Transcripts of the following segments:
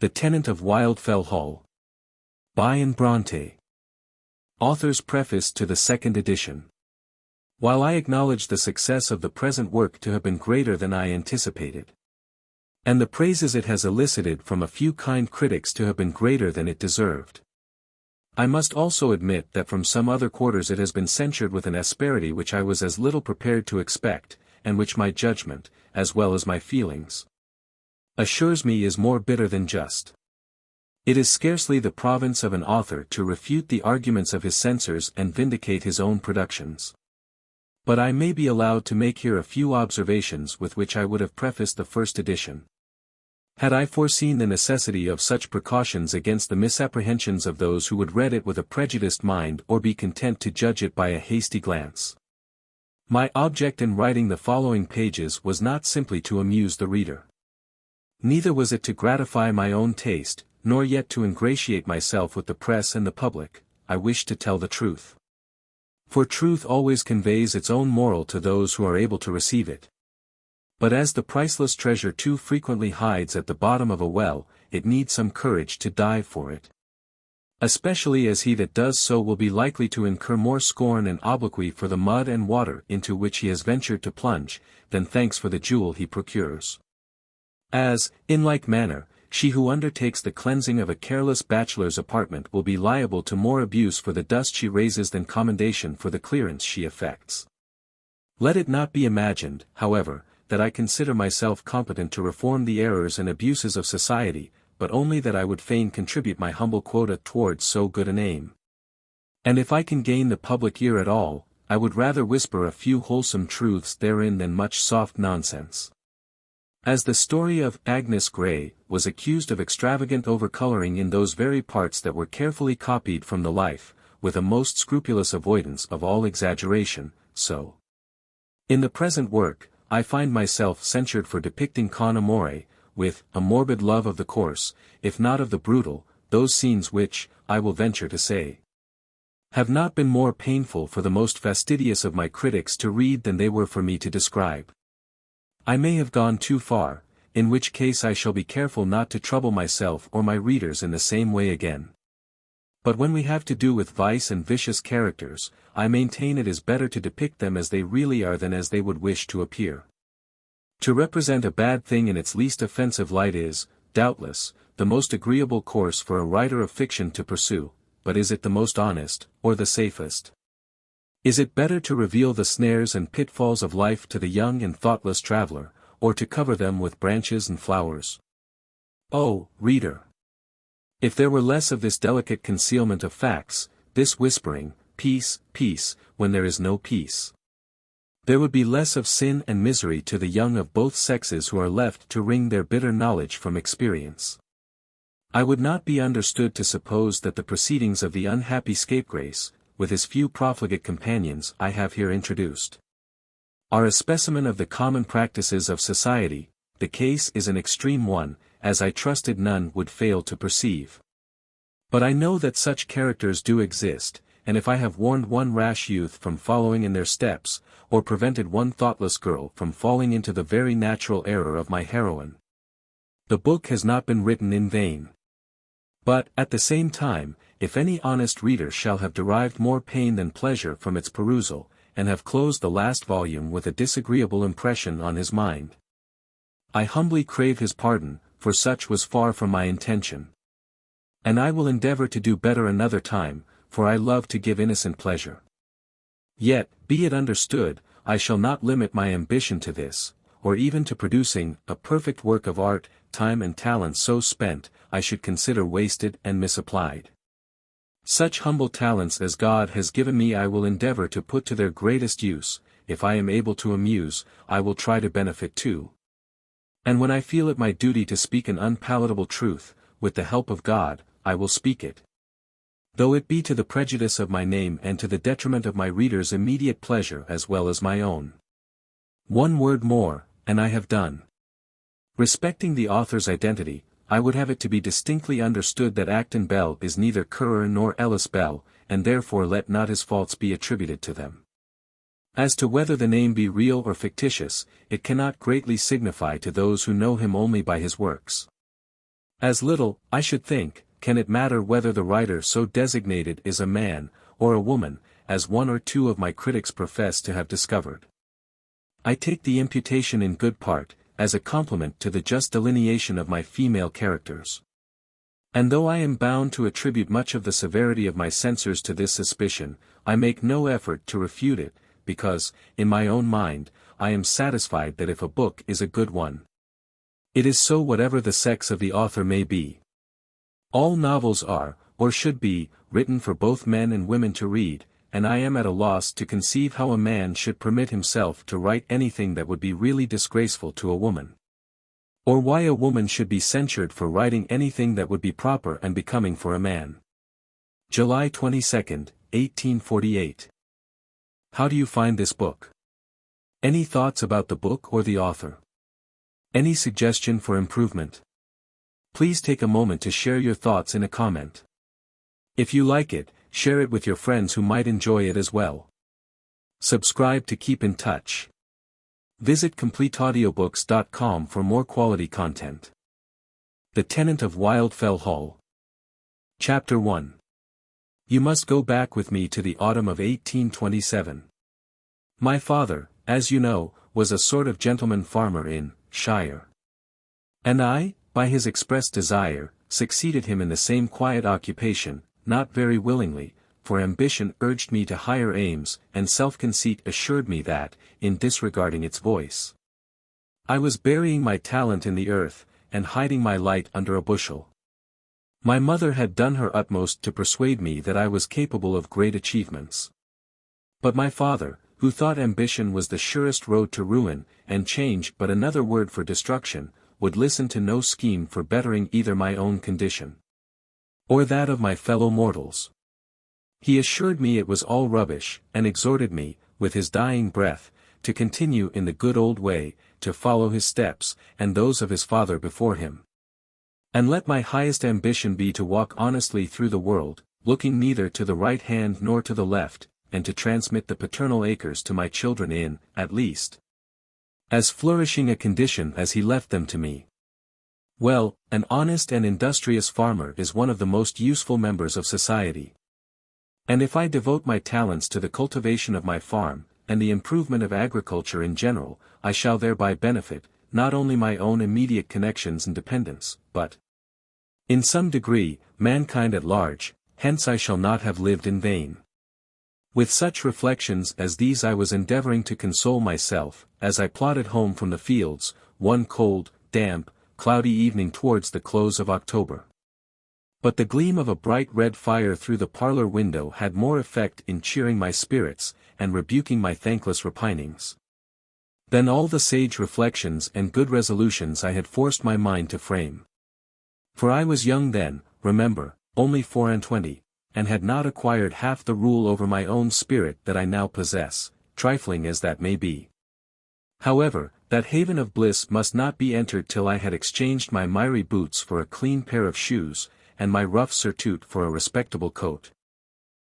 The Tenant of Wildfell Hall. By Anne Brontë. Author's Preface to the second edition. While I acknowledge the success of the present work to have been greater than I anticipated, and the praises it has elicited from a few kind critics to have been greater than it deserved, I must also admit that from some other quarters it has been censured with an asperity which I was as little prepared to expect, and which my judgment, as well as my feelings, assures me is more bitter than just. It is scarcely the province of an author to refute the arguments of his censors and vindicate his own productions. But I may be allowed to make here a few observations with which I would have prefaced the first edition, had I foreseen the necessity of such precautions against the misapprehensions of those who would read it with a prejudiced mind or be content to judge it by a hasty glance. My object in writing the following pages was not simply to amuse the reader. Neither was it to gratify my own taste, nor yet to ingratiate myself with the press and the public. I wish to tell the truth. For truth always conveys its own moral to those who are able to receive it. But as the priceless treasure too frequently hides at the bottom of a well, it needs some courage to dive for it. Especially as he that does so will be likely to incur more scorn and obloquy for the mud and water into which he has ventured to plunge, than thanks for the jewel he procures. As, in like manner, she who undertakes the cleansing of a careless bachelor's apartment will be liable to more abuse for the dust she raises than commendation for the clearance she effects. Let it not be imagined, however, that I consider myself competent to reform the errors and abuses of society, but only that I would fain contribute my humble quota towards so good an aim. And if I can gain the public ear at all, I would rather whisper a few wholesome truths therein than much soft nonsense. As the story of Agnes Grey was accused of extravagant overcoloring in those very parts that were carefully copied from the life, with a most scrupulous avoidance of all exaggeration, so, in the present work, I find myself censured for depicting con amore, with a morbid love of the coarse, if not of the brutal, those scenes which, I will venture to say, have not been more painful for the most fastidious of my critics to read than they were for me to describe. I may have gone too far, in which case I shall be careful not to trouble myself or my readers in the same way again. But when we have to do with vice and vicious characters, I maintain it is better to depict them as they really are than as they would wish to appear. To represent a bad thing in its least offensive light is, doubtless, the most agreeable course for a writer of fiction to pursue, but is it the most honest, or the safest? Is it better to reveal the snares and pitfalls of life to the young and thoughtless traveler, or to cover them with branches and flowers? Oh, reader! If there were less of this delicate concealment of facts, this whispering, peace, peace, when there is no peace, there would be less of sin and misery to the young of both sexes who are left to wring their bitter knowledge from experience. I would not be understood to suppose that the proceedings of the unhappy scapegrace, with his few profligate companions I have here introduced, are a specimen of the common practices of society. The case is an extreme one, as I trusted none would fail to perceive. But I know that such characters do exist, and if I have warned one rash youth from following in their steps, or prevented one thoughtless girl from falling into the very natural error of my heroine, the book has not been written in vain. But, at the same time, if any honest reader shall have derived more pain than pleasure from its perusal, and have closed the last volume with a disagreeable impression on his mind, I humbly crave his pardon, for such was far from my intention. And I will endeavor to do better another time, for I love to give innocent pleasure. Yet, be it understood, I shall not limit my ambition to this, or even to producing a perfect work of art. Time and talent so spent, I should consider wasted and misapplied. Such humble talents as God has given me I will endeavor to put to their greatest use. If I am able to amuse, I will try to benefit too. And when I feel it my duty to speak an unpalatable truth, with the help of God, I will speak it, though it be to the prejudice of my name and to the detriment of my readers' immediate pleasure as well as my own. One word more, and I have done. Respecting the author's identity, I would have it to be distinctly understood that Acton Bell is neither Currer nor Ellis Bell, and therefore let not his faults be attributed to them. As to whether the name be real or fictitious, it cannot greatly signify to those who know him only by his works. As little, I should think, can it matter whether the writer so designated is a man, or a woman, as one or two of my critics profess to have discovered. I take the imputation in good part, as a compliment to the just delineation of my female characters. And though I am bound to attribute much of the severity of my censors to this suspicion, I make no effort to refute it, because, in my own mind, I am satisfied that if a book is a good one, it is so whatever the sex of the author may be. All novels are, or should be, written for both men and women to read, and I am at a loss to conceive how a man should permit himself to write anything that would be really disgraceful to a woman. Or why a woman should be censured for writing anything that would be proper and becoming for a man. July 22, 1848. How do you find this book? Any thoughts about the book or the author? Any suggestion for improvement? Please take a moment to share your thoughts in a comment. If you like it, share it with your friends who might enjoy it as well. Subscribe to keep in touch. Visit CompleteAudiobooks.com for more quality content. The Tenant of Wildfell Hall. Chapter 1. You must go back with me to the autumn of 1827. My father, as you know, was a sort of gentleman farmer in Shire. And I, by his express desire, succeeded him in the same quiet occupation, not very willingly, for ambition urged me to higher aims, and self-conceit assured me that, in disregarding its voice, I was burying my talent in the earth, and hiding my light under a bushel. My mother had done her utmost to persuade me that I was capable of great achievements. But my father, who thought ambition was the surest road to ruin, and change but another word for destruction, would listen to no scheme for bettering either my own condition, or that of my fellow mortals. He assured me it was all rubbish, and exhorted me, with his dying breath, to continue in the good old way, to follow his steps, and those of his father before him. And let my highest ambition be to walk honestly through the world, looking neither to the right hand nor to the left, and to transmit the paternal acres to my children in, at least, as flourishing a condition as he left them to me. Well, an honest and industrious farmer is one of the most useful members of society. And if I devote my talents to the cultivation of my farm, and the improvement of agriculture in general, I shall thereby benefit, not only my own immediate connections and dependents, but, in some degree, mankind at large, hence I shall not have lived in vain. With such reflections as these I was endeavoring to console myself, as I plodded home from the fields, one cold, damp, cloudy evening towards the close of October. But the gleam of a bright red fire through the parlor window had more effect in cheering my spirits, and rebuking my thankless repinings, than all the sage reflections and good resolutions I had forced my mind to frame. For I was young then, remember, only 24, and had not acquired half the rule over my own spirit that I now possess, trifling as that may be. However, that haven of bliss must not be entered till I had exchanged my miry boots for a clean pair of shoes, and my rough surtout for a respectable coat,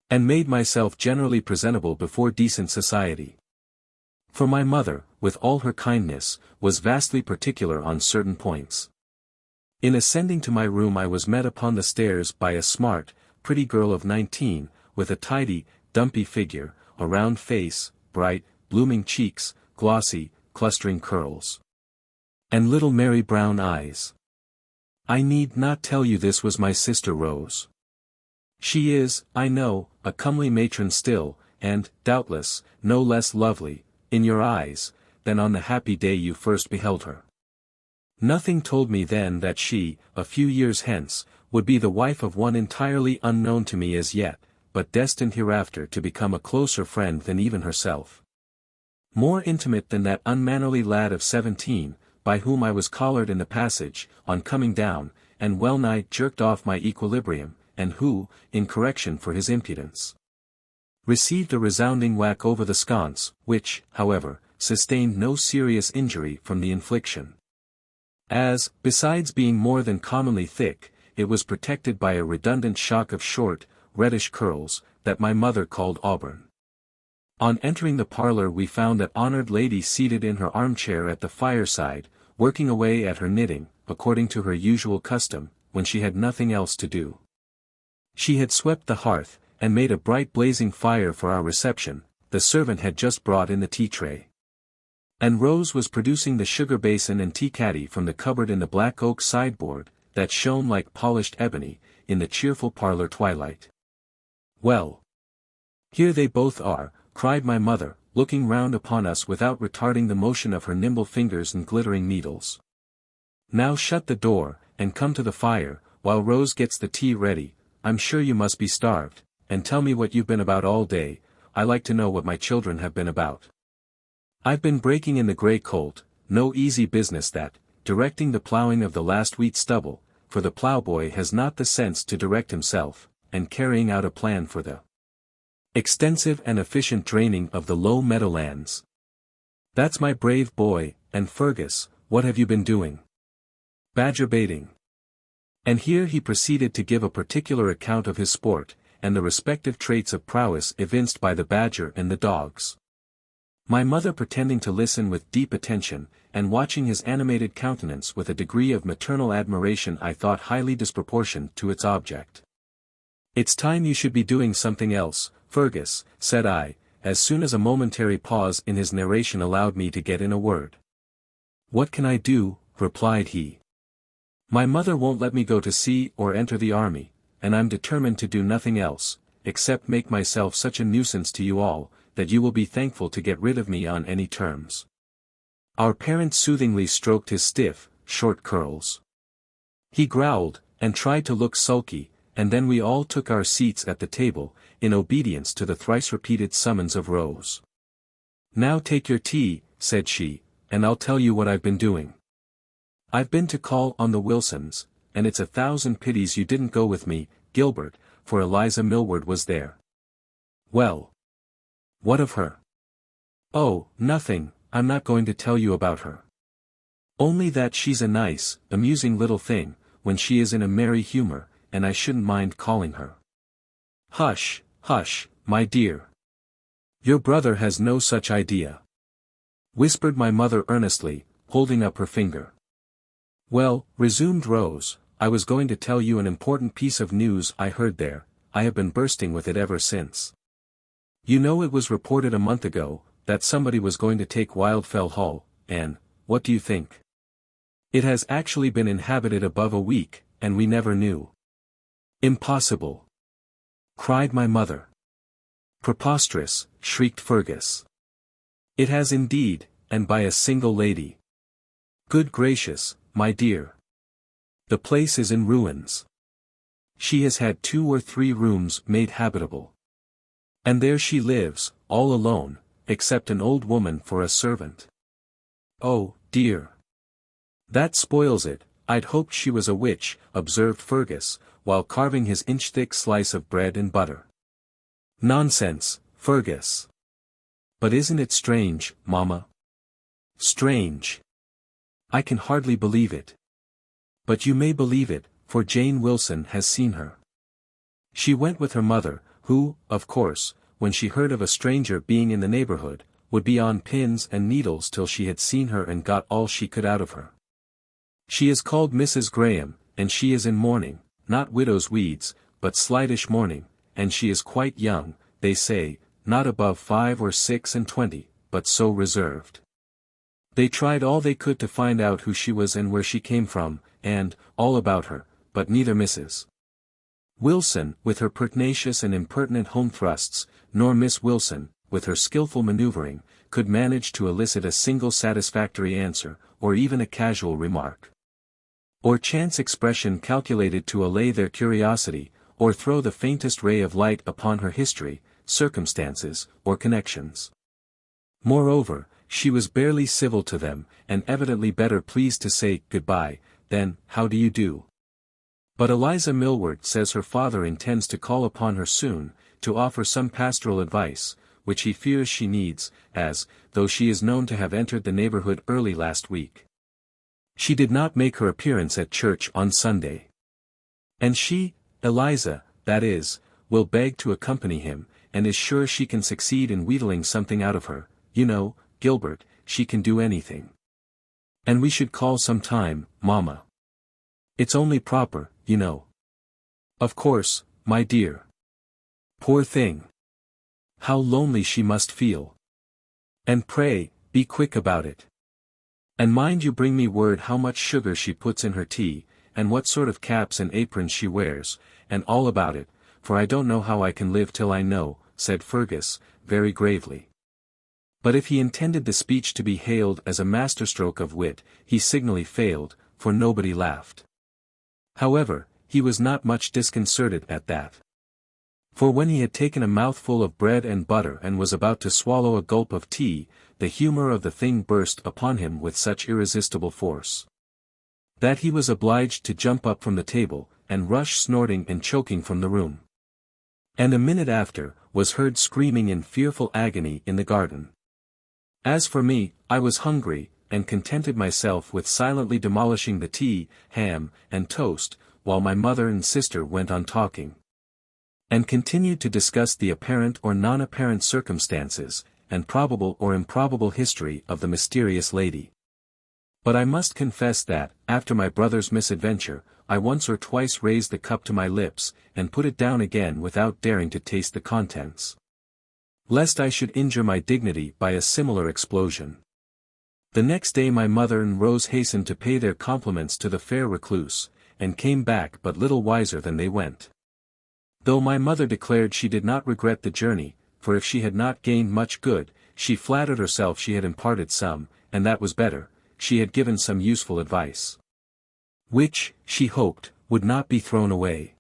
and made myself generally presentable before decent society. For my mother, with all her kindness, was vastly particular on certain points. In ascending to my room I was met upon the stairs by a smart, pretty girl of 19, with a tidy, dumpy figure, a round face, bright, blooming cheeks, glossy, clustering curls, and little merry brown eyes. I need not tell you this was my sister Rose. She is, I know, a comely matron still, and, doubtless, no less lovely, in your eyes, than on the happy day you first beheld her. Nothing told me then that she, a few years hence, would be the wife of one entirely unknown to me as yet, but destined hereafter to become a closer friend than even herself. More intimate than that unmannerly lad of 17, by whom I was collared in the passage, on coming down, and well-nigh jerked off my equilibrium, and who, in correction for his impudence, received a resounding whack over the sconce, which, however, sustained no serious injury from the infliction. As, besides being more than commonly thick, it was protected by a redundant shock of short, reddish curls, that my mother called auburn. On entering the parlor we found that honored lady seated in her armchair at the fireside, working away at her knitting, according to her usual custom, when she had nothing else to do. She had swept the hearth, and made a bright blazing fire for our reception. The servant had just brought in the tea tray. And Rose was producing the sugar basin and tea caddy from the cupboard in the black oak sideboard, that shone like polished ebony, in the cheerful parlor twilight. "Well, here they both are," cried my mother, looking round upon us without retarding the motion of her nimble fingers and glittering needles. "Now shut the door, and come to the fire, while Rose gets the tea ready. I'm sure you must be starved, and tell me what you've been about all day. I like to know what my children have been about." "I've been breaking in the grey colt, no easy business that, directing the ploughing of the last wheat stubble, for the ploughboy has not the sense to direct himself, and carrying out a plan for the extensive and efficient draining of the low meadowlands." "That's my brave boy, and Fergus, what have you been doing?" "Badger baiting." And here he proceeded to give a particular account of his sport, and the respective traits of prowess evinced by the badger and the dogs. My mother pretending to listen with deep attention, and watching his animated countenance with a degree of maternal admiration I thought highly disproportioned to its object. "It's time you should be doing something else, Fergus," said I, as soon as a momentary pause in his narration allowed me to get in a word. "What can I do?" replied he. "My mother won't let me go to sea or enter the army, and I'm determined to do nothing else, except make myself such a nuisance to you all, that you will be thankful to get rid of me on any terms." Our parent soothingly stroked his stiff, short curls. He growled, and tried to look sulky, and then we all took our seats at the table, in obedience to the thrice-repeated summons of Rose. "Now take your tea," said she, "and I'll tell you what I've been doing. I've been to call on the Wilsons, and it's 1,000 pities you didn't go with me, Gilbert, for Eliza Millward was there." "Well, what of her?" "Oh, nothing, I'm not going to tell you about her. Only that she's a nice, amusing little thing, when she is in a merry humor, and I shouldn't mind calling her." "Hush, hush, my dear. Your brother has no such idea," whispered my mother earnestly, holding up her finger. "Well," resumed Rose, "I was going to tell you an important piece of news I heard there. I have been bursting with it ever since. You know it was reported a month ago, that somebody was going to take Wildfell Hall, and, what do you think? It has actually been inhabited above a week, and we never knew." "Impossible!" cried my mother. "Preposterous!" shrieked Fergus. "It has indeed, and by a single lady. Good gracious, my dear. The place is in ruins. She has had 2 or 3 rooms made habitable. And there she lives, all alone, except an old woman for a servant. Oh, dear. That spoils it. I'd hoped she was a witch," observed Fergus, while carving his inch-thick slice of bread and butter. "Nonsense, Fergus. But isn't it strange, Mamma?" "Strange. I can hardly believe it. But you may believe it, for Jane Wilson has seen her. She went with her mother, who, of course, when she heard of a stranger being in the neighborhood, would be on pins and needles till she had seen her and got all she could out of her. She is called Mrs. Graham, and she is in mourning, not widow's weeds, but slightish mourning, and she is quite young, they say, not above 5 or 26, but so reserved. They tried all they could to find out who she was and where she came from, and, all about her, but neither Mrs. Wilson, with her pertinacious and impertinent home thrusts, nor Miss Wilson, with her skillful maneuvering, could manage to elicit a single satisfactory answer, or even a casual remark, or chance expression calculated to allay their curiosity, or throw the faintest ray of light upon her history, circumstances, or connections. Moreover, she was barely civil to them, and evidently better pleased to say goodbye, than how do you do. But Eliza Millward says her father intends to call upon her soon, to offer some pastoral advice, which he fears she needs, as, though she is known to have entered the neighborhood early last week, she did not make her appearance at church on Sunday. And she, Eliza, that is, will beg to accompany him, and is sure she can succeed in wheedling something out of her. You know, Gilbert, she can do anything. And we should call some time, Mamma. It's only proper, you know. Of course, my dear. Poor thing. How lonely she must feel. And pray, be quick about it. And mind you bring me word how much sugar she puts in her tea, and what sort of caps and aprons she wears, and all about it, for I don't know how I can live till I know, said Fergus, very gravely. But if he intended the speech to be hailed as a masterstroke of wit, he signally failed, for nobody laughed. However, he was not much disconcerted at that. For when he had taken a mouthful of bread and butter and was about to swallow a gulp of tea, the humour of the thing burst upon him with such irresistible force that he was obliged to jump up from the table, and rush snorting and choking from the room. And a minute after, was heard screaming in fearful agony in the garden. As for me, I was hungry, and contented myself with silently demolishing the tea, ham, and toast, while my mother and sister went on talking, and continued to discuss the apparent or non-apparent circumstances, and probable or improbable history of the mysterious lady. But I must confess that, after my brother's misadventure, I once or twice raised the cup to my lips, and put it down again without daring to taste the contents, lest I should injure my dignity by a similar explosion. The next day my mother and Rose hastened to pay their compliments to the fair recluse, and came back but little wiser than they went. Though my mother declared she did not regret the journey, for if she had not gained much good, she flattered herself she had imparted some, and that was better, she had given some useful advice, which, she hoped, would not be thrown away.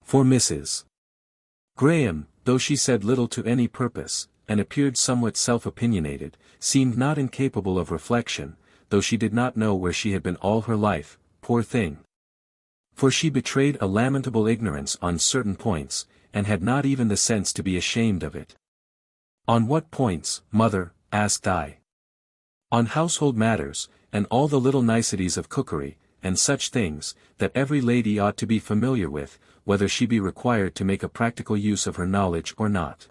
For Mrs. Graham, though she said little to any purpose, and appeared somewhat self-opinionated, seemed not incapable of reflection, though she did not know where she had been all her life, poor thing. For she betrayed a lamentable ignorance on certain points, and had not even the sense to be ashamed of it. On what points, mother? Asked I. On household matters, and all the little niceties of cookery, and such things, that every lady ought to be familiar with, whether she be required to make a practical use of her knowledge or not.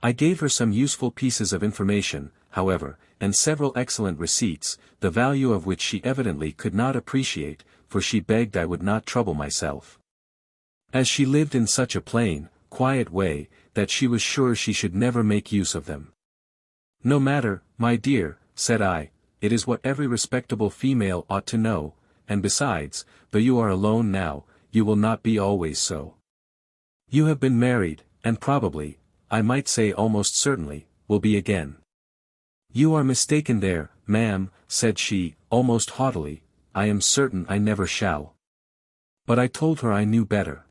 I gave her some useful pieces of information, however, and several excellent receipts, the value of which she evidently could not appreciate, for she begged I would not trouble myself, as she lived in such a plain, quiet way, that she was sure she should never make use of them. No matter, my dear, said I, it is what every respectable female ought to know, and besides, though you are alone now, you will not be always so. You have been married, and probably, I might say almost certainly, will be again. You are mistaken there, ma'am, said she, almost haughtily, I am certain I never shall. But I told her I knew better.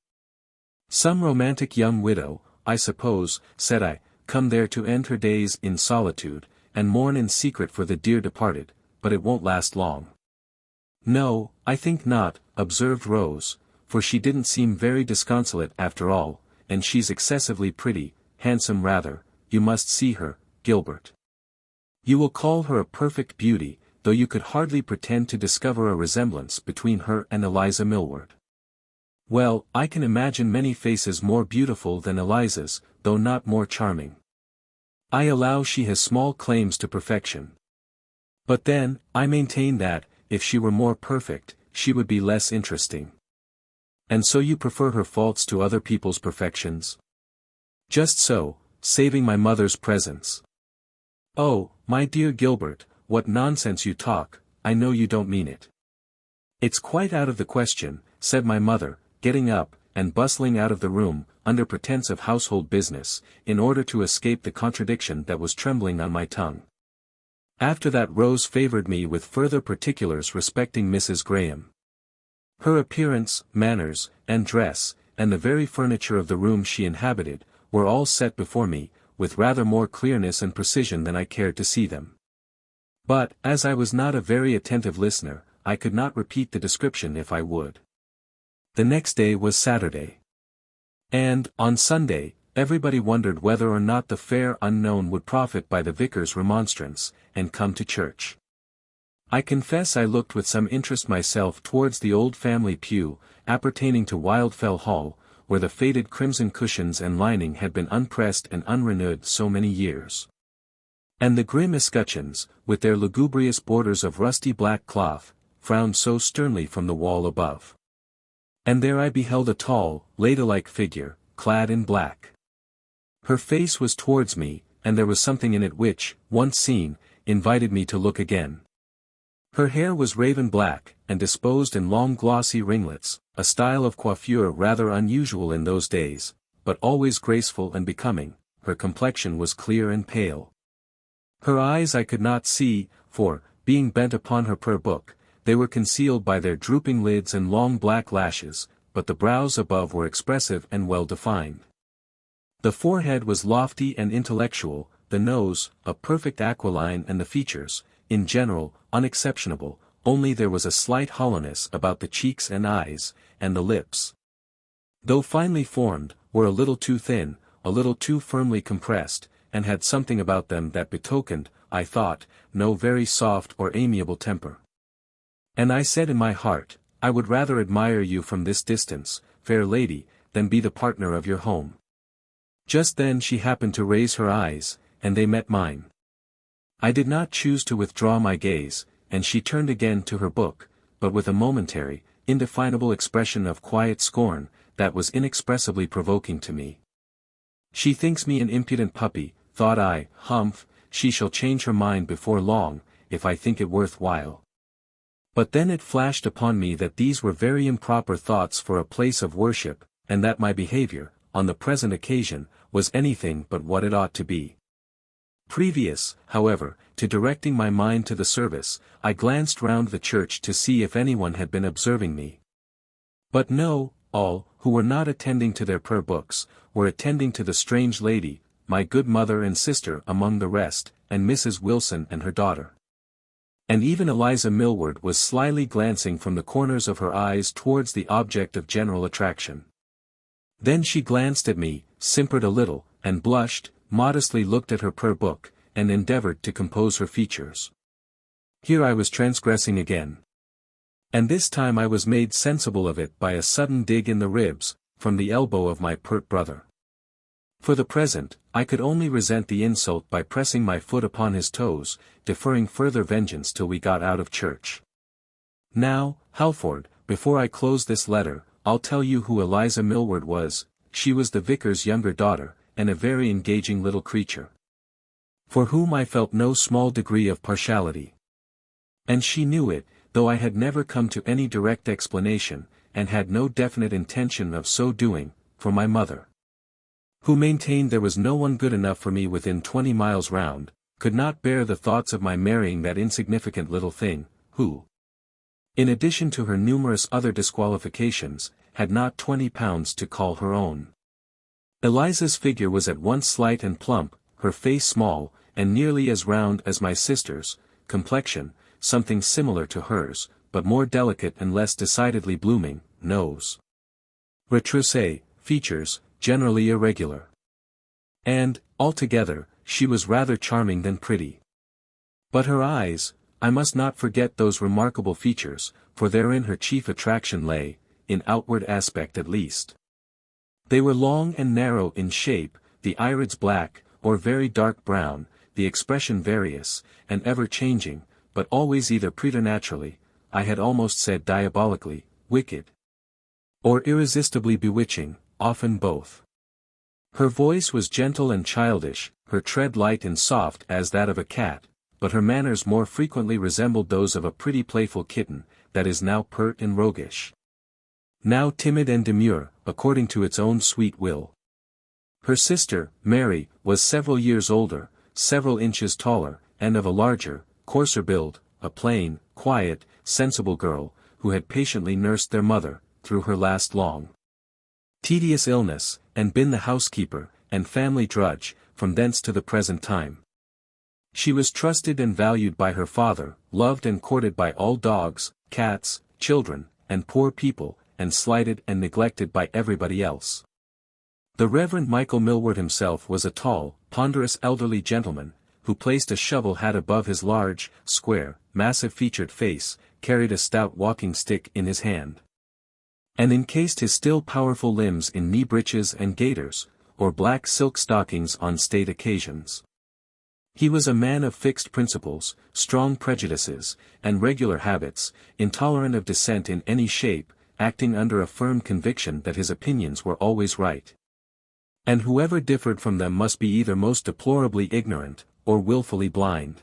Some romantic young widow, I suppose, said I, come there to end her days in solitude, and mourn in secret for the dear departed, but it won't last long. No, I think not, observed Rose, for she didn't seem very disconsolate after all, and she's excessively pretty, handsome rather, you must see her, Gilbert. You will call her a perfect beauty, though you could hardly pretend to discover a resemblance between her and Eliza Millward. Well, I can imagine many faces more beautiful than Eliza's, though not more charming. I allow she has small claims to perfection. But then, I maintain that, if she were more perfect, she would be less interesting. And so you prefer her faults to other people's perfections? Just so, saving my mother's presence. Oh, my dear Gilbert, what nonsense you talk, I know you don't mean it. It's quite out of the question, said my mother, getting up, and bustling out of the room, under pretence of household business, in order to escape the contradiction that was trembling on my tongue. After that Rose favoured me with further particulars respecting Mrs. Graham. Her appearance, manners, and dress, and the very furniture of the room she inhabited, were all set before me, with rather more clearness and precision than I cared to see them. But, as I was not a very attentive listener, I could not repeat the description if I would. The next day was Saturday. And, on Sunday, everybody wondered whether or not the fair unknown would profit by the vicar's remonstrance, and come to church. I confess I looked with some interest myself towards the old family pew, appertaining to Wildfell Hall, where the faded crimson cushions and lining had been unpressed and unrenewed so many years. And the grim escutcheons, with their lugubrious borders of rusty black cloth, frowned so sternly from the wall above. And there I beheld a tall, ladylike figure, clad in black. Her face was towards me, and there was something in it which, once seen, invited me to look again. Her hair was raven black, and disposed in long glossy ringlets, a style of coiffure rather unusual in those days, but always graceful and becoming. Her complexion was clear and pale. Her eyes I could not see, for, being bent upon her prayer book, they were concealed by their drooping lids and long black lashes, but the brows above were expressive and well defined. The forehead was lofty and intellectual, the nose, a perfect aquiline, and the features, in general, unexceptionable, only there was a slight hollowness about the cheeks and eyes, and the lips, though finely formed, were a little too thin, a little too firmly compressed, and had something about them that betokened, I thought, no very soft or amiable temper. And I said in my heart, I would rather admire you from this distance, fair lady, than be the partner of your home. Just then she happened to raise her eyes, and they met mine. I did not choose to withdraw my gaze, and she turned again to her book, but with a momentary, indefinable expression of quiet scorn, that was inexpressibly provoking to me. She thinks me an impudent puppy, thought I. Humph, she shall change her mind before long, if I think it worth while. But then it flashed upon me that these were very improper thoughts for a place of worship, and that my behavior, on the present occasion, was anything but what it ought to be. Previous, however, to directing my mind to the service, I glanced round the church to see if anyone had been observing me. But no, all, who were not attending to their prayer books, were attending to the strange lady, my good mother and sister among the rest, and Mrs. Wilson and her daughter. And even Eliza Millward was slyly glancing from the corners of her eyes towards the object of general attraction. Then she glanced at me, simpered a little, and blushed, modestly looked at her prayer book, and endeavored to compose her features. Here I was transgressing again. And this time I was made sensible of it by a sudden dig in the ribs, from the elbow of my pert brother. For the present, I could only resent the insult by pressing my foot upon his toes, deferring further vengeance till we got out of church. Now, Halford, before I close this letter, I'll tell you who Eliza Millward was. She was the vicar's younger daughter, and a very engaging little creature, for whom I felt no small degree of partiality. And she knew it, though I had never come to any direct explanation, and had no definite intention of so doing, for my mother, who maintained there was no one good enough for me within 20 miles round, could not bear the thoughts of my marrying that insignificant little thing, who, in addition to her numerous other disqualifications, had not £20 to call her own. Eliza's figure was at once slight and plump, her face small, and nearly as round as my sister's, complexion, something similar to hers, but more delicate and less decidedly blooming, nose retroussé, features, generally irregular. And, altogether, she was rather charming than pretty. But her eyes, I must not forget those remarkable features, for therein her chief attraction lay, in outward aspect at least. They were long and narrow in shape, the irids black, or very dark brown, the expression various, and ever-changing, but always either preternaturally, I had almost said diabolically, wicked, or irresistibly bewitching, often both. Her voice was gentle and childish, her tread light and soft as that of a cat, but her manners more frequently resembled those of a pretty playful kitten, that is now pert and roguish, now timid and demure, according to its own sweet will. Her sister, Mary, was several years older, several inches taller, and of a larger, coarser build, a plain, quiet, sensible girl, who had patiently nursed their mother, through her last long, tedious illness, and been the housekeeper, and family drudge, from thence to the present time. She was trusted and valued by her father, loved and courted by all dogs, cats, children, and poor people, and slighted and neglected by everybody else. The Reverend Michael Millward himself was a tall, ponderous elderly gentleman, who placed a shovel hat above his large, square, massive-featured face, carried a stout walking stick in his hand, and encased his still powerful limbs in knee breeches and gaiters, or black silk stockings on state occasions. He was a man of fixed principles, strong prejudices, and regular habits, intolerant of dissent in any shape, acting under a firm conviction that his opinions were always right. And whoever differed from them must be either most deplorably ignorant, or willfully blind.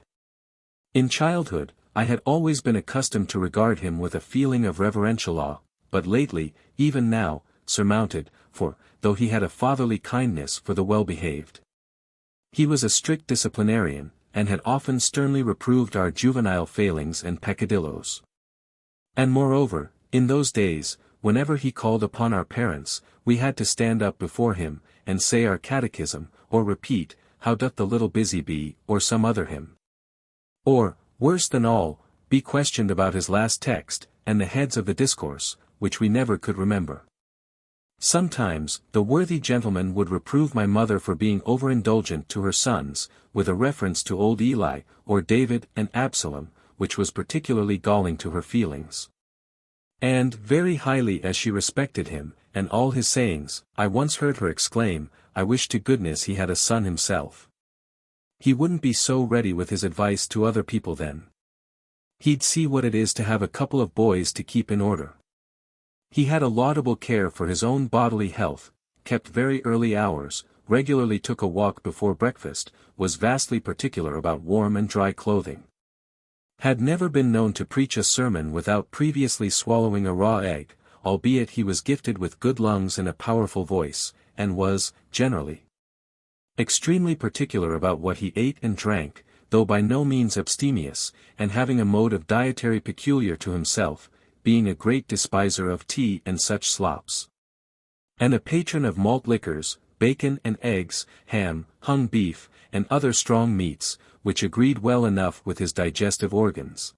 In childhood, I had always been accustomed to regard him with a feeling of reverential awe, but lately, even now, surmounted, for, though he had a fatherly kindness for the well-behaved. He was a strict disciplinarian, and had often sternly reproved our juvenile failings and peccadillos. And moreover, in those days, whenever he called upon our parents, we had to stand up before him, and say our catechism, or repeat, "How doth the little busy bee," or some other hymn. Or, worse than all, be questioned about his last text, and the heads of the discourse, which we never could remember. Sometimes, the worthy gentleman would reprove my mother for being overindulgent to her sons, with a reference to old Eli, or David and Absalom, which was particularly galling to her feelings. And, very highly as she respected him, and all his sayings, I once heard her exclaim, "I wish to goodness he had a son himself. He wouldn't be so ready with his advice to other people then. He'd see what it is to have a couple of boys to keep in order." He had a laudable care for his own bodily health, kept very early hours, regularly took a walk before breakfast, was vastly particular about warm and dry clothing. Had never been known to preach a sermon without previously swallowing a raw egg, albeit he was gifted with good lungs and a powerful voice, and was, generally, extremely particular about what he ate and drank, though by no means abstemious, and having a mode of dietary peculiar to himself, being a great despiser of tea and such slops. And a patron of malt liquors, bacon and eggs, ham, hung beef, and other strong meats, which agreed well enough with his digestive organs,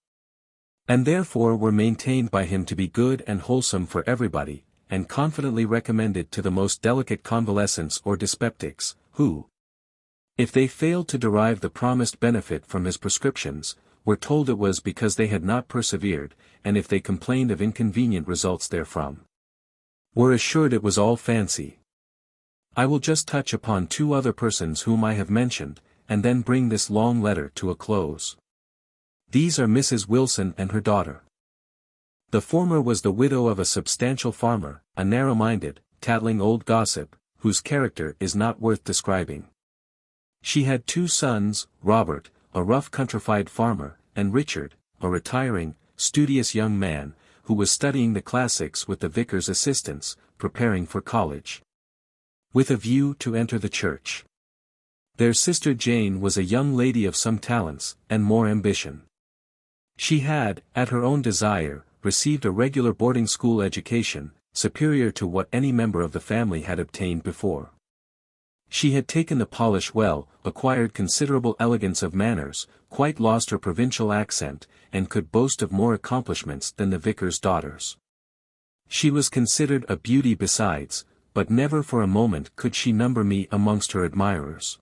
and therefore were maintained by him to be good and wholesome for everybody, and confidently recommended to the most delicate convalescents or dyspeptics, who, if they failed to derive the promised benefit from his prescriptions, were told it was because they had not persevered, and if they complained of inconvenient results therefrom, were assured it was all fancy. I will just touch upon two other persons whom I have mentioned, and then bring this long letter to a close. These are Mrs. Wilson and her daughter. The former was the widow of a substantial farmer, a narrow-minded, tattling old gossip, whose character is not worth describing. She had two sons, Robert, a rough countrified farmer, and Richard, a retiring, studious young man, who was studying the classics with the vicar's assistance, preparing for college, with a view to enter the church. Their sister Jane was a young lady of some talents, and more ambition. She had, at her own desire, received a regular boarding school education, superior to what any member of the family had obtained before. She had taken the polish well, acquired considerable elegance of manners, quite lost her provincial accent, and could boast of more accomplishments than the vicar's daughters. She was considered a beauty besides, but never for a moment could she number me amongst her admirers.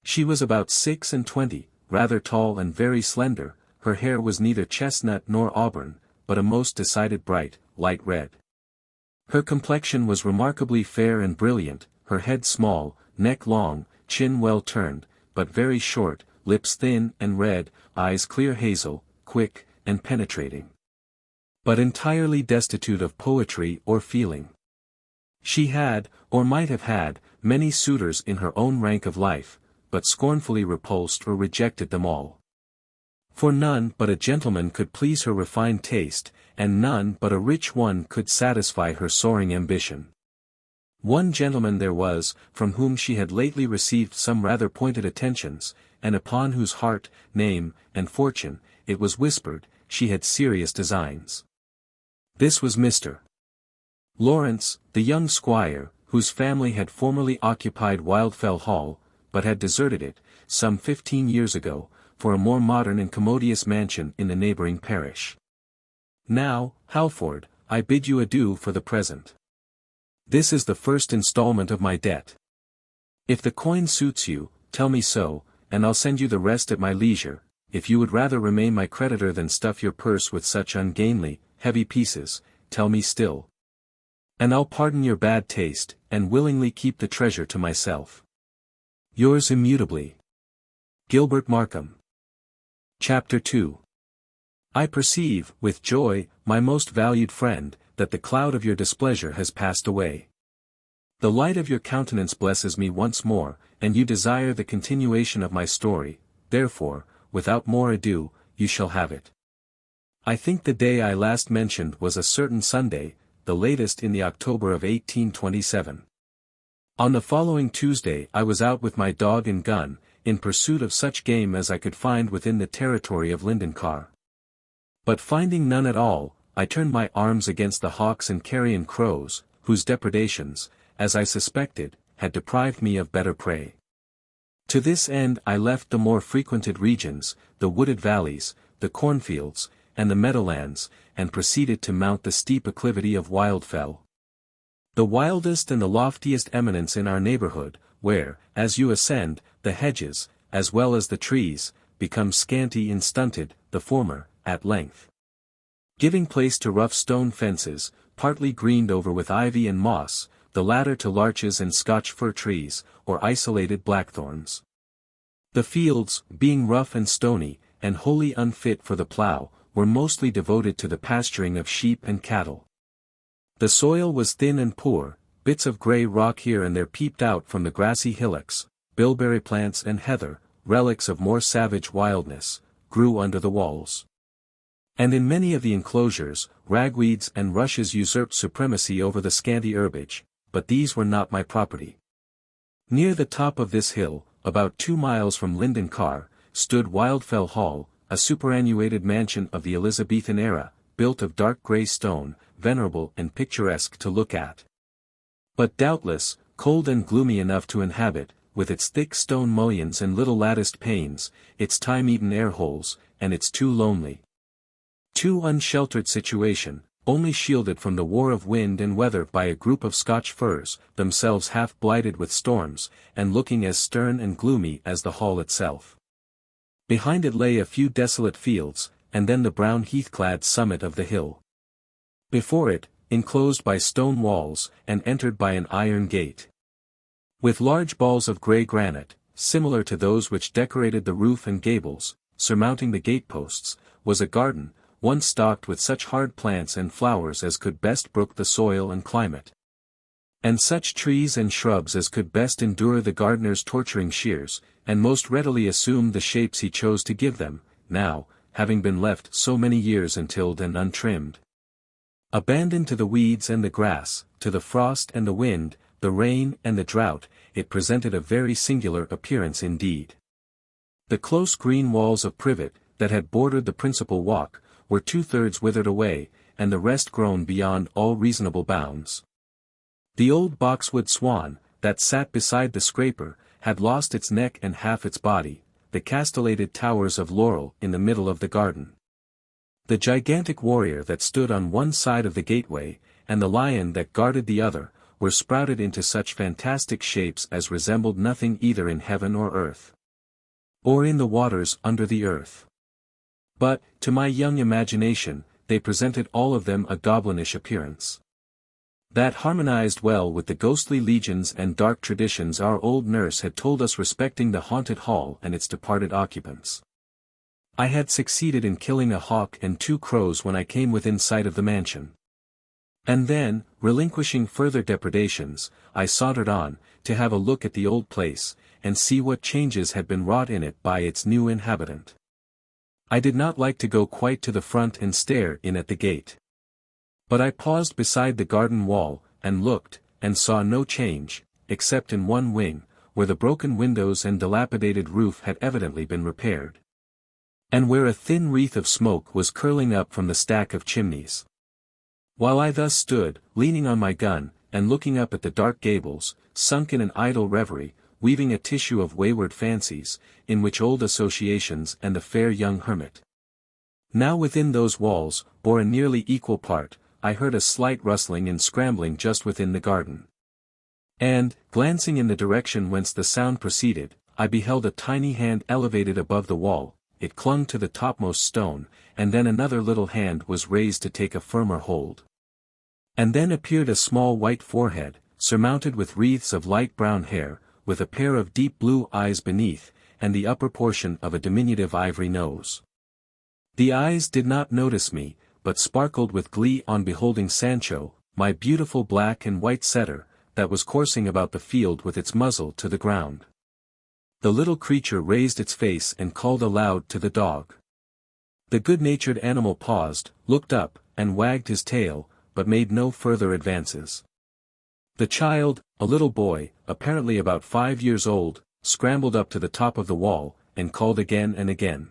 She was about 26, rather tall and very slender, her hair was neither chestnut nor auburn, but a most decided bright, light red. Her complexion was remarkably fair and brilliant, her head small, neck long, chin well turned, but very short, lips thin and red, eyes clear hazel, quick, and penetrating, but entirely destitute of poetry or feeling. She had, or might have had, many suitors in her own rank of life, but scornfully repulsed or rejected them all. For none but a gentleman could please her refined taste, and none but a rich one could satisfy her soaring ambition. One gentleman there was, from whom she had lately received some rather pointed attentions, and upon whose heart, name, and fortune, it was whispered, she had serious designs. This was Mr. Lawrence, the young squire, whose family had formerly occupied Wildfell Hall, but had deserted it, some 15 years ago, for a more modern and commodious mansion in the neighboring parish. Now, Halford, I bid you adieu for the present. This is the first installment of my debt. If the coin suits you, tell me so, and I'll send you the rest at my leisure. If you would rather remain my creditor than stuff your purse with such ungainly, heavy pieces, tell me still. And I'll pardon your bad taste, and willingly keep the treasure to myself. Yours immutably, Gilbert Markham. Chapter 2. I perceive, with joy, my most valued friend, that the cloud of your displeasure has passed away. The light of your countenance blesses me once more, and you desire the continuation of my story, therefore, without more ado, you shall have it. I think the day I last mentioned was a certain Sunday, the latest in the October of 1827. On the following Tuesday I was out with my dog and gun, in pursuit of such game as I could find within the territory of Linden-Car. But finding none at all, I turned my arms against the hawks and carrion crows, whose depredations, as I suspected, had deprived me of better prey. To this end I left the more frequented regions, the wooded valleys, the cornfields, and the meadowlands, and proceeded to mount the steep acclivity of Wildfell. The wildest and the loftiest eminence in our neighborhood, where, as you ascend, the hedges, as well as the trees, become scanty and stunted, the former, at length, giving place to rough stone fences, partly greened over with ivy and moss, the latter to larches and Scotch fir trees, or isolated blackthorns. The fields, being rough and stony, and wholly unfit for the plough, were mostly devoted to the pasturing of sheep and cattle. The soil was thin and poor, bits of grey rock here and there peeped out from the grassy hillocks, bilberry plants and heather, relics of more savage wildness, grew under the walls. And in many of the enclosures, ragweeds and rushes usurped supremacy over the scanty herbage, but these were not my property. Near the top of this hill, about 2 miles from Linden-Car, stood Wildfell Hall, a superannuated mansion of the Elizabethan era, built of dark grey stone, venerable and picturesque to look at. But doubtless, cold and gloomy enough to inhabit, with its thick stone mullions and little latticed panes, its time-eaten air-holes, and its too lonely, too unsheltered situation, only shielded from the war of wind and weather by a group of Scotch firs, themselves half blighted with storms, and looking as stern and gloomy as the hall itself. Behind it lay a few desolate fields, and then the brown heath-clad summit of the hill. Before it, enclosed by stone walls, and entered by an iron gate, with large balls of grey granite, similar to those which decorated the roof and gables, surmounting the gateposts, was a garden, once stocked with such hard plants and flowers as could best brook the soil and climate, and such trees and shrubs as could best endure the gardener's torturing shears, and most readily assume the shapes he chose to give them, now, having been left so many years untilled and untrimmed. Abandoned to the weeds and the grass, to the frost and the wind, the rain and the drought, it presented a very singular appearance indeed. The close green walls of privet, that had bordered the principal walk, were 2/3 withered away, and the rest grown beyond all reasonable bounds. The old boxwood swan, that sat beside the scraper, had lost its neck and half its body, the castellated towers of laurel in the middle of the garden, the gigantic warrior that stood on one side of the gateway, and the lion that guarded the other, were sprouted into such fantastic shapes as resembled nothing either in heaven or earth, or in the waters under the earth. But, to my young imagination, they presented all of them a goblinish appearance that harmonized well with the ghostly legends and dark traditions our old nurse had told us respecting the haunted hall and its departed occupants. I had succeeded in killing a hawk and 2 crows when I came within sight of the mansion. And then, relinquishing further depredations, I sauntered on, to have a look at the old place, and see what changes had been wrought in it by its new inhabitant. I did not like to go quite to the front and stare in at the gate, but I paused beside the garden wall, and looked, and saw no change, except in one wing, where the broken windows and dilapidated roof had evidently been repaired, and where a thin wreath of smoke was curling up from the stack of chimneys. While I thus stood, leaning on my gun, and looking up at the dark gables, sunk in an idle reverie, weaving a tissue of wayward fancies, in which old associations and the fair young hermit, now within those walls, bore a nearly equal part, I heard a slight rustling and scrambling just within the garden. And, glancing in the direction whence the sound proceeded, I beheld a tiny hand elevated above the wall, it clung to the topmost stone, and then another little hand was raised to take a firmer hold. And then appeared a small white forehead, surmounted with wreaths of light brown hair, with a pair of deep blue eyes beneath, and the upper portion of a diminutive ivory nose. The eyes did not notice me, but sparkled with glee on beholding Sancho, my beautiful black and white setter, that was coursing about the field with its muzzle to the ground. The little creature raised its face and called aloud to the dog. The good-natured animal paused, looked up, and wagged his tail, but made no further advances. The child, a little boy, apparently about 5 years old, scrambled up to the top of the wall, and called again and again.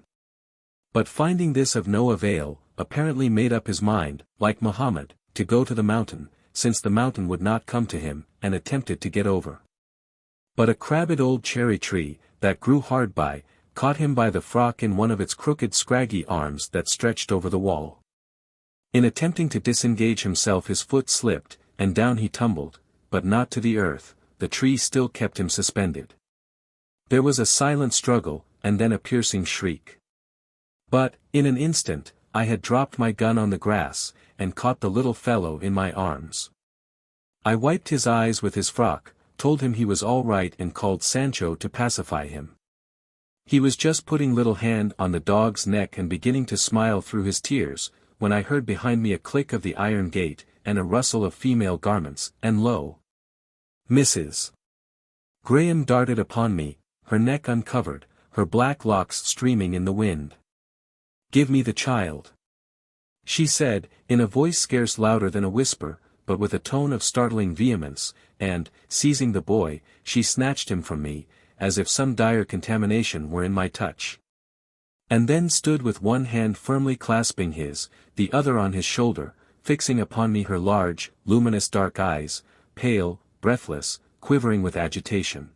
But finding this of no avail, apparently made up his mind, like Muhammad, to go to the mountain, since the mountain would not come to him, and attempted to get over. But a crabbed old cherry tree, that grew hard by, caught him by the frock in one of its crooked scraggy arms that stretched over the wall. In attempting to disengage himself his foot slipped, and down he tumbled, but not to the earth, the tree still kept him suspended. There was a silent struggle, and then a piercing shriek. But, in an instant, I had dropped my gun on the grass, and caught the little fellow in my arms. I wiped his eyes with his frock, told him he was all right and called Sancho to pacify him. He was just putting little hand on the dog's neck and beginning to smile through his tears, when I heard behind me a click of the iron gate, and a rustle of female garments, and lo! Mrs. Graham darted upon me, her neck uncovered, her black locks streaming in the wind. "Give me the child," she said, in a voice scarce louder than a whisper, but with a tone of startling vehemence, and, seizing the boy, she snatched him from me, as if some dire contamination were in my touch. And then stood with one hand firmly clasping his, the other on his shoulder, fixing upon me her large, luminous dark eyes, pale, breathless, quivering with agitation.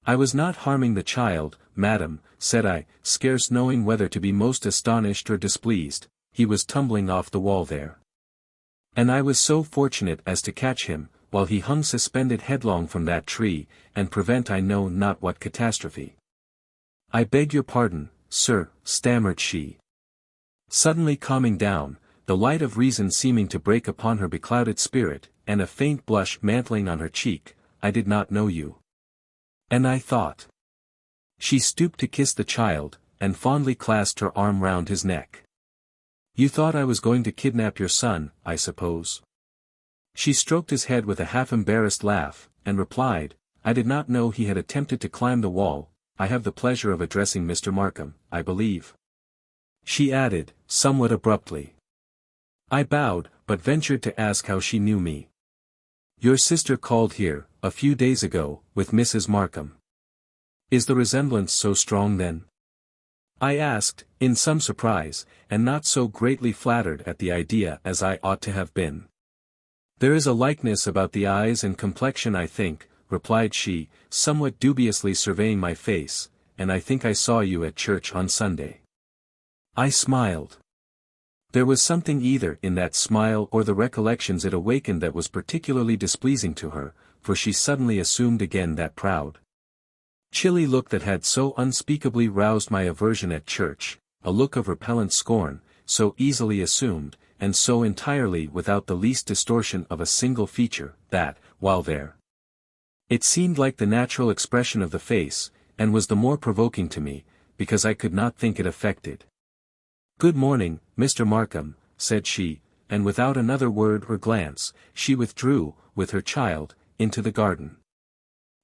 "I was not harming the child, madam," said I, scarce knowing whether to be most astonished or displeased. "He was tumbling off the wall there. And I was so fortunate as to catch him, while he hung suspended headlong from that tree, and prevent I know not what catastrophe." "I beg your pardon, sir," stammered she. Suddenly calming down, the light of reason seeming to break upon her beclouded spirit, and a faint blush mantling on her cheek, "I did not know you. And I thought—" She stooped to kiss the child, and fondly clasped her arm round his neck. "You thought I was going to kidnap your son, I suppose?" She stroked his head with a half-embarrassed laugh, and replied, "I did not know he had attempted to climb the wall. I have the pleasure of addressing Mr. Markham, I believe," she added, somewhat abruptly. I bowed, but ventured to ask how she knew me. "Your sister called here, a few days ago, with Mrs. Markham." "Is the resemblance so strong then?" I asked, in some surprise, and not so greatly flattered at the idea as I ought to have been. "There is a likeness about the eyes and complexion, I think," replied she, somewhat dubiously surveying my face, "and I think I saw you at church on Sunday." I smiled. There was something either in that smile or the recollections it awakened that was particularly displeasing to her, for she suddenly assumed again that proud, chilly look that had so unspeakably roused my aversion at church, a look of repellent scorn, so easily assumed, and so entirely without the least distortion of a single feature, that, while there, it seemed like the natural expression of the face, and was the more provoking to me, because I could not think it affected. "Good morning, Mr. Markham," said she, and without another word or glance, she withdrew, with her child, into the garden.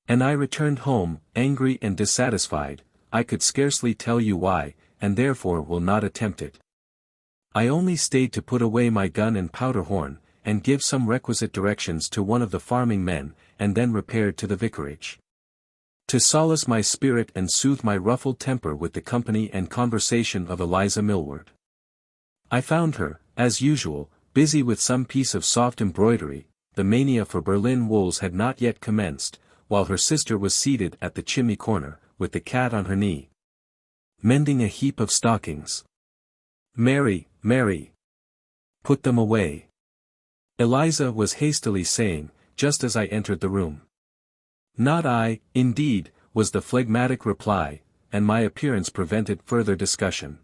And I returned home, angry and dissatisfied. I could scarcely tell you why, and therefore will not attempt it. I only stayed to put away my gun and powder horn, and give some requisite directions to one of the farming men, and then repaired to the vicarage, to solace my spirit and soothe my ruffled temper with the company and conversation of Eliza Millward. I found her, as usual, busy with some piece of soft embroidery. The mania for Berlin wools had not yet commenced, while her sister was seated at the chimney corner, with the cat on her knee, mending a heap of stockings. "Mary, Mary! Put them away," Eliza was hastily saying, just as I entered the room. "Not I, indeed," was the phlegmatic reply, and my appearance prevented further discussion.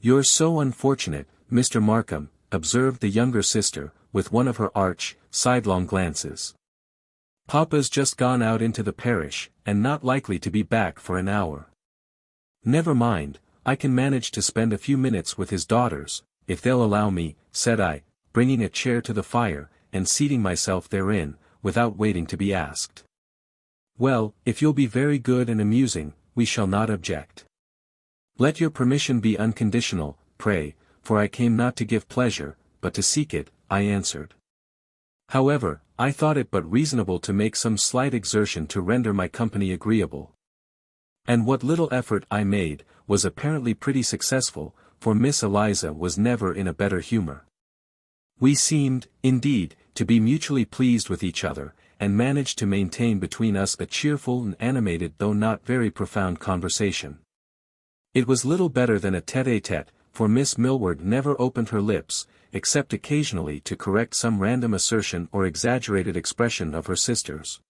"You're so unfortunate, Mr. Markham," observed the younger sister, with one of her arch, sidelong glances. "Papa's just gone out into the parish, and not likely to be back for an hour." "Never mind, I can manage to spend a few minutes with his daughters," if they'll allow me," said I, bringing a chair to the fire, and seating myself therein, without waiting to be asked. "Well, if you'll be very good and amusing, we shall not object." "Let your permission be unconditional, pray, for I came not to give pleasure, but to seek it," I answered. However, I thought it but reasonable to make some slight exertion to render my company agreeable. And what little effort I made, was apparently pretty successful, for Miss Eliza was never in a better humor. We seemed, indeed, to be mutually pleased with each other, and managed to maintain between us a cheerful and animated though not very profound conversation. It was little better than a tête-à-tête, for Miss Millward never opened her lips, except occasionally to correct some random assertion or exaggerated expression of her sister's,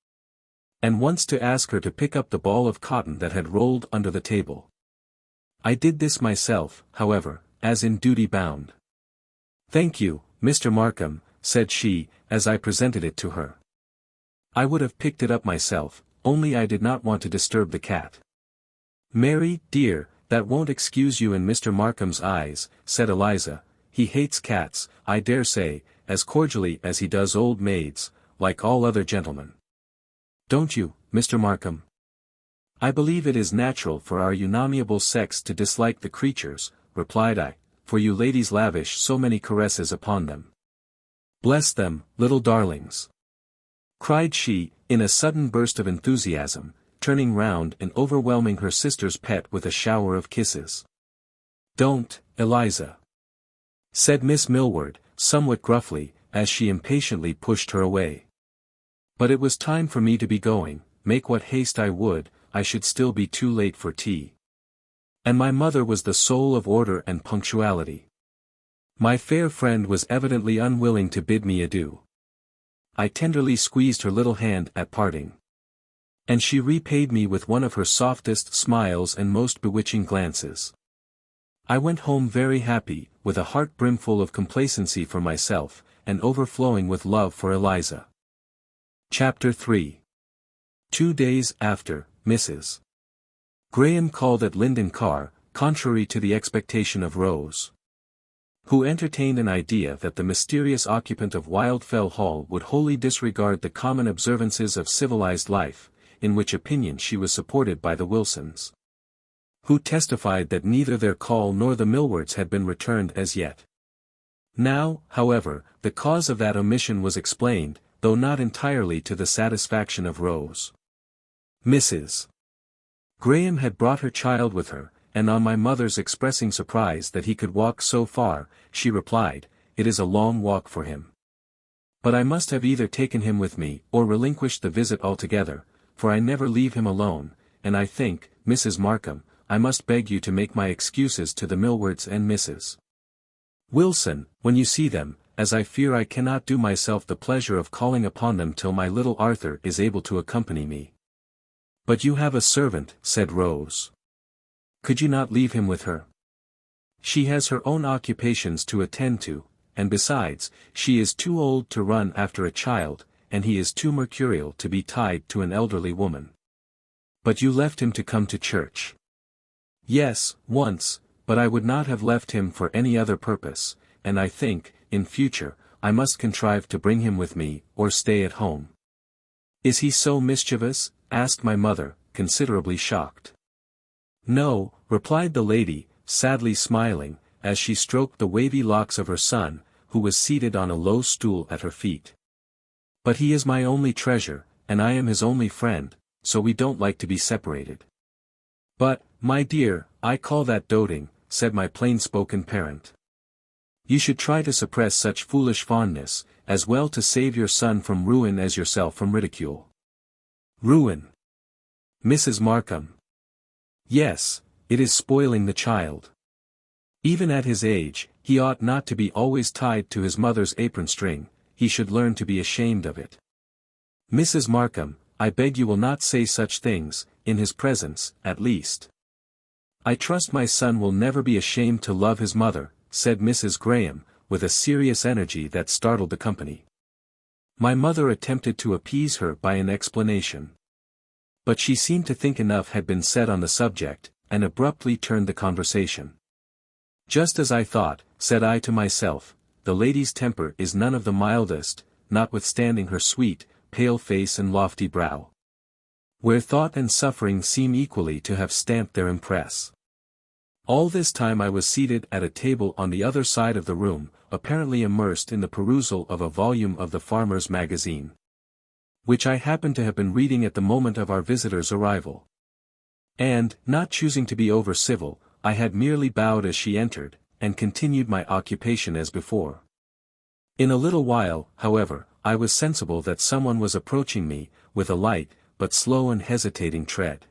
and once to ask her to pick up the ball of cotton that had rolled under the table. I did this myself, however, as in duty bound. "Thank you, Mr. Markham," said she, as I presented it to her. "I would have picked it up myself, only I did not want to disturb the cat." "Mary, dear, that won't excuse you in Mr. Markham's eyes," said Eliza. "He hates cats, I dare say, as cordially as he does old maids, like all other gentlemen." "Don't you, Mr. Markham?" "I believe it is natural for our unamiable sex to dislike the creatures," replied I, "for you ladies lavish so many caresses upon them." "Bless them, little darlings!" cried she, in a sudden burst of enthusiasm, turning round and overwhelming her sister's pet with a shower of kisses. "Don't, Eliza," said Miss Millward, somewhat gruffly, as she impatiently pushed her away. But it was time for me to be going, make what haste I would, I should still be too late for tea. And my mother was the soul of order and punctuality. My fair friend was evidently unwilling to bid me adieu. I tenderly squeezed her little hand at parting. And she repaid me with one of her softest smiles and most bewitching glances. I went home very happy, with a heart brimful of complacency for myself, and overflowing with love for Eliza. Chapter 3. 2 days after, Mrs. Graham called at Linden-Car, contrary to the expectation of Rose, who entertained an idea that the mysterious occupant of Wildfell Hall would wholly disregard the common observances of civilized life, in which opinion she was supported by the Wilsons, who testified that neither their call nor the Millwards had been returned as yet. Now, however, the cause of that omission was explained, though not entirely to the satisfaction of Rose. Mrs. Graham had brought her child with her, and on my mother's expressing surprise that he could walk so far, she replied, "It is a long walk for him. But I must have either taken him with me, or relinquished the visit altogether, for I never leave him alone, and I think, Mrs. Markham, I must beg you to make my excuses to the Millwards and Mrs. Wilson, when you see them, as I fear I cannot do myself the pleasure of calling upon them till my little Arthur is able to accompany me." "But you have a servant," said Rose. "Could you not leave him with her? She has her own occupations to attend to, and besides, she is too old to run after a child, and he is too mercurial to be tied to an elderly woman." "But you left him to come to church." "Yes, once, but I would not have left him for any other purpose, and I think, in future, I must contrive to bring him with me, or stay at home." "Is he so mischievous?" asked my mother, considerably shocked. "No," replied the lady, sadly smiling, as she stroked the wavy locks of her son, who was seated on a low stool at her feet. "But he is my only treasure, and I am his only friend, so we don't like to be separated." "But, my dear, I call that doting," said my plain-spoken parent. "You should try to suppress such foolish fondness, as well to save your son from ruin as yourself from ridicule." "Ruin, Mrs. Markham?" "Yes, it is spoiling the child. Even at his age, he ought not to be always tied to his mother's apron string, he should learn to be ashamed of it." "Mrs. Markham, I beg you will not say such things, in his presence, at least." "I trust my son will never be ashamed to love his mother," said Mrs. Graham, with a serious energy that startled the company. My mother attempted to appease her by an explanation. But she seemed to think enough had been said on the subject, and abruptly turned the conversation. Just as I thought, said I to myself, the lady's temper is none of the mildest, notwithstanding her sweet, pale face and lofty brow, where thought and suffering seem equally to have stamped their impress. All this time I was seated at a table on the other side of the room, apparently immersed in the perusal of a volume of the Farmer's Magazine, which I happened to have been reading at the moment of our visitor's arrival. And, not choosing to be over-civil, I had merely bowed as she entered, and continued my occupation as before. In a little while, however, I was sensible that someone was approaching me, with a light, but slow and hesitating tread.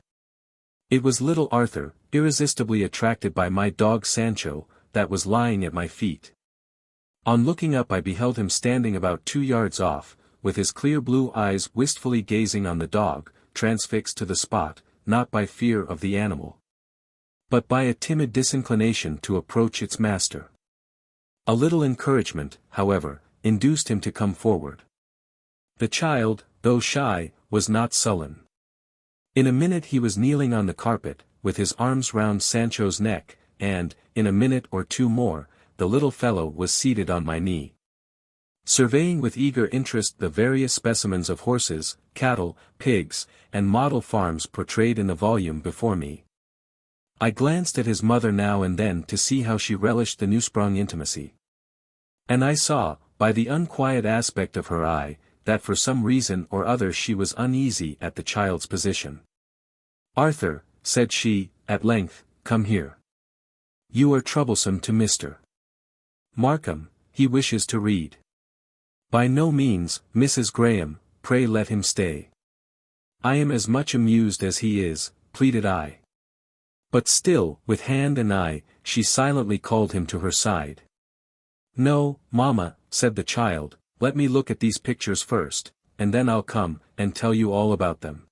It was little Arthur, irresistibly attracted by my dog Sancho, that was lying at my feet. On looking up I beheld him standing about 2 yards off, with his clear blue eyes wistfully gazing on the dog, transfixed to the spot, not by fear of the animal, but by a timid disinclination to approach its master. A little encouragement, however, induced him to come forward. The child, though shy, was not sullen. In a minute he was kneeling on the carpet, with his arms round Sancho's neck, and, in a minute or two more, the little fellow was seated on my knee, surveying with eager interest the various specimens of horses, cattle, pigs, and model farms portrayed in the volume before me. I glanced at his mother now and then to see how she relished the new-sprung intimacy. And I saw, by the unquiet aspect of her eye, that for some reason or other she was uneasy at the child's position. "Arthur," said she, at length, "come here. You are troublesome to Mr. Markham, he wishes to read." "By no means, Mrs. Graham, pray let him stay. I am as much amused as he is," pleaded I. But still, with hand and eye, she silently called him to her side. "No, mamma," said the child, "let me look at these pictures first, and then I'll come, and tell you all about them."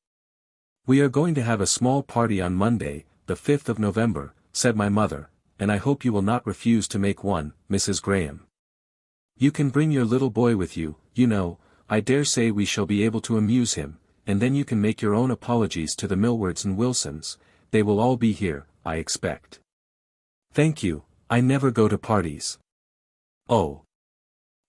"We are going to have a small party on Monday, the 5th of November, said my mother, "and I hope you will not refuse to make one, Mrs. Graham. You can bring your little boy with you, you know. I dare say we shall be able to amuse him, and then you can make your own apologies to the Millwards and Wilsons. They will all be here, I expect." "Thank you, I never go to parties." "Oh.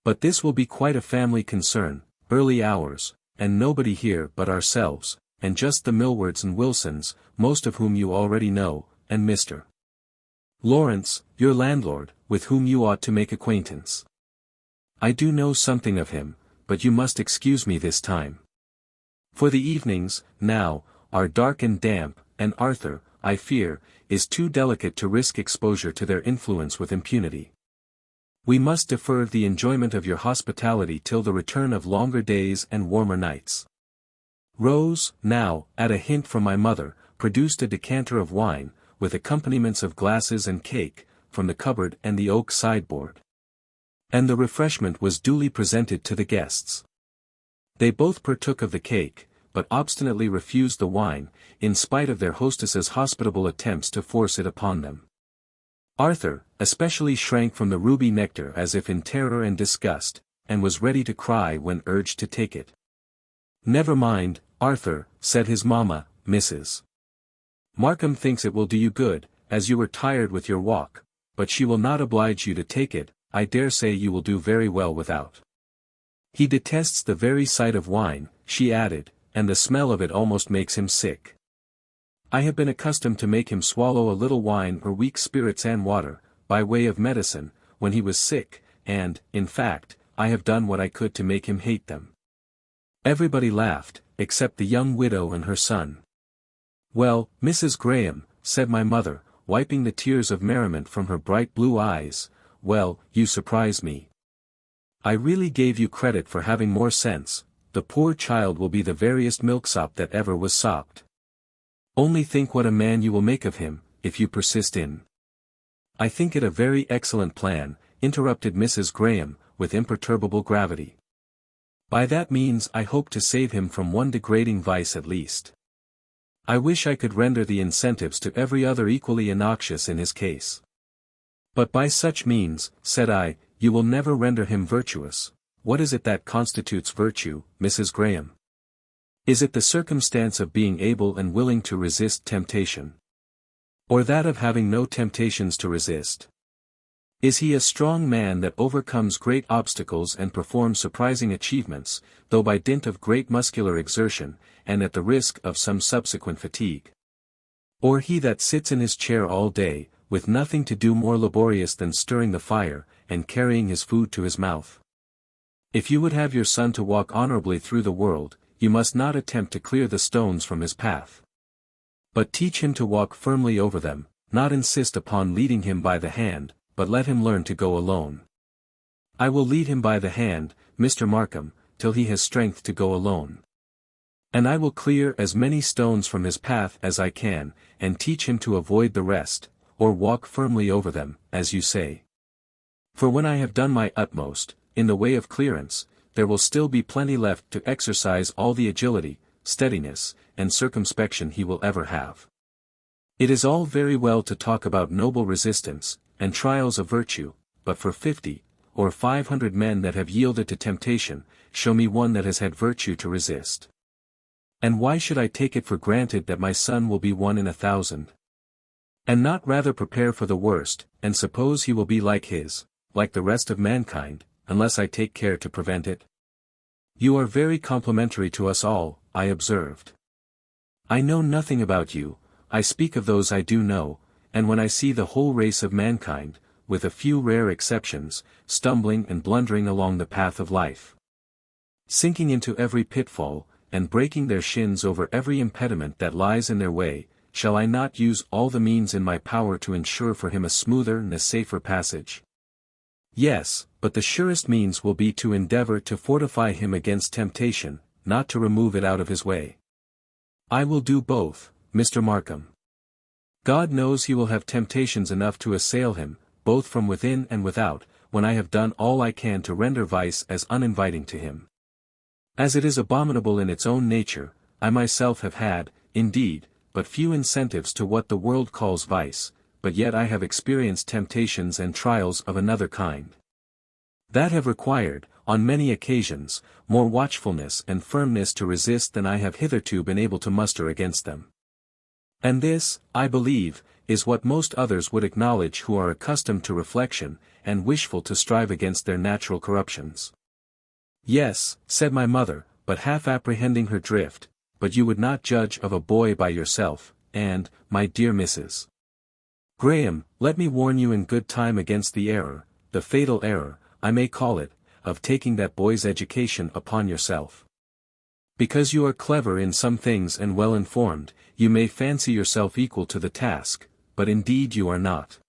But this will be quite a family concern, early hours, and nobody here but ourselves, and just the Millwards and Wilsons, most of whom you already know, and Mr. Lawrence, your landlord, with whom you ought to make acquaintance. I do know something of him, but you must excuse me this time. For the evenings, now, are dark and damp, and Arthur, I fear, is too delicate to risk exposure to their influence with impunity. We must defer the enjoyment of your hospitality till the return of longer days and warmer nights." Rose, now, at a hint from my mother, produced a decanter of wine, with accompaniments of glasses and cake, from the cupboard and the oak sideboard. And the refreshment was duly presented to the guests. They both partook of the cake, but obstinately refused the wine, in spite of their hostess's hospitable attempts to force it upon them. Arthur, especially shrank from the ruby nectar as if in terror and disgust, and was ready to cry when urged to take it. "Never mind, Arthur," said his mamma, Mrs. Markham thinks it will do you good, as you were tired with your walk, but she will not oblige you to take it. I dare say you will do very well without. He detests the very sight of wine," she added, "and the smell of it almost makes him sick. I have been accustomed to make him swallow a little wine or weak spirits and water, by way of medicine, when he was sick, and, in fact, I have done what I could to make him hate them." Everybody laughed, except the young widow and her son. "Well, Mrs. Graham," said my mother, wiping the tears of merriment from her bright blue eyes, "well, you surprise me. I really gave you credit for having more sense. The poor child will be the veriest milksop that ever was sopped. Only think what a man you will make of him, if you persist in—" "I think it a very excellent plan," interrupted Mrs. Graham, with imperturbable gravity. "By that means I hope to save him from one degrading vice at least. I wish I could render the incentives to every other equally innoxious in his case. But by such means, said I, you will never render him virtuous. What is it that constitutes virtue, Mrs. Graham? Is it the circumstance of being able and willing to resist temptation? Or that of having no temptations to resist? Is he a strong man that overcomes great obstacles and performs surprising achievements, though by dint of great muscular exertion, and at the risk of some subsequent fatigue? Or he that sits in his chair all day, with nothing to do more laborious than stirring the fire, and carrying his food to his mouth? If you would have your son to walk honorably through the world, you must not attempt to clear the stones from his path. But teach him to walk firmly over them, not insist upon leading him by the hand, but let him learn to go alone. I will lead him by the hand, Mr. Markham, till he has strength to go alone. And I will clear as many stones from his path as I can, and teach him to avoid the rest, or walk firmly over them, as you say. For when I have done my utmost, in the way of clearance, there will still be plenty left to exercise all the agility, steadiness, and circumspection he will ever have. It is all very well to talk about noble resistance, and trials of virtue, but for 50, or 500 men that have yielded to temptation, show me one that has had virtue to resist. And why should I take it for granted that my son will be 1 in 1,000? And not rather prepare for the worst, and suppose he will be like the rest of mankind, unless I take care to prevent it? You are very complimentary to us all, I observed. I know nothing about you, I speak of those I do know, and when I see the whole race of mankind, with a few rare exceptions, stumbling and blundering along the path of life, sinking into every pitfall, and breaking their shins over every impediment that lies in their way, shall I not use all the means in my power to ensure for him a smoother and a safer passage? Yes, but the surest means will be to endeavor to fortify him against temptation, not to remove it out of his way. I will do both, Mr. Markham. God knows he will have temptations enough to assail him, both from within and without, when I have done all I can to render vice as uninviting to him. As it is abominable in its own nature, I myself have had, indeed, but few incentives to what the world calls vice, but yet I have experienced temptations and trials of another kind, that have required, on many occasions, more watchfulness and firmness to resist than I have hitherto been able to muster against them. And this, I believe, is what most others would acknowledge who are accustomed to reflection, and wishful to strive against their natural corruptions. Yes, said my mother, but half apprehending her drift, but you would not judge of a boy by yourself, and, my dear Mrs. Graham, let me warn you in good time against the error, the fatal error, I may call it, of taking that boy's education upon yourself. Because you are clever in some things and well informed, you may fancy yourself equal to the task, but indeed you are not.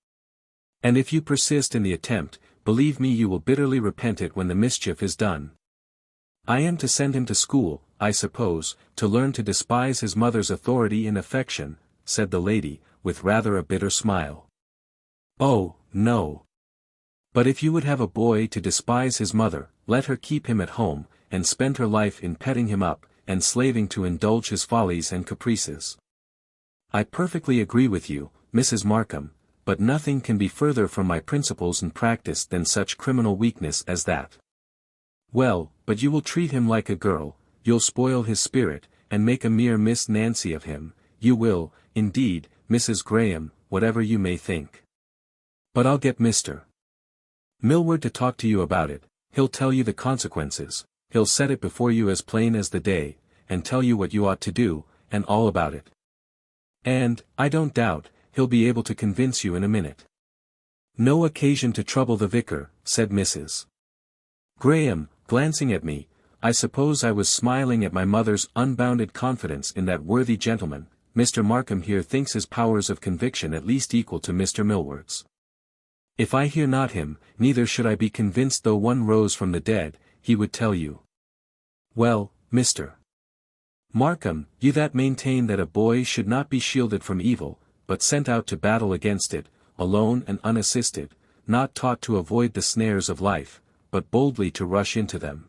And if you persist in the attempt, believe me you will bitterly repent it when the mischief is done. I am to send him to school, I suppose, to learn to despise his mother's authority and affection, said the lady, with rather a bitter smile. Oh, no. But if you would have a boy to despise his mother, let her keep him at home, and spend her life in petting him up, and slaving to indulge his follies and caprices. I perfectly agree with you, Mrs. Markham, but nothing can be further from my principles and practice than such criminal weakness as that. Well, but you will treat him like a girl, you'll spoil his spirit, and make a mere Miss Nancy of him, you will, indeed, Mrs. Graham, whatever you may think. But I'll get Mr. Millward to talk to you about it, he'll tell you the consequences, he'll set it before you as plain as the day, and tell you what you ought to do, and all about it. And, I don't doubt, he'll be able to convince you in a minute. No occasion to trouble the vicar, said Mrs. Graham, glancing at me. I suppose I was smiling at my mother's unbounded confidence in that worthy gentleman. Mr. Markham here thinks his powers of conviction at least equal to Mr. Millward's. If I hear not him, neither should I be convinced though one rose from the dead, he would tell you. Well, Mr. Markham, you that maintain that a boy should not be shielded from evil, but sent out to battle against it, alone and unassisted, not taught to avoid the snares of life, but boldly to rush into them.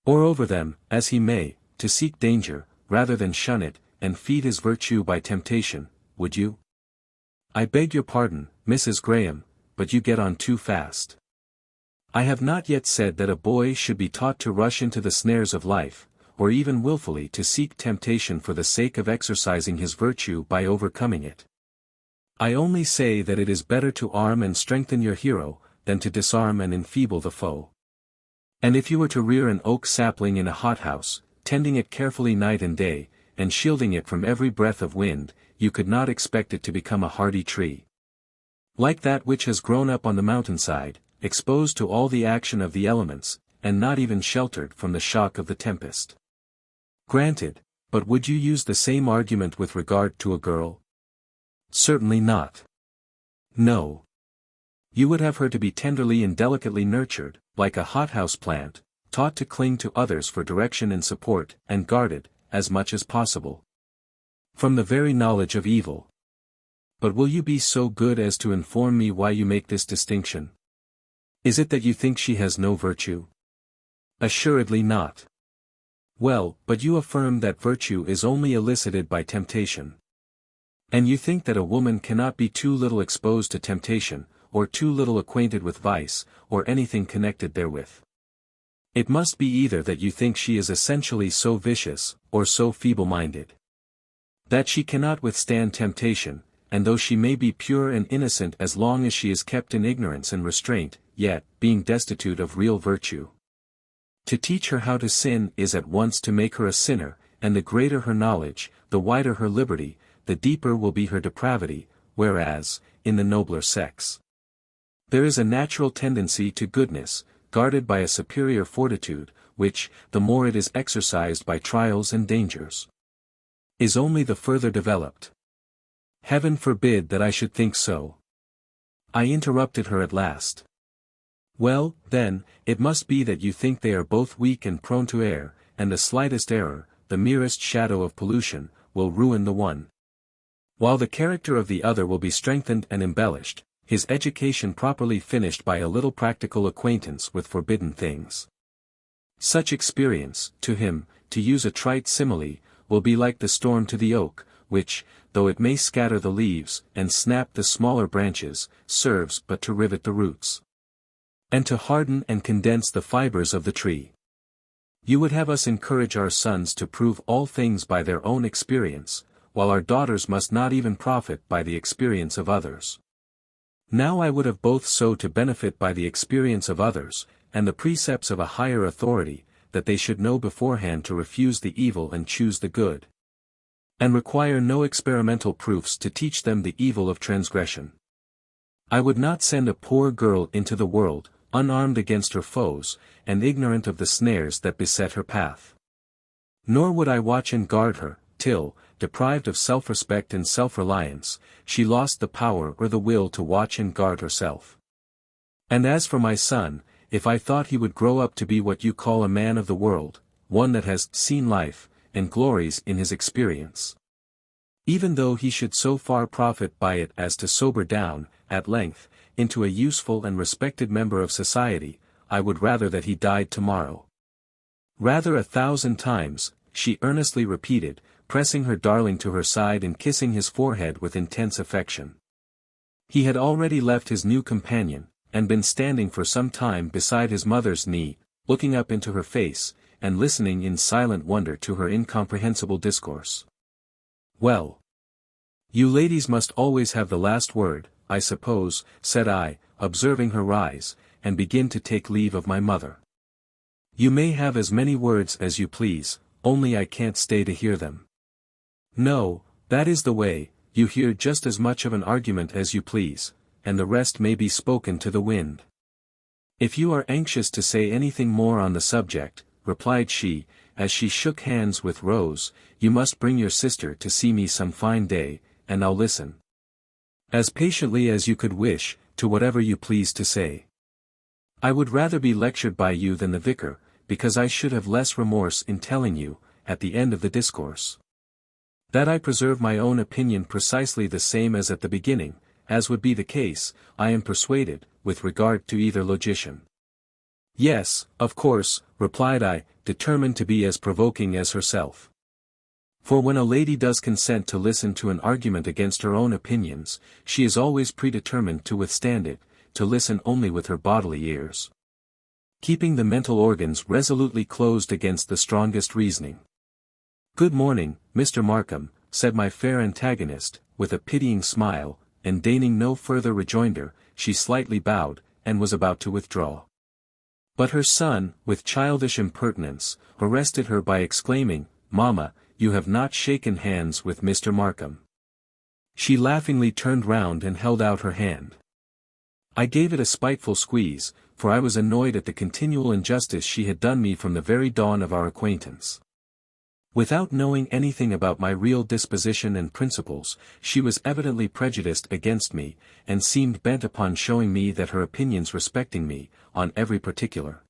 Or over them, as he may, to seek danger, rather than shun it, and feed his virtue by temptation, would you? I beg your pardon, Mrs. Graham, but you get on too fast. I have not yet said that a boy should be taught to rush into the snares of life, or even willfully to seek temptation for the sake of exercising his virtue by overcoming it. I only say that it is better to arm and strengthen your hero, than to disarm and enfeeble the foe. And if you were to rear an oak sapling in a hothouse, tending it carefully night and day, and shielding it from every breath of wind, you could not expect it to become a hardy tree. Like that which has grown up on the mountainside, exposed to all the action of the elements, and not even sheltered from the shock of the tempest. Granted, but would you use the same argument with regard to a girl? Certainly not. No. You would have her to be tenderly and delicately nurtured, like a hothouse plant, taught to cling to others for direction and support, and guarded, as much as possible, from the very knowledge of evil. But will you be so good as to inform me why you make this distinction? Is it that you think she has no virtue? Assuredly not. Well, but you affirm that virtue is only elicited by temptation. And you think that a woman cannot be too little exposed to temptation, or too little acquainted with vice, or anything connected therewith. It must be either that you think she is essentially so vicious, or so feeble-minded, that she cannot withstand temptation, and though she may be pure and innocent as long as she is kept in ignorance and restraint, yet, being destitute of real virtue. To teach her how to sin is at once to make her a sinner, and the greater her knowledge, the wider her liberty, the deeper will be her depravity, whereas, in the nobler sex, there is a natural tendency to goodness, guarded by a superior fortitude, which, the more it is exercised by trials and dangers, is only the further developed. Heaven forbid that I should think so. I interrupted her at last. Well, then, it must be that you think they are both weak and prone to err, and the slightest error, the merest shadow of pollution, will ruin the one, while the character of the other will be strengthened and embellished, his education properly finished by a little practical acquaintance with forbidden things. Such experience, to him, to use a trite simile, will be like the storm to the oak, which, though it may scatter the leaves, and snap the smaller branches, serves but to rivet the roots, and to harden and condense the fibers of the tree. You would have us encourage our sons to prove all things by their own experience, while our daughters must not even profit by the experience of others. Now I would have both so to benefit by the experience of others, and the precepts of a higher authority, that they should know beforehand to refuse the evil and choose the good, and require no experimental proofs to teach them the evil of transgression. I would not send a poor girl into the world, unarmed against her foes, and ignorant of the snares that beset her path. Nor would I watch and guard her, till, deprived of self-respect and self-reliance, she lost the power or the will to watch and guard herself. And as for my son, if I thought he would grow up to be what you call a man of the world, one that has seen life, and glories in his experience, even though he should so far profit by it as to sober down, at length, into a useful and respected member of society, I would rather that he died tomorrow. Rather 1,000 times, she earnestly repeated, pressing her darling to her side and kissing his forehead with intense affection. He had already left his new companion, and been standing for some time beside his mother's knee, looking up into her face, and listening in silent wonder to her incomprehensible discourse. Well, you ladies must always have the last word, I suppose, said I, observing her rise, and begin to take leave of my mother. You may have as many words as you please, only I can't stay to hear them. No, that is the way, you hear just as much of an argument as you please, and the rest may be spoken to the wind. If you are anxious to say anything more on the subject, replied she, as she shook hands with Rose, you must bring your sister to see me some fine day, and I'll listen, as patiently as you could wish, to whatever you please to say. I would rather be lectured by you than the vicar, because I should have less remorse in telling you, at the end of the discourse, that I preserve my own opinion precisely the same as at the beginning, as would be the case, I am persuaded, with regard to either logician. Yes, of course, replied I, determined to be as provoking as herself. For when a lady does consent to listen to an argument against her own opinions, she is always predetermined to withstand it, to listen only with her bodily ears, keeping the mental organs resolutely closed against the strongest reasoning. Good morning, Mr. Markham, said my fair antagonist, with a pitying smile, and deigning no further rejoinder, she slightly bowed, and was about to withdraw. But her son, with childish impertinence, arrested her by exclaiming, "Mamma, you have not shaken hands with Mr. Markham." She laughingly turned round and held out her hand. I gave it a spiteful squeeze, for I was annoyed at the continual injustice she had done me from the very dawn of our acquaintance. Without knowing anything about my real disposition and principles, she was evidently prejudiced against me, and seemed bent upon showing me that her opinions respecting me, on every particular,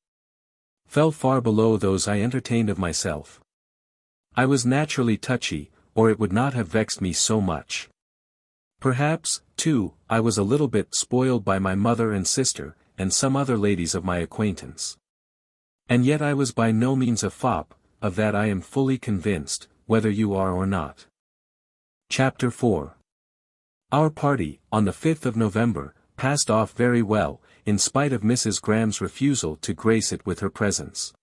fell far below those I entertained of myself. I was naturally touchy, or it would not have vexed me so much. Perhaps, too, I was a little bit spoiled by my mother and sister, and some other ladies of my acquaintance. And yet I was by no means a fop, of that I am fully convinced, whether you are or not. Chapter 4. Our party, on the 5th of November, passed off very well, in spite of Mrs. Graham's refusal to grace it with her presence.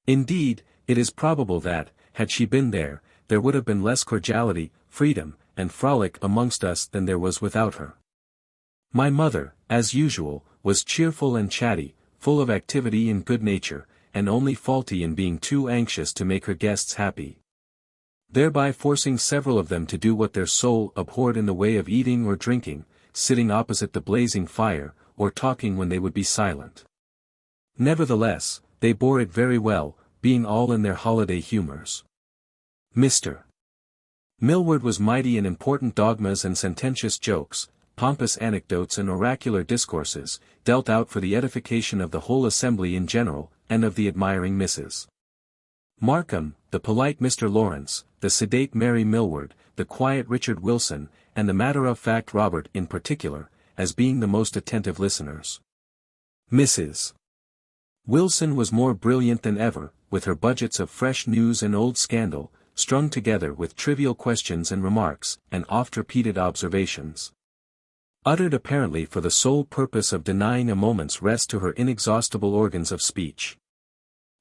Indeed, it is probable that, had she been there, there would have been less cordiality, freedom, and frolic amongst us than there was without her. My mother, as usual, was cheerful and chatty, full of activity and good nature, and only faulty in being too anxious to make her guests happy, thereby forcing several of them to do what their soul abhorred in the way of eating or drinking, sitting opposite the blazing fire, or talking when they would be silent. Nevertheless, they bore it very well, being all in their holiday humours. Mr. Millward was mighty in important dogmas and sententious jokes, pompous anecdotes and oracular discourses, dealt out for the edification of the whole assembly in general, and of the admiring Mrs. Markham, the polite Mr. Lawrence, the sedate Mary Millward, the quiet Richard Wilson, and the matter-of-fact Robert in particular, as being the most attentive listeners. Mrs. Wilson was more brilliant than ever, with her budgets of fresh news and old scandal, strung together with trivial questions and remarks, and oft-repeated observations, uttered apparently for the sole purpose of denying a moment's rest to her inexhaustible organs of speech.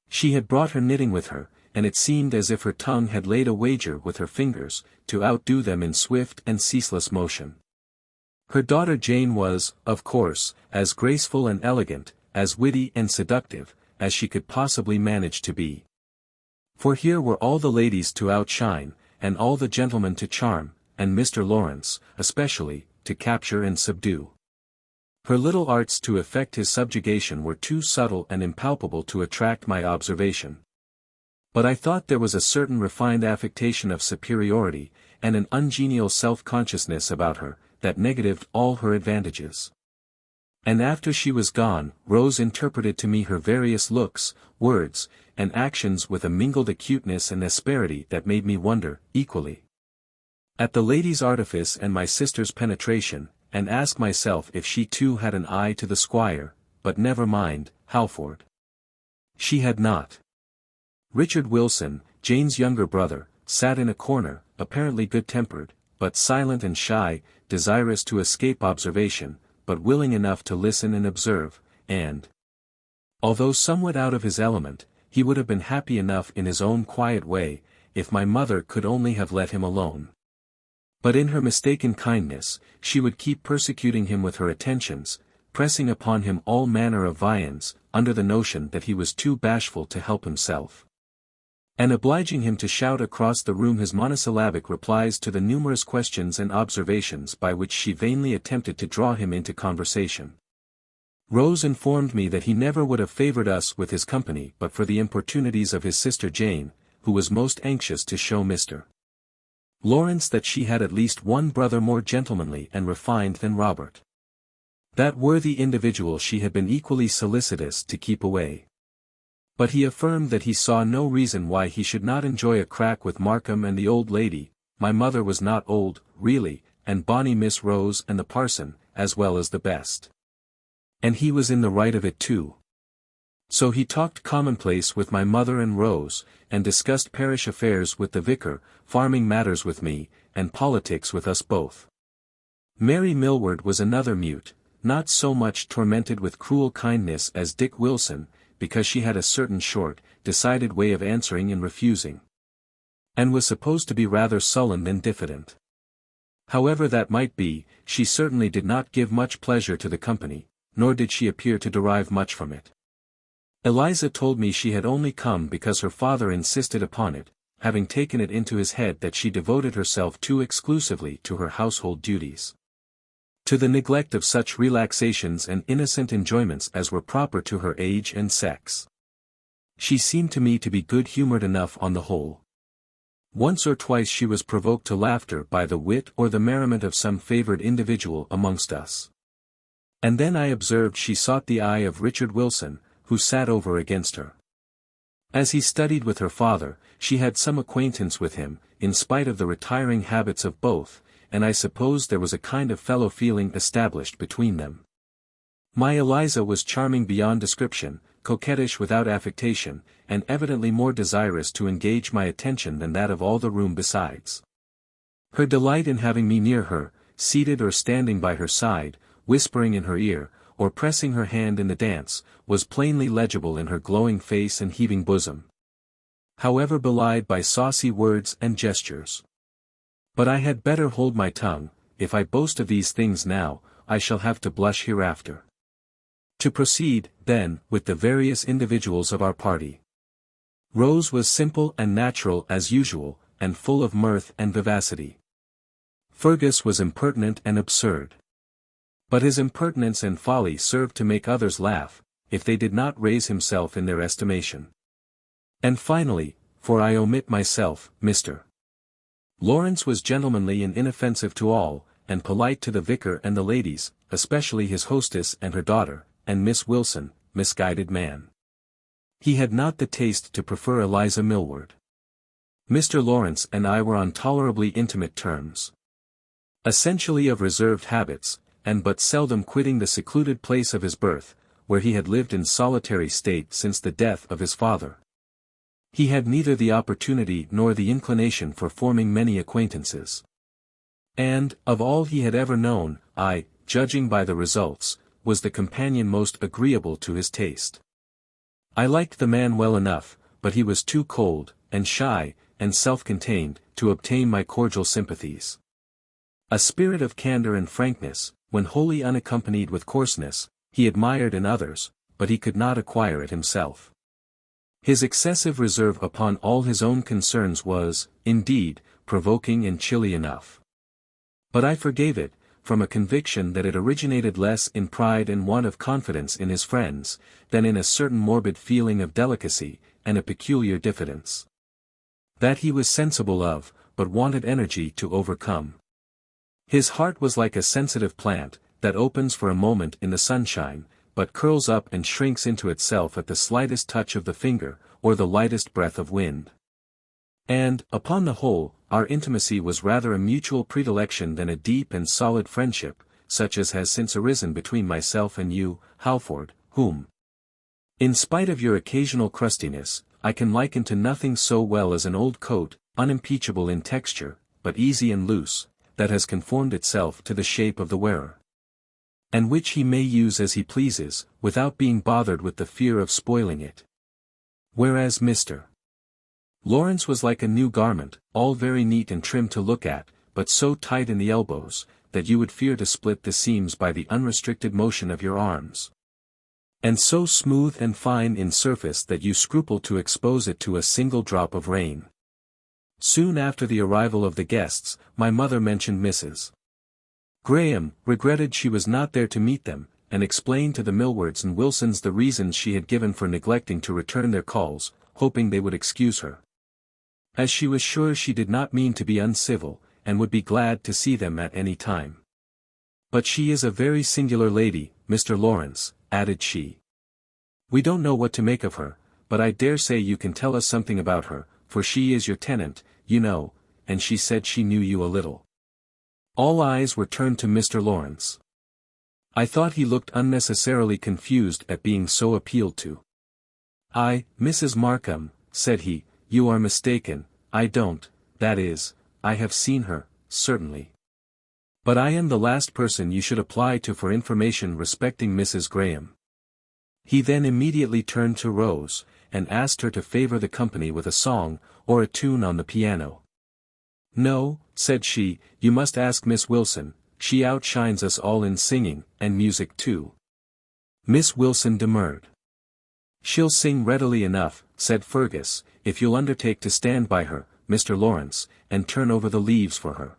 She had brought her knitting with her, and it seemed as if her tongue had laid a wager with her fingers, to outdo them in swift and ceaseless motion. Her daughter Jane was, of course, as graceful and elegant, as witty and seductive, as she could possibly manage to be. For here were all the ladies to outshine, and all the gentlemen to charm, and Mr. Lawrence, especially, to capture and subdue. Her little arts to effect his subjugation were too subtle and impalpable to attract my observation. But I thought there was a certain refined affectation of superiority, and an ungenial self-consciousness about her, that negatived all her advantages. And after she was gone, Rose interpreted to me her various looks, words, and actions with a mingled acuteness and asperity that made me wonder, equally, at the lady's artifice and my sister's penetration, and ask myself if she too had an eye to the squire, but never mind, Halford. She had not. Richard Wilson, Jane's younger brother, sat in a corner, apparently good-tempered, but silent and shy, desirous to escape observation, but willing enough to listen and observe, and, although somewhat out of his element, he would have been happy enough in his own quiet way, if my mother could only have let him alone. But in her mistaken kindness, she would keep persecuting him with her attentions, pressing upon him all manner of viands, under the notion that he was too bashful to help himself, and obliging him to shout across the room his monosyllabic replies to the numerous questions and observations by which she vainly attempted to draw him into conversation. Rose informed me that he never would have favoured us with his company but for the importunities of his sister Jane, who was most anxious to show Mr. Lawrence that she had at least one brother more gentlemanly and refined than Robert. That worthy individual she had been equally solicitous to keep away. But he affirmed that he saw no reason why he should not enjoy a crack with Markham and the old lady. My mother was not old, really, and bonny Miss Rose and the parson, as well as the best. And he was in the right of it too. So he talked commonplace with my mother and Rose, and discussed parish affairs with the vicar, farming matters with me, and politics with us both. Mary Millward was another mute, not so much tormented with cruel kindness as Dick Wilson, because she had a certain short, decided way of answering and refusing, and was supposed to be rather sullen than diffident. However that might be, she certainly did not give much pleasure to the company, nor did she appear to derive much from it. Eliza told me she had only come because her father insisted upon it, having taken it into his head that she devoted herself too exclusively to her household duties, to the neglect of such relaxations and innocent enjoyments as were proper to her age and sex. She seemed to me to be good-humored enough on the whole. Once or twice she was provoked to laughter by the wit or the merriment of some favored individual amongst us. And then I observed she sought the eye of Richard Wilson, who sat over against her. As he studied with her father, she had some acquaintance with him, in spite of the retiring habits of both, and I suppose there was a kind of fellow-feeling established between them. My Eliza was charming beyond description, coquettish without affectation, and evidently more desirous to engage my attention than that of all the room besides. Her delight in having me near her, seated or standing by her side, whispering in her ear, or pressing her hand in the dance, was plainly legible in her glowing face and heaving bosom, however belied by saucy words and gestures. But I had better hold my tongue. If I boast of these things now, I shall have to blush hereafter. To proceed, then, with the various individuals of our party. Rose was simple and natural as usual, and full of mirth and vivacity. Fergus was impertinent and absurd. But his impertinence and folly served to make others laugh, if they did not raise himself in their estimation. And finally, for I omit myself, Mr. Lawrence was gentlemanly and inoffensive to all, and polite to the vicar and the ladies, especially his hostess and her daughter, and Miss Wilson, misguided man. He had not the taste to prefer Eliza Millward. Mr. Lawrence and I were on tolerably intimate terms. Essentially of reserved habits, and but seldom quitting the secluded place of his birth, where he had lived in solitary state since the death of his father. He had neither the opportunity nor the inclination for forming many acquaintances. And, of all he had ever known, I, judging by the results, was the companion most agreeable to his taste. I liked the man well enough, but he was too cold, and shy, and self-contained, to obtain my cordial sympathies. A spirit of candor and frankness, when wholly unaccompanied with coarseness, he admired in others, but he could not acquire it himself. His excessive reserve upon all his own concerns was, indeed, provoking and chilly enough. But I forgave it, from a conviction that it originated less in pride and want of confidence in his friends, than in a certain morbid feeling of delicacy, and a peculiar diffidence. That he was sensible of, but wanted energy to overcome. His heart was like a sensitive plant, that opens for a moment in the sunshine, but curls up and shrinks into itself at the slightest touch of the finger, or the lightest breath of wind. And, upon the whole, our intimacy was rather a mutual predilection than a deep and solid friendship, such as has since arisen between myself and you, Halford, whom, in spite of your occasional crustiness, I can liken to nothing so well as an old coat, unimpeachable in texture, but easy and loose, that has conformed itself to the shape of the wearer, and which he may use as he pleases, without being bothered with the fear of spoiling it. Whereas Mr. Lawrence was like a new garment, all very neat and trim to look at, but so tight in the elbows, that you would fear to split the seams by the unrestricted motion of your arms. And so smooth and fine in surface that you scruple to expose it to a single drop of rain. Soon after the arrival of the guests, my mother mentioned Mrs. Graham, regretted she was not there to meet them, and explained to the Millwards and Wilsons the reasons she had given for neglecting to return their calls, hoping they would excuse her, as she was sure she did not mean to be uncivil, and would be glad to see them at any time. But she is a very singular lady, Mr. Lawrence, added she. We don't know what to make of her, but I dare say you can tell us something about her, for she is your tenant, you know, and she said she knew you a little. All eyes were turned to Mr. Lawrence. I thought he looked unnecessarily confused at being so appealed to. Mrs. Markham, said he, you are mistaken, I don't, that is, I have seen her, certainly. But I am the last person you should apply to for information respecting Mrs. Graham. He then immediately turned to Rose, and asked her to favor the company with a song, or a tune on the piano. No, said she, you must ask Miss Wilson, she outshines us all in singing, and music too. Miss Wilson demurred. She'll sing readily enough, said Fergus, if you'll undertake to stand by her, Mr. Lawrence, and turn over the leaves for her.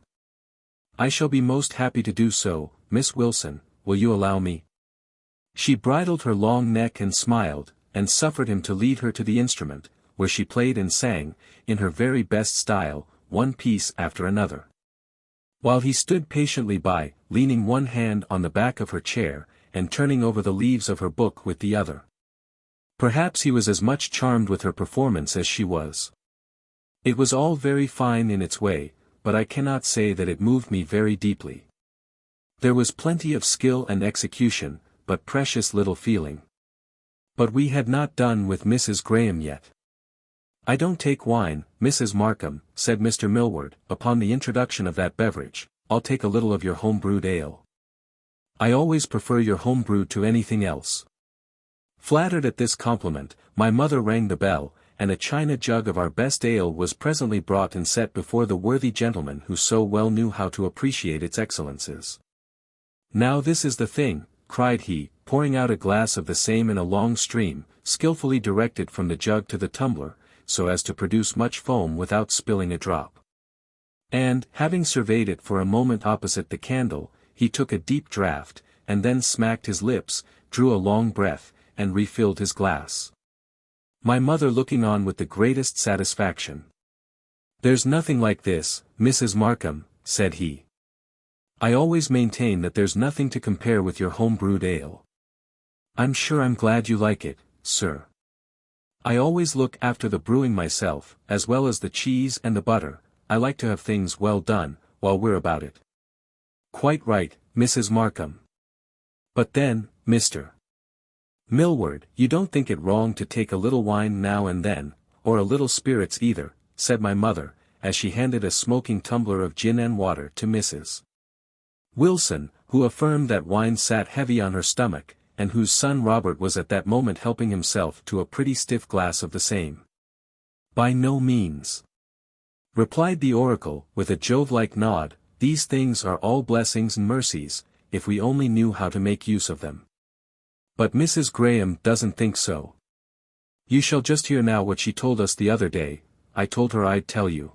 I shall be most happy to do so, Miss Wilson, will you allow me? She bridled her long neck and smiled, and suffered him to lead her to the instrument, where she played and sang, in her very best style, one piece after another. While he stood patiently by, leaning one hand on the back of her chair, and turning over the leaves of her book with the other. Perhaps he was as much charmed with her performance as she was. It was all very fine in its way, but I cannot say that it moved me very deeply. There was plenty of skill and execution, but precious little feeling. But we had not done with Mrs. Graham yet. I don't take wine, Mrs. Markham, said Mr. Millward, upon the introduction of that beverage. I'll take a little of your home-brewed ale. I always prefer your home-brew to anything else. Flattered at this compliment, my mother rang the bell, and a china jug of our best ale was presently brought and set before the worthy gentleman who so well knew how to appreciate its excellences. Now this is the thing, cried he, pouring out a glass of the same in a long stream, skilfully directed from the jug to the tumbler, so as to produce much foam without spilling a drop. And, having surveyed it for a moment opposite the candle, he took a deep draught, and then smacked his lips, drew a long breath, and refilled his glass. My mother looking on with the greatest satisfaction. There's nothing like this, Mrs. Markham, said he. I always maintain that there's nothing to compare with your home-brewed ale. I'm sure I'm glad you like it, sir. I always look after the brewing myself, as well as the cheese and the butter. I like to have things well done, while we're about it. Quite right, Mrs. Markham. But then, Mr. Millward, you don't think it wrong to take a little wine now and then, or a little spirits either, said my mother, as she handed a smoking tumbler of gin and water to Mrs. Wilson, who affirmed that wine sat heavy on her stomach, and whose son Robert was at that moment helping himself to a pretty stiff glass of the same. By no means, replied the oracle, with a Jove-like nod, these things are all blessings and mercies, if we only knew how to make use of them. But Mrs. Graham doesn't think so. You shall just hear now what she told us the other day. I told her I'd tell you.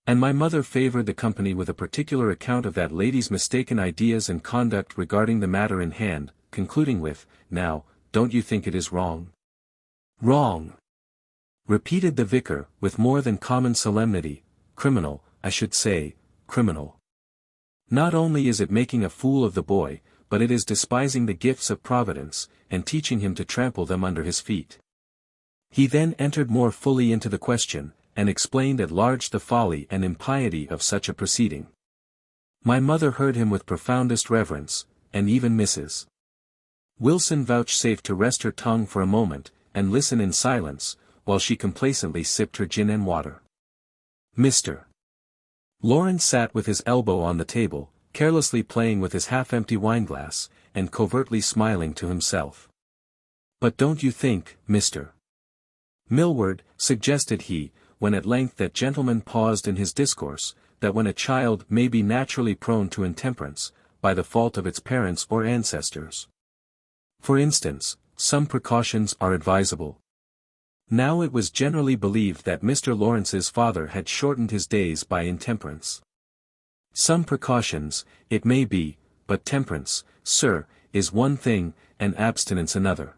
And my mother favored the company with a particular account of that lady's mistaken ideas and conduct regarding the matter in hand, concluding with, now, don't you think it is wrong? Wrong! Repeated the vicar, with more than common solemnity, criminal, I should say, criminal. Not only is it making a fool of the boy, but it is despising the gifts of Providence, and teaching him to trample them under his feet. He then entered more fully into the question, and explained at large the folly and impiety of such a proceeding. My mother heard him with profoundest reverence, and even Mrs. Wilson vouchsafed to rest her tongue for a moment, and listen in silence, while she complacently sipped her gin and water. Mr. Lawrence sat with his elbow on the table, carelessly playing with his half-empty wineglass, and covertly smiling to himself. But don't you think, Mr. Millward, suggested he, when at length that gentleman paused in his discourse, that when a child may be naturally prone to intemperance, by the fault of its parents or ancestors. For instance, some precautions are advisable. Now it was generally believed that Mr. Lawrence's father had shortened his days by intemperance. Some precautions, it may be, but temperance, sir, is one thing, and abstinence another.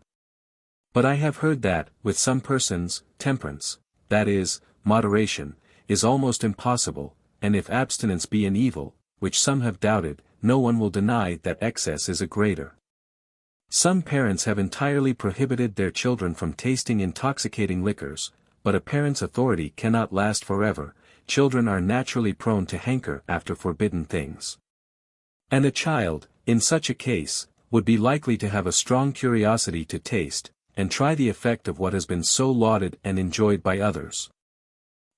But I have heard that, with some persons, temperance, that is, moderation, is almost impossible, and if abstinence be an evil, which some have doubted, no one will deny that excess is a greater. Some parents have entirely prohibited their children from tasting intoxicating liquors, but a parent's authority cannot last forever. Children are naturally prone to hanker after forbidden things. And a child, in such a case, would be likely to have a strong curiosity to taste, and try the effect of what has been so lauded and enjoyed by others.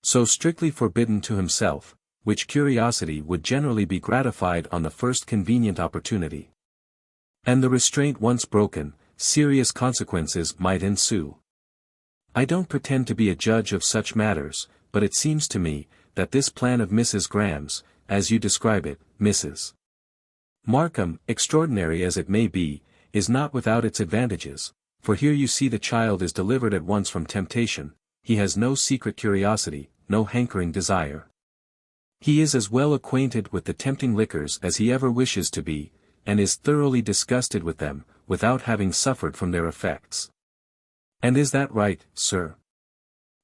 So strictly forbidden to himself, which curiosity would generally be gratified on the first convenient opportunity. And the restraint once broken, serious consequences might ensue. I don't pretend to be a judge of such matters, but it seems to me, that this plan of Mrs. Graham's, as you describe it, Mrs. Markham, extraordinary as it may be, is not without its advantages, for here you see the child is delivered at once from temptation, he has no secret curiosity, no hankering desire. He is as well acquainted with the tempting liquors as he ever wishes to be, and is thoroughly disgusted with them, without having suffered from their effects. And is that right, sir?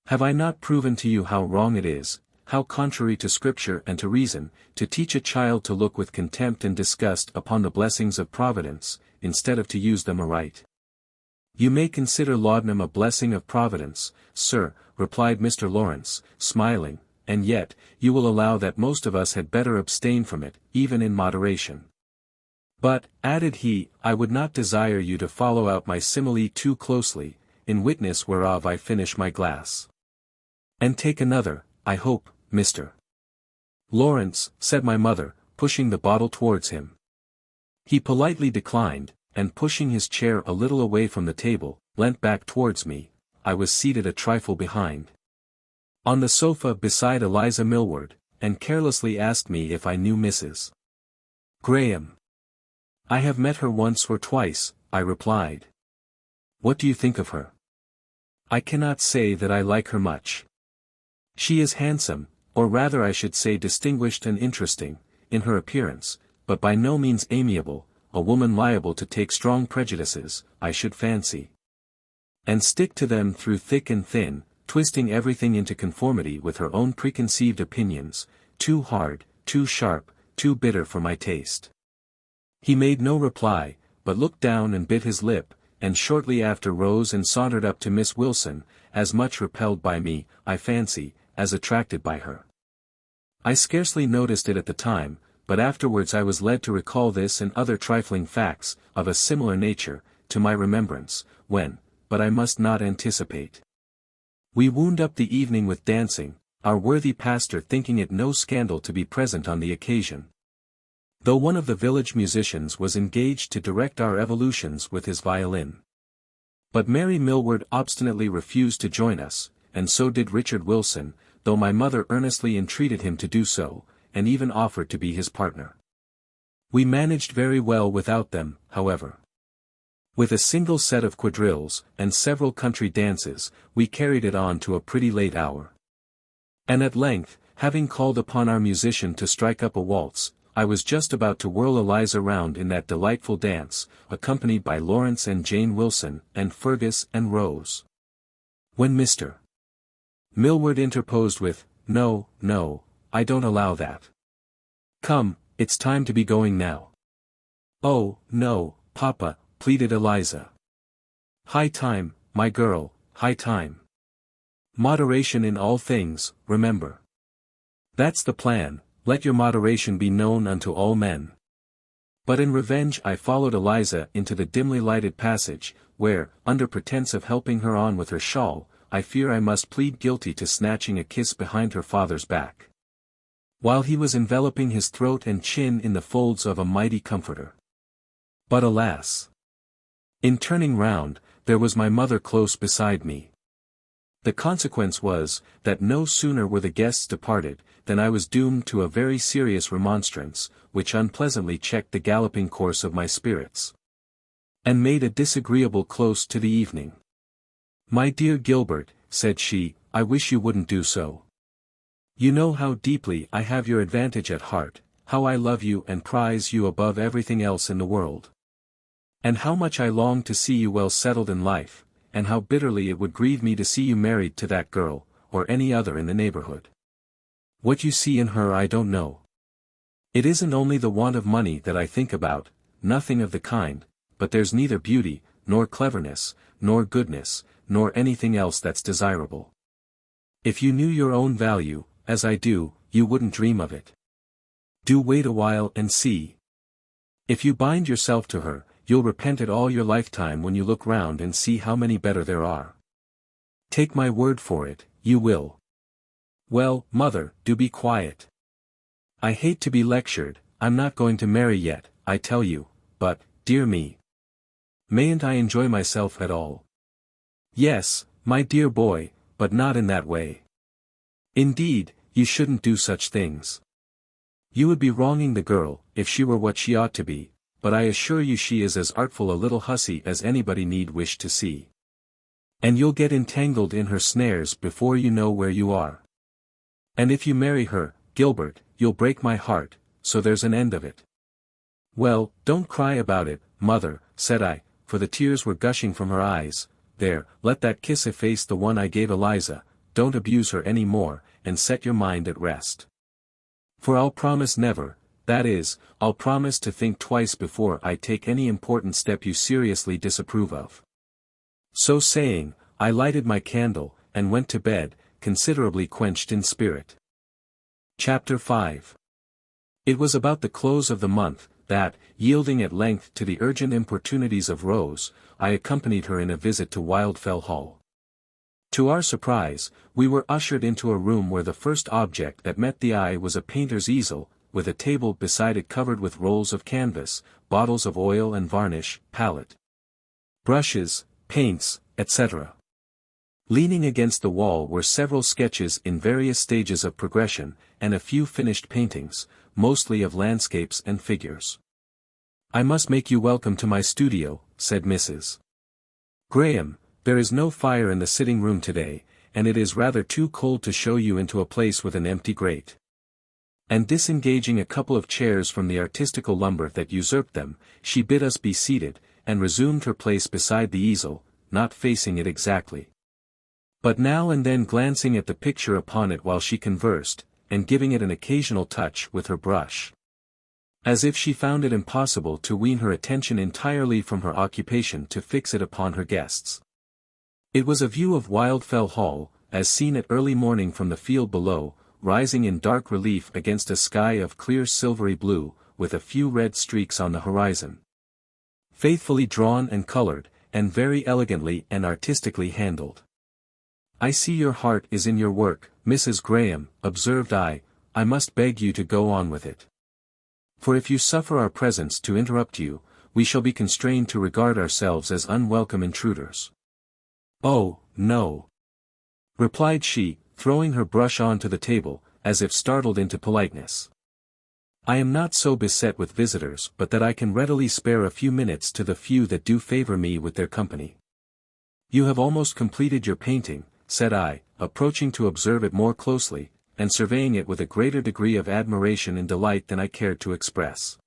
Have I not proven to you how wrong it is, how contrary to Scripture and to reason, to teach a child to look with contempt and disgust upon the blessings of Providence, instead of to use them aright? You may consider laudanum a blessing of Providence, sir, replied Mr. Lawrence, smiling, and yet, you will allow that most of us had better abstain from it, even in moderation. But, added he, I would not desire you to follow out my simile too closely, in witness whereof I finish my glass. And take another, I hope, Mr. Lawrence, said my mother, pushing the bottle towards him. He politely declined, and pushing his chair a little away from the table, leant back towards me. I was seated a trifle behind, on the sofa beside Eliza Millward, and carelessly asked me if I knew Mrs. Graham. I have met her once or twice, I replied. What do you think of her? I cannot say that I like her much. She is handsome, or rather I should say distinguished and interesting, in her appearance, but by no means amiable, a woman liable to take strong prejudices, I should fancy, and stick to them through thick and thin, twisting everything into conformity with her own preconceived opinions, too hard, too sharp, too bitter for my taste. He made no reply, but looked down and bit his lip, and shortly after rose and sauntered up to Miss Wilson, as much repelled by me, I fancy, as attracted by her. I scarcely noticed it at the time, but afterwards I was led to recall this and other trifling facts, of a similar nature, to my remembrance, when, but I must not anticipate. We wound up the evening with dancing, our worthy pastor thinking it no scandal to be present on the occasion, though one of the village musicians was engaged to direct our evolutions with his violin. But Mary Millward obstinately refused to join us, and so did Richard Wilson, though my mother earnestly entreated him to do so, and even offered to be his partner. We managed very well without them, however. With a single set of quadrilles, and several country dances, we carried it on to a pretty late hour. And at length, having called upon our musician to strike up a waltz, I was just about to whirl Eliza round in that delightful dance, accompanied by Lawrence and Jane Wilson, and Fergus and Rose, when Mr. Millward interposed with, No, no, I don't allow that. Come, it's time to be going now. Oh, no, Papa, pleaded Eliza. High time, my girl, high time. Moderation in all things, remember. That's the plan, let your moderation be known unto all men. But in revenge I followed Eliza into the dimly lighted passage, where, under pretence of helping her on with her shawl, I fear I must plead guilty to snatching a kiss behind her father's back, while he was enveloping his throat and chin in the folds of a mighty comforter. But alas! In turning round, there was my mother close beside me. The consequence was, that no sooner were the guests departed, than I was doomed to a very serious remonstrance, which unpleasantly checked the galloping course of my spirits, and made a disagreeable close to the evening. My dear Gilbert, said she, I wish you wouldn't do so. You know how deeply I have your advantage at heart, how I love you and prize you above everything else in the world, and how much I long to see you well settled in life, and how bitterly it would grieve me to see you married to that girl, or any other in the neighborhood. What you see in her I don't know. It isn't only the want of money that I think about, nothing of the kind, but there's neither beauty, nor cleverness, nor goodness, nor anything else that's desirable. If you knew your own value, as I do, you wouldn't dream of it. Do wait a while and see. If you bind yourself to her, you'll repent it all your lifetime when you look round and see how many better there are. Take my word for it, you will. Well, mother, do be quiet. I hate to be lectured, I'm not going to marry yet, I tell you, but, dear me, mayn't I enjoy myself at all? Yes, my dear boy, but not in that way. Indeed, You shouldn't do such things. You would be wronging the girl, if she were what she ought to be, but I assure you she is as artful a little hussy as anybody need wish to see. And you'll get entangled in her snares before you know where you are. And if you marry her, Gilbert, you'll break my heart, so there's an end of it. Well, don't cry about it, mother, said I, for the tears were gushing from her eyes. There, let that kiss efface the one I gave Eliza, don't abuse her any more, and set your mind at rest. For I'll promise never, that is, I'll promise to think twice before I take any important step you seriously disapprove of. So saying, I lighted my candle, and went to bed, considerably quenched in spirit. Chapter 5. It was about the close of the month, that, yielding at length to the urgent importunities of Rose, I accompanied her in a visit to Wildfell Hall. To our surprise, we were ushered into a room where the first object that met the eye was a painter's easel, with a table beside it covered with rolls of canvas, bottles of oil and varnish, palette, brushes, paints, etc. Leaning against the wall were several sketches in various stages of progression, and a few finished paintings, mostly of landscapes and figures. I must make you welcome to my studio, said Mrs. Graham. There is no fire in the sitting room today, and it is rather too cold to show you into a place with an empty grate. And disengaging a couple of chairs from the artistical lumber that usurped them, she bid us be seated, and resumed her place beside the easel, not facing it exactly, but now and then glancing at the picture upon it while she conversed, and giving it an occasional touch with her brush. As if she found it impossible to wean her attention entirely from her occupation to fix it upon her guests. It was a view of Wildfell Hall, as seen at early morning from the field below, rising in dark relief against a sky of clear silvery blue, with a few red streaks on the horizon. Faithfully drawn and colored, and very elegantly and artistically handled. I see your heart is in your work, Mrs. Graham, observed I must beg you to go on with it. For if you suffer our presence to interrupt you, we shall be constrained to regard ourselves as unwelcome intruders. Oh, no, replied she, throwing her brush onto the table, as if startled into politeness. I am not so beset with visitors but that I can readily spare a few minutes to the few that do favor me with their company. You have almost completed your painting, said I, approaching to observe it more closely, and surveying it with a greater degree of admiration and delight than I cared to express.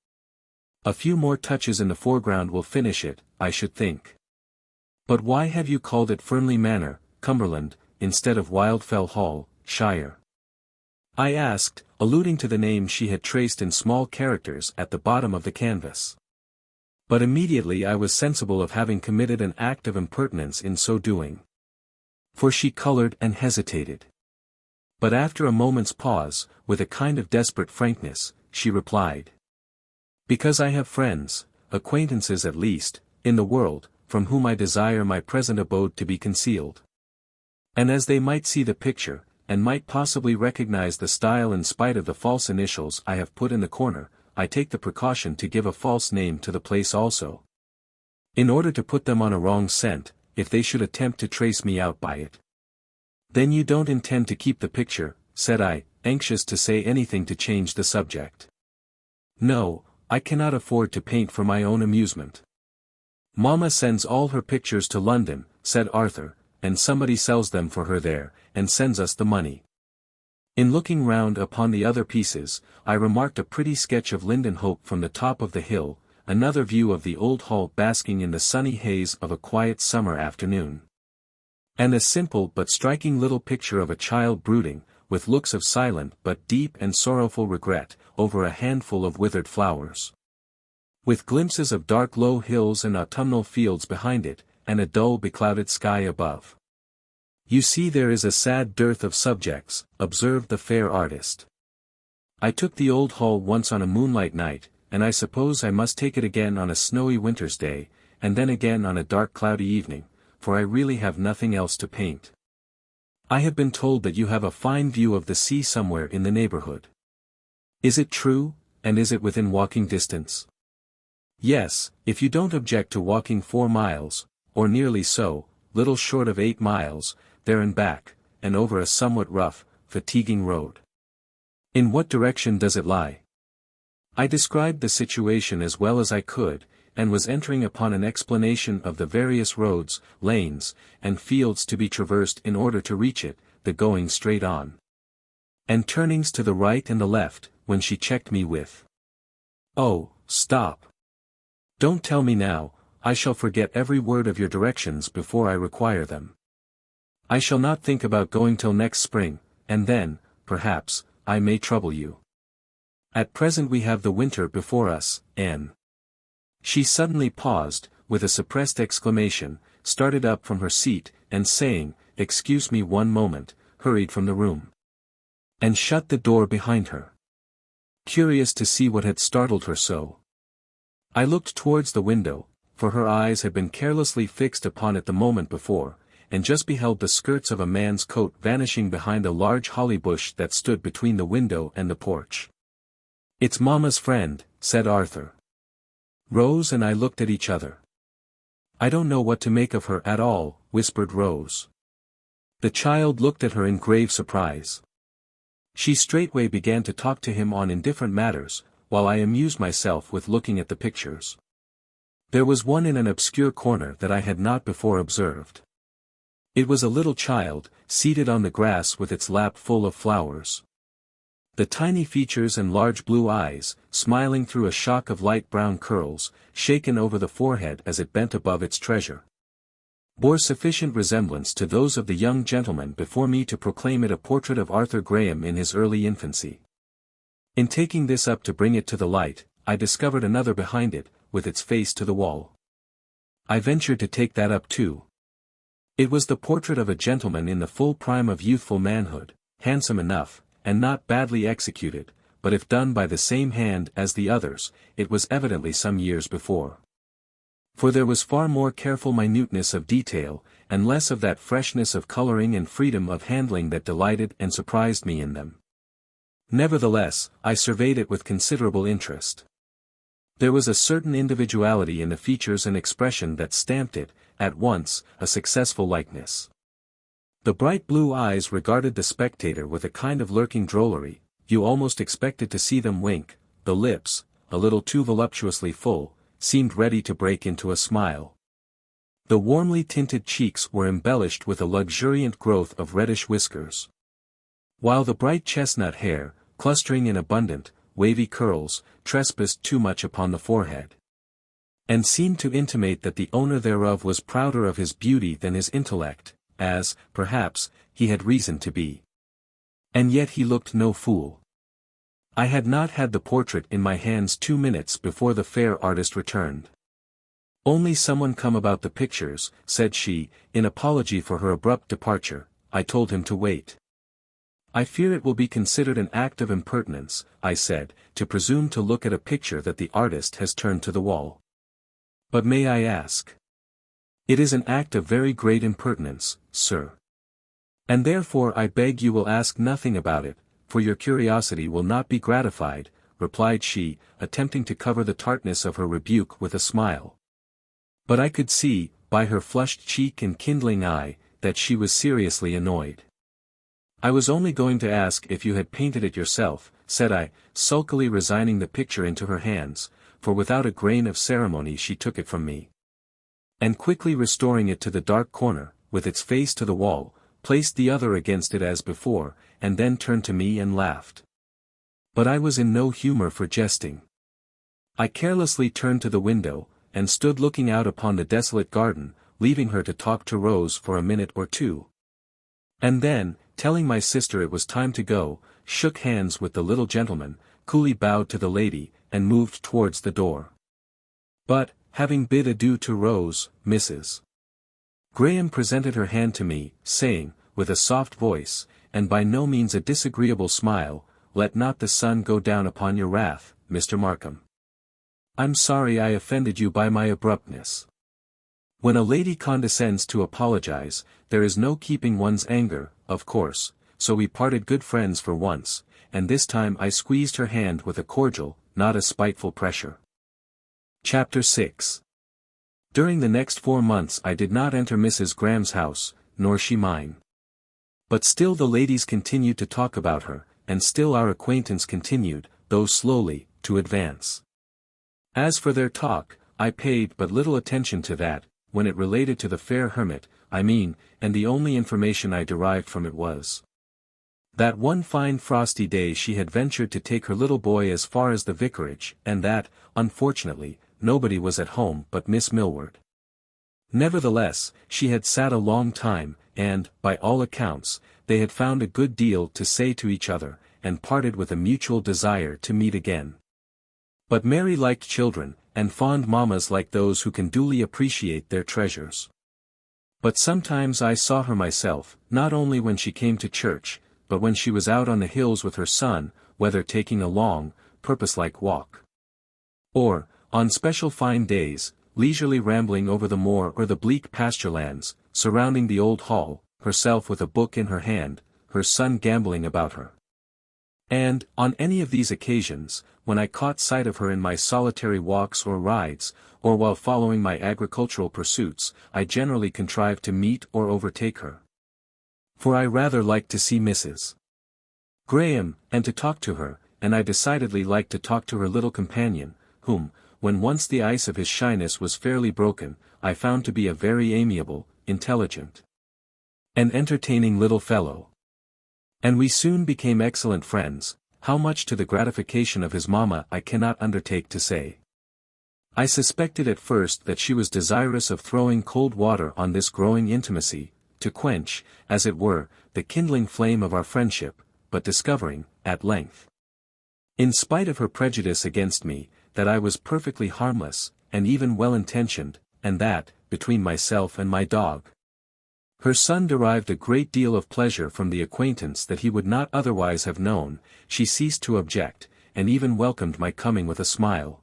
A few more touches in the foreground will finish it, I should think. But why have you called it Fernley Manor, Cumberland, instead of Wildfell Hall, Shire? I asked, alluding to the name she had traced in small characters at the bottom of the canvas. But immediately I was sensible of having committed an act of impertinence in so doing. For she colored and hesitated. But after a moment's pause, with a kind of desperate frankness, she replied. Because I have friends, acquaintances at least, in the world, from whom I desire my present abode to be concealed. And as they might see the picture, and might possibly recognize the style in spite of the false initials I have put in the corner, I take the precaution to give a false name to the place also. In order to put them on a wrong scent, if they should attempt to trace me out by it. Then you don't intend to keep the picture, said I, anxious to say anything to change the subject. No, I cannot afford to paint for my own amusement. Mamma sends all her pictures to London, said Arthur, and somebody sells them for her there, and sends us the money. In looking round upon the other pieces, I remarked a pretty sketch of Linden-Hope from the top of the hill, another view of the old hall basking in the sunny haze of a quiet summer afternoon. And a simple but striking little picture of a child brooding, with looks of silent but deep and sorrowful regret, over a handful of withered flowers. With glimpses of dark low hills and autumnal fields behind it, and a dull beclouded sky above. You see there is a sad dearth of subjects, observed the fair artist. I took the old hall once on a moonlight night, and I suppose I must take it again on a snowy winter's day, and then again on a dark cloudy evening, for I really have nothing else to paint. I have been told that you have a fine view of the sea somewhere in the neighborhood. Is it true, and is it within walking distance? Yes, if you don't object to walking 4 miles, or nearly so, little short of 8 miles, there and back, and over a somewhat rough, fatiguing road. In what direction does it lie? I described the situation as well as I could, and was entering upon an explanation of the various roads, lanes, and fields to be traversed in order to reach it, the going straight on, and turnings to the right and the left, when she checked me with, "Oh, stop. Don't tell me now, I shall forget every word of your directions before I require them. I shall not think about going till next spring, and then, perhaps, I may trouble you. At present we have the winter before us, Anne." She suddenly paused, with a suppressed exclamation, started up from her seat, and saying, "Excuse me one moment," hurried from the room, and shut the door behind her. Curious to see what had startled her so, I looked towards the window, for her eyes had been carelessly fixed upon it the moment before, and just beheld the skirts of a man's coat vanishing behind a large holly bush that stood between the window and the porch. "It's Mamma's friend," said Arthur. Rose and I looked at each other. "I don't know what to make of her at all," whispered Rose. The child looked at her in grave surprise. She straightway began to talk to him on indifferent matters, while I amused myself with looking at the pictures. There was one in an obscure corner that I had not before observed. It was a little child, seated on the grass with its lap full of flowers. The tiny features and large blue eyes, smiling through a shock of light brown curls, shaken over the forehead as it bent above its treasure, bore sufficient resemblance to those of the young gentleman before me to proclaim it a portrait of Arthur Graham in his early infancy. In taking this up to bring it to the light, I discovered another behind it, with its face to the wall. I ventured to take that up too. It was the portrait of a gentleman in the full prime of youthful manhood, handsome enough, and not badly executed, but if done by the same hand as the others, it was evidently some years before. For there was far more careful minuteness of detail, and less of that freshness of coloring and freedom of handling that delighted and surprised me in them. Nevertheless, I surveyed it with considerable interest. There was a certain individuality in the features and expression that stamped it, at once, a successful likeness. The bright blue eyes regarded the spectator with a kind of lurking drollery, you almost expected to see them wink, the lips, a little too voluptuously full, seemed ready to break into a smile. The warmly tinted cheeks were embellished with a luxuriant growth of reddish whiskers, while the bright chestnut hair, clustering in abundant, wavy curls, trespassed too much upon the forehead, and seemed to intimate that the owner thereof was prouder of his beauty than his intellect, as, perhaps, he had reason to be. And yet he looked no fool. I had not had the portrait in my hands 2 minutes before the fair artist returned. "Only someone come about the pictures," said she, in apology for her abrupt departure. I told him to wait. "I fear it will be considered an act of impertinence," I said, "to presume to look at a picture that the artist has turned to the wall." "But may I ask?" "It is an act of very great impertinence, sir. And therefore I beg you will ask nothing about it, for your curiosity will not be gratified," replied she, attempting to cover the tartness of her rebuke with a smile. But I could see, by her flushed cheek and kindling eye, that she was seriously annoyed. "I was only going to ask if you had painted it yourself," said I, sulkily resigning the picture into her hands, for without a grain of ceremony she took it from me, and quickly restoring it to the dark corner, with its face to the wall, placed the other against it as before, and then turned to me and laughed. But I was in no humor for jesting. I carelessly turned to the window, and stood looking out upon the desolate garden, leaving her to talk to Rose for a minute or two. And then, telling my sister it was time to go, shook hands with the little gentleman, coolly bowed to the lady, and moved towards the door. But, having bid adieu to Rose, Mrs. Graham presented her hand to me, saying, with a soft voice, and by no means a disagreeable smile, "Let not the sun go down upon your wrath, Mr. Markham. I'm sorry I offended you by my abruptness. When a lady condescends to apologize, there is no keeping one's anger, of course, so we parted good friends for once, and this time I squeezed her hand with a cordial, not a spiteful pressure." Chapter 6. During the next 4 months I did not enter Mrs. Graham's house, nor she mine. But still the ladies continued to talk about her, and still our acquaintance continued, though slowly, to advance. As for their talk, I paid but little attention to that, when it related to the fair hermit, I mean, and the only information I derived from it was that one fine frosty day she had ventured to take her little boy as far as the vicarage, and that, unfortunately, nobody was at home but Miss Millward. Nevertheless, she had sat a long time, and, by all accounts, they had found a good deal to say to each other, and parted with a mutual desire to meet again. But Mary liked children, and fond mammas like those who can duly appreciate their treasures. But sometimes I saw her myself, not only when she came to church, but when she was out on the hills with her son, whether taking a long, purposelike walk, or, on special fine days, leisurely rambling over the moor or the bleak pasturelands, surrounding the old hall, herself with a book in her hand, her son gambolling about her. And, on any of these occasions, when I caught sight of her in my solitary walks or rides, or while following my agricultural pursuits, I generally contrived to meet or overtake her. For I rather liked to see Mrs. Graham, and to talk to her, and I decidedly liked to talk to her little companion, whom, when once the ice of his shyness was fairly broken, I found to be a very amiable, intelligent, and entertaining little fellow. And we soon became excellent friends, how much to the gratification of his mamma I cannot undertake to say. I suspected at first that she was desirous of throwing cold water on this growing intimacy, to quench, as it were, the kindling flame of our friendship, but discovering, at length, in spite of her prejudice against me, that I was perfectly harmless, and even well-intentioned, and that, between myself and my dog, her son derived a great deal of pleasure from the acquaintance that he would not otherwise have known, she ceased to object, and even welcomed my coming with a smile.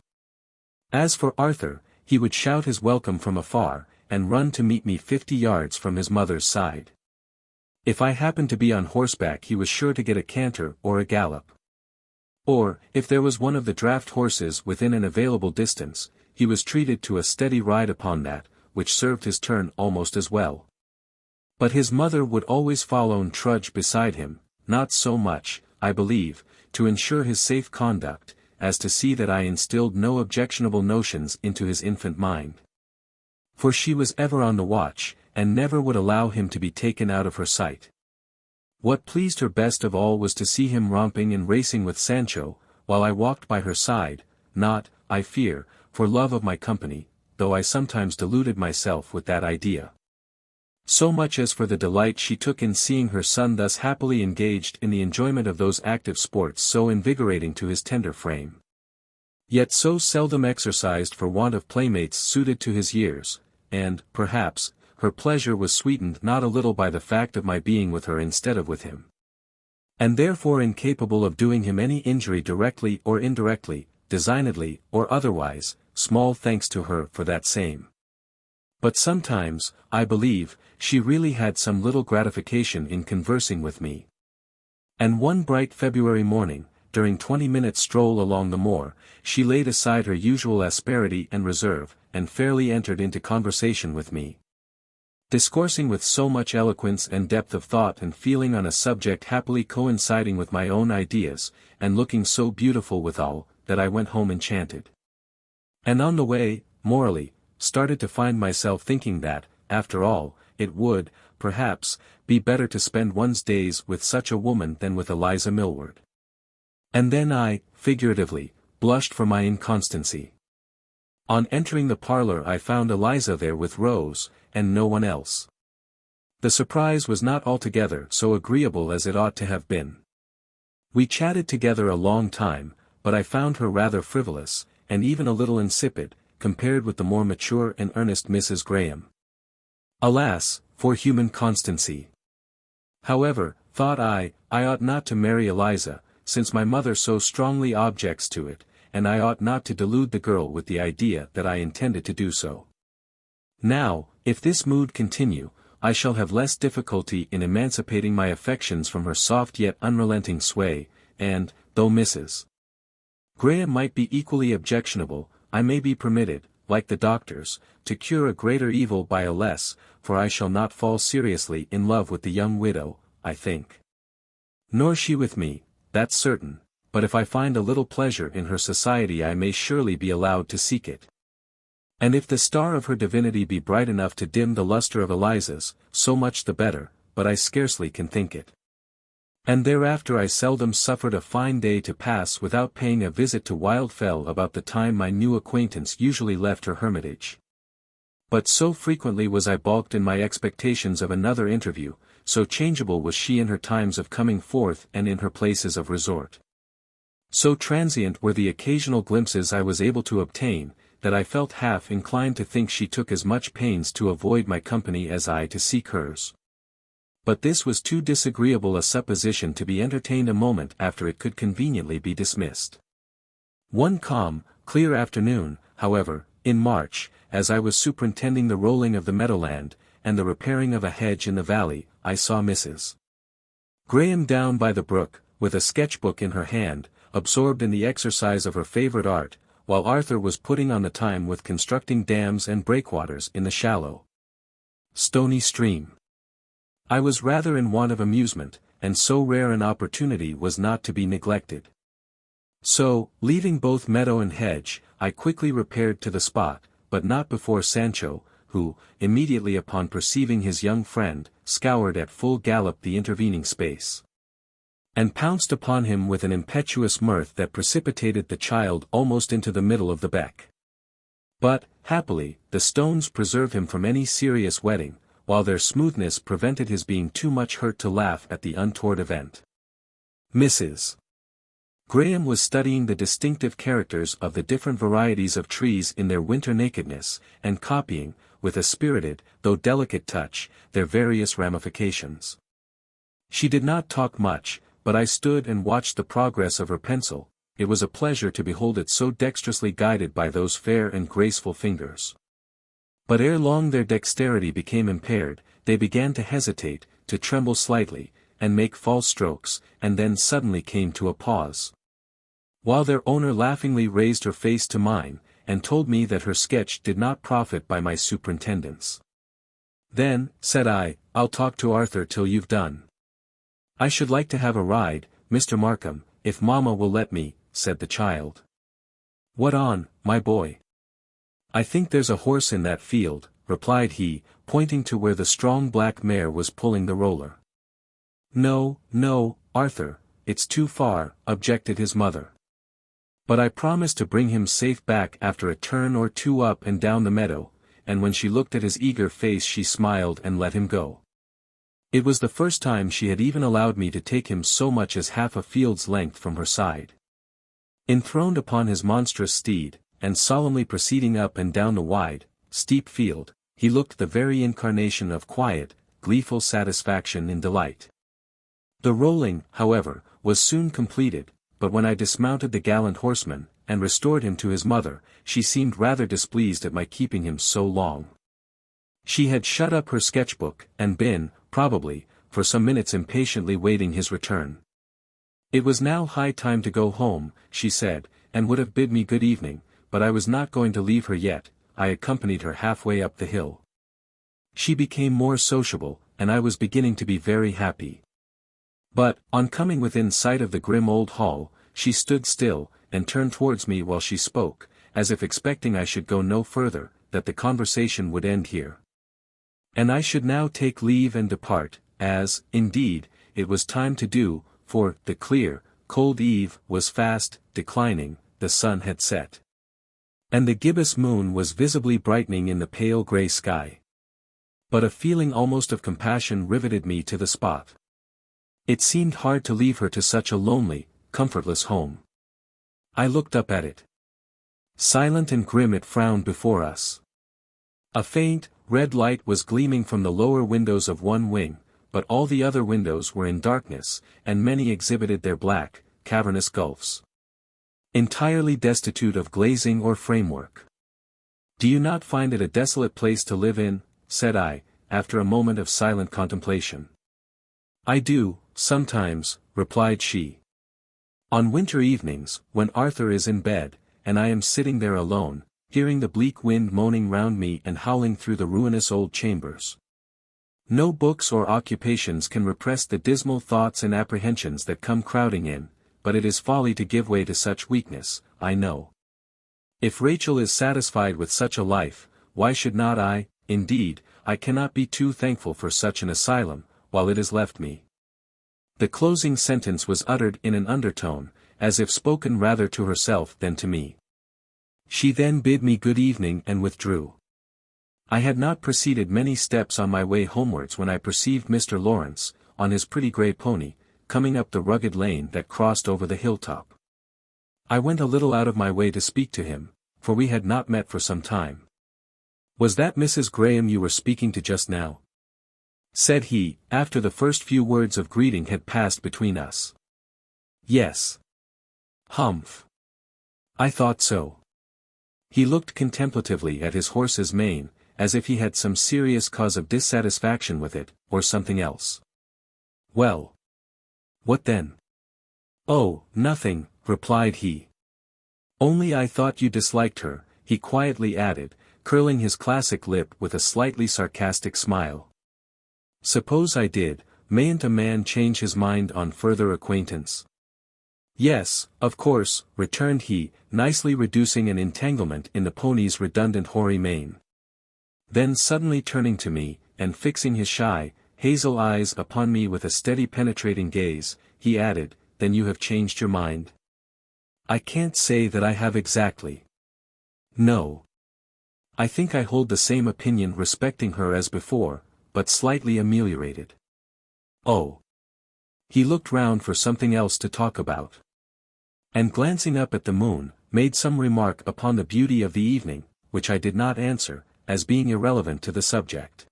As for Arthur, he would shout his welcome from afar, and run to meet me 50 yards from his mother's side. If I happened to be on horseback he was sure to get a canter or a gallop. Or, if there was one of the draught horses within an available distance, he was treated to a steady ride upon that, which served his turn almost as well. But his mother would always follow and trudge beside him, not so much, I believe, to ensure his safe conduct, as to see that I instilled no objectionable notions into his infant mind. For she was ever on the watch, and never would allow him to be taken out of her sight. What pleased her best of all was to see him romping and racing with Sancho, while I walked by her side, not, I fear, for love of my company, though I sometimes deluded myself with that idea, so much as for the delight she took in seeing her son thus happily engaged in the enjoyment of those active sports so invigorating to his tender frame, yet so seldom exercised for want of playmates suited to his years, and, perhaps, her pleasure was sweetened not a little by the fact of my being with her instead of with him, and therefore incapable of doing him any injury directly or indirectly, designedly or otherwise, small thanks to her for that same. But sometimes, I believe, she really had some little gratification in conversing with me. And one bright February morning, during 20 minutes' stroll along the moor, she laid aside her usual asperity and reserve, and fairly entered into conversation with me, discoursing with so much eloquence and depth of thought and feeling on a subject happily coinciding with my own ideas, and looking so beautiful withal, that I went home enchanted. And on the way, morally, started to find myself thinking that, after all, it would, perhaps, be better to spend one's days with such a woman than with Eliza Millward. And then I, figuratively, blushed for my inconstancy. On entering the parlour I found Eliza there with Rose, and no one else. The surprise was not altogether so agreeable as it ought to have been. We chatted together a long time, but I found her rather frivolous, and even a little insipid, compared with the more mature and earnest Mrs. Graham. Alas, for human constancy! However, thought I ought not to marry Eliza, since my mother so strongly objects to it, and I ought not to delude the girl with the idea that I intended to do so. Now, if this mood continue, I shall have less difficulty in emancipating my affections from her soft yet unrelenting sway, and, though Mrs. Graham might be equally objectionable, I may be permitted, like the doctors, to cure a greater evil by a less, for I shall not fall seriously in love with the young widow, I think. Nor she with me, that's certain, but if I find a little pleasure in her society I may surely be allowed to seek it. And if the star of her divinity be bright enough to dim the luster of Eliza's, so much the better, but I scarcely can think it. And thereafter I seldom suffered a fine day to pass without paying a visit to Wildfell about the time my new acquaintance usually left her hermitage. But so frequently was I balked in my expectations of another interview, so changeable was she in her times of coming forth and in her places of resort. So transient were the occasional glimpses I was able to obtain, that I felt half inclined to think she took as much pains to avoid my company as I to seek hers. But this was too disagreeable a supposition to be entertained a moment after it could conveniently be dismissed. One calm, clear afternoon, however, in March, as I was superintending the rolling of the meadowland, and the repairing of a hedge in the valley, I saw Mrs. Graham down by the brook, with a sketchbook in her hand, absorbed in the exercise of her favourite art, while Arthur was putting on the time with constructing dams and breakwaters in the shallow, stony stream. I was rather in want of amusement, and so rare an opportunity was not to be neglected. So, leaving both meadow and hedge, I quickly repaired to the spot, but not before Sancho, who, immediately upon perceiving his young friend, scoured at full gallop the intervening space, and pounced upon him with an impetuous mirth that precipitated the child almost into the middle of the beck. But, happily, the stones preserved him from any serious wetting, while their smoothness prevented his being too much hurt to laugh at the untoward event. Mrs. Graham was studying the distinctive characters of the different varieties of trees in their winter nakedness, and copying, with a spirited, though delicate touch, their various ramifications. She did not talk much, but I stood and watched the progress of her pencil. It was a pleasure to behold it so dexterously guided by those fair and graceful fingers. But ere long their dexterity became impaired, they began to hesitate, to tremble slightly, and make false strokes, and then suddenly came to a pause, while their owner laughingly raised her face to mine, and told me that her sketch did not profit by my superintendence. Then, said I, I'll talk to Arthur till you've done. I should like to have a ride, Mr. Markham, if mamma will let me, said the child. What on, my boy? I think there's a horse in that field, replied he, pointing to where the strong black mare was pulling the roller. No, no, Arthur, it's too far, objected his mother. But I promised to bring him safe back after a turn or two up and down the meadow, and when she looked at his eager face she smiled and let him go. It was the first time she had even allowed me to take him so much as half a field's length from her side. Enthroned upon his monstrous steed, and solemnly proceeding up and down the wide, steep field, he looked the very incarnation of quiet, gleeful satisfaction and delight. The rolling, however, was soon completed, but when I dismounted the gallant horseman, and restored him to his mother, she seemed rather displeased at my keeping him so long. She had shut up her sketchbook, and been, probably, for some minutes impatiently waiting his return. It was now high time to go home, she said, and would have bid me good evening, but I was not going to leave her yet. I accompanied her halfway up the hill. She became more sociable, and I was beginning to be very happy. But, on coming within sight of the grim old hall, she stood still, and turned towards me while she spoke, as if expecting I should go no further, that the conversation would end here, and I should now take leave and depart, as, indeed, it was time to do, for the clear, cold eve was fast declining, the sun had set, and the gibbous moon was visibly brightening in the pale grey sky. But a feeling almost of compassion riveted me to the spot. It seemed hard to leave her to such a lonely, comfortless home. I looked up at it. Silent and grim it frowned before us. A faint, red light was gleaming from the lower windows of one wing, but all the other windows were in darkness, and many exhibited their black, cavernous gulfs, entirely destitute of glazing or framework. Do you not find it a desolate place to live in? Said I, after a moment of silent contemplation. I do, sometimes, replied she. On winter evenings, when Arthur is in bed, and I am sitting there alone, hearing the bleak wind moaning round me and howling through the ruinous old chambers. No books or occupations can repress the dismal thoughts and apprehensions that come crowding in, but it is folly to give way to such weakness, I know. If Rachel is satisfied with such a life, why should not I? Indeed, I cannot be too thankful for such an asylum, while it is left me." The closing sentence was uttered in an undertone, as if spoken rather to herself than to me. She then bid me good evening and withdrew. I had not proceeded many steps on my way homewards when I perceived Mr. Lawrence, on his pretty grey pony, coming up the rugged lane that crossed over the hilltop. I went a little out of my way to speak to him, for we had not met for some time. "Was that Mrs. Graham you were speaking to just now?" said he, after the first few words of greeting had passed between us. "Yes." "Humph. I thought so." He looked contemplatively at his horse's mane, as if he had some serious cause of dissatisfaction with it, or something else. "Well. What then?" "Oh, nothing," replied he. "Only I thought you disliked her," he quietly added, curling his classic lip with a slightly sarcastic smile. "Suppose I did, mayn't a man change his mind on further acquaintance?" "Yes, of course," returned he, nicely reducing an entanglement in the pony's redundant hoary mane. Then suddenly turning to me, and fixing his shy, hazel eyes upon me with a steady penetrating gaze, he added, "Then you have changed your mind?" "I can't say that I have exactly. No. I think I hold the same opinion respecting her as before, but slightly ameliorated." "Oh." He looked round for something else to talk about. And glancing up at the moon, made some remark upon the beauty of the evening, which I did not answer, as being irrelevant to the subject.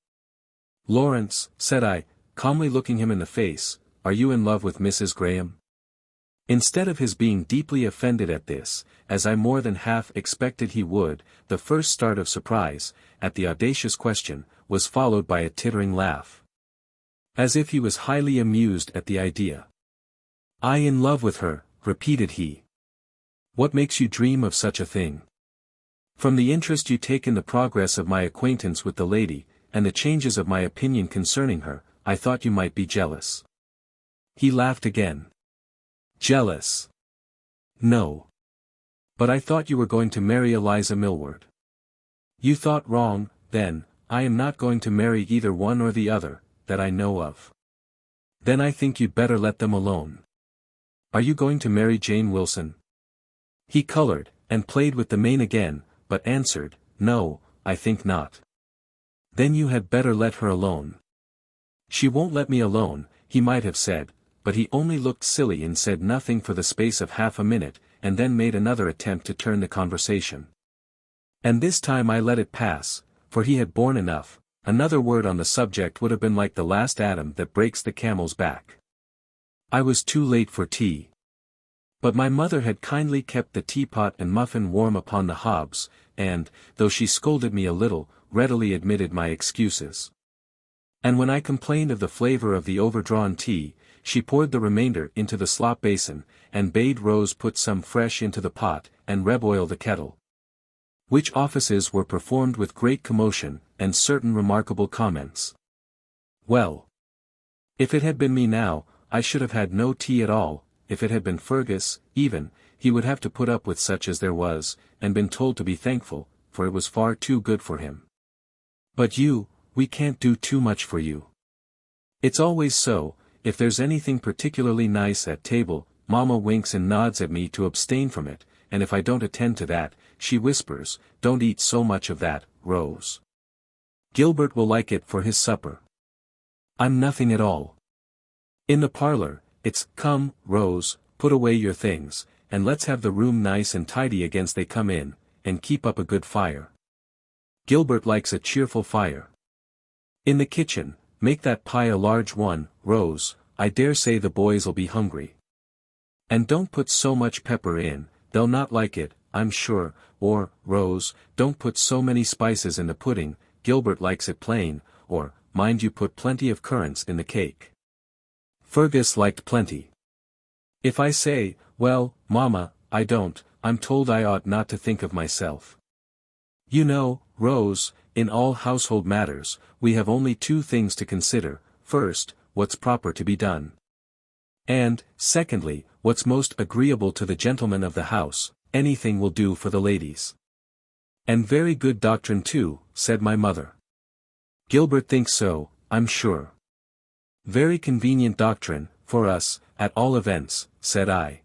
"Lawrence," said I, calmly looking him in the face, "are you in love with Mrs. Graham?" Instead of his being deeply offended at this, as I more than half expected he would, the first start of surprise, at the audacious question, was followed by a tittering laugh. As if he was highly amused at the idea. "I in love with her," repeated he. "What makes you dream of such a thing?" "From the interest you take in the progress of my acquaintance with the lady, and the changes of my opinion concerning her, I thought you might be jealous." He laughed again. "Jealous? No. But I thought you were going to marry Eliza Millward." "You thought wrong, then. I am not going to marry either one or the other, that I know of." "Then I think you'd better let them alone." "Are you going to marry Jane Wilson?" He colored, and played with the mane again, but answered, "No, I think not." "Then you had better let her alone." "She won't let me alone," he might have said, but he only looked silly and said nothing for the space of half a minute, and then made another attempt to turn the conversation. And this time I let it pass, for he had borne enough. Another word on the subject would have been like the last atom that breaks the camel's back. I was too late for tea. But my mother had kindly kept the teapot and muffin warm upon the hobs, and, though she scolded me a little, readily admitted my excuses. And when I complained of the flavor of the overdrawn tea, she poured the remainder into the slop basin, and bade Rose put some fresh into the pot, and reboil the kettle. Which offices were performed with great commotion, and certain remarkable comments. Well. If it had been me now, I should have had no tea at all. If it had been Fergus, even, he would have to put up with such as there was, and been told to be thankful, for it was far too good for him. But you, we can't do too much for you. It's always so, if there's anything particularly nice at table, Mamma winks and nods at me to abstain from it, and if I don't attend to that, she whispers, "Don't eat so much of that, Rose. Gilbert will like it for his supper." I'm nothing at all. In the parlor, it's, "Come, Rose, put away your things, and let's have the room nice and tidy against they come in, and keep up a good fire. Gilbert likes a cheerful fire. In the kitchen, make that pie a large one, Rose, I dare say the boys'll be hungry. And don't put so much pepper in, they'll not like it, I'm sure, or, Rose, don't put so many spices in the pudding, Gilbert likes it plain, or, mind you put plenty of currants in the cake." Fergus liked plenty. If I say, "Well, Mamma, I don't," I'm told I ought not to think of myself. You know, Rose, in all household matters, we have only two things to consider: first, what's proper to be done. And, secondly, what's most agreeable to the gentlemen of the house, anything will do for the ladies. And very good doctrine too, said my mother. Gilbert thinks so, I'm sure. Very convenient doctrine, for us, at all events, said I.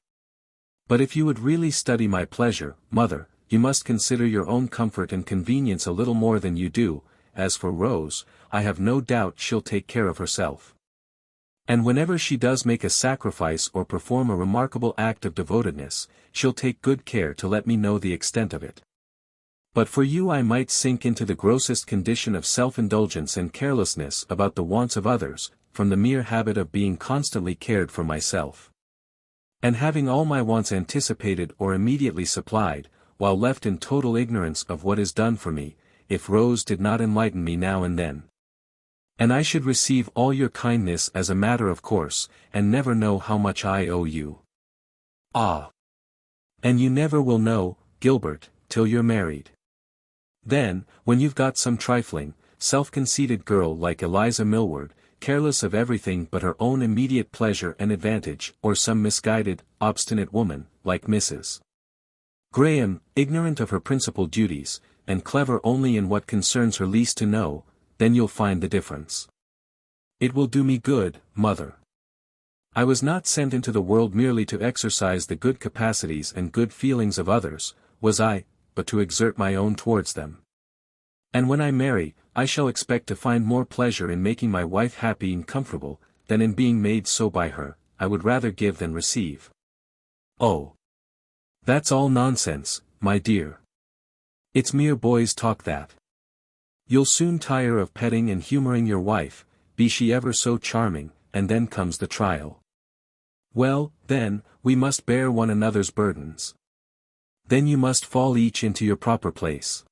But if you would really study my pleasure, mother, you must consider your own comfort and convenience a little more than you do. As for Rose, I have no doubt she'll take care of herself. And whenever she does make a sacrifice or perform a remarkable act of devotedness, she'll take good care to let me know the extent of it. But for you I might sink into the grossest condition of self-indulgence and carelessness about the wants of others, from the mere habit of being constantly cared for myself. And having all my wants anticipated or immediately supplied, while left in total ignorance of what is done for me, if Rose did not enlighten me now and then. And I should receive all your kindness as a matter of course, and never know how much I owe you. Ah! And you never will know, Gilbert, till you're married. Then, when you've got some trifling, self-conceited girl like Eliza Millward, careless of everything but her own immediate pleasure and advantage, or some misguided, obstinate woman, like Mrs. Graham, ignorant of her principal duties, and clever only in what concerns her least to know, then you'll find the difference. It will do me good, mother. I was not sent into the world merely to exercise the good capacities and good feelings of others, was I, but to exert my own towards them. And when I marry, I shall expect to find more pleasure in making my wife happy and comfortable, than in being made so by her. I would rather give than receive. Oh! That's all nonsense, my dear. It's mere boys' talk that. You'll soon tire of petting and humoring your wife, be she ever so charming, and then comes the trial. Well, then, we must bear one another's burdens. Then you must fall each into your proper place.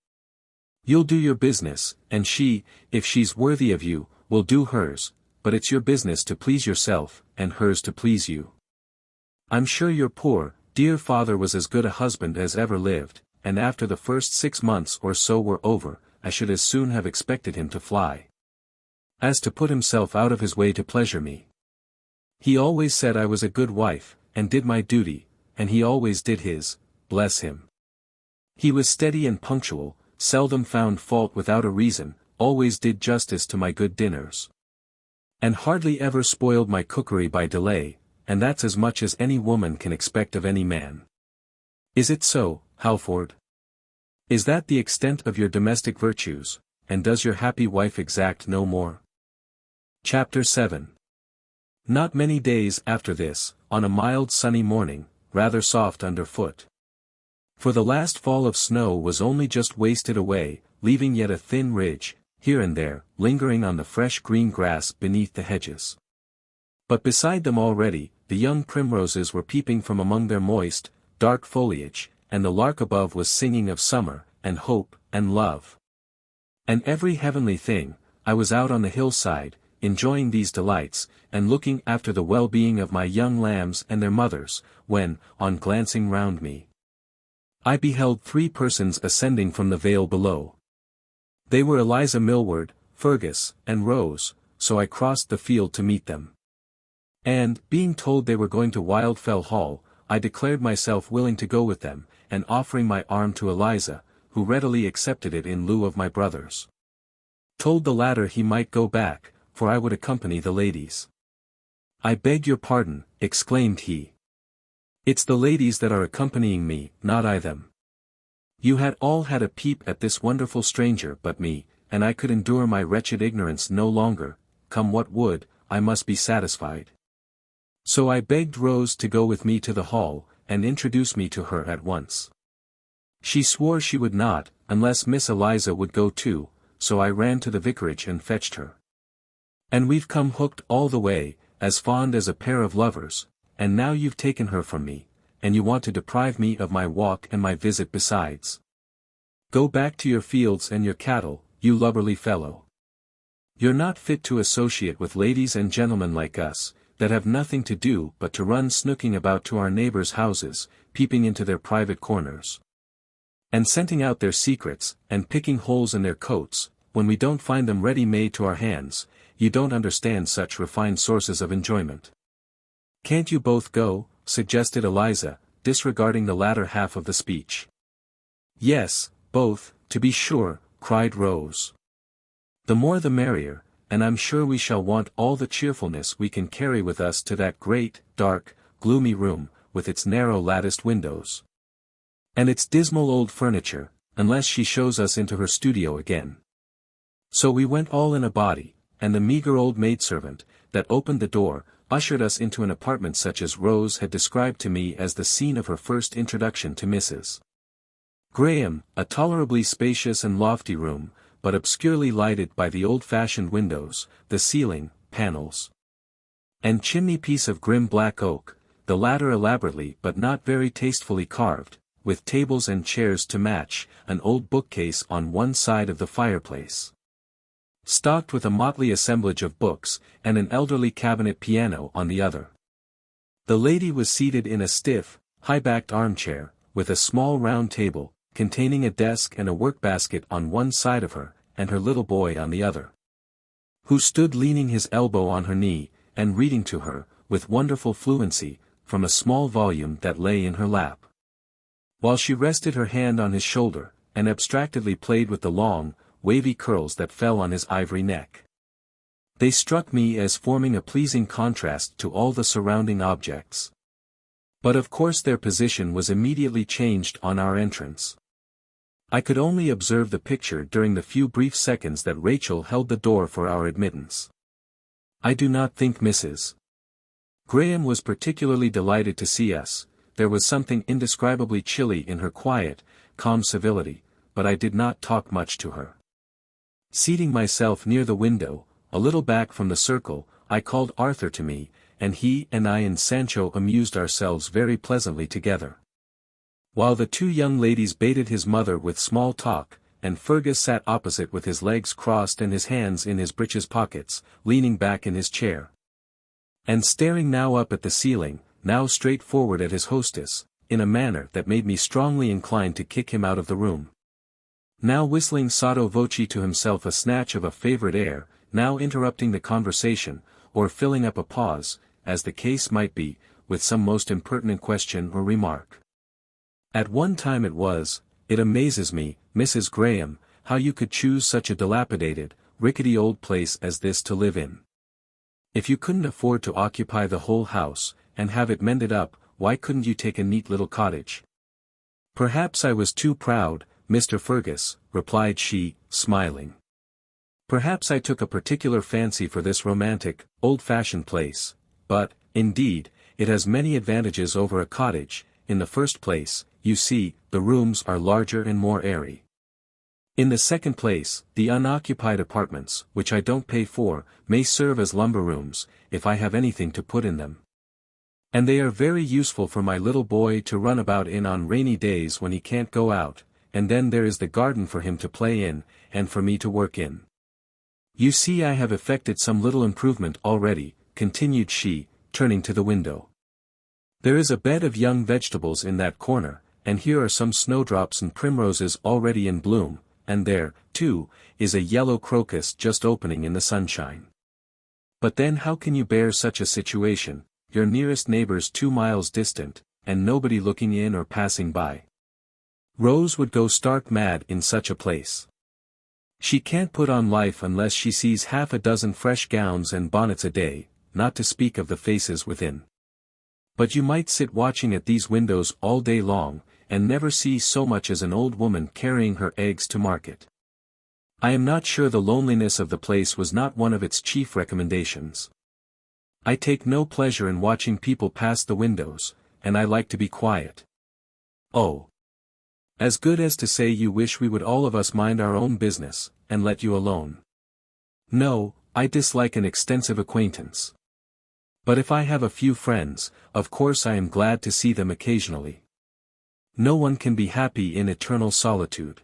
You'll do your business, and she, if she's worthy of you, will do hers, but it's your business to please yourself, and hers to please you. I'm sure your poor, dear father was as good a husband as ever lived, and after the first 6 months or so were over, I should as soon have expected him to fly, as to put himself out of his way to pleasure me. He always said I was a good wife, and did my duty, and he always did his, bless him. He was steady and punctual, seldom found fault without a reason, always did justice to my good dinners. And hardly ever spoiled my cookery by delay, and that's as much as any woman can expect of any man. Is it so, Halford? Is that the extent of your domestic virtues, and does your happy wife exact no more? Chapter 7. Not many days after this, on a mild sunny morning, rather soft underfoot. For the last fall of snow was only just wasted away, leaving yet a thin ridge, here and there, lingering on the fresh green grass beneath the hedges. But beside them already, the young primroses were peeping from among their moist, dark foliage, and the lark above was singing of summer, and hope, and love. And every heavenly thing, I was out on the hillside, enjoying these delights, and looking after the well-being of my young lambs and their mothers, when, on glancing round me, I beheld 3 persons ascending from the vale below. They were Eliza Millward, Fergus, and Rose, so I crossed the field to meet them. And, being told they were going to Wildfell Hall, I declared myself willing to go with them, and offering my arm to Eliza, who readily accepted it in lieu of my brother's. Told the latter he might go back, for I would accompany the ladies. I beg your pardon, exclaimed he. It's the ladies that are accompanying me, not I them. You had all had a peep at this wonderful stranger but me, and I could endure my wretched ignorance no longer, come what would, I must be satisfied. So I begged Rose to go with me to the hall, and introduce me to her at once. She swore she would not, unless Miss Eliza would go too, so I ran to the vicarage and fetched her. And we've come hooked all the way, as fond as a pair of lovers, and now you've taken her from me, and you want to deprive me of my walk and my visit besides. Go back to your fields and your cattle, you lubberly fellow. You're not fit to associate with ladies and gentlemen like us, that have nothing to do but to run snooking about to our neighbors' houses, peeping into their private corners, and scenting out their secrets, and picking holes in their coats, when we don't find them ready-made to our hands. You don't understand such refined sources of enjoyment. "Can't you both go?" suggested Eliza, disregarding the latter half of the speech. "Yes, both, to be sure," cried Rose. "The more the merrier, and I'm sure we shall want all the cheerfulness we can carry with us to that great, dark, gloomy room, with its narrow latticed windows. And its dismal old furniture, unless she shows us into her studio again." So we went all in a body, and the meagre old maidservant, that opened the door, ushered us into an apartment such as Rose had described to me as the scene of her first introduction to Mrs. Graham, a tolerably spacious and lofty room, but obscurely lighted by the old-fashioned windows, the ceiling, panels, and chimney-piece of grim black oak, the latter elaborately but not very tastefully carved, with tables and chairs to match, an old bookcase on one side of the fireplace, stocked with a motley assemblage of books, and an elderly cabinet piano on the other. The lady was seated in a stiff, high-backed armchair, with a small round table, containing a desk and a work-basket on one side of her, and her little boy on the other, who stood leaning his elbow on her knee, and reading to her, with wonderful fluency, from a small volume that lay in her lap, while she rested her hand on his shoulder, and abstractedly played with the long, wavy curls that fell on his ivory neck. They struck me as forming a pleasing contrast to all the surrounding objects. But of course their position was immediately changed on our entrance. I could only observe the picture during the few brief seconds that Rachel held the door for our admittance. I do not think Mrs. Graham was particularly delighted to see us. There was something indescribably chilly in her quiet, calm civility, but I did not talk much to her. Seating myself near the window, a little back from the circle, I called Arthur to me, and he and I and Sancho amused ourselves very pleasantly together, while the two young ladies baited his mother with small talk, and Fergus sat opposite with his legs crossed and his hands in his breeches pockets, leaning back in his chair, and staring now up at the ceiling, now straight forward at his hostess, in a manner that made me strongly inclined to kick him out of the room. Now whistling sotto voce to himself a snatch of a favorite air, now interrupting the conversation, or filling up a pause, as the case might be, with some most impertinent question or remark. At one time it amazes me, Mrs. Graham, how you could choose such a dilapidated, rickety old place as this to live in. If you couldn't afford to occupy the whole house, and have it mended up, why couldn't you take a neat little cottage? Perhaps I was too proud, Mr. Fergus, replied she, smiling. Perhaps I took a particular fancy for this romantic, old-fashioned place, but, indeed, it has many advantages over a cottage. In the first place, you see, the rooms are larger and more airy. In the second place, the unoccupied apartments, which I don't pay for, may serve as lumber rooms, if I have anything to put in them. And they are very useful for my little boy to run about in on rainy days when he can't go out, and then there is the garden for him to play in, and for me to work in. You see, I have effected some little improvement already, continued she, turning to the window. There is a bed of young vegetables in that corner, and here are some snowdrops and primroses already in bloom, and there, too, is a yellow crocus just opening in the sunshine. But then how can you bear such a situation, your nearest neighbors 2 miles distant, and nobody looking in or passing by? Rose would go stark mad in such a place. She can't put on life unless she sees half a dozen fresh gowns and bonnets a day, not to speak of the faces within. But you might sit watching at these windows all day long, and never see so much as an old woman carrying her eggs to market. I am not sure the loneliness of the place was not one of its chief recommendations. I take no pleasure in watching people pass the windows, and I like to be quiet. Oh! As good as to say you wish we would all of us mind our own business, and let you alone. No, I dislike an extensive acquaintance. But if I have a few friends, of course I am glad to see them occasionally. No one can be happy in eternal solitude.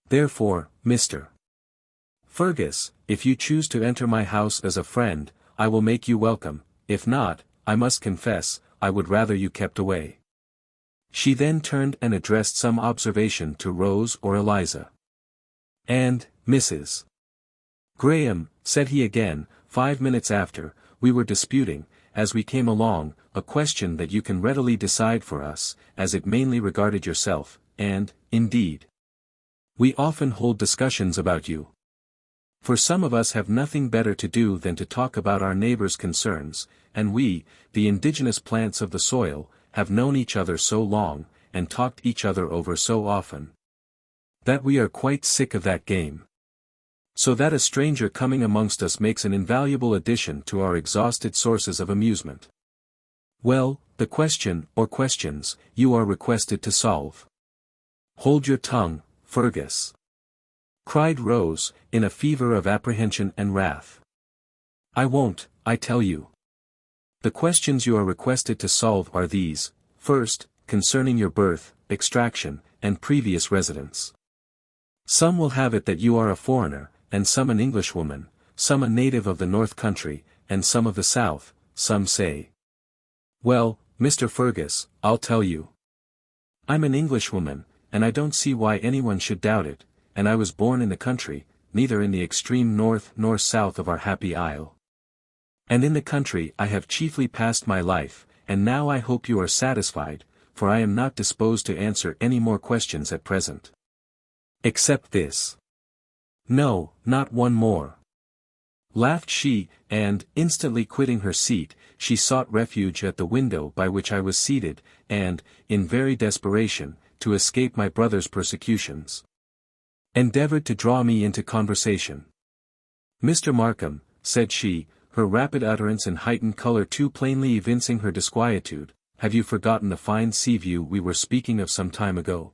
Therefore, Mr. Fergus, if you choose to enter my house as a friend, I will make you welcome. If not, I must confess, I would rather you kept away. She then turned and addressed some observation to Rose or Eliza. And, Mrs. Graham, said he again, 5 minutes after, we were disputing, as we came along, a question that you can readily decide for us, as it mainly regarded yourself, and, indeed, we often hold discussions about you. For some of us have nothing better to do than to talk about our neighbors' concerns, and we, the indigenous plants of the soil, have known each other so long, and talked each other over so often, that we are quite sick of that game. So that a stranger coming amongst us makes an invaluable addition to our exhausted sources of amusement. Well, the question, or questions, you are requested to solve. Hold your tongue, Fergus, cried Rose, in a fever of apprehension and wrath. I won't, I tell you. The questions you are requested to solve are these: first, concerning your birth, extraction, and previous residence. Some will have it that you are a foreigner, and some an Englishwoman, some a native of the North Country, and some of the South, some say. Well, Mr. Fergus, I'll tell you. I'm an Englishwoman, and I don't see why anyone should doubt it, and I was born in the country, neither in the extreme north nor south of our happy isle. And in the country I have chiefly passed my life, and now I hope you are satisfied, for I am not disposed to answer any more questions at present. Except this. No, not one more. Laughed she, and, instantly quitting her seat, she sought refuge at the window by which I was seated, and, in very desperation, to escape my brother's persecutions, endeavored to draw me into conversation. Mr. Markham, said she, her rapid utterance and heightened colour too plainly evincing her disquietude, have you forgotten the fine sea view we were speaking of some time ago?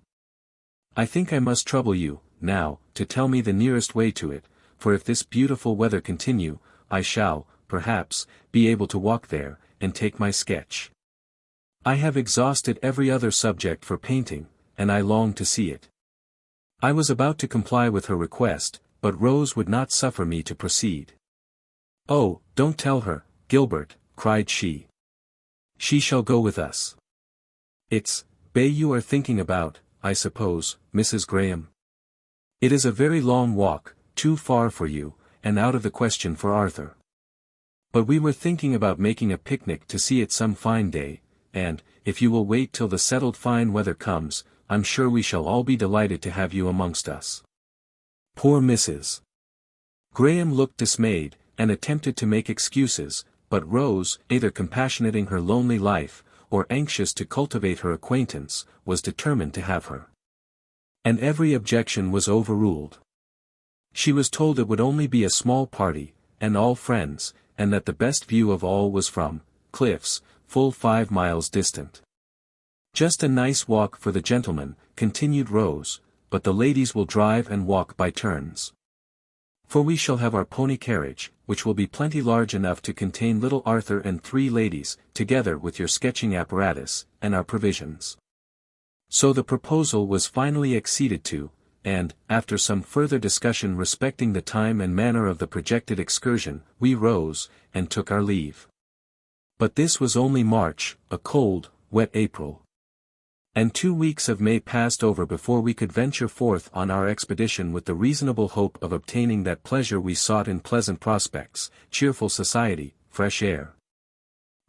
I think I must trouble you, now, to tell me the nearest way to it, for if this beautiful weather continue, I shall, perhaps, be able to walk there, and take my sketch. I have exhausted every other subject for painting, and I long to see it. I was about to comply with her request, but Rose would not suffer me to proceed. Oh, don't tell her, Gilbert, cried she. She shall go with us. It's Bay you are thinking about, I suppose, Mrs. Graham. It is a very long walk, too far for you, and out of the question for Arthur. But we were thinking about making a picnic to see it some fine day, and, if you will wait till the settled fine weather comes, I'm sure we shall all be delighted to have you amongst us. Poor Mrs. Graham looked dismayed, and attempted to make excuses, but Rose, either compassionating her lonely life, or anxious to cultivate her acquaintance, was determined to have her. And every objection was overruled. She was told it would only be a small party, and all friends, and that the best view of all was from cliffs, full 5 miles distant. Just a nice walk for the gentlemen, continued Rose, but the ladies will drive and walk by turns. For we shall have our pony carriage, which will be plenty large enough to contain little Arthur and 3 ladies, together with your sketching apparatus, and our provisions. So the proposal was finally acceded to, and, after some further discussion respecting the time and manner of the projected excursion, we rose, and took our leave. But this was only March, a cold, wet April. And 2 weeks of May passed over before we could venture forth on our expedition with the reasonable hope of obtaining that pleasure we sought in pleasant prospects, cheerful society, fresh air,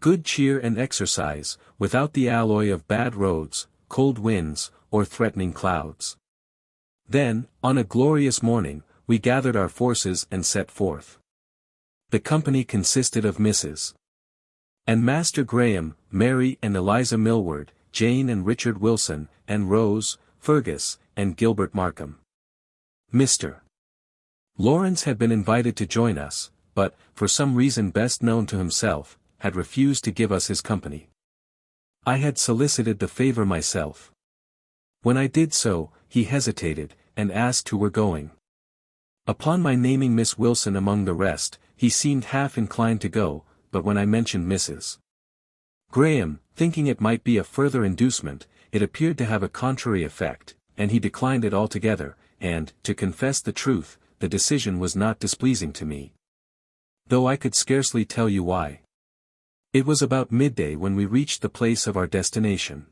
good cheer and exercise, without the alloy of bad roads, cold winds, or threatening clouds. Then, on a glorious morning, we gathered our forces and set forth. The company consisted of Mrs. and Master Graham, Mary and Eliza Millward, Jane and Richard Wilson, and Rose, Fergus, and Gilbert Markham. Mr. Lawrence had been invited to join us, but, for some reason best known to himself, had refused to give us his company. I had solicited the favor myself. When I did so, he hesitated, and asked who were going. Upon my naming Miss Wilson among the rest, he seemed half inclined to go, but when I mentioned Mrs. Graham, thinking it might be a further inducement, it appeared to have a contrary effect, and he declined it altogether, and, to confess the truth, the decision was not displeasing to me. Though I could scarcely tell you why. It was about midday when we reached the place of our destination.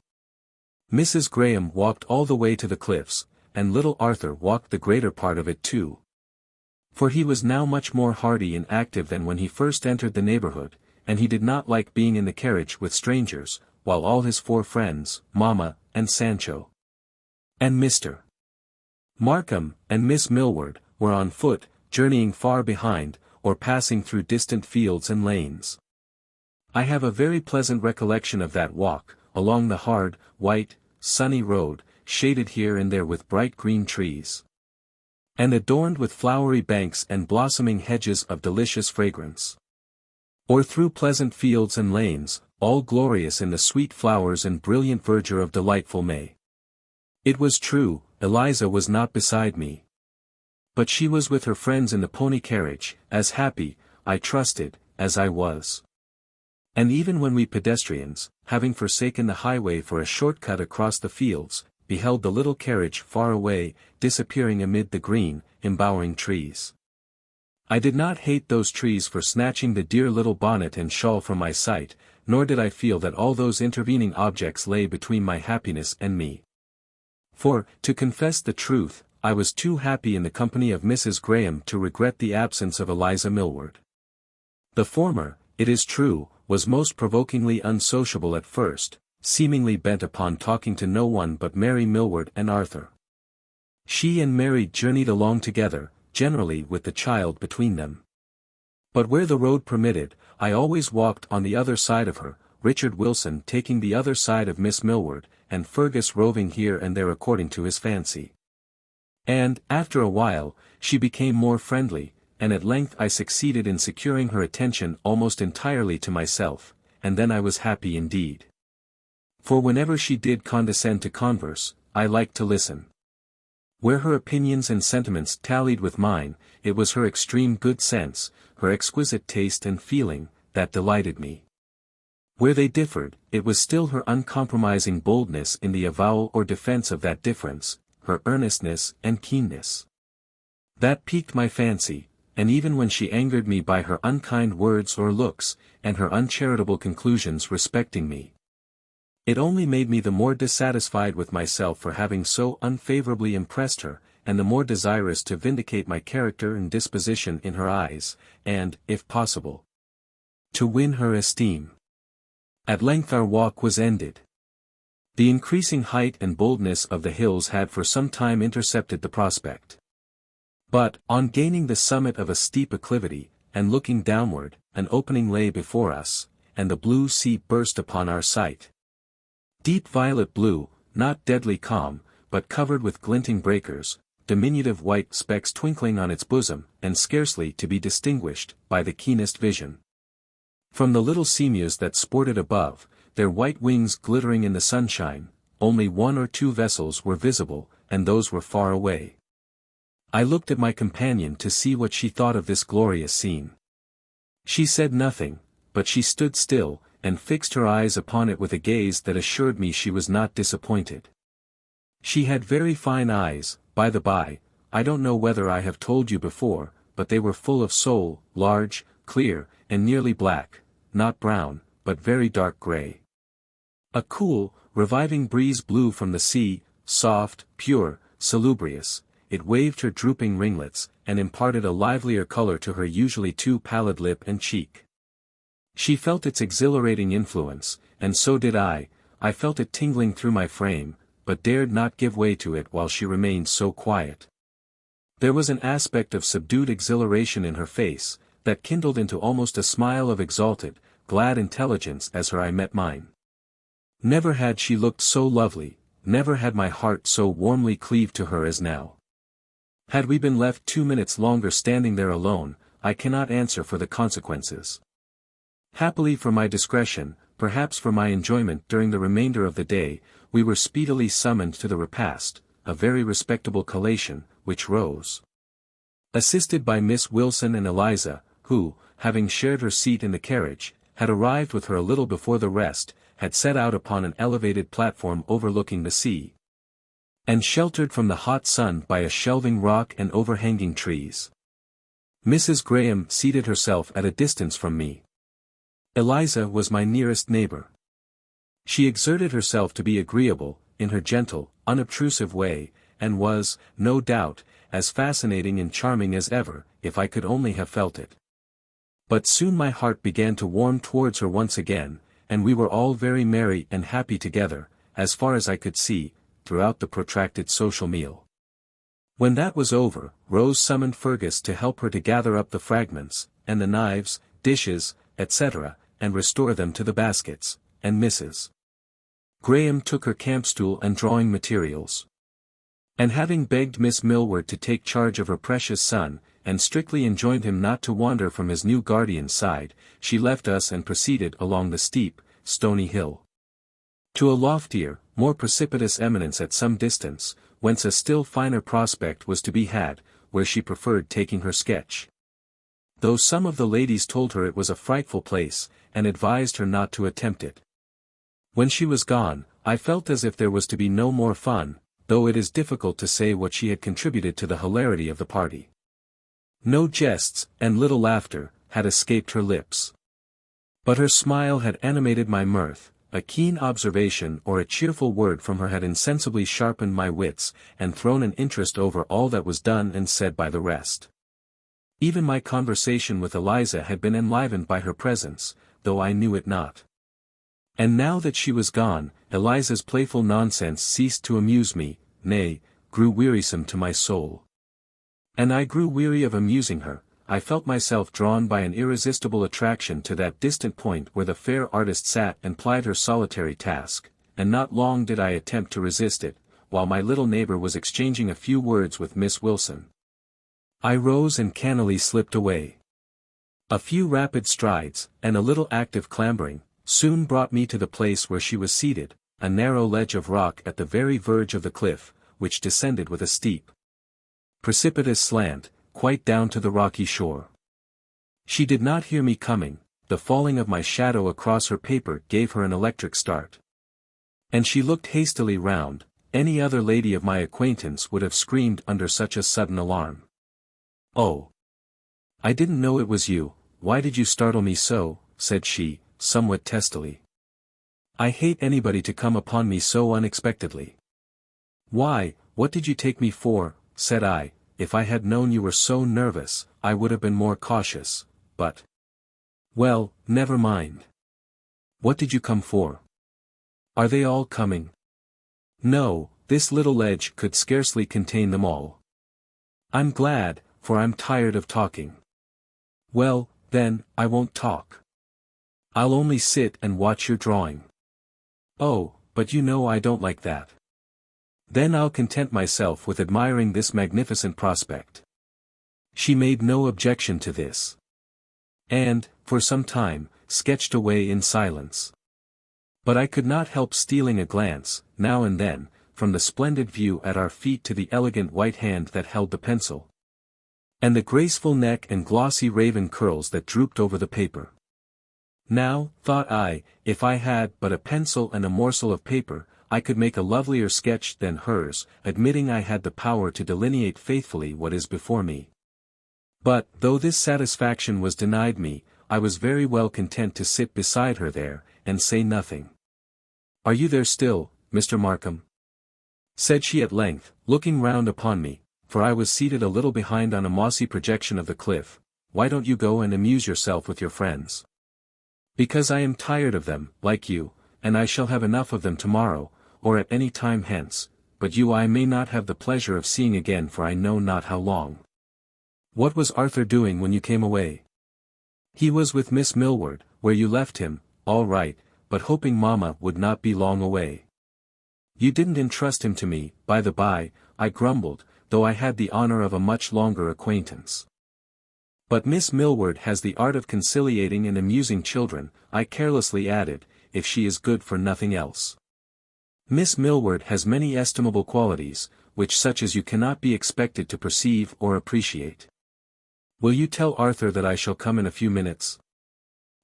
Mrs. Graham walked all the way to the cliffs, and little Arthur walked the greater part of it too. For he was now much more hardy and active than when he first entered the neighborhood, and he did not like being in the carriage with strangers, while all his 4 friends, Mamma, and Sancho, and Mr. Markham, and Miss Millward, were on foot, journeying far behind, or passing through distant fields and lanes. I have a very pleasant recollection of that walk, along the hard, white, sunny road, shaded here and there with bright green trees, and adorned with flowery banks and blossoming hedges of delicious fragrance. Or through pleasant fields and lanes, all glorious in the sweet flowers and brilliant verdure of delightful May. It was true, Eliza was not beside me, but she was with her friends in the pony carriage, as happy, I trusted, as I was. And even when we pedestrians, having forsaken the highway for a short cut across the fields, beheld the little carriage far away, disappearing amid the green, embowering trees, I did not hate those trees for snatching the dear little bonnet and shawl from my sight, nor did I feel that all those intervening objects lay between my happiness and me. For, to confess the truth, I was too happy in the company of Mrs. Graham to regret the absence of Eliza Millward. The former, it is true, was most provokingly unsociable at first, seemingly bent upon talking to no one but Mary Millward and Arthur. She and Mary journeyed along together, generally with the child between them. But where the road permitted, I always walked on the other side of her, Richard Wilson taking the other side of Miss Millward, and Fergus roving here and there according to his fancy. And, after a while, she became more friendly, and at length I succeeded in securing her attention almost entirely to myself, and then I was happy indeed. For whenever she did condescend to converse, I liked to listen. Where her opinions and sentiments tallied with mine, it was her extreme good sense, her exquisite taste and feeling, that delighted me. Where they differed, it was still her uncompromising boldness in the avowal or defense of that difference, her earnestness and keenness, that piqued my fancy, and even when she angered me by her unkind words or looks, and her uncharitable conclusions respecting me, it only made me the more dissatisfied with myself for having so unfavorably impressed her, and the more desirous to vindicate my character and disposition in her eyes, and, if possible, to win her esteem. At length our walk was ended. The increasing height and boldness of the hills had for some time intercepted the prospect. But, on gaining the summit of a steep acclivity, and looking downward, an opening lay before us, and the blue sea burst upon our sight. Deep violet blue, not deadly calm, but covered with glinting breakers, diminutive white specks twinkling on its bosom, and scarcely to be distinguished, by the keenest vision, from the little seamews that sported above, their white wings glittering in the sunshine. Only 1 or 2 vessels were visible, and those were far away. I looked at my companion to see what she thought of this glorious scene. She said nothing, but she stood still, and fixed her eyes upon it with a gaze that assured me she was not disappointed. She had very fine eyes, by the by. I don't know whether I have told you before, but they were full of soul, large, clear, and nearly black, not brown, but very dark grey. A cool, reviving breeze blew from the sea, soft, pure, salubrious. It waved her drooping ringlets, and imparted a livelier colour to her usually too pallid lip and cheek. She felt its exhilarating influence, and so did I. I felt it tingling through my frame, but dared not give way to it while she remained so quiet. There was an aspect of subdued exhilaration in her face, that kindled into almost a smile of exalted, glad intelligence as her eye met mine. Never had she looked so lovely, never had my heart so warmly cleaved to her as now. Had we been left 2 minutes longer standing there alone, I cannot answer for the consequences. Happily for my discretion, perhaps for my enjoyment during the remainder of the day, we were speedily summoned to the repast, a very respectable collation, which rose, assisted by Miss Wilson and Eliza, who, having shared her seat in the carriage, had arrived with her a little before the rest, had set out upon an elevated platform overlooking the sea, and sheltered from the hot sun by a shelving rock and overhanging trees. Mrs. Graham seated herself at a distance from me. Eliza was my nearest neighbour. She exerted herself to be agreeable, in her gentle, unobtrusive way, and was, no doubt, as fascinating and charming as ever, if I could only have felt it. But soon my heart began to warm towards her once again, and we were all very merry and happy together, as far as I could see, throughout the protracted social meal. When that was over, Rose summoned Fergus to help her to gather up the fragments, and the knives, dishes, etc., and restore them to the baskets, and Mrs. Graham took her campstool and drawing materials. And having begged Miss Millward to take charge of her precious son, and strictly enjoined him not to wander from his new guardian's side, she left us and proceeded along the steep, stony hill to a loftier, more precipitous eminence at some distance, whence a still finer prospect was to be had, where she preferred taking her sketch. Though some of the ladies told her it was a frightful place, and advised her not to attempt it. When she was gone, I felt as if there was to be no more fun, though it is difficult to say what she had contributed to the hilarity of the party. No jests, and little laughter, had escaped her lips. But her smile had animated my mirth, a keen observation or a cheerful word from her had insensibly sharpened my wits, and thrown an interest over all that was done and said by the rest. Even my conversation with Eliza had been enlivened by her presence, though I knew it not. And now that she was gone, Eliza's playful nonsense ceased to amuse me, nay, grew wearisome to my soul. And I grew weary of amusing her. I felt myself drawn by an irresistible attraction to that distant point where the fair artist sat and plied her solitary task, and not long did I attempt to resist it, while my little neighbor was exchanging a few words with Miss Wilson. I rose and cannily slipped away. A few rapid strides, and a little active clambering, soon brought me to the place where she was seated, a narrow ledge of rock at the very verge of the cliff, which descended with a steep, precipitous slant, quite down to the rocky shore. She did not hear me coming. The falling of my shadow across her paper gave her an electric start. And she looked hastily round. Any other lady of my acquaintance would have screamed under such a sudden alarm. "Oh! I didn't know it was you. Why did you startle me so?" said she, somewhat testily. "I hate anybody to come upon me so unexpectedly." "Why, what did you take me for?" said I. "If I had known you were so nervous, I would have been more cautious, but—" "Well, never mind. What did you come for? Are they all coming?" "No, this little ledge could scarcely contain them all." "I'm glad, for I'm tired of talking." "Well, then, I won't talk. I'll only sit and watch your drawing." "Oh, but you know I don't like that." "Then I'll content myself with admiring this magnificent prospect." She made no objection to this. And, for some time, sketched away in silence. But I could not help stealing a glance, now and then, from the splendid view at our feet to the elegant white hand that held the pencil, and the graceful neck and glossy raven curls that drooped over the paper. Now, thought I, if I had but a pencil and a morsel of paper, I could make a lovelier sketch than hers, admitting I had the power to delineate faithfully what is before me. But, though this satisfaction was denied me, I was very well content to sit beside her there, and say nothing. "Are you there still, Mr. Markham?" said she at length, looking round upon me, for I was seated a little behind on a mossy projection of the cliff. "Why don't you go and amuse yourself with your friends?" "Because I am tired of them, like you, and I shall have enough of them tomorrow, or at any time hence, but you I may not have the pleasure of seeing again for I know not how long." "What was Arthur doing when you came away?" "He was with Miss Millward, where you left him, all right, but hoping mamma would not be long away." "You didn't entrust him to me, by the by," I grumbled, though I had the honor of a much longer acquaintance. "But Miss Millward has the art of conciliating and amusing children," I carelessly added, "if she is good for nothing else. Miss Millward has many estimable qualities, which such as you cannot be expected to perceive or appreciate. Will you tell Arthur that I shall come in a few minutes?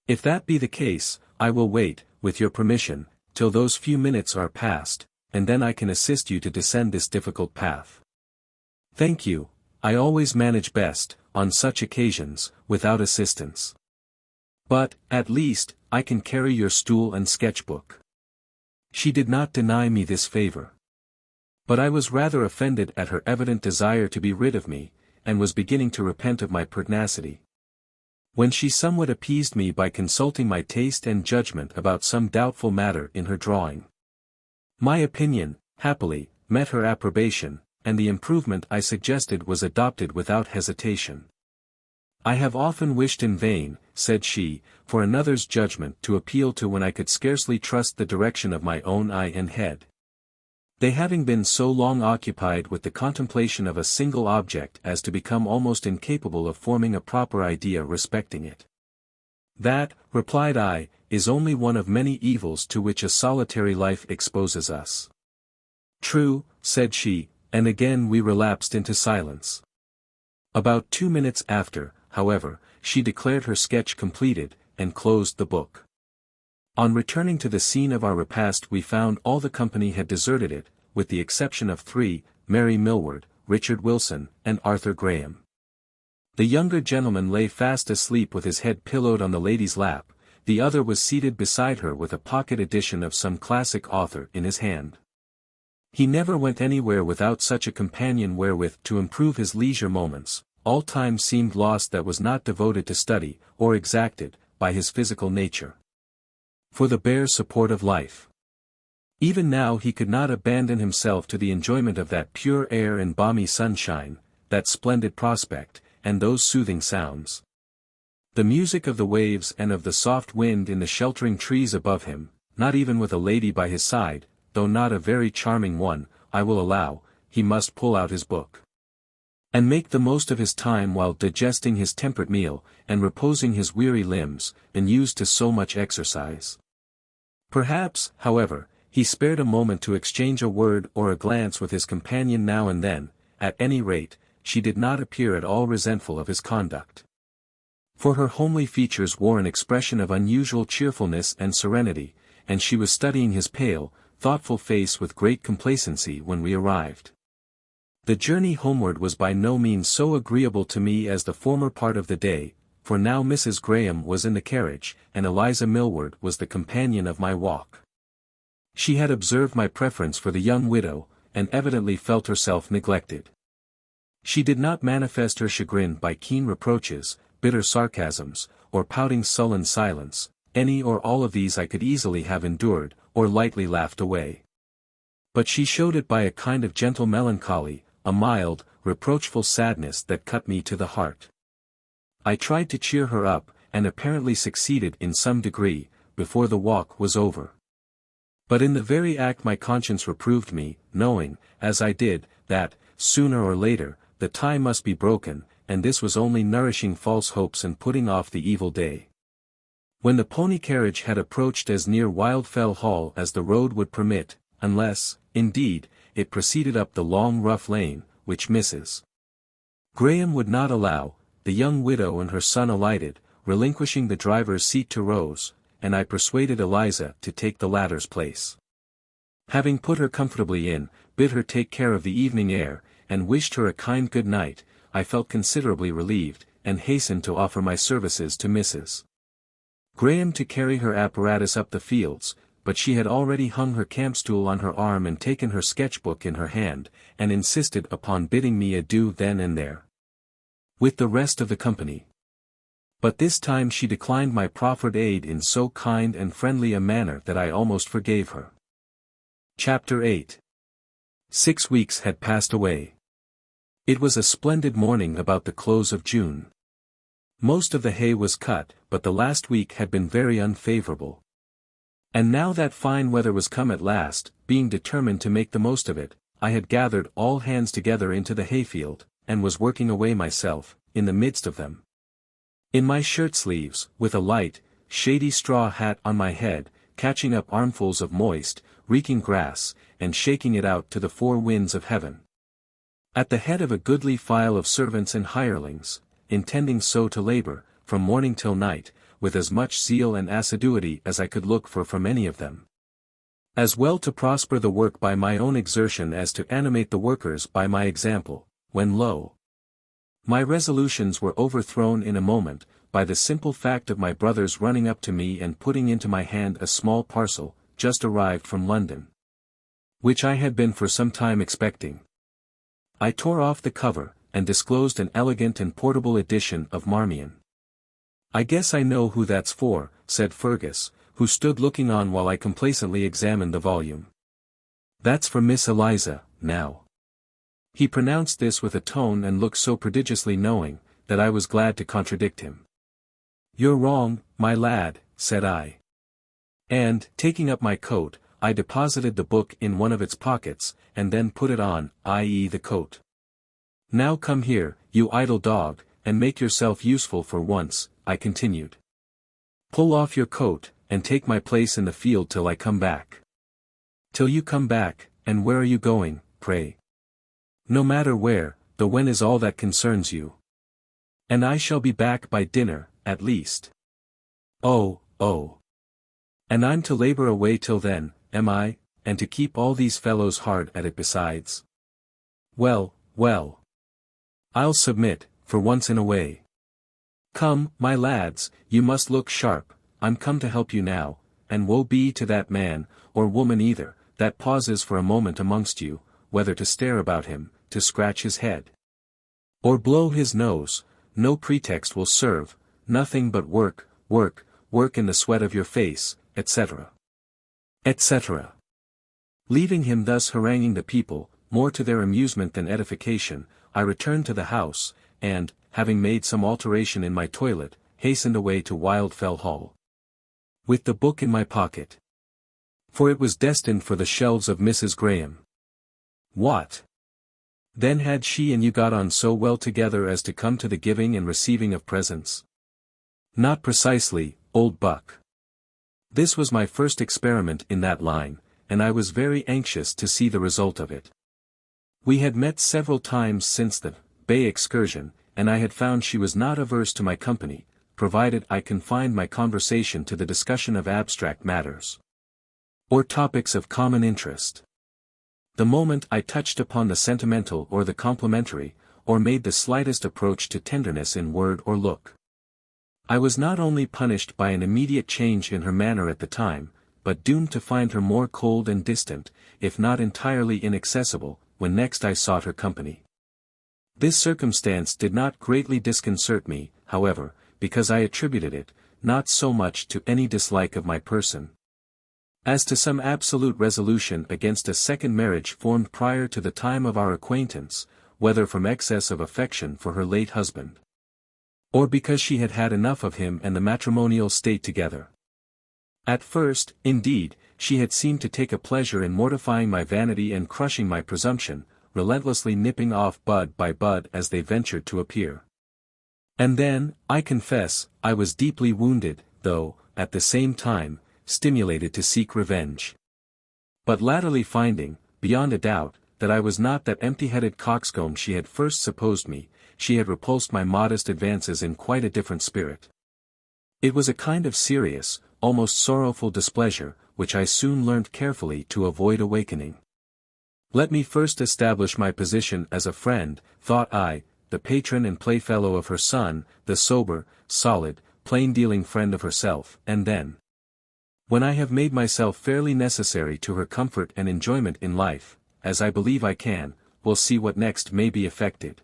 If that be the case, I will wait, with your permission, till those few minutes are past, and then I can assist you to descend this difficult path." "Thank you, I always manage best, on such occasions, without assistance. But, at least, I can carry your stool and sketchbook." She did not deny me this favor. But I was rather offended at her evident desire to be rid of me, and was beginning to repent of my pertinacity. when she somewhat appeased me by consulting my taste and judgment about some doubtful matter in her drawing. My opinion, happily, met her approbation, and the improvement I suggested was adopted without hesitation. "I have often wished in vain," said she, "for another's judgment to appeal to when I could scarcely trust the direction of my own eye and head. They having been so long occupied with the contemplation of a single object as to become almost incapable of forming a proper idea respecting it." "That," replied I, "is only one of many evils to which a solitary life exposes us." "True," said she, and again we relapsed into silence. About 2 minutes after, however, she declared her sketch completed, and closed the book. On returning to the scene of our repast we found all the company had deserted it, with the exception of 3, Mary Millward, Richard Wilson, and Arthur Graham. The younger gentleman lay fast asleep with his head pillowed on the lady's lap, the other was seated beside her with a pocket edition of some classic author in his hand. He never went anywhere without such a companion wherewith to improve his leisure moments. All time seemed lost that was not devoted to study, or exacted, by his physical nature, for the bare support of life. Even now he could not abandon himself to the enjoyment of that pure air and balmy sunshine, that splendid prospect, and those soothing sounds. The music of the waves and of the soft wind in the sheltering trees above him, not even with a lady by his side, though not a very charming one, I will allow, he must pull out his book and make the most of his time while digesting his temperate meal, and reposing his weary limbs, and used to so much exercise. Perhaps, however, he spared a moment to exchange a word or a glance with his companion now and then. At any rate, she did not appear at all resentful of his conduct, for her homely features wore an expression of unusual cheerfulness and serenity, and she was studying his pale, thoughtful face with great complacency when we arrived. The journey homeward was by no means so agreeable to me as the former part of the day, for now Mrs. Graham was in the carriage, and Eliza Millward was the companion of my walk. She had observed my preference for the young widow, and evidently felt herself neglected. She did not manifest her chagrin by keen reproaches, bitter sarcasms, or pouting sullen silence. Any or all of these I could easily have endured, or lightly laughed away. But she showed it by a kind of gentle melancholy, a mild, reproachful sadness that cut me to the heart. I tried to cheer her up, and apparently succeeded in some degree, before the walk was over. But in the very act my conscience reproved me, knowing, as I did, that, sooner or later, the tie must be broken, and this was only nourishing false hopes and putting off the evil day. When the pony carriage had approached as near Wildfell Hall as the road would permit, unless, indeed, it proceeded up the long rough lane, which Mrs. Graham would not allow, the young widow and her son alighted, relinquishing the driver's seat to Rose, and I persuaded Eliza to take the latter's place. Having put her comfortably in, bid her take care of the evening air, and wished her a kind good night, I felt considerably relieved, and hastened to offer my services to Mrs. Graham to carry her apparatus up the fields, but she had already hung her campstool on her arm and taken her sketchbook in her hand, and insisted upon bidding me adieu then and there, with the rest of the company. But this time she declined my proffered aid in so kind and friendly a manner that I almost forgave her. Chapter 8. 6 weeks had passed away. It was a splendid morning about the close of June. Most of the hay was cut, but the last week had been very unfavorable. And now that fine weather was come at last, being determined to make the most of it, I had gathered all hands together into the hayfield, and was working away myself, in the midst of them. In my shirt-sleeves, with a light, shady straw hat on my head, catching up armfuls of moist, reeking grass, and shaking it out to the four winds of heaven. At the head of a goodly file of servants and hirelings, intending so to labor, from morning till night, with as much zeal and assiduity as I could look for from any of them. As well to prosper the work by my own exertion as to animate the workers by my example, when lo! My resolutions were overthrown in a moment, by the simple fact of my brother's running up to me and putting into my hand a small parcel, just arrived from London, which I had been for some time expecting. I tore off the cover, and disclosed an elegant and portable edition of Marmion. "I guess I know who that's for," said Fergus, who stood looking on while I complacently examined the volume. "That's for Miss Eliza, now." He pronounced this with a tone and look so prodigiously knowing, that I was glad to contradict him. "You're wrong, my lad," said I. And, taking up my coat, I deposited the book in one of its pockets, and then put it on, i.e. the coat. "Now come here, you idle dog, and make yourself useful for once," I continued. "Pull off your coat, and take my place in the field till I come back." "Till you come back, and where are you going, pray?" "No matter where, the when is all that concerns you." "And I shall be back by dinner, at least." "Oh, oh. And I'm to labor away till then, am I, and to keep all these fellows hard at it besides? Well, well. I'll submit, for once in a way. Come, my lads, you must look sharp, I'm come to help you now, and woe be to that man, or woman either, that pauses for a moment amongst you, whether to stare about him, to scratch his head, or blow his nose. No pretext will serve, nothing but work, work, work in the sweat of your face, etc. etc. Leaving him thus haranguing the people, more to their amusement than edification, I returned to the house, and, having made some alteration in my toilet, hastened away to Wildfell Hall, with the book in my pocket. For it was destined for the shelves of Mrs. Graham. What? Then had she and you got on so well together as to come to the giving and receiving of presents? Not precisely, old buck. This was my first experiment in that line, and I was very anxious to see the result of it. We had met several times since the Bay excursion, and I had found she was not averse to my company, provided I confined my conversation to the discussion of abstract matters, or topics of common interest. The moment I touched upon the sentimental or the complimentary, or made the slightest approach to tenderness in word or look, I was not only punished by an immediate change in her manner at the time, but doomed to find her more cold and distant, if not entirely inaccessible, when next I sought her company. This circumstance did not greatly disconcert me, however, because I attributed it, not so much to any dislike of my person, as to some absolute resolution against a second marriage formed prior to the time of our acquaintance, whether from excess of affection for her late husband, or because she had had enough of him and the matrimonial state together. At first, indeed, she had seemed to take a pleasure in mortifying my vanity and crushing my presumption, relentlessly nipping off bud by bud as they ventured to appear. And then, I confess, I was deeply wounded, though, at the same time, stimulated to seek revenge. But latterly finding, beyond a doubt, that I was not that empty-headed coxcomb she had first supposed me, she had repulsed my modest advances in quite a different spirit. It was a kind of serious, almost sorrowful displeasure, which I soon learnt carefully to avoid awakening. Let me first establish my position as a friend, thought I, the patron and playfellow of her son, the sober, solid, plain-dealing friend of herself, and then, when I have made myself fairly necessary to her comfort and enjoyment in life, as I believe I can, we'll see what next may be effected.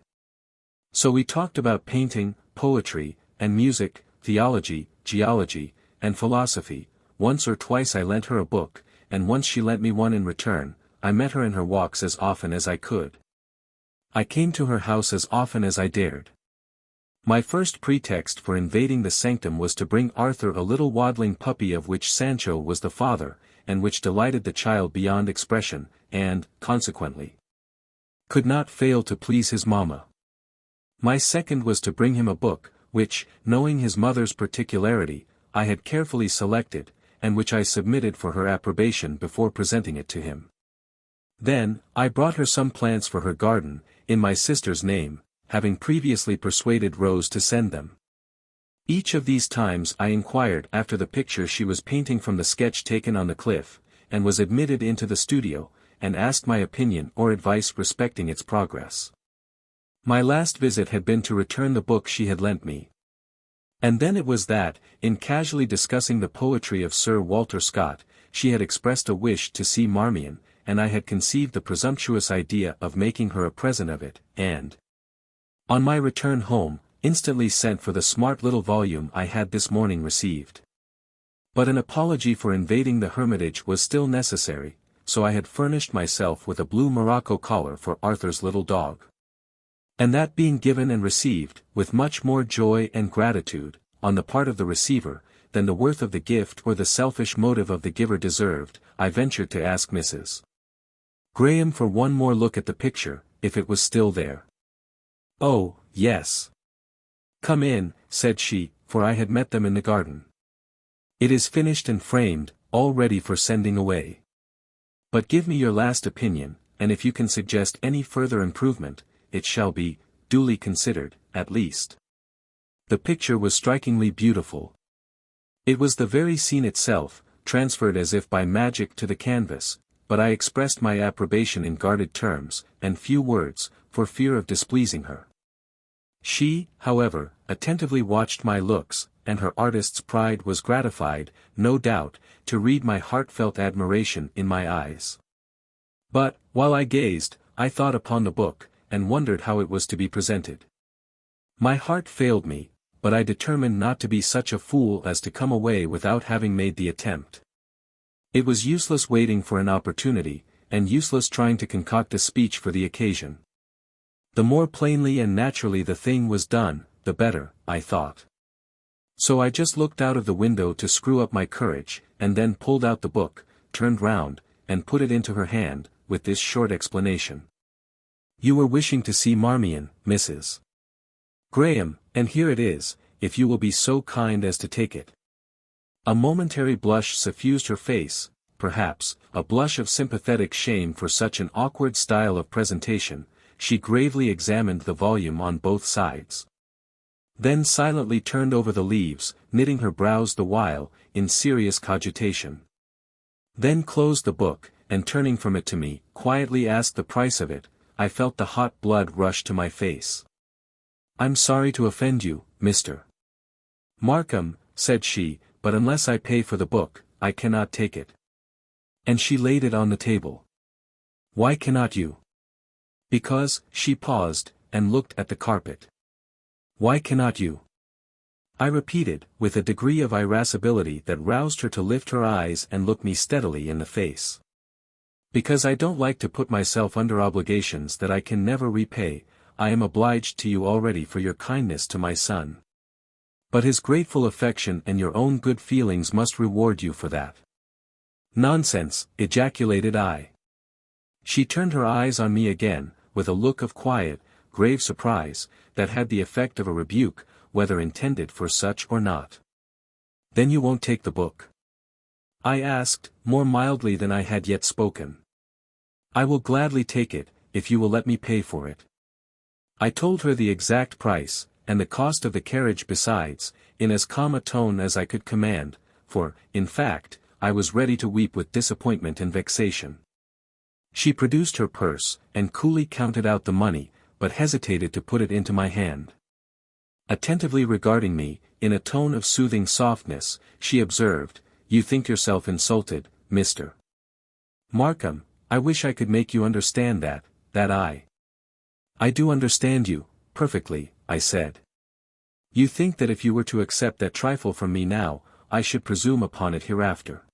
So we talked about painting, poetry, and music, theology, geology, and philosophy. Once or twice I lent her a book, and once she lent me one in return. I met her in her walks as often as I could. I came to her house as often as I dared. My first pretext for invading the sanctum was to bring Arthur a little waddling puppy of which Sancho was the father, and which delighted the child beyond expression, and, consequently, could not fail to please his mamma. My second was to bring him a book, which, knowing his mother's particularity, I had carefully selected, and which I submitted for her approbation before presenting it to him. Then, I brought her some plants for her garden, in my sister's name, having previously persuaded Rose to send them. Each of these times I inquired after the picture she was painting from the sketch taken on the cliff, and was admitted into the studio, and asked my opinion or advice respecting its progress. My last visit had been to return the book she had lent me. And then it was that, in casually discussing the poetry of Sir Walter Scott, she had expressed a wish to see Marmion, and I had conceived the presumptuous idea of making her a present of it, and, on my return home, instantly sent for the smart little volume I had this morning received. But an apology for invading the hermitage was still necessary, so I had furnished myself with a blue morocco collar for Arthur's little dog. And that being given and received, with much more joy and gratitude, on the part of the receiver, than the worth of the gift or the selfish motive of the giver deserved, I ventured to ask Mrs. Graham for one more look at the picture, if it was still there. "Oh, yes. Come in," said she, for I had met them in the garden. "It is finished and framed, all ready for sending away. But give me your last opinion, and if you can suggest any further improvement, it shall be, duly considered, at least." The picture was strikingly beautiful. It was the very scene itself, transferred as if by magic to the canvas, but I expressed my approbation in guarded terms, and few words, for fear of displeasing her. She, however, attentively watched my looks, and her artist's pride was gratified, no doubt, to read my heartfelt admiration in my eyes. But, while I gazed, I thought upon the book, and wondered how it was to be presented. My heart failed me, but I determined not to be such a fool as to come away without having made the attempt. It was useless waiting for an opportunity, and useless trying to concoct a speech for the occasion. The more plainly and naturally the thing was done, the better, I thought. So I just looked out of the window to screw up my courage, and then pulled out the book, turned round, and put it into her hand, with this short explanation. "You were wishing to see Marmion, Mrs. Graham, and here it is, if you will be so kind as to take it." A momentary blush suffused her face, perhaps, a blush of sympathetic shame for such an awkward style of presentation. She gravely examined the volume on both sides. Then silently turned over the leaves, knitting her brows the while, in serious cogitation. Then closed the book, and turning from it to me, quietly asked the price of it. I felt the hot blood rush to my face. "I'm sorry to offend you, Mr. Markham," said she, "but unless I pay for the book, I cannot take it." And she laid it on the table. "Why cannot you?" "Because," she paused, and looked at the carpet. "Why cannot you?" I repeated, with a degree of irascibility that roused her to lift her eyes and look me steadily in the face. "Because I don't like to put myself under obligations that I can never repay. I am obliged to you already for your kindness to my son. But his grateful affection and your own good feelings must reward you for that." "Nonsense," ejaculated I. She turned her eyes on me again, with a look of quiet, grave surprise, that had the effect of a rebuke, whether intended for such or not. "Then you won't take the book?" I asked, more mildly than I had yet spoken. "I will gladly take it, if you will let me pay for it." I told her the exact price, and the cost of the carriage besides, in as calm a tone as I could command, for, in fact, I was ready to weep with disappointment and vexation. She produced her purse, and coolly counted out the money, but hesitated to put it into my hand. Attentively regarding me, in a tone of soothing softness, she observed, "You think yourself insulted, Mr. Markham. I wish I could make you understand that I do understand you, perfectly," I said. "You think that if you were to accept that trifle from me now, I should presume upon it hereafter.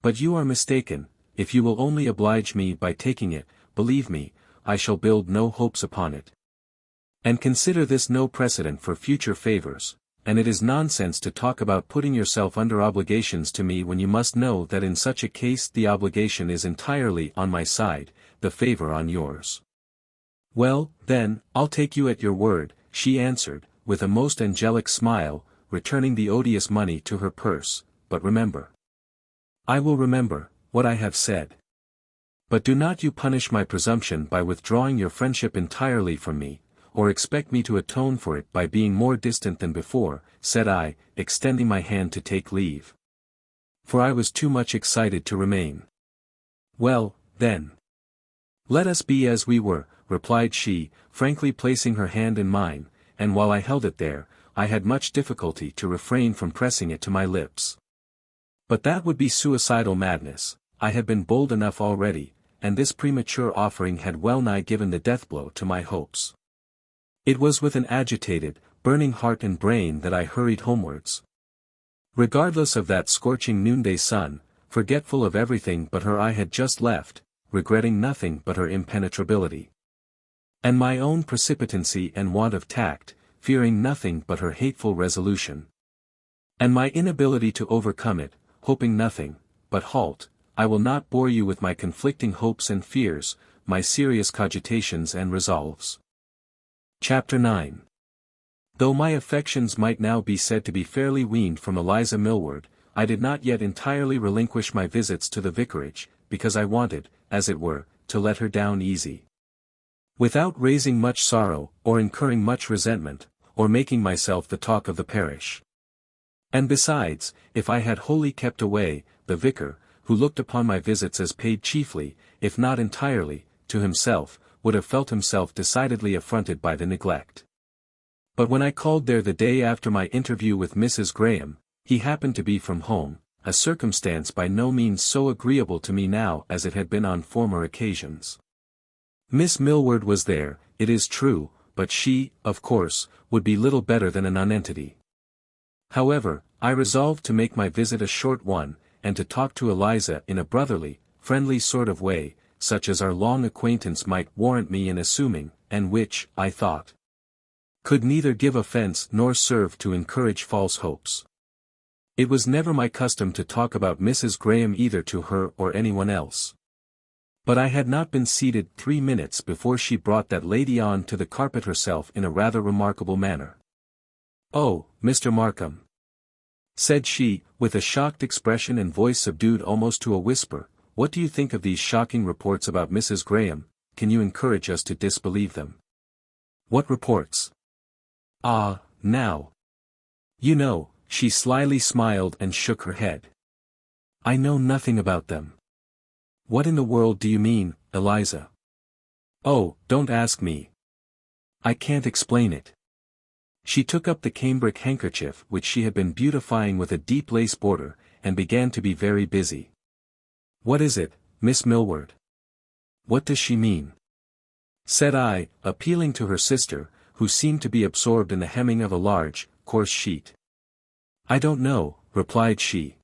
But you are mistaken. If you will only oblige me by taking it, believe me, I shall build no hopes upon it. And consider this no precedent for future favors, and it is nonsense to talk about putting yourself under obligations to me when you must know that in such a case the obligation is entirely on my side, the favor on yours." "Well, then, I'll take you at your word," she answered, with a most angelic smile, returning the odious money to her purse, "but remember." "I will remember what I have said. But do not you punish my presumption by withdrawing your friendship entirely from me, or expect me to atone for it by being more distant than before," said I, extending my hand to take leave. For I was too much excited to remain. "Well, then. Let us be as we were," replied she, frankly placing her hand in mine, and while I held it there, I had much difficulty to refrain from pressing it to my lips. But that would be suicidal madness. I had been bold enough already, and this premature offering had well nigh given the death-blow to my hopes. It was with an agitated, burning heart and brain that I hurried homewards. Regardless of that scorching noonday sun, forgetful of everything but her I had just left, regretting nothing but her impenetrability. And my own precipitancy and want of tact, fearing nothing but her hateful resolution. And my inability to overcome it, hoping nothing, but halt, I will not bore you with my conflicting hopes and fears, my serious cogitations and resolves. Chapter 9. Though my affections might now be said to be fairly weaned from Eliza Millward, I did not yet entirely relinquish my visits to the vicarage, because I wanted, as it were, to let her down easy. Without raising much sorrow, or incurring much resentment, or making myself the talk of the parish. And besides, if I had wholly kept away, the vicar, who looked upon my visits as paid chiefly, if not entirely, to himself, would have felt himself decidedly affronted by the neglect. But when I called there the day after my interview with Mrs. Graham, he happened to be from home, a circumstance by no means so agreeable to me now as it had been on former occasions. Miss Millward was there, it is true, but she, of course, would be little better than a nonentity. However, I resolved to make my visit a short one, and to talk to Eliza in a brotherly, friendly sort of way, such as our long acquaintance might warrant me in assuming, and which, I thought, could neither give offence nor serve to encourage false hopes. It was never my custom to talk about Mrs. Graham either to her or anyone else. But I had not been seated 3 minutes before she brought that lady on to the carpet herself in a rather remarkable manner. "Oh, Mr. Markham," said she, with a shocked expression and voice subdued almost to a whisper, "what do you think of these shocking reports about Mrs. Graham? Can you encourage us to disbelieve them?" "What reports?" "Ah, now. You know," she slyly smiled and shook her head. "I know nothing about them." "What in the world do you mean, Eliza?" "Oh, don't ask me. I can't explain it." She took up the cambric handkerchief which she had been beautifying with a deep lace border, and began to be very busy. "What is it, Miss Millward? What does she mean?" said I, appealing to her sister, who seemed to be absorbed in the hemming of a large, coarse sheet. "I don't know," replied she.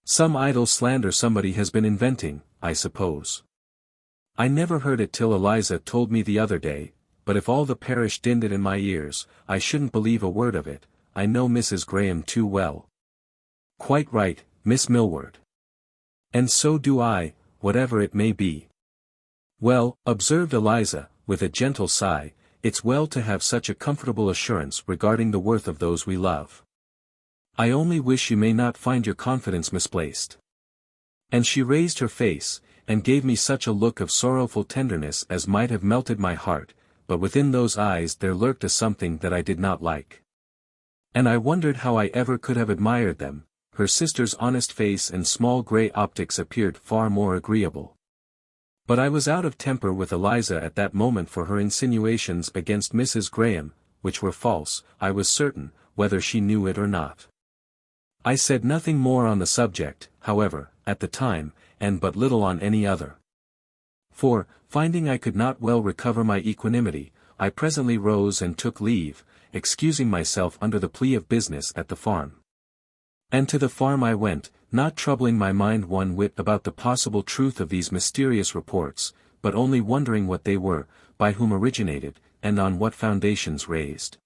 "Some idle slander somebody has been inventing, I suppose. I never heard it till Eliza told me the other day, but if all the parish dinned it in my ears, I shouldn't believe a word of it. I know Mrs. Graham too well." "Quite right, Miss Millward. And so do I, whatever it may be." "Well," observed Eliza, with a gentle sigh, "it's well to have such a comfortable assurance regarding the worth of those we love. I only wish you may not find your confidence misplaced." And she raised her face, and gave me such a look of sorrowful tenderness as might have melted my heart, but within those eyes there lurked a something that I did not like. And I wondered how I ever could have admired them. Her sister's honest face and small grey optics appeared far more agreeable. But I was out of temper with Eliza at that moment for her insinuations against Mrs. Graham, which were false, I was certain, whether she knew it or not. I said nothing more on the subject, however, at the time, and but little on any other. For, finding I could not well recover my equanimity, I presently rose and took leave, excusing myself under the plea of business at the farm. And to the farm I went, not troubling my mind one whit about the possible truth of these mysterious reports, but only wondering what they were, by whom originated, and on what foundations raised.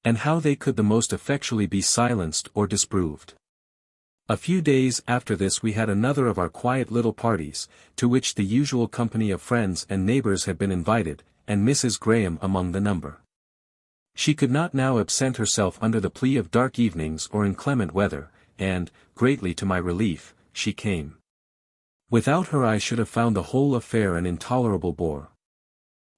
And how they could the most effectually be silenced or disproved. A few days after this we had another of our quiet little parties, to which the usual company of friends and neighbors had been invited, and Mrs. Graham among the number. She could not now absent herself under the plea of dark evenings or inclement weather, and, greatly to my relief, she came. Without her I should have found the whole affair an intolerable bore.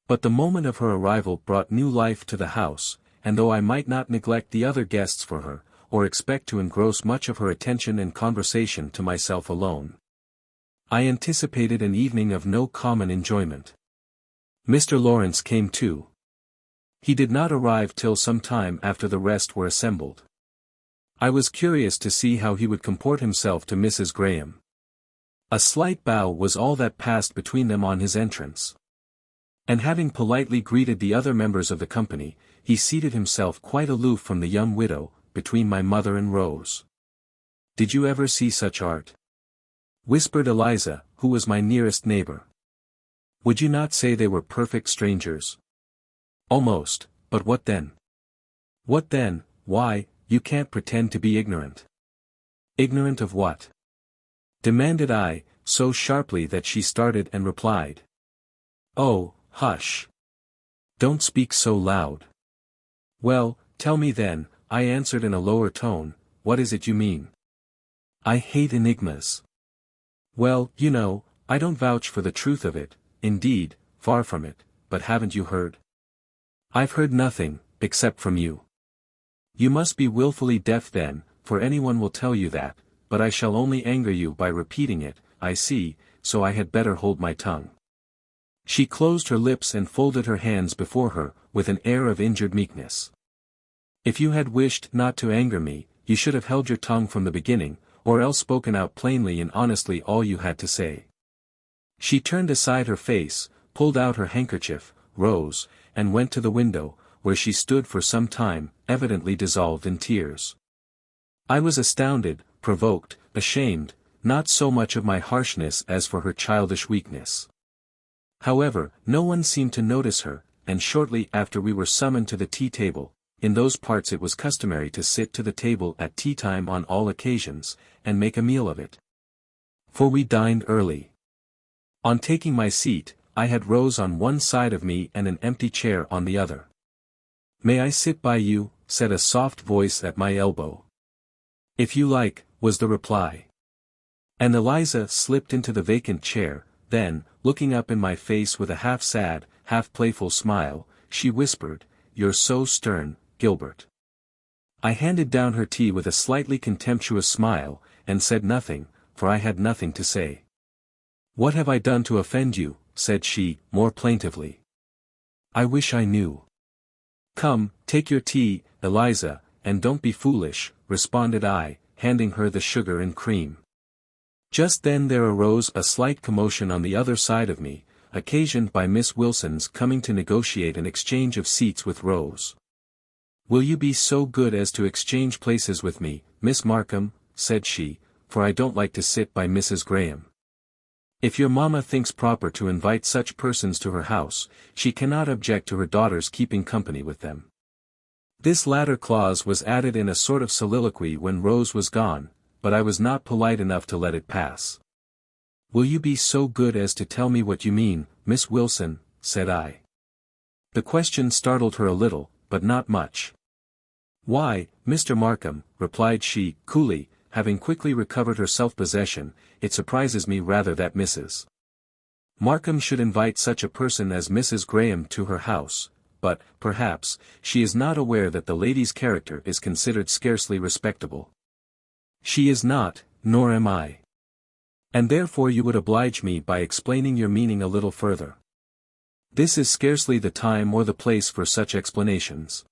But the moment of her arrival brought new life to the house, and though I might not neglect the other guests for her, or expect to engross much of her attention and conversation to myself alone, I anticipated an evening of no common enjoyment. Mr. Lawrence came too. He did not arrive till some time after the rest were assembled. I was curious to see how he would comport himself to Mrs. Graham. A slight bow was all that passed between them on his entrance. And having politely greeted the other members of the company, he seated himself quite aloof from the young widow, between my mother and Rose. "Did you ever see such art?" whispered Eliza, who was my nearest neighbor. "Would you not say they were perfect strangers?" "Almost, but what then?" "What then? Why, you can't pretend to be ignorant." "Ignorant of what?" demanded I, so sharply that she started and replied. "Oh, hush! Don't speak so loud." "Well, tell me then," I answered in a lower tone, "what is it you mean?" "I hate enigmas." "Well, you know, I don't vouch for the truth of it, indeed, far from it, but haven't you heard?" "I've heard nothing, except from you." "You must be willfully deaf then, for anyone will tell you that, but I shall only anger you by repeating it, I see, so I had better hold my tongue." She closed her lips and folded her hands before her, with an air of injured meekness. "If you had wished not to anger me, you should have held your tongue from the beginning, or else spoken out plainly and honestly all you had to say." She turned aside her face, pulled out her handkerchief, rose, and went to the window, where she stood for some time, evidently dissolved in tears. I was astounded, provoked, ashamed, not so much of my harshness as for her childish weakness. However, no one seemed to notice her, and shortly after we were summoned to the tea-table. In those parts it was customary to sit to the table at tea-time on all occasions, and make a meal of it. For we dined early. On taking my seat, I had Rose on one side of me and an empty chair on the other. "May I sit by you?" said a soft voice at my elbow. "If you like," was the reply. And Eliza slipped into the vacant chair, then, looking up in my face with a half-sad, half-playful smile, she whispered, "You're so stern, Gilbert." I handed down her tea with a slightly contemptuous smile, and said nothing, for I had nothing to say. "What have I done to offend you?" said she, more plaintively. "I wish I knew." "Come, take your tea, Eliza, and don't be foolish," responded I, handing her the sugar and cream. Just then there arose a slight commotion on the other side of me, occasioned by Miss Wilson's coming to negotiate an exchange of seats with Rose. "Will you be so good as to exchange places with me, Miss Markham?" said she, "for I don't like to sit by Mrs. Graham. If your mamma thinks proper to invite such persons to her house, she cannot object to her daughter's keeping company with them." This latter clause was added in a sort of soliloquy when Rose was gone, but I was not polite enough to let it pass. "Will you be so good as to tell me what you mean, Miss Wilson?" said I. The question startled her a little, but not much. "Why, Mr. Markham," replied she, coolly, having quickly recovered her self-possession, "it surprises me rather that Mrs. Markham should invite such a person as Mrs. Graham to her house, but, perhaps, she is not aware that the lady's character is considered scarcely respectable." "She is not, nor am I. And therefore you would oblige me by explaining your meaning a little further." "This is scarcely the time or the place for such explanations.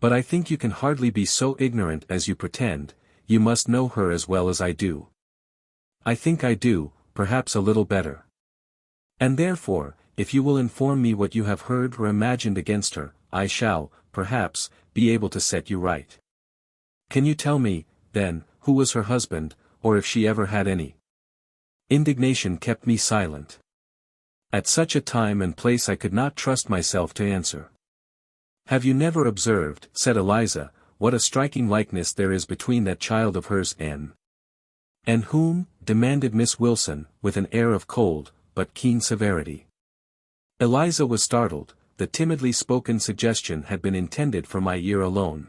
But I think you can hardly be so ignorant as you pretend, you must know her as well as I do." "I think I do, perhaps a little better. And therefore, if you will inform me what you have heard or imagined against her, I shall, perhaps, be able to set you right." "Can you tell me, then, who was her husband, or if she ever had any?" Indignation kept me silent. At such a time and place I could not trust myself to answer. "Have you never observed," said Eliza, "what a striking likeness there is between that child of hers and—" "And whom?" demanded Miss Wilson, with an air of cold, but keen severity. Eliza was startled. The timidly spoken suggestion had been intended for my ear alone.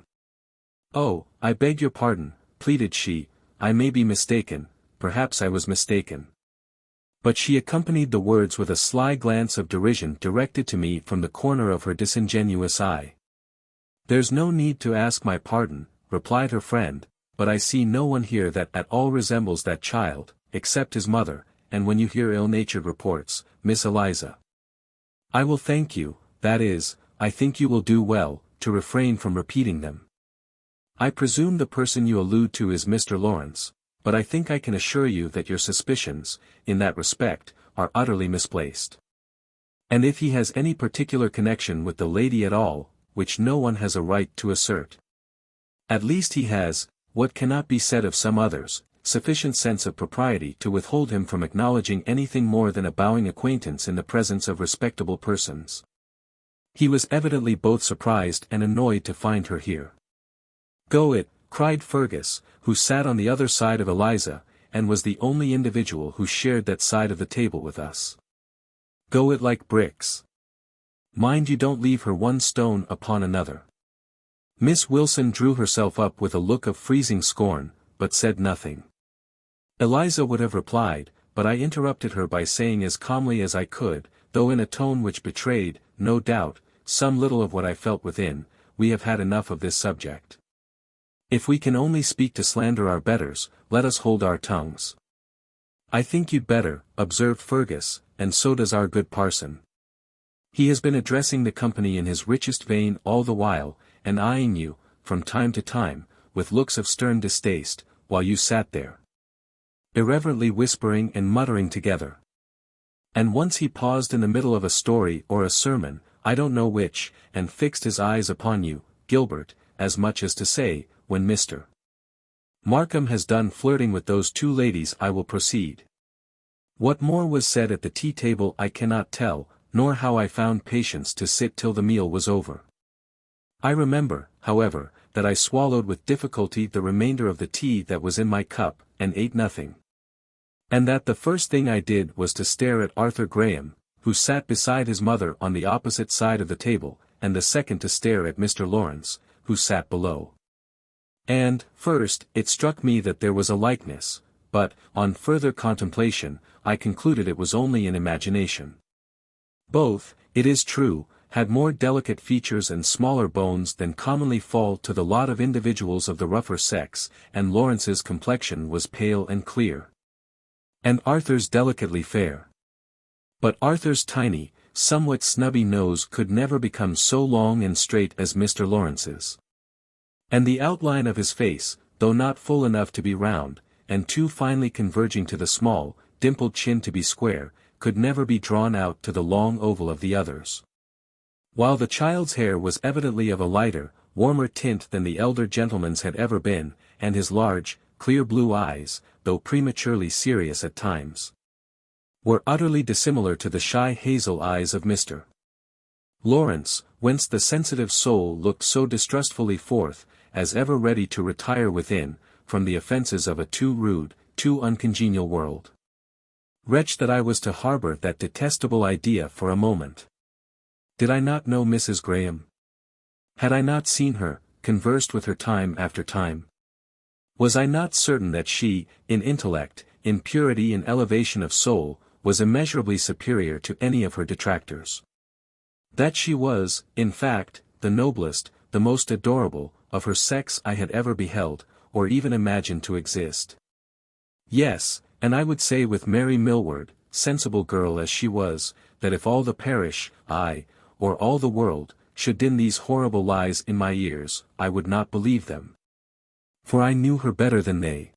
"Oh, I beg your pardon," pleaded she, "I may be mistaken, perhaps I was mistaken." But she accompanied the words with a sly glance of derision directed to me from the corner of her disingenuous eye. "There's no need to ask my pardon," replied her friend, "but I see no one here that at all resembles that child, except his mother, and when you hear ill-natured reports, Miss Eliza, I will thank you, that is, I think you will do well, to refrain from repeating them. I presume the person you allude to is Mr. Lawrence, but I think I can assure you that your suspicions, in that respect, are utterly misplaced. And if he has any particular connection with the lady at all, which no one has a right to assert. At least he has, what cannot be said of some others, sufficient sense of propriety to withhold him from acknowledging anything more than a bowing acquaintance in the presence of respectable persons. He was evidently both surprised and annoyed to find her here. "Go it," cried Fergus, who sat on the other side of Eliza, and was the only individual who shared that side of the table with us. "Go it like bricks. Mind you don't leave her one stone upon another." Miss Wilson drew herself up with a look of freezing scorn, but said nothing. Eliza would have replied, but I interrupted her by saying as calmly as I could, though in a tone which betrayed, no doubt, some little of what I felt within, "We have had enough of this subject. If we can only speak to slander our betters, let us hold our tongues." "I think you'd better," observed Fergus, "and so does our good parson. He has been addressing the company in his richest vein all the while, and eyeing you, from time to time, with looks of stern distaste, while you sat there, irreverently whispering and muttering together. And once he paused in the middle of a story or a sermon, I don't know which, and fixed his eyes upon you, Gilbert, as much as to say, when Mr. Markham has done flirting with those two ladies I will proceed. What more was said at the tea-table I cannot tell, nor how I found patience to sit till the meal was over. I remember, however, that I swallowed with difficulty the remainder of the tea that was in my cup, and ate nothing. And that the first thing I did was to stare at Arthur Graham, who sat beside his mother on the opposite side of the table, and the second to stare at Mr. Lawrence, who sat below. And, first, it struck me that there was a likeness, but, on further contemplation, I concluded it was only in imagination. Both, it is true, had more delicate features and smaller bones than commonly fall to the lot of individuals of the rougher sex, and Lawrence's complexion was pale and clear, and Arthur's delicately fair. But Arthur's tiny, somewhat snubby nose could never become so long and straight as Mr. Lawrence's. And the outline of his face, though not full enough to be round, and too finely converging to the small, dimpled chin to be square, could never be drawn out to the long oval of the others. While the child's hair was evidently of a lighter, warmer tint than the elder gentleman's had ever been, and his large, clear blue eyes, though prematurely serious at times, were utterly dissimilar to the shy hazel eyes of Mr. Lawrence, whence the sensitive soul looked so distrustfully forth, as ever ready to retire within, from the offences of a too rude, too uncongenial world. Wretch that I was to harbour that detestable idea for a moment. Did I not know Mrs. Graham? Had I not seen her, conversed with her time after time? Was I not certain that she, in intellect, in purity and elevation of soul, was immeasurably superior to any of her detractors? That she was, in fact, the noblest, the most adorable, of her sex I had ever beheld, or even imagined to exist? Yes, and I would say with Mary Millward, sensible girl as she was, that if all the parish, aye, or all the world, should din these horrible lies in my ears, I would not believe them. For I knew her better than they.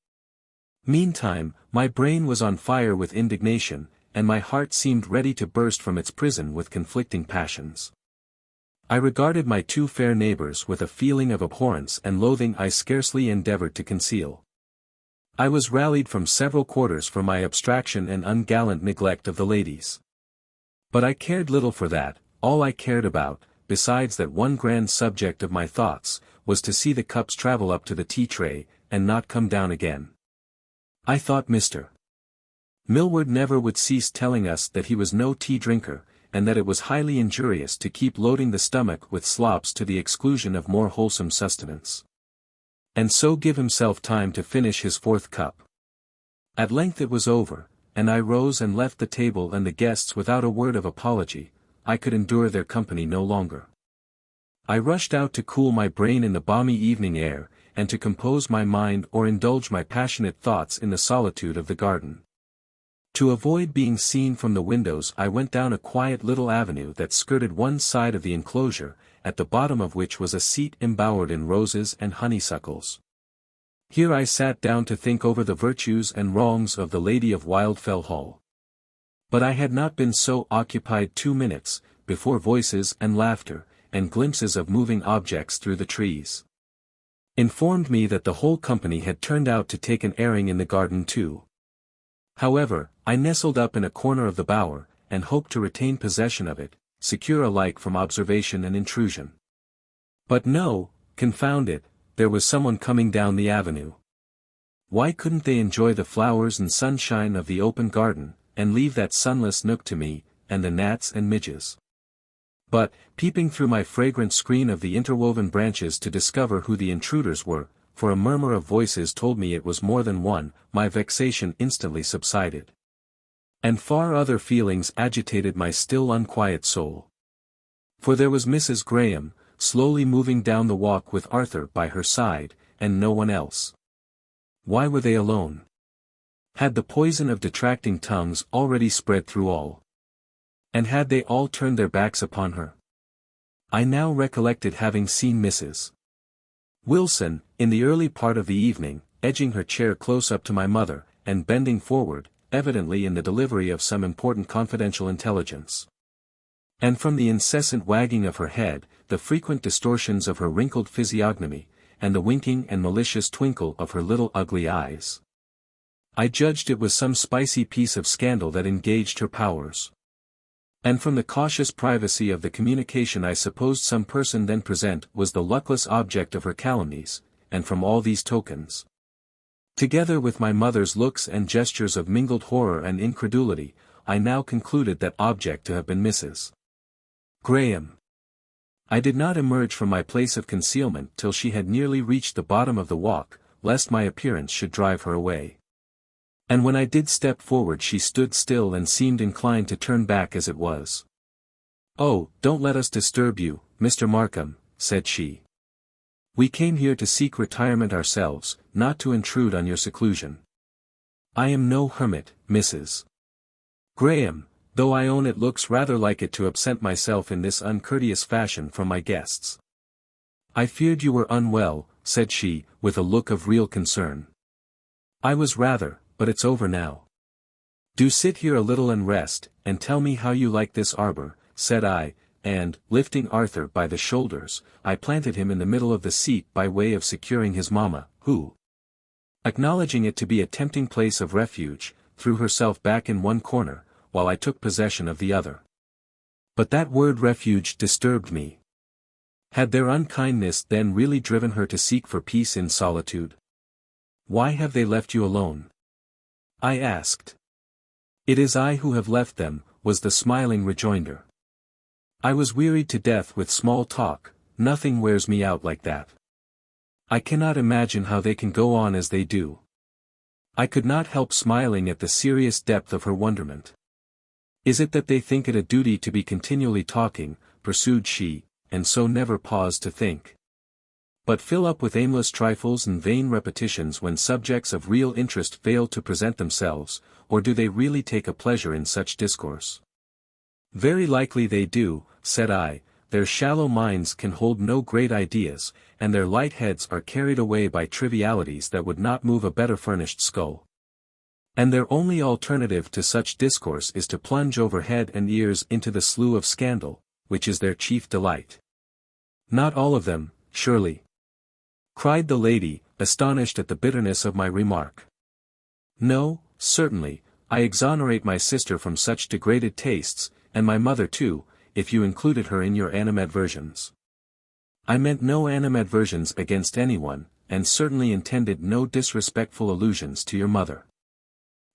Meantime, my brain was on fire with indignation, and my heart seemed ready to burst from its prison with conflicting passions. I regarded my two fair neighbours with a feeling of abhorrence and loathing I scarcely endeavoured to conceal. I was rallied from several quarters for my abstraction and ungallant neglect of the ladies. But I cared little for that. All I cared about, besides that one grand subject of my thoughts, was to see the cups travel up to the tea-tray, and not come down again. I thought Mr. Millward never would cease telling us that he was no tea-drinker, and that it was highly injurious to keep loading the stomach with slops to the exclusion of more wholesome sustenance, and so give himself time to finish his fourth cup. At length it was over, and I rose and left the table and the guests without a word of apology. I could endure their company no longer. I rushed out to cool my brain in the balmy evening air, and to compose my mind or indulge my passionate thoughts in the solitude of the garden. To avoid being seen from the windows I went down a quiet little avenue that skirted one side of the enclosure, at the bottom of which was a seat embowered in roses and honeysuckles. Here I sat down to think over the virtues and wrongs of the Lady of Wildfell Hall. But I had not been so occupied 2 minutes, before voices and laughter, and glimpses of moving objects through the trees. Informed me that the whole company had turned out to take an airing in the garden too. However, I nestled up in a corner of the bower, and hoped to retain possession of it, secure alike from observation and intrusion. But no, confound it, there was someone coming down the avenue. Why couldn't they enjoy the flowers and sunshine of the open garden, and leave that sunless nook to me, and the gnats and midges? But, peeping through my fragrant screen of the interwoven branches to discover who the intruders were, for a murmur of voices told me it was more than one, my vexation instantly subsided. And far other feelings agitated my still unquiet soul. For there was Mrs. Graham, slowly moving down the walk with Arthur by her side, and no one else. Why were they alone? Had the poison of detracting tongues already spread through all? And had they all turned their backs upon her? I now recollected having seen Mrs. Wilson, in the early part of the evening, edging her chair close up to my mother, and bending forward, evidently in the delivery of some important confidential intelligence. And from the incessant wagging of her head, the frequent distortions of her wrinkled physiognomy, and the winking and malicious twinkle of her little ugly eyes, I judged it was some spicy piece of scandal that engaged her powers. And from the cautious privacy of the communication I supposed some person then present was the luckless object of her calumnies, and from all these tokens, together with my mother's looks and gestures of mingled horror and incredulity, I now concluded that object to have been Mrs. Graham. I did not emerge from my place of concealment till she had nearly reached the bottom of the walk, lest my appearance should drive her away. And when I did step forward she stood still and seemed inclined to turn back as it was. "Oh, don't let us disturb you, Mr. Markham," said she. "We came here to seek retirement ourselves, not to intrude on your seclusion. I am no hermit, Mrs. Graham, though I own it looks rather like it to absent myself in this uncourteous fashion from my guests." "I feared you were unwell," said she, with a look of real concern. "I was rather, but it's over now. Do sit here a little and rest, and tell me how you like this arbor," said I, and, lifting Arthur by the shoulders, I planted him in the middle of the seat by way of securing his mamma, who, acknowledging it to be a tempting place of refuge, threw herself back in one corner, while I took possession of the other. But that word refuge disturbed me. Had their unkindness then really driven her to seek for peace in solitude? "Why have they left you alone?" I asked. "It is I who have left them," was the smiling rejoinder. "I was wearied to death with small talk, nothing wears me out like that. I cannot imagine how they can go on as they do." I could not help smiling at the serious depth of her wonderment. "Is it that they think it a duty to be continually talking," pursued she, "and so never pause to think? But fill up with aimless trifles and vain repetitions when subjects of real interest fail to present themselves, or do they really take a pleasure in such discourse?" "Very likely they do," said I, "their shallow minds can hold no great ideas, and their light heads are carried away by trivialities that would not move a better furnished skull. And their only alternative to such discourse is to plunge over head and ears into the slough of scandal, which is their chief delight." "Not all of them, surely?" cried the lady, astonished at the bitterness of my remark. "No, certainly, I exonerate my sister from such degraded tastes, and my mother too, if you included her in your animadversions." "I meant no animadversions against anyone, and certainly intended no disrespectful allusions to your mother.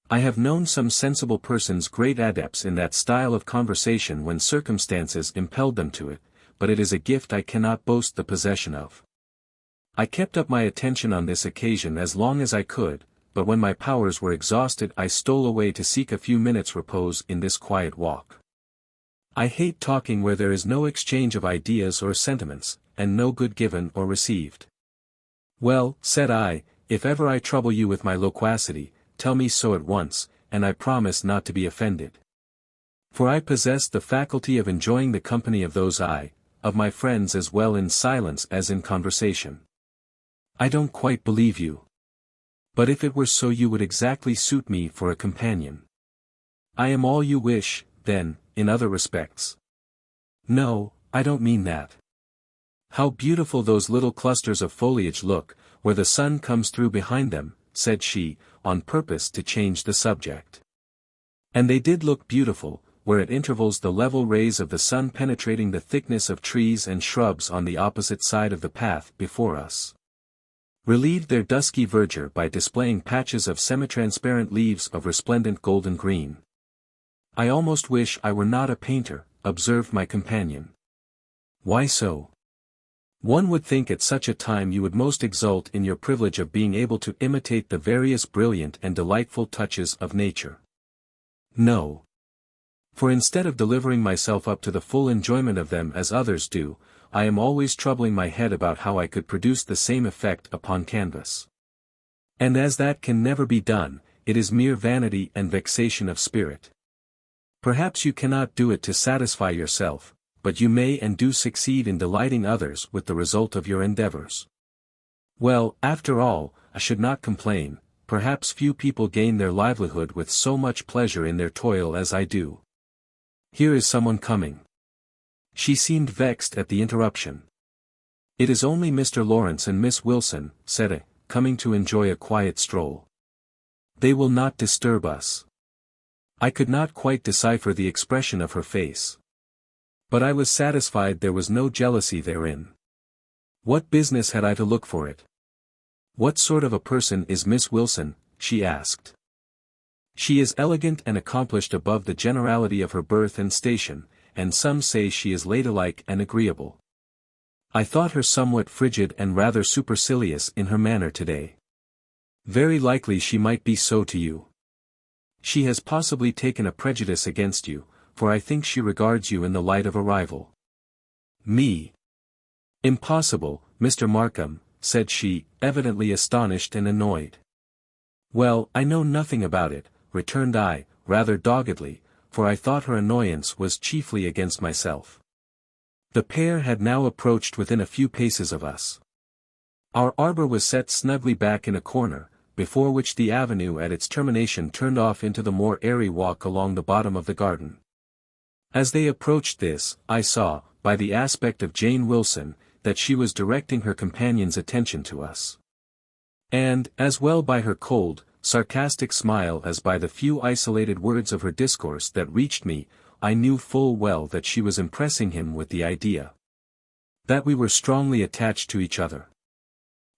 I have known some sensible persons great adepts in that style of conversation when circumstances impelled them to it, but it is a gift I cannot boast the possession of. I kept up my attention on this occasion as long as I could, but when my powers were exhausted I stole away to seek a few minutes' repose in this quiet walk. I hate talking where there is no exchange of ideas or sentiments, and no good given or received." "Well," said I, "if ever I trouble you with my loquacity, tell me so at once, and I promise not to be offended. For I possess the faculty of enjoying the company of of my friends as well in silence as in conversation." "I don't quite believe you. But if it were so you would exactly suit me for a companion." "I am all you wish, then, in other respects." "No, I don't mean that. "How beautiful those little clusters of foliage look, where the sun comes through behind them," said she, on purpose to change the subject. And they did look beautiful, where at intervals the level rays of the sun penetrating the thickness of trees and shrubs on the opposite side of the path before us, relieved their dusky verdure by displaying patches of semi-transparent leaves of resplendent golden green. "I almost wish I were not a painter," observed my companion. "Why so?" "One would think at such a time you would most exult in your privilege of being able to imitate the various brilliant and delightful touches of nature." "No. For instead of delivering myself up to the full enjoyment of them as others do, I am always troubling my head about how I could produce the same effect upon canvas. And as that can never be done, it is mere vanity and vexation of spirit. Perhaps you cannot do it to satisfy yourself, but you may and do succeed in delighting others with the result of your endeavors. Well, after all, I should not complain. Perhaps few people gain their livelihood with so much pleasure in their toil as I do. Here is someone coming." She seemed vexed at the interruption. "It is only Mr. Lawrence and Miss Wilson," said I, "coming to enjoy a quiet stroll. They will not disturb us." I could not quite decipher the expression of her face. But I was satisfied there was no jealousy therein. What business had I to look for it? "What sort of a person is Miss Wilson?" she asked. "She is elegant and accomplished above the generality of her birth and station, and some say she is ladylike and agreeable. I thought her somewhat frigid and rather supercilious in her manner today." "Very likely she might be so to you. She has possibly taken a prejudice against you, for I think she regards you in the light of a rival." "Me? Impossible, Mr. Markham," said she, evidently astonished and annoyed. "Well, I know nothing about it," returned I, rather doggedly, for I thought her annoyance was chiefly against myself. The pair had now approached within a few paces of us. Our arbor was set snugly back in a corner, before which the avenue at its termination turned off into the more airy walk along the bottom of the garden. As they approached this, I saw, by the aspect of Jane Wilson, that she was directing her companion's attention to us. And, as well by her cold, sarcastic smile as by the few isolated words of her discourse that reached me, I knew full well that she was impressing him with the idea that we were strongly attached to each other.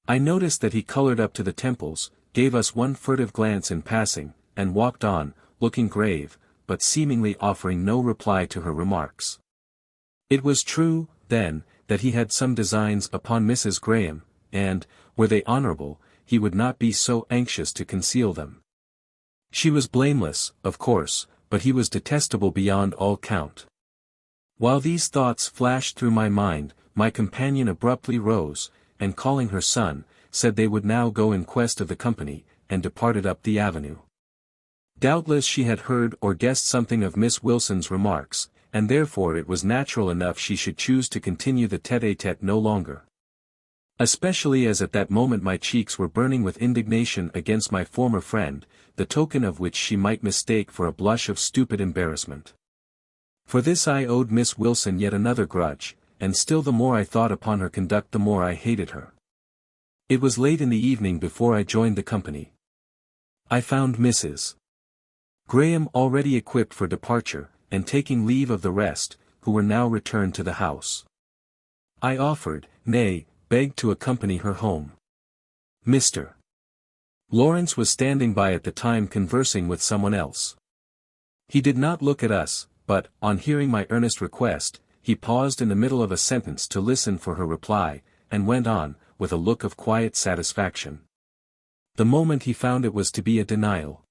I noticed that he colored up to the temples, gave us one furtive glance in passing, and walked on, looking grave, but seemingly offering no reply to her remarks. It was true, then, that he had some designs upon Mrs. Graham, and, were they honorable, he would not be so anxious to conceal them. She was blameless, of course, but he was detestable beyond all count. While these thoughts flashed through my mind, my companion abruptly rose, and calling her son, said they would now go in quest of the company, and departed up the avenue. Doubtless she had heard or guessed something of Miss Wilson's remarks, and therefore it was natural enough she should choose to continue the tête-à-tête no longer. Especially as at that moment my cheeks were burning with indignation against my former friend, the token of which she might mistake for a blush of stupid embarrassment. For this I owed Miss Wilson yet another grudge, and still the more I thought upon her conduct the more I hated her. It was late in the evening before I joined the company. I found Mrs. Graham already equipped for departure, and taking leave of the rest, who were now returned to the house. I offered, nay, begged to accompany her home. Mr. Lawrence was standing by at the time conversing with someone else. He did not look at us, but, on hearing my earnest request, he paused in the middle of a sentence to listen for her reply, and went on, with a look of quiet satisfaction. The moment he found it was to be a denial.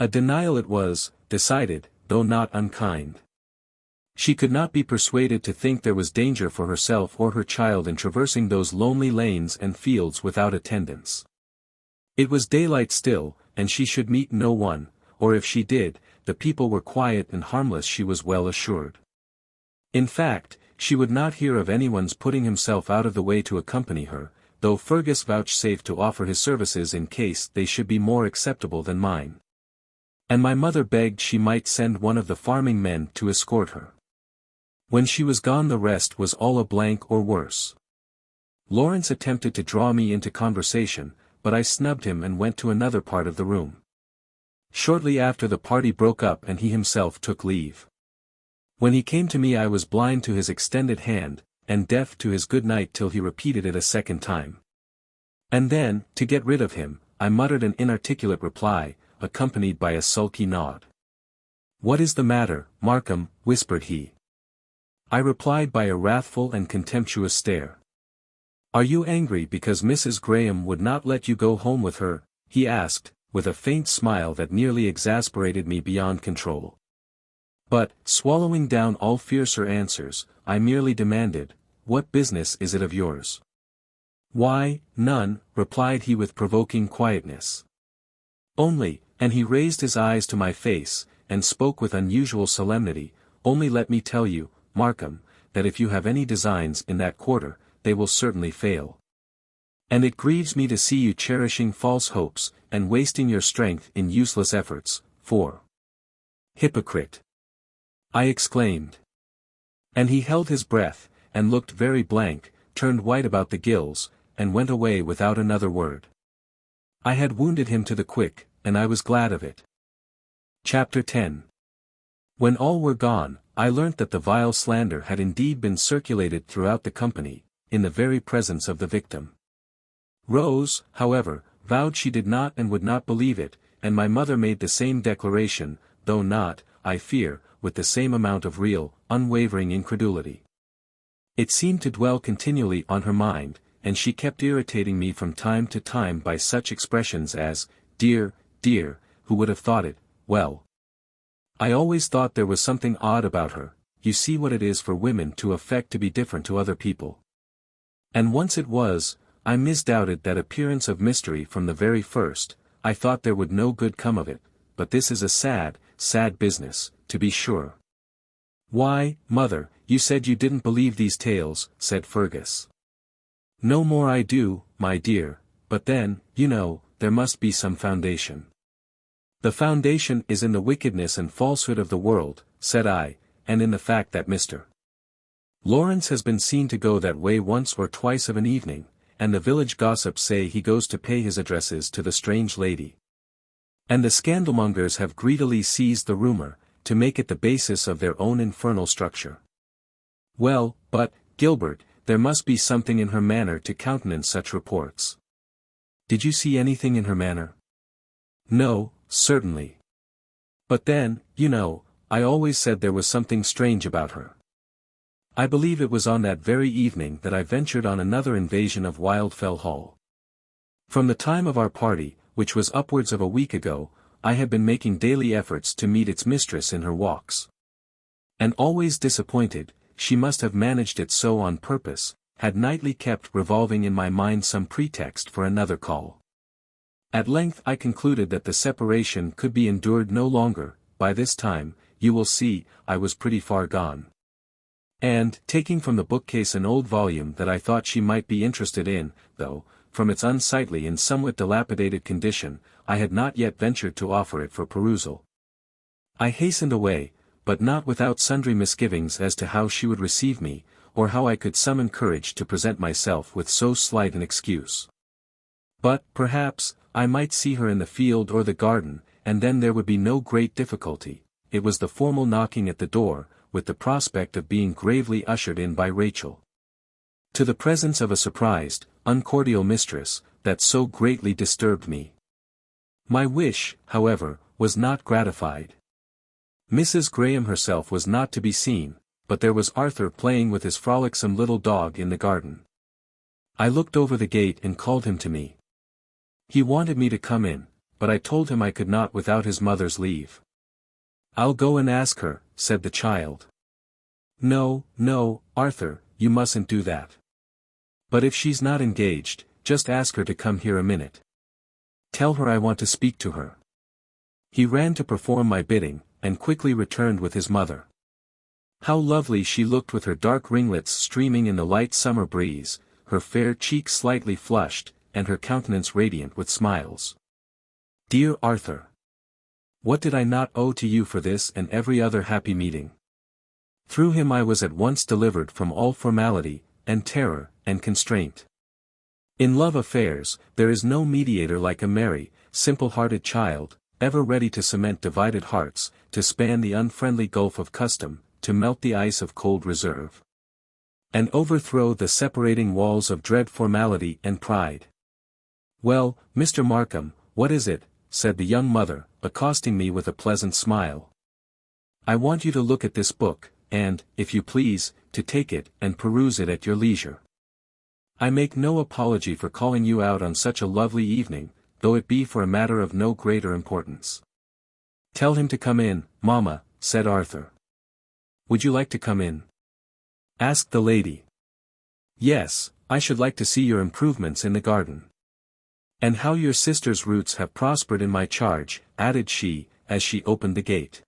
A denial it was, decided, though not unkind. She could not be persuaded to think there was danger for herself or her child in traversing those lonely lanes and fields without attendants. It was daylight still, and she should meet no one, or if she did, the people were quiet and harmless, she was well assured. In fact, she would not hear of anyone's putting himself out of the way to accompany her, though Fergus vouchsafed to offer his services in case they should be more acceptable than mine. And my mother begged she might send one of the farming men to escort her. When she was gone the rest was all a blank or worse. Lawrence attempted to draw me into conversation, but I snubbed him and went to another part of the room. Shortly after the party broke up and he himself took leave. When he came to me I was blind to his extended hand, and deaf to his good night till he repeated it a second time. And then, to get rid of him, I muttered an inarticulate reply, accompanied by a sulky nod. "What is the matter, Markham?" whispered he. I replied by a wrathful and contemptuous stare. "Are you angry because Mrs. Graham would not let you go home with her?" he asked, with a faint smile that nearly exasperated me beyond control. But, swallowing down all fiercer answers, I merely demanded, "What business is it of yours?" "Why, none," replied he with provoking quietness. "Only," and he raised his eyes to my face, and spoke with unusual solemnity, "only let me tell you, Markham, that if you have any designs in that quarter, they will certainly fail. And it grieves me to see you cherishing false hopes, and wasting your strength in useless efforts, for hypocrite!" I exclaimed. And he held his breath, and looked very blank, turned white about the gills, and went away without another word. I had wounded him to the quick, and I was glad of it. Chapter 10. When all were gone, I learnt that the vile slander had indeed been circulated throughout the company, in the very presence of the victim. Rose, however, vowed she did not and would not believe it, and my mother made the same declaration, though not, I fear, with the same amount of real, unwavering incredulity. It seemed to dwell continually on her mind, and she kept irritating me from time to time by such expressions as, "Dear, dear, who would have thought it, well. I always thought there was something odd about her, you see what it is for women to affect to be different to other people." And once it was, I misdoubted that appearance of mystery from the very first, I thought there would no good come of it, but this is a sad, sad business, to be sure. "Why, mother, you said you didn't believe these tales," said Fergus. "No more I do, my dear, but then, you know, there must be some foundation." "The foundation is in the wickedness and falsehood of the world," said I, "and in the fact that Mr. Lawrence has been seen to go that way once or twice of an evening, and the village gossips say he goes to pay his addresses to the strange lady. And the scandalmongers have greedily seized the rumor, to make it the basis of their own infernal structure. Well, but, Gilbert, there must be something in her manner to countenance such reports. Did you see anything in her manner?" "No, certainly. But then, you know, I always said there was something strange about her. I believe it was on that very evening that I ventured on another invasion of Wildfell Hall. From the time of our party, which was upwards of a week ago, I had been making daily efforts to meet its mistress in her walks. And always disappointed, she must have managed it so on purpose, had nightly kept revolving in my mind some pretext for another call. At length I concluded that the separation could be endured no longer. By this time, you will see, I was pretty far gone. And, taking from the bookcase an old volume that I thought she might be interested in, though, from its unsightly and somewhat dilapidated condition, I had not yet ventured to offer it for perusal, I hastened away, but not without sundry misgivings as to how she would receive me, or how I could summon courage to present myself with so slight an excuse. But, perhaps, I might see her in the field or the garden, and then there would be no great difficulty. It was the formal knocking at the door, with the prospect of being gravely ushered in by Rachel, to the presence of a surprised, uncordial mistress, that so greatly disturbed me. My wish, however, was not gratified. Mrs. Graham herself was not to be seen, but there was Arthur playing with his frolicsome little dog in the garden. I looked over the gate and called him to me. He wanted me to come in, but I told him I could not without his mother's leave. "I'll go and ask her," said the child. "No, no, Arthur, you mustn't do that. But if she's not engaged, just ask her to come here a minute. Tell her I want to speak to her." He ran to perform my bidding, and quickly returned with his mother. How lovely she looked with her dark ringlets streaming in the light summer breeze, her fair cheeks slightly flushed, and her countenance radiant with smiles. Dear Arthur! What did I not owe to you for this and every other happy meeting? Through him I was at once delivered from all formality, and terror, and constraint. In love affairs, there is no mediator like a merry, simple-hearted child, ever ready to cement divided hearts, to span the unfriendly gulf of custom, to melt the ice of cold reserve, and overthrow the separating walls of dread formality and pride. "Well, Mr. Markham, what is it?" said the young mother, accosting me with a pleasant smile. "I want you to look at this book, and, if you please, to take it and peruse it at your leisure. I make no apology for calling you out on such a lovely evening, though it be for a matter of no greater importance." "Tell him to come in, mamma," said Arthur. "Would you like to come in?" asked the lady. "Yes, I should like to see your improvements in the garden. And how your sister's roots have prospered in my charge," added she, as she opened the gate.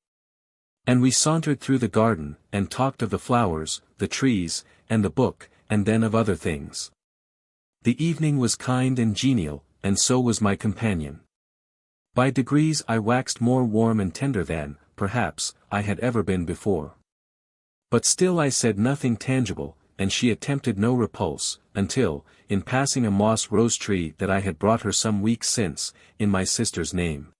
And we sauntered through the garden, and talked of the flowers, the trees, and the book, and then of other things. The evening was kind and genial, and so was my companion. By degrees I waxed more warm and tender than, perhaps, I had ever been before. But still I said nothing tangible, and she attempted no repulse, until, in passing a moss rose tree that I had brought her some weeks since, in my sister's name,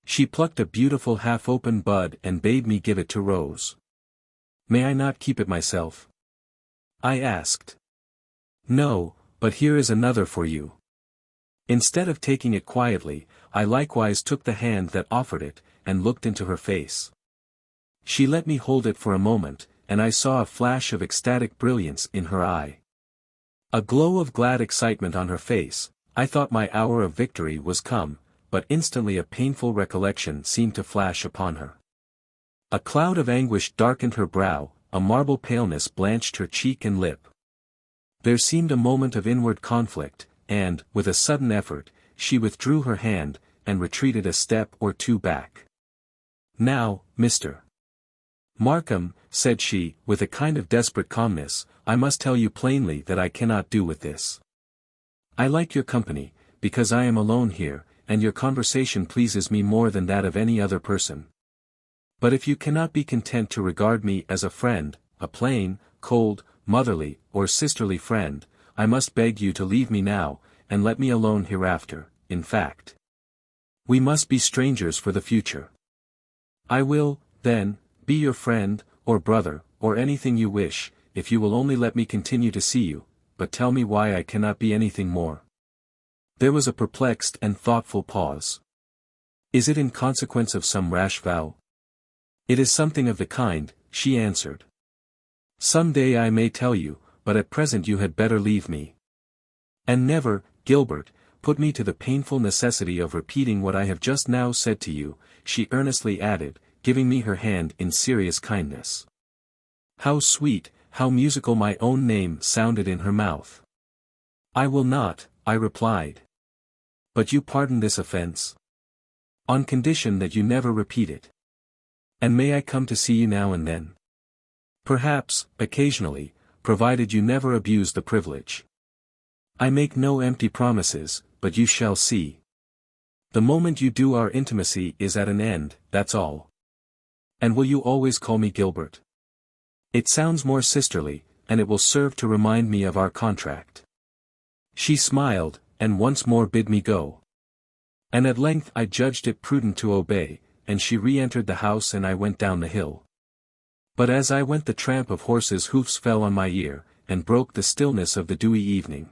she plucked a beautiful half-open bud and bade me give it to Rose. "May I not keep it myself?" I asked. "No, but here is another for you." Instead of taking it quietly, I likewise took the hand that offered it, and looked into her face. She let me hold it for a moment, and I saw a flash of ecstatic brilliance in her eye. A glow of glad excitement on her face. I thought my hour of victory was come, but instantly a painful recollection seemed to flash upon her. A cloud of anguish darkened her brow, a marble paleness blanched her cheek and lip. There seemed a moment of inward conflict, and, with a sudden effort, she withdrew her hand, and retreated a step or two back. "Now, Mr. Markham," said she, with a kind of desperate calmness, "I must tell you plainly that I cannot do with this. I like your company, because I am alone here, and your conversation pleases me more than that of any other person. But if you cannot be content to regard me as a friend, a plain, cold, motherly, or sisterly friend, I must beg you to leave me now, and let me alone hereafter. In fact, we must be strangers for the future. I will, then, be your friend, or brother, or anything you wish, if you will only let me continue to see you, but tell me why I cannot be anything more." There was a perplexed and thoughtful pause. "Is it in consequence of some rash vow?" "It is something of the kind," she answered. "Some day I may tell you, but at present you had better leave me. And never, Gilbert, put me to the painful necessity of repeating what I have just now said to you," she earnestly added, giving me her hand in serious kindness. How sweet, how musical my own name sounded in her mouth. "I will not," I replied. "But you pardon this offense?" "On condition that you never repeat it." "And may I come to see you now and then?" "Perhaps, occasionally, provided you never abuse the privilege." "I make no empty promises, but you shall see. The moment you do our intimacy is at an end, that's all." "And will you always call me Gilbert?" "It sounds more sisterly, and it will serve to remind me of our contract." She smiled, and once more bid me go. And at length I judged it prudent to obey, and she re-entered the house and I went down the hill. But as I went the tramp of horses' hoofs fell on my ear, and broke the stillness of the dewy evening.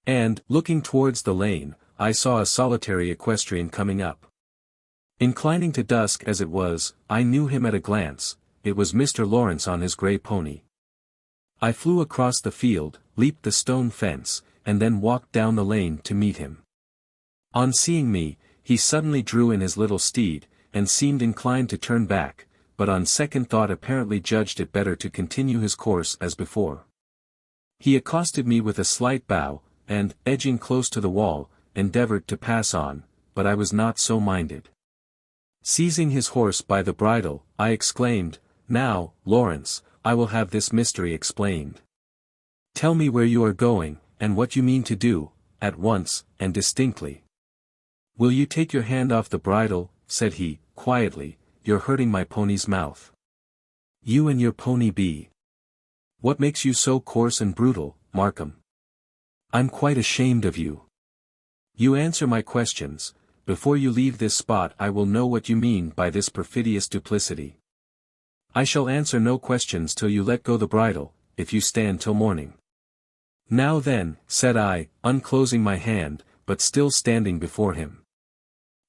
And, looking towards the lane, I saw a solitary equestrian coming up. Inclining to dusk as it was, I knew him at a glance. It was Mr. Lawrence on his grey pony. I flew across the field, leaped the stone fence, and then walked down the lane to meet him. On seeing me, he suddenly drew in his little steed, and seemed inclined to turn back, but on second thought apparently judged it better to continue his course as before. He accosted me with a slight bow, and, edging close to the wall, endeavored to pass on, but I was not so minded. Seizing his horse by the bridle, I exclaimed, "Now, Lawrence, I will have this mystery explained. Tell me where you are going, and what you mean to do, at once, and distinctly." "Will you take your hand off the bridle?" said he, quietly, "you're hurting my pony's mouth." You and your pony be. What makes you so coarse and brutal, Markham? I'm quite ashamed of you. You answer my questions. Before you leave this spot I will know what you mean by this perfidious duplicity. I shall answer no questions till you let go the bridle, if you stand till morning. Now then, said I, unclosing my hand, but still standing before him.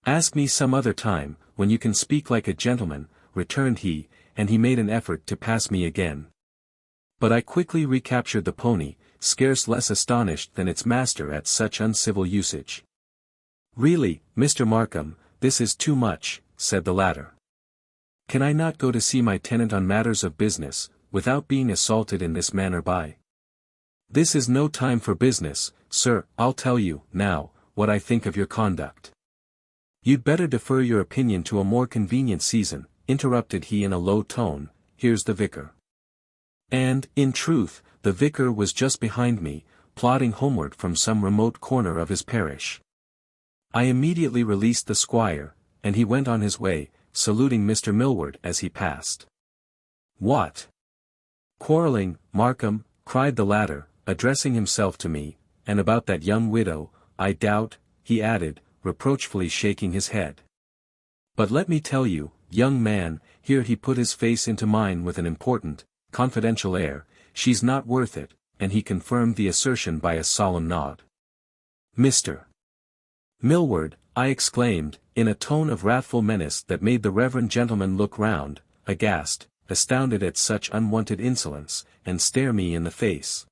Ask me some other time, when you can speak like a gentleman, returned he, and he made an effort to pass me again. But I quickly recaptured the pony, scarce less astonished than its master at such uncivil usage. Really, Mr. Markham, this is too much, said the latter. Can I not go to see my tenant on matters of business, without being assaulted in this manner by? This is no time for business, sir. I'll tell you, now, what I think of your conduct. You'd better defer your opinion to a more convenient season, interrupted he in a low tone. Here's the vicar. And, in truth, the vicar was just behind me, plodding homeward from some remote corner of his parish. I immediately released the squire, and he went on his way, saluting Mr. Millward as he passed. What? Quarrelling, Markham, cried the latter, addressing himself to me, and about that young widow, I doubt, he added, reproachfully shaking his head. But let me tell you, young man, here he put his face into mine with an important, confidential air, she's not worth it, and he confirmed the assertion by a solemn nod. Mr. Millward, I exclaimed, in a tone of wrathful menace that made the reverend gentleman look round, aghast, astounded at such unwonted insolence, and stare me in the face.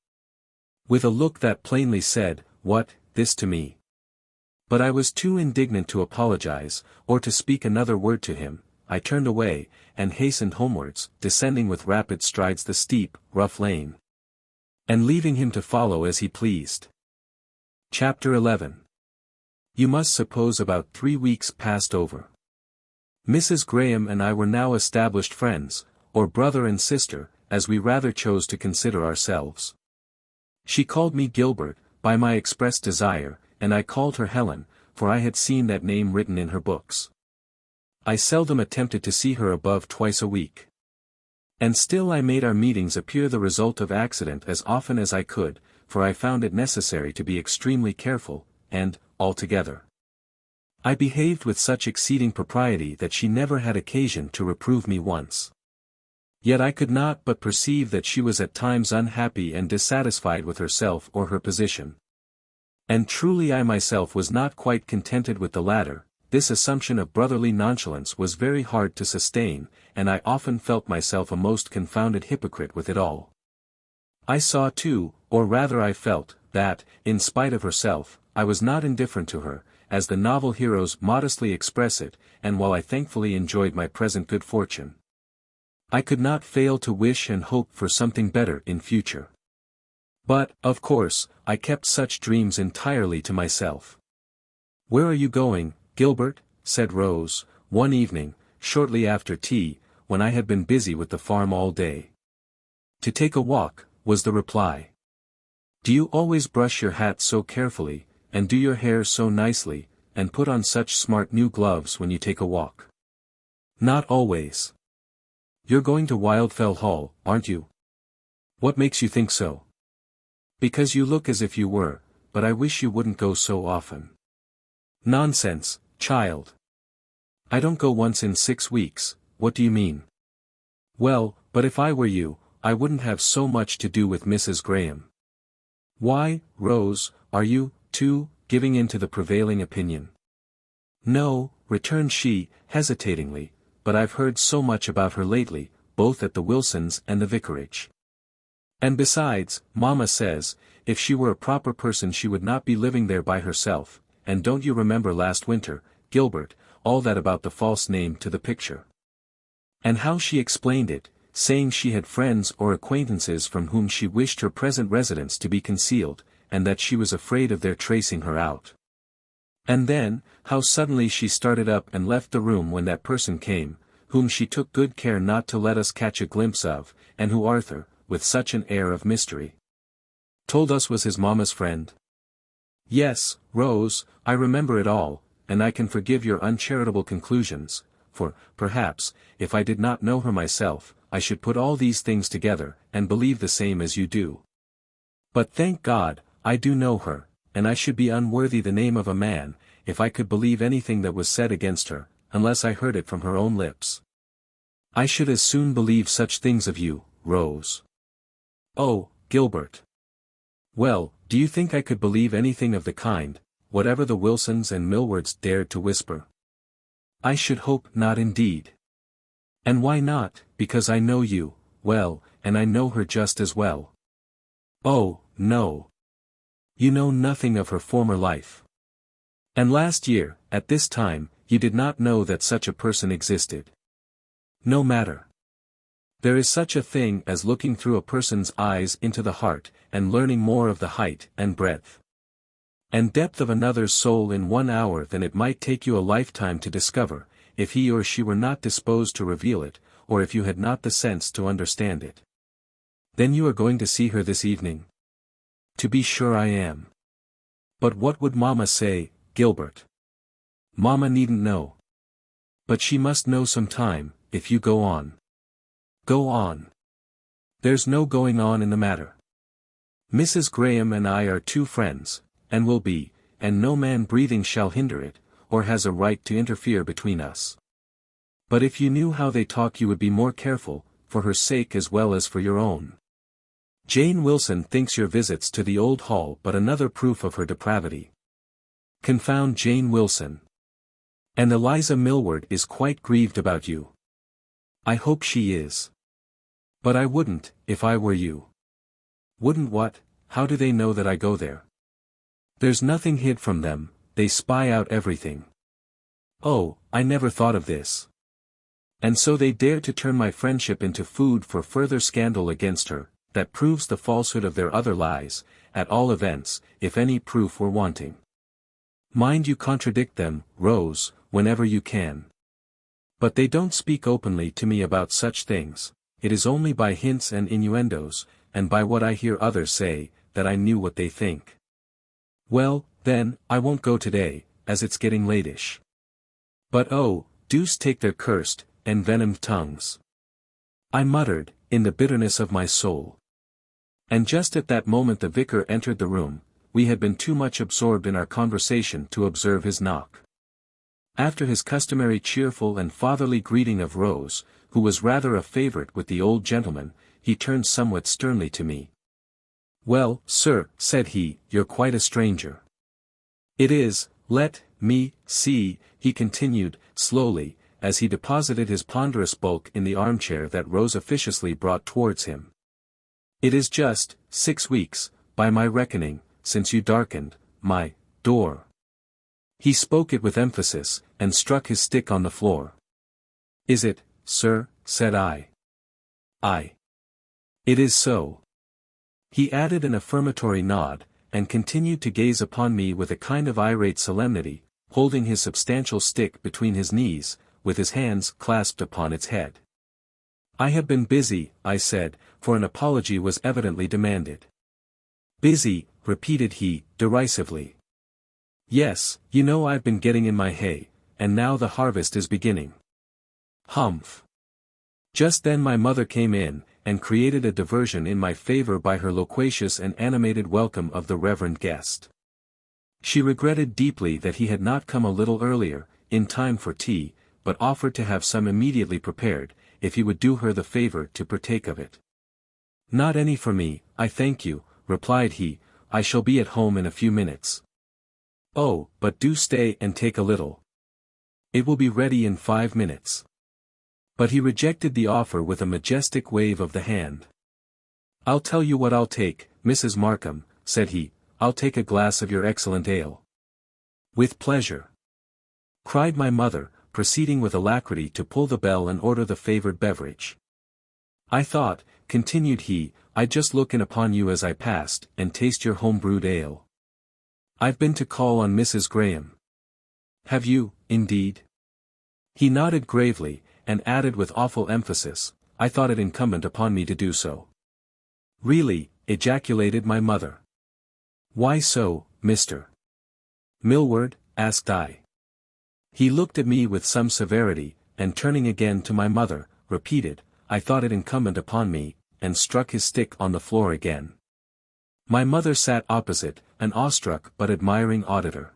With a look that plainly said, what, this to me? But I was too indignant to apologize, or to speak another word to him. I turned away, and hastened homewards, descending with rapid strides the steep, rough lane, and leaving him to follow as he pleased. Chapter 11. You must suppose about 3 weeks passed over. Mrs. Graham and I were now established friends, or brother and sister, as we rather chose to consider ourselves. She called me Gilbert, by my express desire, and I called her Helen, for I had seen that name written in her books. I seldom attempted to see her above twice a week. And still I made our meetings appear the result of accident as often as I could, for I found it necessary to be extremely careful, and, altogether, I behaved with such exceeding propriety that she never had occasion to reprove me once. Yet I could not but perceive that she was at times unhappy and dissatisfied with herself or her position. And truly I myself was not quite contented with the latter. This assumption of brotherly nonchalance was very hard to sustain, and I often felt myself a most confounded hypocrite with it all. I saw too, or rather I felt, that, in spite of herself, I was not indifferent to her, as the novel heroes modestly express it, and while I thankfully enjoyed my present good fortune, I could not fail to wish and hope for something better in future. But, of course, I kept such dreams entirely to myself. Where are you going, Gilbert? Said Rose, one evening, shortly after tea, when I had been busy with the farm all day. To take a walk, was the reply. Do you always brush your hat so carefully, and do your hair so nicely, and put on such smart new gloves when you take a walk? Not always. You're going to Wildfell Hall, aren't you? What makes you think so? Because you look as if you were, but I wish you wouldn't go so often. Nonsense, child. I don't go once in 6 weeks, what do you mean? Well, but if I were you, I wouldn't have so much to do with Mrs. Graham. Why, Rose, are you, too, giving in to the prevailing opinion? No, returned she, hesitatingly, but I've heard so much about her lately, both at the Wilsons and the vicarage. And besides, Mamma says, if she were a proper person she would not be living there by herself, and don't you remember last winter, Gilbert, all that about the false name to the picture? And how she explained it, saying she had friends or acquaintances from whom she wished her present residence to be concealed, and that she was afraid of their tracing her out. And then, how suddenly she started up and left the room when that person came, whom she took good care not to let us catch a glimpse of, and who Arthur, with such an air of mystery, told us was his mamma's friend. Yes, Rose, I remember it all, and I can forgive your uncharitable conclusions, for, perhaps, if I did not know her myself, I should put all these things together, and believe the same as you do. But thank God, I do know her, and I should be unworthy the name of a man, if I could believe anything that was said against her, unless I heard it from her own lips. I should as soon believe such things of you, Rose. Oh, Gilbert. Well, do you think I could believe anything of the kind, whatever the Wilsons and Millwards dared to whisper? I should hope not indeed. And why not? Because I know you, well, and I know her just as well. Oh, no. You know nothing of her former life. And last year, at this time, you did not know that such a person existed. No matter. There is such a thing as looking through a person's eyes into the heart, and learning more of the height and breadth and depth of another's soul in 1 hour than it might take you a lifetime to discover, if he or she were not disposed to reveal it, or if you had not the sense to understand it. Then you are going to see her this evening? To be sure I am. But what would Mamma say, Gilbert? Mamma needn't know. But she must know some time, if you go on. Go on. There's no going on in the matter. Mrs. Graham and I are 2 friends, and will be, and no man breathing shall hinder it, or has a right to interfere between us. But if you knew how they talk you would be more careful, for her sake as well as for your own. Jane Wilson thinks your visits to the old hall but another proof of her depravity. Confound Jane Wilson. And Eliza Millward is quite grieved about you. I hope she is. But I wouldn't, if I were you. Wouldn't what? How do they know that I go there? There's nothing hid from them, they spy out everything. Oh, I never thought of this. And so they dare to turn my friendship into food for further scandal against her, that proves the falsehood of their other lies, at all events, if any proof were wanting. Mind you contradict them, Rose, whenever you can. But they don't speak openly to me about such things, it is only by hints and innuendos, and by what I hear others say, that I knew what they think. Well, then, I won't go today, as it's getting late-ish. But oh, deuce take their cursed, envenomed tongues. I muttered, in the bitterness of my soul. And just at that moment the vicar entered the room. We had been too much absorbed in our conversation to observe his knock. After his customary cheerful and fatherly greeting of Rose, who was rather a favourite with the old gentleman, he turned somewhat sternly to me. Well, sir, said he, you're quite a stranger. It is, let me see, he continued, slowly, as he deposited his ponderous bulk in the armchair that Rose officiously brought towards him. It is just 6 weeks, by my reckoning, since you darkened my door. He spoke it with emphasis, and struck his stick on the floor. Is it, sir? Said I. Aye. It is so. He added an affirmatory nod, and continued to gaze upon me with a kind of irate solemnity, holding his substantial stick between his knees, with his hands clasped upon its head. I have been busy, I said, for an apology was evidently demanded. Busy, repeated he, derisively. Yes, you know I've been getting in my hay, and now the harvest is beginning. Humph. Just then my mother came in, and created a diversion in my favor by her loquacious and animated welcome of the reverend guest. She regretted deeply that he had not come a little earlier, in time for tea, but offered to have some immediately prepared, if he would do her the favor to partake of it. Not any for me, I thank you, replied he, I shall be at home in a few minutes. Oh, but do stay and take a little. It will be ready in 5 minutes. But he rejected the offer with a majestic wave of the hand. I'll tell you what I'll take, Mrs. Markham, said he, I'll take a glass of your excellent ale. With pleasure. Cried my mother, proceeding with alacrity to pull the bell and order the favored beverage. I thought, continued he, I'd just look in upon you as I passed, and taste your home-brewed ale. I've been to call on Mrs. Graham. Have you, indeed? He nodded gravely, and added with awful emphasis, I thought it incumbent upon me to do so. Really, ejaculated my mother. Why so, Mr. Millward? Asked I. He looked at me with some severity, and turning again to my mother, repeated, I thought it incumbent upon me, and struck his stick on the floor again. My mother sat opposite, an awestruck but admiring auditor.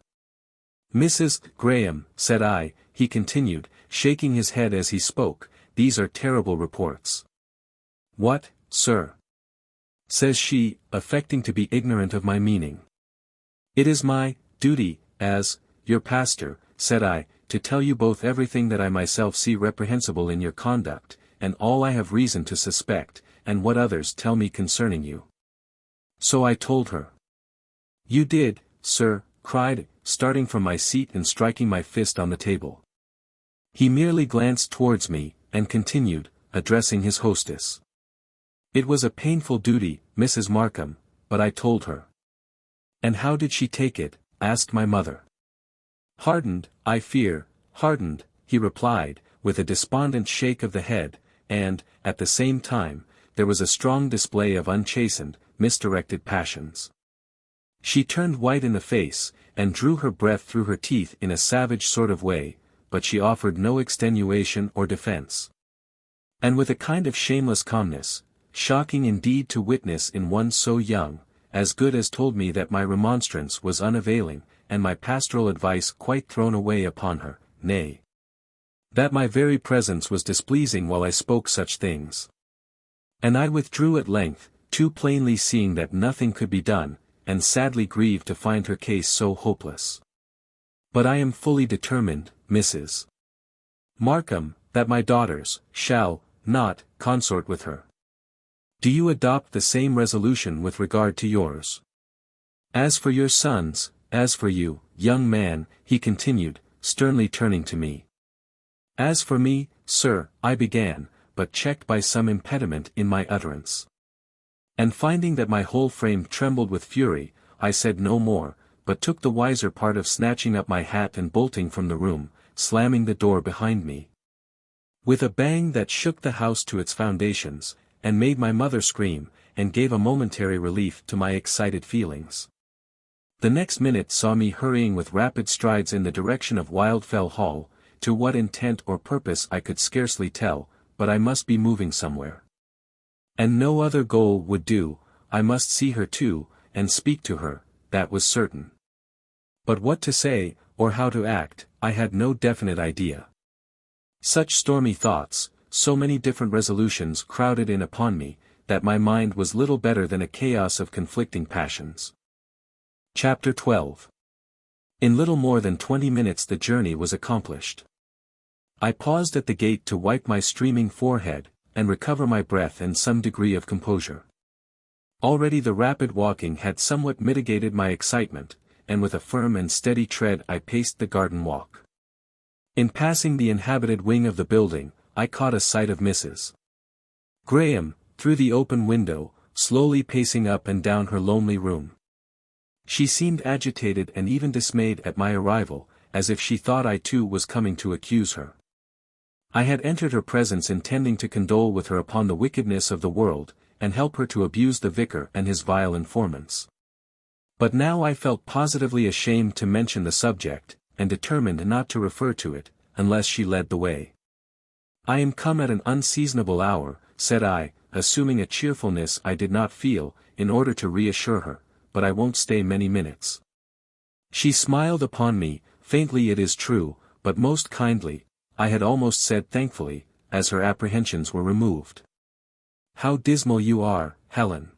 "Mrs. Graham," said I, he continued, shaking his head as he spoke, "these are terrible reports." "What, sir?" says she, affecting to be ignorant of my meaning. "It is my duty, as your pastor," said I, "to tell you both everything that I myself see reprehensible in your conduct, and all I have reason to suspect, and what others tell me concerning you." So I told her. "You did, sir," cried, starting from my seat and striking my fist on the table. He merely glanced towards me, and continued, addressing his hostess. "It was a painful duty, Mrs. Markham, but I told her." "And how did she take it?" asked my mother. "Hardened, I fear, hardened," he replied, with a despondent shake of the head, and, at the same time, there was a strong display of unchastened, misdirected passions. She turned white in the face, and drew her breath through her teeth in a savage sort of way, but she offered no extenuation or defense. And with a kind of shameless calmness, shocking indeed to witness in one so young, as good as told me that my remonstrance was unavailing, and my pastoral advice quite thrown away upon her, nay, that my very presence was displeasing while I spoke such things. And I withdrew at length, too plainly seeing that nothing could be done, and sadly grieved to find her case so hopeless. "But I am fully determined, Mrs. Markham, that my daughters shall not consort with her. Do you adopt the same resolution with regard to yours? As for your sons, as for you, young man," he continued, sternly turning to me. "As for me, sir," I began, but checked by some impediment in my utterance. And finding that my whole frame trembled with fury, I said no more, but took the wiser part of snatching up my hat and bolting from the room, slamming the door behind me. With a bang that shook the house to its foundations, and made my mother scream, and gave a momentary relief to my excited feelings. The next minute saw me hurrying with rapid strides in the direction of Wildfell Hall, to what intent or purpose I could scarcely tell, but I must be moving somewhere. And no other goal would do, I must see her too, and speak to her, that was certain. But what to say, or how to act, I had no definite idea. Such stormy thoughts, so many different resolutions crowded in upon me, that my mind was little better than a chaos of conflicting passions. Chapter 12. In little more than 20 minutes the journey was accomplished. I paused at the gate to wipe my streaming forehead, and recover my breath and some degree of composure. Already the rapid walking had somewhat mitigated my excitement, and with a firm and steady tread I paced the garden walk. In passing the inhabited wing of the building, I caught a sight of Mrs. Graham, through the open window, slowly pacing up and down her lonely room. She seemed agitated and even dismayed at my arrival, as if she thought I too was coming to accuse her. I had entered her presence intending to condole with her upon the wickedness of the world, and help her to abuse the vicar and his vile informants. But now I felt positively ashamed to mention the subject, and determined not to refer to it, unless she led the way. "I am come at an unseasonable hour," said I, assuming a cheerfulness I did not feel, in order to reassure her, "but I won't stay many minutes." She smiled upon me, faintly it is true, but most kindly, I had almost said thankfully, as her apprehensions were removed. "How dismal you are, Helen!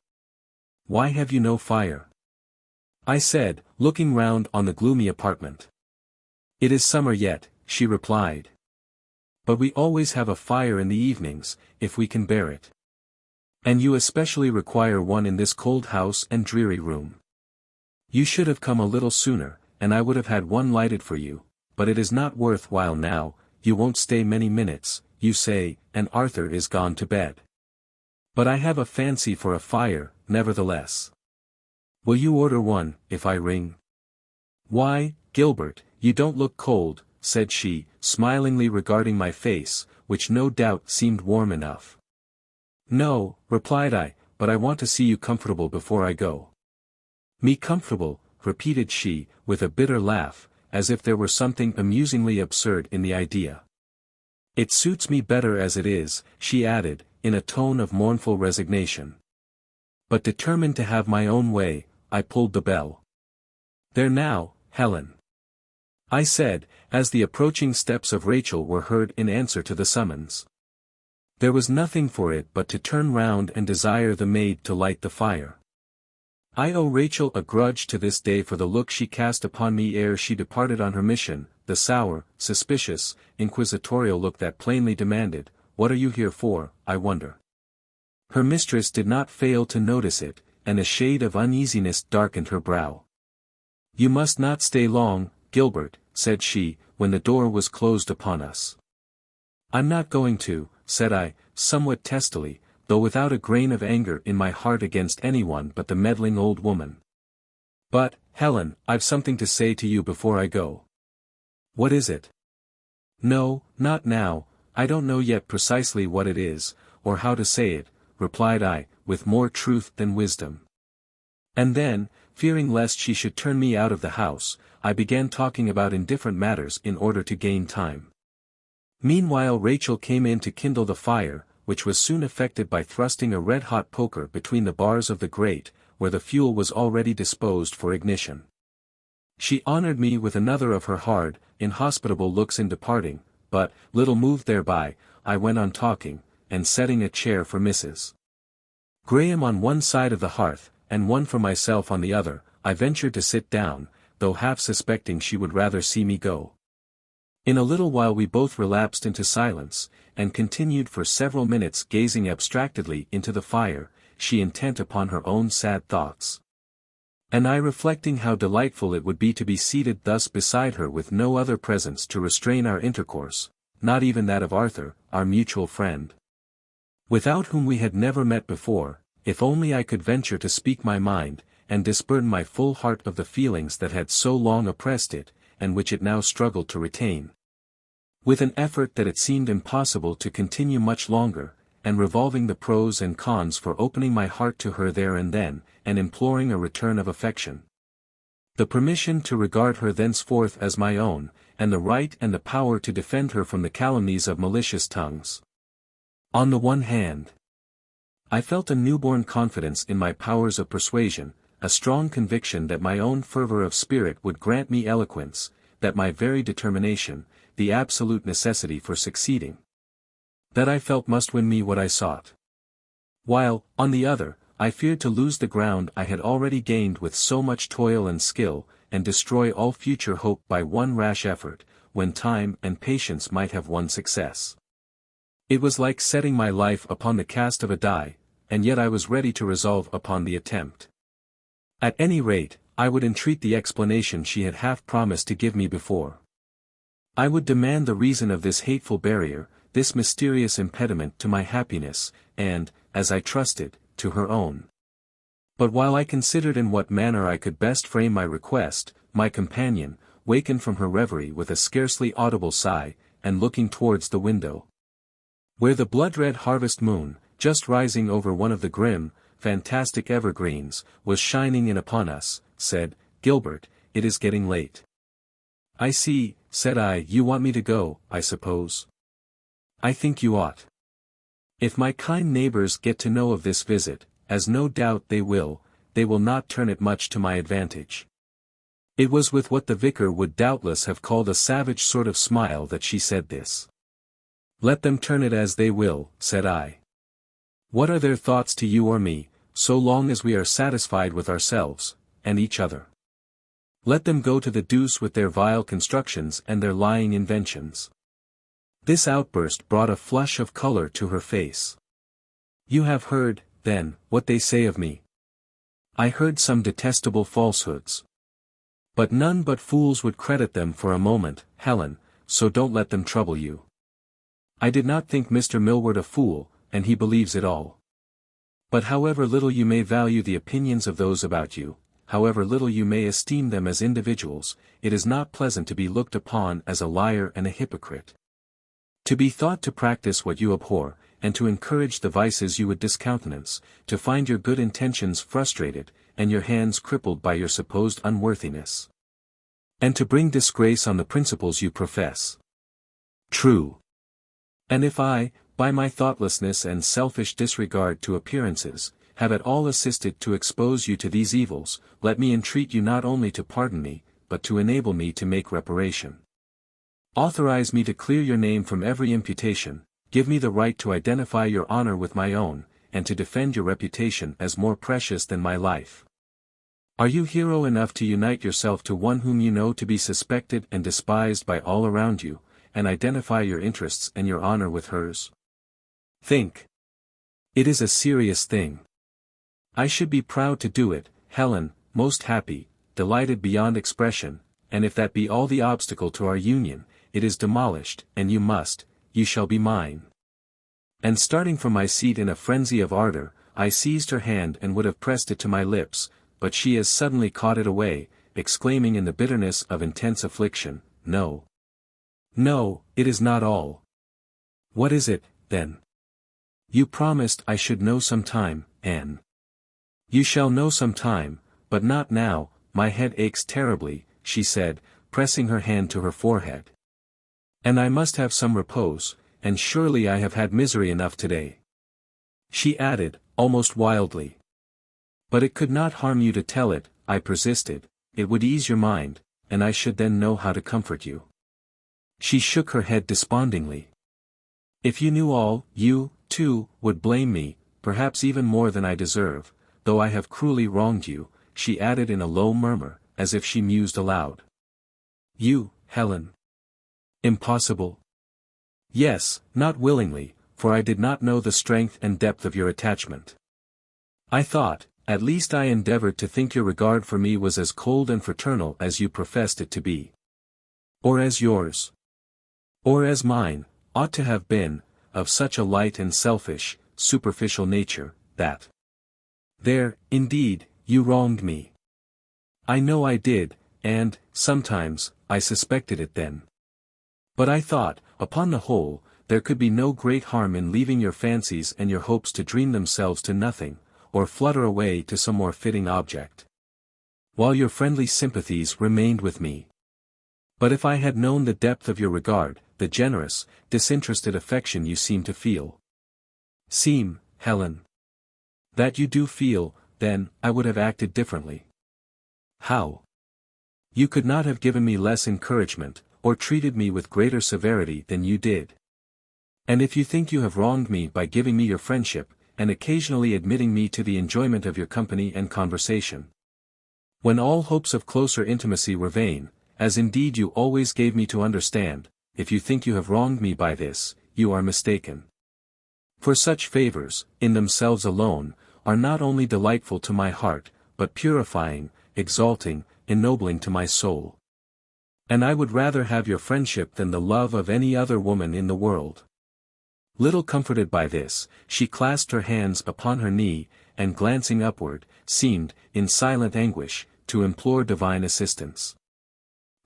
Why have you no fire?" I said, looking round on the gloomy apartment. "It is summer yet," she replied. "But we always have a fire in the evenings, if we can bear it. And you especially require one in this cold house and dreary room. You should have come a little sooner, and I would have had one lighted for you, but it is not worth while now. You won't stay many minutes, you say, and Arthur is gone to bed. But I have a fancy for a fire, nevertheless. Will you order one, if I ring?" "Why, Gilbert, you don't look cold," said she, smilingly regarding my face, which no doubt seemed warm enough. "No," replied I, "but I want to see you comfortable before I go." "Me comfortable," repeated she, with a bitter laugh, as if there were something amusingly absurd in the idea. "It suits me better as it is," she added, in a tone of mournful resignation. But determined to have my own way, I pulled the bell. "There now, Helen," I said, as the approaching steps of Rachel were heard in answer to the summons. There was nothing for it but to turn round and desire the maid to light the fire. I owe Rachel a grudge to this day for the look she cast upon me ere she departed on her mission, the sour, suspicious, inquisitorial look that plainly demanded, "What are you here for, I wonder?" Her mistress did not fail to notice it, and a shade of uneasiness darkened her brow. "You must not stay long, Gilbert," said she, when the door was closed upon us. "I'm not going to," said I, somewhat testily, though without a grain of anger in my heart against anyone but the meddling old woman. "But, Helen, I've something to say to you before I go." "What is it?" "No, not now, I don't know yet precisely what it is, or how to say it," replied I, with more truth than wisdom. And then, fearing lest she should turn me out of the house, I began talking about indifferent matters in order to gain time. Meanwhile Rachel came in to kindle the fire, which was soon effected by thrusting a red-hot poker between the bars of the grate, where the fuel was already disposed for ignition. She honored me with another of her hard, inhospitable looks in departing, but, little moved thereby, I went on talking, and setting a chair for Mrs. Graham on one side of the hearth, and one for myself on the other, I ventured to sit down, though half suspecting she would rather see me go. In a little while we both relapsed into silence, and continued for several minutes gazing abstractedly into the fire, she intent upon her own sad thoughts. And I reflecting how delightful it would be to be seated thus beside her with no other presence to restrain our intercourse, not even that of Arthur, our mutual friend, without whom we had never met before, if only I could venture to speak my mind, and disburden my full heart of the feelings that had so long oppressed it, and which it now struggled to retain. With an effort that it seemed impossible to continue much longer, and revolving the pros and cons for opening my heart to her there and then, and imploring a return of affection, the permission to regard her thenceforth as my own, and the right and the power to defend her from the calumnies of malicious tongues. On the one hand, I felt a newborn confidence in my powers of persuasion, a strong conviction that my own fervor of spirit would grant me eloquence, that my very determination, the absolute necessity for succeeding, that I felt must win me what I sought. While, on the other, I feared to lose the ground I had already gained with so much toil and skill, and destroy all future hope by one rash effort, when time and patience might have won success. It was like setting my life upon the cast of a die, and yet I was ready to resolve upon the attempt. At any rate, I would entreat the explanation she had half promised to give me before. I would demand the reason of this hateful barrier, this mysterious impediment to my happiness, and, as I trusted, to her own. But while I considered in what manner I could best frame my request, my companion, wakened from her reverie with a scarcely audible sigh, and looking towards the window, where the blood-red harvest moon, just rising over one of the grim, fantastic evergreens, was shining in upon us, said, "Gilbert, it is getting late." "I see," said I, "you want me to go, I suppose." "I think you ought. If my kind neighbors get to know of this visit, as no doubt they will not turn it much to my advantage." It was with what the vicar would doubtless have called a savage sort of smile that she said this. "Let them turn it as they will," said I. "What are their thoughts to you or me, so long as we are satisfied with ourselves, and each other? Let them go to the deuce with their vile constructions and their lying inventions." This outburst brought a flush of color to her face. "You have heard, then, what they say of me?" "I heard some detestable falsehoods. But none but fools would credit them for a moment, Helen, so don't let them trouble you. I did not think Mr. Millward a fool, and he believes it all. But however little you may value the opinions of those about you, however little you may esteem them as individuals, it is not pleasant to be looked upon as a liar and a hypocrite. To be thought to practice what you abhor, and to encourage the vices you would discountenance, to find your good intentions frustrated, and your hands crippled by your supposed unworthiness. And to bring disgrace on the principles you profess. True. And if I, by my thoughtlessness and selfish disregard to appearances, have at all assisted to expose you to these evils, let me entreat you not only to pardon me, but to enable me to make reparation. Authorize me to clear your name from every imputation, give me the right to identify your honor with my own, and to defend your reputation as more precious than my life. Are you hero enough to unite yourself to one whom you know to be suspected and despised by all around you, and identify your interests and your honor with hers? Think. It is a serious thing. I should be proud to do it, Helen, most happy, delighted beyond expression, and if that be all the obstacle to our union, it is demolished, and you shall be mine. And starting from my seat in a frenzy of ardor, I seized her hand and would have pressed it to my lips, but she as suddenly caught it away, exclaiming in the bitterness of intense affliction, "No. No, it is not all." "What is it, then?" "You promised I should know some time, Anne." "You shall know some time, but not now, my head aches terribly," she said, pressing her hand to her forehead. "And I must have some repose, and surely I have had misery enough today." She added, almost wildly. "But it could not harm you to tell it," I persisted, "it would ease your mind, and I should then know how to comfort you." She shook her head despondingly. "If you knew all, you, too, would blame me, perhaps even more than I deserve, though I have cruelly wronged you," she added in a low murmur, as if she mused aloud. "You, Helen? Impossible." "Yes, not willingly, for I did not know the strength and depth of your attachment. I thought, at least I endeavored to think your regard for me was as cold and fraternal as you professed it to be. Or as yours. Or as mine, ought to have been, of such a light and selfish, superficial nature, that. There, indeed, you wronged me. I know I did, and, sometimes, I suspected it then. But I thought, upon the whole, there could be no great harm in leaving your fancies and your hopes to dream themselves to nothing, or flutter away to some more fitting object. While your friendly sympathies remained with me. But if I had known the depth of your regard, the generous, disinterested affection you seem to feel. Helen. That you do feel, then, I would have acted differently. How? You could not have given me less encouragement, or treated me with greater severity than you did. And if you think you have wronged me by giving me your friendship, and occasionally admitting me to the enjoyment of your company and conversation. When all hopes of closer intimacy were vain, as indeed you always gave me to understand, if you think you have wronged me by this, you are mistaken. For such favors, in themselves alone, are not only delightful to my heart, but purifying, exalting, ennobling to my soul. And I would rather have your friendship than the love of any other woman in the world. Little comforted by this, she clasped her hands upon her knee, and glancing upward, seemed, in silent anguish, to implore divine assistance.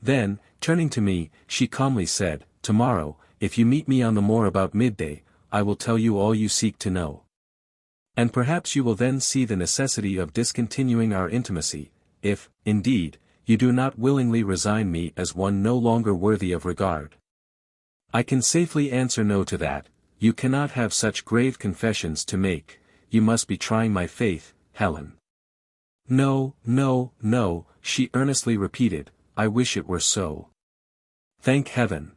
Then, turning to me, she calmly said, "Tomorrow, if you meet me on the moor about midday, I will tell you all you seek to know. And perhaps you will then see the necessity of discontinuing our intimacy, if, indeed, you do not willingly resign me as one no longer worthy of regard. I can safely answer no to that. You cannot have such grave confessions to make, you must be trying my faith, Helen." "No, no, no," she earnestly repeated, "I wish it were so. Thank heaven."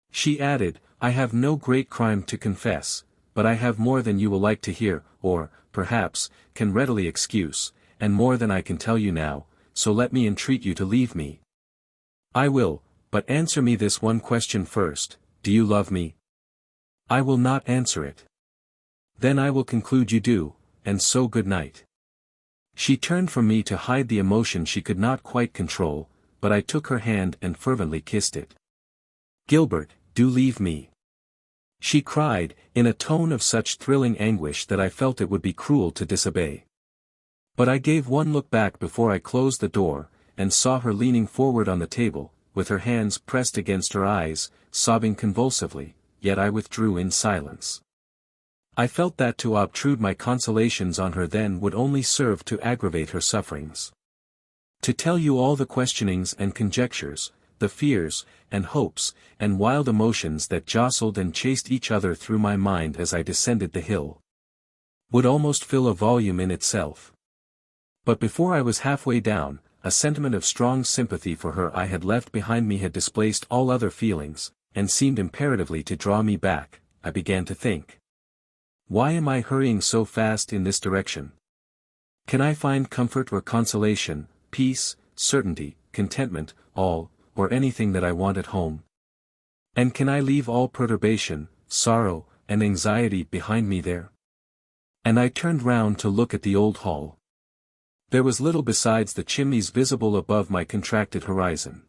She added, "I have no great crime to confess, but I have more than you will like to hear, or, perhaps, can readily excuse, and more than I can tell you now, so let me entreat you to leave me." "I will, but answer me this one question first, do you love me?" "I will not answer it." "Then I will conclude you do, and so good night." She turned from me to hide the emotion she could not quite control, but I took her hand and fervently kissed it. "Gilbert, do leave me," she cried, in a tone of such thrilling anguish that I felt it would be cruel to disobey. But I gave one look back before I closed the door, and saw her leaning forward on the table, with her hands pressed against her eyes, sobbing convulsively, yet I withdrew in silence. I felt that to obtrude my consolations on her then would only serve to aggravate her sufferings. To tell you all the questionings and conjectures, the fears, and hopes, and wild emotions that jostled and chased each other through my mind as I descended the hill, would almost fill a volume in itself. But before I was halfway down, a sentiment of strong sympathy for her I had left behind me had displaced all other feelings, and seemed imperatively to draw me back. I began to think. Why am I hurrying so fast in this direction? Can I find comfort or consolation, peace, certainty, contentment, all, or anything that I want at home? And can I leave all perturbation, sorrow, and anxiety behind me there? And I turned round to look at the old hall. There was little besides the chimneys visible above my contracted horizon.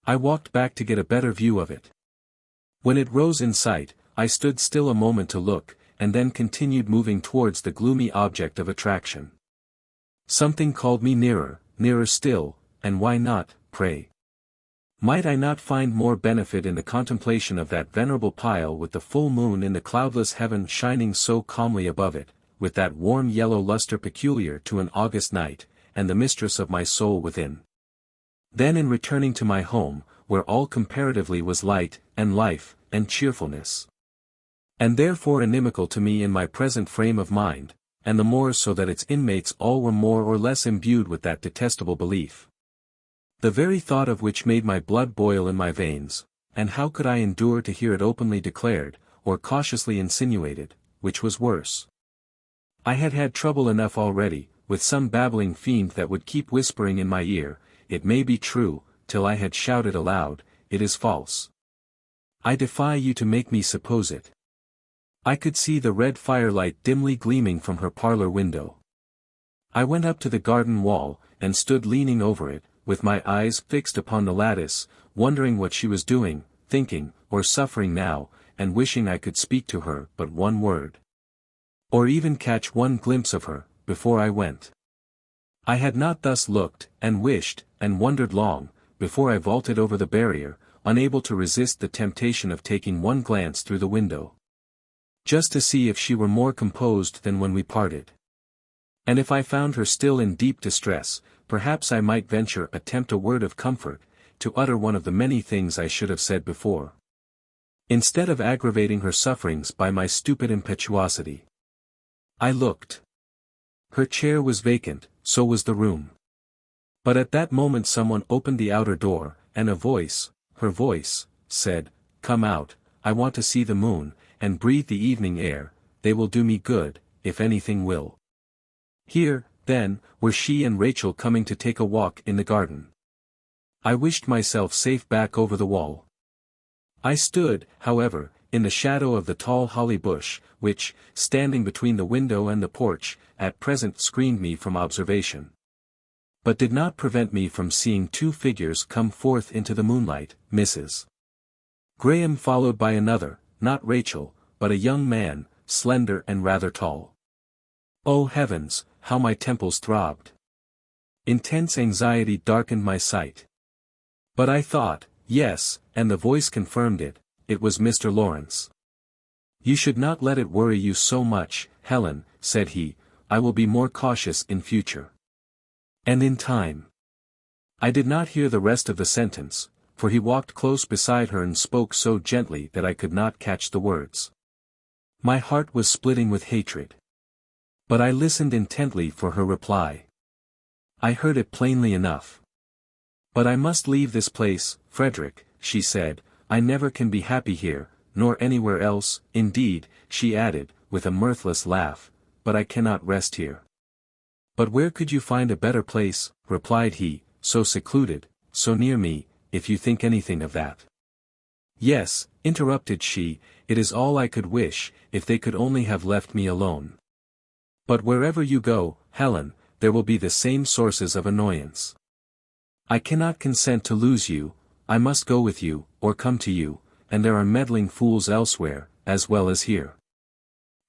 I walked back to get a better view of it. When it rose in sight, I stood still a moment to look, and then continued moving towards the gloomy object of attraction. Something called me nearer, nearer still, and why not, pray? Might I not find more benefit in the contemplation of that venerable pile with the full moon in the cloudless heaven shining so calmly above it, with that warm yellow luster peculiar to an August night, and the mistress of my soul within? Then in returning to my home, where all comparatively was light, and life, and cheerfulness, and therefore inimical to me in my present frame of mind, and the more so that its inmates all were more or less imbued with that detestable belief, the very thought of which made my blood boil in my veins, and how could I endure to hear it openly declared, or cautiously insinuated, which was worse? I had had trouble enough already, with some babbling fiend that would keep whispering in my ear, "It may be true," till I had shouted aloud, "It is false. I defy you to make me suppose it." I could see the red firelight dimly gleaming from her parlor window. I went up to the garden wall, and stood leaning over it, with my eyes fixed upon the lattice, wondering what she was doing, thinking, or suffering now, and wishing I could speak to her but one word, or even catch one glimpse of her, before I went. I had not thus looked, and wished, and wondered long, before I vaulted over the barrier, unable to resist the temptation of taking one glance through the window, just to see if she were more composed than when we parted. And if I found her still in deep distress, perhaps I might venture attempt a word of comfort, to utter one of the many things I should have said before, instead of aggravating her sufferings by my stupid impetuosity. I looked. Her chair was vacant, so was the room. But at that moment someone opened the outer door, and a voice, her voice, said, "Come out, I want to see the moon, and breathe the evening air. They will do me good, if anything will." Here, then, were she and Rachel coming to take a walk in the garden. I wished myself safe back over the wall. I stood, however, in the shadow of the tall holly bush, which, standing between the window and the porch, at present screened me from observation, but did not prevent me from seeing two figures come forth into the moonlight, Mrs. Graham followed by another, not Rachel, but a young man, slender and rather tall. Oh heavens, how my temples throbbed! Intense anxiety darkened my sight. But I thought, yes, and the voice confirmed it, it was Mr. Lawrence. "You should not let it worry you so much, Helen," said he. "I will be more cautious in future." And in time. I did not hear the rest of the sentence, for he walked close beside her and spoke so gently that I could not catch the words. My heart was splitting with hatred. But I listened intently for her reply. I heard it plainly enough. "But I must leave this place, Frederick," she said. "I never can be happy here, nor anywhere else. Indeed," she added, with a mirthless laugh, "but I cannot rest here." "But where could you find a better place," replied he, "so secluded, so near me, if you think anything of that?" "Yes," interrupted she, "it is all I could wish, if they could only have left me alone. But wherever you go, Helen, there will be the same sources of annoyance. I cannot consent to lose you. I must go with you, or come to you, and there are meddling fools elsewhere, as well as here."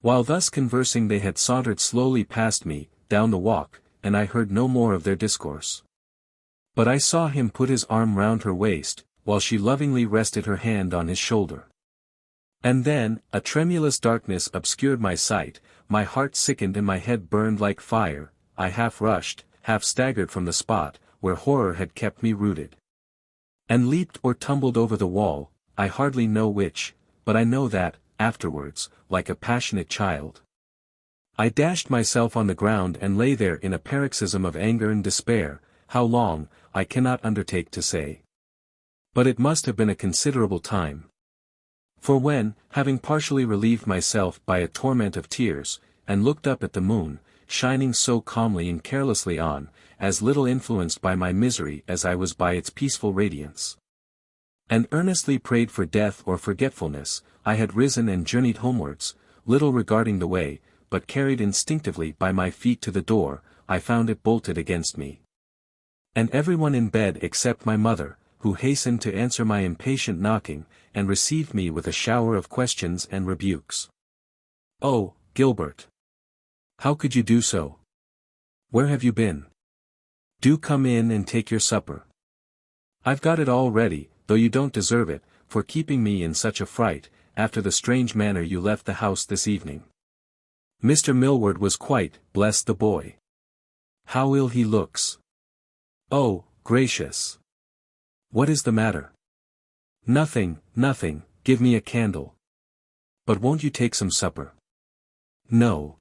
While thus conversing they had sauntered slowly past me, down the walk, and I heard no more of their discourse. But I saw him put his arm round her waist, while she lovingly rested her hand on his shoulder. And then, a tremulous darkness obscured my sight, my heart sickened and my head burned like fire. I half rushed, half staggered from the spot, where horror had kept me rooted. and leaped or tumbled over the wall, I hardly know which, but I know that, afterwards, like a passionate child, I dashed myself on the ground and lay there in a paroxysm of anger and despair. How long, I cannot undertake to say. But it must have been a considerable time. For when, having partially relieved myself by a torment of tears, and looked up at the moon, shining so calmly and carelessly on, as little influenced by my misery as I was by its peaceful radiance, and earnestly prayed for death or forgetfulness, I had risen and journeyed homewards, little regarding the way, but carried instinctively by my feet to the door. I found it bolted against me, and everyone in bed except my mother, who hastened to answer my impatient knocking, and received me with a shower of questions and rebukes. "Oh, Gilbert! How could you do so? Where have you been? Do come in and take your supper. I've got it all ready, though you don't deserve it, for keeping me in such a fright, after the strange manner you left the house this evening. Mr. Millward was quite, bless the boy. How ill he looks. Oh, gracious! What is the matter?" "Nothing, nothing, give me a candle." "But won't you take some supper?" "No.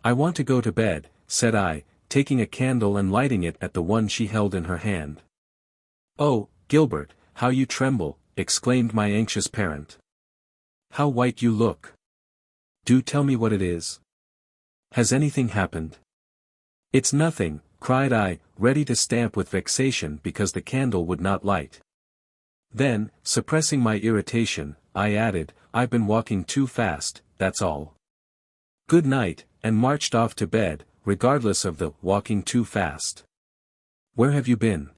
I want to go to bed," said I, taking a candle and lighting it at the one she held in her hand. "Oh, Gilbert, how you tremble!" exclaimed my anxious parent. "How white you look! Do tell me what it is. Has anything happened?" "It's nothing," cried I, ready to stamp with vexation because the candle would not light. Then, suppressing my irritation, I added, "I've been walking too fast, that's all. Good night," and marched off to bed, regardless of the walking too fast. "Where have you been?"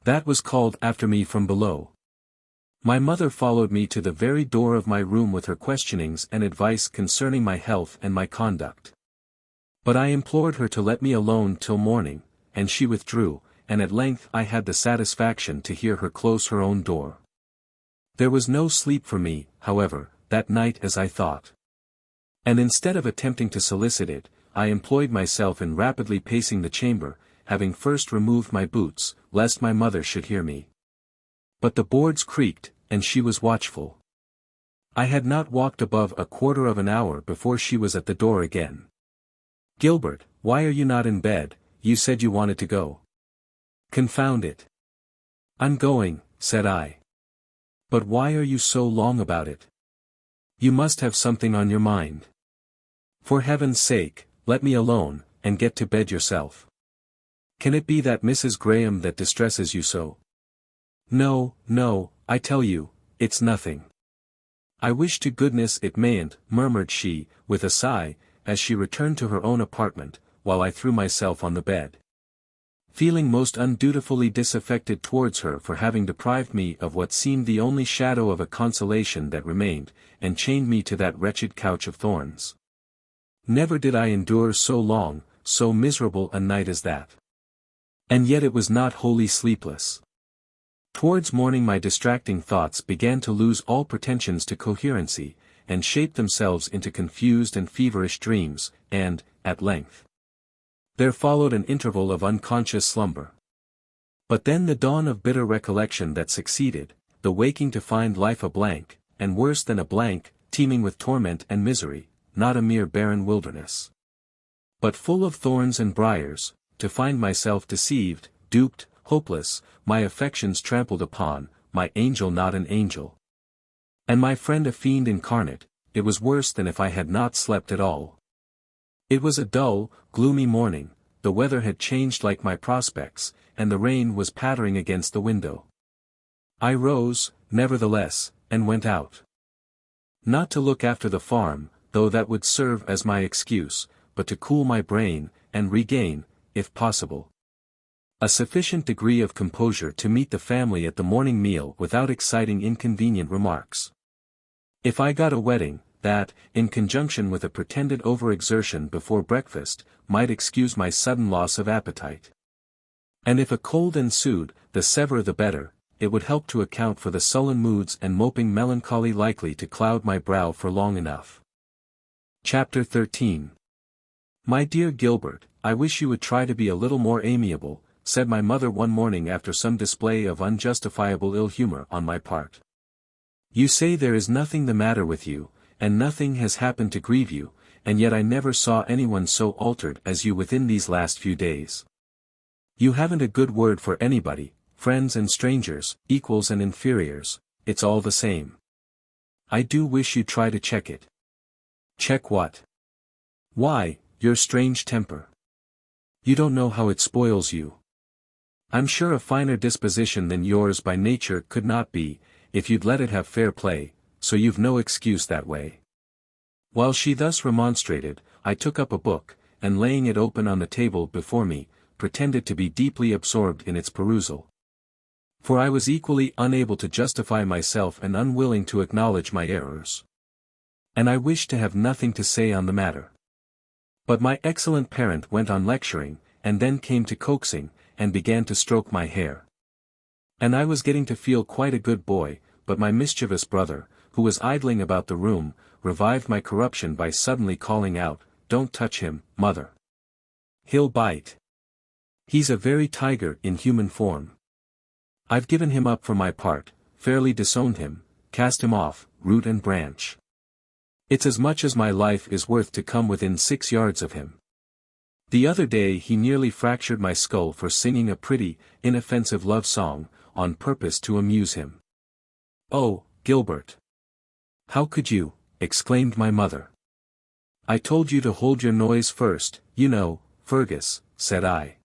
That was called after me from below. My mother followed me to the very door of my room with her questionings and advice concerning my health and my conduct. But I implored her to let me alone till morning, and she withdrew, and at length I had the satisfaction to hear her close her own door. There was no sleep for me, however, that night as I thought. And instead of attempting to solicit it, I employed myself in rapidly pacing the chamber, having first removed my boots, lest my mother should hear me. But the boards creaked, and she was watchful. I had not walked above a quarter of an hour before she was at the door again. "Gilbert, why are you not in bed? You said you wanted to go." "Confound it! I'm going," said I. "But why are you so long about it? You must have something on your mind. For heaven's sake, let me alone, and get to bed yourself. Can it be that Mrs. Graham that distresses you so?" "No, no, I tell you, it's nothing." "I wish to goodness it mayn't," murmured she, with a sigh, as she returned to her own apartment, while I threw myself on the bed, feeling most undutifully disaffected towards her for having deprived me of what seemed the only shadow of a consolation that remained, and chained me to that wretched couch of thorns. Never did I endure so long, so miserable a night as that. And yet it was not wholly sleepless. Towards morning my distracting thoughts began to lose all pretensions to coherency, and shape themselves into confused and feverish dreams, and, at length, there followed an interval of unconscious slumber. But then the dawn of bitter recollection that succeeded, the waking to find life a blank, and worse than a blank, teeming with torment and misery, not a mere barren wilderness, but full of thorns and briars, to find myself deceived, duped, hopeless, my affections trampled upon, my angel not an angel, and my friend a fiend incarnate. It was worse than if I had not slept at all. It was a dull, gloomy morning, the weather had changed like my prospects, and the rain was pattering against the window. I rose, nevertheless, and went out. Not to look after the farm, though that would serve as my excuse, but to cool my brain, and regain, if possible, a sufficient degree of composure to meet the family at the morning meal without exciting inconvenient remarks. If I got a wetting, that, in conjunction with a pretended overexertion before breakfast, might excuse my sudden loss of appetite. And if a cold ensued, the severer the better, it would help to account for the sullen moods and moping melancholy likely to cloud my brow for long enough. Chapter 13. My dear Gilbert, I wish you would try to be a little more amiable, said my mother one morning after some display of unjustifiable ill humor on my part. You say there is nothing the matter with you, and nothing has happened to grieve you, and yet I never saw anyone so altered as you within these last few days. You haven't a good word for anybody, friends and strangers, equals and inferiors, it's all the same. I do wish you'd try to check it. Check what? Why, your strange temper. You don't know how it spoils you. I'm sure a finer disposition than yours by nature could not be, if you'd let it have fair play, so you've no excuse that way. While she thus remonstrated, I took up a book, and laying it open on the table before me, pretended to be deeply absorbed in its perusal. For I was equally unable to justify myself and unwilling to acknowledge my errors. And I wished to have nothing to say on the matter. But my excellent parent went on lecturing, and then came to coaxing, and began to stroke my hair. And I was getting to feel quite a good boy, but my mischievous brother, who was idling about the room, revived my corruption by suddenly calling out, "Don't touch him, mother. He'll bite. He's a very tiger in human form. I've given him up for my part, fairly disowned him, cast him off, root and branch. It's as much as my life is worth to come within 6 yards of him. The other day he nearly fractured my skull for singing a pretty, inoffensive love song, on purpose to amuse him." "Oh, Gilbert! How could you?" exclaimed my mother. "I told you to hold your noise first, you know, Fergus," said I.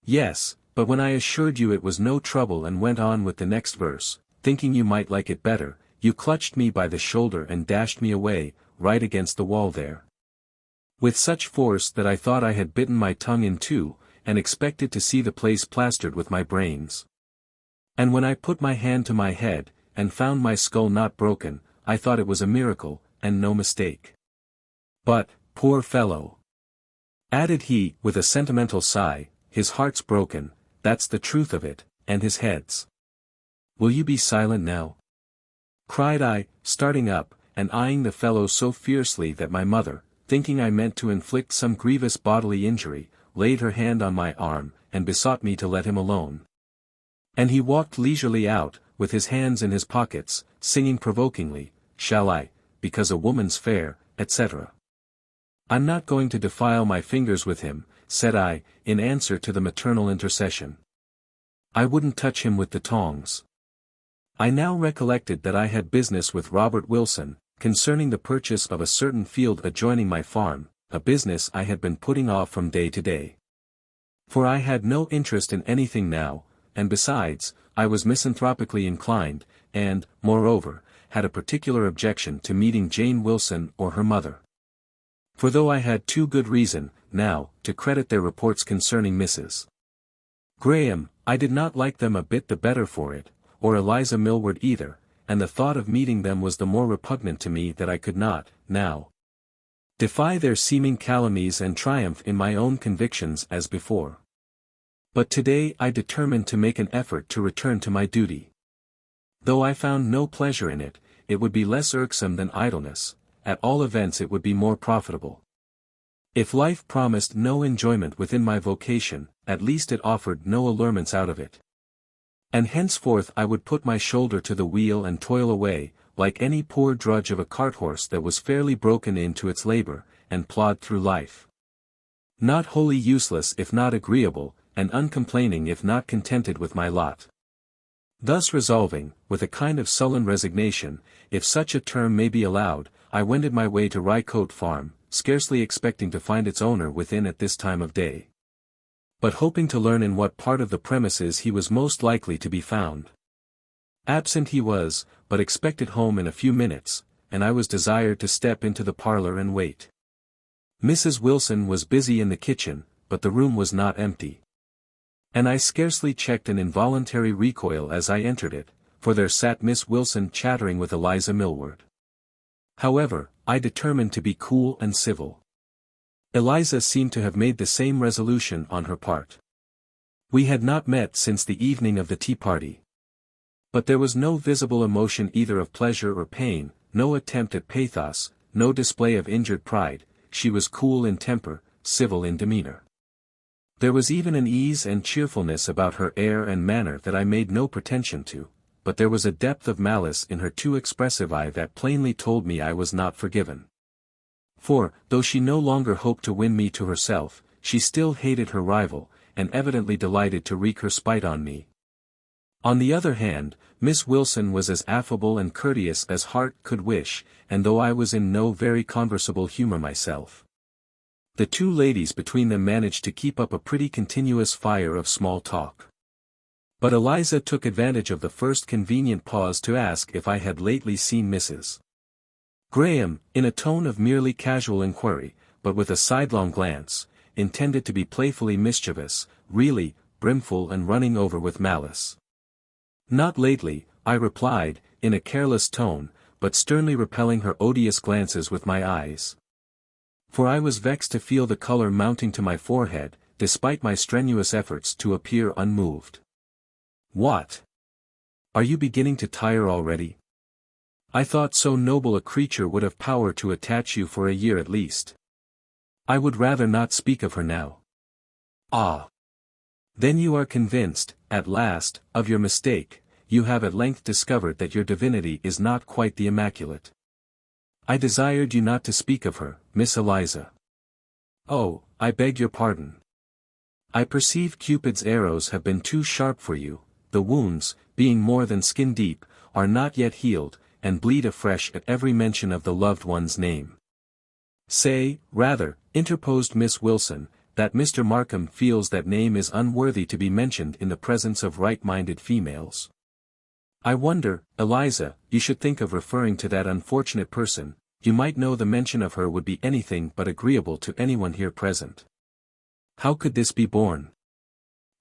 "Yes, but when I assured you it was no trouble and went on with the next verse, thinking you might like it better, you clutched me by the shoulder and dashed me away, right against the wall there. With such force that I thought I had bitten my tongue in two, and expected to see the place plastered with my brains. And when I put my hand to my head, and found my skull not broken, I thought it was a miracle, and no mistake. But, poor fellow," added he, with a sentimental sigh, "his heart's broken, that's the truth of it, and his head's." "Will you be silent now?" cried I, starting up, and eyeing the fellow so fiercely that my mother, thinking I meant to inflict some grievous bodily injury, laid her hand on my arm, and besought me to let him alone. And he walked leisurely out, with his hands in his pockets, singing provokingly, "Shall I, because a woman's fair," etc. "I'm not going to defile my fingers with him," said I, in answer to the maternal intercession. "I wouldn't touch him with the tongs." I now recollected that I had business with Robert Wilson, concerning the purchase of a certain field adjoining my farm, a business I had been putting off from day to day. For I had no interest in anything now, and besides, I was misanthropically inclined, and, moreover, had a particular objection to meeting Jane Wilson or her mother. For though I had too good reason, now, to credit their reports concerning Mrs. Graham, I did not like them a bit the better for it, or Eliza Millward either, and the thought of meeting them was the more repugnant to me that I could not, now, defy their seeming calumnies and triumph in my own convictions as before. But today I determined to make an effort to return to my duty. Though I found no pleasure in it, it would be less irksome than idleness, at all events it would be more profitable. If life promised no enjoyment within my vocation, at least it offered no allurements out of it. And henceforth I would put my shoulder to the wheel and toil away, like any poor drudge of a cart-horse that was fairly broken into its labor, and plod through life. Not wholly useless if not agreeable, and uncomplaining if not contented with my lot. Thus resolving, with a kind of sullen resignation, if such a term may be allowed, I wended my way to Rycote Farm, scarcely expecting to find its owner within at this time of day, but hoping to learn in what part of the premises he was most likely to be found. Absent he was, but expected home in a few minutes, and I was desired to step into the parlor and wait. Mrs. Wilson was busy in the kitchen, but the room was not empty. And I scarcely checked an involuntary recoil as I entered it, for there sat Miss Wilson chattering with Eliza Millward. However, I determined to be cool and civil. Eliza seemed to have made the same resolution on her part. We had not met since the evening of the tea-party. But there was no visible emotion either of pleasure or pain, no attempt at pathos, no display of injured pride. She was cool in temper, civil in demeanor. There was even an ease and cheerfulness about her air and manner that I made no pretension to, but there was a depth of malice in her too expressive eye that plainly told me I was not forgiven. For, though she no longer hoped to win me to herself, she still hated her rival, and evidently delighted to wreak her spite on me. On the other hand, Miss Wilson was as affable and courteous as heart could wish, and though I was in no very conversable humour myself, the two ladies between them managed to keep up a pretty continuous fire of small talk. But Eliza took advantage of the first convenient pause to ask if I had lately seen Mrs. Graham, in a tone of merely casual inquiry, but with a sidelong glance, intended to be playfully mischievous, really, brimful and running over with malice. Not lately, I replied, in a careless tone, but sternly repelling her odious glances with my eyes. For I was vexed to feel the colour mounting to my forehead, despite my strenuous efforts to appear unmoved. What? Are you beginning to tire already? I thought so noble a creature would have power to attach you for a year at least. I would rather not speak of her now. Ah! Then you are convinced, at last, of your mistake. You have at length discovered that your divinity is not quite the immaculate. I desired you not to speak of her, Miss Eliza. Oh, I beg your pardon. I perceive Cupid's arrows have been too sharp for you, the wounds, being more than skin deep, are not yet healed, and bleed afresh at every mention of the loved one's name. Say, rather, interposed Miss Wilson, that Mr. Markham feels that name is unworthy to be mentioned in the presence of right-minded females. I wonder, Eliza, you should think of referring to that unfortunate person. You might know the mention of her would be anything but agreeable to anyone here present. How could this be borne?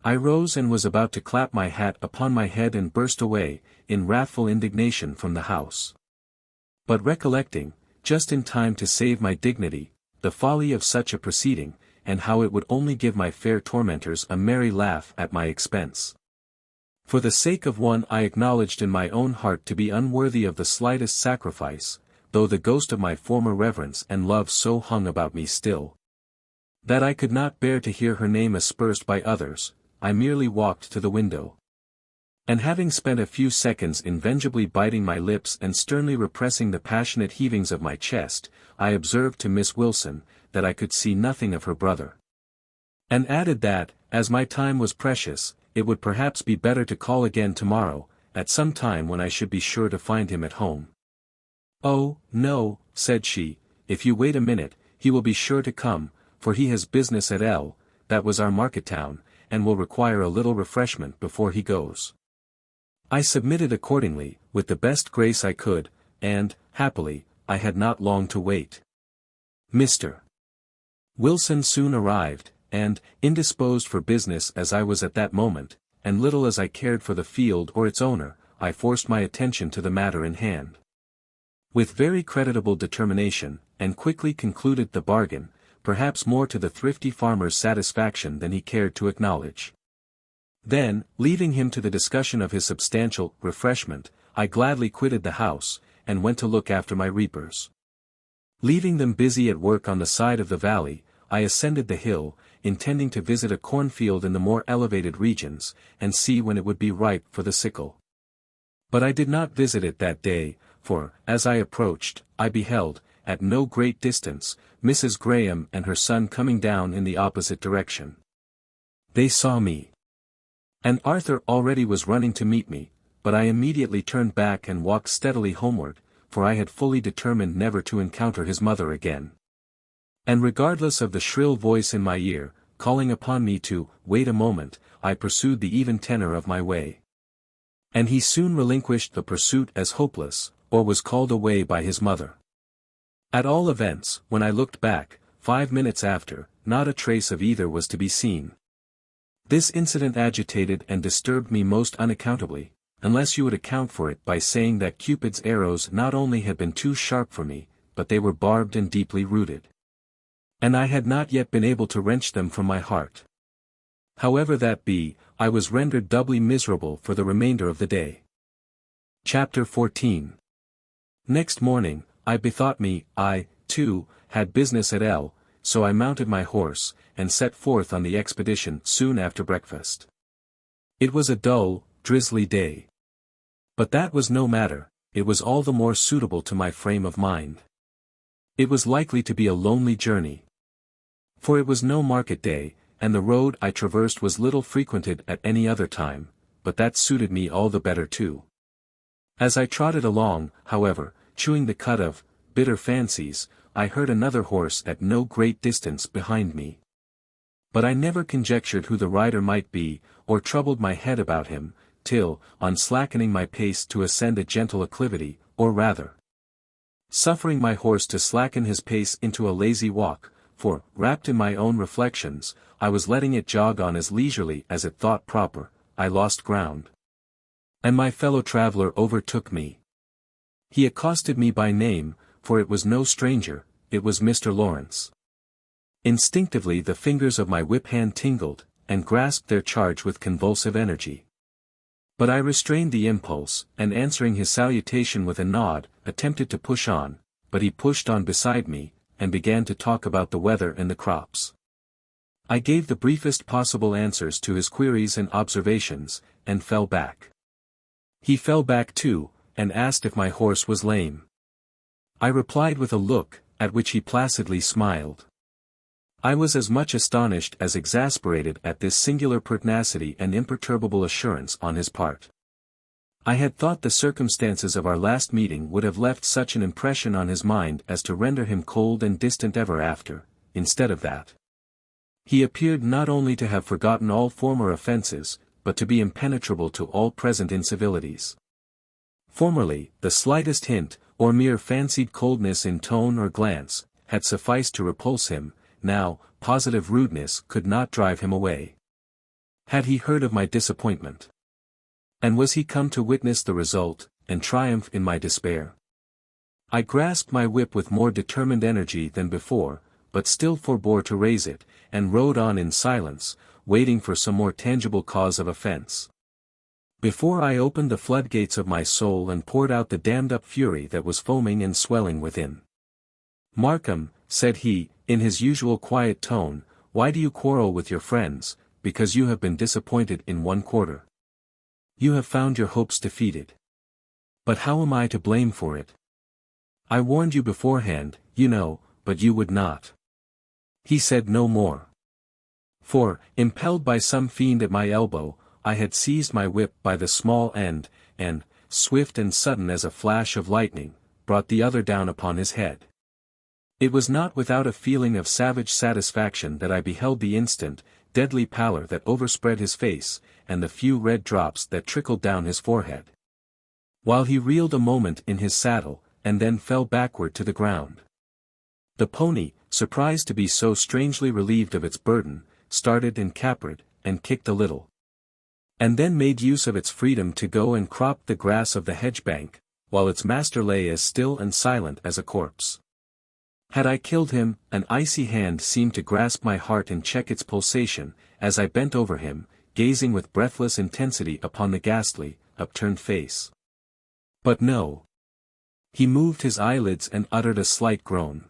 I rose and was about to clap my hat upon my head and burst away, in wrathful indignation from the house. But recollecting, just in time to save my dignity, the folly of such a proceeding, and how it would only give my fair tormentors a merry laugh at my expense. For the sake of one I acknowledged in my own heart to be unworthy of the slightest sacrifice, though the ghost of my former reverence and love so hung about me still, that I could not bear to hear her name aspersed by others, I merely walked to the window. And having spent a few seconds invengably biting my lips and sternly repressing the passionate heavings of my chest, I observed to Miss Wilson, that I could see nothing of her brother. And added that, as my time was precious, it would perhaps be better to call again tomorrow, at some time when I should be sure to find him at home. Oh, no, said she, if you wait a minute, he will be sure to come, for he has business at L, that was our market town, and will require a little refreshment before he goes. I submitted accordingly, with the best grace I could, and, happily, I had not long to wait. Mr. Wilson soon arrived, and, indisposed for business as I was at that moment, and little as I cared for the field or its owner, I forced my attention to the matter in hand. With very creditable determination, and quickly concluded the bargain, perhaps more to the thrifty farmer's satisfaction than he cared to acknowledge. Then, leaving him to the discussion of his substantial refreshment, I gladly quitted the house, and went to look after my reapers. Leaving them busy at work on the side of the valley, I ascended the hill, intending to visit a cornfield in the more elevated regions, and see when it would be ripe for the sickle. But I did not visit it that day, for, as I approached, I beheld, at no great distance, Mrs. Graham and her son coming down in the opposite direction. They saw me. And Arthur already was running to meet me, but I immediately turned back and walked steadily homeward, for I had fully determined never to encounter his mother again. And regardless of the shrill voice in my ear, calling upon me to wait a moment, I pursued the even tenor of my way. And he soon relinquished the pursuit as hopeless, or was called away by his mother. At all events, when I looked back, 5 minutes after, not a trace of either was to be seen. This incident agitated and disturbed me most unaccountably, unless you would account for it by saying that Cupid's arrows not only had been too sharp for me, but they were barbed and deeply rooted. And I had not yet been able to wrench them from my heart. However that be, I was rendered doubly miserable for the remainder of the day. Chapter 14. Next morning, I bethought me, I, too, had business at L, so I mounted my horse, and set forth on the expedition soon after breakfast. It was a dull, drizzly day. But that was no matter, it was all the more suitable to my frame of mind. It was likely to be a lonely journey. For it was no market day, and the road I traversed was little frequented at any other time, but that suited me all the better too. As I trotted along, however, chewing the cud of bitter fancies, I heard another horse at no great distance behind me. But I never conjectured who the rider might be, or troubled my head about him, till, on slackening my pace to ascend a gentle acclivity, or rather, suffering my horse to slacken his pace into a lazy walk, for, wrapped in my own reflections, I was letting it jog on as leisurely as it thought proper, I lost ground. And my fellow traveller overtook me. He accosted me by name, for it was no stranger, it was Mr. Lawrence. Instinctively the fingers of my whip hand tingled, and grasped their charge with convulsive energy. But I restrained the impulse, and answering his salutation with a nod, attempted to push on, but he pushed on beside me, and began to talk about the weather and the crops. I gave the briefest possible answers to his queries and observations, and fell back. He fell back too, and asked if my horse was lame. I replied with a look, at which he placidly smiled. I was as much astonished as exasperated at this singular pertinacity and imperturbable assurance on his part. I had thought the circumstances of our last meeting would have left such an impression on his mind as to render him cold and distant ever after. Instead of that, he appeared not only to have forgotten all former offences, but to be impenetrable to all present incivilities. Formerly, the slightest hint, or mere fancied coldness in tone or glance, had sufficed to repulse him. Now, positive rudeness could not drive him away. Had he heard of my disappointment? And was he come to witness the result, and triumph in my despair? I grasped my whip with more determined energy than before, but still forbore to raise it, and rode on in silence, waiting for some more tangible cause of offence. Before I opened the floodgates of my soul and poured out the dammed-up fury that was foaming and swelling within. "Markham," said he, in his usual quiet tone, "why do you quarrel with your friends? Because you have been disappointed in one quarter. You have found your hopes defeated. But how am I to blame for it? I warned you beforehand, you know, but you would not." He said no more. For, impelled by some fiend at my elbow, I had seized my whip by the small end, and, swift and sudden as a flash of lightning, brought the other down upon his head. It was not without a feeling of savage satisfaction that I beheld the instant, deadly pallor that overspread his face, and the few red drops that trickled down his forehead. While he reeled a moment in his saddle, and then fell backward to the ground. The pony, surprised to be so strangely relieved of its burden, started and capered, and kicked a little. And then made use of its freedom to go and crop the grass of the hedge bank, while its master lay as still and silent as a corpse. Had I killed him? An icy hand seemed to grasp my heart and check its pulsation, as I bent over him, gazing with breathless intensity upon the ghastly, upturned face. But no. He moved his eyelids and uttered a slight groan.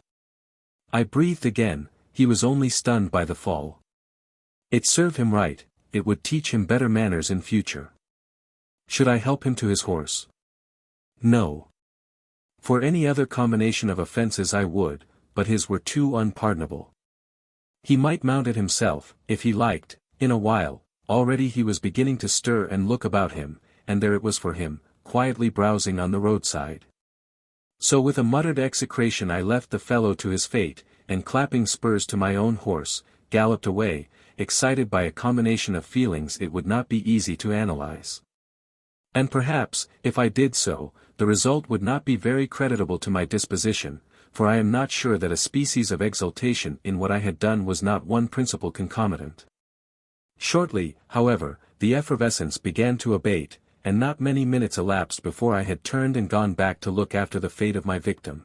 I breathed again. He was only stunned by the fall. It served him right, it would teach him better manners in future. Should I help him to his horse? No. For any other combination of offences I would, but his were too unpardonable. He might mount it himself, if he liked. In a while, already he was beginning to stir and look about him, and there it was for him, quietly browsing on the roadside. So with a muttered execration I left the fellow to his fate, and clapping spurs to my own horse, galloped away, excited by a combination of feelings it would not be easy to analyze. And perhaps, if I did so, the result would not be very creditable to my disposition, for I am not sure that a species of exultation in what I had done was not one principal concomitant. Shortly, however, the effervescence began to abate, and not many minutes elapsed before I had turned and gone back to look after the fate of my victim.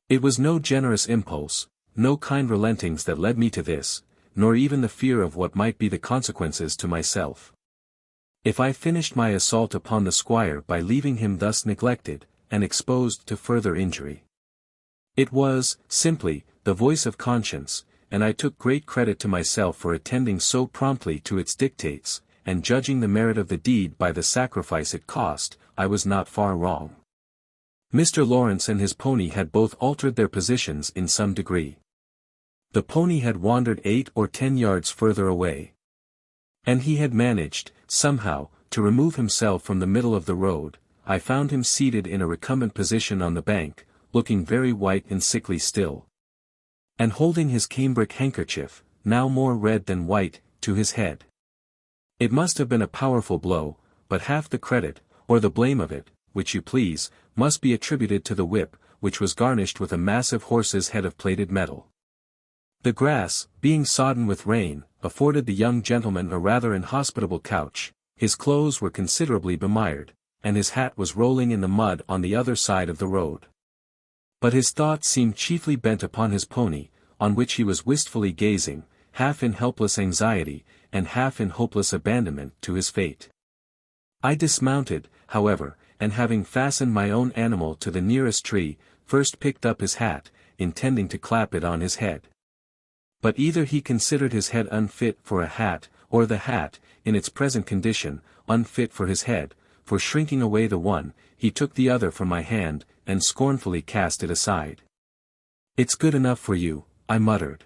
It was no generous impulse, no kind relentings that led me to this, nor even the fear of what might be the consequences to myself. If I finished my assault upon the squire by leaving him thus neglected, and exposed to further injury, it was, simply, the voice of conscience, and I took great credit to myself for attending so promptly to its dictates, and judging the merit of the deed by the sacrifice it cost, I was not far wrong. Mr. Lawrence and his pony had both altered their positions in some degree. The pony had wandered 8 or 10 yards further away. And he had managed, somehow, to remove himself from the middle of the road. I found him seated in a recumbent position on the bank, looking very white and sickly still, and holding his cambric handkerchief, now more red than white, to his head. It must have been a powerful blow, but half the credit, or the blame of it, which you please, must be attributed to the whip, which was garnished with a massive horse's head of plated metal. The grass, being sodden with rain, afforded the young gentleman a rather inhospitable couch. His clothes were considerably bemired, and his hat was rolling in the mud on the other side of the road. But his thoughts seemed chiefly bent upon his pony, on which he was wistfully gazing, half in helpless anxiety, and half in hopeless abandonment to his fate. I dismounted, however, and having fastened my own animal to the nearest tree, first picked up his hat, intending to clap it on his head. But either he considered his head unfit for a hat, or the hat, in its present condition, unfit for his head, for shrinking away the one, he took the other from my hand, and scornfully cast it aside. "It's good enough for you," I muttered.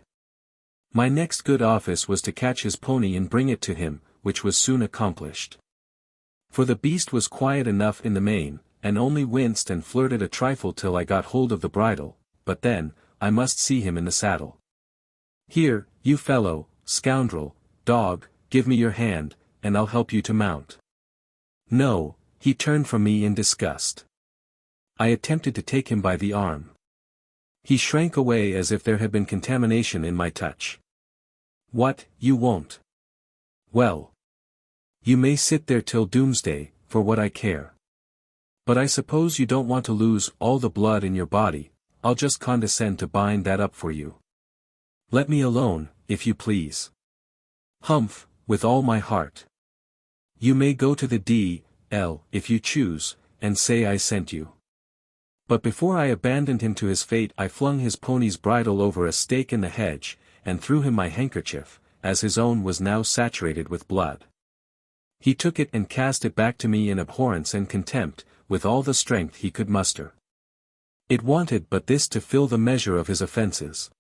My next good office was to catch his pony and bring it to him, which was soon accomplished. For the beast was quiet enough in the main, and only winced and flirted a trifle till I got hold of the bridle, but then, I must see him in the saddle. "Here, you fellow, scoundrel, dog, give me your hand, and I'll help you to mount." No, he turned from me in disgust. I attempted to take him by the arm. He shrank away as if there had been contamination in my touch. "What, you won't? Well, you may sit there till doomsday, for what I care. But I suppose you don't want to lose all the blood in your body. I'll just condescend to bind that up for you. Let me alone, if you please." "Humph, with all my heart. You may go to the D.L. if you choose, and say I sent you." But before I abandoned him to his fate I flung his pony's bridle over a stake in the hedge, and threw him my handkerchief, as his own was now saturated with blood. He took it and cast it back to me in abhorrence and contempt, with all the strength he could muster. It wanted but this to fill the measure of his offences.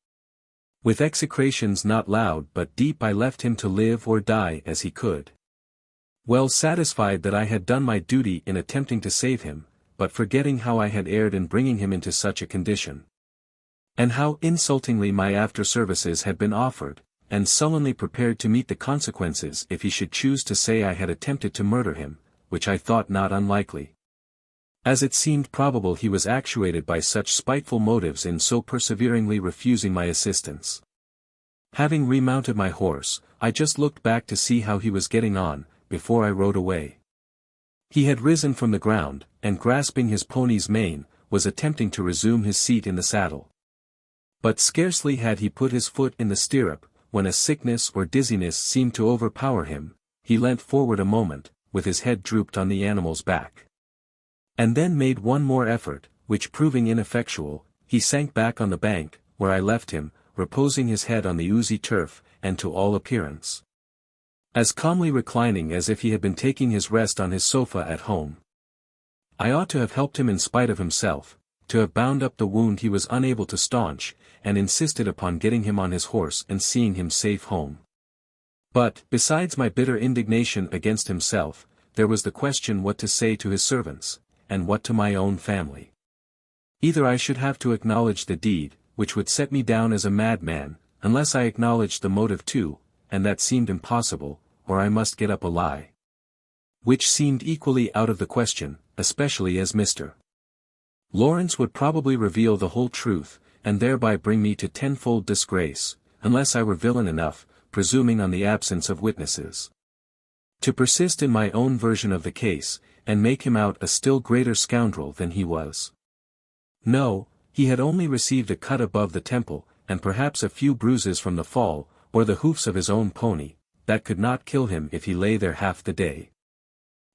With execrations not loud but deep I left him to live or die as he could. Well satisfied that I had done my duty in attempting to save him, but forgetting how I had erred in bringing him into such a condition. And how insultingly my after-services had been offered, and sullenly prepared to meet the consequences if he should choose to say I had attempted to murder him, which I thought not unlikely. As it seemed probable he was actuated by such spiteful motives in so perseveringly refusing my assistance. Having remounted my horse, I just looked back to see how he was getting on, before I rode away. He had risen from the ground, and grasping his pony's mane, was attempting to resume his seat in the saddle. But scarcely had he put his foot in the stirrup, when a sickness or dizziness seemed to overpower him. He leant forward a moment, with his head drooped on the animal's back. And then made one more effort, which proving ineffectual, he sank back on the bank, where I left him, reposing his head on the oozy turf, and to all appearance as calmly reclining as if he had been taking his rest on his sofa at home. I ought to have helped him in spite of himself, to have bound up the wound he was unable to staunch, and insisted upon getting him on his horse and seeing him safe home. But, besides my bitter indignation against himself, there was the question what to say to his servants, and what to my own family. Either I should have to acknowledge the deed, which would set me down as a madman, unless I acknowledged the motive too, and that seemed impossible, or I must get up a lie. Which seemed equally out of the question, especially as Mr. Lawrence would probably reveal the whole truth, and thereby bring me to tenfold disgrace, unless I were villain enough, presuming on the absence of witnesses, to persist in my own version of the case, and make him out a still greater scoundrel than he was. No, he had only received a cut above the temple, and perhaps a few bruises from the fall, or the hoofs of his own pony, that could not kill him if he lay there half the day.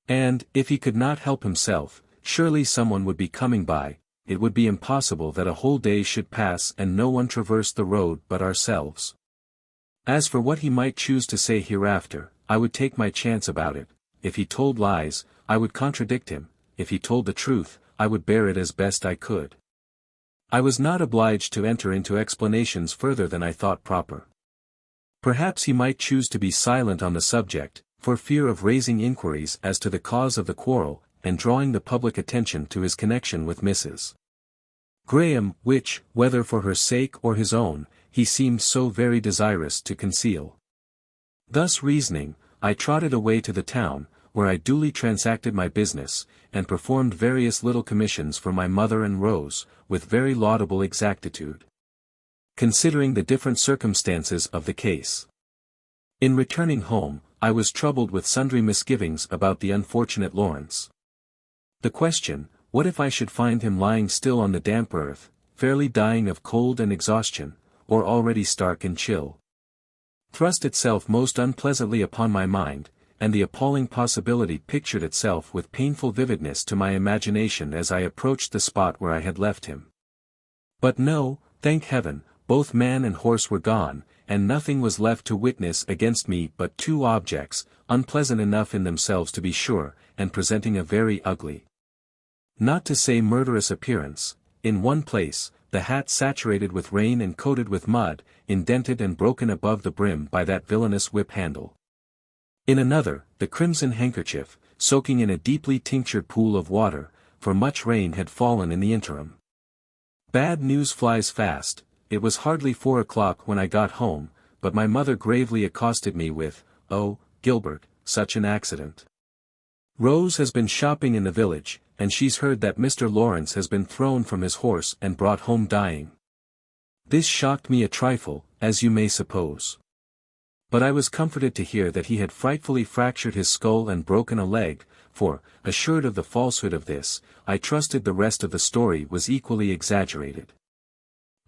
And, if he could not help himself, surely someone would be coming by, it would be impossible that a whole day should pass and no one traverse the road but ourselves. As for what he might choose to say hereafter, I would take my chance about it. If he told lies, I would contradict him; if he told the truth, I would bear it as best I could. I was not obliged to enter into explanations further than I thought proper. Perhaps he might choose to be silent on the subject, for fear of raising inquiries as to the cause of the quarrel, and drawing the public attention to his connection with Mrs. Graham, which, whether for her sake or his own, he seemed so very desirous to conceal. Thus reasoning, I trotted away to the town, where I duly transacted my business, and performed various little commissions for my mother and Rose, with very laudable exactitude, considering the different circumstances of the case. In returning home, I was troubled with sundry misgivings about the unfortunate Lawrence. The question, what if I should find him lying still on the damp earth, fairly dying of cold and exhaustion, or already stark and chill, thrust itself most unpleasantly upon my mind, and the appalling possibility pictured itself with painful vividness to my imagination as I approached the spot where I had left him. But no, thank heaven, both man and horse were gone, and nothing was left to witness against me but two objects, unpleasant enough in themselves to be sure, and presenting a very ugly, not to say murderous appearance. In one place, the hat saturated with rain and coated with mud, indented and broken above the brim by that villainous whip handle. In another, the crimson handkerchief, soaking in a deeply tinctured pool of water, for much rain had fallen in the interim. Bad news flies fast. It was hardly 4 o'clock when I got home, but my mother gravely accosted me with, "Oh, Gilbert, such an accident. Rose has been shopping in the village, and she's heard that Mr. Lawrence has been thrown from his horse and brought home dying." This shocked me a trifle, as you may suppose. But I was comforted to hear that he had frightfully fractured his skull and broken a leg, for, assured of the falsehood of this, I trusted the rest of the story was equally exaggerated.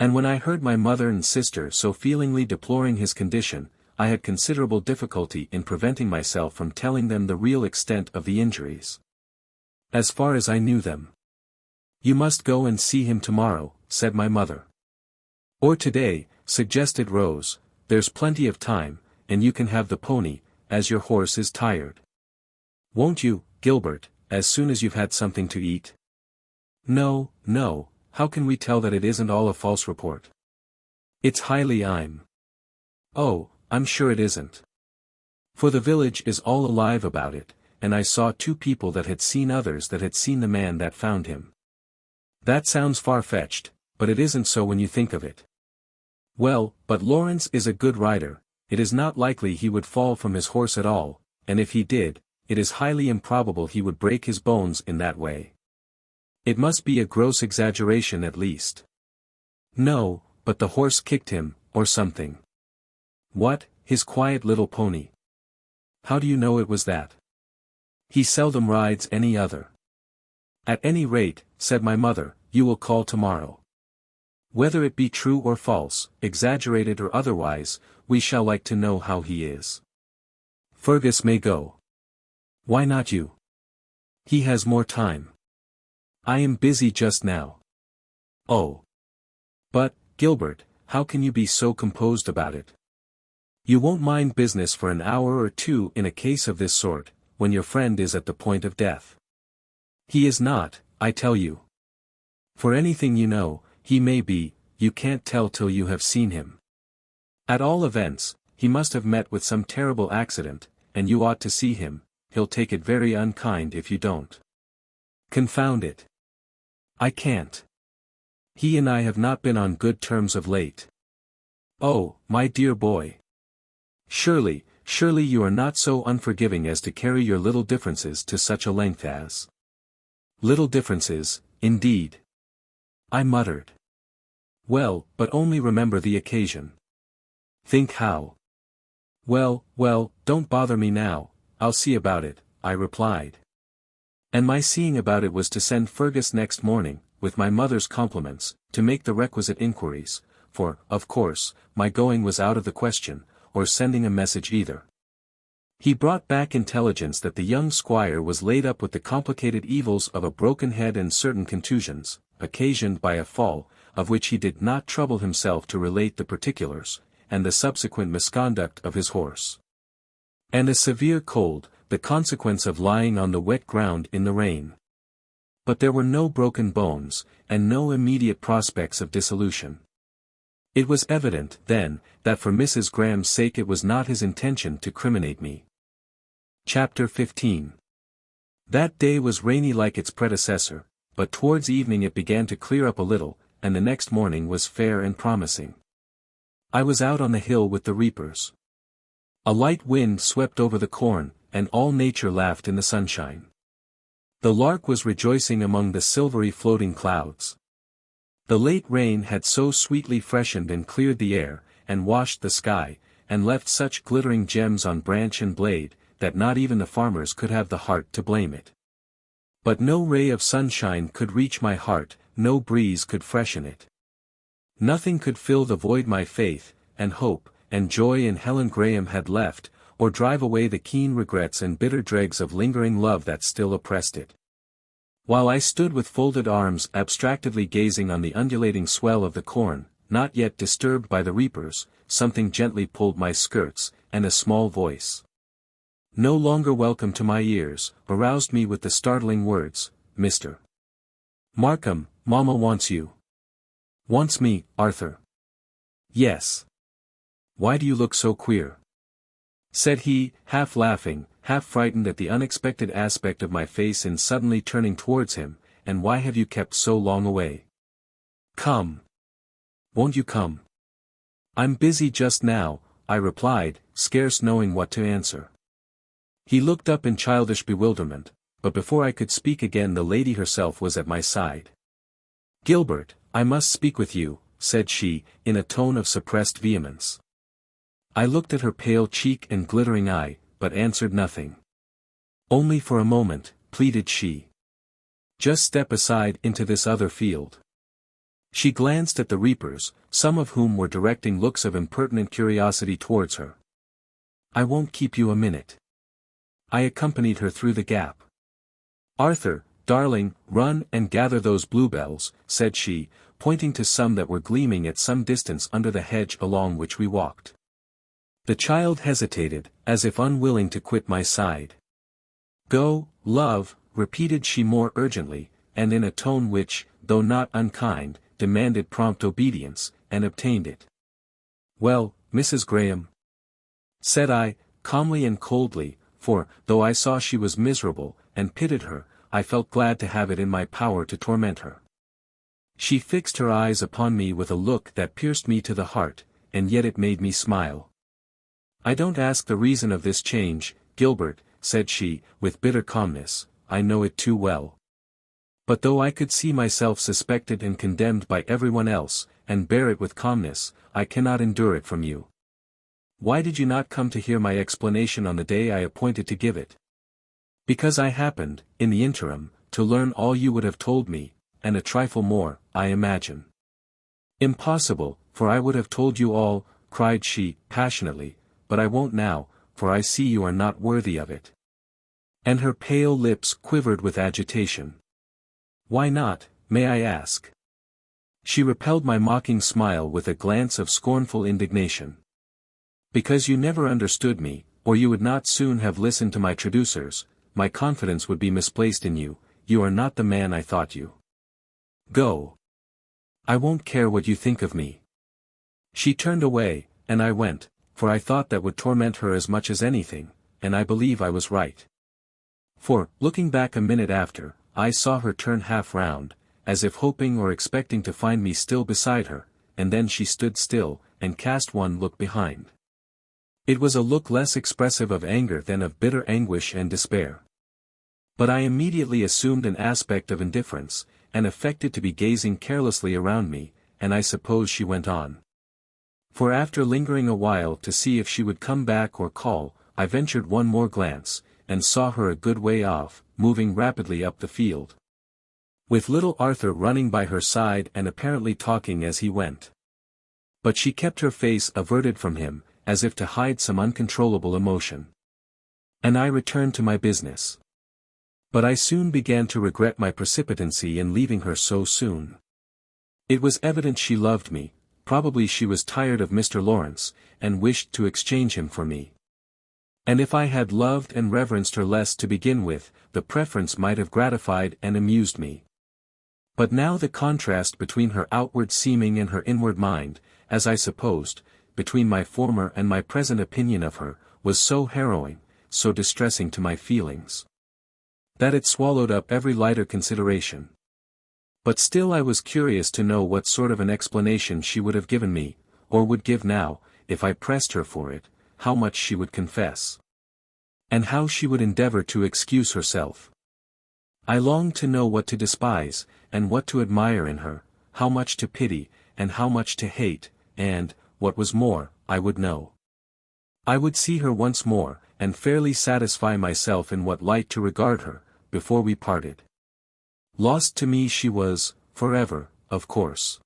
And when I heard my mother and sister so feelingly deploring his condition, I had considerable difficulty in preventing myself from telling them the real extent of the injuries, as far as I knew them. "You must go and see him tomorrow," said my mother. "Or today," suggested Rose. "There's plenty of time, and you can have the pony, as your horse is tired. Won't you, Gilbert, as soon as you've had something to eat?" "No, no, how can we tell that it isn't all a false report? It's highly Oh, I'm sure it isn't. For the village is all alive about it, and I saw 2 people that had seen others that had seen the man that found him." "That sounds far-fetched, but it isn't so when you think of it." "Well, but Lawrence is a good rider. It is not likely he would fall from his horse at all, and if he did, it is highly improbable he would break his bones in that way. It must be a gross exaggeration at least." "No, but the horse kicked him, or something." "What, his quiet little pony? How do you know it was that? He seldom rides any other." "At any rate," said my mother, "you will call tomorrow. Whether it be true or false, exaggerated or otherwise, we shall like to know how he is. Fergus may go." "Why not you? He has more time." "I am busy just now." "Oh. But, Gilbert, how can you be so composed about it? You won't mind business for an hour or 2 in a case of this sort, when your friend is at the point of death?" "He is not, I tell you. For anything you know, he may be, you can't tell till you have seen him. At all events, he must have met with some terrible accident, and you ought to see him. He'll take it very unkind if you don't." "Confound it. I can't. He and I have not been on good terms of late." "Oh, my dear boy. Surely you are not so unforgiving as to carry your little differences to such a length as—" "Little differences, indeed," I muttered. "Well, but only remember the occasion." "Think how?" Well, don't bother me now, I'll see about it," I replied. And my seeing about it was to send Fergus next morning, with my mother's compliments, to make the requisite inquiries, for, of course, my going was out of the question, or sending a message either. He brought back intelligence that the young squire was laid up with the complicated evils of a broken head and certain contusions, occasioned by a fall, of which he did not trouble himself to relate the particulars, and the subsequent misconduct of his horse. And a severe cold, the consequence of lying on the wet ground in the rain. But there were no broken bones, and no immediate prospects of dissolution. It was evident, then, that for Mrs. Graham's sake it was not his intention to criminate me. Chapter 15. That day was rainy like its predecessor, but towards evening it began to clear up a little, and the next morning was fair and promising. I was out on the hill with the reapers. A light wind swept over the corn, and all nature laughed in the sunshine. The lark was rejoicing among the silvery floating clouds. The late rain had so sweetly freshened and cleared the air, and washed the sky, and left such glittering gems on branch and blade, that not even the farmers could have the heart to blame it. But no ray of sunshine could reach my heart, no breeze could freshen it. Nothing could fill the void my faith, and hope, and joy in Helen Graham had left, or drive away the keen regrets and bitter dregs of lingering love that still oppressed it. While I stood with folded arms abstractedly gazing on the undulating swell of the corn, not yet disturbed by the reapers, something gently pulled my skirts, and a small voice, no longer welcome to my ears, aroused me with the startling words, "Mr. Markham, Mama wants you." "Wants me, Arthur?" "Yes." "Why do you look so queer?" said he, half laughing, half frightened at the unexpected aspect of my face in suddenly turning towards him, "and why have you kept so long away? Come. Won't you come?" "I'm busy just now," I replied, scarce knowing what to answer. He looked up in childish bewilderment, but before I could speak again the lady herself was at my side. "Gilbert, I must speak with you," said she, in a tone of suppressed vehemence. I looked at her pale cheek and glittering eye, but answered nothing. "Only for a moment," pleaded she. "Just step aside into this other field." She glanced at the reapers, some of whom were directing looks of impertinent curiosity towards her. "I won't keep you a minute." I accompanied her through the gap. "Arthur, darling, run and gather those bluebells," said she, pointing to some that were gleaming at some distance under the hedge along which we walked. The child hesitated, as if unwilling to quit my side. "Go, love," repeated she more urgently, and in a tone which, though not unkind, demanded prompt obedience, and obtained it. "Well, Mrs. Graham?" said I, calmly and coldly, for, though I saw she was miserable, and pitied her, I felt glad to have it in my power to torment her. She fixed her eyes upon me with a look that pierced me to the heart, and yet it made me smile. "I don't ask the reason of this change, Gilbert," said she, with bitter calmness, "I know it too well. But though I could see myself suspected and condemned by everyone else, and bear it with calmness, I cannot endure it from you. Why did you not come to hear my explanation on the day I appointed to give it?" "Because I happened, in the interim, to learn all you would have told me, and a trifle more, I imagine." "Impossible, for I would have told you all," cried she, passionately, "but I won't now, for I see you are not worthy of it." And her pale lips quivered with agitation. "Why not, may I ask?" She repelled my mocking smile with a glance of scornful indignation. "Because you never understood me, or you would not soon have listened to my traducers, my confidence would be misplaced in you, you are not the man I thought you. Go. I won't care what you think of me." She turned away, and I went, for I thought that would torment her as much as anything, and I believe I was right. For, looking back a minute after, I saw her turn half round, as if hoping or expecting to find me still beside her, and then she stood still, and cast one look behind. It was a look less expressive of anger than of bitter anguish and despair. But I immediately assumed an aspect of indifference, and affected to be gazing carelessly around me, and I suppose she went on. For after lingering a while to see if she would come back or call, I ventured one more glance, and saw her a good way off, moving rapidly up the field, with little Arthur running by her side and apparently talking as he went. But she kept her face averted from him, as if to hide some uncontrollable emotion. And I returned to my business. But I soon began to regret my precipitancy in leaving her so soon. It was evident she loved me, probably she was tired of Mr. Lawrence, and wished to exchange him for me. And if I had loved and reverenced her less to begin with, the preference might have gratified and amused me. But now the contrast between her outward seeming and her inward mind, as I supposed, between my former and my present opinion of her, was so harrowing, so distressing to my feelings, that it swallowed up every lighter consideration. But still I was curious to know what sort of an explanation she would have given me, or would give now, if I pressed her for it, how much she would confess, and how she would endeavor to excuse herself. I longed to know what to despise, and what to admire in her, how much to pity, and how much to hate, and, what was more, I would know. I would see her once more, and fairly satisfy myself in what light to regard her, before we parted. Lost to me she was, forever, of course.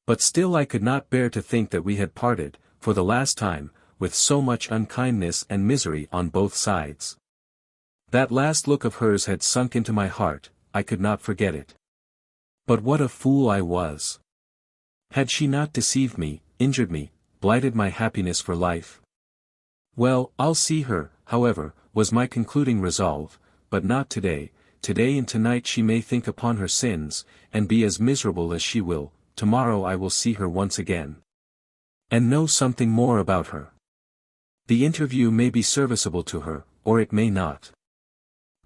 But still I could not bear to think that we had parted, for the last time, with so much unkindness and misery on both sides. That last look of hers had sunk into my heart, I could not forget it. But what a fool I was! Had she not deceived me, injured me, blighted my happiness for life? Well, I'll see her, however, was my concluding resolve, but not today. Today and tonight she may think upon her sins, and be as miserable as she will. Tomorrow I will see her once again, and know something more about her. The interview may be serviceable to her, or it may not.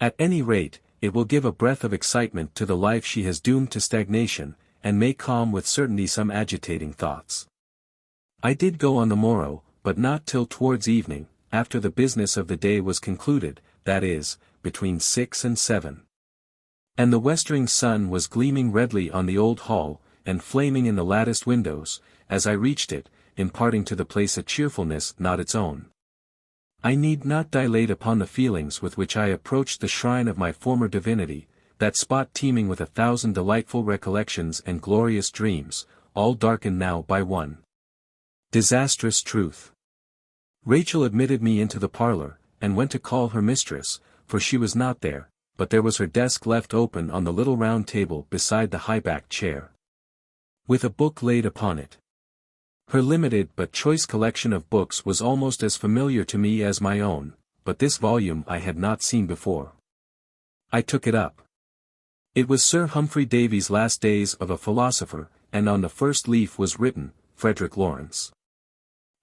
At any rate, it will give a breath of excitement to the life she has doomed to stagnation, and may calm with certainty some agitating thoughts. I did go on the morrow, but not till towards evening, after the business of the day was concluded, that is, between 6 and 7. And the westering sun was gleaming redly on the old hall, and flaming in the latticed windows, as I reached it, imparting to the place a cheerfulness not its own. I need not dilate upon the feelings with which I approached the shrine of my former divinity, that spot teeming with 1,000 delightful recollections and glorious dreams, all darkened now by one disastrous truth. Rachel admitted me into the parlor, and went to call her mistress, for she was not there, but there was her desk left open on the little round table beside the high-backed chair, with a book laid upon it. Her limited but choice collection of books was almost as familiar to me as my own, but this volume I had not seen before. I took it up. It was Sir Humphrey Davy's Last Days of a Philosopher, and on the first leaf was written, Frederick Lawrence.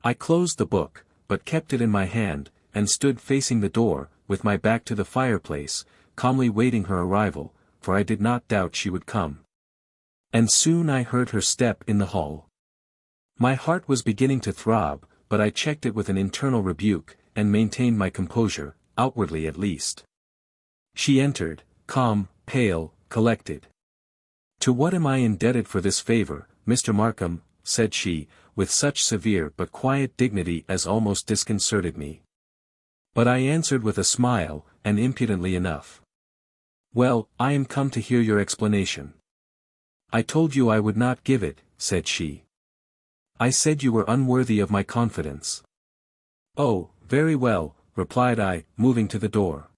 I closed the book, but kept it in my hand, and stood facing the door, with my back to the fireplace, calmly waiting her arrival, for I did not doubt she would come. And soon I heard her step in the hall. My heart was beginning to throb, but I checked it with an internal rebuke, and maintained my composure, outwardly at least. She entered, calm, pale, collected. "To what am I indebted for this favor, Mr. Markham?" said she, with such severe but quiet dignity as almost disconcerted me. But I answered with a smile, and impudently enough. "Well, I am come to hear your explanation." "I told you I would not give it," said she. "I said you were unworthy of my confidence." "Oh, very well," replied I, moving to the door.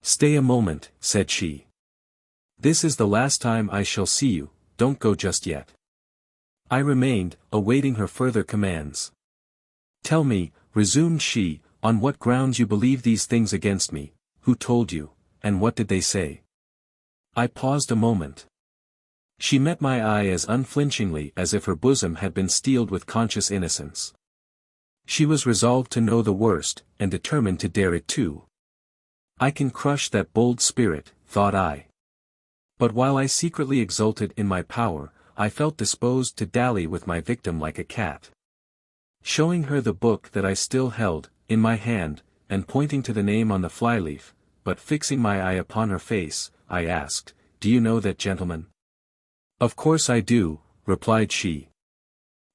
"Stay a moment," said she. "This is the last time I shall see you, don't go just yet." I remained, awaiting her further commands. "Tell me," resumed she, "on what grounds you believe these things against me, who told you, and what did they say?" I paused a moment. She met my eye as unflinchingly as if her bosom had been steeled with conscious innocence. She was resolved to know the worst, and determined to dare it too. I can crush that bold spirit, thought I. But while I secretly exulted in my power, I felt disposed to dally with my victim like a cat. Showing her the book that I still held, in my hand, and pointing to the name on the flyleaf, but fixing my eye upon her face, I asked, "Do you know that gentleman?" "Of course I do," replied she.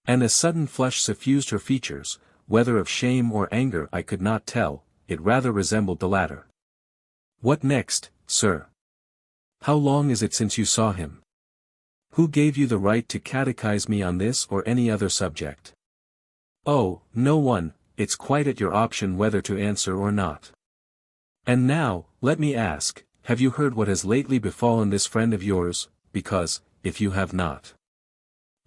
And a sudden flush suffused her features, whether of shame or anger I could not tell, it rather resembled the latter. "What next, sir? How long is it since you saw him? Who gave you the right to catechize me on this or any other subject?" "Oh, no one, it's quite at your option whether to answer or not. And now, let me ask, have you heard what has lately befallen this friend of yours, because, if you have not,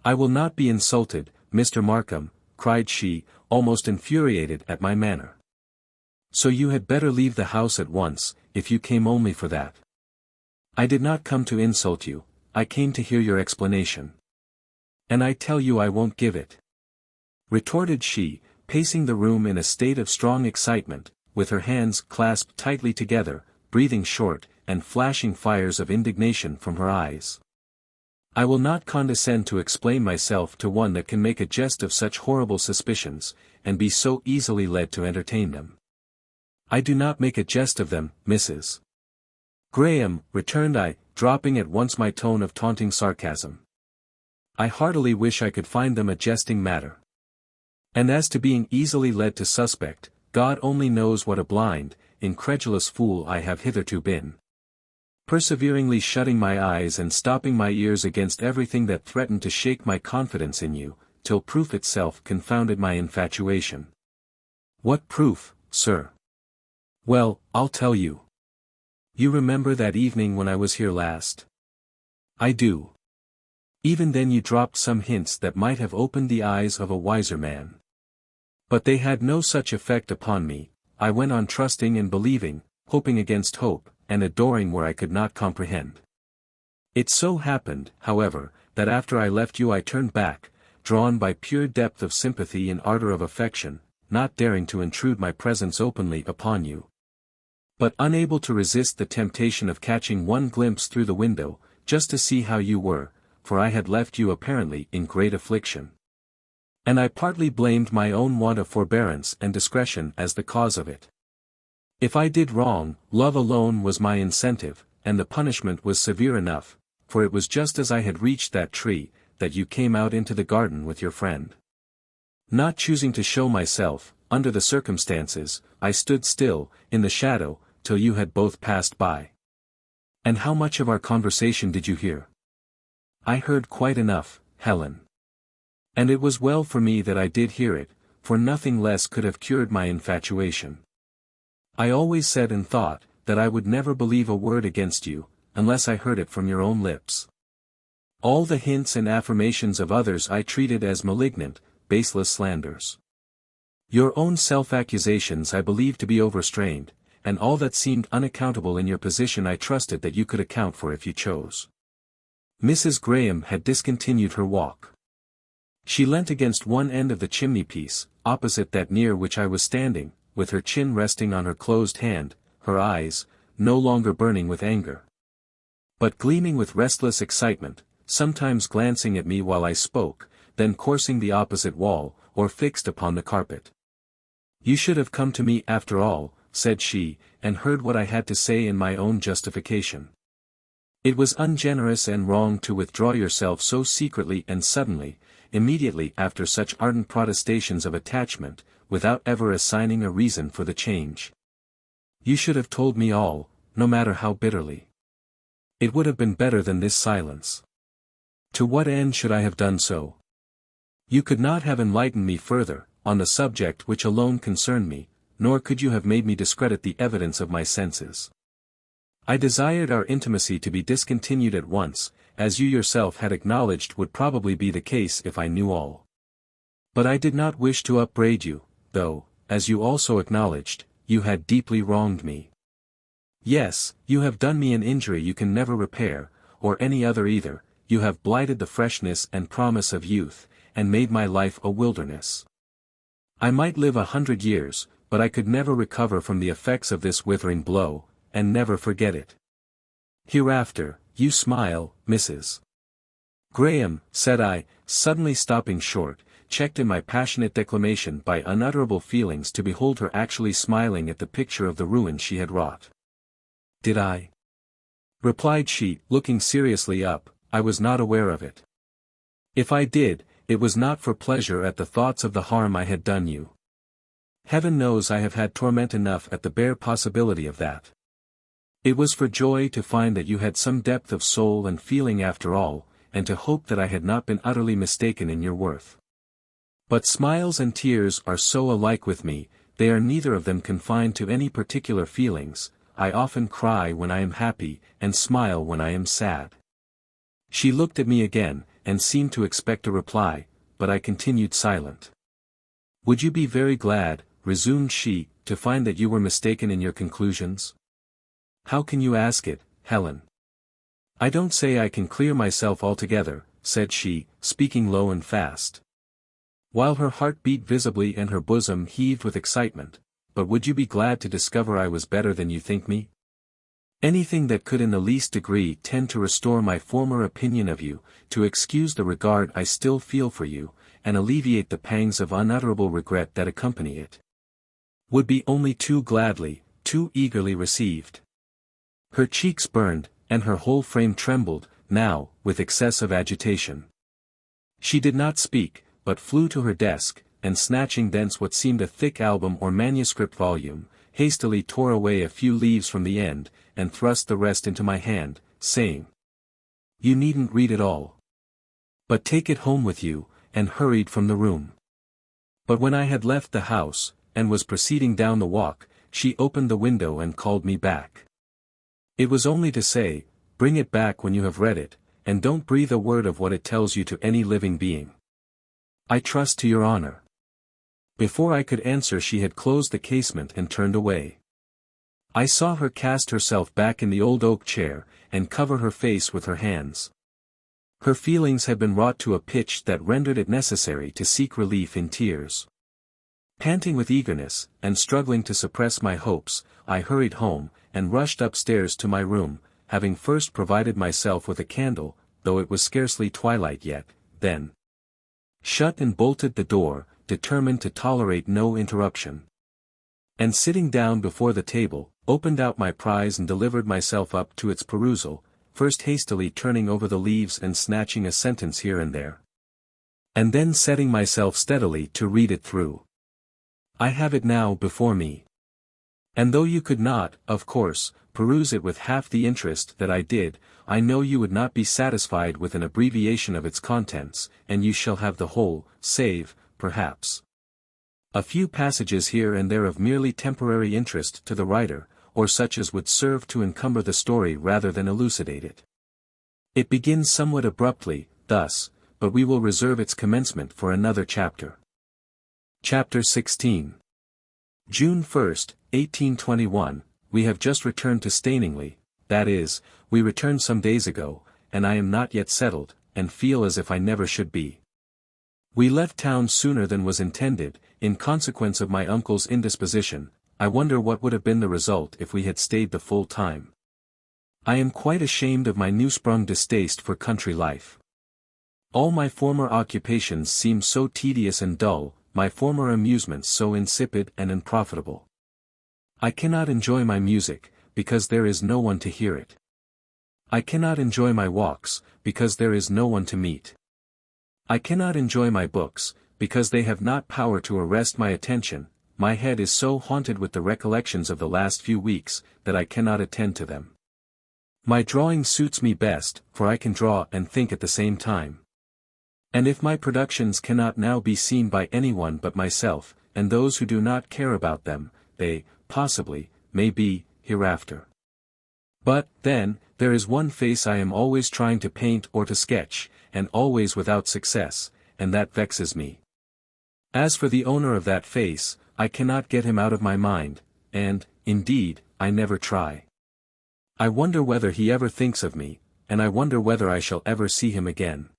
I will not be insulted, Mr. Markham, cried she, almost infuriated at my manner. So you had better leave the house at once, if you came only for that. I did not come to insult you, I came to hear your explanation. And I tell you I won't give it, retorted she, pacing the room in a state of strong excitement, with her hands clasped tightly together, breathing short, and flashing fires of indignation from her eyes. I will not condescend to explain myself to one that can make a jest of such horrible suspicions, and be so easily led to entertain them. I do not make a jest of them, Mrs. Graham, returned I, dropping at once my tone of taunting sarcasm. I heartily wish I could find them a jesting matter. And as to being easily led to suspect, God only knows what a blind, incredulous fool I have hitherto been. Perseveringly shutting my eyes and stopping my ears against everything that threatened to shake my confidence in you, till proof itself confounded my infatuation. What proof, sir? Well, I'll tell you. You remember that evening when I was here last? I do. Even then you dropped some hints that might have opened the eyes of a wiser man. But they had no such effect upon me. I went on trusting and believing, hoping against hope, and adoring where I could not comprehend. It so happened, however, that after I left you I turned back, drawn by pure depth of sympathy and ardor of affection, not daring to intrude my presence openly upon you, but unable to resist the temptation of catching one glimpse through the window, just to see how you were, for I had left you apparently in great affliction. And I partly blamed my own want of forbearance and discretion as the cause of it. If I did wrong, love alone was my incentive, and the punishment was severe enough, for it was just as I had reached that tree, that you came out into the garden with your friend. Not choosing to show myself, under the circumstances, I stood still, in the shadow, till you had both passed by. And how much of our conversation did you hear? I heard quite enough, Helen. And it was well for me that I did hear it, for nothing less could have cured my infatuation. I always said and thought, that I would never believe a word against you, unless I heard it from your own lips. All the hints and affirmations of others I treated as malignant, baseless slanders. Your own self-accusations I believed to be overstrained, and all that seemed unaccountable in your position I trusted that you could account for if you chose. Mrs. Graham had discontinued her walk. She leant against one end of the chimney-piece, opposite that near which I was standing, with her chin resting on her closed hand, her eyes, no longer burning with anger, but gleaming with restless excitement, sometimes glancing at me while I spoke, then coursing the opposite wall, or fixed upon the carpet. You should have come to me after all, said she, and heard what I had to say in my own justification. It was ungenerous and wrong to withdraw yourself so secretly and suddenly, immediately after such ardent protestations of attachment, without ever assigning a reason for the change. You should have told me all, no matter how bitterly. It would have been better than this silence. To what end should I have done so? You could not have enlightened me further, on the subject which alone concerned me, nor could you have made me discredit the evidence of my senses. I desired our intimacy to be discontinued at once, as you yourself had acknowledged would probably be the case if I knew all. But I did not wish to upbraid you, though, as you also acknowledged, you had deeply wronged me. Yes, you have done me an injury you can never repair, or any other either. You have blighted the freshness and promise of youth, and made my life a wilderness. I might live 100 years, but I could never recover from the effects of this withering blow, and never forget it. Hereafter, you smile, Mrs. Graham, said I, suddenly stopping short, checked in my passionate declamation by unutterable feelings to behold her actually smiling at the picture of the ruin she had wrought. Did I? Replied she, looking seriously up, I was not aware of it. If I did, it was not for pleasure at the thoughts of the harm I had done you. Heaven knows I have had torment enough at the bare possibility of that. It was for joy to find that you had some depth of soul and feeling after all, and to hope that I had not been utterly mistaken in your worth. But smiles and tears are so alike with me, they are neither of them confined to any particular feelings, I often cry when I am happy, and smile when I am sad. She looked at me again, and seemed to expect a reply, but I continued silent. Would you be very glad, resumed she, to find that you were mistaken in your conclusions? How can you ask it, Helen? I don't say I can clear myself altogether, said she, speaking low and fast, while her heart beat visibly and her bosom heaved with excitement, but would you be glad to discover I was better than you think me? Anything that could in the least degree tend to restore my former opinion of you, to excuse the regard I still feel for you, and alleviate the pangs of unutterable regret that accompany it, would be only too gladly, too eagerly received. Her cheeks burned, and her whole frame trembled, now, with excessive agitation. She did not speak, but flew to her desk, and snatching thence what seemed a thick album or manuscript volume, hastily tore away a few leaves from the end, and thrust the rest into my hand, saying, "You needn't read it all, but take it home with you," and hurried from the room. But when I had left the house, and was proceeding down the walk, she opened the window and called me back. It was only to say, "Bring it back when you have read it, and don't breathe a word of what it tells you to any living being. I trust to your honor." Before I could answer she had closed the casement and turned away. I saw her cast herself back in the old oak chair, and cover her face with her hands. Her feelings had been wrought to a pitch that rendered it necessary to seek relief in tears. Panting with eagerness, and struggling to suppress my hopes, I hurried home, and rushed upstairs to my room, having first provided myself with a candle, though it was scarcely twilight yet, then shut and bolted the door, determined to tolerate no interruption. And sitting down before the table, opened out my prize and delivered myself up to its perusal, first hastily turning over the leaves and snatching a sentence here and there, and then setting myself steadily to read it through. I have it now before me. And though you could not, of course, peruse it with half the interest that I did, I know you would not be satisfied with an abbreviation of its contents, and you shall have the whole, save, perhaps, a few passages here and there of merely temporary interest to the writer, or such as would serve to encumber the story rather than elucidate it. It begins somewhat abruptly, thus, but we will reserve its commencement for another chapter. Chapter XVI. June 1st, 1821, we have just returned to Staningley, that is, we returned some days ago, and I am not yet settled, and feel as if I never should be. We left town sooner than was intended, in consequence of my uncle's indisposition. I wonder what would have been the result if we had stayed the full time. I am quite ashamed of my new-sprung distaste for country life. All my former occupations seem so tedious and dull, my former amusements so insipid and unprofitable. I cannot enjoy my music, because there is no one to hear it. I cannot enjoy my walks, because there is no one to meet. I cannot enjoy my books, because they have not power to arrest my attention. My head is so haunted with the recollections of the last few weeks, that I cannot attend to them. My drawing suits me best, for I can draw and think at the same time. And if my productions cannot now be seen by anyone but myself, and those who do not care about them, they, possibly, may be, hereafter. But, then, there is one face I am always trying to paint or to sketch, and always without success, and that vexes me. As for the owner of that face, I cannot get him out of my mind, and, indeed, I never try. I wonder whether he ever thinks of me, and I wonder whether I shall ever see him again.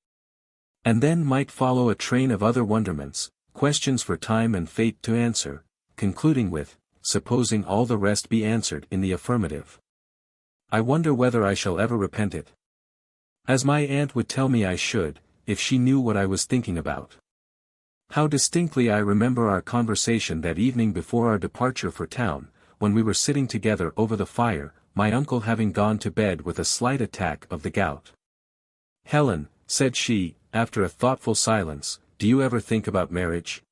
And then might follow a train of other wonderments, questions for time and fate to answer, concluding with, supposing all the rest be answered in the affirmative. I wonder whether I shall ever repent it. As my aunt would tell me I should, if she knew what I was thinking about. How distinctly I remember our conversation that evening before our departure for town, when we were sitting together over the fire, my uncle having gone to bed with a slight attack of the gout. "Helen," said she, after a thoughtful silence, "do you ever think about marriage?"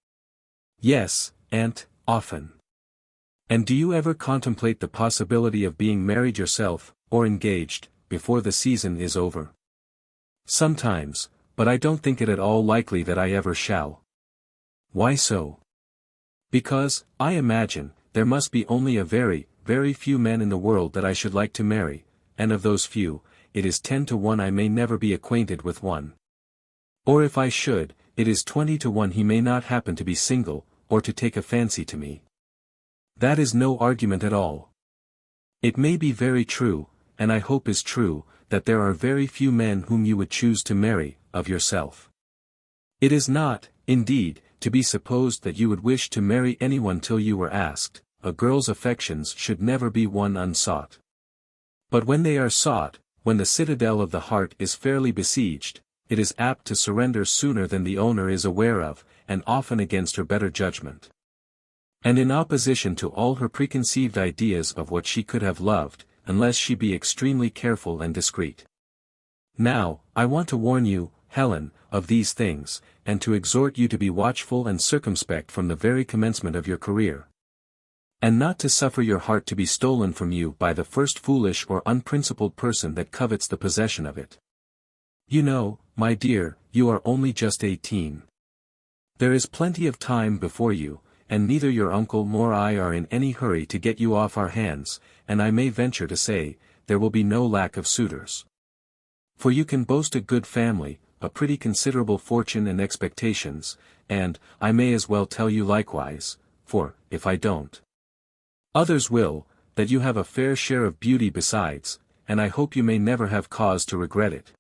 "Yes, aunt, often." "And do you ever contemplate the possibility of being married yourself, or engaged, before the season is over?" "Sometimes, but I don't think it at all likely that I ever shall." "Why so?" "Because, I imagine, there must be only a very, very few men in the world that I should like to marry, and of those few, it is 10 to 1 I may never be acquainted with one. Or if I should, it is 20 to 1 he may not happen to be single, or to take a fancy to me. That is no argument at all. It may be very true, and I hope is true, that there are very few men whom you would choose to marry, of yourself. It is not, indeed, to be supposed that you would wish to marry anyone till you were asked. A girl's affections should never be won unsought. But when they are sought, when the citadel of the heart is fairly besieged, it is apt to surrender sooner than the owner is aware of, and often against her better judgment. And in opposition to all her preconceived ideas of what she could have loved, unless she be extremely careful and discreet. Now, I want to warn you, Helen, of these things, and to exhort you to be watchful and circumspect from the very commencement of your career. And not to suffer your heart to be stolen from you by the first foolish or unprincipled person that covets the possession of it. You know, my dear, you are only just 18. There is plenty of time before you, and neither your uncle nor I are in any hurry to get you off our hands, and I may venture to say, there will be no lack of suitors. For you can boast a good family, a pretty considerable fortune and expectations, and, I may as well tell you likewise, for, if I don't, others will, that you have a fair share of beauty besides, and I hope you may never have cause to regret it.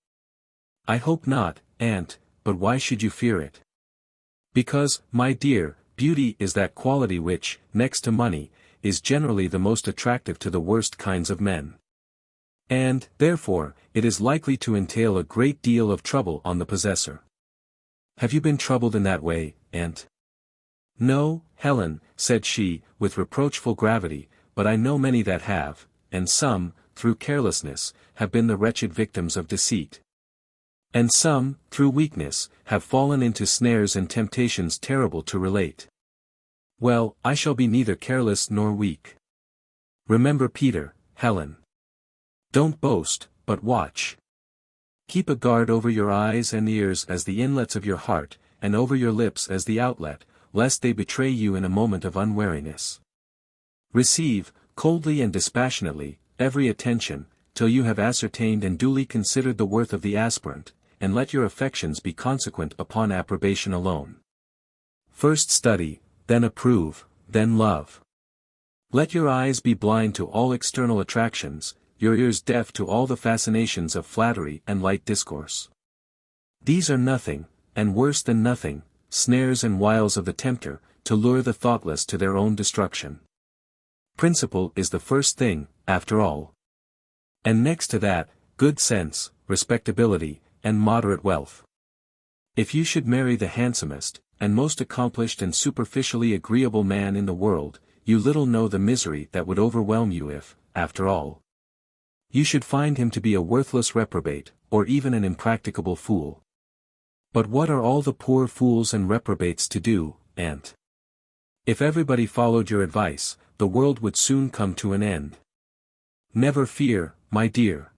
I hope not, aunt, but why should you fear it? Because, my dear, beauty is that quality which, next to money, is generally the most attractive to the worst kinds of men. And, therefore, it is likely to entail a great deal of trouble on the possessor. Have you been troubled in that way, aunt? No, Helen, said she, with reproachful gravity, but I know many that have, and some, through carelessness, have been the wretched victims of deceit. And some, through weakness, have fallen into snares and temptations terrible to relate. Well, I shall be neither careless nor weak. Remember Peter, Helen. Don't boast, but watch. Keep a guard over your eyes and ears as the inlets of your heart, and over your lips as the outlet, lest they betray you in a moment of unwariness. Receive, coldly and dispassionately, every attention, till you have ascertained and duly considered the worth of the aspirant, and let your affections be consequent upon approbation alone. First study, then approve, then love. Let your eyes be blind to all external attractions, your ears deaf to all the fascinations of flattery and light discourse. These are nothing, and worse than nothing, snares and wiles of the tempter, to lure the thoughtless to their own destruction. Principle is the first thing, after all. And next to that, good sense, respectability, and moderate wealth. If you should marry the handsomest, and most accomplished and superficially agreeable man in the world, you little know the misery that would overwhelm you if, after all, you should find him to be a worthless reprobate, or even an impracticable fool. But what are all the poor fools and reprobates to do, aunt? If everybody followed your advice, the world would soon come to an end. Never fear, my dear.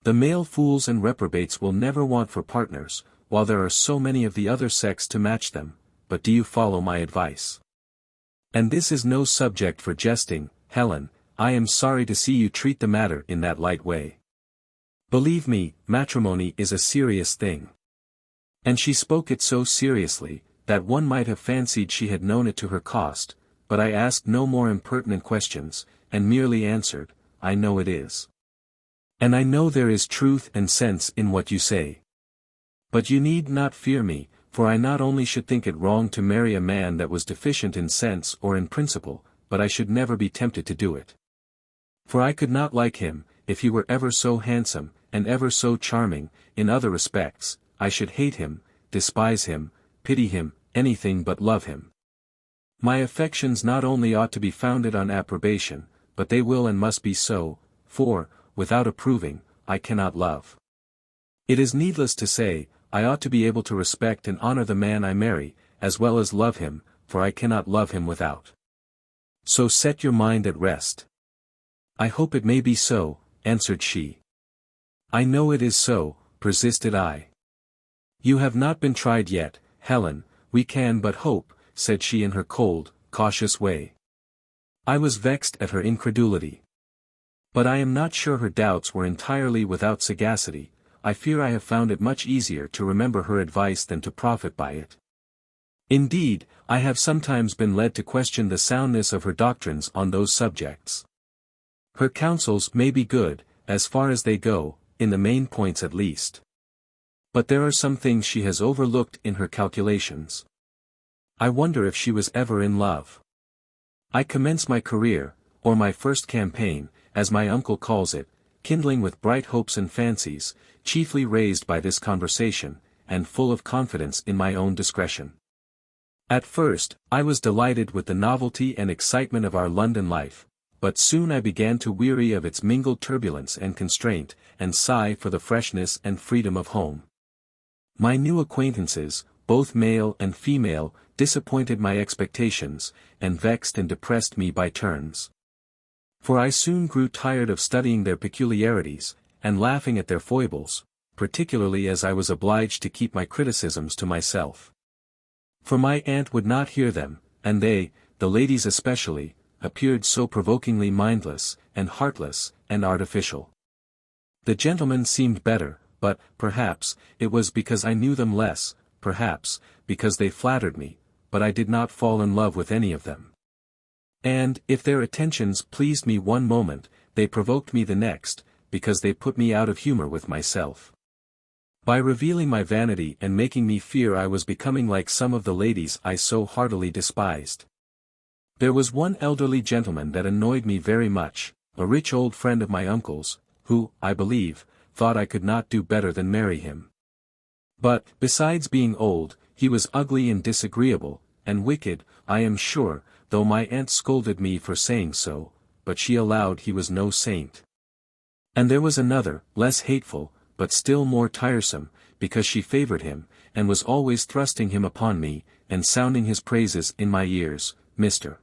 The male fools and reprobates will never want for partners, while there are so many of the other sex to match them, but do you follow my advice? And this is no subject for jesting, Helen, I am sorry to see you treat the matter in that light way. Believe me, matrimony is a serious thing. And she spoke it so seriously, that one might have fancied she had known it to her cost, but I asked no more impertinent questions, and merely answered, I know it is. And I know there is truth and sense in what you say. But you need not fear me, for I not only should think it wrong to marry a man that was deficient in sense or in principle, but I should never be tempted to do it. For I could not like him, if he were ever so handsome, and ever so charming, in other respects, I should hate him, despise him, pity him, anything but love him. My affections not only ought to be founded on approbation, but they will and must be so, for, without approving, I cannot love. It is needless to say, I ought to be able to respect and honor the man I marry, as well as love him, for I cannot love him without. So set your mind at rest. I hope it may be so, answered she. I know it is so, persisted I. You have not been tried yet, Helen, we can but hope, said she in her cold, cautious way. I was vexed at her incredulity. But I am not sure her doubts were entirely without sagacity. I fear I have found it much easier to remember her advice than to profit by it. Indeed, I have sometimes been led to question the soundness of her doctrines on those subjects. Her counsels may be good, as far as they go, in the main points at least. But there are some things she has overlooked in her calculations. I wonder if she was ever in love. I commence my career, or my first campaign, as my uncle calls it, kindling with bright hopes and fancies, chiefly raised by this conversation, and full of confidence in my own discretion. At first, I was delighted with the novelty and excitement of our London life, but soon I began to weary of its mingled turbulence and constraint, and sigh for the freshness and freedom of home. My new acquaintances, both male and female, disappointed my expectations, and vexed and depressed me by turns. For I soon grew tired of studying their peculiarities, and laughing at their foibles, particularly as I was obliged to keep my criticisms to myself. For my aunt would not hear them, and they, the ladies especially, appeared so provokingly mindless, and heartless, and artificial. The gentlemen seemed better, but, perhaps, it was because I knew them less, perhaps, because they flattered me, but I did not fall in love with any of them. And, if their attentions pleased me one moment, they provoked me the next, because they put me out of humor with myself. By revealing my vanity and making me fear I was becoming like some of the ladies I so heartily despised. There was one elderly gentleman that annoyed me very much, a rich old friend of my uncle's, who, I believe, thought I could not do better than marry him. But, besides being old, he was ugly and disagreeable, and wicked, I am sure, though my aunt scolded me for saying so, but she allowed he was no saint. And there was another, less hateful, but still more tiresome, because she favored him, and was always thrusting him upon me, and sounding his praises in my ears, Mr.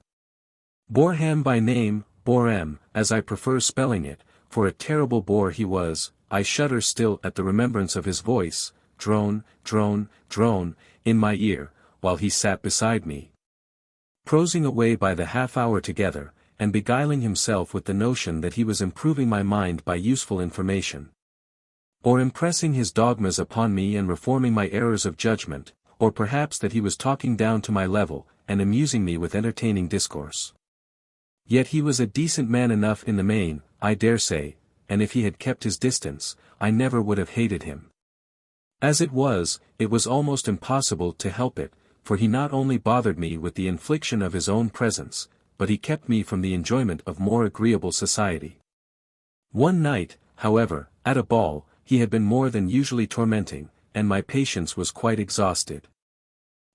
Boreham by name, Boreham, as I prefer spelling it, for a terrible bore he was. I shudder still at the remembrance of his voice, drone, drone, drone, in my ear, while he sat beside me, prosing away by the half-hour together, and beguiling himself with the notion that he was improving my mind by useful information, or impressing his dogmas upon me and reforming my errors of judgment, or perhaps that he was talking down to my level, and amusing me with entertaining discourse. Yet he was a decent man enough in the main, I dare say, and if he had kept his distance, I never would have hated him. As it was almost impossible to help it, for he not only bothered me with the infliction of his own presence, but he kept me from the enjoyment of more agreeable society. One night, however, at a ball, he had been more than usually tormenting, and my patience was quite exhausted.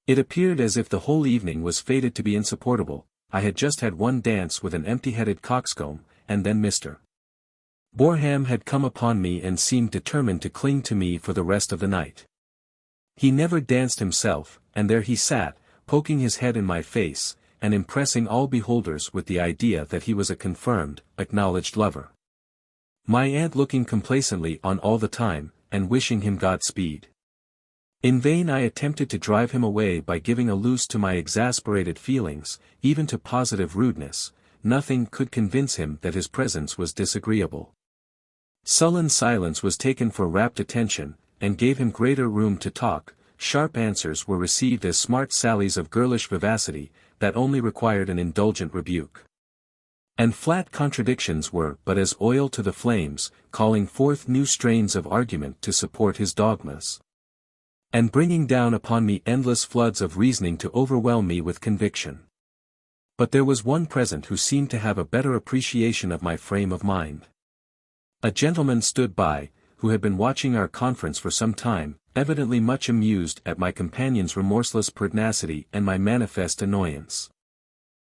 It appeared as if the whole evening was fated to be insupportable. I had just had one dance with an empty-headed coxcomb, and then Mr. Boreham had come upon me and seemed determined to cling to me for the rest of the night. He never danced himself, and there he sat, poking his head in my face, and impressing all beholders with the idea that he was a confirmed, acknowledged lover. My aunt looking complacently on all the time, and wishing him Godspeed. In vain I attempted to drive him away by giving a loose to my exasperated feelings, even to positive rudeness. Nothing could convince him that his presence was disagreeable. Sullen silence was taken for rapt attention, and gave him greater room to talk. Sharp answers were received as smart sallies of girlish vivacity, that only required an indulgent rebuke. And flat contradictions were but as oil to the flames, calling forth new strains of argument to support his dogmas, and bringing down upon me endless floods of reasoning to overwhelm me with conviction. But there was one present who seemed to have a better appreciation of my frame of mind. A gentleman stood by, who had been watching our conference for some time, evidently much amused at my companion's remorseless pertinacity and my manifest annoyance,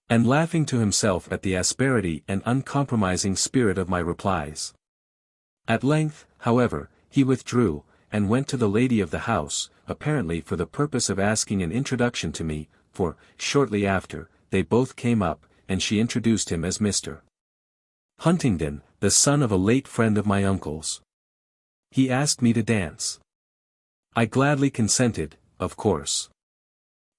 and laughing to himself at the asperity and uncompromising spirit of my replies. At length, however, he withdrew, and went to the lady of the house, apparently for the purpose of asking an introduction to me, for, shortly after, they both came up, and she introduced him as Mr. Huntingdon, the son of a late friend of my uncle's. He asked me to dance. I gladly consented, of course.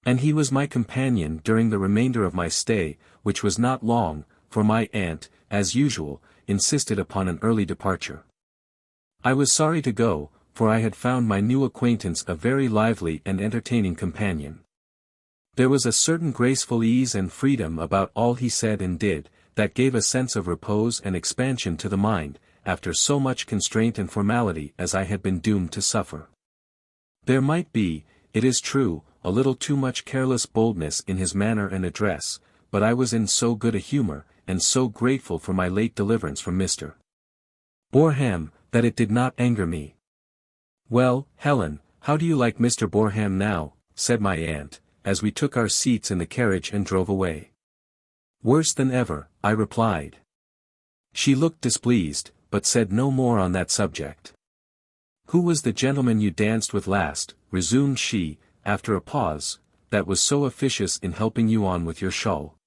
And he was my companion during the remainder of my stay, which was not long, for my aunt, as usual, insisted upon an early departure. I was sorry to go, for I had found my new acquaintance a very lively and entertaining companion. There was a certain graceful ease and freedom about all he said and did, that gave a sense of repose and expansion to the mind, after so much constraint and formality as I had been doomed to suffer. There might be, it is true, a little too much careless boldness in his manner and address, but I was in so good a humor, and so grateful for my late deliverance from Mr. Boreham, that it did not anger me. "Well, Helen, how do you like Mr. Boreham now?" said my aunt, as we took our seats in the carriage and drove away. "Worse than ever," I replied. She looked displeased, but said no more on that subject. "Who was the gentleman you danced with last?" resumed she, after a pause, "that was so officious in helping you on with your shawl?"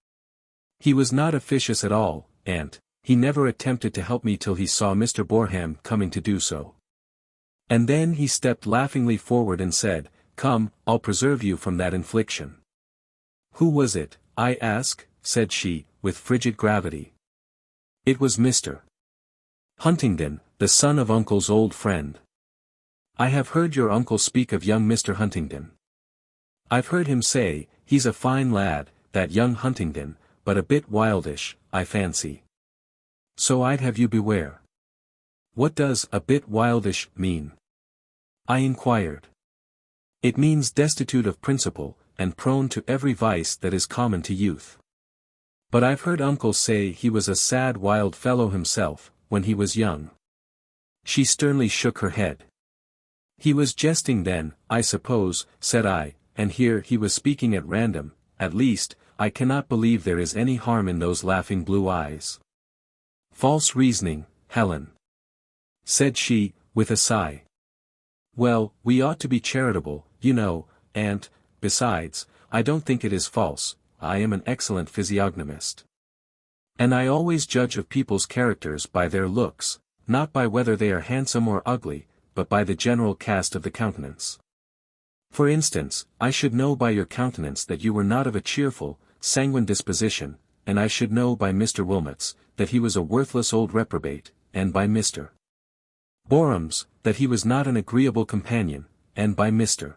"He was not officious at all, aunt. He never attempted to help me till he saw Mr. Boreham coming to do so." And then he stepped laughingly forward and said, "Come, I'll preserve you from that infliction." "Who was it, I ask?" said she, with frigid gravity. "It was Mr. Huntingdon, the son of uncle's old friend." "I have heard your uncle speak of young Mr. Huntingdon. I've heard him say, he's a fine lad, that young Huntingdon, but a bit wildish, I fancy. So I'd have you beware." "What does a bit wildish mean?" I inquired. "It means destitute of principle, and prone to every vice that is common to youth. But I've heard uncle say he was a sad wild fellow himself, when he was young." She sternly shook her head. "He was jesting then, I suppose," said I, "and here he was speaking at random. At least, I cannot believe there is any harm in those laughing blue eyes." "False reasoning, Helen," said she, with a sigh. "Well, we ought to be charitable, you know, aunt. Besides, I don't think it is false. I am an excellent physiognomist. And I always judge of people's characters by their looks, not by whether they are handsome or ugly, but by the general cast of the countenance. For instance, I should know by your countenance that you were not of a cheerful, sanguine disposition, and I should know by Mr. Wilmot's, that he was a worthless old reprobate, and by Mr. Boreham's, that he was not an agreeable companion, and by Mr.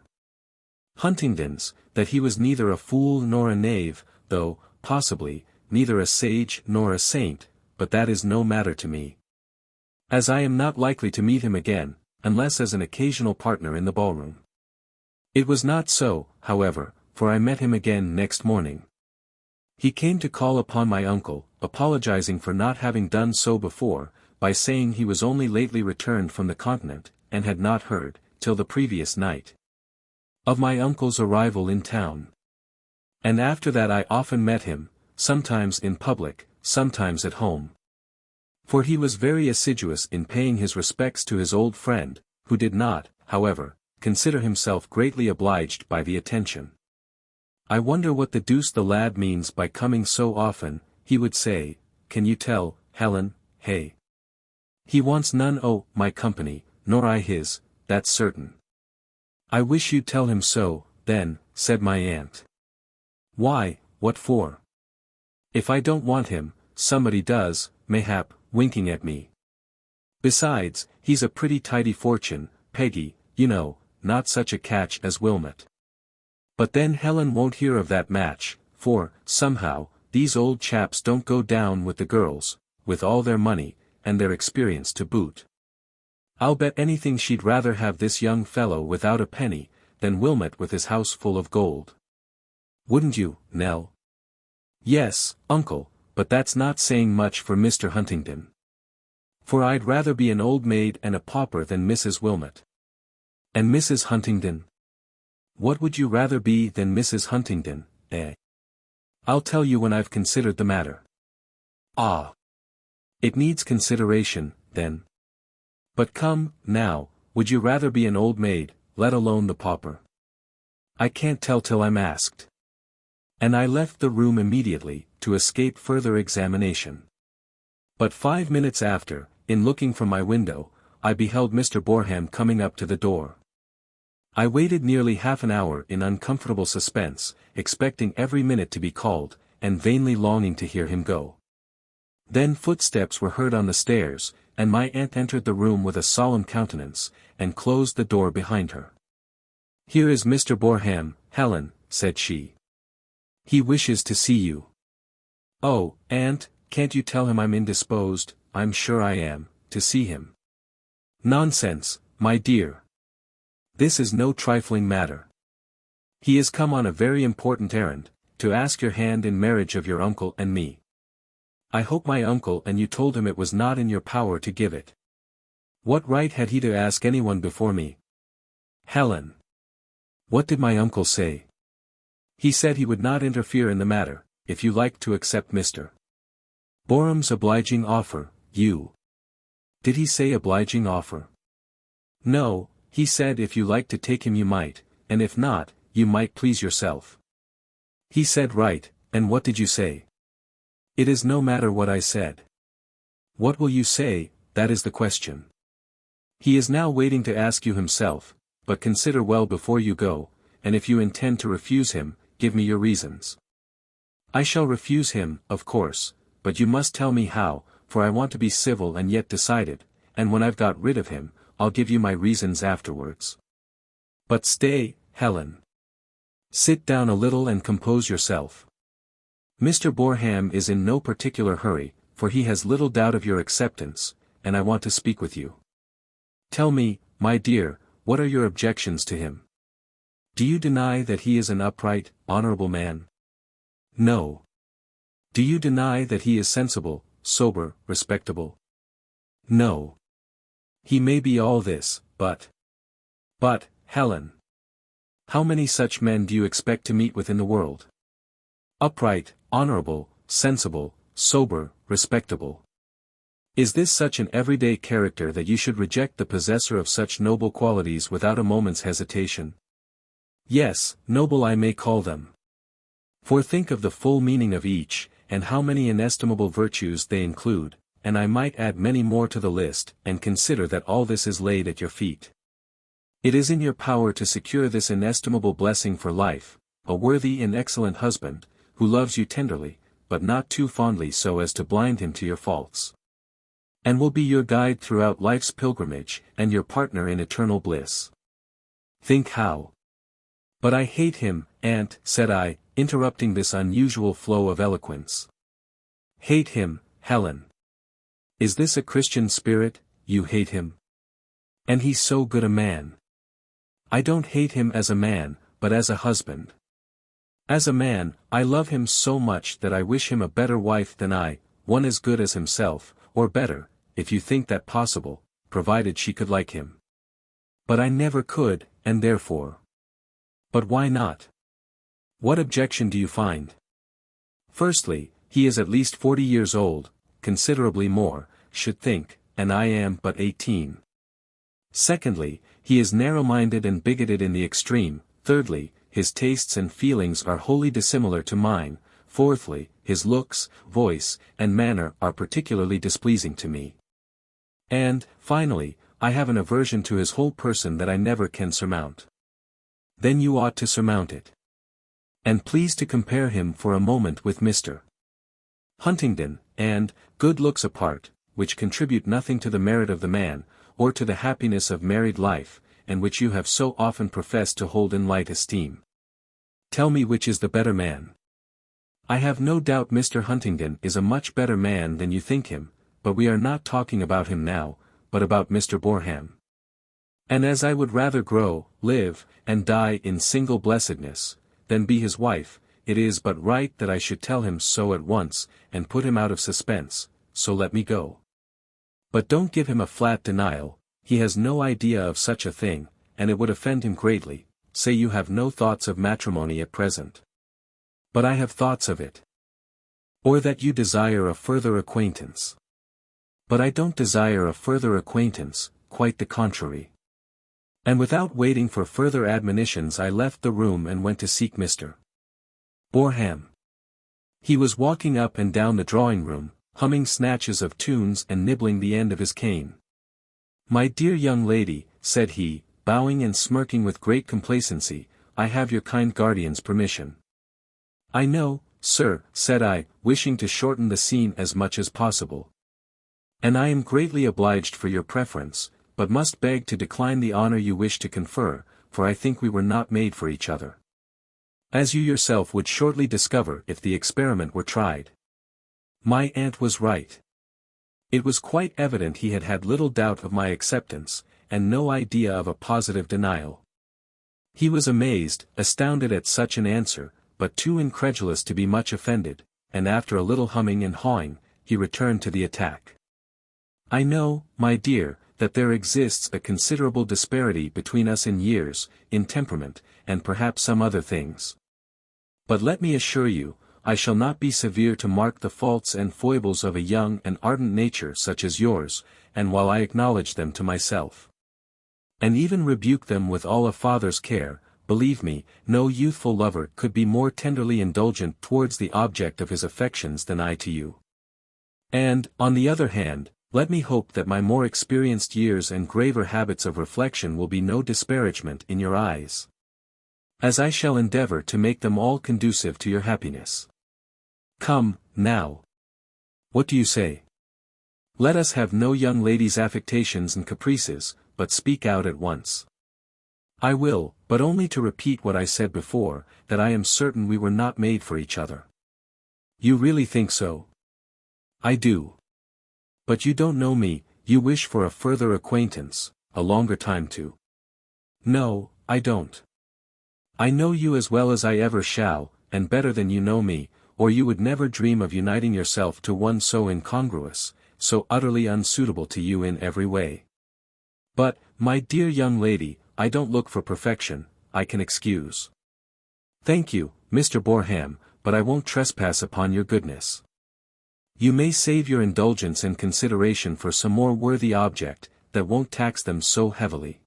Huntingdon's, that he was neither a fool nor a knave, though, possibly, neither a sage nor a saint, but that is no matter to me, as I am not likely to meet him again, unless as an occasional partner in the ballroom. It was not so, however, for I met him again next morning. He came to call upon my uncle, apologizing for not having done so before, by saying he was only lately returned from the continent, and had not heard, till the previous night, of my uncle's arrival in town. And after that I often met him, sometimes in public, sometimes at home. For he was very assiduous in paying his respects to his old friend, who did not, however, consider himself greatly obliged by the attention. "I wonder what the deuce the lad means by coming so often," he would say. "Can you tell, Helen, hey? He wants none o' my company, nor I his, that's certain." "I wish you'd tell him so, then," said my aunt. "Why, what for? If I don't want him, somebody does, mayhap," winking at me. "Besides, he's a pretty tidy fortune, Peggy, you know, not such a catch as Wilmot. But then Helen won't hear of that match, for, somehow, these old chaps don't go down with the girls, with all their money, and their experience to boot. I'll bet anything she'd rather have this young fellow without a penny, than Wilmot with his house full of gold. Wouldn't you, Nell?" "Yes, uncle, but that's not saying much for Mr. Huntingdon. For I'd rather be an old maid and a pauper than Mrs. Wilmot." "And Mrs. Huntingdon? What would you rather be than Mrs. Huntingdon, eh?" "I'll tell you when I've considered the matter." "Ah! It needs consideration, then. But come, now, would you rather be an old maid, let alone the pauper?" "I can't tell till I'm asked." And I left the room immediately, to escape further examination. But 5 minutes after, in looking from my window, I beheld Mr. Boreham coming up to the door. I waited nearly half an hour in uncomfortable suspense, expecting every minute to be called, and vainly longing to hear him go. Then footsteps were heard on the stairs, and my aunt entered the room with a solemn countenance, and closed the door behind her. "Here is Mr. Boreham, Helen," said she. "He wishes to see you." "Oh, aunt, can't you tell him I'm indisposed?" "I'm sure I am, to see him." "Nonsense, my dear. This is no trifling matter. He has come on a very important errand, to ask your hand in marriage of your uncle and me. I hope my uncle and you told him it was not in your power to give it. What right had he to ask anyone before me?" "Helen. What did my uncle say?" "He said he would not interfere in the matter, if you liked to accept Mr. Boreham's obliging offer, you—" "Did he say obliging offer?" "No, he said if you liked to take him you might, and if not, you might please yourself." "He said right, and what did you say?" "It is no matter what I said. What will you say, that is the question. He is now waiting to ask you himself, but consider well before you go, and if you intend to refuse him, give me your reasons." "I shall refuse him, of course, but you must tell me how, for I want to be civil and yet decided, and when I've got rid of him, I'll give you my reasons afterwards." "But stay, Helen. Sit down a little and compose yourself. Mr. Boreham is in no particular hurry, for he has little doubt of your acceptance, and I want to speak with you. Tell me, my dear, what are your objections to him? Do you deny that he is an upright, honorable man?" "No." "Do you deny that he is sensible, sober, respectable?" "No." "He may be all this, but—" "But, Helen. How many such men do you expect to meet with in the world? Upright, honorable, sensible, sober, respectable. Is this such an everyday character that you should reject the possessor of such noble qualities without a moment's hesitation? Yes, noble I may call them. For think of the full meaning of each, and how many inestimable virtues they include, and I might add many more to the list, and consider that all this is laid at your feet. It is in your power to secure this inestimable blessing for life, a worthy and excellent husband, who loves you tenderly, but not too fondly so as to blind him to your faults. And will be your guide throughout life's pilgrimage, and your partner in eternal bliss. Think how. But I hate him, aunt," said I, interrupting this unusual flow of eloquence. "Hate him, Helen. Is this a Christian spirit? You hate him? And he's so good a man." "I don't hate him as a man, but as a husband. As a man, I love him so much that I wish him a better wife than I, one as good as himself, or better, if you think that possible, provided she could like him. But I never could, and therefore—" "But why not? What objection do you find?" "Firstly, he is at least 40 years old, considerably more, should think, and I am but 18. Secondly, he is narrow-minded and bigoted in the extreme. Thirdly, his tastes and feelings are wholly dissimilar to mine. Fourthly, his looks, voice, and manner are particularly displeasing to me. And, finally, I have an aversion to his whole person that I never can surmount." "Then you ought to surmount it. And please to compare him for a moment with Mr. Huntingdon, and, good looks apart, which contribute nothing to the merit of the man, or to the happiness of married life, and which you have so often professed to hold in light esteem. Tell me which is the better man." "I have no doubt Mr. Huntingdon is a much better man than you think him, but we are not talking about him now, but about Mr. Boreham. And as I would rather grow, live, and die in single blessedness, than be his wife, it is but right that I should tell him so at once, and put him out of suspense, so let me go. But don't give him a flat denial, he has no idea of such a thing, and it would offend him greatly. Say you have no thoughts of matrimony at present. But I have thoughts of it. Or that you desire a further acquaintance. But I don't desire a further acquaintance, quite the contrary." And without waiting for further admonitions I left the room and went to seek Mr. Boreham. He was walking up and down the drawing-room, humming snatches of tunes and nibbling the end of his cane. "My dear young lady," said he, bowing and smirking with great complacency, "I have your kind guardian's permission." "I know, sir," said I, wishing to shorten the scene as much as possible. "And I am greatly obliged for your preference, but must beg to decline the honor you wish to confer, for I think we were not made for each other. As you yourself would shortly discover if the experiment were tried." My aunt was right. It was quite evident he had had little doubt of my acceptance, and no idea of a positive denial. He was amazed, astounded at such an answer, but too incredulous to be much offended, and after a little humming and hawing, he returned to the attack. "I know, my dear, that there exists a considerable disparity between us in years, in temperament, and perhaps some other things. But let me assure you, I shall not be severe to mark the faults and foibles of a young and ardent nature such as yours, and while I acknowledge them to myself, and even rebuke them with all a father's care, believe me, no youthful lover could be more tenderly indulgent towards the object of his affections than I to you. And, on the other hand, let me hope that my more experienced years and graver habits of reflection will be no disparagement in your eyes, as I shall endeavor to make them all conducive to your happiness. Come, now. What do you say? Let us have no young lady's affectations and caprices, but speak out at once." "I will, but only to repeat what I said before, that I am certain we were not made for each other." "You really think so?" "I do. But you don't know me, you wish for a further acquaintance, a longer time too." "No, I don't. I know you as well as I ever shall, and better than you know me, or you would never dream of uniting yourself to one so incongruous, so utterly unsuitable to you in every way. But, my dear young lady, I don't look for perfection, I can excuse." "Thank you, Mr. Boreham, but I won't trespass upon your goodness. You may save your indulgence and consideration for some more worthy object, that won't tax them so heavily.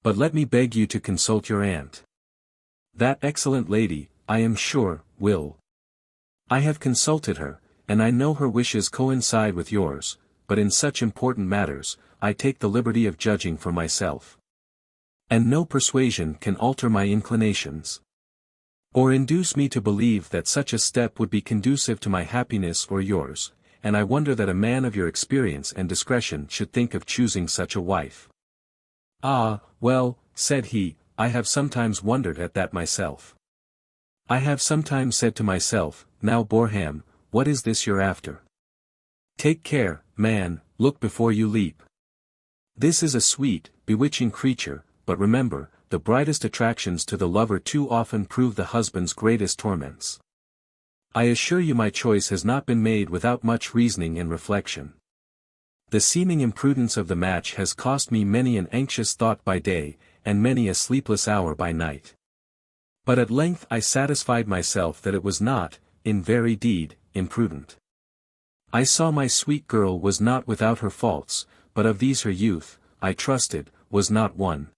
But let me beg you to consult your aunt. That excellent lady, I am sure, will. I have consulted her, and I know her wishes coincide with yours, but in such important matters, I take the liberty of judging for myself. And no persuasion can alter my inclinations, or induce me to believe that such a step would be conducive to my happiness or yours, and I wonder that a man of your experience and discretion should think of choosing such a wife." "Ah, well," said he, "I have sometimes wondered at that myself. I have sometimes said to myself, now Boreham, what is this you're after? Take care, man, look before you leap. This is a sweet, bewitching creature, but remember, the brightest attractions to the lover too often prove the husband's greatest torments. I assure you my choice has not been made without much reasoning and reflection. The seeming imprudence of the match has cost me many an anxious thought by day, and many a sleepless hour by night. But at length I satisfied myself that it was not, in very deed, imprudent. I saw my sweet girl was not without her faults, but of these her youth, I trusted, was not one.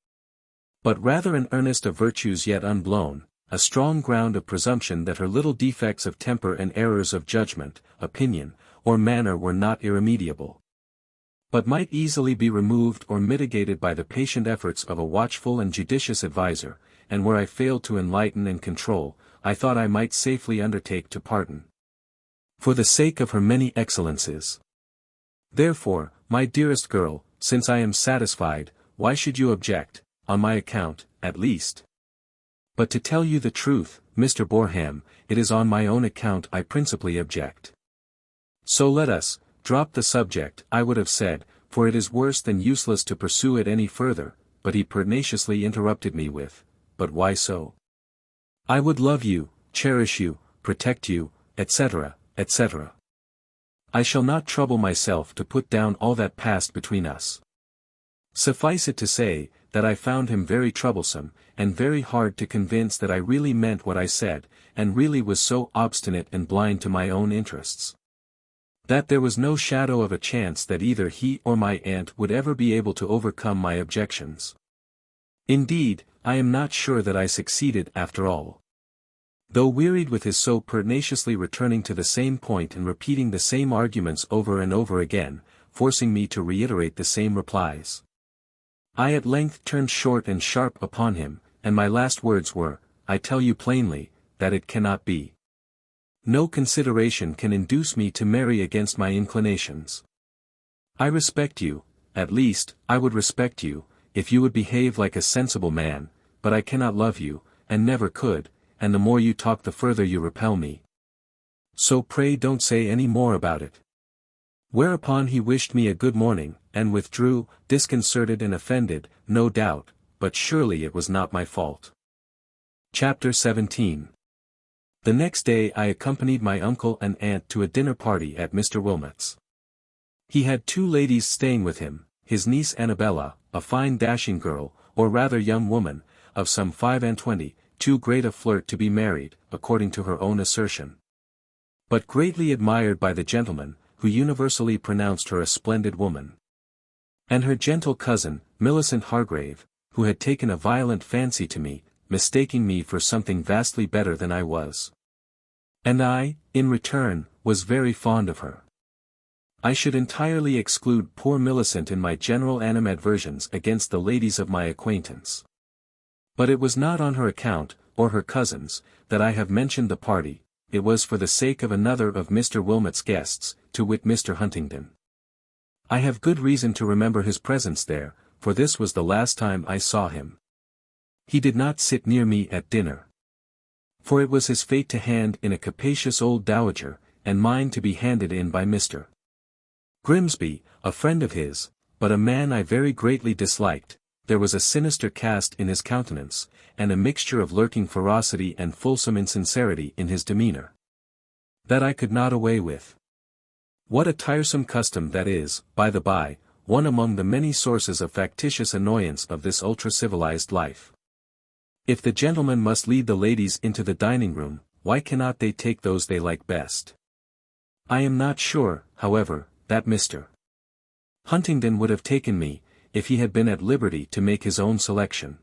But rather an earnest of virtues yet unblown, a strong ground of presumption that her little defects of temper and errors of judgment, opinion, or manner were not irremediable, but might easily be removed or mitigated by the patient efforts of a watchful and judicious adviser, and where I failed to enlighten and control, I thought I might safely undertake to pardon, for the sake of her many excellences. Therefore, my dearest girl, since I am satisfied, why should you object, on my account, at least? But to tell you the truth, Mr. Boreham, it is on my own account I principally object. So let us drop the subject, I would have said, for it is worse than useless to pursue it any further, but he pertinaciously interrupted me with, "But why so? I would love you, cherish you, protect you, etc., etc. I shall not trouble myself to put down all that passed between us. Suffice it to say, that I found him very troublesome, and very hard to convince that I really meant what I said, and really was so obstinate and blind to my own interests, that there was no shadow of a chance that either he or my aunt would ever be able to overcome my objections. Indeed, I am not sure that I succeeded after all. Though wearied with his so pertinaciously returning to the same point and repeating the same arguments over and over again, forcing me to reiterate the same replies, I at length turned short and sharp upon him, and my last words were, I tell you plainly, that it cannot be. No consideration can induce me to marry against my inclinations. I respect you, at least, I would respect you, if you would behave like a sensible man, but I cannot love you, and never could, and the more you talk the further you repel me. So pray don't say any more about it. Whereupon he wished me a good morning, and withdrew, disconcerted and offended, no doubt, but surely it was not my fault. Chapter 17. The next day I accompanied my uncle and aunt to a dinner party at Mr. Wilmot's. He had 2 ladies staying with him, his niece Annabella, a fine dashing girl, or rather young woman, of some 25, too great a flirt to be married, according to her own assertion, but greatly admired by the gentleman, who universally pronounced her a splendid woman. And her gentle cousin, Millicent Hargrave, who had taken a violent fancy to me, mistaking me for something vastly better than I was. And I, in return, was very fond of her. I should entirely exclude poor Millicent in my general animadversions against the ladies of my acquaintance. But it was not on her account, or her cousin's, that I have mentioned the party, it was for the sake of another of Mr. Wilmot's guests, to wit Mr. Huntingdon. I have good reason to remember his presence there, for this was the last time I saw him. He did not sit near me at dinner. For it was his fate to hand in a capacious old dowager, and mine to be handed in by Mr. Grimsby, a friend of his, but a man I very greatly disliked. There was a sinister cast in his countenance, and a mixture of lurking ferocity and fulsome insincerity in his demeanor, that I could not away with. What a tiresome custom that is, by the by, one among the many sources of factitious annoyance of this ultra-civilized life. If the gentlemen must lead the ladies into the dining room, why cannot they take those they like best? I am not sure, however, that Mr. Huntingdon would have taken me, if he had been at liberty to make his own selection.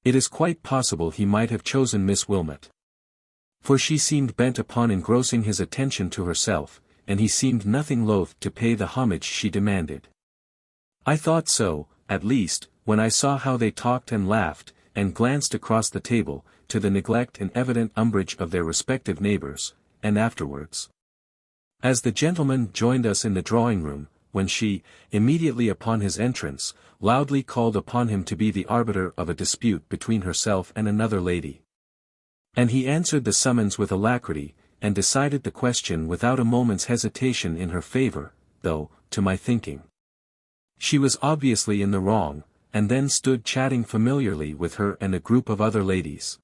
It is quite possible he might have chosen Miss Wilmot. For she seemed bent upon engrossing his attention to herself, and he seemed nothing loath to pay the homage she demanded. I thought so, at least, when I saw how they talked and laughed, and glanced across the table, to the neglect and evident umbrage of their respective neighbours, and afterwards. As the gentleman joined us in the drawing-room, when she, immediately upon his entrance, loudly called upon him to be the arbiter of a dispute between herself and another lady. And he answered the summons with alacrity, and decided the question without a moment's hesitation in her favour, though, to my thinking, she was obviously in the wrong, and then stood chatting familiarly with her and a group of other ladies.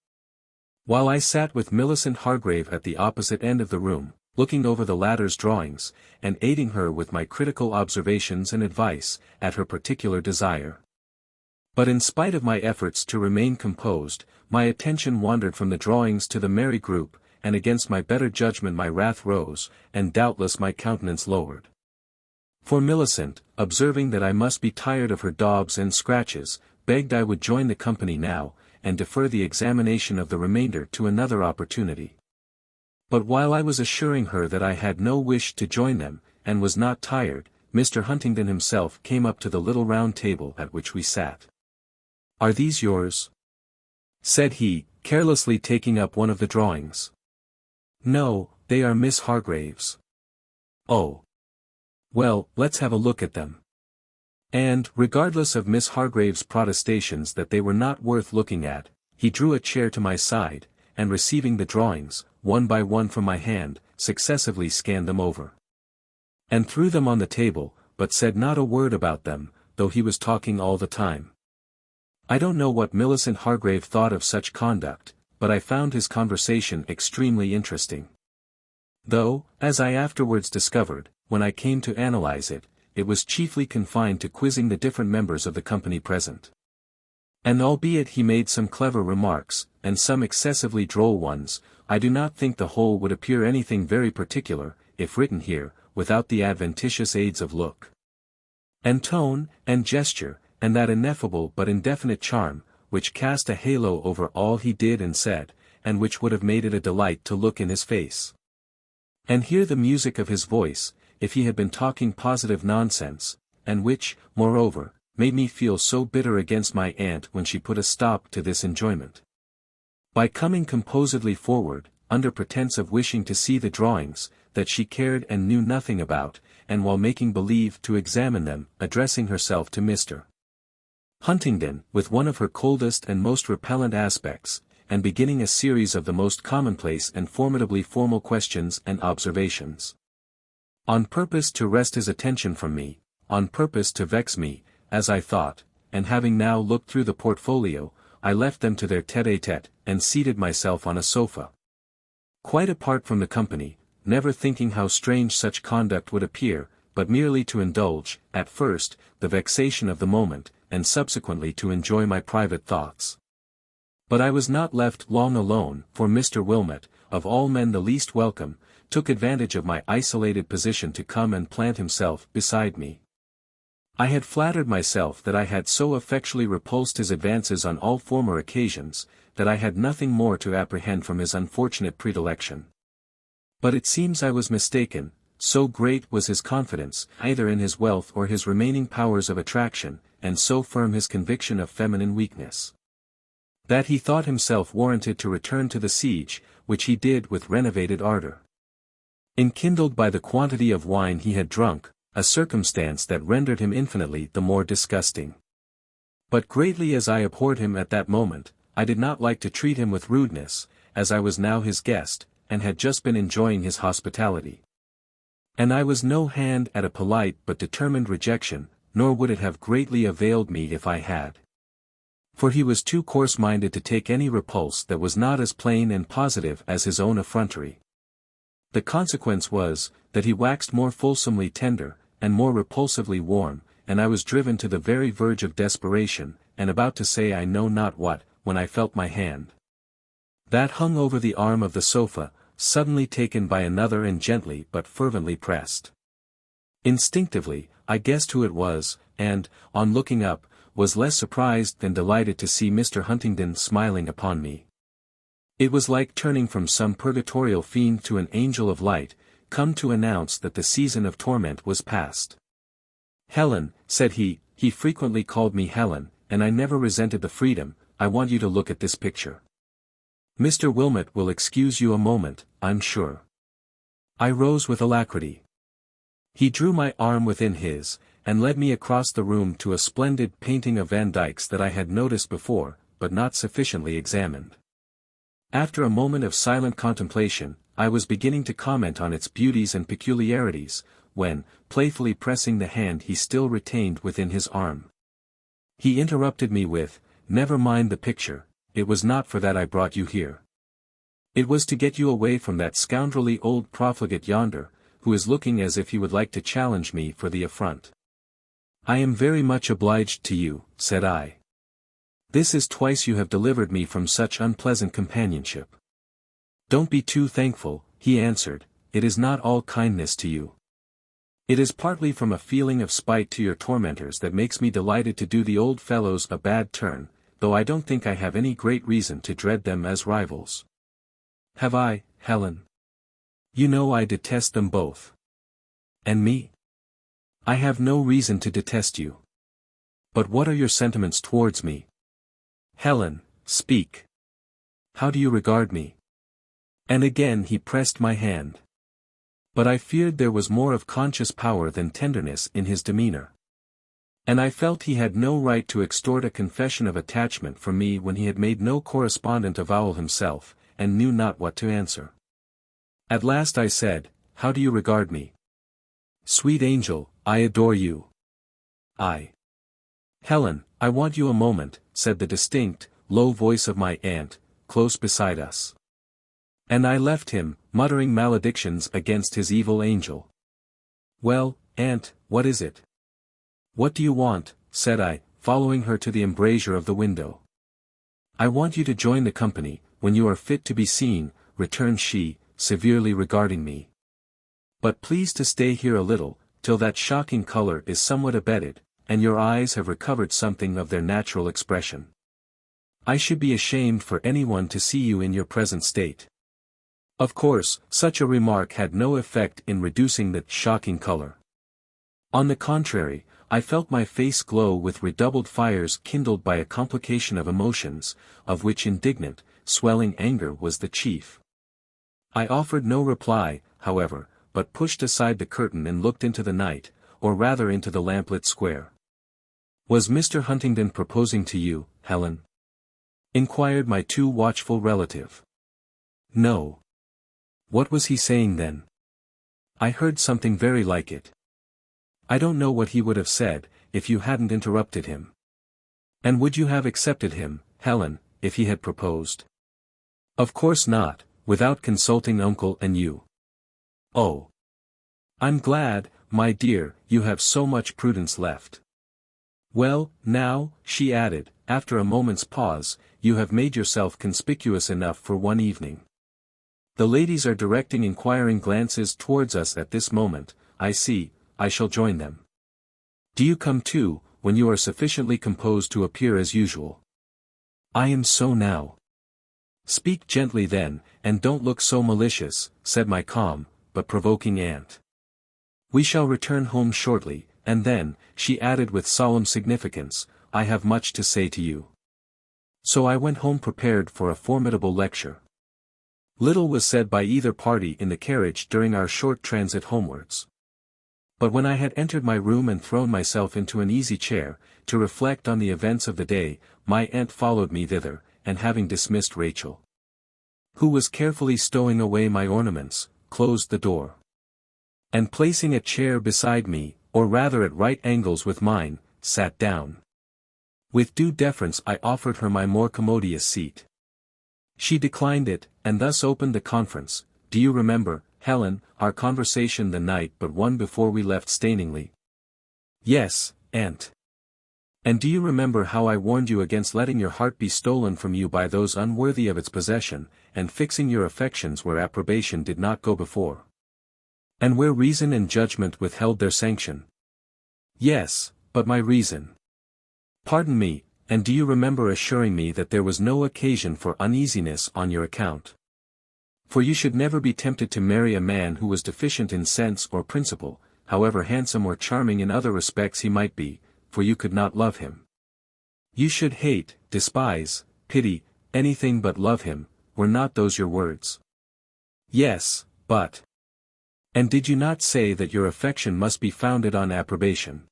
While I sat with Millicent Hargrave at the opposite end of the room, looking over the latter's drawings, and aiding her with my critical observations and advice, at her particular desire. But in spite of my efforts to remain composed, my attention wandered from the drawings to the merry group, and against my better judgment my wrath rose, and doubtless my countenance lowered. For Millicent, observing that I must be tired of her daubs and scratches, begged I would join the company now, and defer the examination of the remainder to another opportunity. But while I was assuring her that I had no wish to join them, and was not tired, Mr. Huntingdon himself came up to the little round table at which we sat. "Are these yours?" said he, carelessly taking up one of the drawings. "No, they are Miss Hargrave's." "Oh. Well, let's have a look at them." And, regardless of Miss Hargrave's protestations that they were not worth looking at, he drew a chair to my side, and receiving the drawings, one by one from my hand, successively scanned them over, and threw them on the table, but said not a word about them, though he was talking all the time. I don't know what Millicent Hargrave thought of such conduct, but I found his conversation extremely interesting. Though, as I afterwards discovered, when I came to analyze it, it was chiefly confined to quizzing the different members of the company present. And albeit he made some clever remarks, and some excessively droll ones, I do not think the whole would appear anything very particular, if written here, without the adventitious aids of look, and tone, and gesture, and that ineffable but indefinite charm, which cast a halo over all he did and said, and which would have made it a delight to look in his face, and hear the music of his voice, if he had been talking positive nonsense, and which, moreover, made me feel so bitter against my aunt when she put a stop to this enjoyment. By coming composedly forward, under pretense of wishing to see the drawings, that she cared and knew nothing about, and while making believe to examine them, addressing herself to Mr. Huntingdon, with one of her coldest and most repellent aspects, and beginning a series of the most commonplace and formidably formal questions and observations. On purpose to wrest his attention from me, on purpose to vex me, as I thought, and having now looked through the portfolio, I left them to their tête-à-tête, and seated myself on a sofa. Quite apart from the company, never thinking how strange such conduct would appear, but merely to indulge, at first, the vexation of the moment, and subsequently to enjoy my private thoughts. But I was not left long alone, for Mr. Wilmot, of all men the least welcome, took advantage of my isolated position to come and plant himself beside me. I had flattered myself that I had so effectually repulsed his advances on all former occasions, that I had nothing more to apprehend from his unfortunate predilection. But it seems I was mistaken, so great was his confidence, either in his wealth or his remaining powers of attraction, and so firm his conviction of feminine weakness, that he thought himself warranted to return to the siege, which he did with renovated ardor. Enkindled by the quantity of wine he had drunk, a circumstance that rendered him infinitely the more disgusting. But greatly as I abhorred him at that moment, I did not like to treat him with rudeness, as I was now his guest, and had just been enjoying his hospitality. And I was no hand at a polite but determined rejection, nor would it have greatly availed me if I had. For he was too coarse-minded to take any repulse that was not as plain and positive as his own effrontery. The consequence was, that he waxed more fulsomely tender, and more repulsively warm, and I was driven to the very verge of desperation, and about to say I know not what, when I felt my hand, that hung over the arm of the sofa, suddenly taken by another and gently but fervently pressed. Instinctively, I guessed who it was, and, on looking up, was less surprised than delighted to see Mr. Huntingdon smiling upon me. It was like turning from some purgatorial fiend to an angel of light, come to announce that the season of torment was past. "Helen," said he frequently called me Helen, and I never resented the freedom, "I want you to look at this picture. Mr. Wilmot will excuse you a moment, I'm sure." I rose with alacrity. He drew my arm within his, and led me across the room to a splendid painting of Van Dyck's that I had noticed before, but not sufficiently examined. After a moment of silent contemplation, I was beginning to comment on its beauties and peculiarities, when, playfully pressing the hand he still retained within his arm, he interrupted me with, "Never mind the picture, it was not for that I brought you here. It was to get you away from that scoundrelly old profligate yonder, who is looking as if he would like to challenge me for the affront." "I am very much obliged to you," said I. "This is twice you have delivered me from such unpleasant companionship." "Don't be too thankful," he answered, "it is not all kindness to you. It is partly from a feeling of spite to your tormentors that makes me delighted to do the old fellows a bad turn, though I don't think I have any great reason to dread them as rivals." "Have I, Helen? You know I detest them both." "And me?" "I have no reason to detest you. But what are your sentiments towards me? Helen, speak. How do you regard me?" And again he pressed my hand. But I feared there was more of conscious power than tenderness in his demeanor. And I felt he had no right to extort a confession of attachment from me when he had made no correspondent avowal himself, and knew not what to answer. At last I said, "How do you regard me?" "Sweet angel, I adore you." "Helen, I want you a moment," said the distinct, low voice of my aunt, close beside us. And I left him, muttering maledictions against his evil angel. "Well, aunt, what is it?" "What do you want?" said I, following her to the embrasure of the window. "I want you to join the company, when you are fit to be seen," returned she, severely regarding me. "But please to stay here a little, till that shocking color is somewhat abated, and your eyes have recovered something of their natural expression. I should be ashamed for anyone to see you in your present state." Of course, such a remark had no effect in reducing the shocking color. On the contrary, I felt my face glow with redoubled fires kindled by a complication of emotions, of which indignant, swelling anger was the chief. I offered no reply, however, but pushed aside the curtain and looked into the night, or rather into the lamplit square. "Was Mr. Huntingdon proposing to you, Helen?" inquired my too watchful relative. "No." "What was he saying then?" "I heard something very like it." "I don't know what he would have said, if you hadn't interrupted him." "And would you have accepted him, Helen, if he had proposed?" "Of course not, without consulting uncle and you." "Oh. I'm glad, my dear, you have so much prudence left. Well, now," she added, after a moment's pause, "you have made yourself conspicuous enough for one evening. The ladies are directing inquiring glances towards us at this moment. I see, I shall join them. Do you come too, when you are sufficiently composed to appear as usual." "I am so now." "Speak gently then, and don't look so malicious," said my calm, but provoking aunt. "We shall return home shortly, and then," she added with solemn significance, "I have much to say to you." So I went home prepared for a formidable lecture. Little was said by either party in the carriage during our short transit homewards. But when I had entered my room and thrown myself into an easy chair, to reflect on the events of the day, my aunt followed me thither, and having dismissed Rachel, who was carefully stowing away my ornaments, closed the door. And placing a chair beside me, or rather at right angles with mine, sat down. With due deference I offered her my more commodious seat. She declined it, and thus opened the conference. "Do you remember, Helen, our conversation the night but one before we left Staningley?" "Yes, aunt." "And do you remember how I warned you against letting your heart be stolen from you by those unworthy of its possession, and fixing your affections where approbation did not go before, and where reason and judgment withheld their sanction?" "Yes, but my reason—" "Pardon me, and do you remember assuring me that there was no occasion for uneasiness on your account? For you should never be tempted to marry a man who was deficient in sense or principle, however handsome or charming in other respects he might be, for you could not love him. You should hate, despise, pity, anything but love him. Were not those your words?" "Yes, but—" "And did you not say that your affection must be founded on approbation?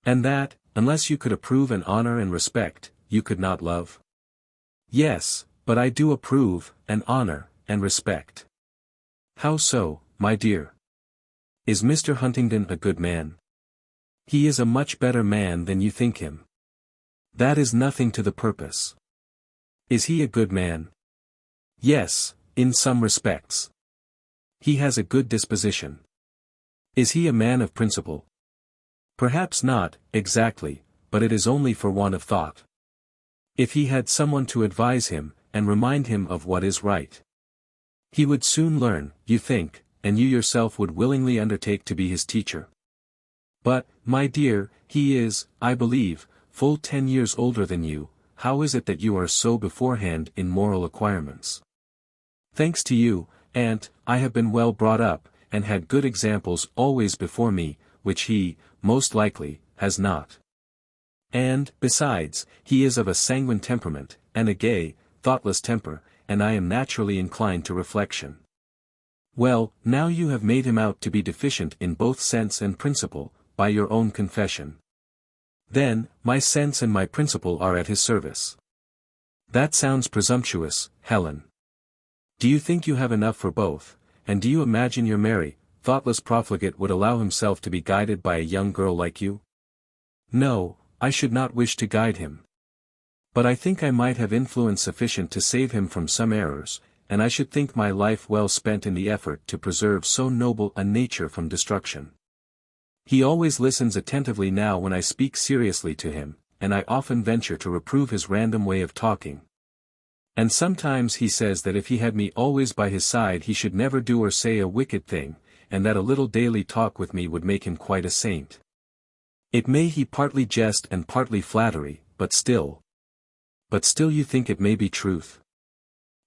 And that, unless you could approve and honor and respect, you could not love?" "Yes, but I do approve, and honor, and respect." "How so, my dear? Is Mr. Huntingdon a good man?" "He is a much better man than you think him." "That is nothing to the purpose." "Is he a good man?" "Yes, in some respects." "He has a good disposition." "Is he a man of principle?" "Perhaps not, exactly, but it is only for want of thought. If he had someone to advise him, and remind him of what is right, he would soon learn, you think, and you yourself would willingly undertake to be his teacher. But, my dear, he is, I believe, full 10 years older than you. How is it that you are so beforehand in moral acquirements?" "Thanks to you, aunt, I have been well brought up, and had good examples always before me, which he, most likely, has not. And, besides, he is of a sanguine temperament, and a gay, thoughtless temper, and I am naturally inclined to reflection." "Well, now you have made him out to be deficient in both sense and principle, by your own confession. Then, my sense and my principle are at his service." "That sounds presumptuous, Helen. Do you think you have enough for both, and do you imagine your merry, thoughtless profligate would allow himself to be guided by a young girl like you?" "No, I should not wish to guide him. But I think I might have influence sufficient to save him from some errors, and I should think my life well spent in the effort to preserve so noble a nature from destruction. He always listens attentively now when I speak seriously to him, and I often venture to reprove his random way of talking. And sometimes he says that if he had me always by his side he should never do or say a wicked thing, and that a little daily talk with me would make him quite a saint. It may he partly jest and partly flattery, but still you think it may be truth?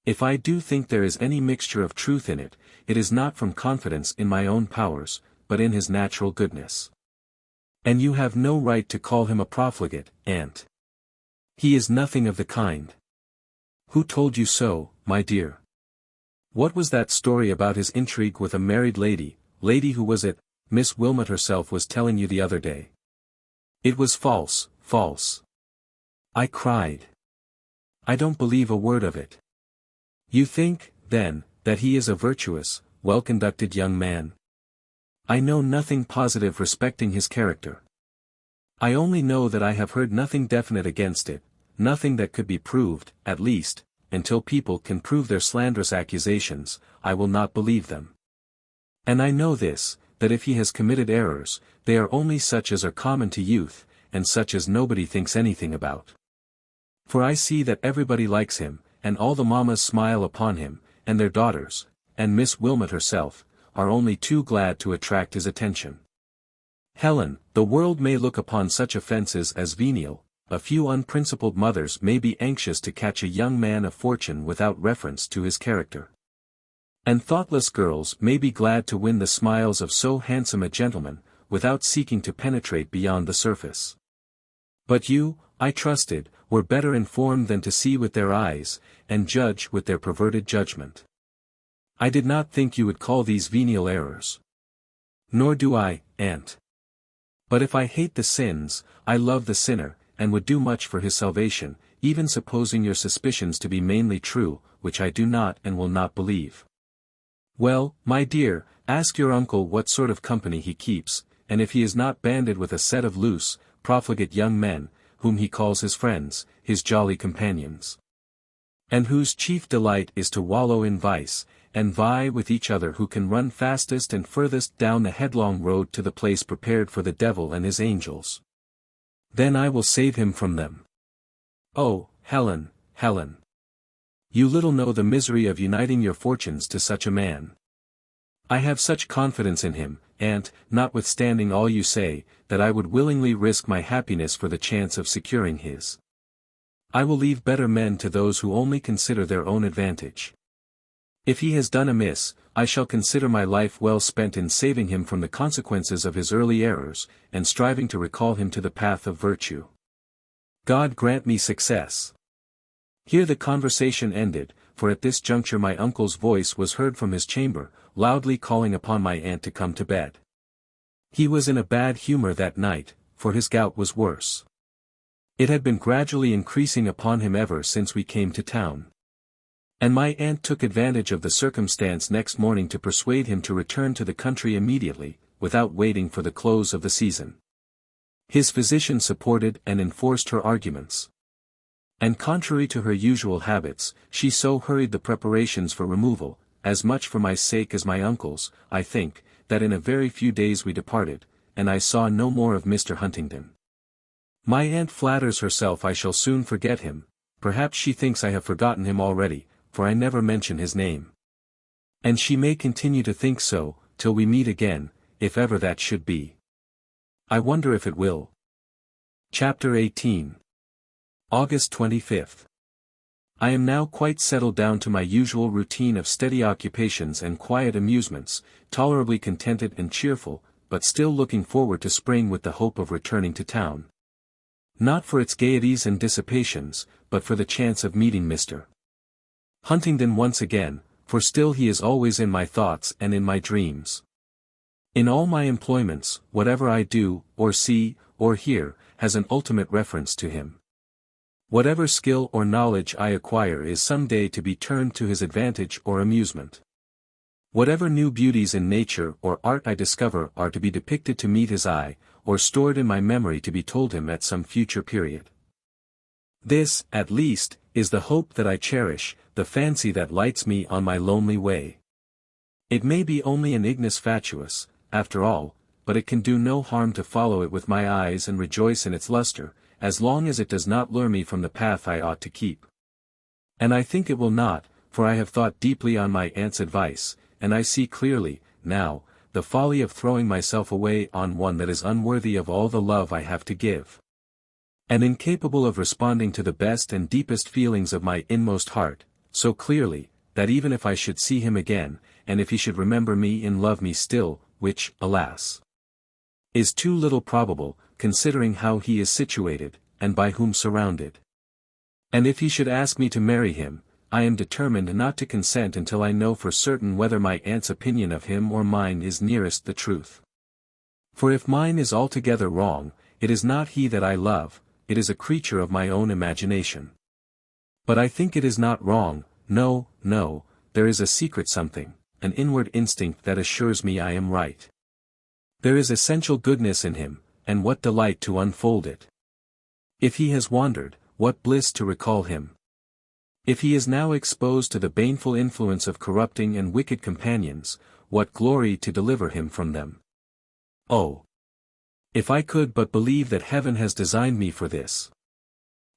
If I do think there is any mixture of truth in it, it is not from confidence in my own powers, but in his natural goodness. And you have no right to call him a profligate, aunt. He is nothing of the kind. Who told you so, my dear? What was that story about his intrigue with a married lady who was it, Miss Wilmot herself was telling you the other day? It was false, false. I cried. I don't believe a word of it. You think, then, that he is a virtuous, well-conducted young man? I know nothing positive respecting his character. I only know that I have heard nothing definite against it, nothing that could be proved, at least, until people can prove their slanderous accusations, I will not believe them. And I know this, that if he has committed errors, they are only such as are common to youth, and such as nobody thinks anything about. For I see that everybody likes him, and all the mammas smile upon him, and their daughters, and Miss Wilmot herself, are only too glad to attract his attention. Helen, the world may look upon such offences as venial, a few unprincipled mothers may be anxious to catch a young man of fortune without reference to his character. And thoughtless girls may be glad to win the smiles of so handsome a gentleman, without seeking to penetrate beyond the surface. But you, I trusted, were better informed than to see with their eyes, and judge with their perverted judgment. I did not think you would call these venial errors. Nor do I, aunt. But if I hate the sins, I love the sinner, and would do much for his salvation, even supposing your suspicions to be mainly true, which I do not and will not believe. Well, my dear, ask your uncle what sort of company he keeps, and if he is not banded with a set of loose, profligate young men, whom he calls his friends, his jolly companions. And whose chief delight is to wallow in vice, and vie with each other who can run fastest and furthest down the headlong road to the place prepared for the devil and his angels. Then I will save him from them. Oh, Helen, Helen! You little know the misery of uniting your fortunes to such a man. I have such confidence in him, aunt, notwithstanding all you say, that I would willingly risk my happiness for the chance of securing his. I will leave better men to those who only consider their own advantage. If he has done amiss, I shall consider my life well spent in saving him from the consequences of his early errors, and striving to recall him to the path of virtue. God grant me success. Here the conversation ended, for at this juncture my uncle's voice was heard from his chamber, loudly calling upon my aunt to come to bed. He was in a bad humor that night, for his gout was worse. It had been gradually increasing upon him ever since we came to town. And my aunt took advantage of the circumstance next morning to persuade him to return to the country immediately, without waiting for the close of the season. His physician supported and enforced her arguments. And contrary to her usual habits, she so hurried the preparations for removal, as much for my sake as my uncle's, I think, that in a very few days we departed, and I saw no more of Mr. Huntingdon. My aunt flatters herself I shall soon forget him, perhaps she thinks I have forgotten him already, for I never mention his name. And she may continue to think so, till we meet again, if ever that should be. I wonder if it will. Chapter 18. August 25th. I am now quite settled down to my usual routine of steady occupations and quiet amusements, tolerably contented and cheerful, but still looking forward to spring with the hope of returning to town. Not for its gaieties and dissipations, but for the chance of meeting Mr. Huntingdon once again, for still he is always in my thoughts and in my dreams. In all my employments, whatever I do, or see, or hear, has an ultimate reference to him. Whatever skill or knowledge I acquire is some day to be turned to his advantage or amusement. Whatever new beauties in nature or art I discover are to be depicted to meet his eye, or stored in my memory to be told him at some future period. This, at least, is the hope that I cherish, the fancy that lights me on my lonely way. It may be only an ignis fatuus, after all, but it can do no harm to follow it with my eyes and rejoice in its luster, as long as it does not lure me from the path I ought to keep. And I think it will not, for I have thought deeply on my aunt's advice, and I see clearly, now, the folly of throwing myself away on one that is unworthy of all the love I have to give, and incapable of responding to the best and deepest feelings of my inmost heart, so clearly, that even if I should see him again, and if he should remember me and love me still, which, alas, is too little probable, considering how he is situated, and by whom surrounded. And if he should ask me to marry him, I am determined not to consent until I know for certain whether my aunt's opinion of him or mine is nearest the truth. For if mine is altogether wrong, it is not he that I love, it is a creature of my own imagination. But I think it is not wrong, no, there is a secret something, an inward instinct that assures me I am right. There is essential goodness in him, and what delight to unfold it. If he has wandered, what bliss to recall him. If he is now exposed to the baneful influence of corrupting and wicked companions, what glory to deliver him from them. Oh! If I could but believe that heaven has designed me for this.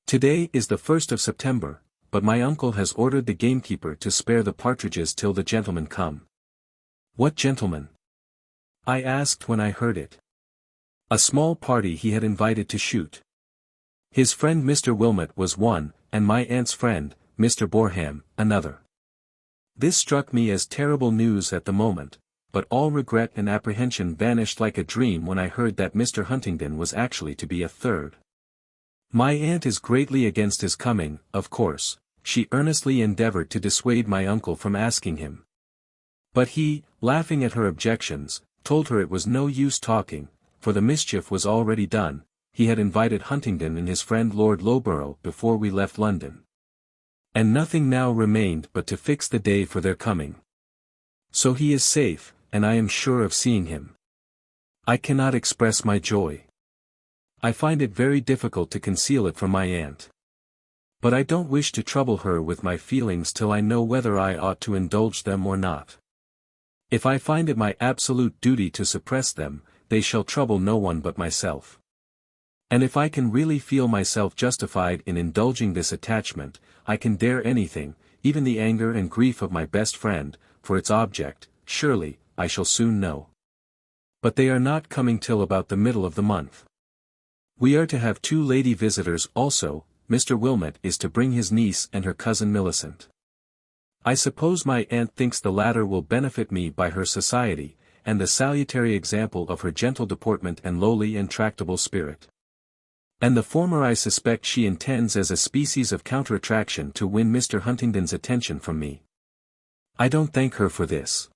Today is the 1st of September, but my uncle has ordered the gamekeeper to spare the partridges till the gentlemen come. What gentlemen? I asked when I heard it. A small party he had invited to shoot. His friend Mr. Wilmot was one, and my aunt's friend, Mr. Boreham, another. This struck me as terrible news at the moment, but all regret and apprehension vanished like a dream when I heard that Mr. Huntingdon was actually to be a third. My aunt is greatly against his coming, of course. She earnestly endeavored to dissuade my uncle from asking him. But he, laughing at her objections, told her it was no use talking, for the mischief was already done. He had invited Huntingdon and his friend Lord Loughborough before we left London. And nothing now remained but to fix the day for their coming. So he is safe, and I am sure of seeing him. I cannot express my joy. I find it very difficult to conceal it from my aunt. But I don't wish to trouble her with my feelings till I know whether I ought to indulge them or not. If I find it my absolute duty to suppress them, they shall trouble no one but myself. And if I can really feel myself justified in indulging this attachment, I can dare anything, even the anger and grief of my best friend, for its object, surely, I shall soon know. But they are not coming till about the middle of the month. We are to have 2 lady visitors also. Mr. Wilmot is to bring his niece and her cousin Millicent. I suppose my aunt thinks the latter will benefit me by her society, and the salutary example of her gentle deportment and lowly and tractable spirit. And the former I suspect she intends as a species of counter-attraction to win Mr. Huntingdon's attention from me. I don't thank her for this.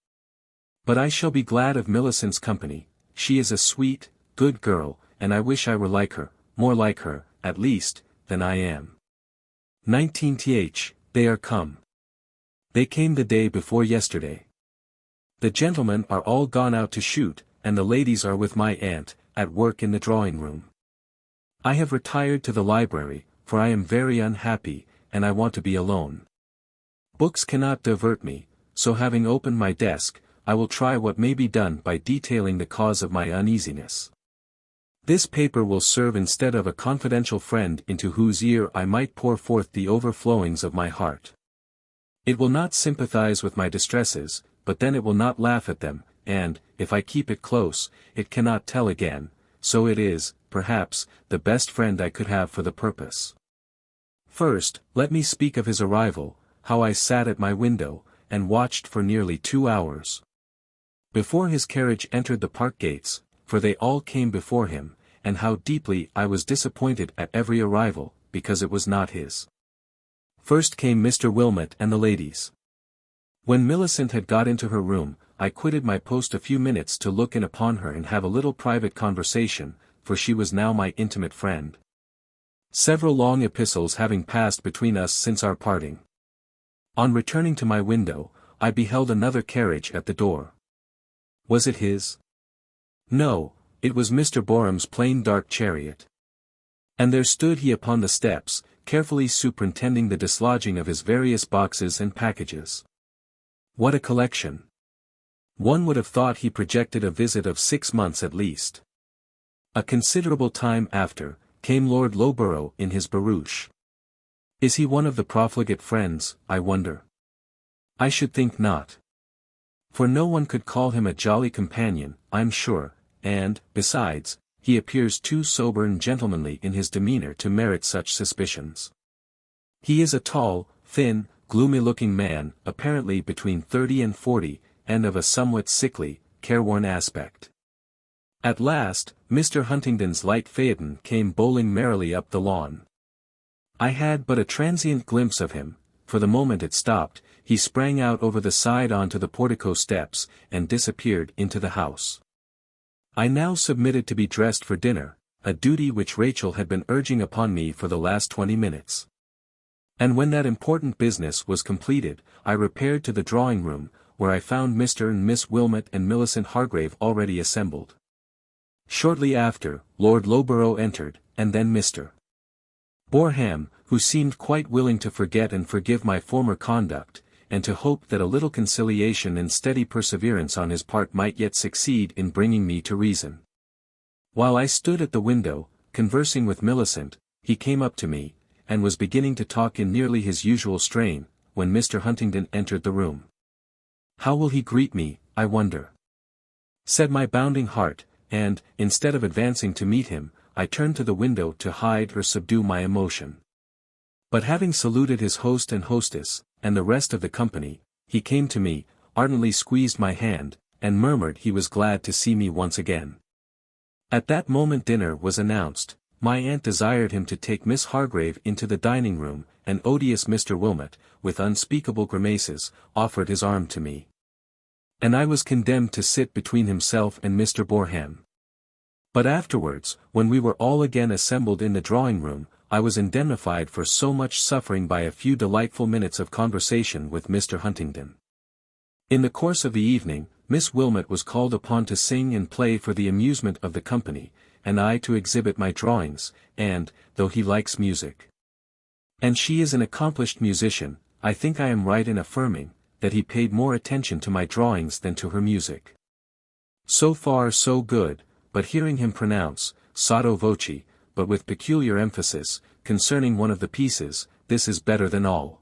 But I shall be glad of Millicent's company. She is a sweet, good girl, and I wish I were like her, more like her, at least, than I am. 19th, they are come. They came the day before yesterday. The gentlemen are all gone out to shoot, and the ladies are with my aunt, at work in the drawing-room. I have retired to the library, for I am very unhappy, and I want to be alone. Books cannot divert me, so having opened my desk, I will try what may be done by detailing the cause of my uneasiness. This paper will serve instead of a confidential friend into whose ear I might pour forth the overflowings of my heart. It will not sympathize with my distresses, but then it will not laugh at them, and, if I keep it close, it cannot tell again, so it is, perhaps, the best friend I could have for the purpose. First, let me speak of his arrival, how I sat at my window, and watched for nearly 2 hours. Before his carriage entered the park gates, for they all came before him, and how deeply I was disappointed at every arrival, because it was not his. First came Mr. Wilmot and the ladies. When Millicent had got into her room, I quitted my post a few minutes to look in upon her and have a little private conversation, for she was now my intimate friend. Several long epistles having passed between us since our parting. On returning to my window, I beheld another carriage at the door. Was it his? No, it was Mr. Boreham's plain dark chariot. And there stood he upon the steps, carefully superintending the dislodging of his various boxes and packages. What a collection! One would have thought he projected a visit of 6 months at least. A considerable time after, came Lord Loughborough in his barouche. Is he one of the profligate friends, I wonder? I should think not. For no one could call him a jolly companion, I'm sure, and, besides, he appears too sober and gentlemanly in his demeanour to merit such suspicions. He is a tall, thin, gloomy-looking man, apparently between 30 and 40, and of a somewhat sickly, careworn aspect. At last, Mr. Huntingdon's light phaeton came bowling merrily up the lawn. I had but a transient glimpse of him. For the moment it stopped, he sprang out over the side onto the portico steps, and disappeared into the house. I now submitted to be dressed for dinner, a duty which Rachel had been urging upon me for the last 20 minutes. And when that important business was completed, I repaired to the drawing-room, where I found Mr. and Miss Wilmot and Millicent Hargrave already assembled. Shortly after, Lord Loughborough entered, and then Mr. Boreham, who seemed quite willing to forget and forgive my former conduct, and to hope that a little conciliation and steady perseverance on his part might yet succeed in bringing me to reason. While I stood at the window, conversing with Millicent, he came up to me, and was beginning to talk in nearly his usual strain, when Mr. Huntingdon entered the room. "How will he greet me, I wonder?" said my bounding heart, and, instead of advancing to meet him, I turned to the window to hide or subdue my emotion. But having saluted his host and hostess, and the rest of the company, he came to me, ardently squeezed my hand, and murmured he was glad to see me once again. At that moment dinner was announced. My aunt desired him to take Miss Hargrave into the dining-room, and odious Mr. Wilmot, with unspeakable grimaces, offered his arm to me. And I was condemned to sit between himself and Mr. Boreham. But afterwards, when we were all again assembled in the drawing-room, I was indemnified for so much suffering by a few delightful minutes of conversation with Mr. Huntingdon. In the course of the evening, Miss Wilmot was called upon to sing and play for the amusement of the company, and I to exhibit my drawings, and, though he likes music, and she is an accomplished musician, I think I am right in affirming, that he paid more attention to my drawings than to her music. So far so good, but hearing him pronounce, sotto voce, but with peculiar emphasis, concerning one of the pieces, "This is better than all."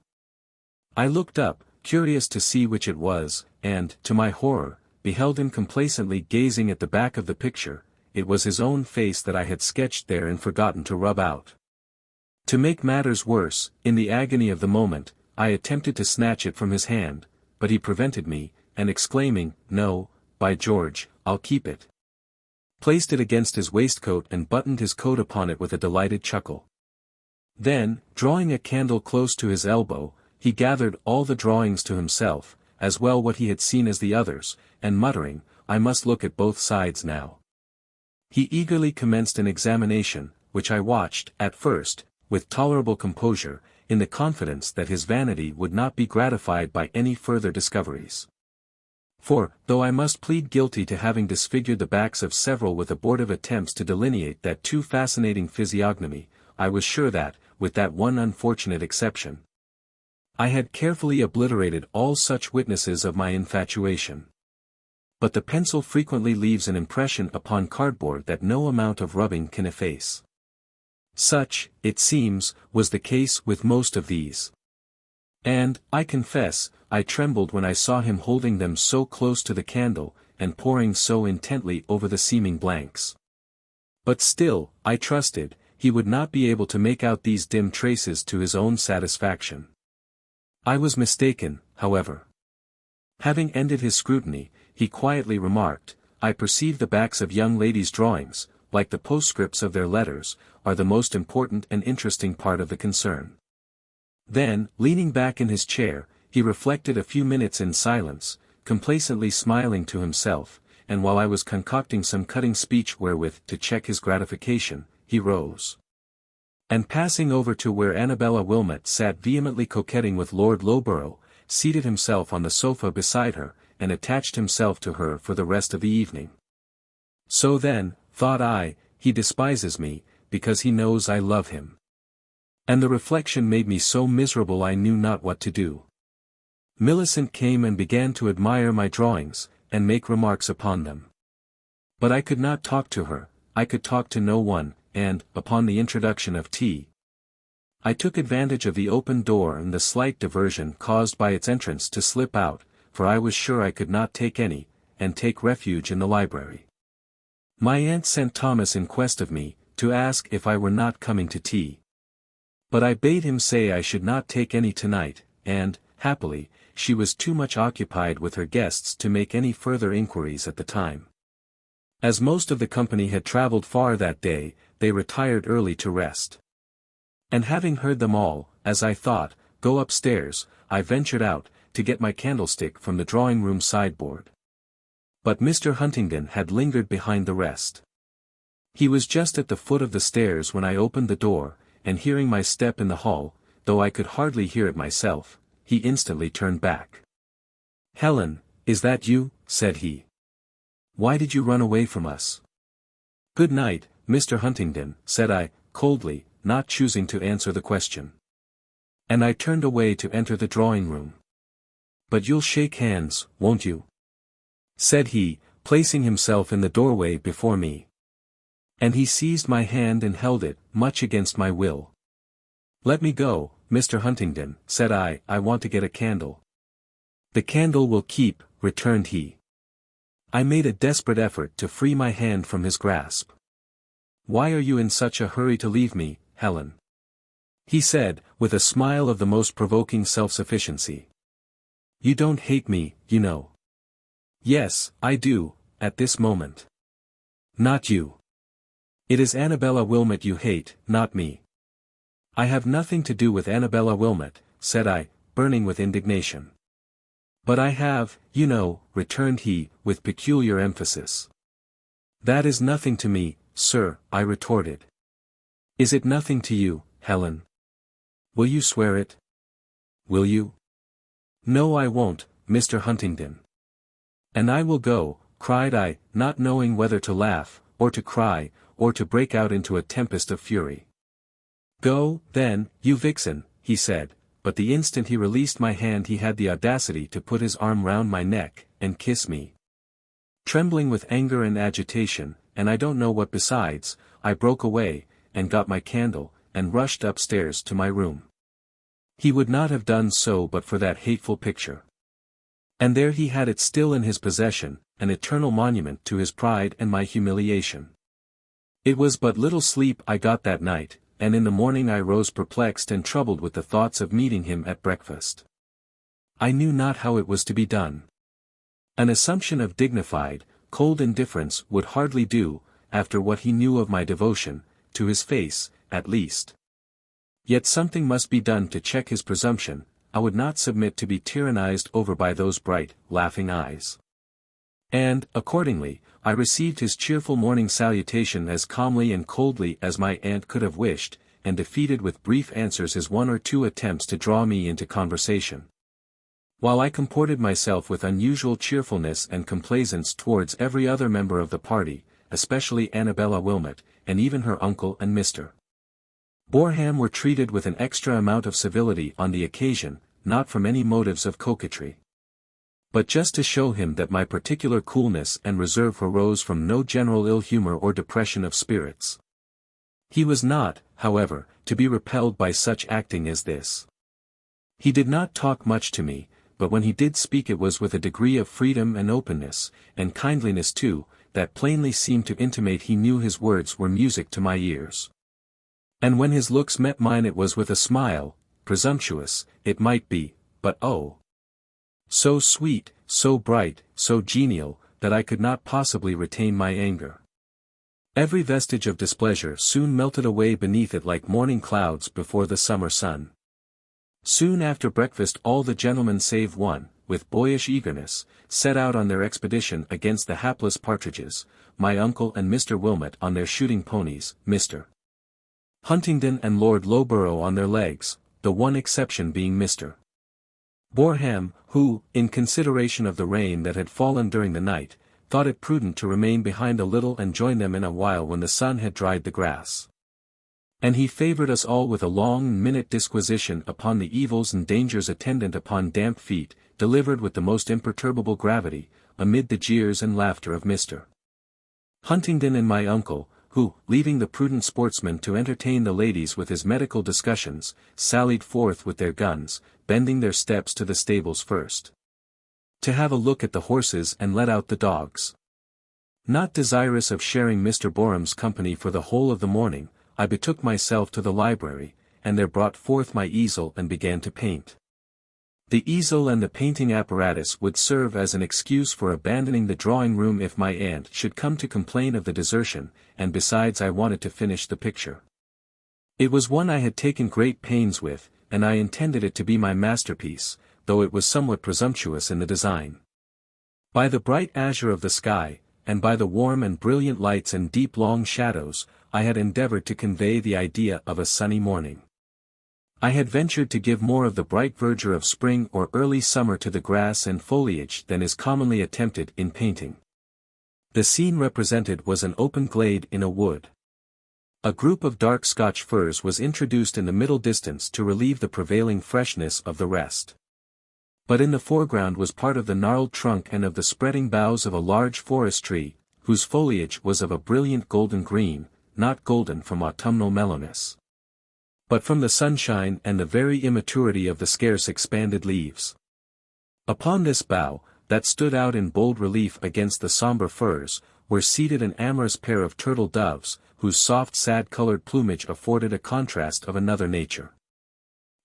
I looked up, curious to see which it was, and, to my horror, beheld him complacently gazing at the back of the picture. It was his own face that I had sketched there and forgotten to rub out. To make matters worse, in the agony of the moment, I attempted to snatch it from his hand, but he prevented me, and exclaiming, "No, by George, I'll keep it," placed it against his waistcoat and buttoned his coat upon it with a delighted chuckle. Then, drawing a candle close to his elbow, he gathered all the drawings to himself, as well what he had seen as the others, and muttering, "I must look at both sides now," he eagerly commenced an examination, which I watched, at first, with tolerable composure, in the confidence that his vanity would not be gratified by any further discoveries. For, though I must plead guilty to having disfigured the backs of several with abortive attempts to delineate that too fascinating physiognomy, I was sure that, with that one unfortunate exception, I had carefully obliterated all such witnesses of my infatuation. But the pencil frequently leaves an impression upon cardboard that no amount of rubbing can efface. Such, it seems, was the case with most of these. And, I confess, I trembled when I saw him holding them so close to the candle, and poring so intently over the seeming blanks. But still, I trusted, he would not be able to make out these dim traces to his own satisfaction. I was mistaken, however. Having ended his scrutiny, he quietly remarked, "I perceive the backs of young ladies' drawings, like the postscripts of their letters, are the most important and interesting part of the concern." Then, leaning back in his chair, he reflected a few minutes in silence, complacently smiling to himself, and while I was concocting some cutting speech wherewith to check his gratification, he rose. And passing over to where Annabella Wilmot sat vehemently coquetting with Lord Loughborough, seated himself on the sofa beside her, and attached himself to her for the rest of the evening. So then, thought I, he despises me, because he knows I love him. And the reflection made me so miserable I knew not what to do. Millicent came and began to admire my drawings, and make remarks upon them. But I could not talk to her, I could talk to no one, and, upon the introduction of tea, I took advantage of the open door and the slight diversion caused by its entrance to slip out, for I was sure I could not take any, and take refuge in the library. My aunt sent Thomas in quest of me, to ask if I were not coming to tea. But I bade him say I should not take any tonight, and, happily, she was too much occupied with her guests to make any further inquiries at the time. As most of the company had travelled far that day, they retired early to rest. And having heard them all, as I thought, go upstairs, I ventured out, to get my candlestick from the drawing-room sideboard. But Mr. Huntingdon had lingered behind the rest. He was just at the foot of the stairs when I opened the door, and hearing my step in the hall, though I could hardly hear it myself, he instantly turned back. "Helen, is that you?" said he. "Why did you run away from us?" "Good night, Mr. Huntingdon," said I, coldly, not choosing to answer the question. And I turned away to enter the drawing-room. "But you'll shake hands, won't you?" said he, placing himself in the doorway before me. And he seized my hand and held it, much against my will. "Let me go, Mr. Huntingdon," said I want to get a candle." "The candle will keep," returned he. I made a desperate effort to free my hand from his grasp. "Why are you in such a hurry to leave me, Helen?" he said, with a smile of the most provoking self-sufficiency. "You don't hate me, you know." "Yes, I do, at this moment." "Not you. It is Annabella Wilmot you hate, not me." "I have nothing to do with Annabella Wilmot," said I, burning with indignation. "But I have, you know," returned he, with peculiar emphasis. "That is nothing to me, sir," I retorted. "Is it nothing to you, Helen? Will you swear it? Will you?" "No, I won't, Mr. Huntingdon." "And I will go," cried I, not knowing whether to laugh, or to cry, or to break out into a tempest of fury. "Go, then, you vixen," he said, but the instant he released my hand he had the audacity to put his arm round my neck, and kiss me. Trembling with anger and agitation, and I don't know what besides, I broke away, and got my candle, and rushed upstairs to my room. He would not have done so but for that hateful picture. And there he had it still in his possession, an eternal monument to his pride and my humiliation. It was but little sleep I got that night, and in the morning I rose perplexed and troubled with the thoughts of meeting him at breakfast. I knew not how it was to be done. An assumption of dignified, cold indifference would hardly do, after what he knew of my devotion, to his face, at least. Yet something must be done to check his presumption. I would not submit to be tyrannized over by those bright, laughing eyes. And, accordingly, I received his cheerful morning salutation as calmly and coldly as my aunt could have wished, and defeated with brief answers his one or two attempts to draw me into conversation. While I comported myself with unusual cheerfulness and complaisance towards every other member of the party, especially Annabella Wilmot, and even her uncle and Mr. Boreham were treated with an extra amount of civility on the occasion, not from any motives of coquetry, but just to show him that my particular coolness and reserve arose from no general ill humor or depression of spirits. He was not, however, to be repelled by such acting as this. He did not talk much to me, but when he did speak it was with a degree of freedom and openness, and kindliness too, that plainly seemed to intimate he knew his words were music to my ears. And when his looks met mine it was with a smile, presumptuous, it might be, but oh, so sweet, so bright, so genial, that I could not possibly retain my anger. Every vestige of displeasure soon melted away beneath it like morning clouds before the summer sun. Soon after breakfast all the gentlemen save one, with boyish eagerness, set out on their expedition against the hapless partridges, my uncle and Mr. Wilmot on their shooting ponies, Mr. Huntingdon and Lord Loughborough on their legs, the one exception being Mr. Boreham, who, in consideration of the rain that had fallen during the night, thought it prudent to remain behind a little and join them in a while when the sun had dried the grass. And he favoured us all with a long minute disquisition upon the evils and dangers attendant upon damp feet, delivered with the most imperturbable gravity, amid the jeers and laughter of Mr. Huntingdon and my uncle, who, leaving the prudent sportsman to entertain the ladies with his medical discussions, sallied forth with their guns, bending their steps to the stables first, to have a look at the horses and let out the dogs. Not desirous of sharing Mr. Boreham's company for the whole of the morning, I betook myself to the library, and there brought forth my easel and began to paint. The easel and the painting apparatus would serve as an excuse for abandoning the drawing room if my aunt should come to complain of the desertion, and besides I wanted to finish the picture. It was one I had taken great pains with, and I intended it to be my masterpiece, though it was somewhat presumptuous in the design. By the bright azure of the sky, and by the warm and brilliant lights and deep long shadows, I had endeavored to convey the idea of a sunny morning. I had ventured to give more of the bright verdure of spring or early summer to the grass and foliage than is commonly attempted in painting. The scene represented was an open glade in a wood. A group of dark Scotch firs was introduced in the middle distance to relieve the prevailing freshness of the rest. But in the foreground was part of the gnarled trunk and of the spreading boughs of a large forest tree, whose foliage was of a brilliant golden green, not golden from autumnal mellowness, but from the sunshine and the very immaturity of the scarce expanded leaves. Upon this bough, that stood out in bold relief against the sombre firs, were seated an amorous pair of turtle doves, whose soft sad-colored plumage afforded a contrast of another nature.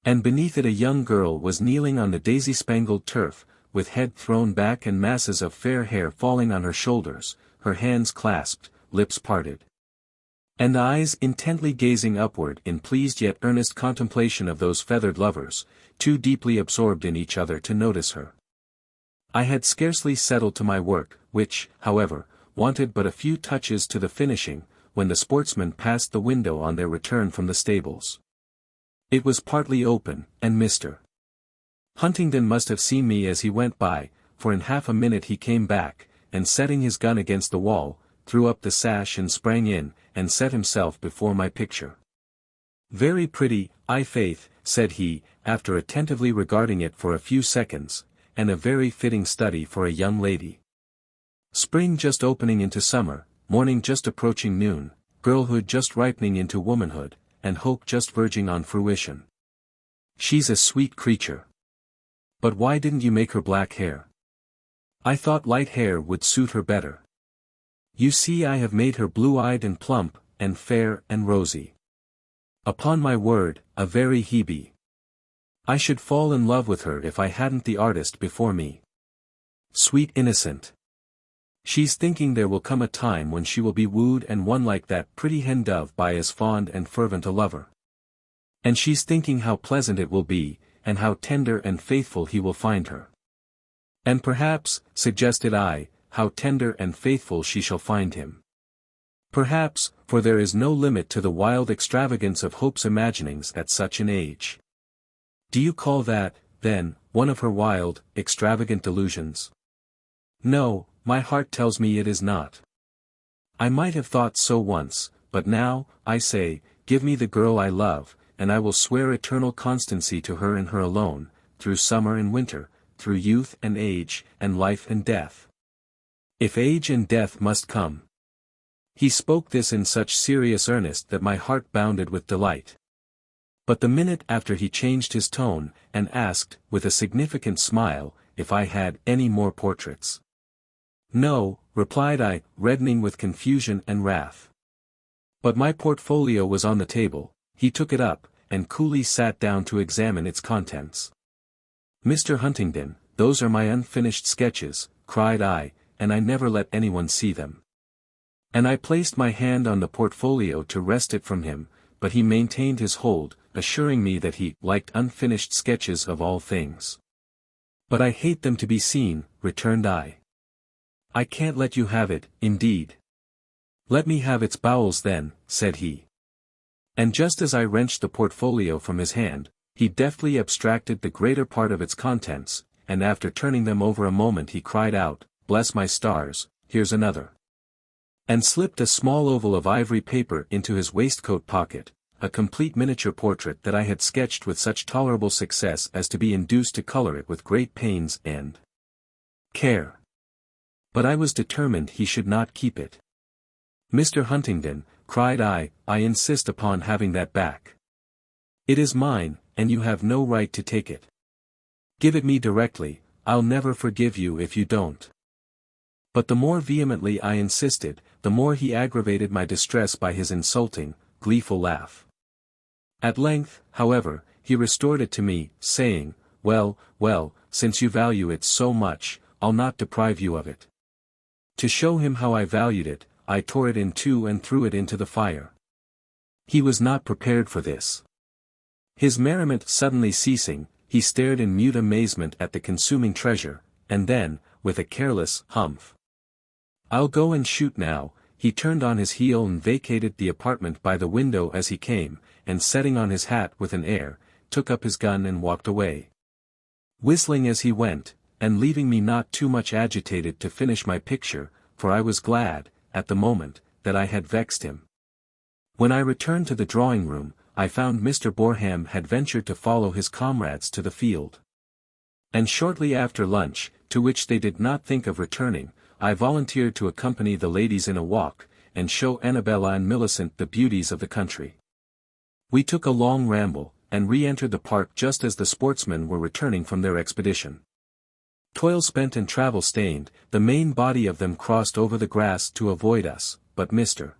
And beneath it a young girl was kneeling on the daisy-spangled turf, with head thrown back and masses of fair hair falling on her shoulders, her hands clasped, lips parted, and eyes intently gazing upward in pleased yet earnest contemplation of those feathered lovers, too deeply absorbed in each other to notice her. I had scarcely settled to my work, which, however, wanted but a few touches to the finishing, when the sportsmen passed the window on their return from the stables. It was partly open, and Mr. Huntingdon must have seen me as he went by, for in half a minute he came back, and setting his gun against the wall, threw up the sash and sprang in, and set himself before my picture. "Very pretty, i' faith," said he, after attentively regarding it for a few seconds, "and a very fitting study for a young lady. Spring just opening into summer, morning just approaching noon, girlhood just ripening into womanhood, and hope just verging on fruition. She's a sweet creature. But why didn't you make her black hair? I thought light hair would suit her better. You see I have made her blue-eyed and plump, and fair and rosy. Upon my word, a very Hebe. I should fall in love with her if I hadn't the artist before me. Sweet innocent. She's thinking there will come a time when she will be wooed and won like that pretty hen-dove by as fond and fervent a lover. And she's thinking how pleasant it will be, and how tender and faithful he will find her. And perhaps, suggested I, how tender and faithful she shall find him. Perhaps, for there is no limit to the wild extravagance of Hope's imaginings at such an age. Do you call that, then, one of her wild, extravagant delusions? No, my heart tells me it is not. I might have thought so once, but now, I say, give me the girl I love, and I will swear eternal constancy to her and her alone, through summer and winter, through youth and age, and life and death. If age and death must come. He spoke this in such serious earnest that my heart bounded with delight. But the minute after he changed his tone, and asked, with a significant smile, if I had any more portraits. No, replied I, reddening with confusion and wrath. But my portfolio was on the table. He took it up, and coolly sat down to examine its contents. Mr. Huntingdon, those are my unfinished sketches, cried I, and I never let anyone see them. And I placed my hand on the portfolio to wrest it from him, but he maintained his hold, assuring me that he liked unfinished sketches of all things. But I hate them to be seen, returned I. I can't let you have it, indeed. Let me have its bowels then, said he. And just as I wrenched the portfolio from his hand, he deftly abstracted the greater part of its contents, and after turning them over a moment he cried out, "Bless my stars, here's another." And slipped a small oval of ivory paper into his waistcoat pocket, a complete miniature portrait that I had sketched with such tolerable success as to be induced to color it with great pains and care. But I was determined he should not keep it. Mr. Huntingdon, cried I insist upon having that back. It is mine, and you have no right to take it. Give it me directly, I'll never forgive you if you don't. But the more vehemently I insisted, the more he aggravated my distress by his insulting, gleeful laugh. At length, however, he restored it to me, saying, well, well, since you value it so much, I'll not deprive you of it. To show him how I valued it, I tore it in two and threw it into the fire. He was not prepared for this. His merriment suddenly ceasing, he stared in mute amazement at the consuming treasure, and then, with a careless "Humph! I'll go and shoot now," he turned on his heel and vacated the apartment by the window as he came, and setting on his hat with an air, took up his gun and walked away, whistling as he went, and leaving me not too much agitated to finish my picture, for I was glad, at the moment, that I had vexed him. When I returned to the drawing-room, I found Mr. Boreham had ventured to follow his comrades to the field. And shortly after lunch, to which they did not think of returning, I volunteered to accompany the ladies in a walk, and show Annabella and Millicent the beauties of the country. We took a long ramble, and re-entered the park just as the sportsmen were returning from their expedition. Toil-spent and travel-stained, the main body of them crossed over the grass to avoid us, but Mr.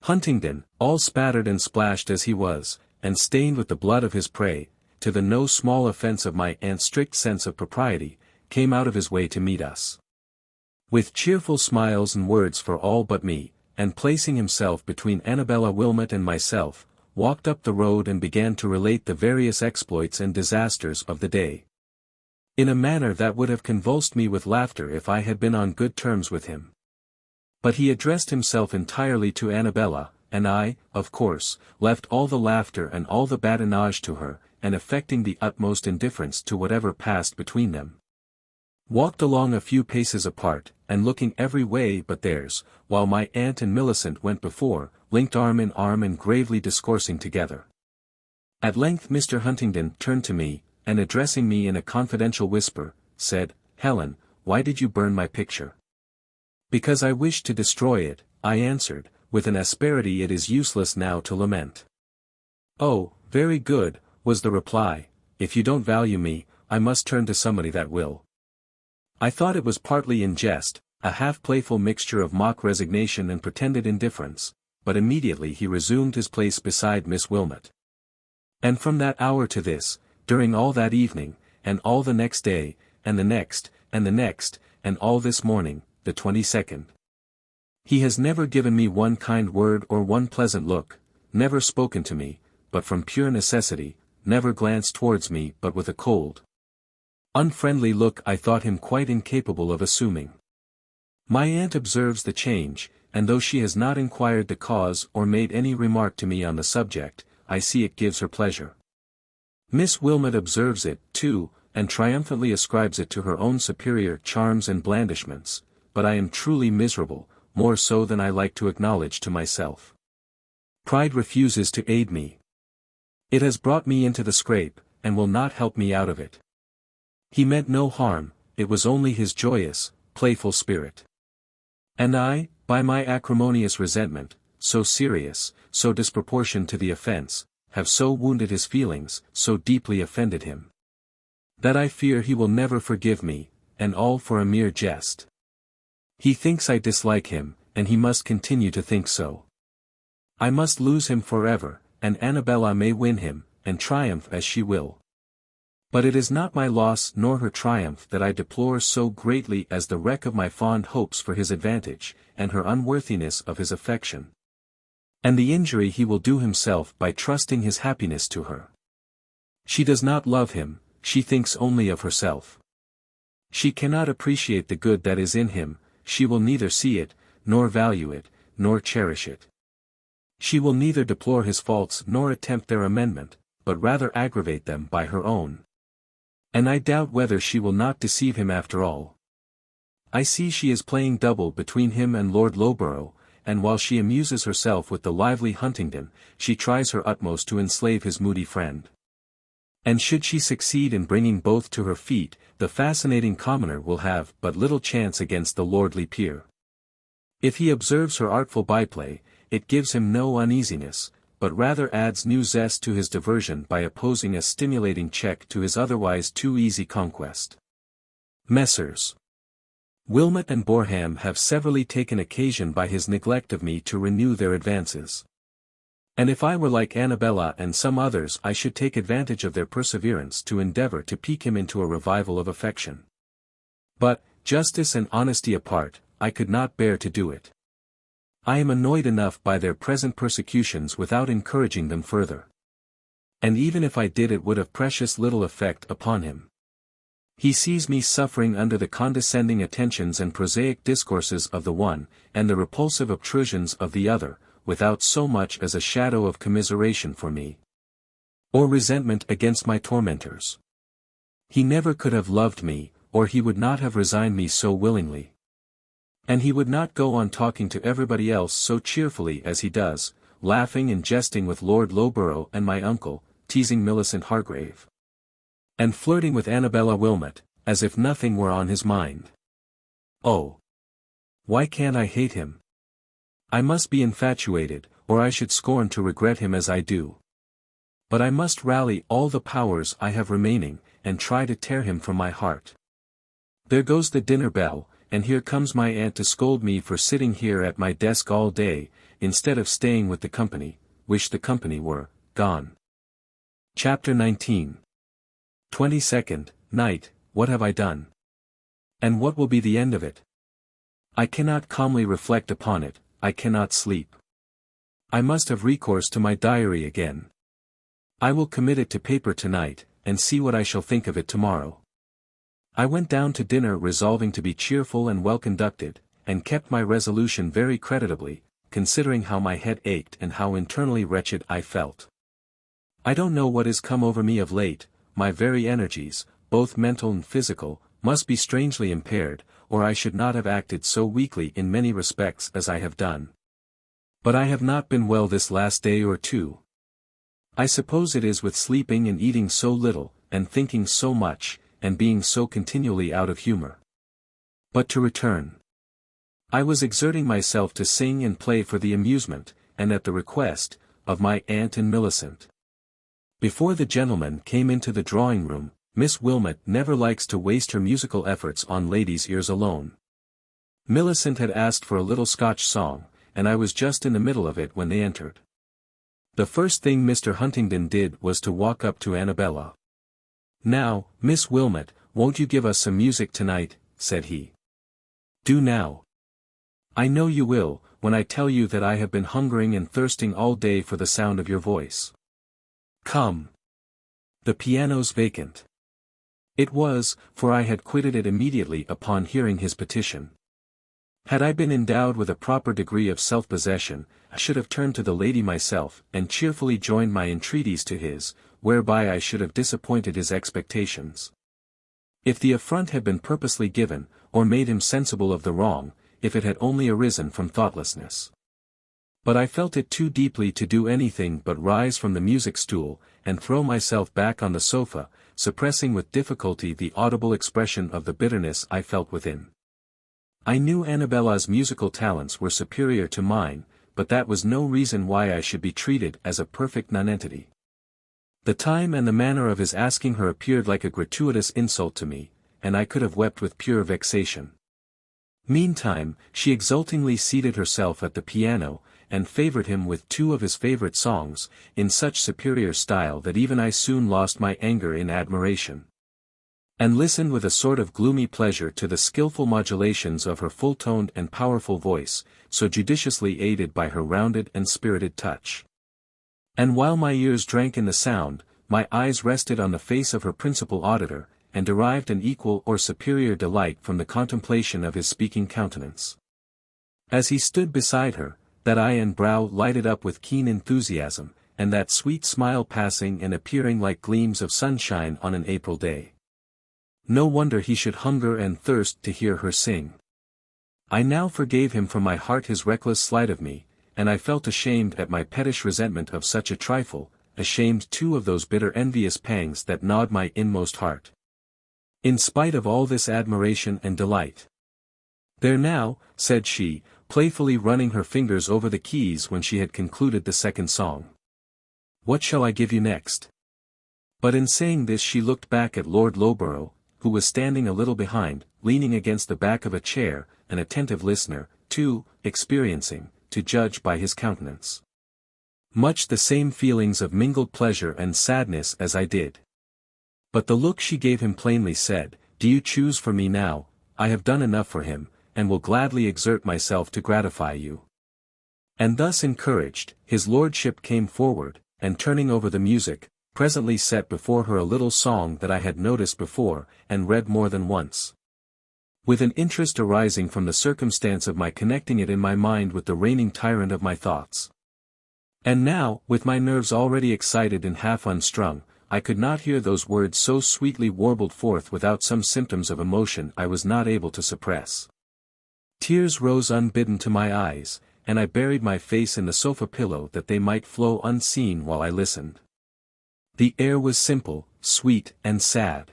Huntingdon, all spattered and splashed as he was, and stained with the blood of his prey, to the no small offence of my aunt's strict sense of propriety, came out of his way to meet us. With cheerful smiles and words for all but me, and placing himself between Annabella Wilmot and myself, walked up the road and began to relate the various exploits and disasters of the day, in a manner that would have convulsed me with laughter if I had been on good terms with him. But he addressed himself entirely to Annabella, and I, of course, left all the laughter and all the badinage to her, and affecting the utmost indifference to whatever passed between them, walked along a few paces apart, and looking every way but theirs, while my aunt and Millicent went before, linked arm in arm and gravely discoursing together. At length Mr. Huntingdon turned to me, and addressing me in a confidential whisper, said, "Helen, why did you burn my picture?" "Because I wished to destroy it," I answered, with an asperity it is useless now to lament. "Oh, very good," was the reply, "if you don't value me, I must turn to somebody that will." I thought it was partly in jest, a half-playful mixture of mock resignation and pretended indifference, but immediately he resumed his place beside Miss Wilmot. And from that hour to this, during all that evening, and all the next day, and the next, and the next, and all this morning, the 22nd, he has never given me one kind word or one pleasant look, never spoken to me, but from pure necessity, never glanced towards me but with a cold, unfriendly look I thought him quite incapable of assuming. My aunt observes the change, and though she has not inquired the cause or made any remark to me on the subject, I see it gives her pleasure. Miss Wilmot observes it, too, and triumphantly ascribes it to her own superior charms and blandishments, but I am truly miserable, more so than I like to acknowledge to myself. Pride refuses to aid me. It has brought me into the scrape, and will not help me out of it. He meant no harm, it was only his joyous, playful spirit. And I, by my acrimonious resentment, so serious, so disproportioned to the offence, have so wounded his feelings, so deeply offended him, that I fear he will never forgive me, and all for a mere jest. He thinks I dislike him, and he must continue to think so. I must lose him forever, and Annabella may win him, and triumph as she will. But it is not my loss nor her triumph that I deplore so greatly as the wreck of my fond hopes for his advantage, and her unworthiness of his affection, and the injury he will do himself by trusting his happiness to her. She does not love him, she thinks only of herself. She cannot appreciate the good that is in him, she will neither see it, nor value it, nor cherish it. She will neither deplore his faults nor attempt their amendment, but rather aggravate them by her own. And I doubt whether she will not deceive him after all. I see she is playing double between him and Lord Loughborough, and while she amuses herself with the lively Huntingdon, she tries her utmost to enslave his moody friend. And should she succeed in bringing both to her feet, the fascinating commoner will have but little chance against the lordly peer. If he observes her artful byplay, it gives him no uneasiness, but rather adds new zest to his diversion by opposing a stimulating check to his otherwise too easy conquest. Messrs. Wilmot and Boreham have severally taken occasion by his neglect of me to renew their advances. And if I were like Annabella and some others, I should take advantage of their perseverance to endeavor to pique him into a revival of affection. But, justice and honesty apart, I could not bear to do it. I am annoyed enough by their present persecutions without encouraging them further. And even if I did, it would have precious little effect upon him. He sees me suffering under the condescending attentions and prosaic discourses of the one, and the repulsive obtrusions of the other, without so much as a shadow of commiseration for me, or resentment against my tormentors. He never could have loved me, or he would not have resigned me so willingly. And he would not go on talking to everybody else so cheerfully as he does, laughing and jesting with Lord Loughborough and my uncle, teasing Millicent Hargrave, and flirting with Annabella Wilmot, as if nothing were on his mind. Oh! Why can't I hate him? I must be infatuated, or I should scorn to regret him as I do. But I must rally all the powers I have remaining, and try to tear him from my heart. There goes the dinner bell, and here comes my aunt to scold me for sitting here at my desk all day, instead of staying with the company. Wish the company were gone. Chapter 19. 22nd night. What have I done? And what will be the end of it? I cannot calmly reflect upon it, I cannot sleep. I must have recourse to my diary again. I will commit it to paper tonight, and see what I shall think of it tomorrow. I went down to dinner resolving to be cheerful and well conducted, and kept my resolution very creditably, considering how my head ached and how internally wretched I felt. I don't know what has come over me of late, my very energies, both mental and physical, must be strangely impaired, or I should not have acted so weakly in many respects as I have done. But I have not been well this last day or two. I suppose it is with sleeping and eating so little, and thinking so much, and being so continually out of humor. But to return. I was exerting myself to sing and play for the amusement, and at the request, of my aunt and Millicent. Before the gentlemen came into the drawing-room, Miss Wilmot never likes to waste her musical efforts on ladies' ears alone. Millicent had asked for a little Scotch song, and I was just in the middle of it when they entered. The first thing Mr. Huntingdon did was to walk up to Annabella. "Now, Miss Wilmot, won't you give us some music tonight?" said he. "Do now. I know you will, when I tell you that I have been hungering and thirsting all day for the sound of your voice. Come. The piano's vacant." It was, for I had quitted it immediately upon hearing his petition. Had I been endowed with a proper degree of self-possession, I should have turned to the lady myself, and cheerfully joined my entreaties to his, whereby I should have disappointed his expectations. If the affront had been purposely given, or made him sensible of the wrong, if it had only arisen from thoughtlessness. But I felt it too deeply to do anything but rise from the music-stool, and throw myself back on the sofa, suppressing with difficulty the audible expression of the bitterness I felt within. I knew Annabella's musical talents were superior to mine, but that was no reason why I should be treated as a perfect nonentity. The time and the manner of his asking her appeared like a gratuitous insult to me, and I could have wept with pure vexation. Meantime, she exultingly seated herself at the piano, and favored him with two of his favorite songs, in such superior style that even I soon lost my anger in admiration, and listened with a sort of gloomy pleasure to the skilful modulations of her full-toned and powerful voice, so judiciously aided by her rounded and spirited touch. And while my ears drank in the sound, my eyes rested on the face of her principal auditor, and derived an equal or superior delight from the contemplation of his speaking countenance. As he stood beside her, that eye and brow lighted up with keen enthusiasm, and that sweet smile passing and appearing like gleams of sunshine on an April day. No wonder he should hunger and thirst to hear her sing. I now forgave him from my heart his reckless slight of me, and I felt ashamed at my pettish resentment of such a trifle, ashamed too of those bitter envious pangs that gnawed my inmost heart. In spite of all this admiration and delight. "There now," said she, playfully running her fingers over the keys when she had concluded the second song. "What shall I give you next?" But in saying this she looked back at Lord Loughborough, who was standing a little behind, leaning against the back of a chair, an attentive listener, too experiencing, to judge by his countenance. much the same feelings of mingled pleasure and sadness as I did. But the look she gave him plainly said, "Do you choose for me now? I have done enough for him, and will gladly exert myself to gratify you." And thus encouraged, his lordship came forward, and turning over the music, presently set before her a little song that I had noticed before, and read more than once. With an interest arising from the circumstance of my connecting it in my mind with the reigning tyrant of my thoughts. And now, with my nerves already excited and half unstrung, I could not hear those words so sweetly warbled forth without some symptoms of emotion I was not able to suppress. Tears rose unbidden to my eyes, and I buried my face in the sofa pillow that they might flow unseen while I listened. The air was simple, sweet, and sad.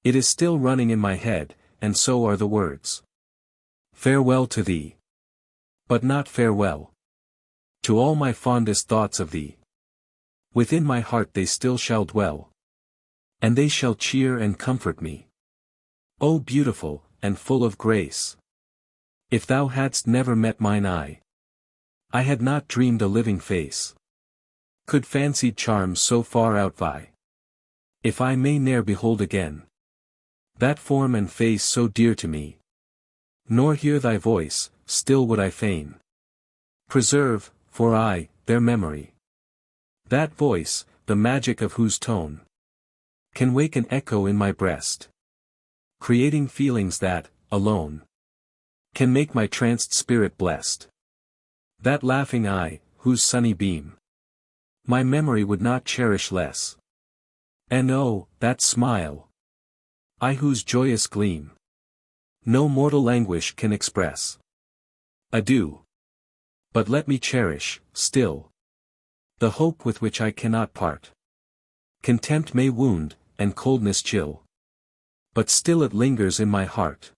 It is still running in my head, and so are the words. Farewell to thee. But not farewell to all my fondest thoughts of thee. Within my heart they still shall dwell, and they shall cheer and comfort me. O beautiful, and full of grace! If thou hadst never met mine eye, I had not dreamed a living face could fancied charms so far outvie. If I may ne'er behold again that form and face so dear to me, nor hear thy voice, still would I fain preserve, for aye, their memory. That voice, the magic of whose tone can wake an echo in my breast, creating feelings that, alone, can make my tranced spirit blessed. That laughing eye, whose sunny beam my memory would not cherish less. And oh, that smile, eye whose joyous gleam no mortal anguish can express. Adieu. But let me cherish, still, the hope with which I cannot part. Contempt may wound, and coldness chill, but still it lingers in my heart.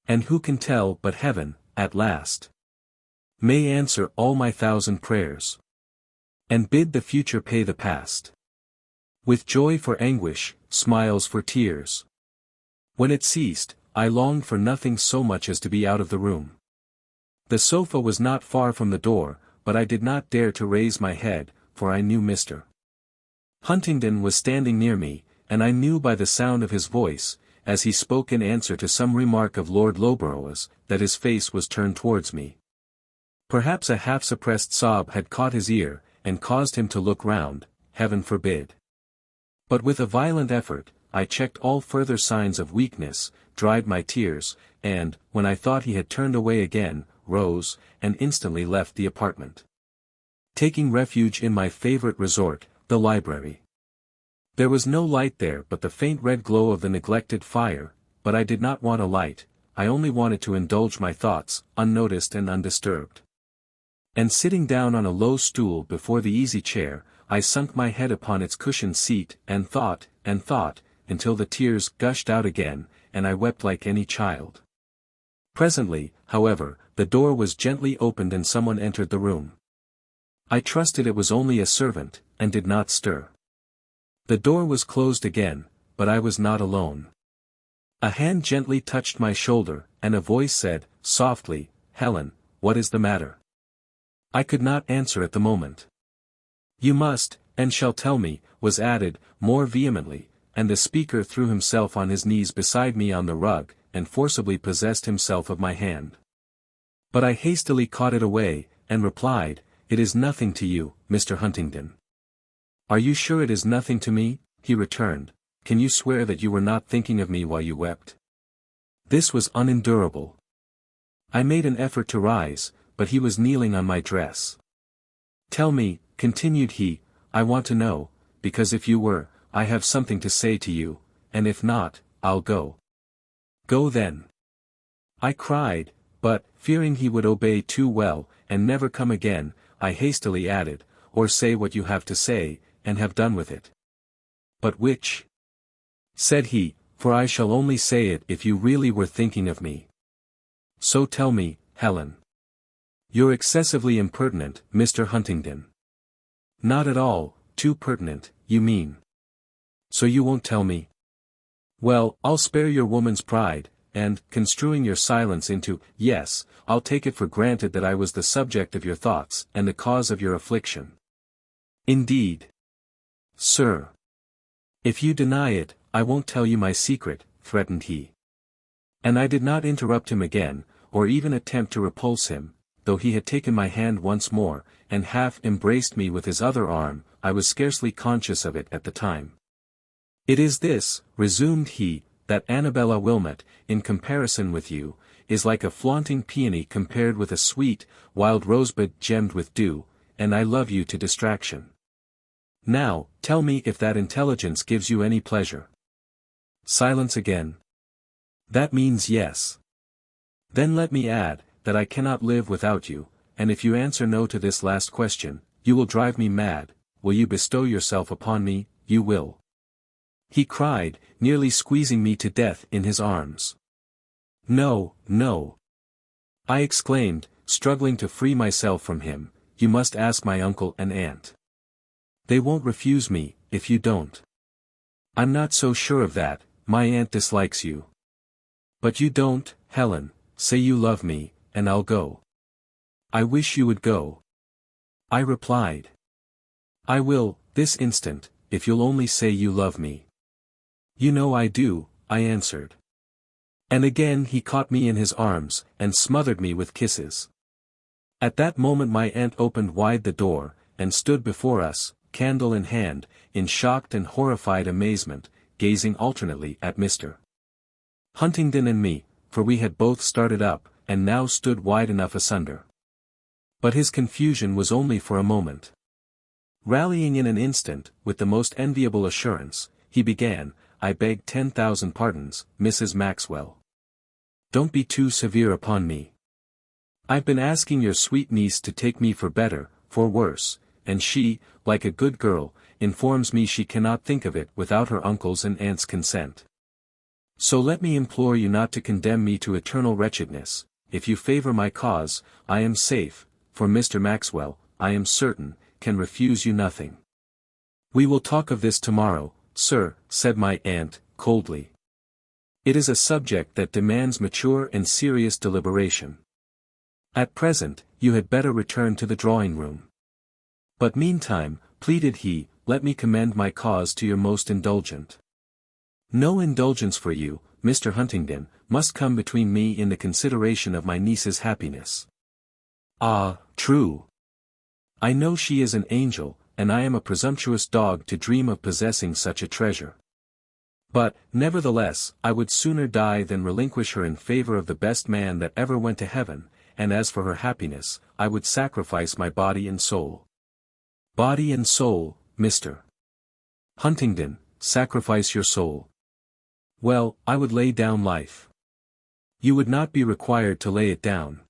And who can tell but heaven, at last, may answer all my thousand prayers, and bid the future pay the past with joy for anguish, smiles for tears. When it ceased, I longed for nothing so much as to be out of the room. The sofa was not far from the door, but I did not dare to raise my head, for I knew Mr. Huntingdon was standing near me, and I knew by the sound of his voice, as he spoke in answer to some remark of Lord Loughborough's, that his face was turned towards me. Perhaps a half-suppressed sob had caught his ear, and caused him to look round, heaven forbid. But with a violent effort, I checked all further signs of weakness, dried my tears, and, when I thought he had turned away again, rose, and instantly left the apartment, taking refuge in my favorite resort, the library. There was no light there but the faint red glow of the neglected fire, but I did not want a light, I only wanted to indulge my thoughts, unnoticed and undisturbed. And sitting down on a low stool before the easy chair, I sunk my head upon its cushioned seat, and thought, until the tears gushed out again, and I wept like any child. Presently, however, the door was gently opened and someone entered the room. I trusted it was only a servant, and did not stir. The door was closed again, but I was not alone. A hand gently touched my shoulder, and a voice said, softly, "Helen, what is the matter?" I could not answer at the moment. "You must, and shall tell me," was added, more vehemently, and the speaker threw himself on his knees beside me on the rug, and forcibly possessed himself of my hand. But I hastily caught it away, and replied, "It is nothing to you, Mr. Huntingdon." "Are you sure it is nothing to me?" he returned. "Can you swear that you were not thinking of me while you wept?" This was unendurable. I made an effort to rise, but he was kneeling on my dress. "Tell me," continued he, "I want to know, because if you were, I have something to say to you, and if not, I'll go." "Go then," I cried, but, fearing he would obey too well, and never come again, I hastily added, "Or say what you have to say, and have done with it." "But which?" said he, "for I shall only say it if you really were thinking of me. So tell me, Helen." "You're excessively impertinent, Mr. Huntingdon." "Not at all, too pertinent, you mean. So you won't tell me? Well, I'll spare your woman's pride, and, construing your silence into, yes, I'll take it for granted that I was the subject of your thoughts and the cause of your affliction. Indeed. Sir. If you deny it, I won't tell you my secret, threatened he. And I did not interrupt him again, or even attempt to repulse him, though he had taken my hand once more, and half embraced me with his other arm. I was scarcely conscious of it at the time. It is this, resumed he, that Annabella Wilmot, in comparison with you, is like a flaunting peony compared with a sweet, wild rosebud gemmed with dew, and I love you to distraction. Now, tell me if that intelligence gives you any pleasure. Silence again. That means yes. Then let me add, that I cannot live without you, and if you answer no to this last question, you will drive me mad. Will you bestow yourself upon me? You will. He cried, nearly squeezing me to death in his arms. No, no. I exclaimed, struggling to free myself from him, you must ask my uncle and aunt. They won't refuse me, if you don't. I'm not so sure of that, my aunt dislikes you. But you don't, Helen, say you love me, and I'll go. I wish you would go. I replied. I will, this instant, if you'll only say you love me. You know I do, I answered. And again he caught me in his arms, and smothered me with kisses. At that moment my aunt opened wide the door, and stood before us, candle in hand, in shocked and horrified amazement, gazing alternately at Mr. Huntingdon and me, for we had both started up, and now stood wide enough asunder. But his confusion was only for a moment. Rallying in an instant, with the most enviable assurance, he began, I beg 10,000 pardons, Mrs. Maxwell. Don't be too severe upon me. I've been asking your sweet niece to take me for better, for worse, and she, like a good girl, informs me she cannot think of it without her uncle's and aunt's consent. So let me implore you not to condemn me to eternal wretchedness. If you favor my cause, I am safe, for Mr. Maxwell, I am certain, can refuse you nothing. We will talk of this tomorrow, sir, said my aunt, coldly. It is a subject that demands mature and serious deliberation. At present, you had better return to the drawing-room. But meantime, pleaded he, let me commend my cause to your most indulgent. No indulgence for you, Mr. Huntingdon, must come between me in the consideration of my niece's happiness. Ah, true. I know she is an angel, and I am a presumptuous dog to dream of possessing such a treasure. But, nevertheless, I would sooner die than relinquish her in favor of the best man that ever went to heaven, and as for her happiness, I would sacrifice my body and soul. Body and soul, Mr. Huntingdon, sacrifice your soul. Well, I would lay down life. You would not be required to lay it down.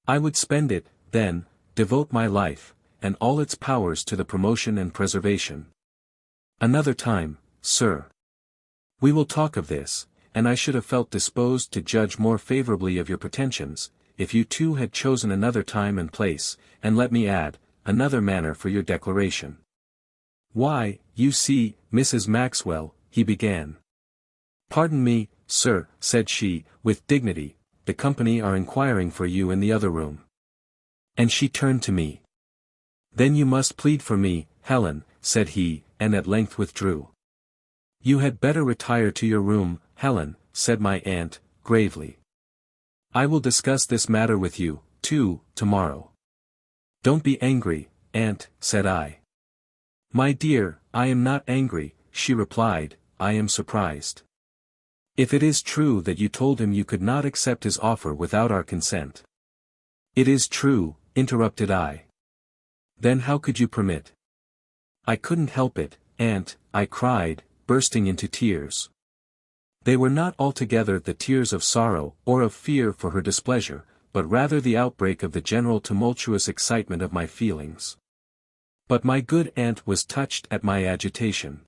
I would spend it, then, devote my life, and all its powers to the promotion and preservation. Another time, sir. We will talk of this, and I should have felt disposed to judge more favorably of your pretensions, if you too had chosen another time and place, and let me add, another manner for your declaration. Why, you see, Mrs. Maxwell, he began. Pardon me, sir, said she, with dignity, the company are inquiring for you in the other room. And she turned to me. Then you must plead for me, Helen, said he, and at length withdrew. You had better retire to your room, Helen, said my aunt, gravely. I will discuss this matter with you, too, tomorrow. Don't be angry, aunt, said I. My dear, I am not angry, she replied, I am surprised. If it is true that you told him you could not accept his offer without our consent. It is true, interrupted I. Then how could you permit? I couldn't help it, aunt, I cried, bursting into tears. They were not altogether the tears of sorrow or of fear for her displeasure, but rather the outbreak of the general tumultuous excitement of my feelings. But my good aunt was touched at my agitation.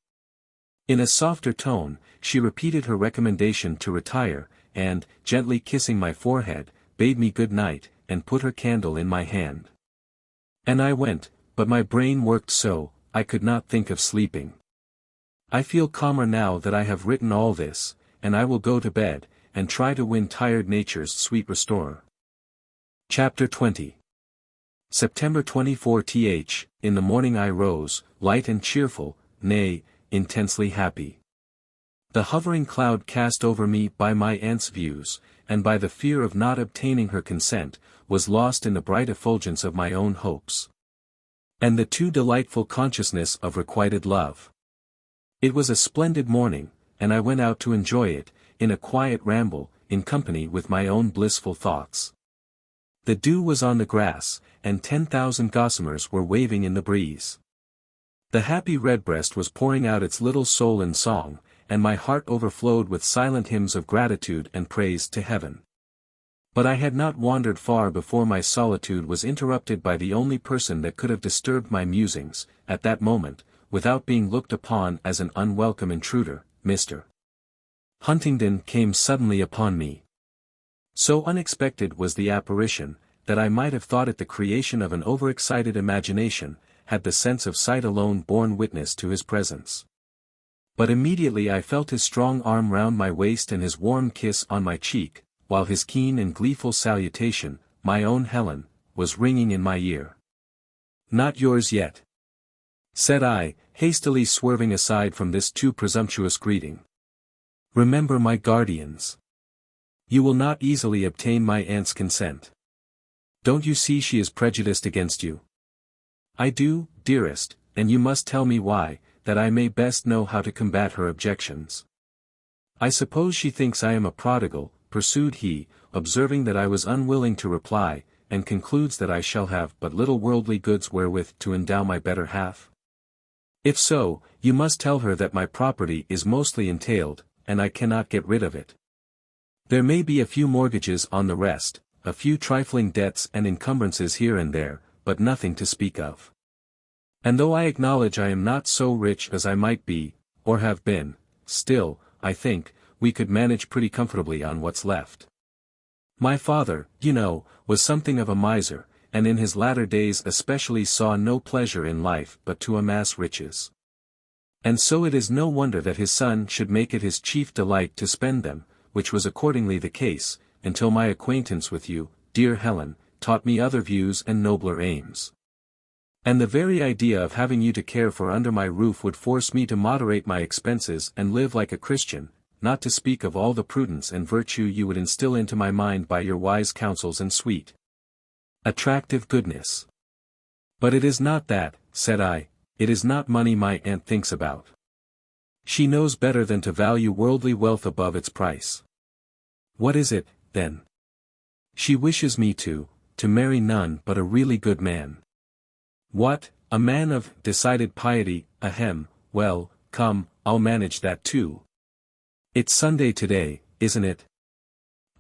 In a softer tone, she repeated her recommendation to retire, and, gently kissing my forehead, bade me good night, and put her candle in my hand. And I went, but my brain worked so, I could not think of sleeping. I feel calmer now that I have written all this, and I will go to bed, and try to win tired nature's sweet restorer. Chapter 20. September 24th. In the morning I rose, light and cheerful, nay, intensely happy. The hovering cloud cast over me by my aunt's views, and by the fear of not obtaining her consent, was lost in the bright effulgence of my own hopes. And the too delightful consciousness of requited love. It was a splendid morning, and I went out to enjoy it, in a quiet ramble, in company with my own blissful thoughts. The dew was on the grass, and 10,000 gossamers were waving in the breeze. The happy redbreast was pouring out its little soul in song, and my heart overflowed with silent hymns of gratitude and praise to heaven. But I had not wandered far before my solitude was interrupted by the only person that could have disturbed my musings, at that moment, without being looked upon as an unwelcome intruder. Mr. Huntingdon came suddenly upon me. So unexpected was the apparition, that I might have thought it the creation of an overexcited imagination, had the sense of sight alone borne witness to his presence. But immediately I felt his strong arm round my waist and his warm kiss on my cheek, while his keen and gleeful salutation, "My own Helen," was ringing in my ear. "Not yours yet," said I, hastily swerving aside from this too presumptuous greeting. "Remember my guardians. You will not easily obtain my aunt's consent. Don't you see she is prejudiced against you?" "I do, dearest, and you must tell me why, that I may best know how to combat her objections." "I suppose she thinks I am a prodigal," pursued he, observing that I was unwilling to reply, "and concludes that I shall have but little worldly goods wherewith to endow my better half. If so, you must tell her that my property is mostly entailed, and I cannot get rid of it. There may be a few mortgages on the rest, a few trifling debts and encumbrances here and there, but nothing to speak of. And though I acknowledge I am not so rich as I might be, or have been, still, I think, we could manage pretty comfortably on what's left. My father, you know, was something of a miser, and in his latter days especially saw no pleasure in life but to amass riches. And so it is no wonder that his son should make it his chief delight to spend them, which was accordingly the case, until my acquaintance with you, dear Helen, taught me other views and nobler aims. And the very idea of having you to care for under my roof would force me to moderate my expenses and live like a Christian, not to speak of all the prudence and virtue you would instill into my mind by your wise counsels and sweet, attractive goodness. But it is not that," said I, "it is not money my aunt thinks about. She knows better than to value worldly wealth above its price." "What is it, then?" "She wishes me to marry none but a really good man." "What, a man of decided piety? Ahem, well, come, I'll manage that too. It's Sunday today, isn't it?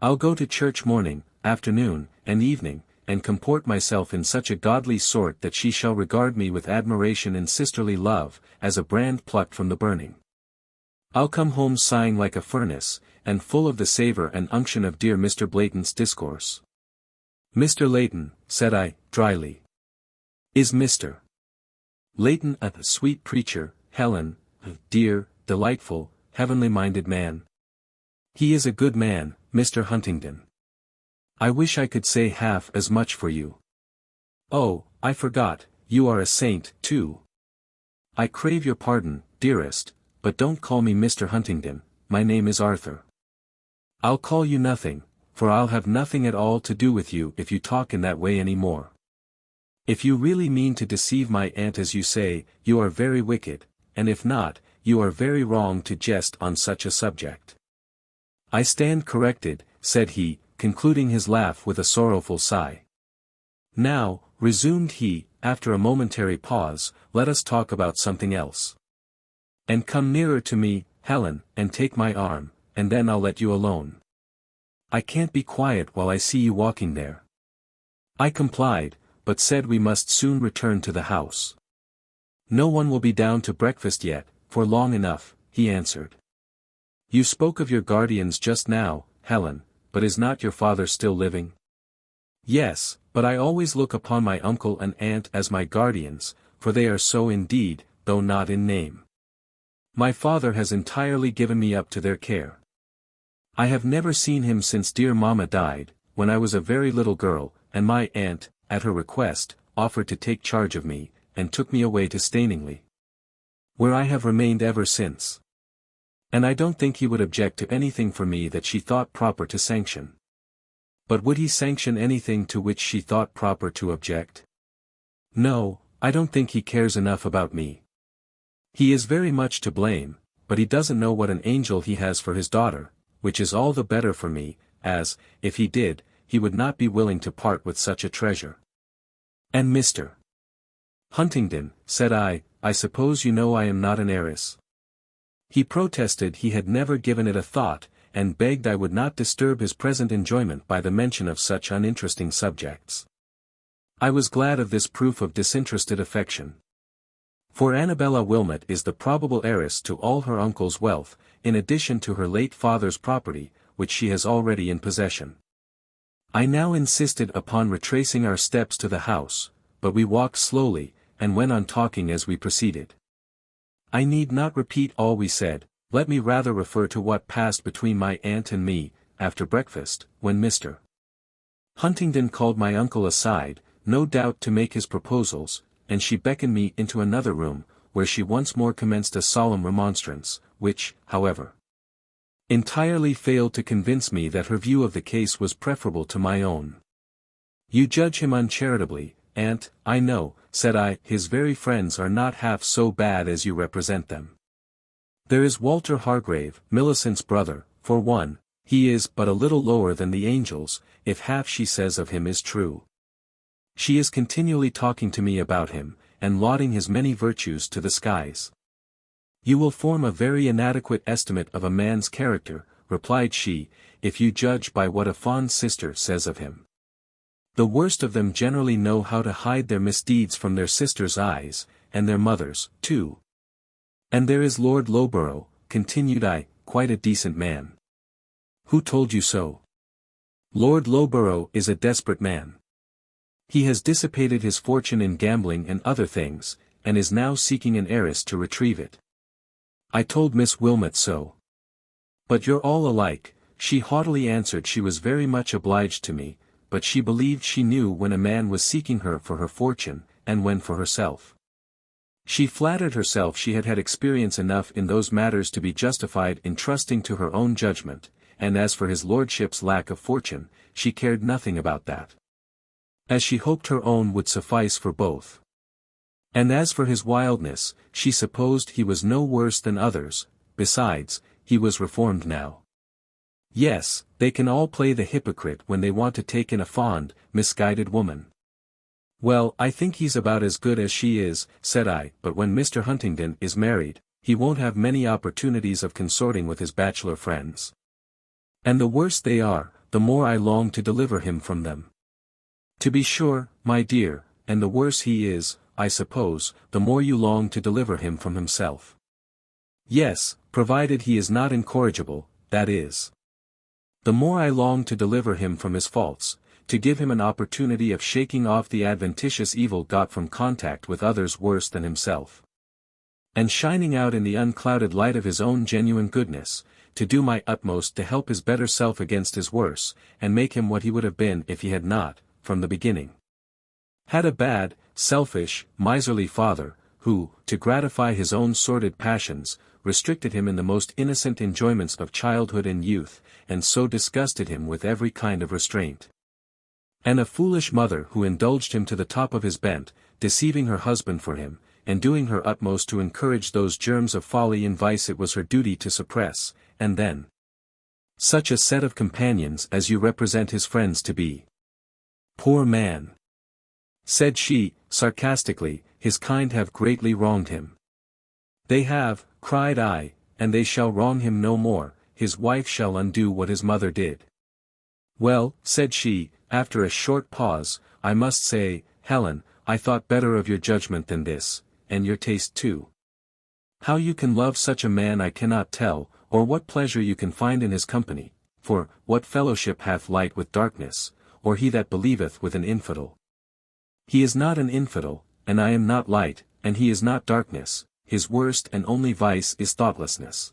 I'll go to church morning, afternoon, and evening, and comport myself in such a godly sort that she shall regard me with admiration and sisterly love, as a brand plucked from the burning. I'll come home sighing like a furnace, and full of the savour and unction of dear Mr. Blayton's discourse." "Mr. Layton," said I, dryly. "Is Mr. Layton a sweet preacher, Helen, a dear, delightful, heavenly-minded man?" "He is a good man, Mr. Huntingdon. I wish I could say half as much for you." "Oh, I forgot, you are a saint, too." "I crave your pardon, dearest, but don't call me Mr. Huntingdon, my name is Arthur." "I'll call you nothing, for I'll have nothing at all to do with you if you talk in that way any more. If you really mean to deceive my aunt as you say, you are very wicked, and if not, you are very wrong to jest on such a subject." "I stand corrected," said he, concluding his laugh with a sorrowful sigh. "Now," resumed he, after a momentary pause, "let us talk about something else. And come nearer to me, Helen, and take my arm, and then I'll let you alone. I can't be quiet while I see you walking there." I complied, but said we must soon return to the house. "No one will be down to breakfast yet, for long enough," he answered. "You spoke of your guardians just now, Helen, but is not your father still living?" "Yes, but I always look upon my uncle and aunt as my guardians, for they are so indeed, though not in name. My father has entirely given me up to their care." I have never seen him since dear mamma died, when I was a very little girl, and my aunt, at her request, offered to take charge of me, and took me away to Staningley, where I have remained ever since. And I don't think he would object to anything for me that she thought proper to sanction. But would he sanction anything to which she thought proper to object? No, I don't think he cares enough about me. He is very much to blame, but he doesn't know what an angel he has for his daughter, which is all the better for me, as, if he did, he would not be willing to part with such a treasure. And Mr. Huntingdon, said I suppose you know I am not an heiress. He protested he had never given it a thought, and begged I would not disturb his present enjoyment by the mention of such uninteresting subjects. I was glad of this proof of disinterested affection. For Annabella Wilmot is the probable heiress to all her uncle's wealth, in addition to her late father's property, which she has already in possession. I now insisted upon retracing our steps to the house, but we walked slowly, and went on talking as we proceeded. I need not repeat all we said, let me rather refer to what passed between my aunt and me, after breakfast, when Mr. Huntingdon called my uncle aside, no doubt to make his proposals, and she beckoned me into another room, where she once more commenced a solemn remonstrance, which, however, entirely failed to convince me that her view of the case was preferable to my own. You judge him uncharitably, aunt, I know, said I, his very friends are not half so bad as you represent them. There is Walter Hargrave, Millicent's brother, for one, he is but a little lower than the angels, if half she says of him is true. She is continually talking to me about him, and lauding his many virtues to the skies. You will form a very inadequate estimate of a man's character, replied she, if you judge by what a fond sister says of him. The worst of them generally know how to hide their misdeeds from their sisters' eyes, and their mothers, too. And there is Lord Loughborough, continued I, quite a decent man. Who told you so? Lord Loughborough is a desperate man. He has dissipated his fortune in gambling and other things, and is now seeking an heiress to retrieve it. I told Miss Wilmot so. But you're all alike, she haughtily answered. She was very much obliged to me, but she believed she knew when a man was seeking her for her fortune, and when for herself. She flattered herself she had had experience enough in those matters to be justified in trusting to her own judgment, and as for his lordship's lack of fortune, she cared nothing about that, as she hoped her own would suffice for both. And as for his wildness, she supposed he was no worse than others, besides, he was reformed now. Yes, they can all play the hypocrite when they want to take in a fond, misguided woman. Well, I think he's about as good as she is, said I, but when Mr. Huntingdon is married, he won't have many opportunities of consorting with his bachelor friends. And the worse they are, the more I long to deliver him from them. To be sure, my dear, and the worse he is, I suppose, the more you long to deliver him from himself. Yes, provided he is not incorrigible, that is. The more I long to deliver him from his faults, to give him an opportunity of shaking off the adventitious evil got from contact with others worse than himself, and shining out in the unclouded light of his own genuine goodness, to do my utmost to help his better self against his worse, and make him what he would have been if he had not, from the beginning, had a bad, selfish, miserly father, who, to gratify his own sordid passions, restricted him in the most innocent enjoyments of childhood and youth, and so disgusted him with every kind of restraint. And a foolish mother who indulged him to the top of his bent, deceiving her husband for him, and doing her utmost to encourage those germs of folly and vice it was her duty to suppress, and then such a set of companions as you represent his friends to be. Poor man! Said she, sarcastically, his kind have greatly wronged him. They have, cried I, and they shall wrong him no more, his wife shall undo what his mother did. Well, said she, after a short pause, I must say, Helen, I thought better of your judgment than this, and your taste too. How you can love such a man I cannot tell, or what pleasure you can find in his company, for, what fellowship hath light with darkness, or he that believeth with an infidel? He is not an infidel, and I am not light, and he is not darkness, his worst and only vice is thoughtlessness.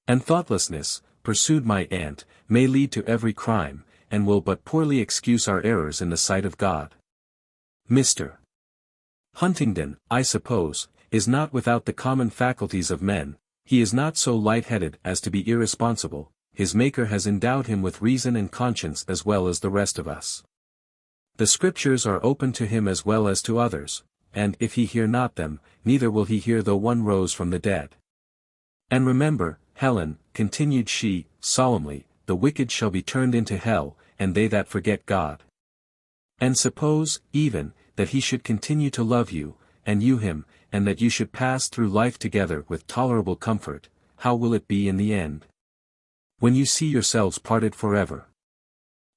And thoughtlessness, pursued my aunt, may lead to every crime, and will but poorly excuse our errors in the sight of God. Mr. Huntingdon, I suppose, is not without the common faculties of men. He is not so light-headed as to be irresponsible. His Maker has endowed him with reason and conscience as well as the rest of us. The Scriptures are open to him as well as to others, and if he hear not them, neither will he hear though one rose from the dead. And remember, Helen, continued she, solemnly, the wicked shall be turned into hell, and they that forget God. And suppose, even, that he should continue to love you, and you him, and that you should pass through life together with tolerable comfort, how will it be in the end? When you see yourselves parted forever.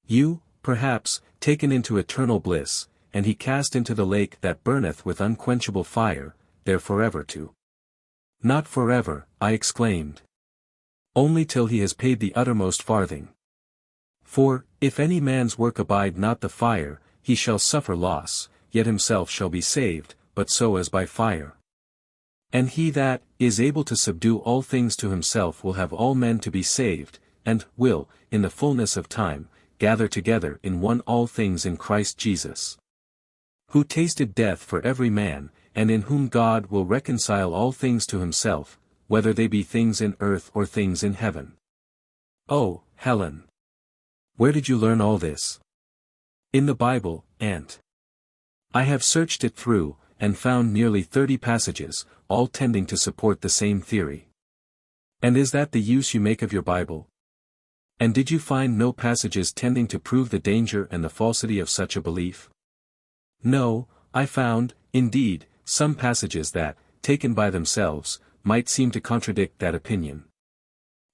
You, perhaps, taken into eternal bliss, and he cast into the lake that burneth with unquenchable fire, there forever too. Not forever, I exclaimed. Only till he has paid the uttermost farthing. For, if any man's work abide not the fire, he shall suffer loss, yet himself shall be saved, but so as by fire. And he that is able to subdue all things to himself will have all men to be saved, and will, in the fullness of time, gather together in one all things in Christ Jesus. Who tasted death for every man, and in whom God will reconcile all things to himself, whether they be things in earth or things in heaven. Oh, Helen! Where did you learn all this? In the Bible, aunt. I have searched it through, and found nearly 30 passages, all tending to support the same theory. And is that the use you make of your Bible? And did you find no passages tending to prove the danger and the falsity of such a belief? No, I found, indeed, some passages that, taken by themselves, might seem to contradict that opinion.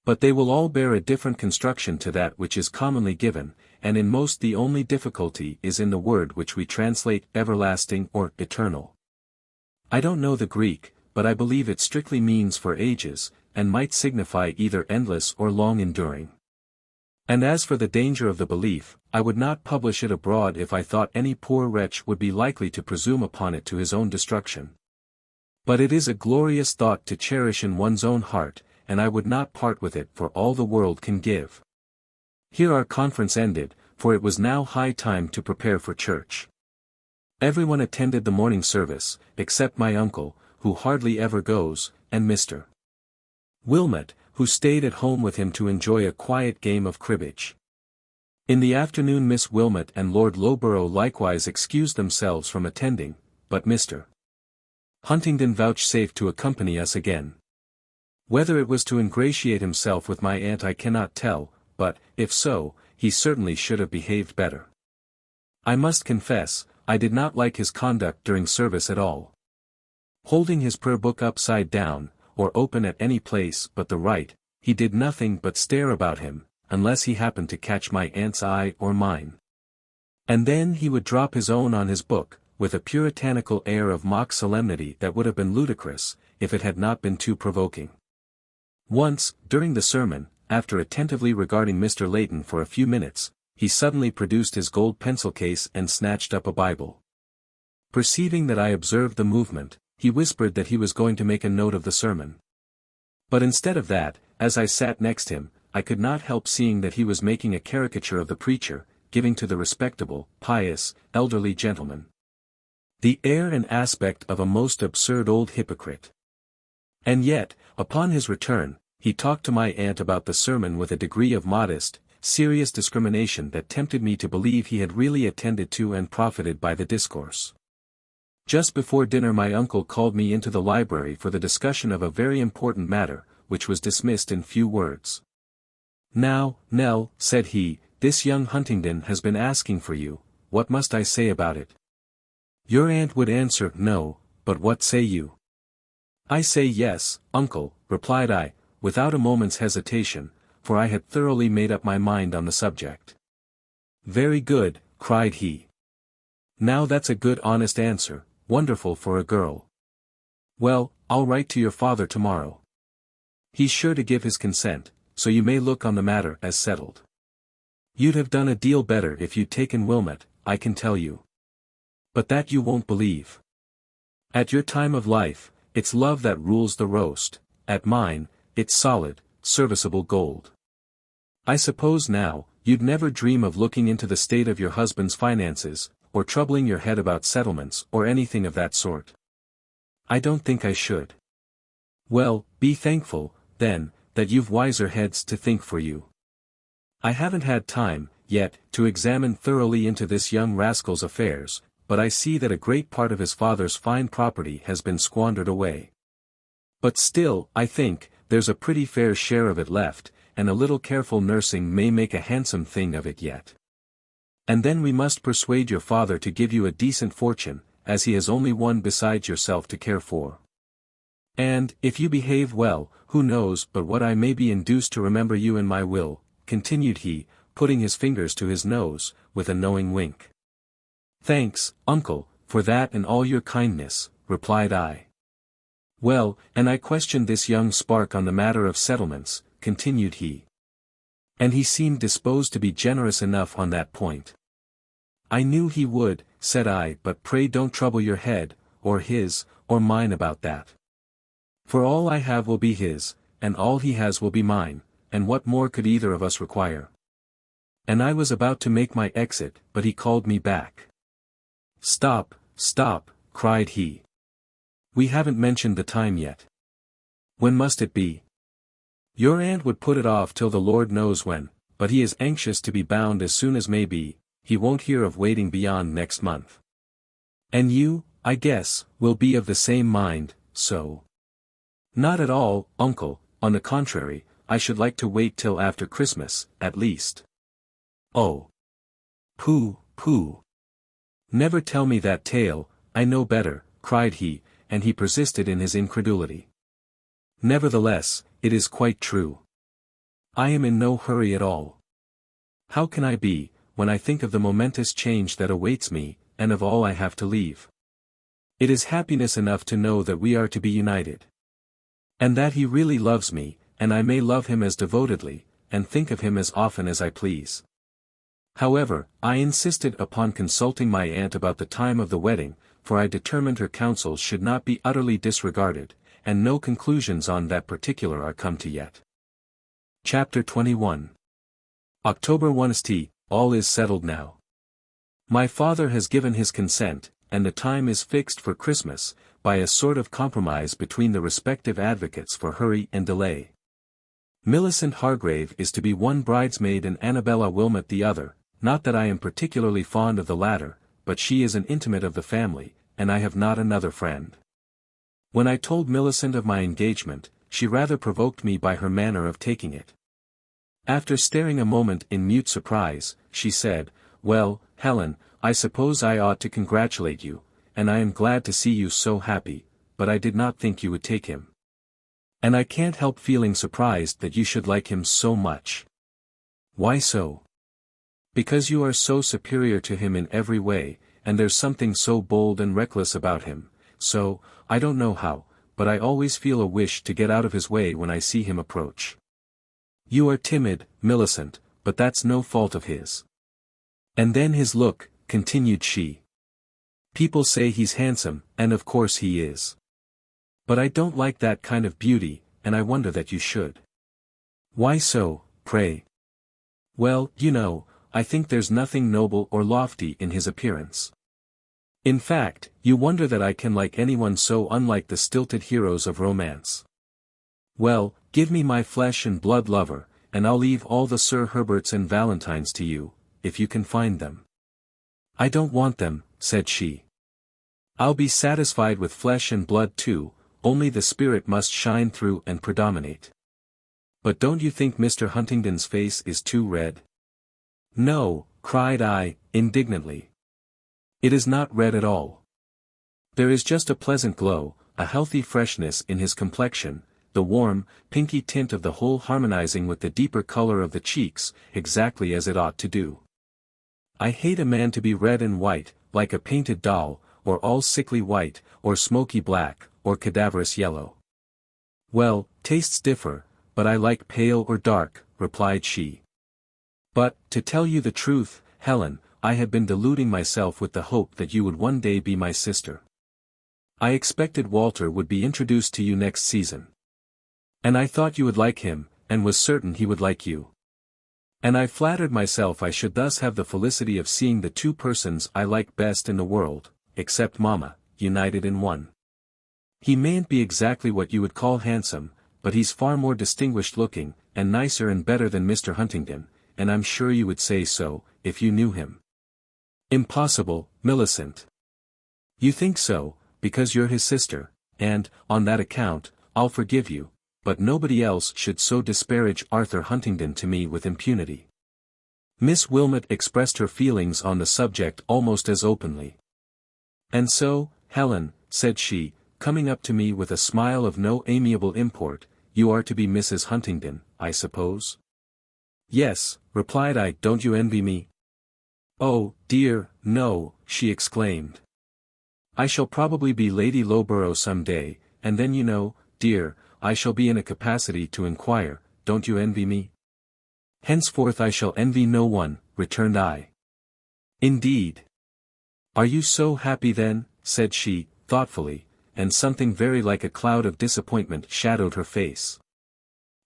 But they will all bear a different construction to that which is commonly given, and in most the only difficulty is in the word which we translate everlasting or eternal. I don't know the Greek, but I believe it strictly means for ages, and might signify either endless or long enduring. And as for the danger of the belief, I would not publish it abroad if I thought any poor wretch would be likely to presume upon it to his own destruction. But it is a glorious thought to cherish in one's own heart, and I would not part with it for all the world can give. Here our conference ended, for it was now high time to prepare for church. Everyone attended the morning service, except my uncle, who hardly ever goes, and Mr. Wilmot, who stayed at home with him to enjoy a quiet game of cribbage. In the afternoon Miss Wilmot and Lord Loughborough likewise excused themselves from attending, but Mr. Huntingdon vouchsafed to accompany us again. Whether it was to ingratiate himself with my aunt I cannot tell, but, if so, he certainly should have behaved better. I must confess, I did not like his conduct during service at all. Holding his prayer book upside down, or open at any place but the right, he did nothing but stare about him, unless he happened to catch my aunt's eye or mine. And then he would drop his own on his book, with a puritanical air of mock solemnity that would have been ludicrous, if it had not been too provoking. Once, during the sermon, after attentively regarding Mr. Layton for a few minutes, he suddenly produced his gold pencil case and snatched up a Bible. Perceiving that I observed the movement, he whispered that he was going to make a note of the sermon. But instead of that, as I sat next him, I could not help seeing that he was making a caricature of the preacher, giving to the respectable, pious, elderly gentleman the air and aspect of a most absurd old hypocrite. And yet, upon his return, he talked to my aunt about the sermon with a degree of modest, serious discrimination that tempted me to believe he had really attended to and profited by the discourse. Just before dinner my uncle called me into the library for the discussion of a very important matter, which was dismissed in few words. "Now, Nell," said he, "this young Huntingdon has been asking for you, what must I say about it?" Your aunt would answer, "No, but what say you?" "I say yes, uncle," replied I, without a moment's hesitation, for I had thoroughly made up my mind on the subject. "Very good," cried he. "Now that's a good honest answer, wonderful for a girl. Well, I'll write to your father tomorrow. He's sure to give his consent, so you may look on the matter as settled. You'd have done a deal better if you'd taken Wilmot, I can tell you. But that you won't believe. At your time of life, it's love that rules the roast, at mine, it's solid, serviceable gold. I suppose now, you'd never dream of looking into the state of your husband's finances, or troubling your head about settlements or anything of that sort. I don't think I should. Well, be thankful, then, that you've wiser heads to think for you. I haven't had time, yet, to examine thoroughly into this young rascal's affairs, but I see that a great part of his father's fine property has been squandered away. But still, I think, there's a pretty fair share of it left, and a little careful nursing may make a handsome thing of it yet. And then we must persuade your father to give you a decent fortune, as he has only one besides yourself to care for. And, if you behave well, who knows but what I may be induced to remember you in my will, continued he, putting his fingers to his nose, with a knowing wink. Thanks, uncle, for that and all your kindness, replied I. Well, and I questioned this young spark on the matter of settlements, continued he. And he seemed disposed to be generous enough on that point. I knew he would, said I, but pray don't trouble your head, or his, or mine about that. For all I have will be his, and all he has will be mine, and what more could either of us require? And I was about to make my exit, but he called me back. Stop, stop, cried he. We haven't mentioned the time yet. When must it be? Your aunt would put it off till the Lord knows when, but he is anxious to be bound as soon as may be. He won't hear of waiting beyond next month. And you, I guess, will be of the same mind, so. Not at all, uncle, on the contrary, I should like to wait till after Christmas, at least. Oh. Pooh, pooh. Never tell me that tale, I know better, cried he, and he persisted in his incredulity. Nevertheless, it is quite true. I am in no hurry at all. How can I be, when I think of the momentous change that awaits me, and of all I have to leave? It is happiness enough to know that we are to be united. And that he really loves me, and I may love him as devotedly, and think of him as often as I please. However, I insisted upon consulting my aunt about the time of the wedding, for I determined her counsels should not be utterly disregarded, and no conclusions on that particular are come to yet. Chapter 21. October 1st. All is settled now. My father has given his consent, and the time is fixed for Christmas, by a sort of compromise between the respective advocates for hurry and delay. Millicent Hargrave is to be one bridesmaid and Annabella Wilmot the other, not that I am particularly fond of the latter, but she is an intimate of the family, and I have not another friend. When I told Millicent of my engagement, she rather provoked me by her manner of taking it. After staring a moment in mute surprise, she said, "Well, Helen, I suppose I ought to congratulate you, and I am glad to see you so happy, but I did not think you would take him. And I can't help feeling surprised that you should like him so much." "Why so?" "Because you are so superior to him in every way, and there's something so bold and reckless about him, so, I don't know how, but I always feel a wish to get out of his way when I see him approach." "You are timid, Millicent, but that's no fault of his. And then his look," continued she. "People say he's handsome, and of course he is. But I don't like that kind of beauty, and I wonder that you should." "Why so, pray?" "Well, you know, I think there's nothing noble or lofty in his appearance. In fact, you wonder that I can like anyone so unlike the stilted heroes of romance. Well, give me my flesh and blood lover, and I'll leave all the Sir Herberts and Valentines to you, if you can find them." "I don't want them," said she. "I'll be satisfied with flesh and blood too, only the spirit must shine through and predominate. But don't you think Mr. Huntingdon's face is too red?" "No," cried I, indignantly. "It is not red at all. There is just a pleasant glow, a healthy freshness in his complexion, the warm, pinky tint of the whole harmonizing with the deeper color of the cheeks, exactly as it ought to do. I hate a man to be red and white, like a painted doll, or all sickly white, or smoky black, or cadaverous yellow." "Well, tastes differ, but I like pale or dark," replied she. "But, to tell you the truth, Helen, I had been deluding myself with the hope that you would one day be my sister. I expected Walter would be introduced to you next season. And I thought you would like him, and was certain he would like you. And I flattered myself I should thus have the felicity of seeing the two persons I like best in the world, except Mamma, united in one. He mayn't be exactly what you would call handsome, but he's far more distinguished looking, and nicer and better than Mr. Huntingdon, and I'm sure you would say so, if you knew him. Impossible, Millicent. You think so, because you're his sister, and, on that account, I'll forgive you, but nobody else should so disparage Arthur Huntingdon to me with impunity. Miss Wilmot expressed her feelings on the subject almost as openly. And so, Helen, said she, coming up to me with a smile of no amiable import, you are to be Mrs. Huntingdon, I suppose? Yes, replied I. Don't you envy me? Oh, dear, no, she exclaimed. I shall probably be Lady Loughborough some day, and then you know, dear, I shall be in a capacity to inquire, don't you envy me? Henceforth I shall envy no one, returned I. Indeed. Are you so happy then? Said she, thoughtfully, and something very like a cloud of disappointment shadowed her face.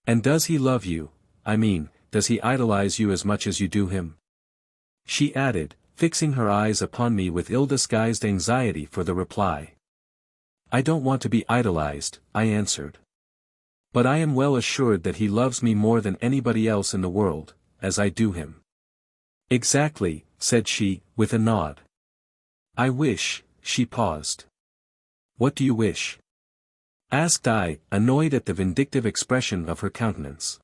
And does he love you? I mean, does he idolize you as much as you do him? She added, fixing her eyes upon me with ill-disguised anxiety for the reply. I don't want to be idolized, I answered. But I am well assured that he loves me more than anybody else in the world, as I do him. Exactly, said she, with a nod. I wish, she paused. What do you wish? Asked I, annoyed at the vindictive expression of her countenance.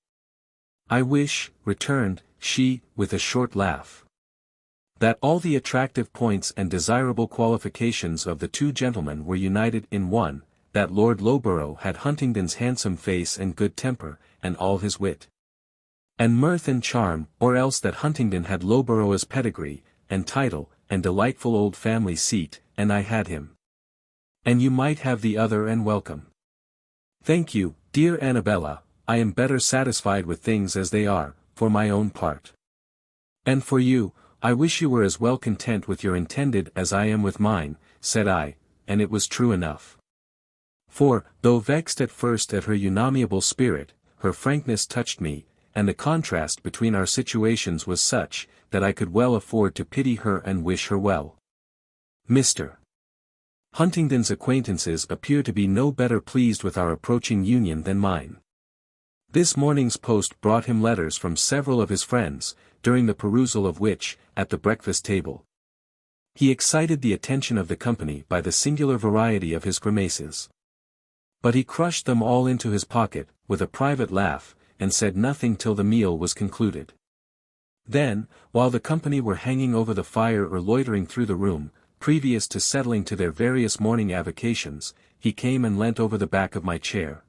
I wish, returned she, with a short laugh, that all the attractive points and desirable qualifications of the two gentlemen were united in one, that Lord Loughborough had Huntingdon's handsome face and good temper, and all his wit and mirth and charm, or else that Huntingdon had Loughborough's pedigree, and title, and delightful old family seat, and I had him. And you might have the other and welcome. Thank you, dear Annabella, I am better satisfied with things as they are, for my own part. And for you, I wish you were as well content with your intended as I am with mine, said I, and it was true enough. For, though vexed at first at her unamiable spirit, her frankness touched me, and the contrast between our situations was such, that I could well afford to pity her and wish her well. Mr. Huntingdon's acquaintances appear to be no better pleased with our approaching union than mine. This morning's post brought him letters from several of his friends, during the perusal of which, at the breakfast table, he excited the attention of the company by the singular variety of his grimaces. But he crushed them all into his pocket, with a private laugh, and said nothing till the meal was concluded. Then, while the company were hanging over the fire or loitering through the room, previous to settling to their various morning avocations, he came and leant over the back of my chair.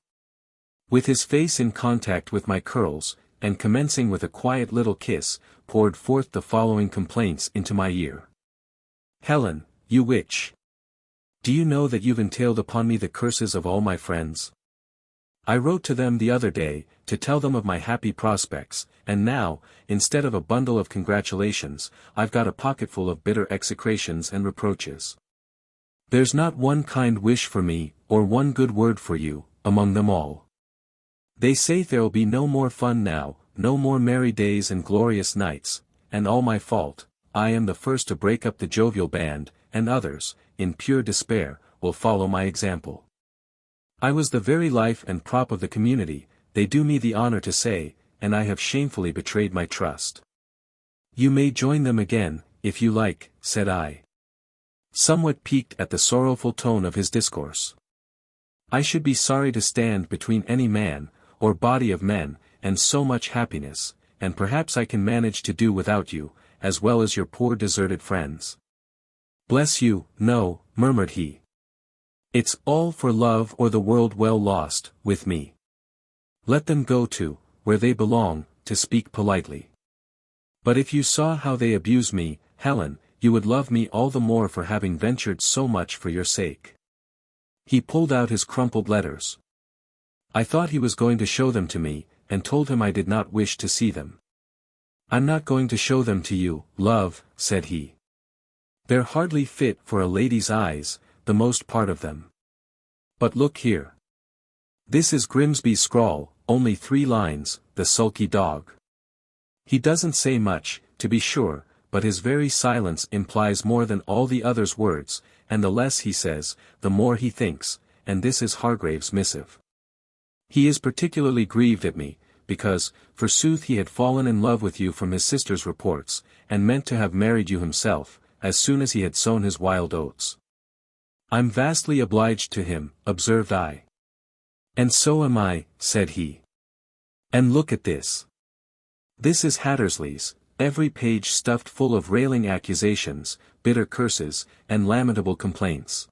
With his face in contact with my curls, and commencing with a quiet little kiss, poured forth the following complaints into my ear. Helen, you witch! Do you know that you've entailed upon me the curses of all my friends? I wrote to them the other day, to tell them of my happy prospects, and now, instead of a bundle of congratulations, I've got a pocketful of bitter execrations and reproaches. There's not one kind wish for me, or one good word for you, among them all. They say there'll be no more fun now, no more merry days and glorious nights, and all my fault. I am the first to break up the jovial band, and others, in pure despair, will follow my example. I was the very life and prop of the community, they do me the honor to say, and I have shamefully betrayed my trust. You may join them again, if you like, said I, somewhat piqued at the sorrowful tone of his discourse. I should be sorry to stand between any man, or body of men, and so much happiness, and perhaps I can manage to do without you, as well as your poor deserted friends. Bless you, no, murmured he. It's all for love or the world well lost, with me. Let them go to, where they belong, to speak politely. But if you saw how they abuse me, Helen, you would love me all the more for having ventured so much for your sake. He pulled out his crumpled letters. I thought he was going to show them to me, and told him I did not wish to see them. I'm not going to show them to you, love, said he. They're hardly fit for a lady's eyes, the most part of them. But look here. This is Grimsby's scrawl, only 3 lines, the sulky dog. He doesn't say much, to be sure, but his very silence implies more than all the others' words, and the less he says, the more he thinks, and this is Hargrave's missive. He is particularly grieved at me, because, forsooth he had fallen in love with you from his sister's reports, and meant to have married you himself, as soon as he had sown his wild oats. I'm vastly obliged to him, observed I. And so am I, said he. And look at this. This is Hattersley's, every page stuffed full of railing accusations, bitter curses, and lamentable complaints.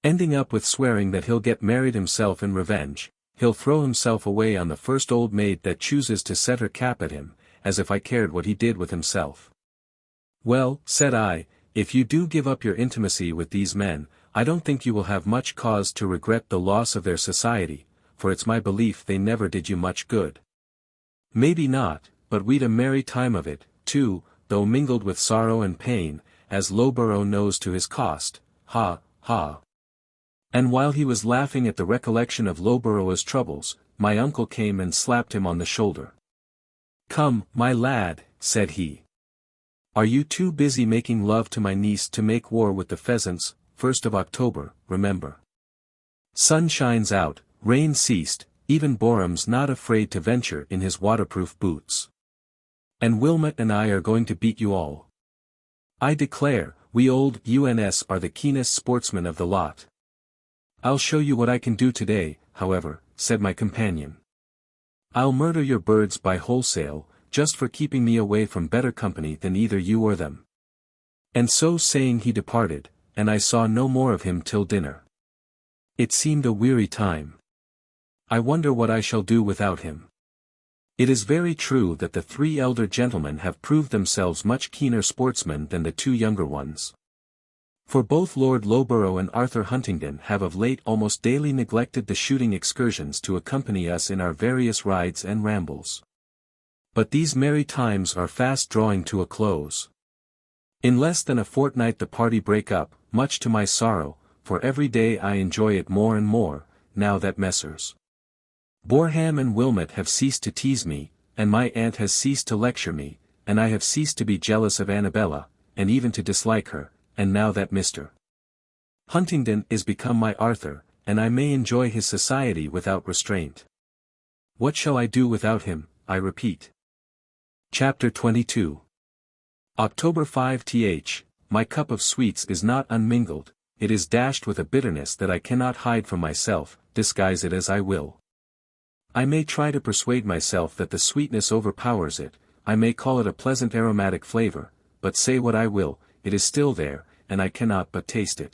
Ending up with swearing that he'll get married himself in revenge, he'll throw himself away on the first old maid that chooses to set her cap at him, as if I cared what he did with himself. Well, said I, if you do give up your intimacy with these men, I don't think you will have much cause to regret the loss of their society, for it's my belief they never did you much good. Maybe not, but we'd a merry time of it, too, though mingled with sorrow and pain, as Loughborough knows to his cost, ha, ha. And while he was laughing at the recollection of Loughborough's troubles, my uncle came and slapped him on the shoulder. Come, my lad, said he. Are you too busy making love to my niece to make war with the pheasants? 1st of October, remember. Sun shines out, rain ceased, even Boreham's not afraid to venture in his waterproof boots. And Wilmot and I are going to beat you all. I declare, we old UNS are the keenest sportsmen of the lot. I'll show you what I can do today, however, said my companion. I'll murder your birds by wholesale, just for keeping me away from better company than either you or them. And so saying he departed, and I saw no more of him till dinner. It seemed a weary time. I wonder what I shall do without him. It is very true that the 3 elder gentlemen have proved themselves much keener sportsmen than the 2 younger ones. For both Lord Loughborough and Arthur Huntingdon have of late almost daily neglected the shooting excursions to accompany us in our various rides and rambles. But these merry times are fast drawing to a close. In less than a fortnight the party break up, much to my sorrow, for every day I enjoy it more and more, now that Messrs. Boreham and Wilmot have ceased to tease me, and my aunt has ceased to lecture me, and I have ceased to be jealous of Annabella, and even to dislike her, and now that Mr. Huntingdon is become my Arthur, and I may enjoy his society without restraint. What shall I do without him, I repeat. Chapter 22. October 5th. My cup of sweets is not unmingled, it is dashed with a bitterness that I cannot hide from myself, disguise it as I will. I may try to persuade myself that the sweetness overpowers it, I may call it a pleasant aromatic flavor, but say what I will, it is still there, and I cannot but taste it.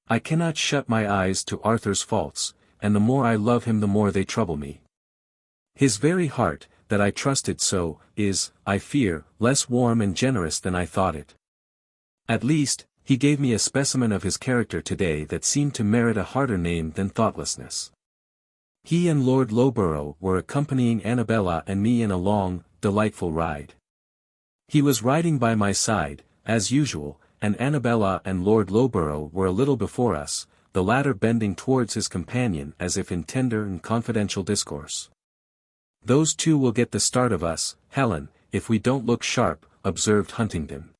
I cannot shut my eyes to Arthur's faults, and the more I love him the more they trouble me. His very heart, that I trusted so, is, I fear, less warm and generous than I thought it. At least, he gave me a specimen of his character today that seemed to merit a harder name than thoughtlessness. He and Lord Loughborough were accompanying Annabella and me in a long, delightful ride. He was riding by my side, as usual, and Annabella and Lord Loughborough were a little before us, the latter bending towards his companion as if in tender and confidential discourse. Those 2 will get the start of us, Helen, if we don't look sharp, observed Huntingdon.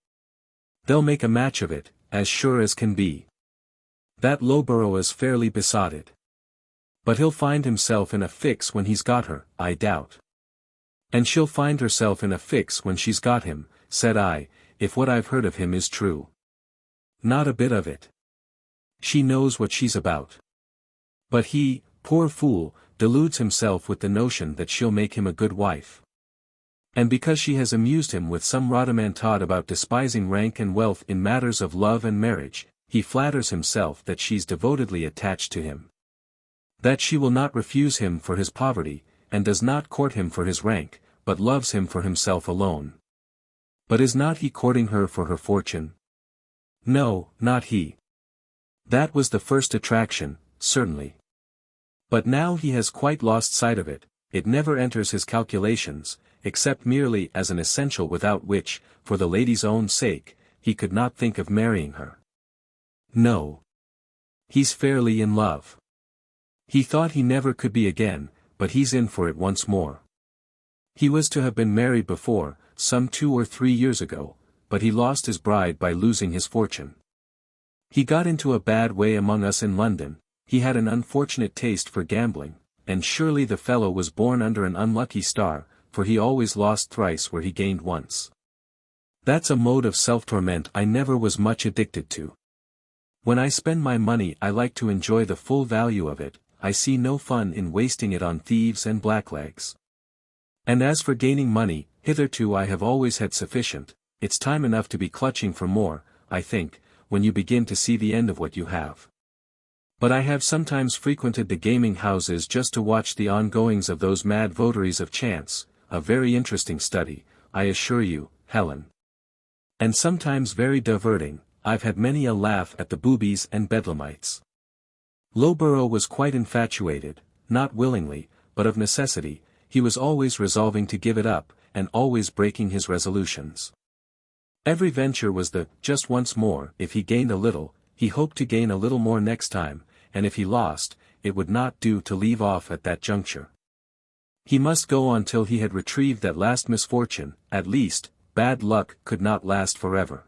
They'll make a match of it, as sure as can be. That Loughborough is fairly besotted. But he'll find himself in a fix when he's got her, I doubt. And she'll find herself in a fix when she's got him, said I, if what I've heard of him is true. Not a bit of it. She knows what she's about. But he, poor fool, deludes himself with the notion that she'll make him a good wife. And because she has amused him with some rhodomantade about despising rank and wealth in matters of love and marriage, he flatters himself that she's devotedly attached to him. That she will not refuse him for his poverty, and does not court him for his rank, but loves him for himself alone. But is not he courting her for her fortune? No, not he. That was the first attraction, certainly. But now he has quite lost sight of it, it never enters his calculations, except merely as an essential without which, for the lady's own sake, he could not think of marrying her. No. He's fairly in love. He thought he never could be again, but he's in for it once more. He was to have been married before, some 2 or 3 years ago, but he lost his bride by losing his fortune. He got into a bad way among us in London, he had an unfortunate taste for gambling, and surely the fellow was born under an unlucky star, for he always lost thrice where he gained once. That's a mode of self-torment I never was much addicted to. When I spend my money I like to enjoy the full value of it, I see no fun in wasting it on thieves and blacklegs. And as for gaining money, hitherto I have always had sufficient, it's time enough to be clutching for more, I think, when you begin to see the end of what you have. But I have sometimes frequented the gaming houses just to watch the ongoings of those mad votaries of chance, a very interesting study, I assure you, Helen. And sometimes very diverting, I've had many a laugh at the boobies and bedlamites. Loughborough was quite infatuated, not willingly, but of necessity, he was always resolving to give it up, and always breaking his resolutions. Every venture was just once more, if he gained a little, he hoped to gain a little more next time, and if he lost, it would not do to leave off at that juncture. He must go on till he had retrieved that last misfortune, at least, bad luck could not last forever.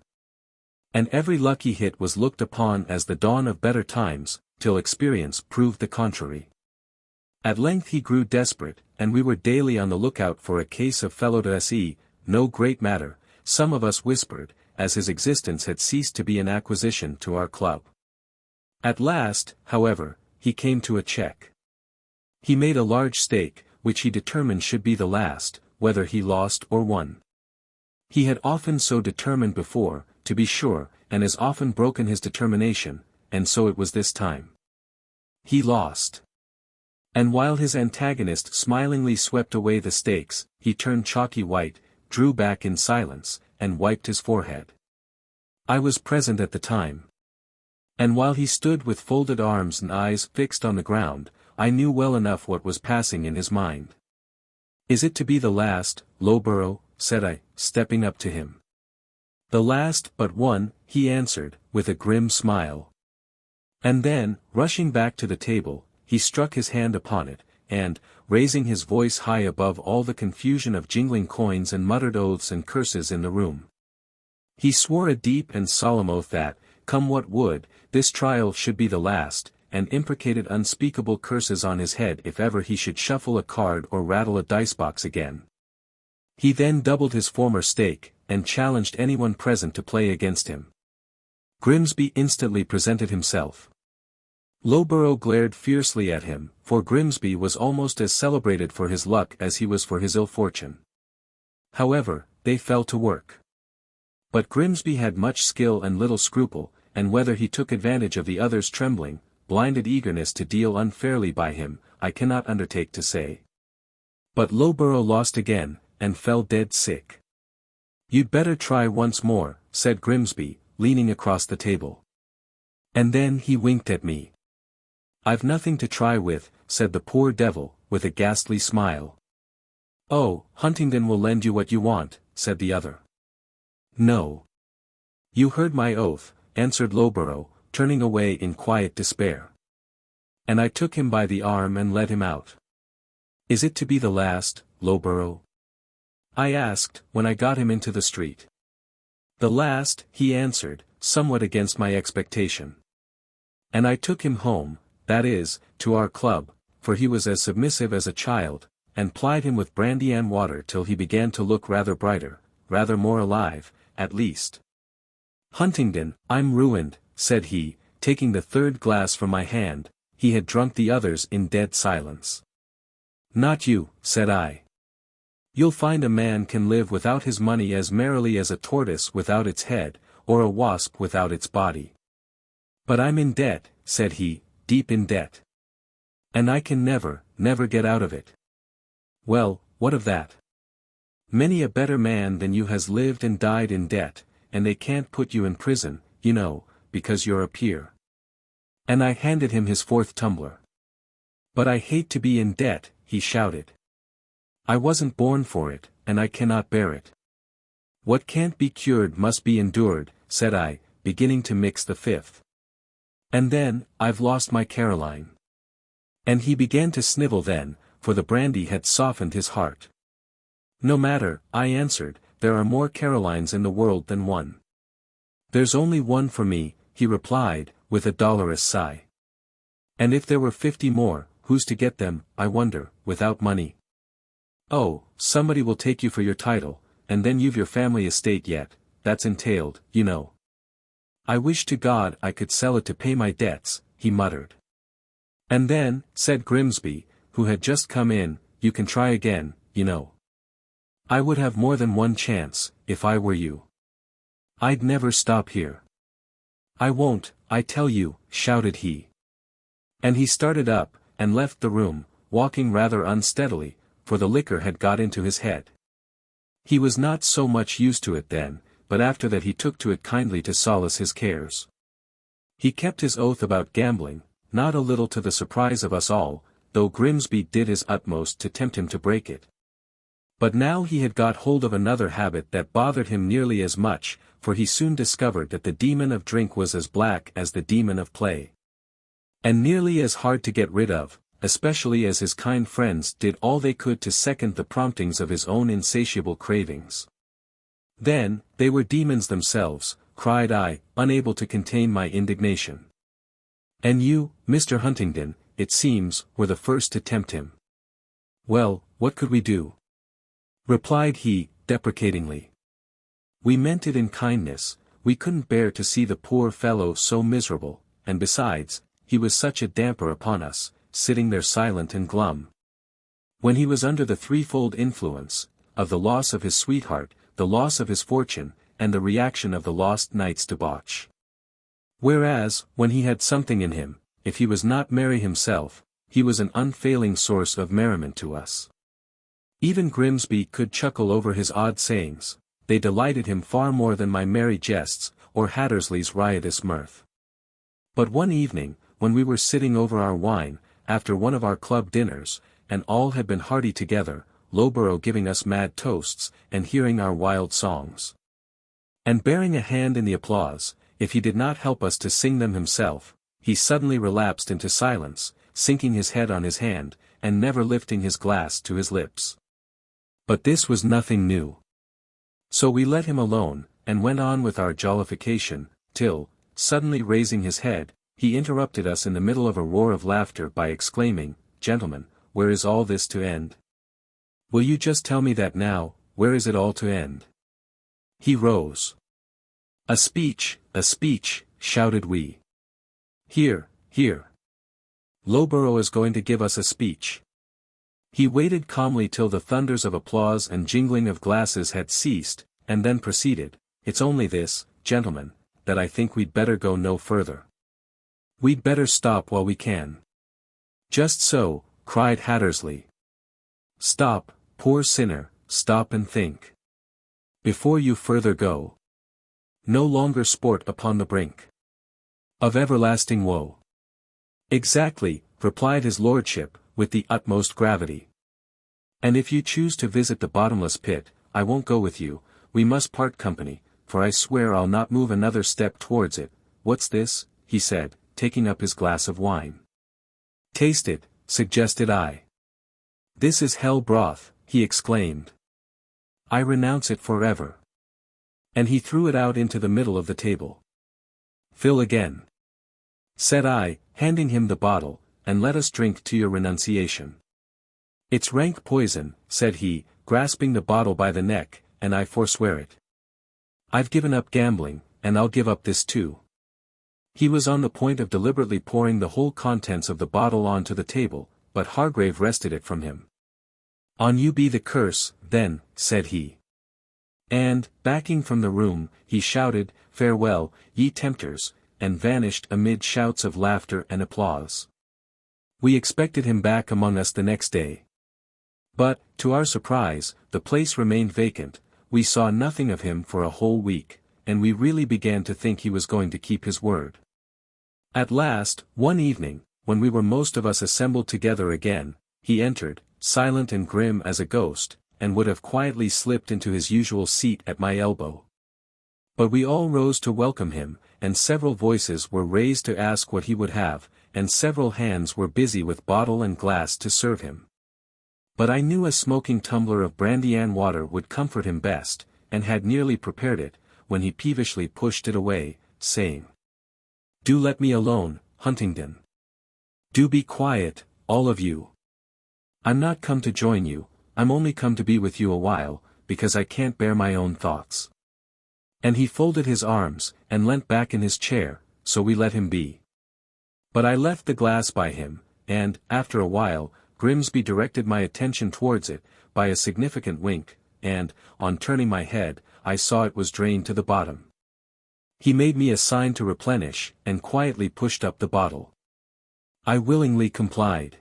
And every lucky hit was looked upon as the dawn of better times, till experience proved the contrary. At length he grew desperate, and we were daily on the lookout for a case of felo de se, no great matter, some of us whispered, as his existence had ceased to be an acquisition to our club. At last, however, he came to a check. He made a large stake, which he determined should be the last, whether he lost or won. He had often so determined before, to be sure, and as often broken his determination, and so it was this time. He lost. And while his antagonist smilingly swept away the stakes, he turned chalky white, drew back in silence, and wiped his forehead. I was present at the time. And while he stood with folded arms and eyes fixed on the ground, I knew well enough what was passing in his mind. "Is it to be the last, Loughborough?" said I, stepping up to him. "The last but one," he answered, with a grim smile. And then, rushing back to the table, he struck his hand upon it, and, raising his voice high above all the confusion of jingling coins and muttered oaths and curses in the room, he swore a deep and solemn oath that, come what would, this trial should be the last, and imprecated unspeakable curses on his head if ever he should shuffle a card or rattle a dice-box again. He then doubled his former stake, and challenged anyone present to play against him. Grimsby instantly presented himself. Loughborough glared fiercely at him, for Grimsby was almost as celebrated for his luck as he was for his ill fortune. However, they fell to work. But Grimsby had much skill and little scruple, and whether he took advantage of the other's trembling, blinded eagerness to deal unfairly by him, I cannot undertake to say. But Loughborough lost again, and fell dead sick. "You'd better try once more," said Grimsby, leaning across the table. And then he winked at me. "I've nothing to try with," said the poor devil, with a ghastly smile. "Oh, Huntingdon will lend you what you want," said the other. "No. You heard my oath," answered Loughborough, turning away in quiet despair. And I took him by the arm and led him out. "Is it to be the last, Loughborough?" I asked, when I got him into the street. "The last," he answered, somewhat against my expectation. And I took him home, that is, to our club, for he was as submissive as a child, and plied him with brandy and water till he began to look rather brighter, rather more alive, at least. "Huntingdon, I'm ruined," said he, taking the third glass from my hand. He had drunk the others in dead silence. "Not you," said I. "You'll find a man can live without his money as merrily as a tortoise without its head, or a wasp without its body. But I'm in debt," said he, "deep in debt. And I can never, never get out of it." "Well, what of that? Many a better man than you has lived and died in debt, and they can't put you in prison, you know, because you're a peer." And I handed him his fourth tumbler. "But I hate to be in debt," he shouted. "I wasn't born for it, and I cannot bear it." "What can't be cured must be endured," said I, beginning to mix the fifth. "And then, I've lost my Caroline." And he began to snivel then, for the brandy had softened his heart. No matter, I answered, there are more Carolines in the world than one. There's only one for me, he replied, with a dolorous sigh. And if there were 50 more, who's to get them, I wonder, without money? Oh, somebody will take you for your title, and then you've your family estate yet, that's entailed, you know. I wish to God I could sell it to pay my debts, he muttered. And then, said Grimsby, who had just come in, you can try again, you know. I would have more than one chance, if I were you. I'd never stop here. I won't, I tell you, shouted he. And he started up, and left the room, walking rather unsteadily, for the liquor had got into his head. He was not so much used to it then, but after that he took to it kindly to solace his cares. He kept his oath about gambling, not a little to the surprise of us all, though Grimsby did his utmost to tempt him to break it. But now he had got hold of another habit that bothered him nearly as much, for he soon discovered that the demon of drink was as black as the demon of play. And nearly as hard to get rid of, especially as his kind friends did all they could to second the promptings of his own insatiable cravings. Then, they were demons themselves, cried I, unable to contain my indignation. And you, Mr. Huntingdon, it seems, were the first to tempt him. Well, what could we do? Replied he, deprecatingly. We meant it in kindness, we couldn't bear to see the poor fellow so miserable, and besides, he was such a damper upon us, sitting there silent and glum. When he was under the threefold influence, of the loss of his sweetheart, the loss of his fortune, and the reaction of the lost night's debauch. Whereas, when he had something in him, if he was not merry himself, he was an unfailing source of merriment to us. Even Grimsby could chuckle over his odd sayings, they delighted him far more than my merry jests, or Hattersley's riotous mirth. But one evening, when we were sitting over our wine, after one of our club dinners, and all had been hearty together, Lowborough giving us mad toasts, and hearing our wild songs, and bearing a hand in the applause, if he did not help us to sing them himself, he suddenly relapsed into silence, sinking his head on his hand, and never lifting his glass to his lips. But this was nothing new. So we let him alone, and went on with our jollification, till, suddenly raising his head, he interrupted us in the middle of a roar of laughter by exclaiming, Gentlemen, where is all this to end? Will you just tell me that now, where is it all to end? He rose. A speech, shouted we. Here, here. Lowborough is going to give us a speech. He waited calmly till the thunders of applause and jingling of glasses had ceased, and then proceeded, It's only this, gentlemen, that I think we'd better go no further. We'd better stop while we can. Just so, cried Hattersley. Stop, poor sinner, stop and think. Before you further go. No longer sport upon the brink of everlasting woe. Exactly, replied his lordship, with the utmost gravity. And if you choose to visit the bottomless pit, I won't go with you, we must part company, for I swear I'll not move another step towards it. What's this? He said, taking up his glass of wine. Taste it, suggested I. This is hell broth, he exclaimed. I renounce it forever. And he threw it out into the middle of the table. Fill again, said I, handing him the bottle, and let us drink to your renunciation. It's rank poison, said he, grasping the bottle by the neck, and I forswear it. I've given up gambling, and I'll give up this too. He was on the point of deliberately pouring the whole contents of the bottle onto the table, but Hargrave wrested it from him. On you be the curse, then, said he. And, backing from the room, he shouted, Farewell, ye tempters, and vanished amid shouts of laughter and applause. We expected him back among us the next day. But, to our surprise, the place remained vacant, we saw nothing of him for a whole week, and we really began to think he was going to keep his word. At last, one evening, when we were most of us assembled together again, he entered, silent and grim as a ghost, and would have quietly slipped into his usual seat at my elbow. But we all rose to welcome him, and several voices were raised to ask what he would have, and several hands were busy with bottle and glass to serve him. But I knew a smoking tumbler of brandy-and water would comfort him best, and had nearly prepared it, when he peevishly pushed it away, saying, "Do let me alone, Huntingdon. Do be quiet, all of you. I'm not come to join you, I'm only come to be with you a while, because I can't bear my own thoughts." And he folded his arms, and leant back in his chair, so we let him be. But I left the glass by him, and, after a while, Grimsby directed my attention towards it, by a significant wink, and, on turning my head, I saw it was drained to the bottom. He made me a sign to replenish, and quietly pushed up the bottle. I willingly complied.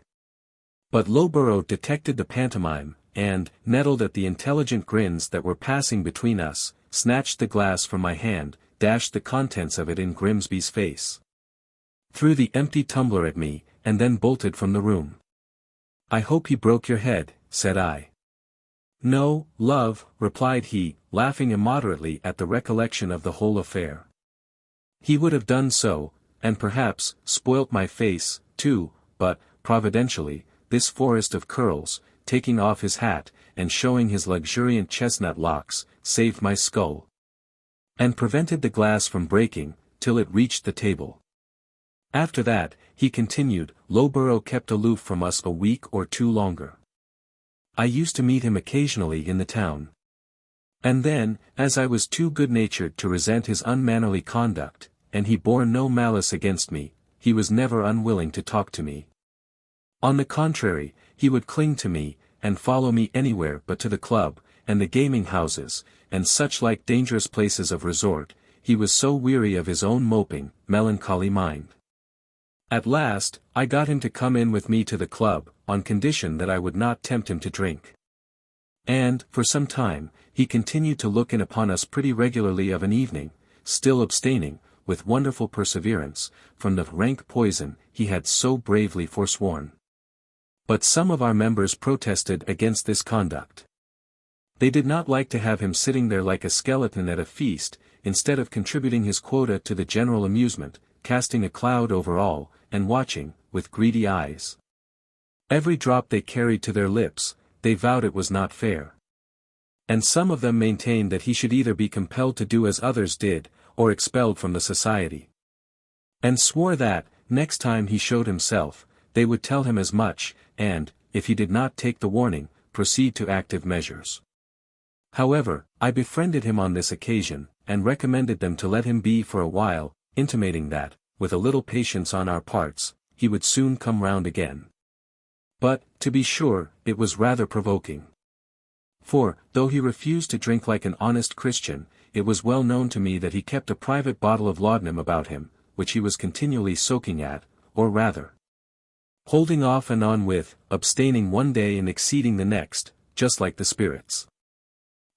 But Loughborough detected the pantomime, and, nettled at the intelligent grins that were passing between us, snatched the glass from my hand, dashed the contents of it in Grimsby's face, threw the empty tumbler at me, and then bolted from the room. "I hope he broke your head," said I. "No, love," replied he, laughing immoderately at the recollection of the whole affair. "He would have done so, and perhaps, spoilt my face, too, but, providentially, this forest of curls, taking off his hat, and showing his luxuriant chestnut locks, saved my skull, and prevented the glass from breaking, till it reached the table." After that, he continued, Loughborough kept aloof from us a week or two longer. I used to meet him occasionally in the town. And then, as I was too good-natured to resent his unmannerly conduct, and he bore no malice against me, he was never unwilling to talk to me. On the contrary, he would cling to me, and follow me anywhere but to the club, and the gaming-houses, and such like dangerous places of resort. He was so weary of his own moping, melancholy mind. At last, I got him to come in with me to the club, on condition that I would not tempt him to drink. And, for some time, he continued to look in upon us pretty regularly of an evening, still abstaining, with wonderful perseverance, from the rank poison he had so bravely forsworn. But some of our members protested against this conduct. They did not like to have him sitting there like a skeleton at a feast, instead of contributing his quota to the general amusement, casting a cloud over all, and watching, with greedy eyes, every drop they carried to their lips. They vowed it was not fair. And some of them maintained that he should either be compelled to do as others did, or expelled from the society. And swore that, next time he showed himself, they would tell him as much, and, if he did not take the warning, proceed to active measures. However, I befriended him on this occasion, and recommended them to let him be for a while, intimating that, with a little patience on our parts, he would soon come round again. But, to be sure, it was rather provoking. For, though he refused to drink like an honest Christian, it was well known to me that he kept a private bottle of laudanum about him, which he was continually soaking at, or rather, holding off and on with, abstaining one day and exceeding the next, just like the spirits.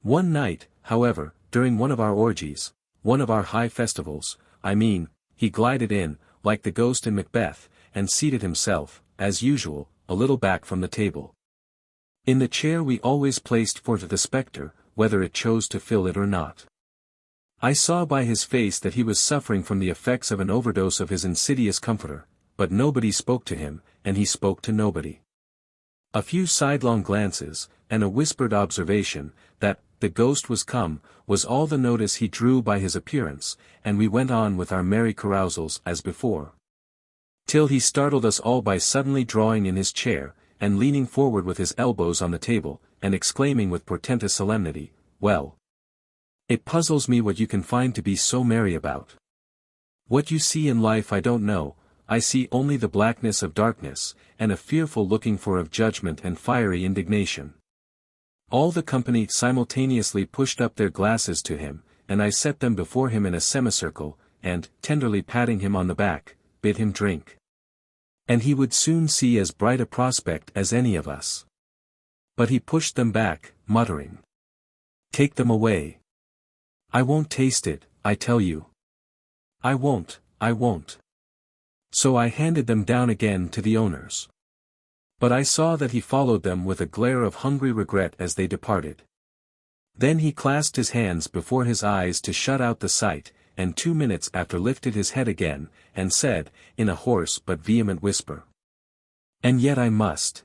One night, however, during one of our orgies, one of our high festivals, I mean, he glided in, like the ghost in Macbeth, and seated himself, as usual, a little back from the table, in the chair we always placed for the spectre, whether it chose to fill it or not. I saw by his face that he was suffering from the effects of an overdose of his insidious comforter, but nobody spoke to him, and he spoke to nobody. A few sidelong glances, and a whispered observation, that the ghost was come, was all the notice he drew by his appearance, and we went on with our merry carousals as before, till he startled us all by suddenly drawing in his chair, and leaning forward with his elbows on the table, and exclaiming with portentous solemnity, "Well, it puzzles me what you can find to be so merry about. What you see in life I don't know, I see only the blackness of darkness, and a fearful looking for of judgment and fiery indignation." All the company simultaneously pushed up their glasses to him, and I set them before him in a semicircle, and, tenderly patting him on the back, bid him drink. And he would soon see as bright a prospect as any of us. But he pushed them back, muttering, "Take them away. I won't taste it, I tell you. I won't, I won't." So I handed them down again to the owners. But I saw that he followed them with a glare of hungry regret as they departed. Then he clasped his hands before his eyes to shut out the sight, and 2 minutes after lifted his head again, and said, in a hoarse but vehement whisper, "And yet I must.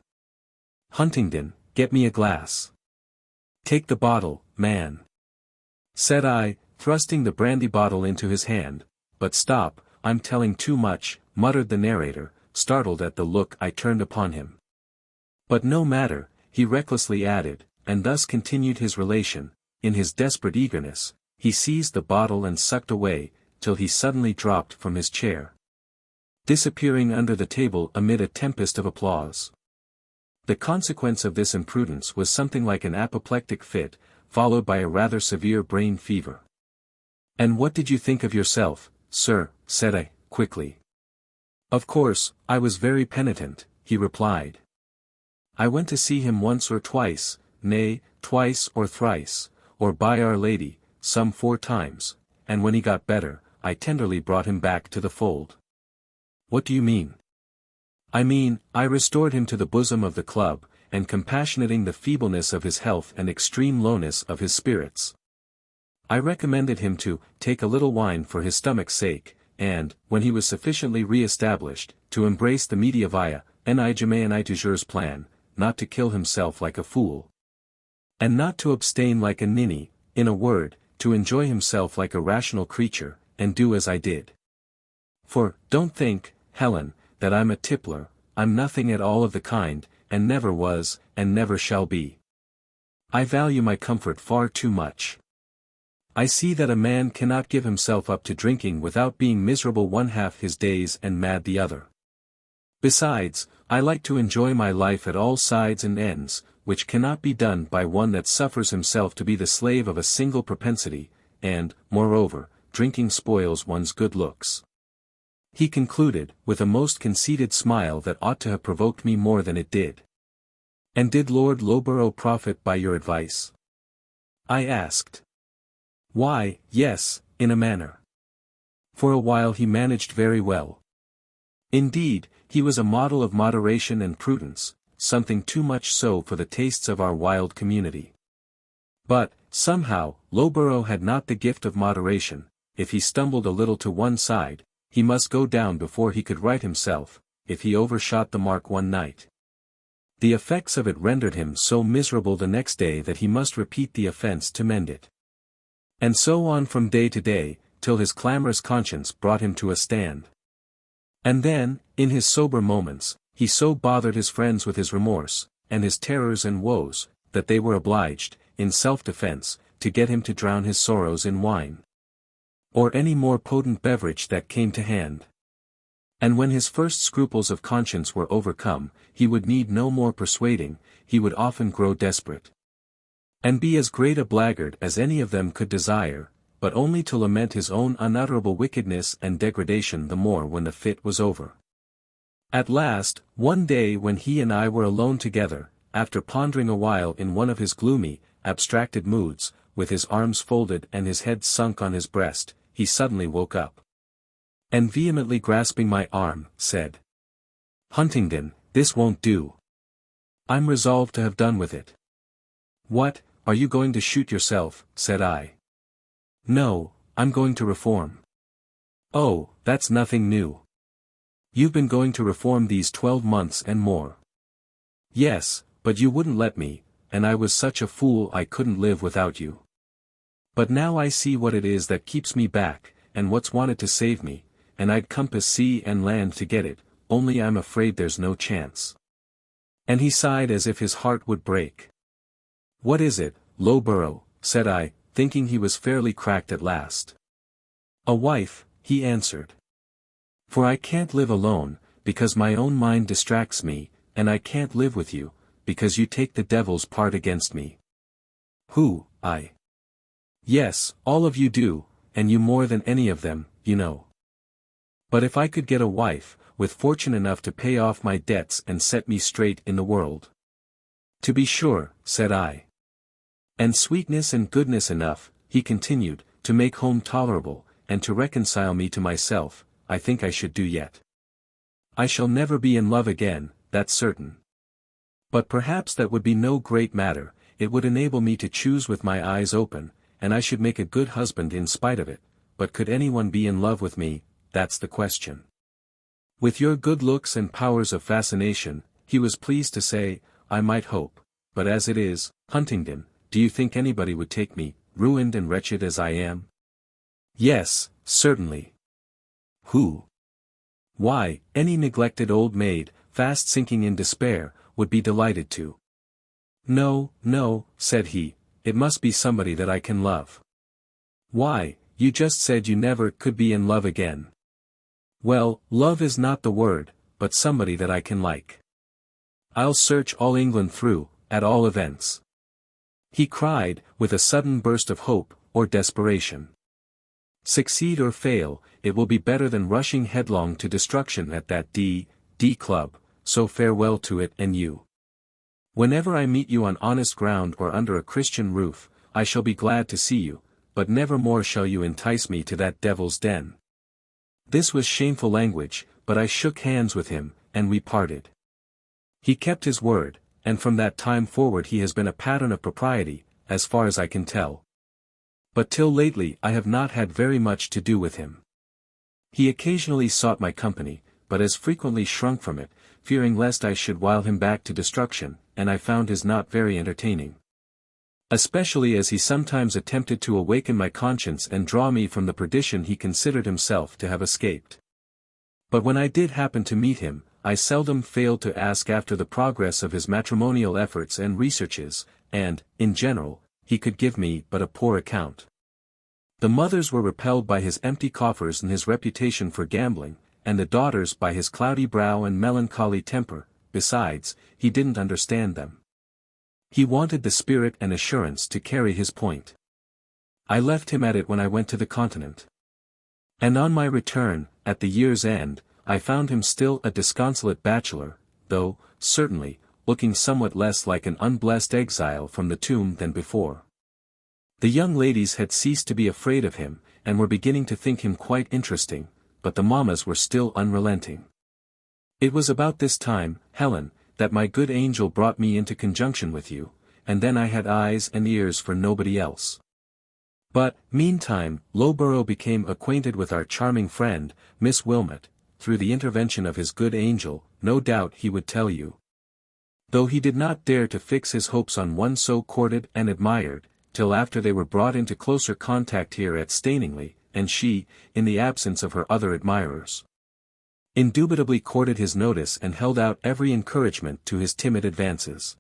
Huntingdon, get me a glass. Take the bottle, man, said I, thrusting the brandy bottle into his hand. But stop, I'm telling too much, muttered the narrator, startled at the look I turned upon him. But no matter, he recklessly added, and thus continued his relation. In his desperate eagerness, he seized the bottle and sucked away, till he suddenly dropped from his chair, disappearing under the table amid a tempest of applause. The consequence of this imprudence was something like an apoplectic fit, followed by a rather severe brain fever. "And what did you think of yourself, sir?" said I, quickly. "Of course, I was very penitent," he replied. "I went to see him once or twice, nay, twice or thrice, or by Our Lady, some 4 times, and when he got better, I tenderly brought him back to the fold." "What do you mean?" "I mean, I restored him to the bosom of the club, and compassionating the feebleness of his health and extreme lowness of his spirits, I recommended him to take a little wine for his stomach's sake, and, when he was sufficiently re-established, to embrace the media via XXIII toujours plan, not to kill himself like a fool, and not to abstain like a ninny, in a word, to enjoy himself like a rational creature, and do as I did. For, don't think, Helen, that I'm a tippler, I'm nothing at all of the kind, and never was, and never shall be. I value my comfort far too much. I see that a man cannot give himself up to drinking without being miserable one half his days and mad the other. Besides, I like to enjoy my life at all sides and ends, which cannot be done by one that suffers himself to be the slave of a single propensity, and, moreover, drinking spoils one's good looks," he concluded, with a most conceited smile that ought to have provoked me more than it did. "And did Lord Loughborough profit by your advice?" I asked. "Why, yes, in a manner. For a while he managed very well. Indeed, he was a model of moderation and prudence, something too much so for the tastes of our wild community. But, somehow, Loughborough had not the gift of moderation. If he stumbled a little to one side, he must go down before he could right himself, if he overshot the mark one night. The effects of it rendered him so miserable the next day that he must repeat the offence to mend it. And so on from day to day, till his clamorous conscience brought him to a stand. And then, in his sober moments, he so bothered his friends with his remorse, and his terrors and woes, that they were obliged, in self-defense, to get him to drown his sorrows in wine, or any more potent beverage that came to hand. And when his first scruples of conscience were overcome, he would need no more persuading, he would often grow desperate, and be as great a blackguard as any of them could desire, but only to lament his own unutterable wickedness and degradation the more when the fit was over. At last, one day when he and I were alone together, after pondering a while in one of his gloomy, abstracted moods, with his arms folded and his head sunk on his breast, he suddenly woke up, and vehemently grasping my arm, said, "Huntingdon, this won't do. I'm resolved to have done with it." "What, are you going to shoot yourself?" said I. "No, I'm going to reform." "Oh, that's nothing new. You've been going to reform these 12 months and more." "Yes, but you wouldn't let me, and I was such a fool I couldn't live without you. But now I see what it is that keeps me back, and what's wanted to save me, and I'd compass sea and land to get it, only I'm afraid there's no chance." And he sighed as if his heart would break. "What is it, Loughborough?" said I, thinking he was fairly cracked at last. "A wife," he answered. "For I can't live alone, because my own mind distracts me, and I can't live with you, because you take the devil's part against me." "Who, I?" "Yes, all of you do, and you more than any of them, you know. But if I could get a wife, with fortune enough to pay off my debts and set me straight in the world." "To be sure," said I. "And sweetness and goodness enough," he continued, "to make home tolerable, and to reconcile me to myself, I think I should do yet. I shall never be in love again, that's certain. But perhaps that would be no great matter, it would enable me to choose with my eyes open, and I should make a good husband in spite of it, but could anyone be in love with me, that's the question. With your good looks and powers of fascination," he was pleased to say, "I might hope, but as it is, Huntingdon, do you think anybody would take me, ruined and wretched as I am? Yes, certainly. Who? Why, any neglected old maid, fast sinking in despair, would be delighted to. No, no, said he, it must be somebody that I can love. Why, you just said you never could be in love again. Well, love is not the word, but somebody that I can like. I'll search all England through, at all events. He cried, with a sudden burst of hope, or desperation. Succeed or fail, it will be better than rushing headlong to destruction at that D club, so farewell to it and you. Whenever I meet you on honest ground or under a Christian roof, I shall be glad to see you, but never more shall you entice me to that devil's den. This was shameful language, but I shook hands with him, and we parted. He kept his word, and from that time forward he has been a pattern of propriety, as far as I can tell. But till lately I have not had very much to do with him. He occasionally sought my company, but as frequently shrunk from it, fearing lest I should wile him back to destruction, and I found his not very entertaining. Especially as he sometimes attempted to awaken my conscience and draw me from the perdition he considered himself to have escaped. But when I did happen to meet him, I seldom failed to ask after the progress of his matrimonial efforts and researches, and, in general, he could give me but a poor account. The mothers were repelled by his empty coffers and his reputation for gambling, and the daughters by his cloudy brow and melancholy temper. Besides, he didn't understand them. He wanted the spirit and assurance to carry his point. I left him at it when I went to the Continent. And on my return, at the year's end, I found him still a disconsolate bachelor, though, certainly, looking somewhat less like an unblessed exile from the tomb than before. The young ladies had ceased to be afraid of him, and were beginning to think him quite interesting, but the mammas were still unrelenting. It was about this time, Helen, that my good angel brought me into conjunction with you, and then I had eyes and ears for nobody else. But, meantime, Loughborough became acquainted with our charming friend, Miss Wilmot, through the intervention of his good angel, no doubt he would tell you. Though he did not dare to fix his hopes on one so courted and admired, till after they were brought into closer contact here at Staningley, and she, in the absence of her other admirers, indubitably courted his notice and held out every encouragement to his timid advances.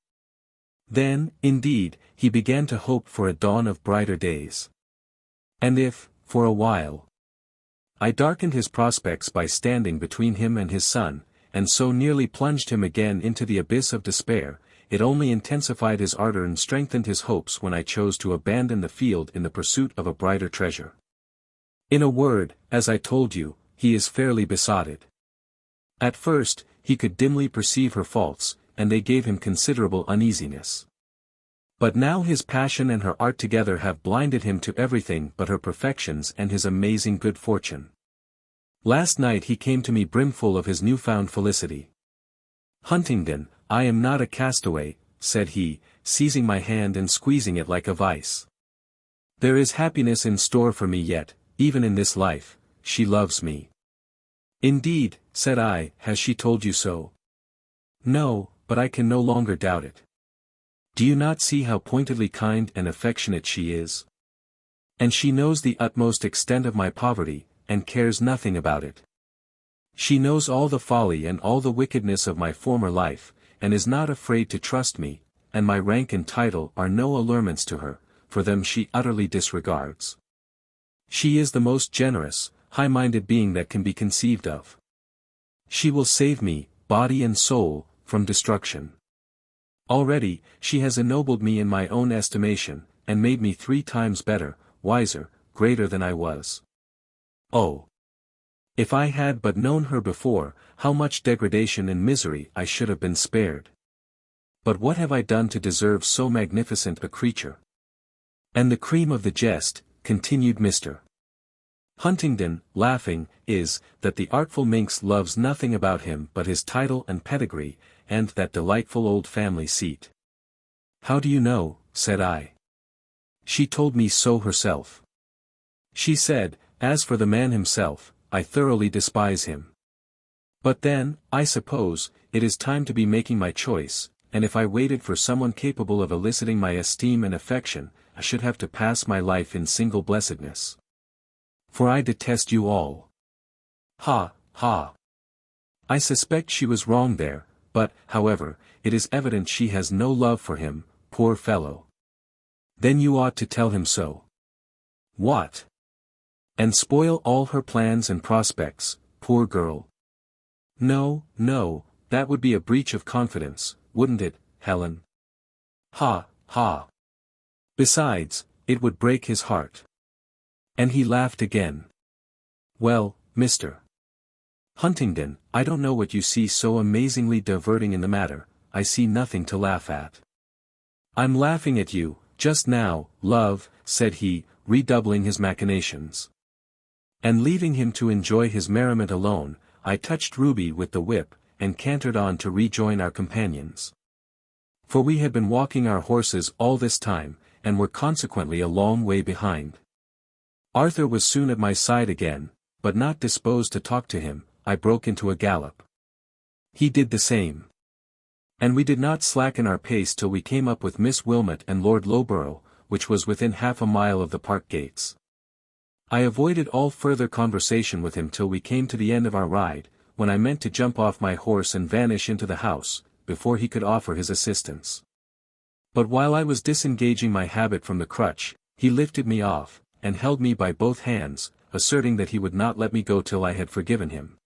Then, indeed, he began to hope for a dawn of brighter days. And if, for a while, I darkened his prospects by standing between him and his son, and so nearly plunged him again into the abyss of despair, it only intensified his ardor and strengthened his hopes when I chose to abandon the field in the pursuit of a brighter treasure. In a word, as I told you, he is fairly besotted. At first, he could dimly perceive her faults, and they gave him considerable uneasiness. But now his passion and her art together have blinded him to everything but her perfections and his amazing good fortune. Last night he came to me brimful of his newfound felicity. Huntingdon, I am not a castaway, said he, seizing my hand and squeezing it like a vice. There is happiness in store for me yet, even in this life. She loves me. Indeed, said I, has she told you so? No, but I can no longer doubt it. Do you not see how pointedly kind and affectionate she is? And she knows the utmost extent of my poverty, and cares nothing about it. She knows all the folly and all the wickedness of my former life, and is not afraid to trust me, and my rank and title are no allurements to her, for them she utterly disregards. She is the most generous, high-minded being that can be conceived of. She will save me, body and soul, from destruction. Already, she has ennobled me in my own estimation, and made me 3 times better, wiser, greater than I was. Oh! If I had but known her before, how much degradation and misery I should have been spared. But what have I done to deserve so magnificent a creature? And the cream of the jest, continued Mr. Huntingdon, laughing, is, that the artful minx loves nothing about him but his title and pedigree, and that delightful old family seat. How do you know? Said I. She told me so herself. She said, as for the man himself, I thoroughly despise him. But then, I suppose, it is time to be making my choice, and if I waited for someone capable of eliciting my esteem and affection, I should have to pass my life in single blessedness. For I detest you all. Ha, ha. I suspect she was wrong there, but, however, it is evident she has no love for him, poor fellow. Then you ought to tell him so. What? And spoil all her plans and prospects, poor girl. No, no, that would be a breach of confidence, wouldn't it, Helen? Ha, ha. Besides, it would break his heart. And he laughed again. Well, Mr. Huntingdon, I don't know what you see so amazingly diverting in the matter. I see nothing to laugh at. I'm laughing at you, just now, love, said he, redoubling his machinations. And leaving him to enjoy his merriment alone, I touched Ruby with the whip, and cantered on to rejoin our companions. For we had been walking our horses all this time, and were consequently a long way behind. Arthur was soon at my side again, but not disposed to talk to him. I broke into a gallop. He did the same. And we did not slacken our pace till we came up with Miss Wilmot and Lord Loughborough, which was within half a mile of the park gates. I avoided all further conversation with him till we came to the end of our ride, when I meant to jump off my horse and vanish into the house, before he could offer his assistance. But while I was disengaging my habit from the crutch, he lifted me off, and held me by both hands, asserting that he would not let me go till I had forgiven him.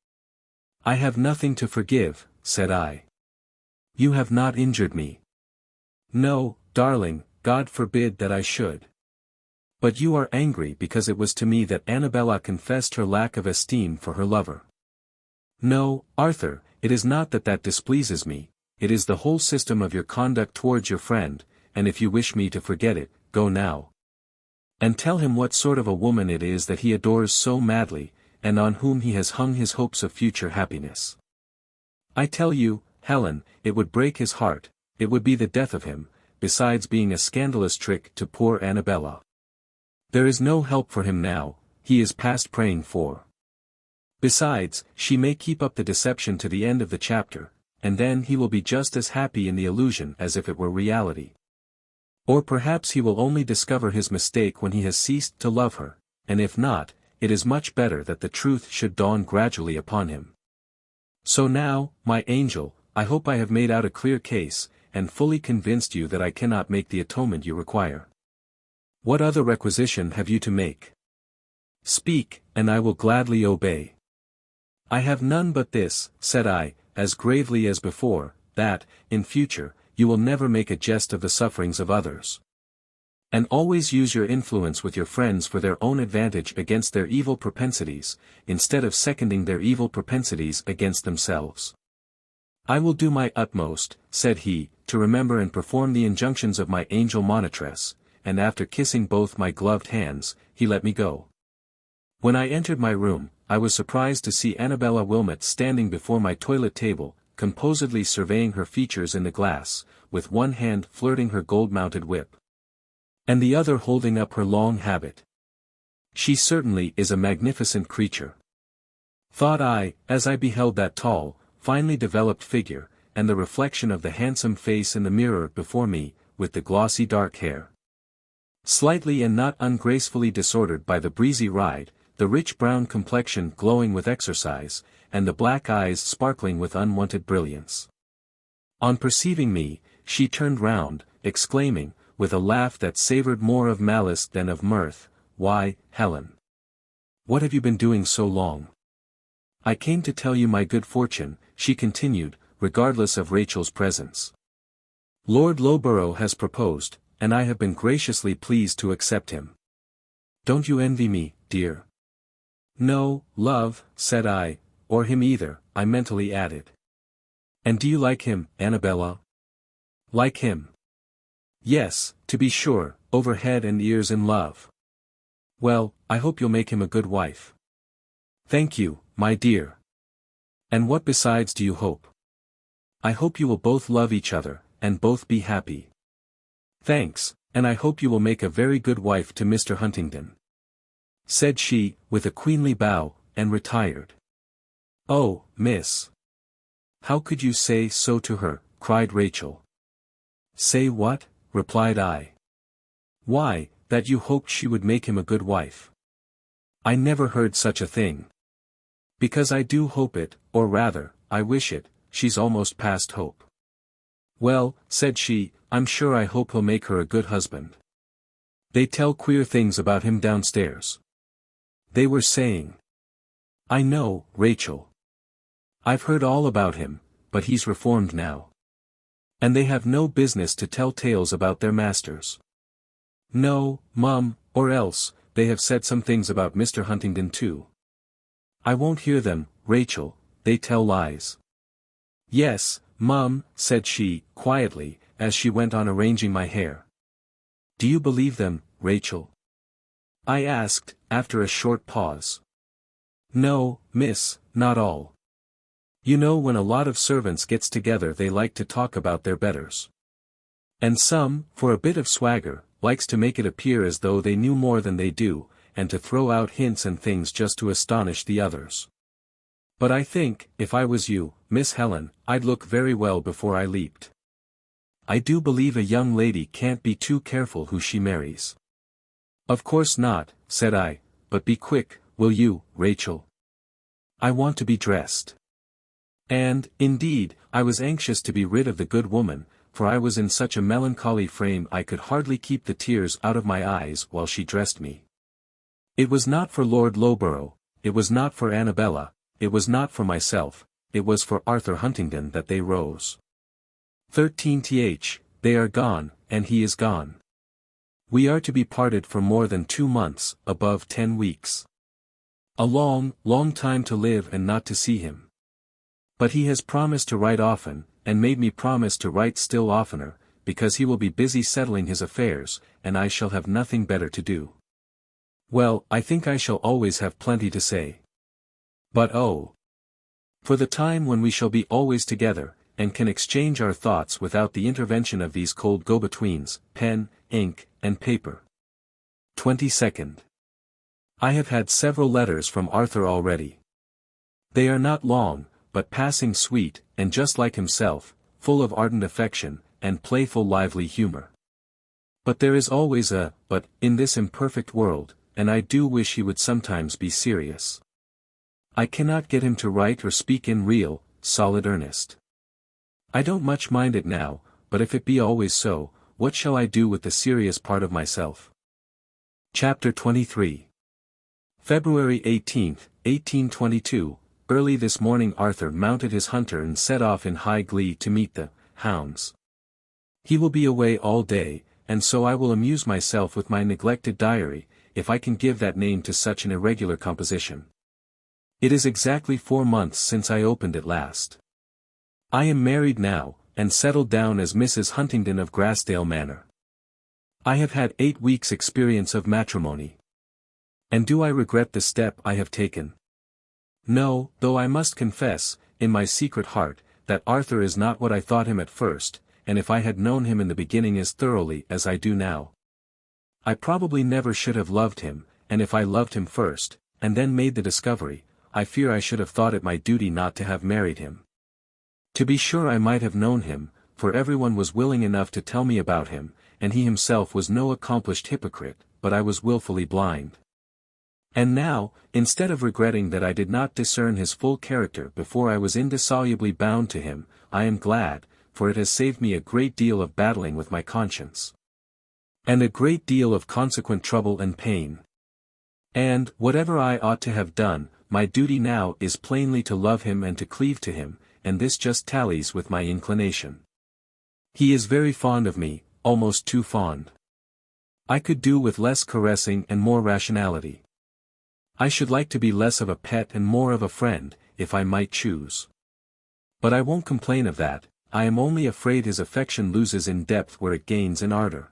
I have nothing to forgive, said I. You have not injured me. No, darling, God forbid that I should. But you are angry because it was to me that Annabella confessed her lack of esteem for her lover. No, Arthur, it is not that displeases me, it is the whole system of your conduct towards your friend, and if you wish me to forget it, go now. And tell him what sort of a woman it is that he adores so madly, and on whom he has hung his hopes of future happiness. I tell you, Helen, it would break his heart, it would be the death of him, besides being a scandalous trick to poor Annabella. There is no help for him now, he is past praying for. Besides, she may keep up the deception to the end of the chapter, and then he will be just as happy in the illusion as if it were reality. Or perhaps he will only discover his mistake when he has ceased to love her, and if not, it is much better that the truth should dawn gradually upon him. So now, my angel, I hope I have made out a clear case, and fully convinced you that I cannot make the atonement you require. What other requisition have you to make? Speak, and I will gladly obey. I have none but this, said I, as gravely as before, that, in future, you will never make a jest of the sufferings of others. And always use your influence with your friends for their own advantage against their evil propensities, instead of seconding their evil propensities against themselves. I will do my utmost, said he, to remember and perform the injunctions of my angel monitress, and after kissing both my gloved hands, he let me go. When I entered my room, I was surprised to see Annabella Wilmot standing before my toilet table, composedly surveying her features in the glass, with one hand flirting her gold-mounted whip, and the other holding up her long habit. She certainly is a magnificent creature, thought I, as I beheld that tall, finely developed figure, and the reflection of the handsome face in the mirror before me, with the glossy dark hair, slightly and not ungracefully disordered by the breezy ride, the rich brown complexion glowing with exercise, and the black eyes sparkling with unwonted brilliance. On perceiving me, she turned round, exclaiming, with a laugh that savored more of malice than of mirth, "Why, Helen! What have you been doing so long?" "I came to tell you my good fortune," she continued, regardless of Rachel's presence. "Lord Loughborough has proposed, and I have been graciously pleased to accept him. Don't you envy me, dear?" "No, love," said I, "or him either," I mentally added. "And do you like him, Annabella?" "Like him? Yes, to be sure, over head and ears in love." "Well, I hope you'll make him a good wife." "Thank you, my dear." "And what besides do you hope?" "I hope you will both love each other, and both be happy." "Thanks, and I hope you will make a very good wife to Mr. Huntingdon," said she, with a queenly bow, and retired. "Oh, miss! How could you say so to her?" cried Rachel. Say what? Replied I. Why, that you hoped she would make him a good wife. I never heard such a thing. Because I do hope it, or rather, I wish it, she's almost past hope. Well, said she, I'm sure I hope he'll make her a good husband. They tell queer things about him downstairs. They were saying. I know, Rachel. I've heard all about him, but he's reformed now. And they have no business to tell tales about their masters. No, Mum, or else, they have said some things about Mr. Huntingdon too. I won't hear them, Rachel, they tell lies. Yes, Mum, said she, quietly, as she went on arranging my hair. Do you believe them, Rachel? I asked, after a short pause. No, miss, not all. You know when a lot of servants gets together they like to talk about their betters. And some, for a bit of swagger, likes to make it appear as though they knew more than they do, and to throw out hints and things just to astonish the others. But I think, if I was you, Miss Helen, I'd look very well before I leaped. I do believe a young lady can't be too careful who she marries. Of course not, said I, but be quick, will you, Rachel? I want to be dressed. And, indeed, I was anxious to be rid of the good woman, for I was in such a melancholy frame I could hardly keep the tears out of my eyes while she dressed me. It was not for Lord Loughborough, it was not for Annabella, it was not for myself, it was for Arthur Huntingdon that they rose. 13th, they are gone, and he is gone. We are to be parted for more than 2 months, above 10 weeks. A long, long time to live and not to see him. But he has promised to write often, and made me promise to write still oftener, because he will be busy settling his affairs, and I shall have nothing better to do. Well, I think I shall always have plenty to say. But oh! For the time when we shall be always together, and can exchange our thoughts without the intervention of these cold go-betweens, pen, ink, and paper. 22nd. I have had several letters from Arthur already. They are not long, but passing sweet, and just like himself, full of ardent affection, and playful lively humor. But there is always a but in this imperfect world, and I do wish he would sometimes be serious. I cannot get him to write or speak in real, solid earnest. I don't much mind it now, but if it be always so, what shall I do with the serious part of myself? Chapter 23. February 18th, 1822, early this morning Arthur mounted his hunter and set off in high glee to meet the hounds. He will be away all day, and so I will amuse myself with my neglected diary, if I can give that name to such an irregular composition. It is exactly 4 months since I opened it last. I am married now, and settled down as Mrs. Huntingdon of Grassdale Manor. I have had 8 weeks' experience of matrimony. And do I regret the step I have taken? No, though I must confess, in my secret heart, that Arthur is not what I thought him at first, and if I had known him in the beginning as thoroughly as I do now, I probably never should have loved him, and if I loved him first, and then made the discovery, I fear I should have thought it my duty not to have married him. To be sure I might have known him, for everyone was willing enough to tell me about him, and he himself was no accomplished hypocrite, but I was wilfully blind. And now, instead of regretting that I did not discern his full character before I was indissolubly bound to him, I am glad, for it has saved me a great deal of battling with my conscience. And a great deal of consequent trouble and pain. And, whatever I ought to have done, my duty now is plainly to love him and to cleave to him, and this just tallies with my inclination. He is very fond of me, almost too fond. I could do with less caressing and more rationality. I should like to be less of a pet and more of a friend, if I might choose. But I won't complain of that, I am only afraid his affection loses in depth where it gains in ardor.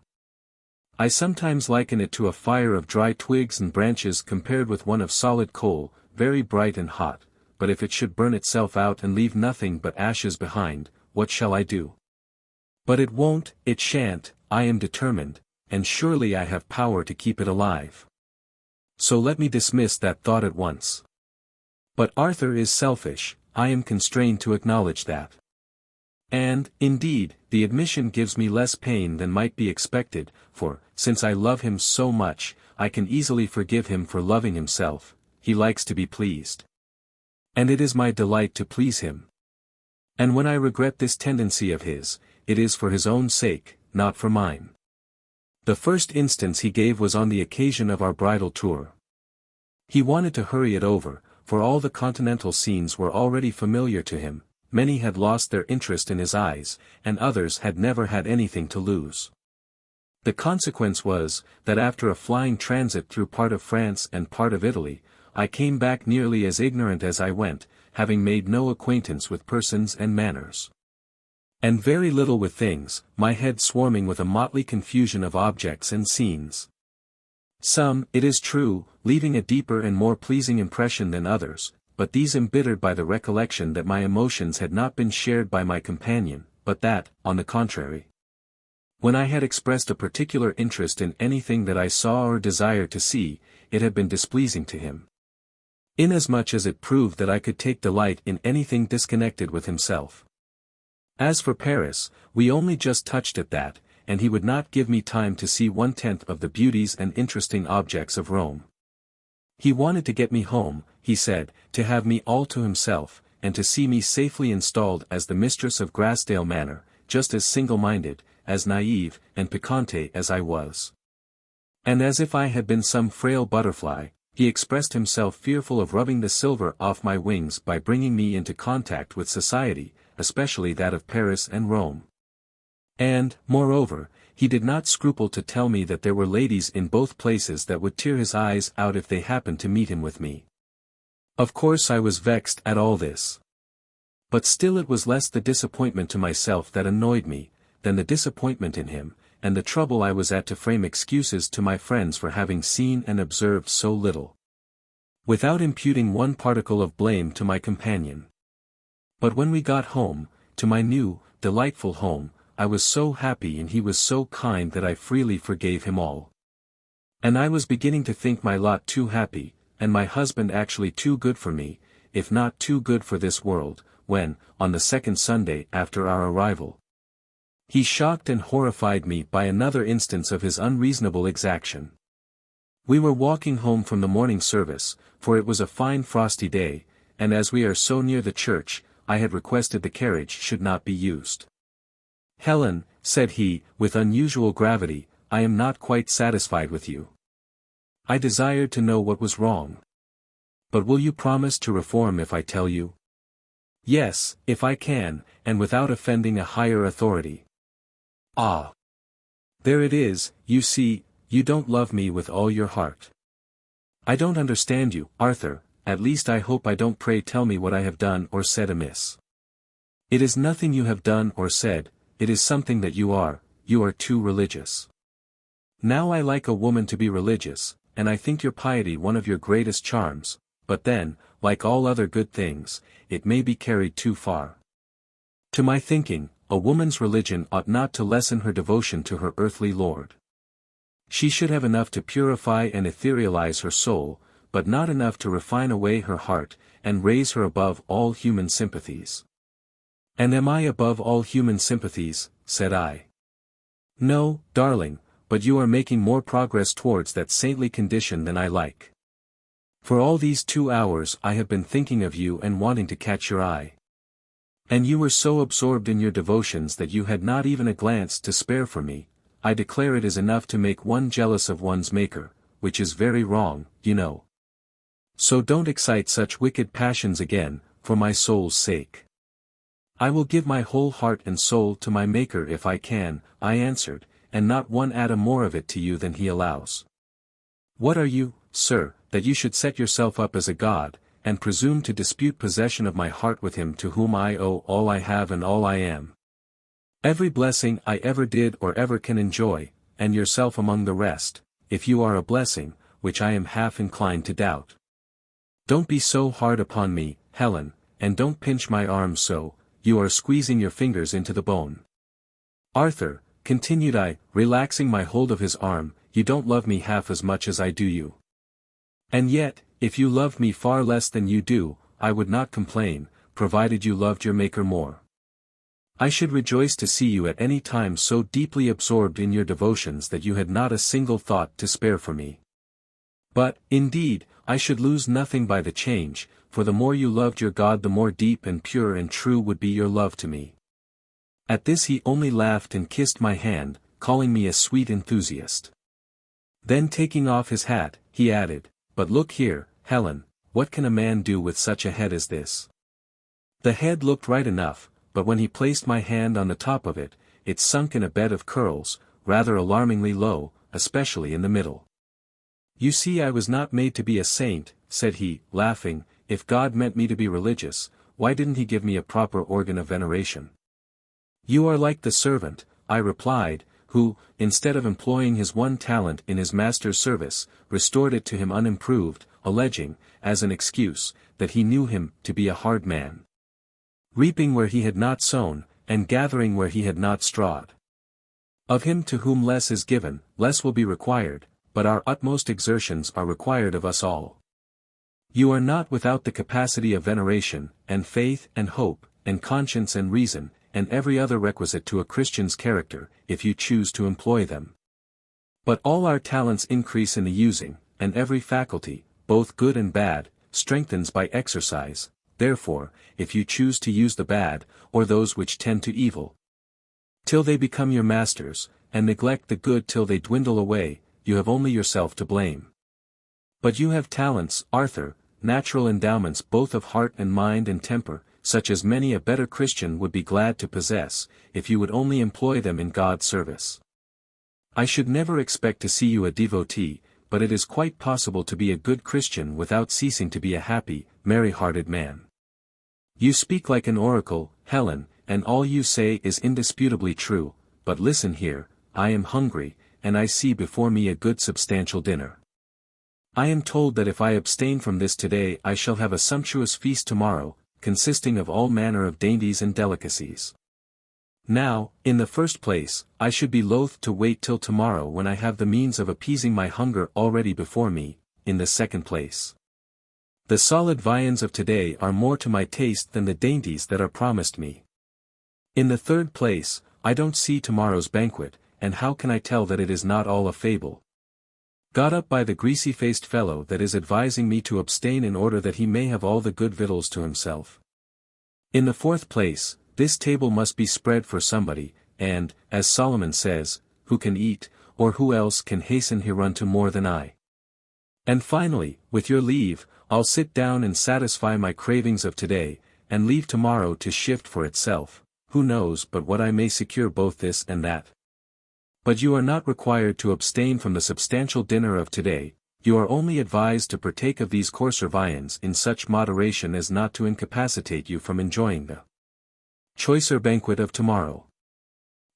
I sometimes liken it to a fire of dry twigs and branches compared with one of solid coal, very bright and hot, but if it should burn itself out and leave nothing but ashes behind, what shall I do? But it won't, it shan't, I am determined, and surely I have power to keep it alive. So let me dismiss that thought at once. But Arthur is selfish, I am constrained to acknowledge that. And, indeed, the admission gives me less pain than might be expected, for, since I love him so much, I can easily forgive him for loving himself. He likes to be pleased. And it is my delight to please him. And when I regret this tendency of his, it is for his own sake, not for mine. The first instance he gave was on the occasion of our bridal tour. He wanted to hurry it over, for all the continental scenes were already familiar to him, many had lost their interest in his eyes, and others had never had anything to lose. The consequence was, that after a flying transit through part of France and part of Italy, I came back nearly as ignorant as I went, having made no acquaintance with persons and manners. And very little with things, my head swarming with a motley confusion of objects and scenes. Some, it is true, leaving a deeper and more pleasing impression than others, but these embittered by the recollection that my emotions had not been shared by my companion, but that, on the contrary, when I had expressed a particular interest in anything that I saw or desired to see, it had been displeasing to him. Inasmuch as it proved that I could take delight in anything disconnected with himself. As for Paris, we only just touched at that, and he would not give me time to see 1/10 of the beauties and interesting objects of Rome. He wanted to get me home, he said, to have me all to himself, and to see me safely installed as the mistress of Grassdale Manor, just as single-minded, as naive and piquante as I was. And as if I had been some frail butterfly, he expressed himself fearful of rubbing the silver off my wings by bringing me into contact with society, especially that of Paris and Rome. And, moreover, he did not scruple to tell me that there were ladies in both places that would tear his eyes out if they happened to meet him with me. Of course I was vexed at all this. But still it was less the disappointment to myself that annoyed me, than the disappointment in him, and the trouble I was at to frame excuses to my friends for having seen and observed so little, without imputing one particle of blame to my companion. But when we got home, to my new, delightful home, I was so happy and he was so kind that I freely forgave him all. And I was beginning to think my lot too happy, and my husband actually too good for me, if not too good for this world, when, on the second Sunday after our arrival, he shocked and horrified me by another instance of his unreasonable exaction. We were walking home from the morning service, for it was a fine frosty day, and as we are so near the church, I had requested the carriage should not be used. "Helen," said he, with unusual gravity, "I am not quite satisfied with you. I desired to know what was wrong. But will you promise to reform if I tell you?" "Yes, if I can, and without offending a higher authority." "Ah! There it is, you see, you don't love me with all your heart. I don't understand you, Arthur, at least I hope I don't. Pray tell me what I have done or said amiss." "It is nothing you have done or said, it is something that you are too religious. Now I like a woman to be religious, and I think your piety one of your greatest charms, but then, like all other good things, it may be carried too far. To my thinking, a woman's religion ought not to lessen her devotion to her earthly lord. She should have enough to purify and etherealize her soul, but not enough to refine away her heart, and raise her above all human sympathies." "And am I above all human sympathies?" said I. "No, darling, but you are making more progress towards that saintly condition than I like. For all these 2 hours I have been thinking of you and wanting to catch your eye. And you were so absorbed in your devotions that you had not even a glance to spare for me. I declare it is enough to make one jealous of one's Maker, which is very wrong, you know. So don't excite such wicked passions again, for my soul's sake." "I will give my whole heart and soul to my Maker if I can," I answered, "and not one atom more of it to you than he allows. What are you, sir, that you should set yourself up as a god, and presume to dispute possession of my heart with him to whom I owe all I have and all I am? Every blessing I ever did or ever can enjoy, and yourself among the rest, if you are a blessing, which I am half inclined to doubt. Don't be so hard upon me, Helen, and don't pinch my arm so, you are squeezing your fingers into the bone. Arthur," continued I, relaxing my hold of his arm, "you don't love me half as much as I do you. And yet, if you loved me far less than you do, I would not complain, provided you loved your Maker more. I should rejoice to see you at any time so deeply absorbed in your devotions that you had not a single thought to spare for me. But, indeed, I should lose nothing by the change, for the more you loved your God the more deep and pure and true would be your love to me. At this he only laughed and kissed my hand, calling me a sweet enthusiast. Then taking off his hat, he added, "But look here, Helen, what can a man do with such a head as this?" The head looked right enough, but when he placed my hand on the top of it, it sunk in a bed of curls, rather alarmingly low, especially in the middle. "You see I was not made to be a saint," said he, laughing. "If God meant me to be religious, why didn't he give me a proper organ of veneration?" "You are like the servant," I replied, "who, instead of employing his one talent in his master's service, restored it to him unimproved, alleging, as an excuse, that he knew him to be a hard man. Reaping where he had not sown, and gathering where he had not strawed. Of him to whom less is given, less will be required, but our utmost exertions are required of us all. You are not without the capacity of veneration, and faith and hope, and conscience and reason, and every other requisite to a Christian's character, if you choose to employ them. But all our talents increase in the using, and every faculty, both good and bad, strengthens by exercise. Therefore, if you choose to use the bad, or those which tend to evil, till they become your masters, and neglect the good till they dwindle away, you have only yourself to blame. But you have talents, Arthur, natural endowments both of heart and mind and temper, such as many a better Christian would be glad to possess, if you would only employ them in God's service. I should never expect to see you a devotee, but it is quite possible to be a good Christian without ceasing to be a happy, merry-hearted man. You speak like an oracle, Helen, and all you say is indisputably true, but listen here, I am hungry, and I see before me a good substantial dinner. I am told that if I abstain from this today I shall have a sumptuous feast tomorrow, consisting of all manner of dainties and delicacies. Now, in the first place, I should be loath to wait till tomorrow when I have the means of appeasing my hunger already before me. In the second place, the solid viands of today are more to my taste than the dainties that are promised me. In the third place, I don't see tomorrow's banquet, and how can I tell that it is not all a fable, got up by the greasy-faced fellow that is advising me to abstain in order that he may have all the good victuals to himself? In the fourth place, this table must be spread for somebody, and, as Solomon says, who can eat, or who else can hasten hereunto more than I? And finally, with your leave, I'll sit down and satisfy my cravings of today, and leave tomorrow to shift for itself. Who knows but what I may secure both this and that? But you are not required to abstain from the substantial dinner of today, you are only advised to partake of these coarser viands in such moderation as not to incapacitate you from enjoying the choicer banquet of tomorrow.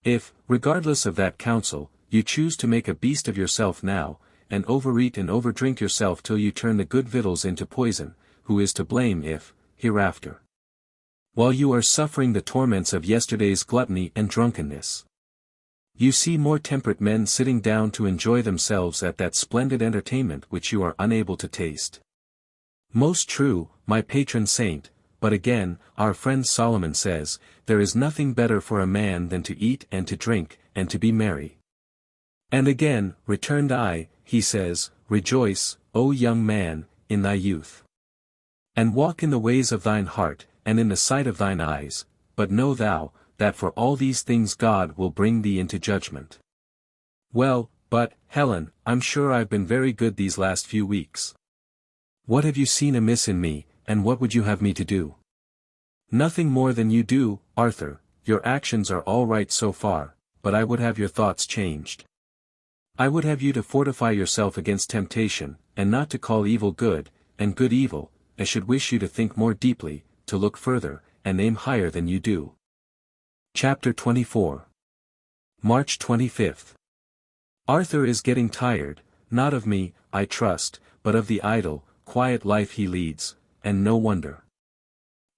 If, regardless of that counsel, you choose to make a beast of yourself now, and overeat and overdrink yourself till you turn the good victuals into poison, who is to blame if, hereafter, while you are suffering the torments of yesterday's gluttony and drunkenness, you see more temperate men sitting down to enjoy themselves at that splendid entertainment which you are unable to taste? Most true, my patron saint, but again, our friend Solomon says, there is nothing better for a man than to eat and to drink, and to be merry. And again, returned I, he says, rejoice, O young man, in thy youth. And walk in the ways of thine heart, and in the sight of thine eyes, but know thou, that for all these things God will bring thee into judgment. Well, but, Helen, I'm sure I've been very good these last few weeks. What have you seen amiss in me, and what would you have me to do? Nothing more than you do, Arthur. Your actions are all right so far, but I would have your thoughts changed. I would have you to fortify yourself against temptation, and not to call evil good, and good evil. I should wish you to think more deeply, to look further, and aim higher than you do. Chapter 24. March 25th. Arthur is getting tired, not of me, I trust, but of the idle, quiet life he leads, and no wonder.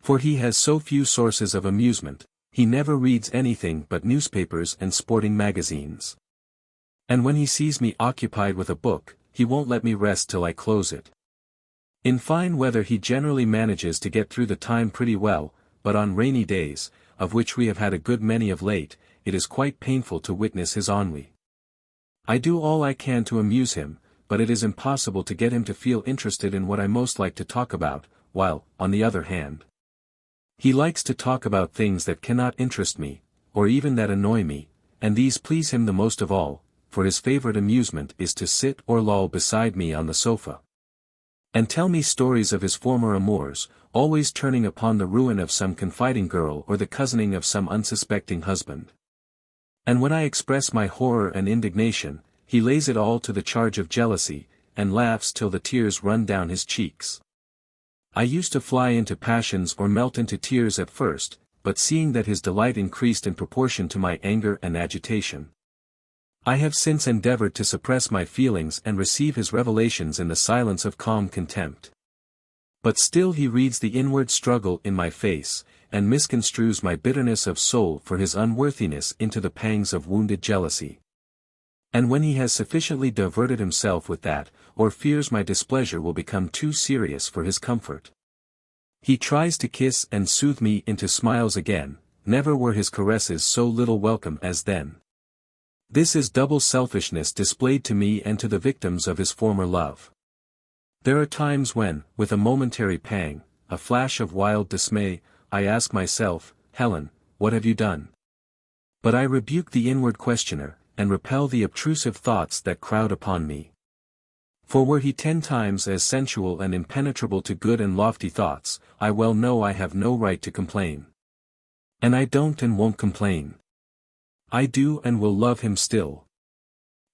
For he has so few sources of amusement, he never reads anything but newspapers and sporting magazines. And when he sees me occupied with a book, he won't let me rest till I close it. In fine weather he generally manages to get through the time pretty well, but on rainy days, of which we have had a good many of late, it is quite painful to witness his ennui. I do all I can to amuse him, but it is impossible to get him to feel interested in what I most like to talk about, while, on the other hand, he likes to talk about things that cannot interest me, or even that annoy me, and these please him the most of all, for his favorite amusement is to sit or loll beside me on the sofa, and tell me stories of his former amours, always turning upon the ruin of some confiding girl or the cousining of some unsuspecting husband. And when I express my horror and indignation, he lays it all to the charge of jealousy, and laughs till the tears run down his cheeks. I used to fly into passions or melt into tears at first, but seeing that his delight increased in proportion to my anger and agitation, I have since endeavored to suppress my feelings and receive his revelations in the silence of calm contempt. But still he reads the inward struggle in my face, and misconstrues my bitterness of soul for his unworthiness into the pangs of wounded jealousy. And when he has sufficiently diverted himself with that, or fears my displeasure will become too serious for his comfort, he tries to kiss and soothe me into smiles again. Never were his caresses so little welcome as then. This is double selfishness displayed to me and to the victims of his former love. There are times when, with a momentary pang, a flash of wild dismay, I ask myself, Helen, what have you done? But I rebuke the inward questioner, and repel the obtrusive thoughts that crowd upon me. For were he 10 times as sensual and impenetrable to good and lofty thoughts, I well know I have no right to complain. And I don't and won't complain. I do and will love him still.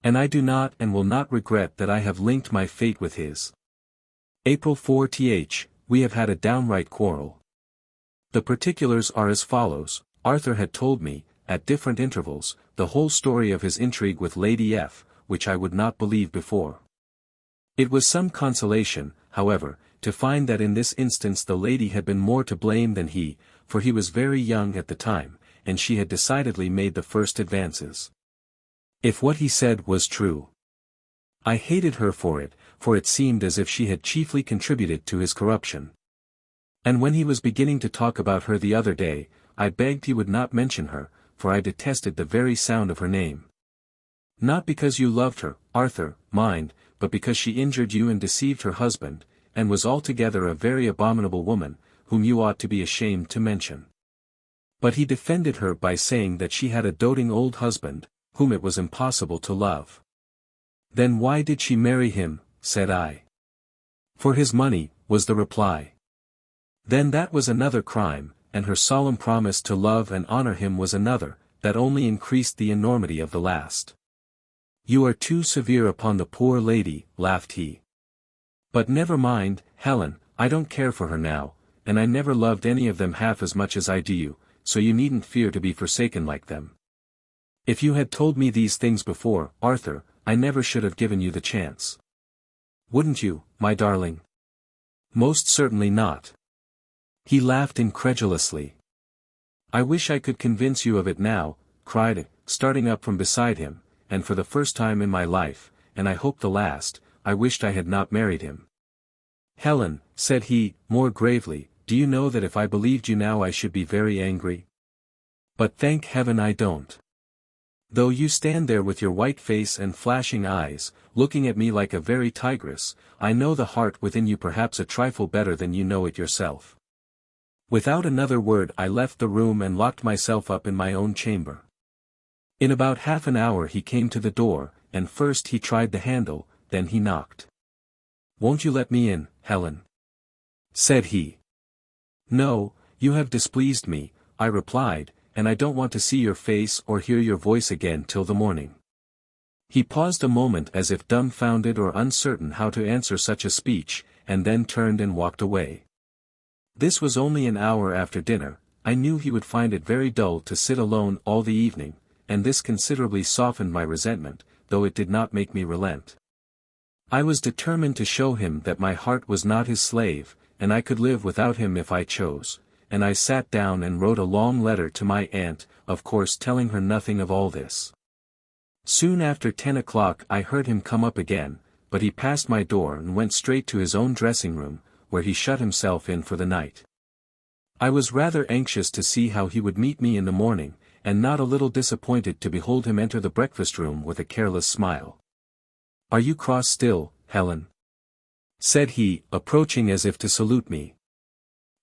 And I do not and will not regret that I have linked my fate with his. April 4th, we have had a downright quarrel. The particulars are as follows. Arthur had told me, at different intervals, the whole story of his intrigue with Lady F., which I would not believe before. It was some consolation, however, to find that in this instance the lady had been more to blame than he, for he was very young at the time, and she had decidedly made the first advances. If what he said was true, I hated her for it seemed as if she had chiefly contributed to his corruption. And when he was beginning to talk about her the other day, I begged he would not mention her, for I detested the very sound of her name. Not because you loved her, Arthur, mind, but because she injured you and deceived her husband, and was altogether a very abominable woman, whom you ought to be ashamed to mention. But he defended her by saying that she had a doting old husband, whom it was impossible to love. Then why did she marry him, said I. For his money, was the reply. Then that was another crime, and her solemn promise to love and honor him was another, that only increased the enormity of the last. You are too severe upon the poor lady, laughed he. But never mind, Helen, I don't care for her now, and I never loved any of them half as much as I do you, so you needn't fear to be forsaken like them. If you had told me these things before, Arthur, I never should have given you the chance. Wouldn't you, my darling? Most certainly not. He laughed incredulously. I wish I could convince you of it now, cried, starting up from beside him, and for the first time in my life, and I hope the last, I wished I had not married him. Helen, said he, more gravely, do you know that if I believed you now I should be very angry? But thank heaven I don't. Though you stand there with your white face and flashing eyes, looking at me like a very tigress, I know the heart within you perhaps a trifle better than you know it yourself. Without another word I left the room and locked myself up in my own chamber. In about half an hour he came to the door, and first he tried the handle, then he knocked. Won't you let me in, Helen? Said he. No, you have displeased me, I replied, and I don't want to see your face or hear your voice again till the morning. He paused a moment as if dumbfounded or uncertain how to answer such a speech, and then turned and walked away. This was only an hour after dinner. I knew he would find it very dull to sit alone all the evening, and this considerably softened my resentment, though it did not make me relent. I was determined to show him that my heart was not his slave, and I could live without him if I chose, and I sat down and wrote a long letter to my aunt, of course telling her nothing of all this. Soon after 10 o'clock I heard him come up again, but he passed my door and went straight to his own dressing room, where he shut himself in for the night. I was rather anxious to see how he would meet me in the morning, and not a little disappointed to behold him enter the breakfast room with a careless smile. "Are you cross still, Helen?" said he, approaching as if to salute me.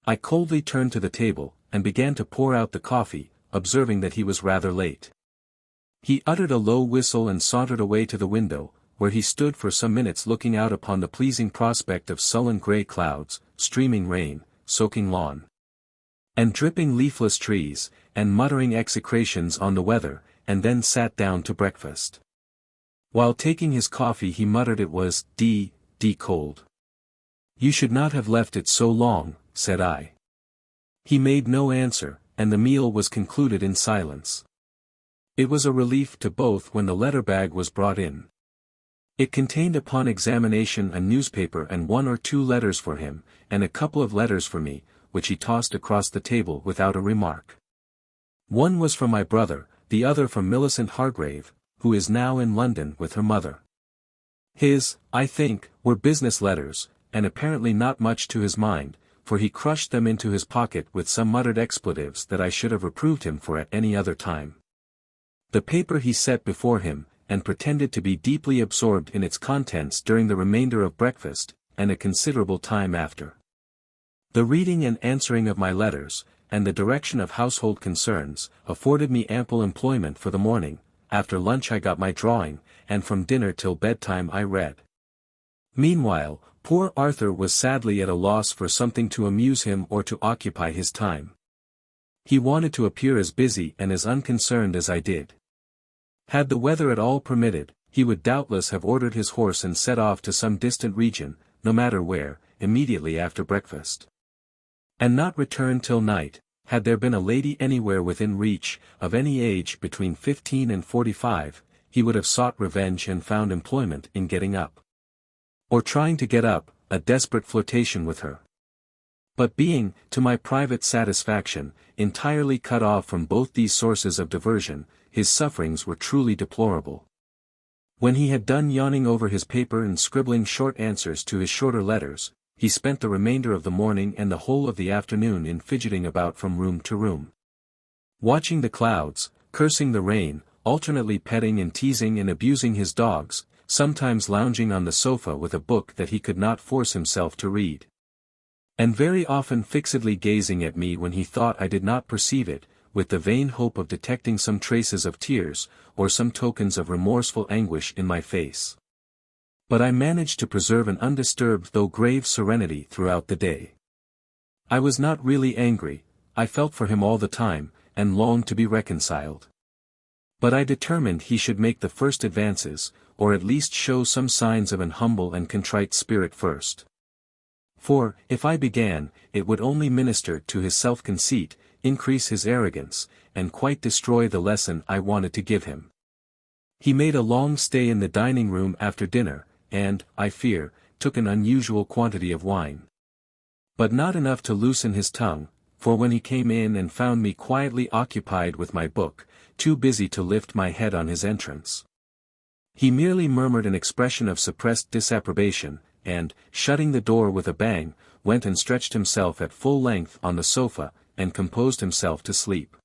I coldly turned to the table, and began to pour out the coffee, observing that he was rather late. He uttered a low whistle and sauntered away to the window, where he stood for some minutes looking out upon the pleasing prospect of sullen grey clouds, streaming rain, soaking lawn, and dripping leafless trees, and muttering execrations on the weather, and then sat down to breakfast. While taking his coffee he muttered it was d cold. "You should not have left it so long," said I. He made no answer, and the meal was concluded in silence. It was a relief to both when the letter bag was brought in. It contained upon examination a newspaper and 1 or 2 letters for him, and a couple of letters for me, which he tossed across the table without a remark. One was from my brother, the other from Millicent Hargrave, who is now in London with her mother. His, I think, were business letters, and apparently not much to his mind, for he crushed them into his pocket with some muttered expletives that I should have reproved him for at any other time. The paper he set before him, and pretended to be deeply absorbed in its contents during the remainder of breakfast, and a considerable time after. The reading and answering of my letters, and the direction of household concerns, afforded me ample employment for the morning. After lunch I got my drawing, and from dinner till bedtime I read. Meanwhile, poor Arthur was sadly at a loss for something to amuse him or to occupy his time. He wanted to appear as busy and as unconcerned as I did. Had the weather at all permitted, he would doubtless have ordered his horse and set off to some distant region, no matter where, immediately after breakfast, and not return till night. Had there been a lady anywhere within reach, of any age between 15 and 45, he would have sought revenge and found employment in getting up, or trying to get up, a desperate flirtation with her. But being, to my private satisfaction, entirely cut off from both these sources of diversion, his sufferings were truly deplorable. When he had done yawning over his paper and scribbling short answers to his shorter letters, he spent the remainder of the morning and the whole of the afternoon in fidgeting about from room to room, watching the clouds, cursing the rain, alternately petting and teasing and abusing his dogs, sometimes lounging on the sofa with a book that he could not force himself to read, and very often fixedly gazing at me when he thought I did not perceive it, with the vain hope of detecting some traces of tears, or some tokens of remorseful anguish in my face. But I managed to preserve an undisturbed though grave serenity throughout the day. I was not really angry, I felt for him all the time, and longed to be reconciled. But I determined he should make the first advances, or at least show some signs of an humble and contrite spirit first. For, if I began, it would only minister to his self-conceit, increase his arrogance, and quite destroy the lesson I wanted to give him. He made a long stay in the dining room after dinner, and, I fear, took an unusual quantity of wine. But not enough to loosen his tongue, for when he came in and found me quietly occupied with my book, too busy to lift my head on his entrance, he merely murmured an expression of suppressed disapprobation, and, shutting the door with a bang, went and stretched himself at full length on the sofa, and composed himself to sleep.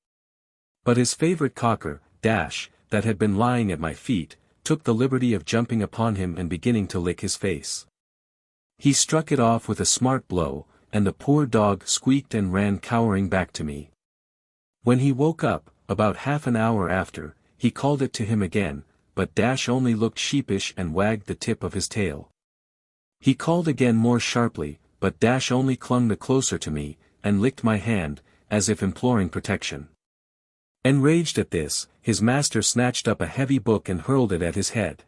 But his favorite cocker, Dash, that had been lying at my feet, took the liberty of jumping upon him and beginning to lick his face. He struck it off with a smart blow, and the poor dog squeaked and ran cowering back to me. When he woke up, about half an hour after, he called it to him again, but Dash only looked sheepish and wagged the tip of his tail. He called again more sharply, but Dash only clung the closer to me, and licked my hand, as if imploring protection. Enraged at this, his master snatched up a heavy book and hurled it at his head.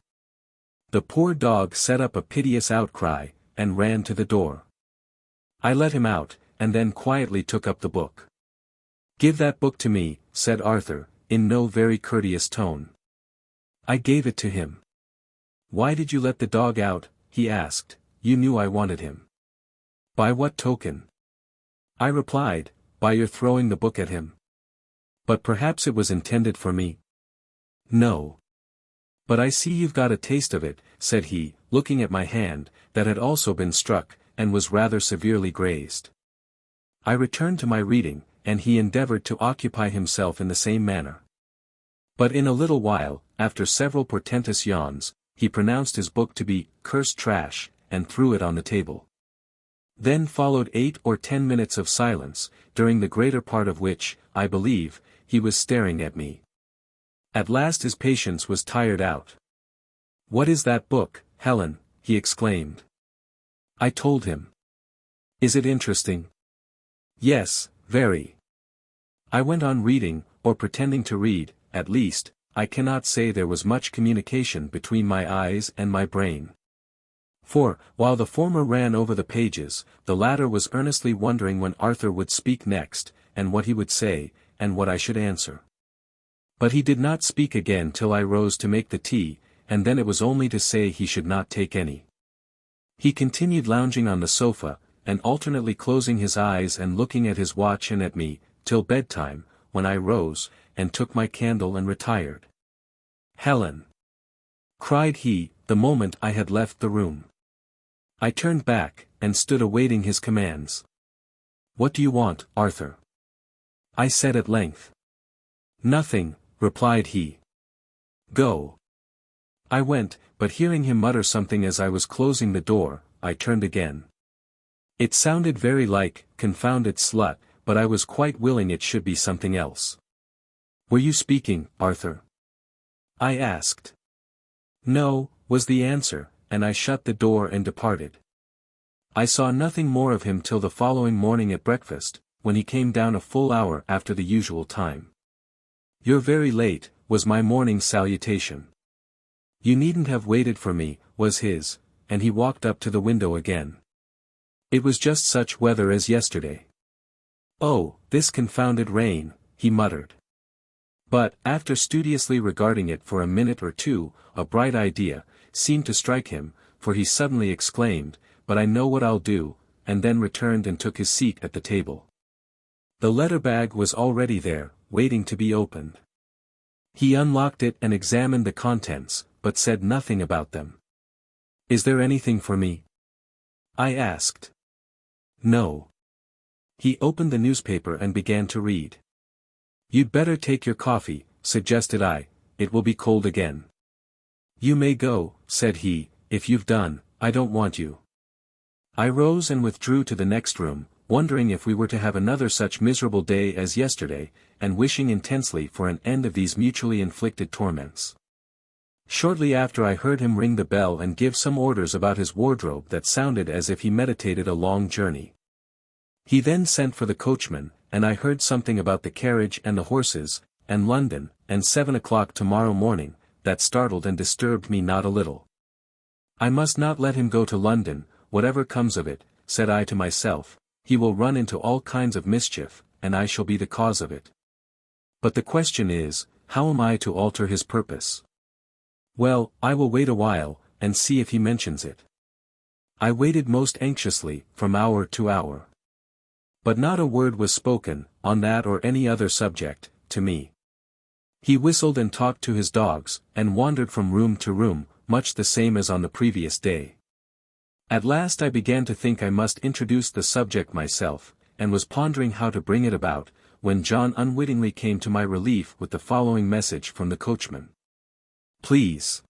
The poor dog set up a piteous outcry, and ran to the door. I let him out, and then quietly took up the book. "Give that book to me," said Arthur, in no very courteous tone. I gave it to him. "Why did you let the dog out?" he asked. "You knew I wanted him." "By what token?" I replied, "By your throwing the book at him." "But perhaps it was intended for me." "No. But I see you've got a taste of it," said he, looking at my hand, that had also been struck, and was rather severely grazed. I returned to my reading, and he endeavored to occupy himself in the same manner. But in a little while, after several portentous yawns, he pronounced his book to be cursed trash, and threw it on the table. Then followed 8 or 10 minutes of silence, during the greater part of which, I believe, he was staring at me. At last his patience was tired out. "What is that book, Helen?" he exclaimed. I told him. "Is it interesting?" "Yes, very." I went on reading, or pretending to read. At least, I cannot say there was much communication between my eyes and my brain. For, while the former ran over the pages, the latter was earnestly wondering when Arthur would speak next, and what he would say, and what I should answer. But he did not speak again till I rose to make the tea, and then it was only to say he should not take any. He continued lounging on the sofa, and alternately closing his eyes and looking at his watch and at me, till bedtime, when I rose, and took my candle and retired. "Helen!" cried he, the moment I had left the room. I turned back, and stood awaiting his commands. "What do you want, Arthur?" I said at length. "Nothing," replied he. "Go." I went, but hearing him mutter something as I was closing the door, I turned again. It sounded very like, "Confounded slut," but I was quite willing it should be something else. "Were you speaking, Arthur?" I asked. "No," was the answer, and I shut the door and departed. I saw nothing more of him till the following morning at breakfast, when he came down a full hour after the usual time. "You're very late," was my morning salutation. "You needn't have waited for me," was his, and he walked up to the window again. It was just such weather as yesterday. "Oh, this confounded rain," he muttered. But, after studiously regarding it for a minute or two, a bright idea seemed to strike him, for he suddenly exclaimed, "But I know what I'll do," and then returned and took his seat at the table. The letter bag was already there, waiting to be opened. He unlocked it and examined the contents, but said nothing about them. "Is there anything for me?" I asked. "No." He opened the newspaper and began to read. "You'd better take your coffee," suggested I, "it will be cold again." "You may go," said he, "if you've done, I don't want you." I rose and withdrew to the next room, wondering if we were to have another such miserable day as yesterday, and wishing intensely for an end of these mutually inflicted torments. Shortly after I heard him ring the bell and give some orders about his wardrobe that sounded as if he meditated a long journey. He then sent for the coachman, and I heard something about the carriage and the horses, and London, and 7 o'clock tomorrow morning, that startled and disturbed me not a little. "I must not let him go to London, whatever comes of it," said I to myself. "He will run into all kinds of mischief, and I shall be the cause of it. But the question is, how am I to alter his purpose? Well, I will wait a while, and see if he mentions it." I waited most anxiously, from hour to hour. But not a word was spoken, on that or any other subject, to me. He whistled and talked to his dogs, and wandered from room to room, much the same as on the previous day. At last I began to think I must introduce the subject myself, and was pondering how to bring it about, when John unwittingly came to my relief with the following message from the coachman. "Please,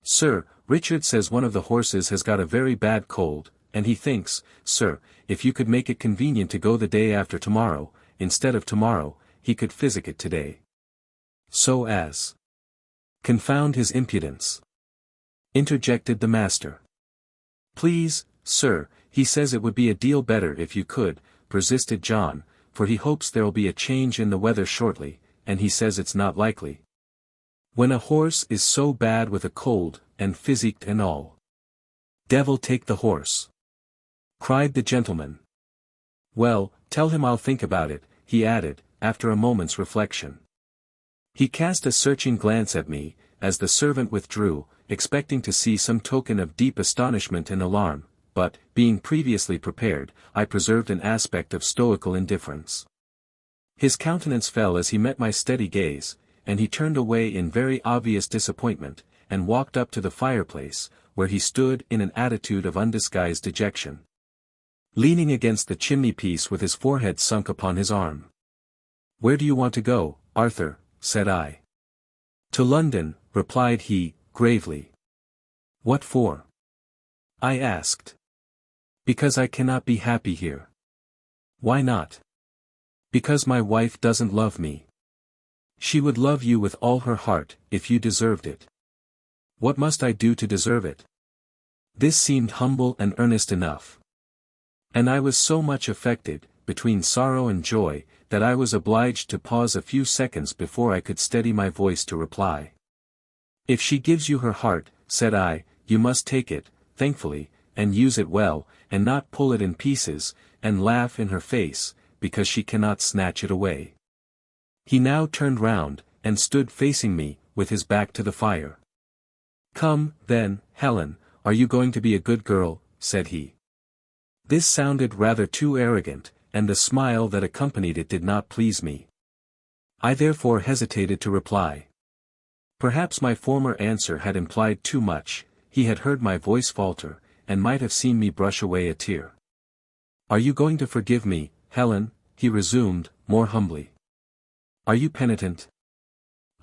sir, Richard says one of the horses has got a very bad cold, and he thinks, sir, if you could make it convenient to go the day after tomorrow, instead of tomorrow, he could physic it today. So as—" "Confound his impudence!" interjected the master. "Please, sir, he says it would be a deal better if you could," persisted John, "for he hopes there'll be a change in the weather shortly, and he says it's not likely. When a horse is so bad with a cold, and physicked and all. Devil take the horse!" cried the gentleman. "Well, tell him I'll think about it," he added, after a moment's reflection. He cast a searching glance at me, as the servant withdrew, expecting to see some token of deep astonishment and alarm, but, being previously prepared, I preserved an aspect of stoical indifference. His countenance fell as he met my steady gaze, and he turned away in very obvious disappointment, and walked up to the fireplace, where he stood in an attitude of undisguised dejection. leaning against the chimney-piece with his forehead sunk upon his arm. "Where do you want to go, Arthur?" said I. "To London," replied he, gravely. "What for?" I asked. "Because I cannot be happy here." "Why not?" "Because my wife doesn't love me." "She would love you with all her heart, if you deserved it." "What must I do to deserve it?" This seemed humble and earnest enough. And I was so much affected, between sorrow and joy, that I was obliged to pause a few seconds before I could steady my voice to reply. "If she gives you her heart," said I, "you must take it, thankfully, and use it well, and not pull it in pieces, and laugh in her face, because she cannot snatch it away." He now turned round, and stood facing me, with his back to the fire. "Come, then, Helen, are you going to be a good girl?" said he. This sounded rather too arrogant, and the smile that accompanied it did not please me. I therefore hesitated to reply. Perhaps my former answer had implied too much. He had heard my voice falter, and might have seen me brush away a tear. "Are you going to forgive me, Helen?" he resumed, more humbly. "Are you penitent?"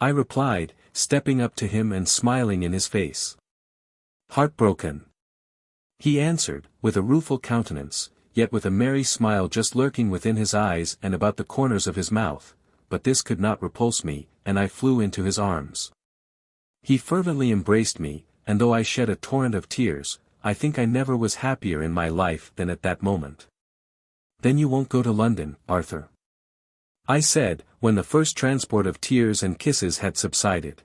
I replied, stepping up to him and smiling in his face. "Heartbroken," he answered, with a rueful countenance, yet with a merry smile just lurking within his eyes and about the corners of his mouth, but this could not repulse me, and I flew into his arms. He fervently embraced me, and though I shed a torrent of tears, I think I never was happier in my life than at that moment. "Then you won't go to London, Arthur?" I said, when the first transport of tears and kisses had subsided.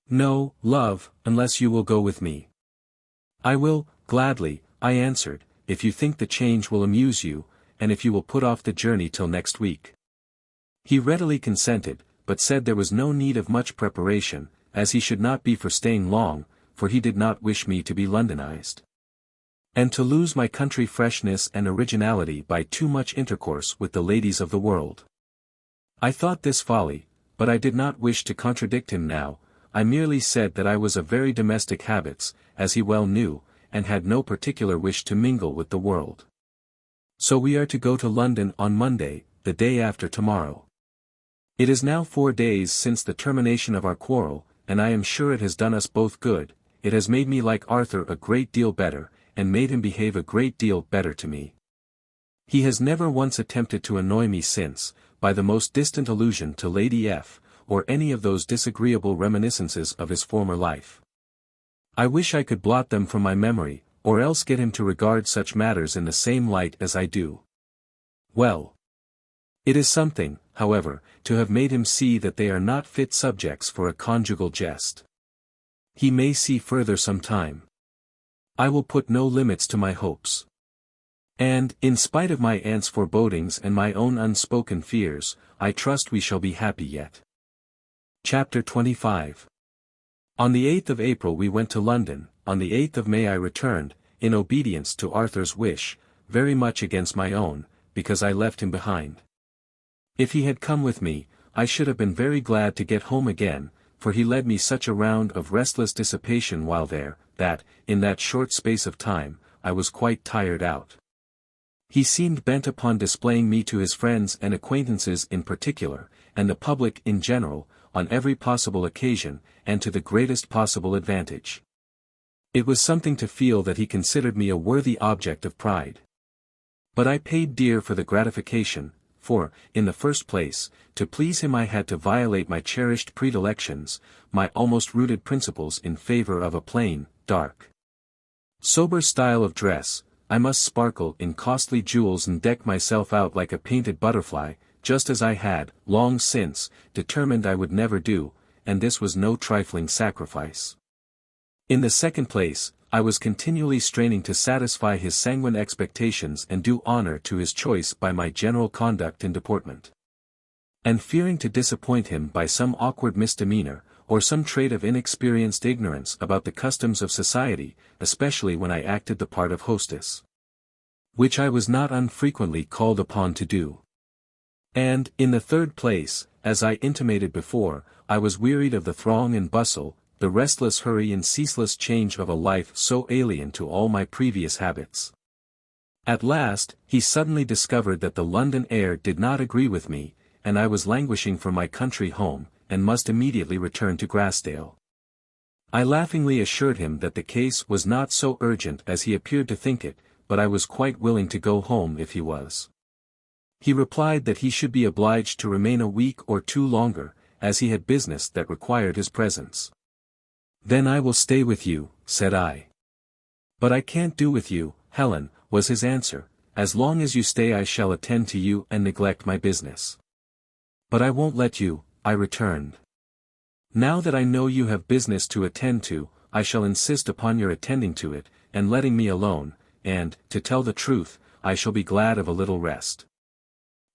"No, love, unless you will go with me." "I will, gladly," I answered, "if you think the change will amuse you, and if you will put off the journey till next week." He readily consented, but said there was no need of much preparation, as he should not be for staying long, for he did not wish me to be Londonized, and to lose my country freshness and originality by too much intercourse with the ladies of the world. I thought this folly, but I did not wish to contradict him now. I merely said that I was of very domestic habits, as he well knew, and had no particular wish to mingle with the world. "So we are to go to London on Monday, the day after tomorrow. It is now 4 days since the termination of our quarrel, and I am sure it has done us both good. It has made me like Arthur a great deal better, and made him behave a great deal better to me. He has never once attempted to annoy me since, by the most distant allusion to Lady F., or any of those disagreeable reminiscences of his former life. I wish I could blot them from my memory, or else get him to regard such matters in the same light as I do. Well, it is something, however, to have made him see that they are not fit subjects for a conjugal jest. He may see further some time. I will put no limits to my hopes. And, in spite of my aunt's forebodings and my own unspoken fears, I trust we shall be happy yet. Chapter 25. On the 8th of April we went to London. On the 8th of May I returned, in obedience to Arthur's wish, very much against my own, because I left him behind. If he had come with me, I should have been very glad to get home again, for he led me such a round of restless dissipation while there, that, in that short space of time, I was quite tired out. He seemed bent upon displaying me to his friends and acquaintances in particular, and the public in general, on every possible occasion, and to the greatest possible advantage. It was something to feel that he considered me a worthy object of pride. But I paid dear for the gratification, for, in the first place, to please him I had to violate my cherished predilections, my almost rooted principles in favor of a plain, dark, sober style of dress. I must sparkle in costly jewels and deck myself out like a painted butterfly, just as I had, long since, determined I would never do, and this was no trifling sacrifice. In the second place, I was continually straining to satisfy his sanguine expectations and do honor to his choice by my general conduct and deportment. And fearing to disappoint him by some awkward misdemeanor, or some trait of inexperienced ignorance about the customs of society, especially when I acted the part of hostess, which I was not unfrequently called upon to do. And, in the third place, as I intimated before, I was wearied of the throng and bustle, the restless hurry and ceaseless change of a life so alien to all my previous habits. At last, he suddenly discovered that the London air did not agree with me, and I was languishing for my country home, and must immediately return to Grassdale. I laughingly assured him that the case was not so urgent as he appeared to think it, but I was quite willing to go home if he was. He replied that he should be obliged to remain a week or two longer, as he had business that required his presence. "Then I will stay with you," said I. "But I can't do with you, Helen," was his answer. "As long as you stay I shall attend to you and neglect my business." "But I won't let you," I returned. "Now that I know you have business to attend to, I shall insist upon your attending to it, and letting me alone, and, to tell the truth, I shall be glad of a little rest.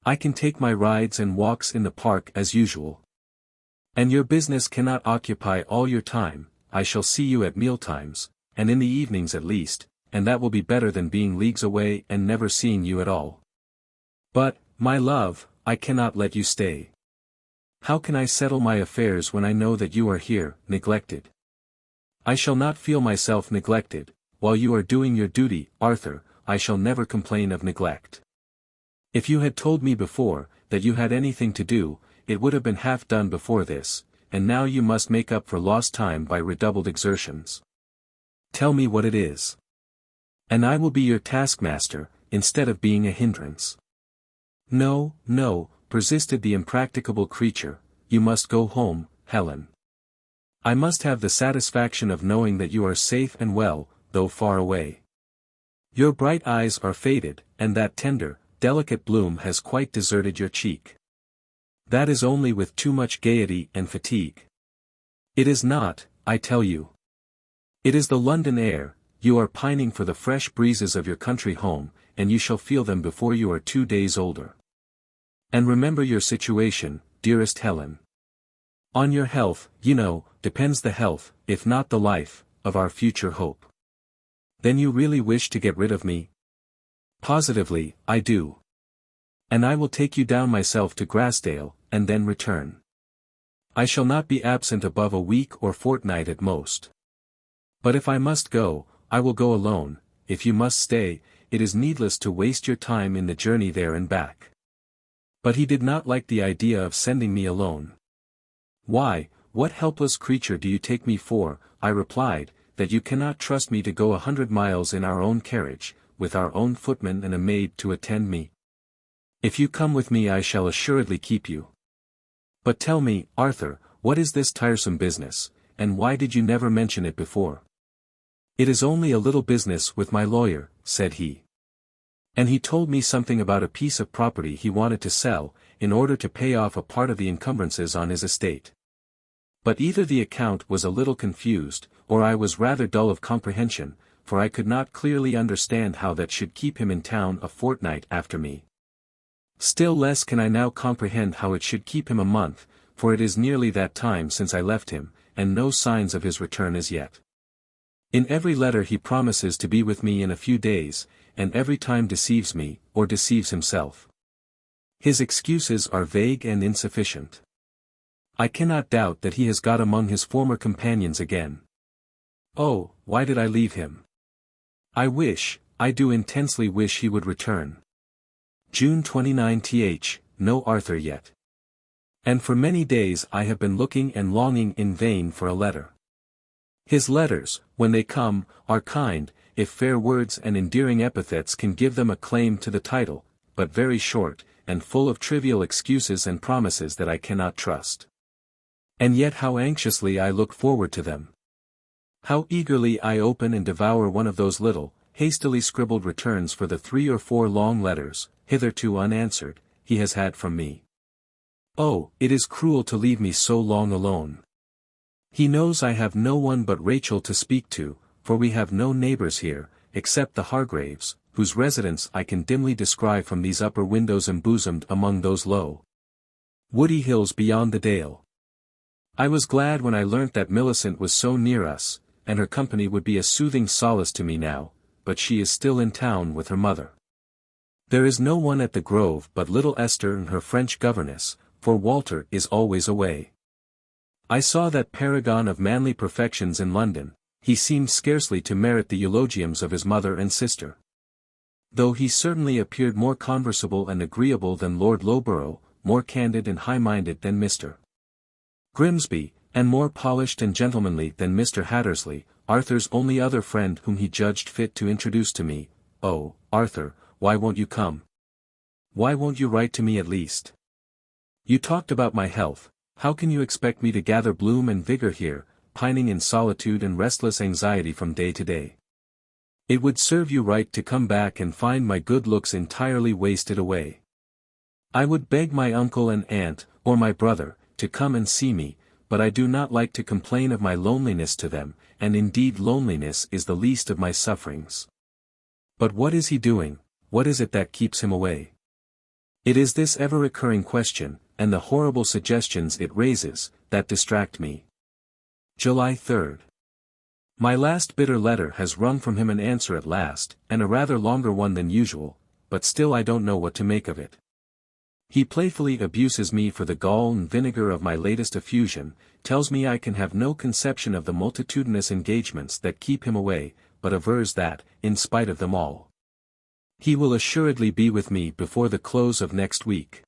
I can take my rides and walks in the park as usual. And your business cannot occupy all your time. I shall see you at mealtimes, and in the evenings at least, and that will be better than being leagues away and never seeing you at all. But, my love, I cannot let you stay. How can I settle my affairs when I know that you are here, neglected? I shall not feel myself neglected. While you are doing your duty, Arthur, I shall never complain of neglect. If you had told me before, that you had anything to do, it would have been half done before this, and now you must make up for lost time by redoubled exertions. Tell me what it is. And I will be your taskmaster, instead of being a hindrance." "No, no," persisted the impracticable creature, "you must go home, Helen. I must have the satisfaction of knowing that you are safe and well, though far away. Your bright eyes are faded, and that tender, delicate bloom has quite deserted your cheek. That is only with too much gaiety and fatigue. It is not, I tell you. It is the London air. You are pining for the fresh breezes of your country home, and you shall feel them before you are 2 days older. And remember your situation, dearest Helen. On your health, you know, depends the health, if not the life, of our future hope. Then you really wish to get rid of me?" "Positively, I do. And I will take you down myself to Grassdale, and then return. I shall not be absent above a week or fortnight at most. But if I must go, I will go alone. If you must stay, it is needless to waste your time in the journey there and back." But he did not like the idea of sending me alone. "Why, what helpless creature do you take me for?" I replied, "that you cannot trust me to go 100 miles in our own carriage, with our own footman and a maid to attend me? If you come with me I shall assuredly keep you. But tell me, Arthur, what is this tiresome business, and why did you never mention it before?" "It is only a little business with my lawyer," said he. "And he told me something about a piece of property he wanted to sell, in order to pay off a part of the encumbrances on his estate. But either the account was a little confused, or I was rather dull of comprehension, for I could not clearly understand how that should keep him in town a fortnight after me. Still less can I now comprehend how it should keep him a month, for it is nearly that time since I left him, and no signs of his return as yet. In every letter he promises to be with me in a few days, and every time deceives me, or deceives himself. His excuses are vague and insufficient. I cannot doubt that he has got among his former companions again. Oh, why did I leave him? I do intensely wish he would return. June 29th, no Arthur yet. And for many days I have been looking and longing in vain for a letter. His letters, when they come, are kind, if fair words and endearing epithets can give them a claim to the title, but very short, and full of trivial excuses and promises that I cannot trust. And yet how anxiously I look forward to them. How eagerly I open and devour one of those little, hastily scribbled returns for the 3 or 4 long letters, hitherto unanswered, he has had from me. Oh, it is cruel to leave me so long alone. He knows I have no one but Rachel to speak to, for we have no neighbors here, except the Hargraves, whose residence I can dimly descry from these upper windows embosomed among those low, woody hills beyond the dale. I was glad when I learnt that Millicent was so near us, and her company would be a soothing solace to me now, but she is still in town with her mother. There is no one at the Grove but little Esther and her French governess, for Walter is always away. I saw that paragon of manly perfections in London. He seemed scarcely to merit the eulogiums of his mother and sister. Though he certainly appeared more conversable and agreeable than Lord Loughborough, more candid and high-minded than Mr. Grimsby, and more polished and gentlemanly than Mr. Hattersley, Arthur's only other friend whom he judged fit to introduce to me. "Oh, Arthur, why won't you come? Why won't you write to me at least? You talked about my health, how can you expect me to gather bloom and vigor here, pining in solitude and restless anxiety from day to day? It would serve you right to come back and find my good looks entirely wasted away. I would beg my uncle and aunt, or my brother, to come and see me, but I do not like to complain of my loneliness to them, and indeed loneliness is the least of my sufferings. But what is he doing, what is it that keeps him away? It is this ever-recurring question, and the horrible suggestions it raises, that distract me." July 3rd. My last bitter letter has wrung from him an answer at last, and a rather longer one than usual, but still I don't know what to make of it. He playfully abuses me for the gall and vinegar of my latest effusion, tells me I can have no conception of the multitudinous engagements that keep him away, but avers that, in spite of them all, he will assuredly be with me before the close of next week.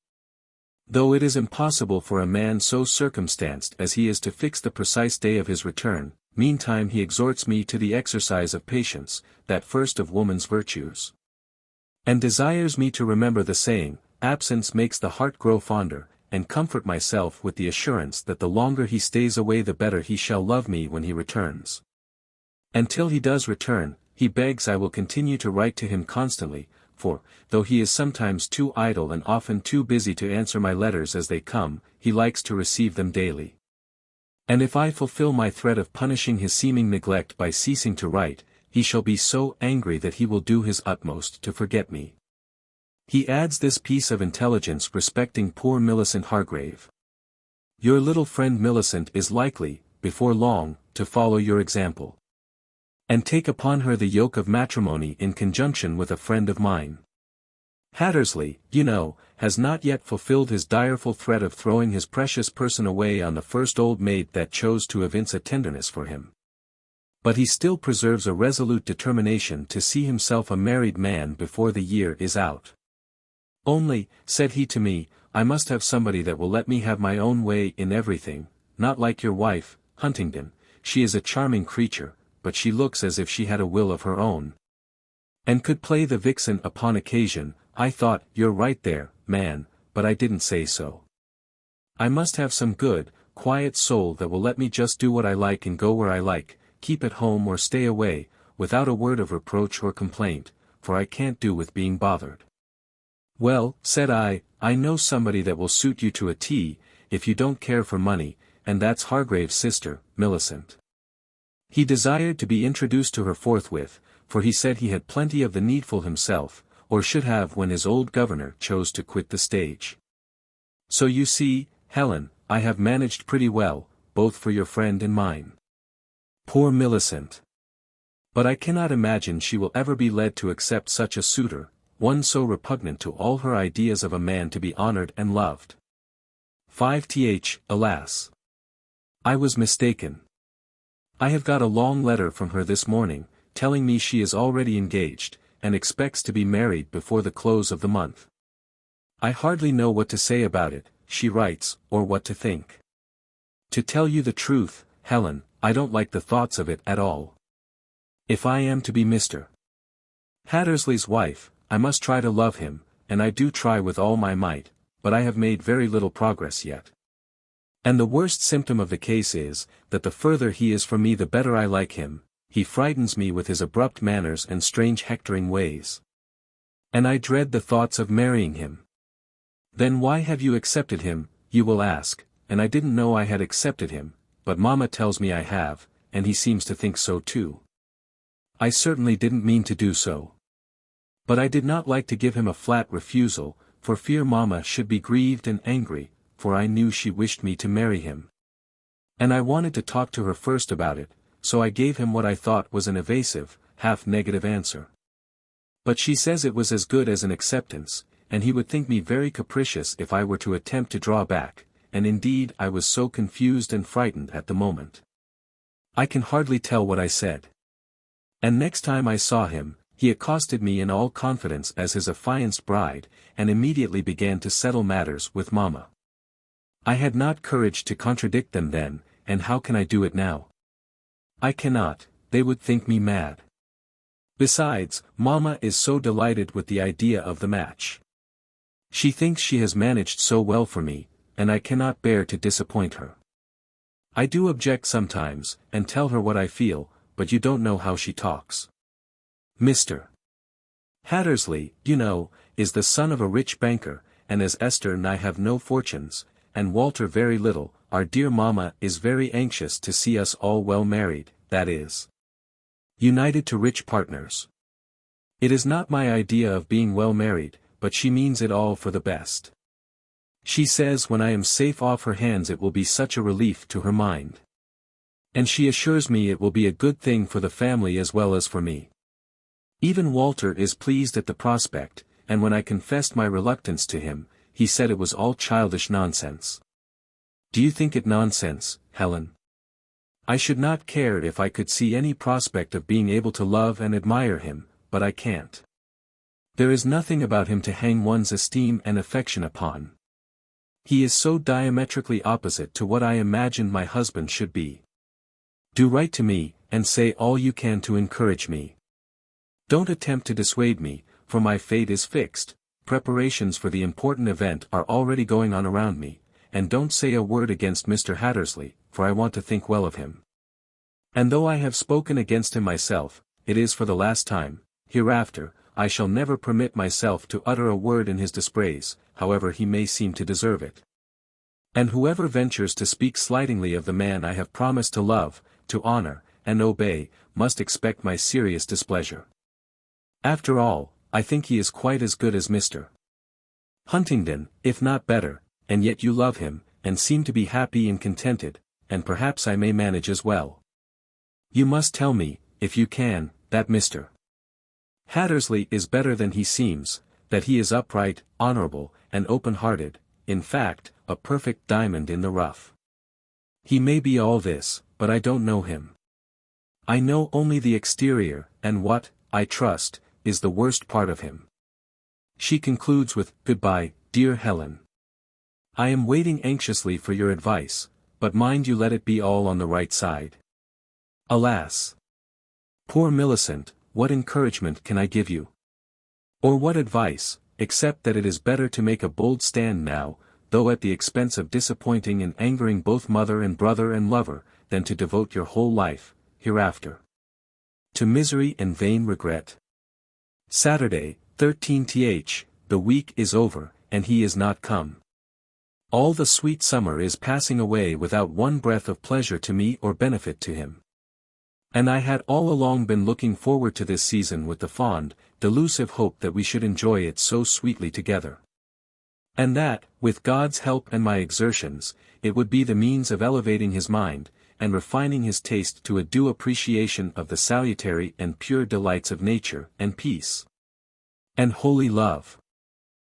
Though it is impossible for a man so circumstanced as he is to fix the precise day of his return, meantime he exhorts me to the exercise of patience, that first of woman's virtues, and desires me to remember the saying, "Absence makes the heart grow fonder," and comfort myself with the assurance that the longer he stays away the better he shall love me when he returns. Until he does return, he begs I will continue to write to him constantly, for, though he is sometimes too idle and often too busy to answer my letters as they come, he likes to receive them daily. And if I fulfill my threat of punishing his seeming neglect by ceasing to write, he shall be so angry that he will do his utmost to forget me. He adds this piece of intelligence respecting poor Millicent Hargrave. "Your little friend Millicent is likely, before long, to follow your example, and take upon her the yoke of matrimony in conjunction with a friend of mine. Hattersley, you know, has not yet fulfilled his direful threat of throwing his precious person away on the first old maid that chose to evince a tenderness for him. But he still preserves a resolute determination to see himself a married man before the year is out. Only, said he to me, I must have somebody that will let me have my own way in everything, not like your wife, Huntingdon. She is a charming creature, but she looks as if she had a will of her own, and could play the vixen upon occasion. I thought, you're right there, man, but I didn't say so. I must have some good, quiet soul that will let me just do what I like and go where I like, keep at home or stay away, without a word of reproach or complaint, for I can't do with being bothered. Well, said I know somebody that will suit you to a T, if you don't care for money, and that's Hargrave's sister, Millicent. He desired to be introduced to her forthwith, for he said he had plenty of the needful himself, or should have when his old governor chose to quit the stage. So you see, Helen, I have managed pretty well, both for your friend and mine. Poor Millicent! But I cannot imagine she will ever be led to accept such a suitor, one so repugnant to all her ideas of a man to be honored and loved. 5th, alas! I was mistaken. I have got a long letter from her this morning, telling me she is already engaged, and expects to be married before the close of the month. I hardly know what to say about it, she writes, or what to think. To tell you the truth, Helen, I don't like the thoughts of it at all. If I am to be Mr. Hattersley's wife, I must try to love him, and I do try with all my might, but I have made very little progress yet. And the worst symptom of the case is, that the further he is from me the better I like him. He frightens me with his abrupt manners and strange hectoring ways. And I dread the thoughts of marrying him. Then why have you accepted him, you will ask, and I didn't know I had accepted him, but Mamma tells me I have, and he seems to think so too. I certainly didn't mean to do so. But I did not like to give him a flat refusal, for fear Mamma should be grieved and angry, for I knew she wished me to marry him. And I wanted to talk to her first about it, so I gave him what I thought was an evasive, half-negative answer. But she says it was as good as an acceptance, and he would think me very capricious if I were to attempt to draw back, and indeed I was so confused and frightened at the moment. I can hardly tell what I said. And next time I saw him, he accosted me in all confidence as his affianced bride, and immediately began to settle matters with Mamma. I had not courage to contradict them then, and how can I do it now? I cannot, they would think me mad. Besides, Mamma is so delighted with the idea of the match. She thinks she has managed so well for me, and I cannot bear to disappoint her. I do object sometimes, and tell her what I feel, but you don't know how she talks. Mr. Hattersley, you know, is the son of a rich banker, and as Esther and I have no fortunes, and Walter very little, our dear Mamma is very anxious to see us all well married, that is, united to rich partners. It is not my idea of being well married, but she means it all for the best. She says when I am safe off her hands it will be such a relief to her mind. And she assures me it will be a good thing for the family as well as for me. Even Walter is pleased at the prospect, and when I confessed my reluctance to him, he said it was all childish nonsense. Do you think it nonsense, Helen? I should not care if I could see any prospect of being able to love and admire him, but I can't. There is nothing about him to hang one's esteem and affection upon. He is so diametrically opposite to what I imagined my husband should be. Do write to me, and say all you can to encourage me. Don't attempt to dissuade me, for my fate is fixed, preparations for the important event are already going on around me, and don't say a word against Mr. Hattersley, for I want to think well of him. And though I have spoken against him myself, it is for the last time. Hereafter, I shall never permit myself to utter a word in his dispraise, however he may seem to deserve it. And whoever ventures to speak slightingly of the man I have promised to love, to honor, and obey, must expect my serious displeasure. After all, I think he is quite as good as Mr. Huntingdon, if not better, and yet you love him, and seem to be happy and contented, and perhaps I may manage as well. You must tell me, if you can, that Mr. Hattersley is better than he seems, that he is upright, honorable, and open-hearted, in fact, a perfect diamond in the rough. He may be all this, but I don't know him. I know only the exterior, and what, I trust, is the worst part of him. She concludes with, "Goodbye, dear Helen. I am waiting anxiously for your advice, but mind you let it be all on the right side." Alas! Poor Millicent, what encouragement can I give you? Or what advice, except that it is better to make a bold stand now, though at the expense of disappointing and angering both mother and brother and lover, than to devote your whole life, hereafter, to misery and vain regret. Saturday, 13th, the week is over, and he is not come. All the sweet summer is passing away without one breath of pleasure to me or benefit to him. And I had all along been looking forward to this season with the fond, delusive hope that we should enjoy it so sweetly together. And that, with God's help and my exertions, it would be the means of elevating his mind, and refining his taste to a due appreciation of the salutary and pure delights of nature, and peace, and holy love.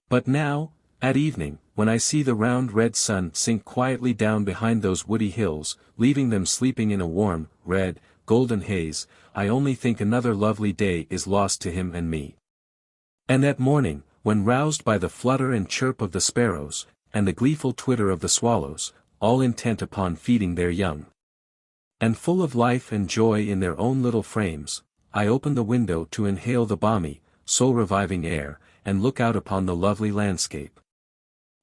But now, at evening, when I see the round red sun sink quietly down behind those woody hills, leaving them sleeping in a warm, red, golden haze, I only think another lovely day is lost to him and me. And at morning, when roused by the flutter and chirp of the sparrows, and the gleeful twitter of the swallows, all intent upon feeding their young, and full of life and joy in their own little frames, I open the window to inhale the balmy, soul-reviving air, and look out upon the lovely landscape.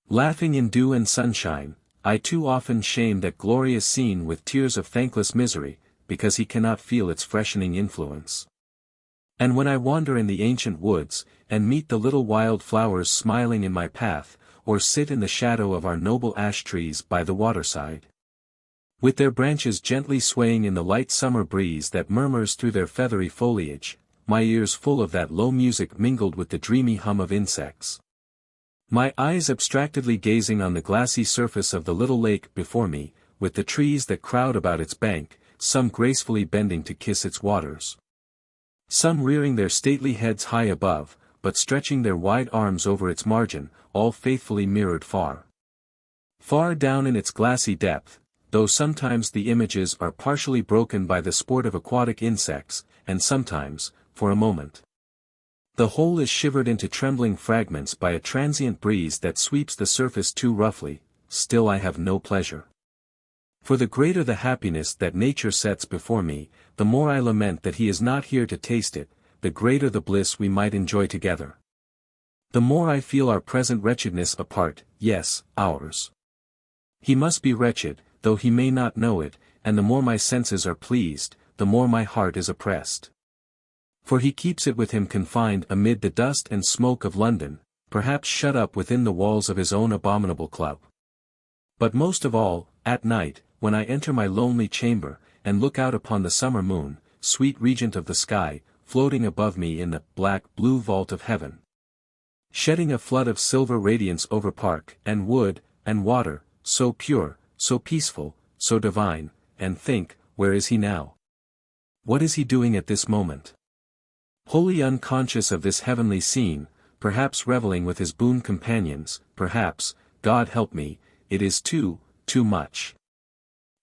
Laughing in dew and sunshine, I too often shame that glorious scene with tears of thankless misery, because he cannot feel its freshening influence. And when I wander in the ancient woods, and meet the little wild flowers smiling in my path, or sit in the shadow of our noble ash trees by the waterside, with their branches gently swaying in the light summer breeze that murmurs through their feathery foliage, my ears full of that low music mingled with the dreamy hum of insects, my eyes abstractedly gazing on the glassy surface of the little lake before me, with the trees that crowd about its bank, some gracefully bending to kiss its waters, some rearing their stately heads high above, but stretching their wide arms over its margin, all faithfully mirrored far, far down in its glassy depth, though sometimes the images are partially broken by the sport of aquatic insects, and sometimes, for a moment, The whole is shivered into trembling fragments by a transient breeze that sweeps the surface too roughly, still I have no pleasure. For the greater the happiness that nature sets before me, the more I lament that he is not here to taste it, the greater the bliss we might enjoy together. The more I feel our present wretchedness apart, yes, ours. He must be wretched, though he may not know it, and the more my senses are pleased, the more my heart is oppressed. For he keeps it with him confined amid the dust and smoke of London, perhaps shut up within the walls of his own abominable club. But most of all, at night, when I enter my lonely chamber, and look out upon the summer moon, sweet regent of the sky, floating above me in the black-blue vault of heaven, shedding a flood of silver radiance over park, and wood, and water, so pure, so peaceful, so divine, and think, where is he now? What is he doing at this moment? Wholly unconscious of this heavenly scene, perhaps reveling with his boon companions, perhaps, God help me, it is too much.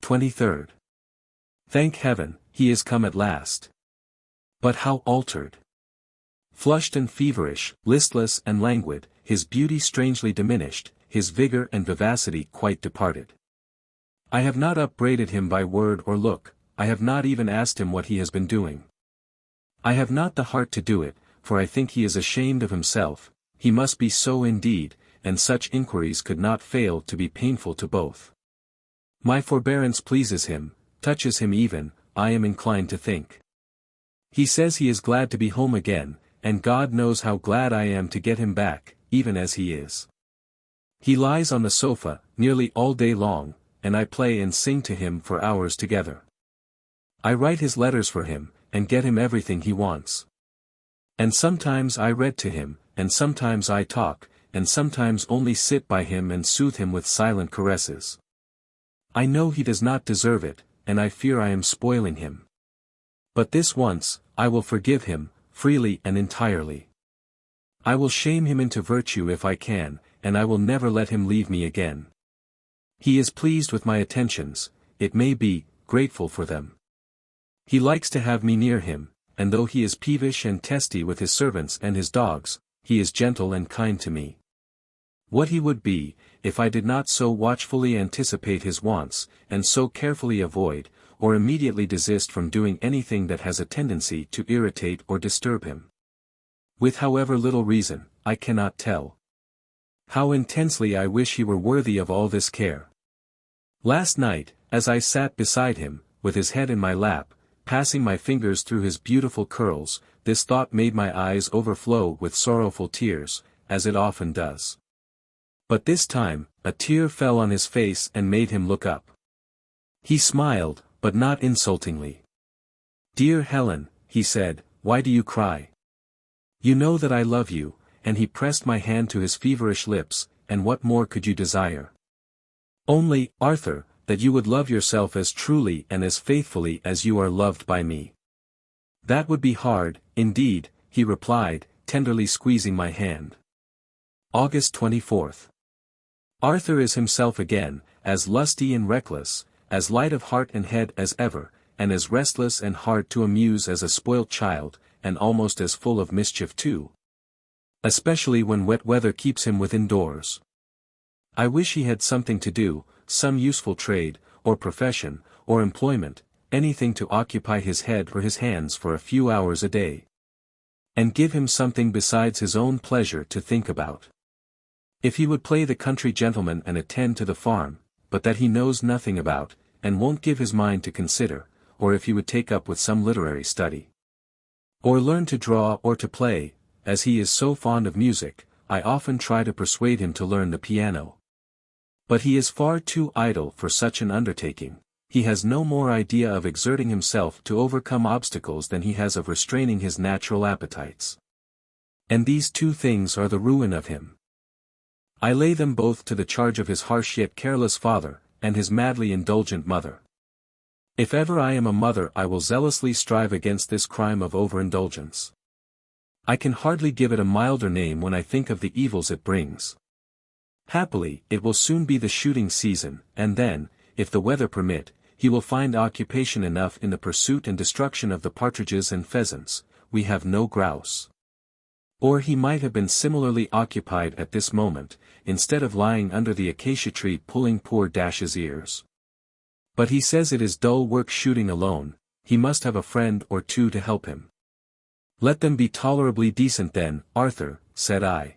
23rd. Thank heaven, he is come at last. But how altered! Flushed and feverish, listless and languid, his beauty strangely diminished, his vigor and vivacity quite departed. I have not upbraided him by word or look, I have not even asked him what he has been doing. I have not the heart to do it, for I think he is ashamed of himself, he must be so indeed, and such inquiries could not fail to be painful to both. My forbearance pleases him, touches him even, I am inclined to think. He says he is glad to be home again, and God knows how glad I am to get him back, even as he is. He lies on the sofa, nearly all day long, and I play and sing to him for hours together. I write his letters for him, and get him everything he wants. And sometimes I read to him, and sometimes I talk, and sometimes only sit by him and soothe him with silent caresses. I know he does not deserve it, and I fear I am spoiling him. But this once, I will forgive him, freely and entirely. I will shame him into virtue if I can, and I will never let him leave me again. He is pleased with my attentions, it may be, grateful for them. He likes to have me near him, and though he is peevish and testy with his servants and his dogs, he is gentle and kind to me. What he would be, if I did not so watchfully anticipate his wants, and so carefully avoid, or immediately desist from doing anything that has a tendency to irritate or disturb him. With however little reason, I cannot tell. How intensely I wish he were worthy of all this care. Last night, as I sat beside him, with his head in my lap, passing my fingers through his beautiful curls, this thought made my eyes overflow with sorrowful tears, as it often does. But this time, a tear fell on his face and made him look up. He smiled, but not insultingly. "Dear Helen," he said, "why do you cry? You know that I love you," and he pressed my hand to his feverish lips, "and what more could you desire? Only, Arthur, that you would love yourself as truly and as faithfully as you are loved by me." "That would be hard, indeed," he replied, tenderly squeezing my hand. August 24th. Arthur is himself again, as lusty and reckless, as light of heart and head as ever, and as restless and hard to amuse as a spoilt child, and almost as full of mischief too. Especially when wet weather keeps him within doors. I wish he had something to do, some useful trade, or profession, or employment, anything to occupy his head or his hands for a few hours a day. And give him something besides his own pleasure to think about. If he would play the country gentleman and attend to the farm, but that he knows nothing about, and won't give his mind to consider, or if he would take up with some literary study. Or learn to draw or to play, as he is so fond of music, I often try to persuade him to learn the piano. But he is far too idle for such an undertaking, he has no more idea of exerting himself to overcome obstacles than he has of restraining his natural appetites. And these two things are the ruin of him. I lay them both to the charge of his harsh yet careless father, and his madly indulgent mother. If ever I am a mother I will zealously strive against this crime of overindulgence. I can hardly give it a milder name when I think of the evils it brings. Happily, it will soon be the shooting season, and then, if the weather permit, he will find occupation enough in the pursuit and destruction of the partridges and pheasants. We have no grouse. Or he might have been similarly occupied at this moment, instead of lying under the acacia tree pulling poor Dash's ears. But he says it is dull work shooting alone, he must have a friend or two to help him. Let them be tolerably decent then, Arthur, said I.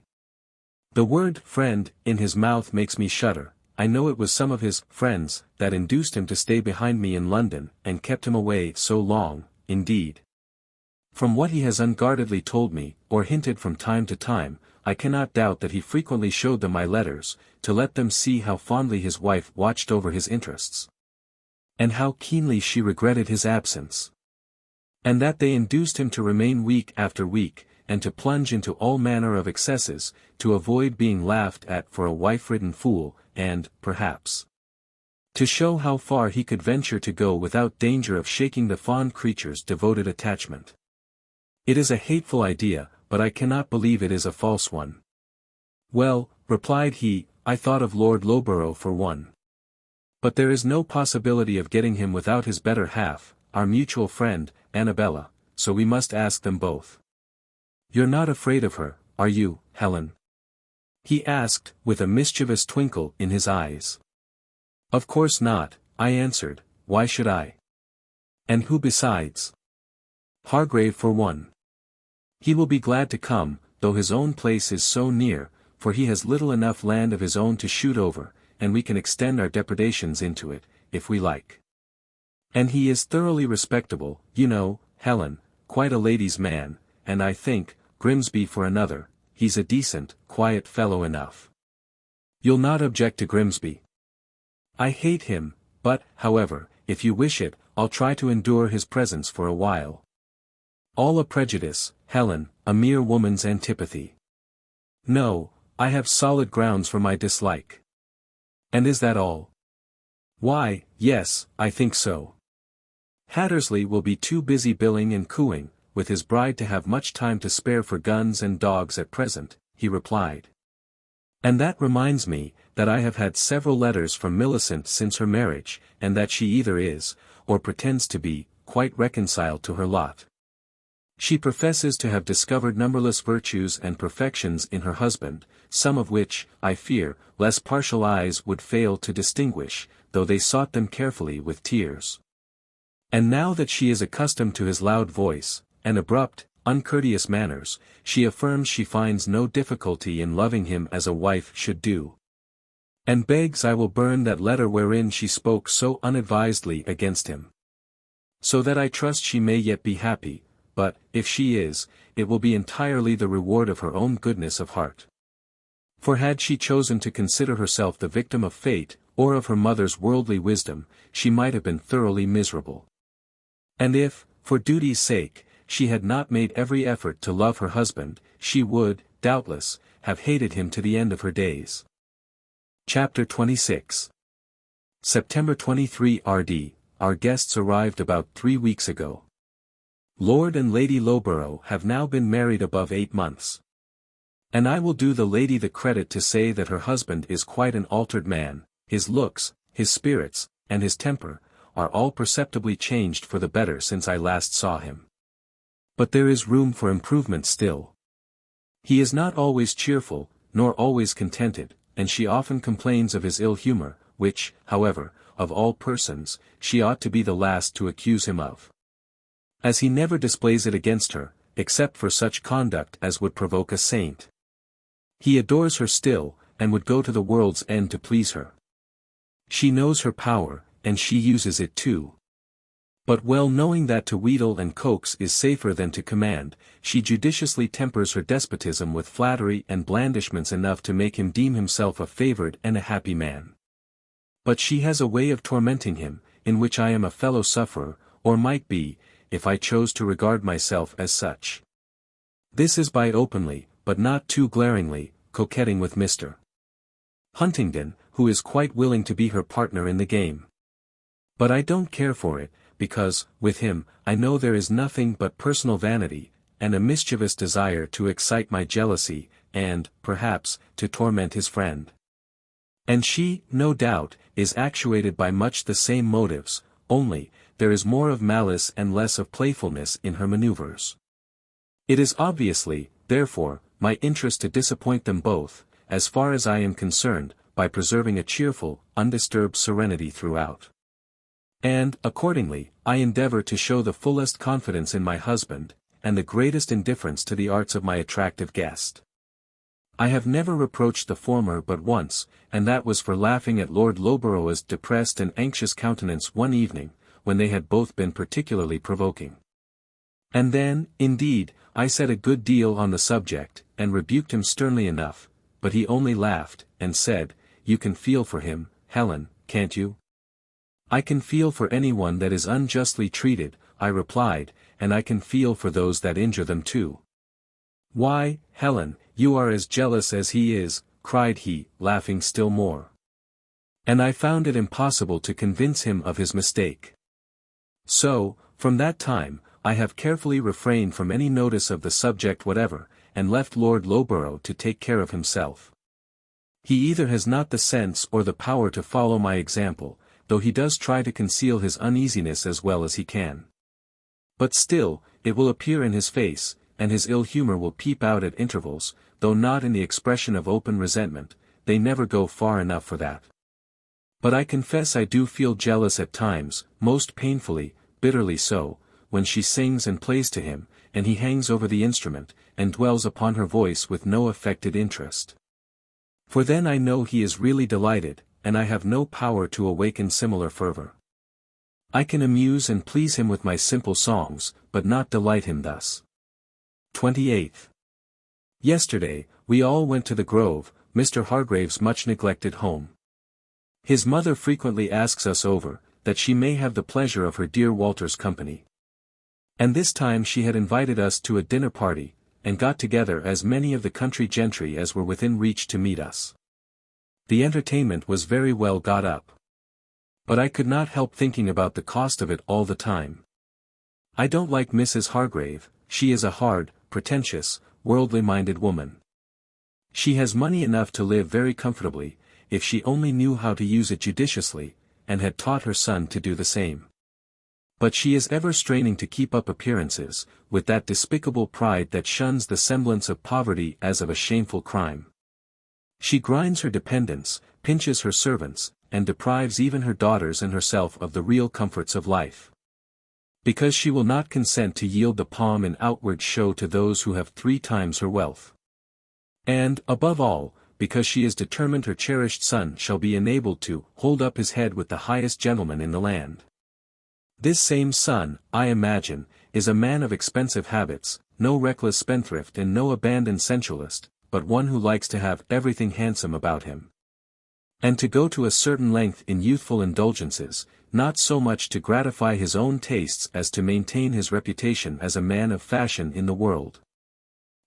The word friend in his mouth makes me shudder. I know it was some of his friends that induced him to stay behind me in London and kept him away so long, indeed. From what he has unguardedly told me, or hinted from time to time, I cannot doubt that he frequently showed them my letters, to let them see how fondly his wife watched over his interests. And how keenly she regretted his absence. And that they induced him to remain week after week, and to plunge into all manner of excesses, to avoid being laughed at for a wife-ridden fool, and, perhaps, to show how far he could venture to go without danger of shaking the fond creature's devoted attachment. It is a hateful idea, but I cannot believe it is a false one. Well, replied he, I thought of Lord Loughborough for one. But there is no possibility of getting him without his better half, our mutual friend, Annabella, so we must ask them both. You're not afraid of her, are you, Helen? He asked, with a mischievous twinkle in his eyes. Of course not, I answered, why should I? And who besides? Hargrave for one. He will be glad to come, though his own place is so near, for he has little enough land of his own to shoot over, and we can extend our depredations into it, if we like. And he is thoroughly respectable, you know, Helen, quite a lady's man, and I think, Grimsby for another, he's a decent, quiet fellow enough. You'll not object to Grimsby? I hate him, but, however, if you wish it, I'll try to endure his presence for a while. All a prejudice, Helen, a mere woman's antipathy. No, I have solid grounds for my dislike. And is that all? Why, yes, I think so. Hattersley will be too busy billing and cooing, with his bride to have much time to spare for guns and dogs at present, he replied. And that reminds me, that I have had several letters from Millicent since her marriage, and that she either is, or pretends to be, quite reconciled to her lot. She professes to have discovered numberless virtues and perfections in her husband, some of which, I fear, less partial eyes would fail to distinguish, though they sought them carefully with tears. And now that she is accustomed to his loud voice, and abrupt, uncourteous manners, she affirms she finds no difficulty in loving him as a wife should do. And begs I will burn that letter wherein she spoke so unadvisedly against him. So that I trust she may yet be happy, but, if she is, it will be entirely the reward of her own goodness of heart. For had she chosen to consider herself the victim of fate, or of her mother's worldly wisdom, she might have been thoroughly miserable. And if, for duty's sake, she had not made every effort to love her husband, she would, doubtless, have hated him to the end of her days. Chapter 26. September 23 RD, our guests arrived about 3 weeks ago. Lord and Lady Loughborough have now been married above 8 months. And I will do the lady the credit to say that her husband is quite an altered man, his looks, his spirits, and his temper, are all perceptibly changed for the better since I last saw him. But there is room for improvement still. He is not always cheerful, nor always contented, and she often complains of his ill humor, which, however, of all persons, she ought to be the last to accuse him of. As he never displays it against her, except for such conduct as would provoke a saint. He adores her still, and would go to the world's end to please her. She knows her power, and she uses it too. But well knowing that to wheedle and coax is safer than to command, she judiciously tempers her despotism with flattery and blandishments enough to make him deem himself a favored and a happy man. But she has a way of tormenting him, in which I am a fellow sufferer, or might be, if I chose to regard myself as such. This is by openly, but not too glaringly, coquetting with Mr. Huntingdon, who is quite willing to be her partner in the game. But I don't care for it, because, with him, I know there is nothing but personal vanity, and a mischievous desire to excite my jealousy, and, perhaps, to torment his friend. And she, no doubt, is actuated by much the same motives, only, there is more of malice and less of playfulness in her maneuvers. It is obviously, therefore, my interest to disappoint them both, as far as I am concerned, by preserving a cheerful, undisturbed serenity throughout. And, accordingly, I endeavor to show the fullest confidence in my husband, and the greatest indifference to the arts of my attractive guest. I have never reproached the former but once, and that was for laughing at Lord Loughborough's depressed and anxious countenance one evening, when they had both been particularly provoking. And then, indeed, I said a good deal on the subject, and rebuked him sternly enough, but he only laughed, and said, "You can feel for him, Helen, can't you?" "I can feel for anyone that is unjustly treated," I replied, "and I can feel for those that injure them too." "Why, Helen, you are as jealous as he is," cried he, laughing still more. And I found it impossible to convince him of his mistake. So, from that time, I have carefully refrained from any notice of the subject whatever, and left Lord Loughborough to take care of himself. He either has not the sense or the power to follow my example, though he does try to conceal his uneasiness as well as he can. But still, it will appear in his face, and his ill humor will peep out at intervals, though not in the expression of open resentment. They never go far enough for that. But I confess I do feel jealous at times, most painfully, bitterly so, when she sings and plays to him, and he hangs over the instrument, and dwells upon her voice with no affected interest. For then I know he is really delighted, and I have no power to awaken similar fervor. I can amuse and please him with my simple songs, but not delight him thus. 28th. Yesterday, we all went to the Grove, Mr. Hargrave's much neglected home. His mother frequently asks us over, that she may have the pleasure of her dear Walter's company. And this time she had invited us to a dinner party, and got together as many of the country gentry as were within reach to meet us. The entertainment was very well got up. But I could not help thinking about the cost of it all the time. I don't like Mrs. Hargrave. She is a hard, pretentious, worldly-minded woman. She has money enough to live very comfortably, if she only knew how to use it judiciously, and had taught her son to do the same. But she is ever straining to keep up appearances, with that despicable pride that shuns the semblance of poverty as of a shameful crime. She grinds her dependents, pinches her servants, and deprives even her daughters and herself of the real comforts of life. Because she will not consent to yield the palm in outward show to those who have 3 times her wealth. And, above all, because she is determined her cherished son shall be enabled to hold up his head with the highest gentleman in the land. This same son, I imagine, is a man of expensive habits, no reckless spendthrift and no abandoned sensualist, but one who likes to have everything handsome about him. And to go to a certain length in youthful indulgences, not so much to gratify his own tastes as to maintain his reputation as a man of fashion in the world.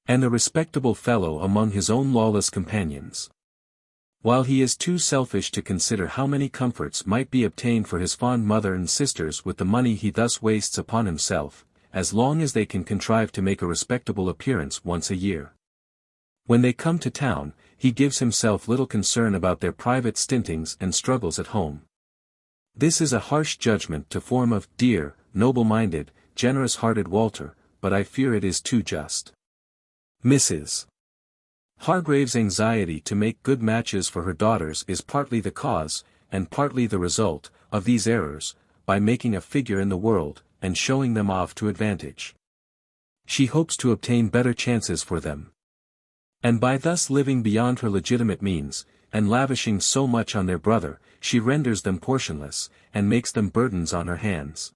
And a respectable fellow among his own lawless companions. While he is too selfish to consider how many comforts might be obtained for his fond mother and sisters with the money he thus wastes upon himself, as long as they can contrive to make a respectable appearance once a year. When they come to town, he gives himself little concern about their private stintings and struggles at home. This is a harsh judgment to form of dear, noble-minded, generous-hearted Walter, but I fear it is too just. Mrs. Hargrave's anxiety to make good matches for her daughters is partly the cause, and partly the result, of these errors, by making a figure in the world, and showing them off to advantage. She hopes to obtain better chances for them. And by thus living beyond her legitimate means, and lavishing so much on their brother, she renders them portionless, and makes them burdens on her hands.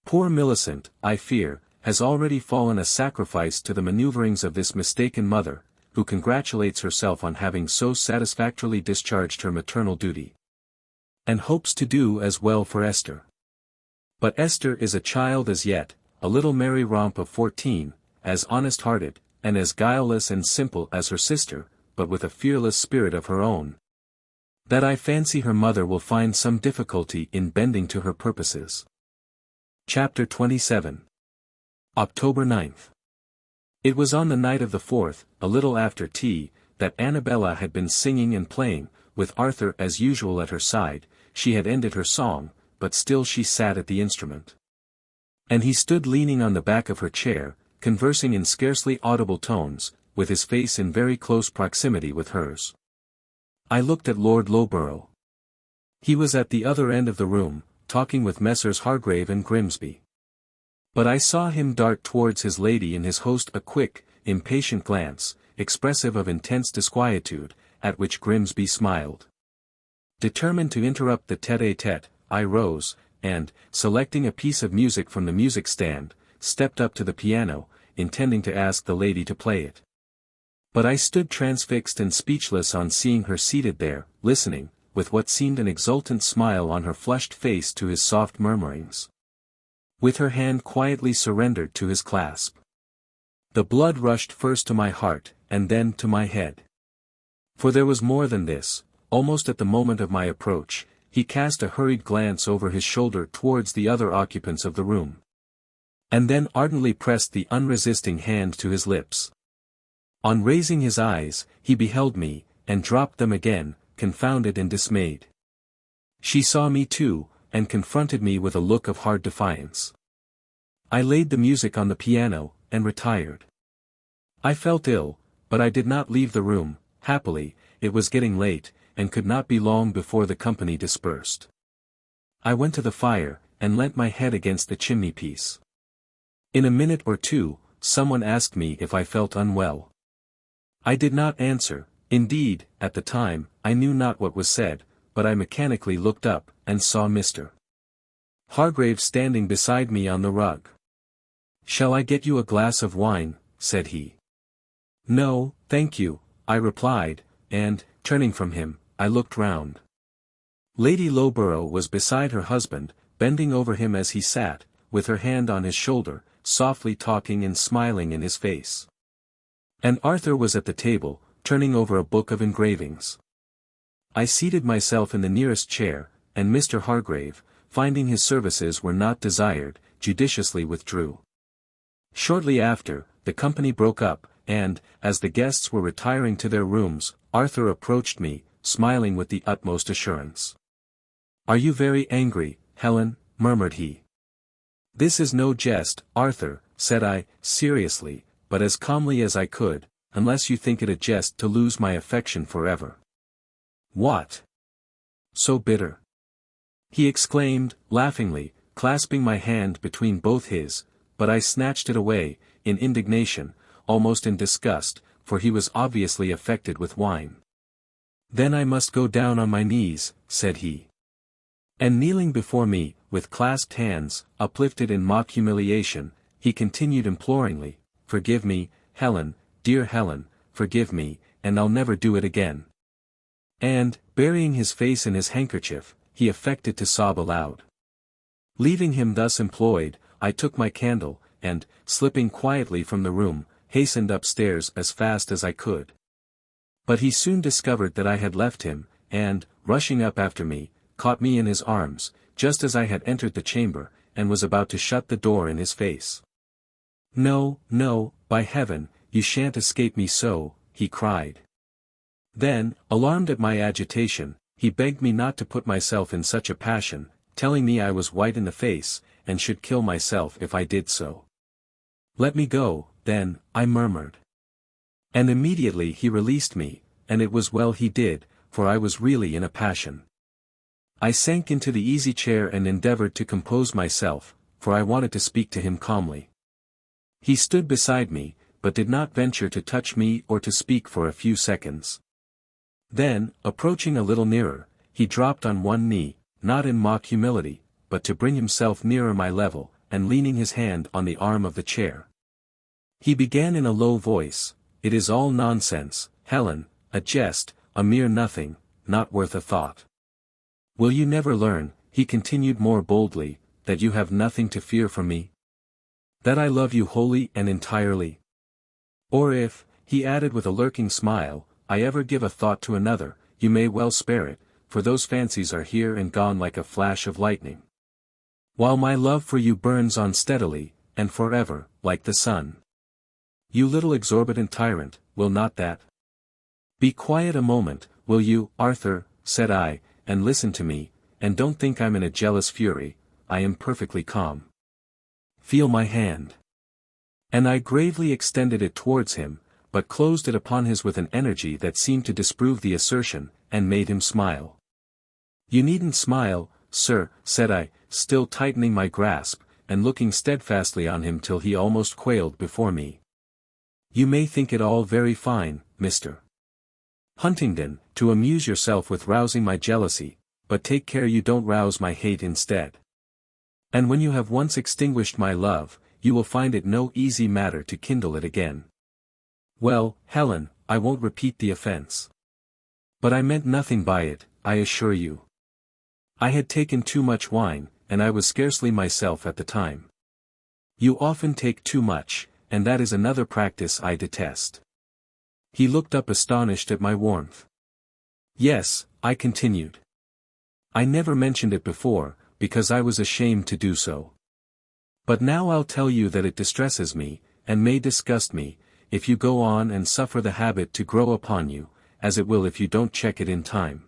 Poor Millicent, I fear, has already fallen a sacrifice to the maneuverings of this mistaken mother, who congratulates herself on having so satisfactorily discharged her maternal duty. And hopes to do as well for Esther. But Esther is a child as yet, a little merry romp of 14, as honest-hearted, and as guileless and simple as her sister, but with a fearless spirit of her own, that I fancy her mother will find some difficulty in bending to her purposes. Chapter 27. October 9th. It was on the night of the 4th, a little after tea, that Annabella had been singing and playing, with Arthur as usual at her side. She had ended her song, but still she sat at the instrument. And he stood leaning on the back of her chair, conversing in scarcely audible tones, with his face in very close proximity with hers. I looked at Lord Loughborough. He was at the other end of the room, talking with Messrs. Hargrave and Grimsby. But I saw him dart towards his lady and his host a quick, impatient glance, expressive of intense disquietude, at which Grimsby smiled. Determined to interrupt the tête-à-tête, I rose, and, selecting a piece of music from the music stand, stepped up to the piano, intending to ask the lady to play it. But I stood transfixed and speechless on seeing her seated there, listening, with what seemed an exultant smile on her flushed face to his soft murmurings. With her hand quietly surrendered to his clasp. The blood rushed first to my heart, and then to my head. For there was more than this. Almost at the moment of my approach, he cast a hurried glance over his shoulder towards the other occupants of the room. And then ardently pressed the unresisting hand to his lips. On raising his eyes, he beheld me, and dropped them again, confounded and dismayed. She saw me too, and confronted me with a look of hard defiance. I laid the music on the piano, and retired. I felt ill, but I did not leave the room. Happily, it was getting late, and could not be long before the company dispersed. I went to the fire, and leant my head against the chimney-piece. In a minute or two, someone asked me if I felt unwell. I did not answer. Indeed, at the time, I knew not what was said, but I mechanically looked up, and saw Mr. Hargrave standing beside me on the rug. "Shall I get you a glass of wine?" said he. "No, thank you," I replied, and, turning from him, I looked round. Lady Loughborough was beside her husband, bending over him as he sat, with her hand on his shoulder, softly talking and smiling in his face. And Arthur was at the table, turning over a book of engravings. I seated myself in the nearest chair, and Mr. Hargrave, finding his services were not desired, judiciously withdrew. Shortly after, the company broke up, and, as the guests were retiring to their rooms, Arthur approached me, smiling with the utmost assurance. "Are you very angry, Helen?" murmured he. "This is no jest, Arthur," said I, seriously, but as calmly as I could, "unless you think it a jest to lose my affection forever." "What? So bitter?" he exclaimed, laughingly, clasping my hand between both his, but I snatched it away, in indignation, almost in disgust, for he was obviously affected with wine. "Then I must go down on my knees," said he. And kneeling before me, with clasped hands, uplifted in mock humiliation, he continued imploringly, "Forgive me, Helen, dear Helen, forgive me, and I'll never do it again." And, burying his face in his handkerchief, he affected to sob aloud. Leaving him thus employed, I took my candle, and, slipping quietly from the room, hastened upstairs as fast as I could. But he soon discovered that I had left him, and, rushing up after me, caught me in his arms, just as I had entered the chamber, and was about to shut the door in his face. "No, no, by heaven, you shan't escape me so," he cried. Then, alarmed at my agitation, he begged me not to put myself in such a passion, telling me I was white in the face, and should kill myself if I did so. "Let me go, then," I murmured. And immediately he released me, and it was well he did, for I was really in a passion. I sank into the easy chair and endeavored to compose myself, for I wanted to speak to him calmly. He stood beside me, but did not venture to touch me or to speak for a few seconds. Then, approaching a little nearer, he dropped on one knee, not in mock humility, but to bring himself nearer my level, and leaning his hand on the arm of the chair. He began in a low voice, "It is all nonsense, Helen, a jest, a mere nothing, not worth a thought. Will you never learn," he continued more boldly, "that you have nothing to fear from me? That I love you wholly and entirely? Or if," he added with a lurking smile, "I ever give a thought to another, you may well spare it, for those fancies are here and gone like a flash of lightning. While my love for you burns on steadily, and forever, like the sun. You little exorbitant tyrant, will not that? Be quiet a moment, will you, Arthur," said I, "and listen to me, and don't think I'm in a jealous fury, I am perfectly calm. Feel my hand. And I gravely extended it towards him, but closed it upon his with an energy that seemed to disprove the assertion, and made him smile. "You needn't smile, sir," said I, still tightening my grasp, and looking steadfastly on him till he almost quailed before me. "You may think it all very fine, Mr. Huntingdon, to amuse yourself with rousing my jealousy, but take care you don't rouse my hate instead. And when you have once extinguished my love, you will find it no easy matter to kindle it again. Well, Helen, I won't repeat the offense. But I meant nothing by it, I assure you. I had taken too much wine, and I was scarcely myself at the time. You often take too much, and that is another practice I detest." He looked up astonished at my warmth. "Yes," I continued. "I never mentioned it before, because I was ashamed to do so. But now I'll tell you that it distresses me, and may disgust me, if you go on and suffer the habit to grow upon you, as it will if you don't check it in time.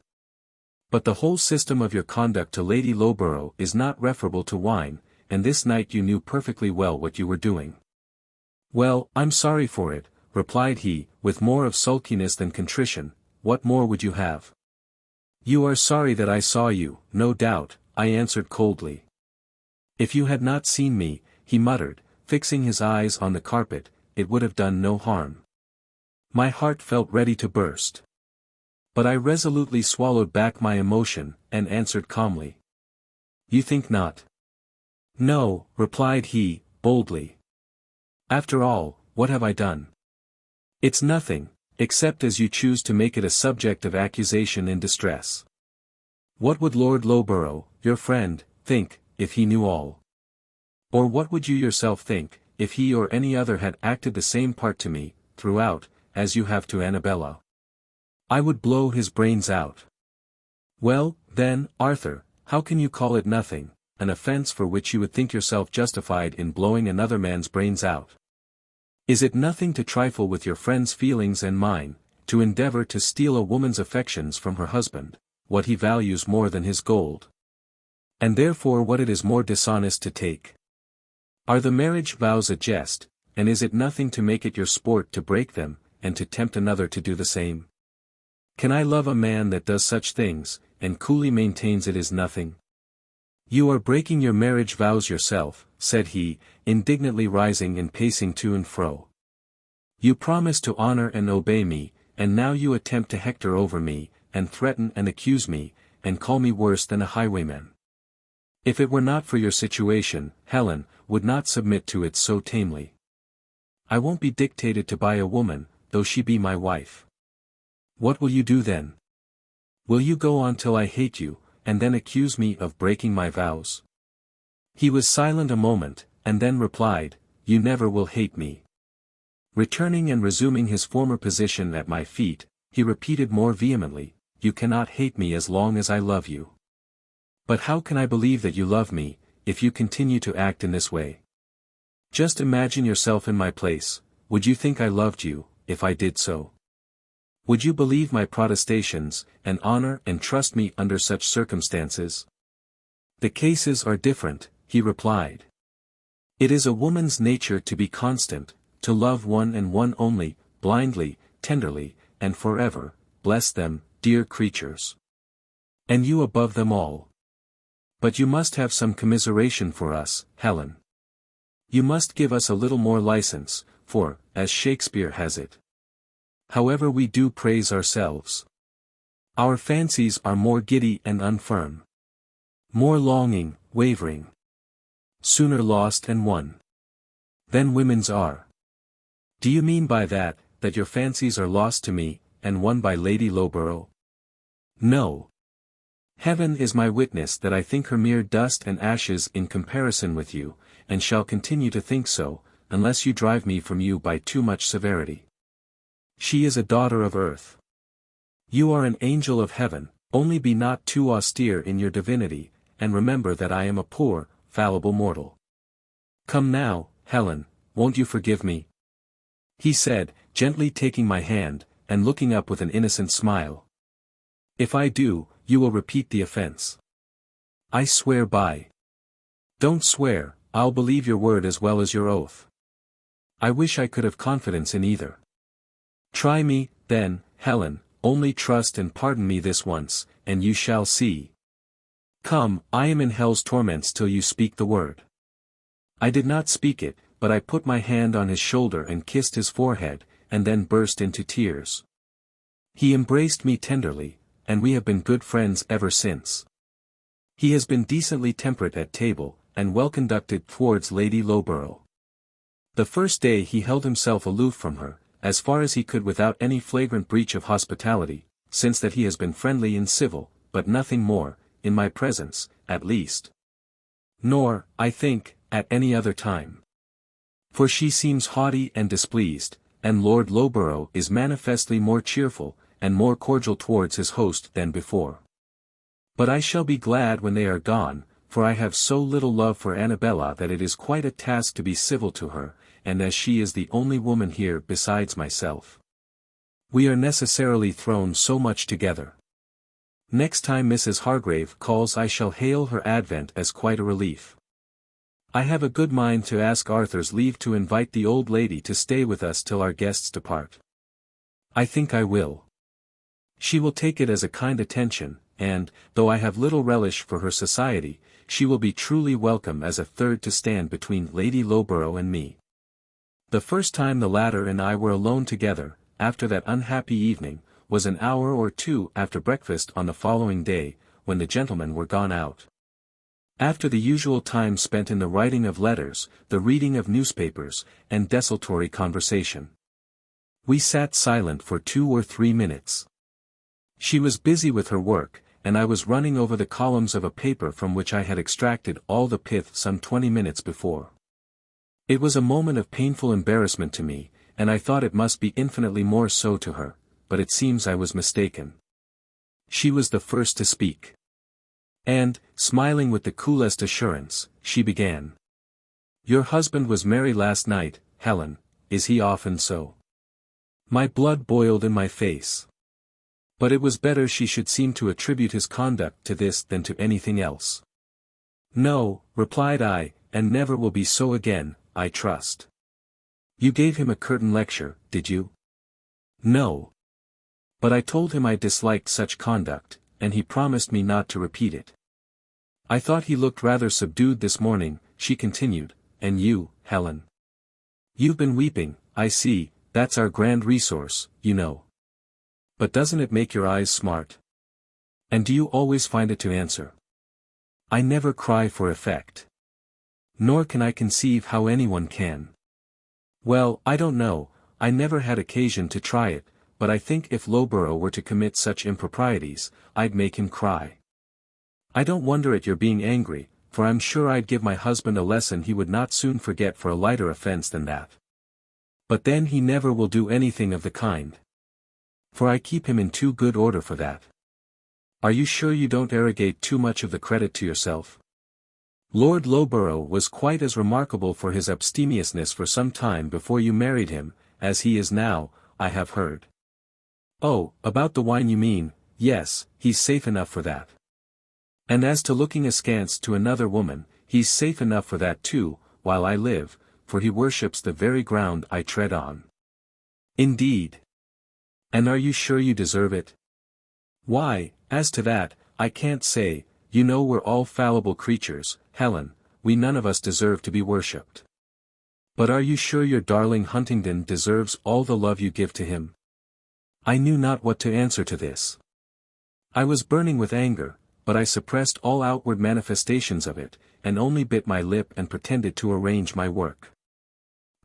But the whole system of your conduct to Lady Loughborough is not referable to wine, and this night you knew perfectly well what you were doing." "Well, I'm sorry for it," replied he, with more of sulkiness than contrition. "What more would you have?" "You are sorry that I saw you, no doubt," I answered coldly. "If you had not seen me," he muttered, fixing his eyes on the carpet, "it would have done no harm." My heart felt ready to burst. But I resolutely swallowed back my emotion, and answered calmly. "You think not?" "No," replied he, boldly. "After all, what have I done? It's nothing, except as you choose to make it a subject of accusation and distress. What would Lord Loughborough, your friend, think, if he knew all? Or what would you yourself think, if he or any other had acted the same part to me, throughout, as you have to Annabella? I would blow his brains out." "Well, then, Arthur, how can you call it nothing, an offence for which you would think yourself justified in blowing another man's brains out? Is it nothing to trifle with your friend's feelings and mine, to endeavour to steal a woman's affections from her husband, what he values more than his gold? And therefore what it is more dishonest to take? Are the marriage vows a jest, and is it nothing to make it your sport to break them, and to tempt another to do the same? Can I love a man that does such things, and coolly maintains it is nothing?" "You are breaking your marriage vows yourself," said he, indignantly rising and pacing to and fro. "You promised to honor and obey me, and now you attempt to hector over me, and threaten and accuse me, and call me worse than a highwayman. If it were not for your situation, Helen would not submit to it so tamely. I won't be dictated to by a woman, though she be my wife. What will you do then? Will you go on till I hate you, and then accuse me of breaking my vows?" He was silent a moment, and then replied, "You never will hate me." Returning and resuming his former position at my feet, he repeated more vehemently, "You cannot hate me as long as I love you. But how can I believe that you love me, if you continue to act in this way? Just imagine yourself in my place, would you think I loved you, if I did so? Would you believe my protestations, and honor and trust me under such circumstances?" "The cases are different," he replied. "It is a woman's nature to be constant, to love one and one only, blindly, tenderly, and forever, bless them, dear creatures. And you above them all. But you must have some commiseration for us, Helen. You must give us a little more license, for, as Shakespeare has it, however we do praise ourselves, our fancies are more giddy and unfirm, more longing, wavering, sooner lost and won, than women's are." "Do you mean by that, that your fancies are lost to me, and won by Lady Loughborough?" "No. Heaven is my witness that I think her mere dust and ashes in comparison with you, and shall continue to think so, unless you drive me from you by too much severity. She is a daughter of earth. You are an angel of heaven, only be not too austere in your divinity, and remember that I am a poor, fallible mortal. Come now, Helen, won't you forgive me?" he said, gently taking my hand, and looking up with an innocent smile. "If I do, you will repeat the offense." "I swear by—" "Don't swear, I'll believe your word as well as your oath." I wish I could have confidence in either. Try me, then, Helen, only trust and pardon me this once, and you shall see. Come, I am in hell's torments till you speak the word. I did not speak it, but I put my hand on his shoulder and kissed his forehead, and then burst into tears. He embraced me tenderly, and we have been good friends ever since. He has been decently temperate at table, and well conducted towards Lady Loughborough. The first day he held himself aloof from her, as far as he could without any flagrant breach of hospitality, since that he has been friendly and civil, but nothing more, in my presence, at least. Nor, I think, at any other time. For she seems haughty and displeased, and Lord Loughborough is manifestly more cheerful, and more cordial towards his host than before. But I shall be glad when they are gone, for I have so little love for Annabella that it is quite a task to be civil to her, and as she is the only woman here besides myself, we are necessarily thrown so much together. Next time Mrs. Hargrave calls I shall hail her advent as quite a relief. I have a good mind to ask Arthur's leave to invite the old lady to stay with us till our guests depart. I think I will. She will take it as a kind attention, and, though I have little relish for her society, she will be truly welcome as a third to stand between Lady Loughborough and me. The first time the latter and I were alone together, after that unhappy evening, was an hour or two after breakfast on the following day, when the gentlemen were gone out. After the usual time spent in the writing of letters, the reading of newspapers, and desultory conversation. We sat silent for 2 or 3 minutes. She was busy with her work, and I was running over the columns of a paper from which I had extracted all the pith some 20 minutes before. It was a moment of painful embarrassment to me, and I thought it must be infinitely more so to her, but it seems I was mistaken. She was the first to speak. And, smiling with the coolest assurance, she began. "Your husband was merry last night, Helen, is he often so?" My blood boiled in my face. But it was better she should seem to attribute his conduct to this than to anything else. "No," replied I, "and never will be so again, I trust." "You gave him a curtain lecture, did you?" "No. But I told him I disliked such conduct, and he promised me not to repeat it." "I thought he looked rather subdued this morning," she continued, "and you, Helen? You've been weeping, I see, that's our grand resource, you know. But doesn't it make your eyes smart? And do you always find it to answer?" "I never cry for effect. Nor can I conceive how anyone can." "Well, I don't know, I never had occasion to try it, but I think if Loughborough were to commit such improprieties, I'd make him cry. I don't wonder at your being angry, for I'm sure I'd give my husband a lesson he would not soon forget for a lighter offense than that. But then he never will do anything of the kind. For I keep him in too good order for that. Are you sure you don't arrogate too much of the credit to yourself? Lord Loughborough was quite as remarkable for his abstemiousness for some time before you married him, as he is now, I have heard." "Oh, about the wine you mean, yes, he's safe enough for that. And as to looking askance to another woman, he's safe enough for that too, while I live, for he worships the very ground I tread on." "Indeed. And are you sure you deserve it?" "Why, as to that, I can't say, you know we're all fallible creatures, Helen, we none of us deserve to be worshipped. But are you sure your darling Huntingdon deserves all the love you give to him?" I knew not what to answer to this. I was burning with anger, but I suppressed all outward manifestations of it, and only bit my lip and pretended to arrange my work.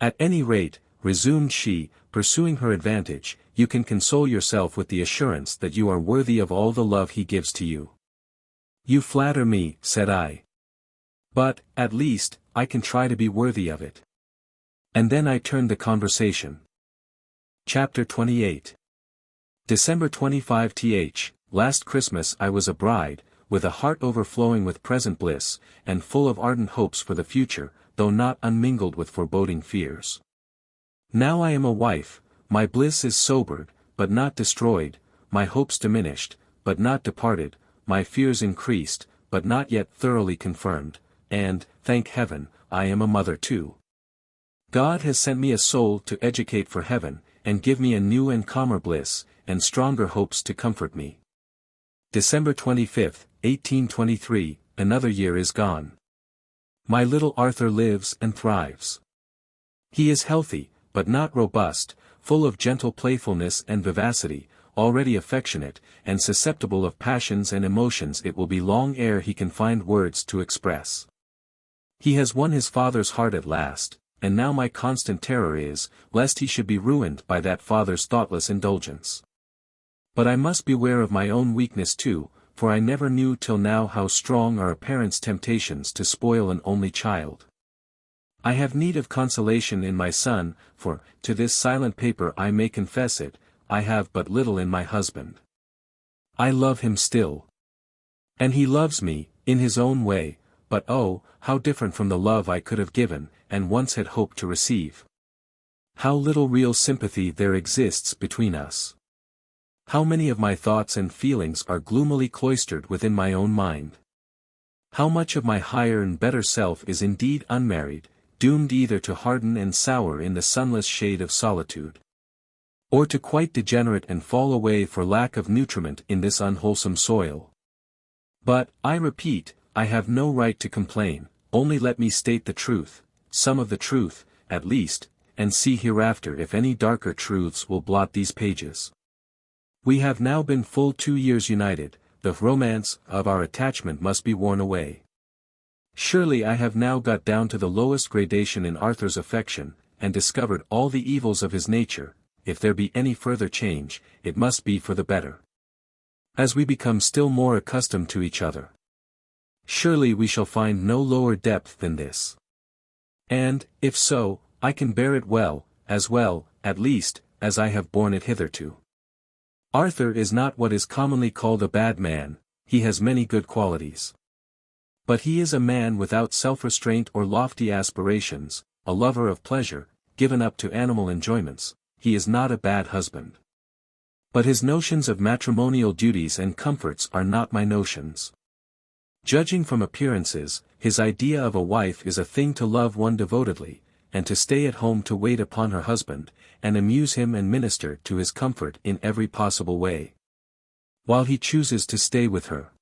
"At any rate," resumed she, pursuing her advantage, "you can console yourself with the assurance that you are worthy of all the love he gives to you." "You flatter me," said I. "But, at least, I can try to be worthy of it." And then I turned the conversation. Chapter 28. December 25 th. Last Christmas I was a bride, with a heart overflowing with present bliss, and full of ardent hopes for the future, though not unmingled with foreboding fears. Now I am a wife, my bliss is sobered, but not destroyed, my hopes diminished, but not departed, my fears increased, but not yet thoroughly confirmed, and, thank heaven, I am a mother too. God has sent me a soul to educate for heaven, and give me a new and calmer bliss, and stronger hopes to comfort me. December 25, 1823, another year is gone. My little Arthur lives and thrives. He is healthy, but not robust, full of gentle playfulness and vivacity, already affectionate, and susceptible of passions and emotions it will be long ere he can find words to express. He has won his father's heart at last, and now my constant terror is, lest he should be ruined by that father's thoughtless indulgence. But I must beware of my own weakness too, for I never knew till now how strong are a parent's temptations to spoil an only child. I have need of consolation in my son, for, to this silent paper I may confess it, I have but little in my husband. I love him still. And he loves me, in his own way, but oh, how different from the love I could have given, and once had hoped to receive. How little real sympathy there exists between us. How many of my thoughts and feelings are gloomily cloistered within my own mind. How much of my higher and better self is indeed unmarried, doomed either to harden and sour in the sunless shade of solitude, or to quite degenerate and fall away for lack of nutriment in this unwholesome soil. But, I repeat, I have no right to complain, only let me state the truth, some of the truth, at least, and see hereafter if any darker truths will blot these pages. We have now been full 2 years united, the romance of our attachment must be worn away. Surely I have now got down to the lowest gradation in Arthur's affection, and discovered all the evils of his nature. If there be any further change, it must be for the better. As we become still more accustomed to each other, surely we shall find no lower depth than this. And, if so, I can bear it well, at least, as I have borne it hitherto. Arthur is not what is commonly called a bad man, he has many good qualities. But he is a man without self-restraint or lofty aspirations, a lover of pleasure, given up to animal enjoyments. He is not a bad husband. But his notions of matrimonial duties and comforts are not my notions. Judging from appearances, his idea of a wife is a thing to love one devotedly, and to stay at home to wait upon her husband, and amuse him and minister to his comfort in every possible way, while he chooses to stay with her.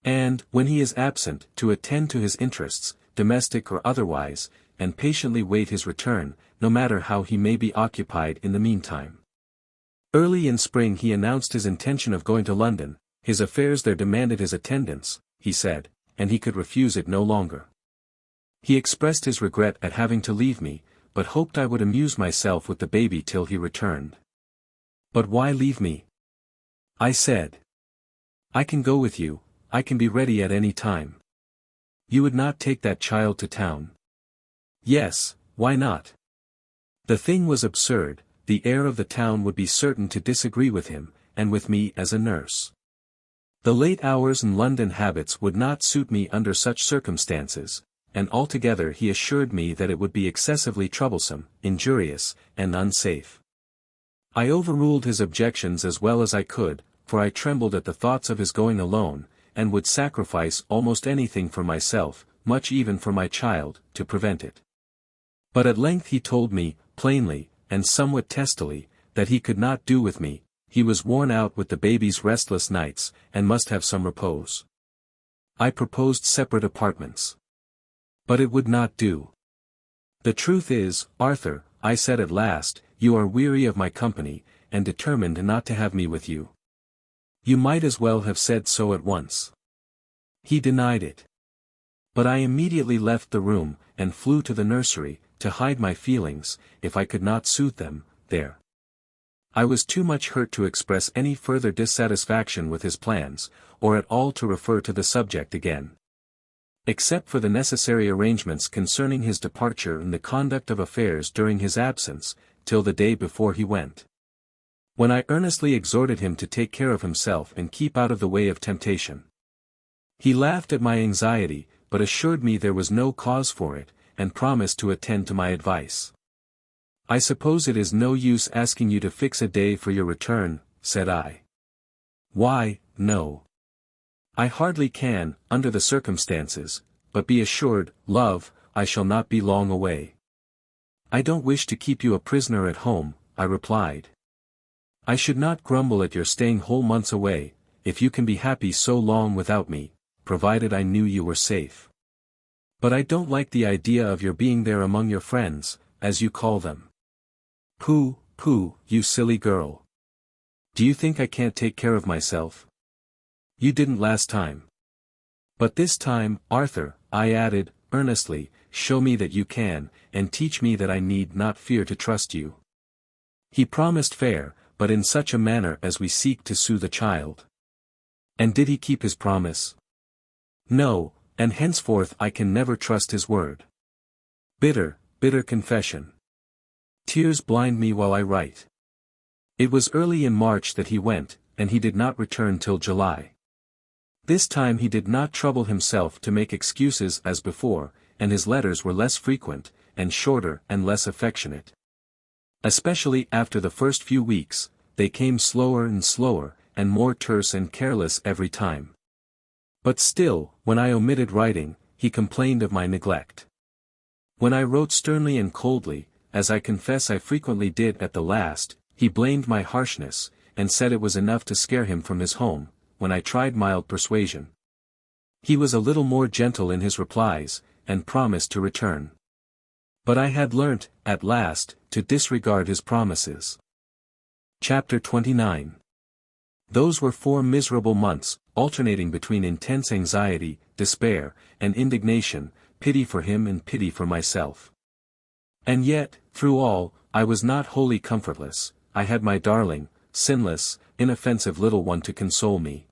And, when he is absent, to attend to his interests, domestic or otherwise, and patiently wait his return, no matter how he may be occupied in the meantime. Early in spring he announced his intention of going to London, his affairs there demanded his attendance, he said, and he could refuse it no longer. He expressed his regret at having to leave me, but hoped I would amuse myself with the baby till he returned. But why leave me? I said. I can go with you, I can be ready at any time. You would not take that child to town? Yes, why not? The thing was absurd, the air of the town would be certain to disagree with him, and with me as a nurse. The late hours and London habits would not suit me under such circumstances, and altogether he assured me that it would be excessively troublesome, injurious, and unsafe. I overruled his objections as well as I could, for I trembled at the thoughts of his going alone, and would sacrifice almost anything for myself, much even for my child, to prevent it. But at length he told me, plainly, and somewhat testily, that he could not do with me, he was worn out with the baby's restless nights, and must have some repose. I proposed separate apartments. But it would not do. The truth is, Arthur, I said at last, you are weary of my company, and determined not to have me with you. You might as well have said so at once. He denied it. But I immediately left the room, and flew to the nursery, to hide my feelings, if I could not soothe them, there. I was too much hurt to express any further dissatisfaction with his plans, or at all to refer to the subject again. Except for the necessary arrangements concerning his departure and the conduct of affairs during his absence, till the day before he went, when I earnestly exhorted him to take care of himself and keep out of the way of temptation. He laughed at my anxiety, but assured me there was no cause for it, and promised to attend to my advice. I suppose it is no use asking you to fix a day for your return, said I. Why, no. I hardly can, under the circumstances, but be assured, love, I shall not be long away. "I don't wish to keep you a prisoner at home," I replied. "I should not grumble at your staying whole months away, if you can be happy so long without me, provided I knew you were safe. But I don't like the idea of your being there among your friends, as you call them." "Pooh, pooh, you silly girl. Do you think I can't take care of myself? You didn't last time. But this time, Arthur," I added, earnestly, "show me that you can, and teach me that I need not fear to trust you." He promised fair, but in such a manner as we seek to soothe a child. And did he keep his promise? No, and henceforth I can never trust his word. Bitter, bitter confession. Tears blind me while I write. It was early in March that he went, and he did not return till July. This time he did not trouble himself to make excuses as before, and his letters were less frequent, and shorter and less affectionate. Especially after the first few weeks, they came slower and slower, and more terse and careless every time. But still, when I omitted writing, he complained of my neglect. When I wrote sternly and coldly, as I confess I frequently did at the last, he blamed my harshness, and said it was enough to scare him from his home. When I tried mild persuasion, he was a little more gentle in his replies, and promised to return. But I had learnt, at last, to disregard his promises. Chapter 29. Those were 4 miserable months, alternating between intense anxiety, despair, and indignation, pity for him and pity for myself. And yet, through all, I was not wholly comfortless. I had my darling, sinless, inoffensive little one to console me.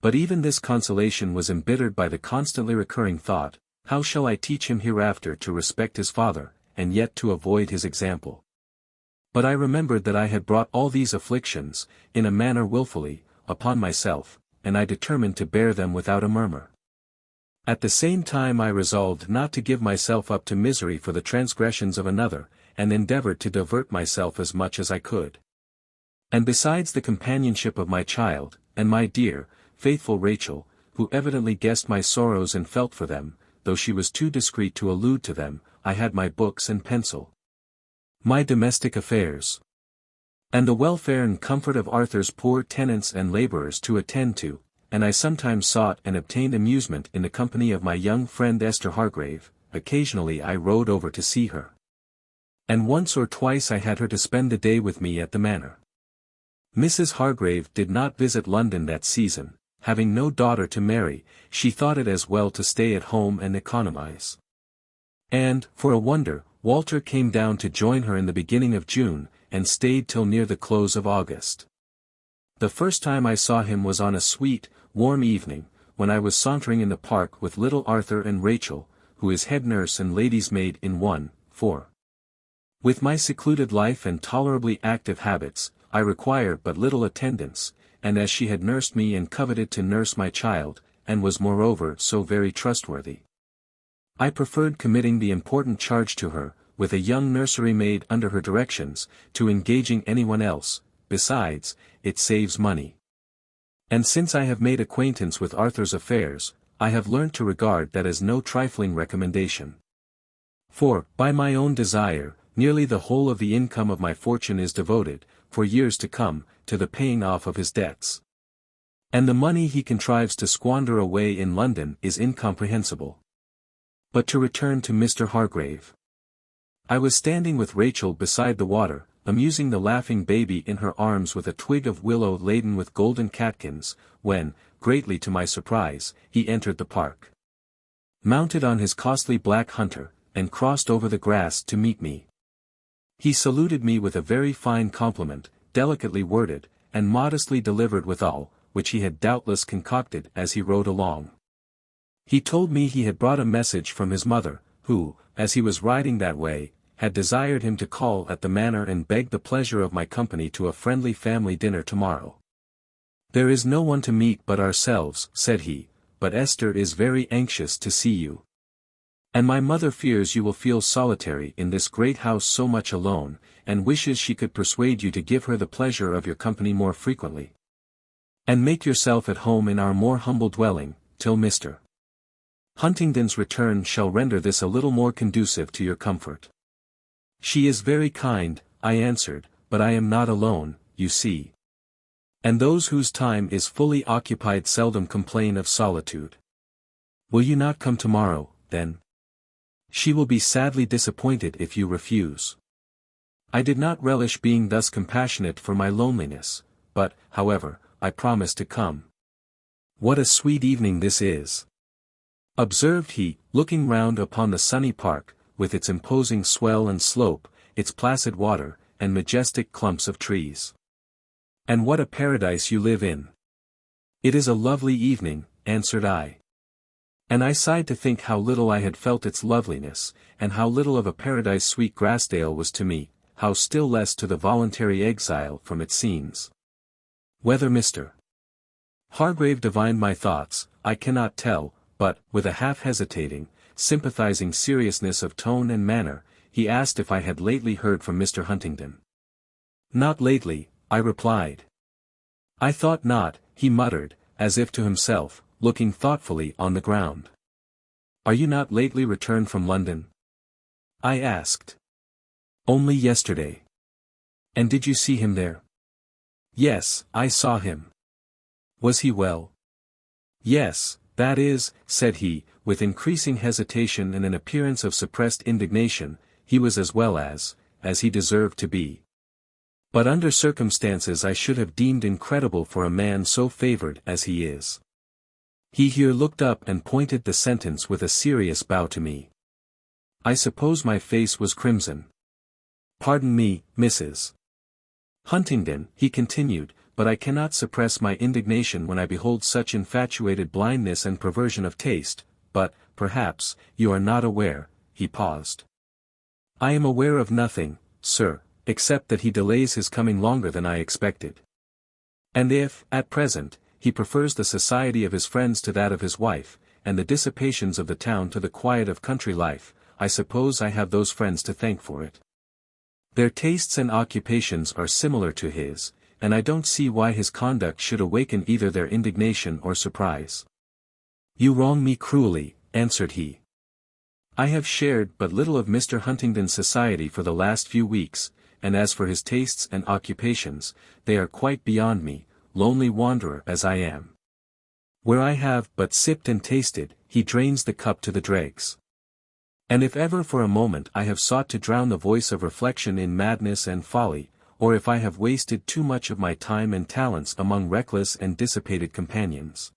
But even this consolation was embittered by the constantly recurring thought, how shall I teach him hereafter to respect his father, and yet to avoid his example? But I remembered that I had brought all these afflictions, in a manner wilfully, upon myself, and I determined to bear them without a murmur. At the same time I resolved not to give myself up to misery for the transgressions of another, and endeavored to divert myself as much as I could. And besides the companionship of my child, and my dear, faithful Rachel, who evidently guessed my sorrows and felt for them, though she was too discreet to allude to them, I had my books and pencil, my domestic affairs, and the welfare and comfort of Arthur's poor tenants and labourers to attend to, and I sometimes sought and obtained amusement in the company of my young friend Esther Hargrave. Occasionally I rode over to see her. And once or twice I had her to spend the day with me at the manor. Mrs. Hargrave did not visit London that season. Having no daughter to marry, she thought it as well to stay at home and economize. And, for a wonder, Walter came down to join her in the beginning of June, and stayed till near the close of August. The first time I saw him was on a sweet, warm evening, when I was sauntering in the park with little Arthur and Rachel, who is head nurse and lady's maid in one, for with my secluded life and tolerably active habits, I require but little attendance, and as she had nursed me and coveted to nurse my child, and was moreover so very trustworthy, I preferred committing the important charge to her, with a young nursery maid under her directions, to engaging anyone else. Besides, it saves money. And since I have made acquaintance with Arthur's affairs, I have learnt to regard that as no trifling recommendation. For, by my own desire, nearly the whole of the income of my fortune is devoted, for years to come, to the paying off of his debts. And the money he contrives to squander away in London is incomprehensible. But to return to Mr. Hargrave. I was standing with Rachel beside the water, amusing the laughing baby in her arms with a twig of willow laden with golden catkins, when, greatly to my surprise, he entered the park, mounted on his costly black hunter, and crossed over the grass to meet me. He saluted me with a very fine compliment, delicately worded, and modestly delivered withal, which he had doubtless concocted as he rode along. He told me he had brought a message from his mother, who, as he was riding that way, had desired him to call at the manor and beg the pleasure of my company to a friendly family dinner tomorrow. "There is no one to meet but ourselves," said he, "but Esther is very anxious to see you. And my mother fears you will feel solitary in this great house so much alone, and wishes she could persuade you to give her the pleasure of your company more frequently, and make yourself at home in our more humble dwelling, till Mr. Huntingdon's return shall render this a little more conducive to your comfort." "She is very kind," I answered, "but I am not alone, you see. And those whose time is fully occupied seldom complain of solitude. Will you not come tomorrow, then? She will be sadly disappointed if you refuse." I did not relish being thus compassionate for my loneliness, but, however, I promised to come. "What a sweet evening this is!" observed he, looking round upon the sunny park, with its imposing swell and slope, its placid water, and majestic clumps of trees. "And what a paradise you live in!" "It is a lovely evening," answered I. And I sighed to think how little I had felt its loveliness, and how little of a paradise sweet Grassdale was to me, how still less to the voluntary exile from its scenes. Whether Mr. Hargrave divined my thoughts, I cannot tell, but, with a half-hesitating, sympathizing seriousness of tone and manner, he asked if I had lately heard from Mr. Huntingdon. "Not lately," I replied. "I thought not," he muttered, as if to himself, looking thoughtfully on the ground. "Are you not lately returned from London?" I asked. "Only yesterday." "And did you see him there?" "Yes, I saw him." "Was he well?" "Yes, that is," said he, with increasing hesitation and an appearance of suppressed indignation, "he was as well as he deserved to be. But under circumstances I should have deemed incredible for a man so favored as he is." He here looked up and pointed the sentence with a serious bow to me. I suppose my face was crimson. "Pardon me, Mrs. Huntingdon," he continued, "but I cannot suppress my indignation when I behold such infatuated blindness and perversion of taste, but, perhaps, you are not aware," he paused. "I am aware of nothing, sir, except that he delays his coming longer than I expected. And if, at present, he prefers the society of his friends to that of his wife, and the dissipations of the town to the quiet of country life, I suppose I have those friends to thank for it. Their tastes and occupations are similar to his, and I don't see why his conduct should awaken either their indignation or surprise." "You wrong me cruelly," answered he. "I have shared but little of Mr. Huntingdon's society for the last few weeks, and as for his tastes and occupations, they are quite beyond me, lonely wanderer as I am. Where I have but sipped and tasted, he drains the cup to the dregs. And if ever for a moment I have sought to drown the voice of reflection in madness and folly, or if I have wasted too much of my time and talents among reckless and dissipated companions,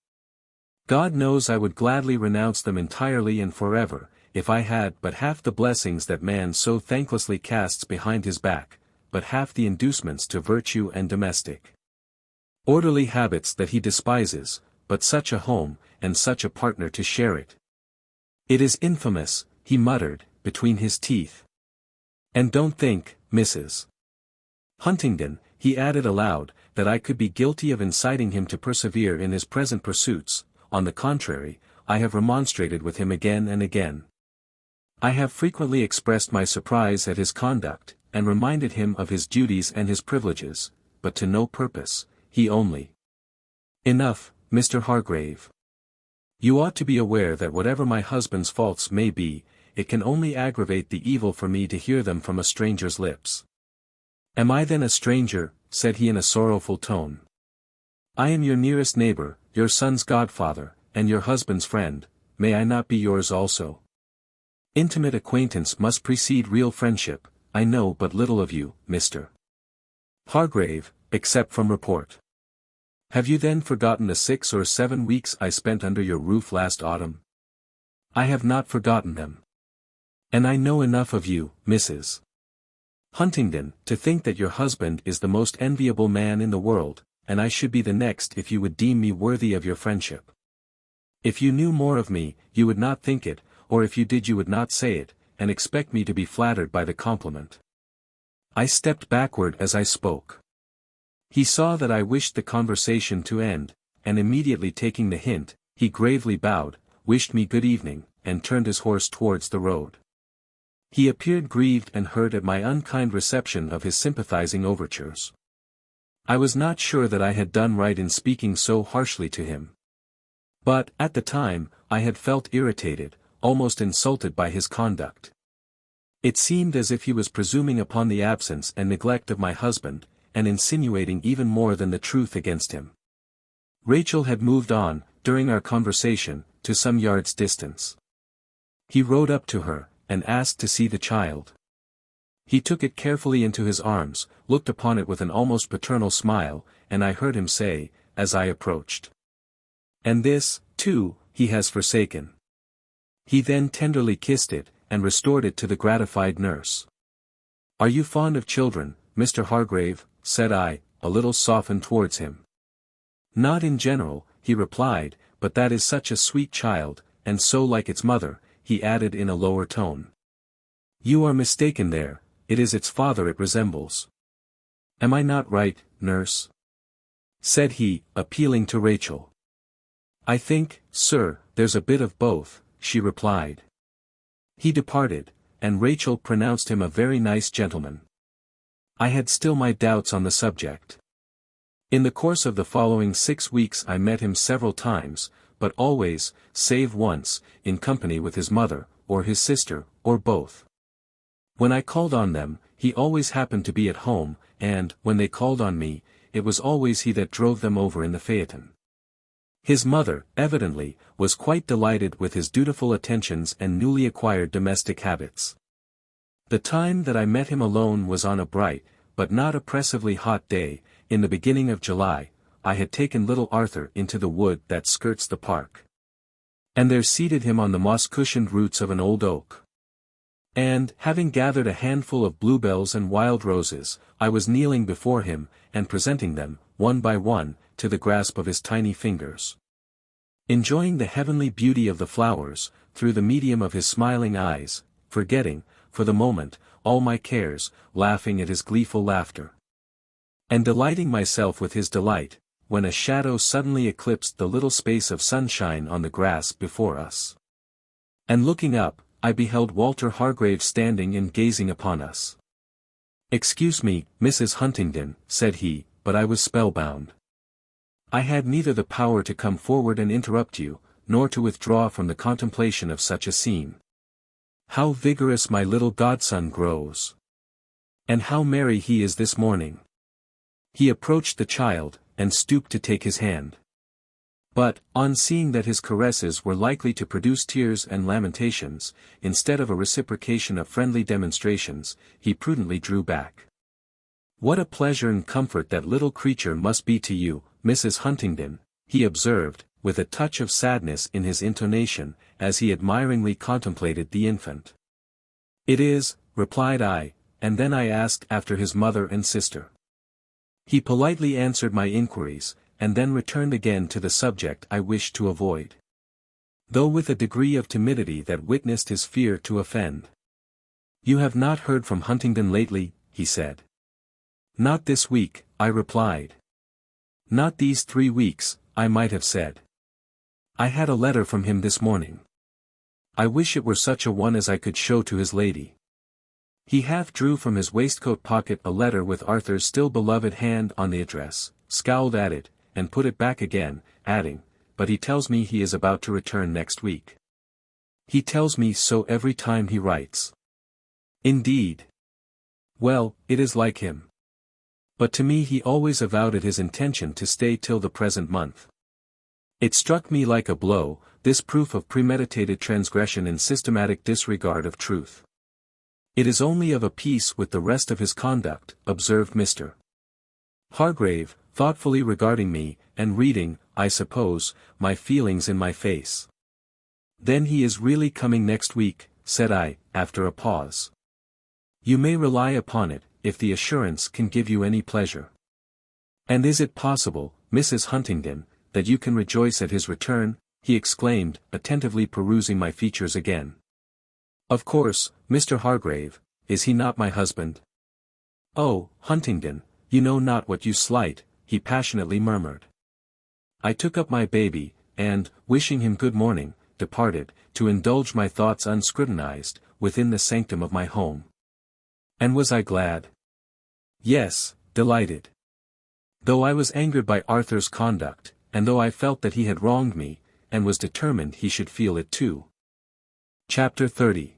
God knows I would gladly renounce them entirely and forever, if I had but half the blessings that man so thanklessly casts behind his back, but half the inducements to virtue and domestic orderly habits that he despises, but such a home, and such a partner to share it. It is infamous," he muttered, between his teeth. "And don't think, Mrs. Huntingdon," he added aloud, "that I could be guilty of inciting him to persevere in his present pursuits. On the contrary, I have remonstrated with him again and again. I have frequently expressed my surprise at his conduct, and reminded him of his duties and his privileges, but to no purpose. He only. Enough, Mr. Hargrave. You ought to be aware that whatever my husband's faults may be, it can only aggravate the evil for me to hear them from a stranger's lips." "Am I then a stranger?" said he in a sorrowful tone. "I am your nearest neighbor, your son's godfather, and your husband's friend. May I not be yours also? Intimate acquaintance must precede real friendship. I know but little of you, Mr. Hargrave, except from report. Have you then forgotten the 6 or 7 weeks I spent under your roof last autumn?" "I have not forgotten them. And I know enough of you, Mrs. Huntingdon, to think that your husband is the most enviable man in the world, and I should be the next if you would deem me worthy of your friendship. If you knew more of me, you would not think it, or if you did you would not say it, and expect me to be flattered by the compliment." I stepped backward as I spoke. He saw that I wished the conversation to end, and immediately taking the hint, he gravely bowed, wished me good evening, and turned his horse towards the road. He appeared grieved and hurt at my unkind reception of his sympathizing overtures. I was not sure that I had done right in speaking so harshly to him. But, at the time, I had felt irritated, almost insulted by his conduct. It seemed as if he was presuming upon the absence and neglect of my husband, and insinuating even more than the truth against him. Rachel had moved on, during our conversation, to some yards' distance. He rode up to her, and asked to see the child. He took it carefully into his arms, looked upon it with an almost paternal smile, and I heard him say, as I approached, "And this, too, he has forsaken." He then tenderly kissed it, and restored it to the gratified nurse. "Are you fond of children, Mr. Hargrave?" said I, a little softened towards him. "Not in general," he replied, "but that is such a sweet child, and so like its mother," he added in a lower tone. "You are mistaken there, it is its father it resembles." "Am I not right, nurse?" said he, appealing to Rachel. "I think, sir, there's a bit of both," she replied. He departed, and Rachel pronounced him a very nice gentleman. I had still my doubts on the subject. In the course of the following 6 weeks I met him several times, but always, save once, in company with his mother, or his sister, or both. When I called on them, he always happened to be at home, and, when they called on me, it was always he that drove them over in the phaeton. His mother, evidently, was quite delighted with his dutiful attentions and newly acquired domestic habits. The time that I met him alone was on a bright, but not oppressively hot day, in the beginning of July. I had taken little Arthur into the wood that skirts the park, and there seated him on the moss-cushioned roots of an old oak. And, having gathered a handful of bluebells and wild roses, I was kneeling before him, and presenting them, one by one, to the grasp of his tiny fingers. Enjoying the heavenly beauty of the flowers, through the medium of his smiling eyes, forgetting, for the moment, all my cares, laughing at his gleeful laughter, and delighting myself with his delight, when a shadow suddenly eclipsed the little space of sunshine on the grass before us. And looking up, I beheld Walter Hargrave standing and gazing upon us. "Excuse me, Mrs. Huntingdon," said he, but I was spellbound. I had neither the power to come forward and interrupt you, nor to withdraw from the contemplation of such a scene. How vigorous my little godson grows! And how merry he is this morning! He approached the child, and stooped to take his hand. But, on seeing that his caresses were likely to produce tears and lamentations, instead of a reciprocation of friendly demonstrations, he prudently drew back. "What a pleasure and comfort that little creature must be to you, Mrs. Huntingdon," he observed, with a touch of sadness in his intonation, as he admiringly contemplated the infant. "It is," replied I, and then I asked after his mother and sister. He politely answered my inquiries, and then returned again to the subject I wished to avoid, though with a degree of timidity that witnessed his fear to offend. "You have not heard from Huntingdon lately," he said. "Not this week," I replied. "Not these 3 weeks, I might have said. I had a letter from him this morning. I wish it were such a one as I could show to his lady." He half drew from his waistcoat pocket a letter with Arthur's still beloved hand on the address, scowled at it, and put it back again, adding, "But he tells me he is about to return next week. He tells me so every time he writes." "Indeed. Well, it is like him. But to me he always avowed it his intention to stay till the present month." It struck me like a blow, this proof of premeditated transgression and systematic disregard of truth. "It is only of a piece with the rest of his conduct," observed Mr. Hargrave, thoughtfully regarding me, and reading, I suppose, my feelings in my face. "Then he is really coming next week," said I, after a pause. "You may rely upon it, if the assurance can give you any pleasure." "And is it possible, Mrs. Huntingdon, that you can rejoice at his return?" he exclaimed, attentively perusing my features again. "Of course, Mr. Hargrave, is he not my husband?" "Oh, Huntingdon, you know not what you slight," he passionately murmured. I took up my baby, and, wishing him good morning, departed, to indulge my thoughts unscrutinized, within the sanctum of my home. And was I glad? Yes, delighted. Though I was angered by Arthur's conduct, and though I felt that he had wronged me, and was determined he should feel it too. Chapter 30.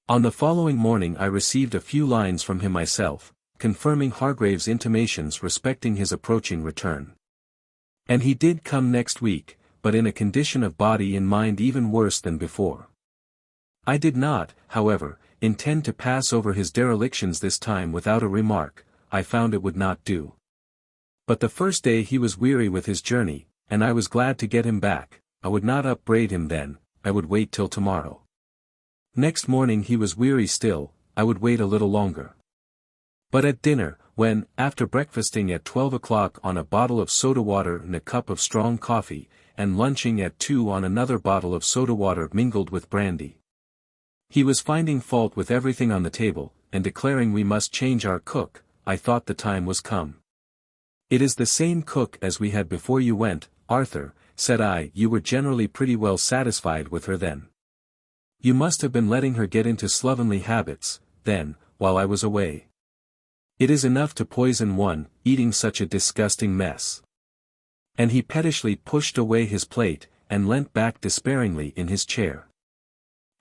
On the following morning I received a few lines from him myself, confirming Hargrave's intimations respecting his approaching return. And he did come next week, but in a condition of body and mind even worse than before. I did not, however, intend to pass over his derelictions this time without a remark. I found it would not do. But the first day he was weary with his journey, and I was glad to get him back. I would not upbraid him then, I would wait till tomorrow. Next morning he was weary still, I would wait a little longer. But at dinner, when, after breakfasting at 12 o'clock on a bottle of soda water and a cup of strong coffee, and lunching at 2 on another bottle of soda water mingled with brandy, he was finding fault with everything on the table, and declaring we must change our cook, I thought the time was come. "It is the same cook as we had before you went, Arthur," said I. "You were generally pretty well satisfied with her then. You must have been letting her get into slovenly habits, then, while I was away. It is enough to poison one, eating such a disgusting mess." And he pettishly pushed away his plate, and leant back despairingly in his chair.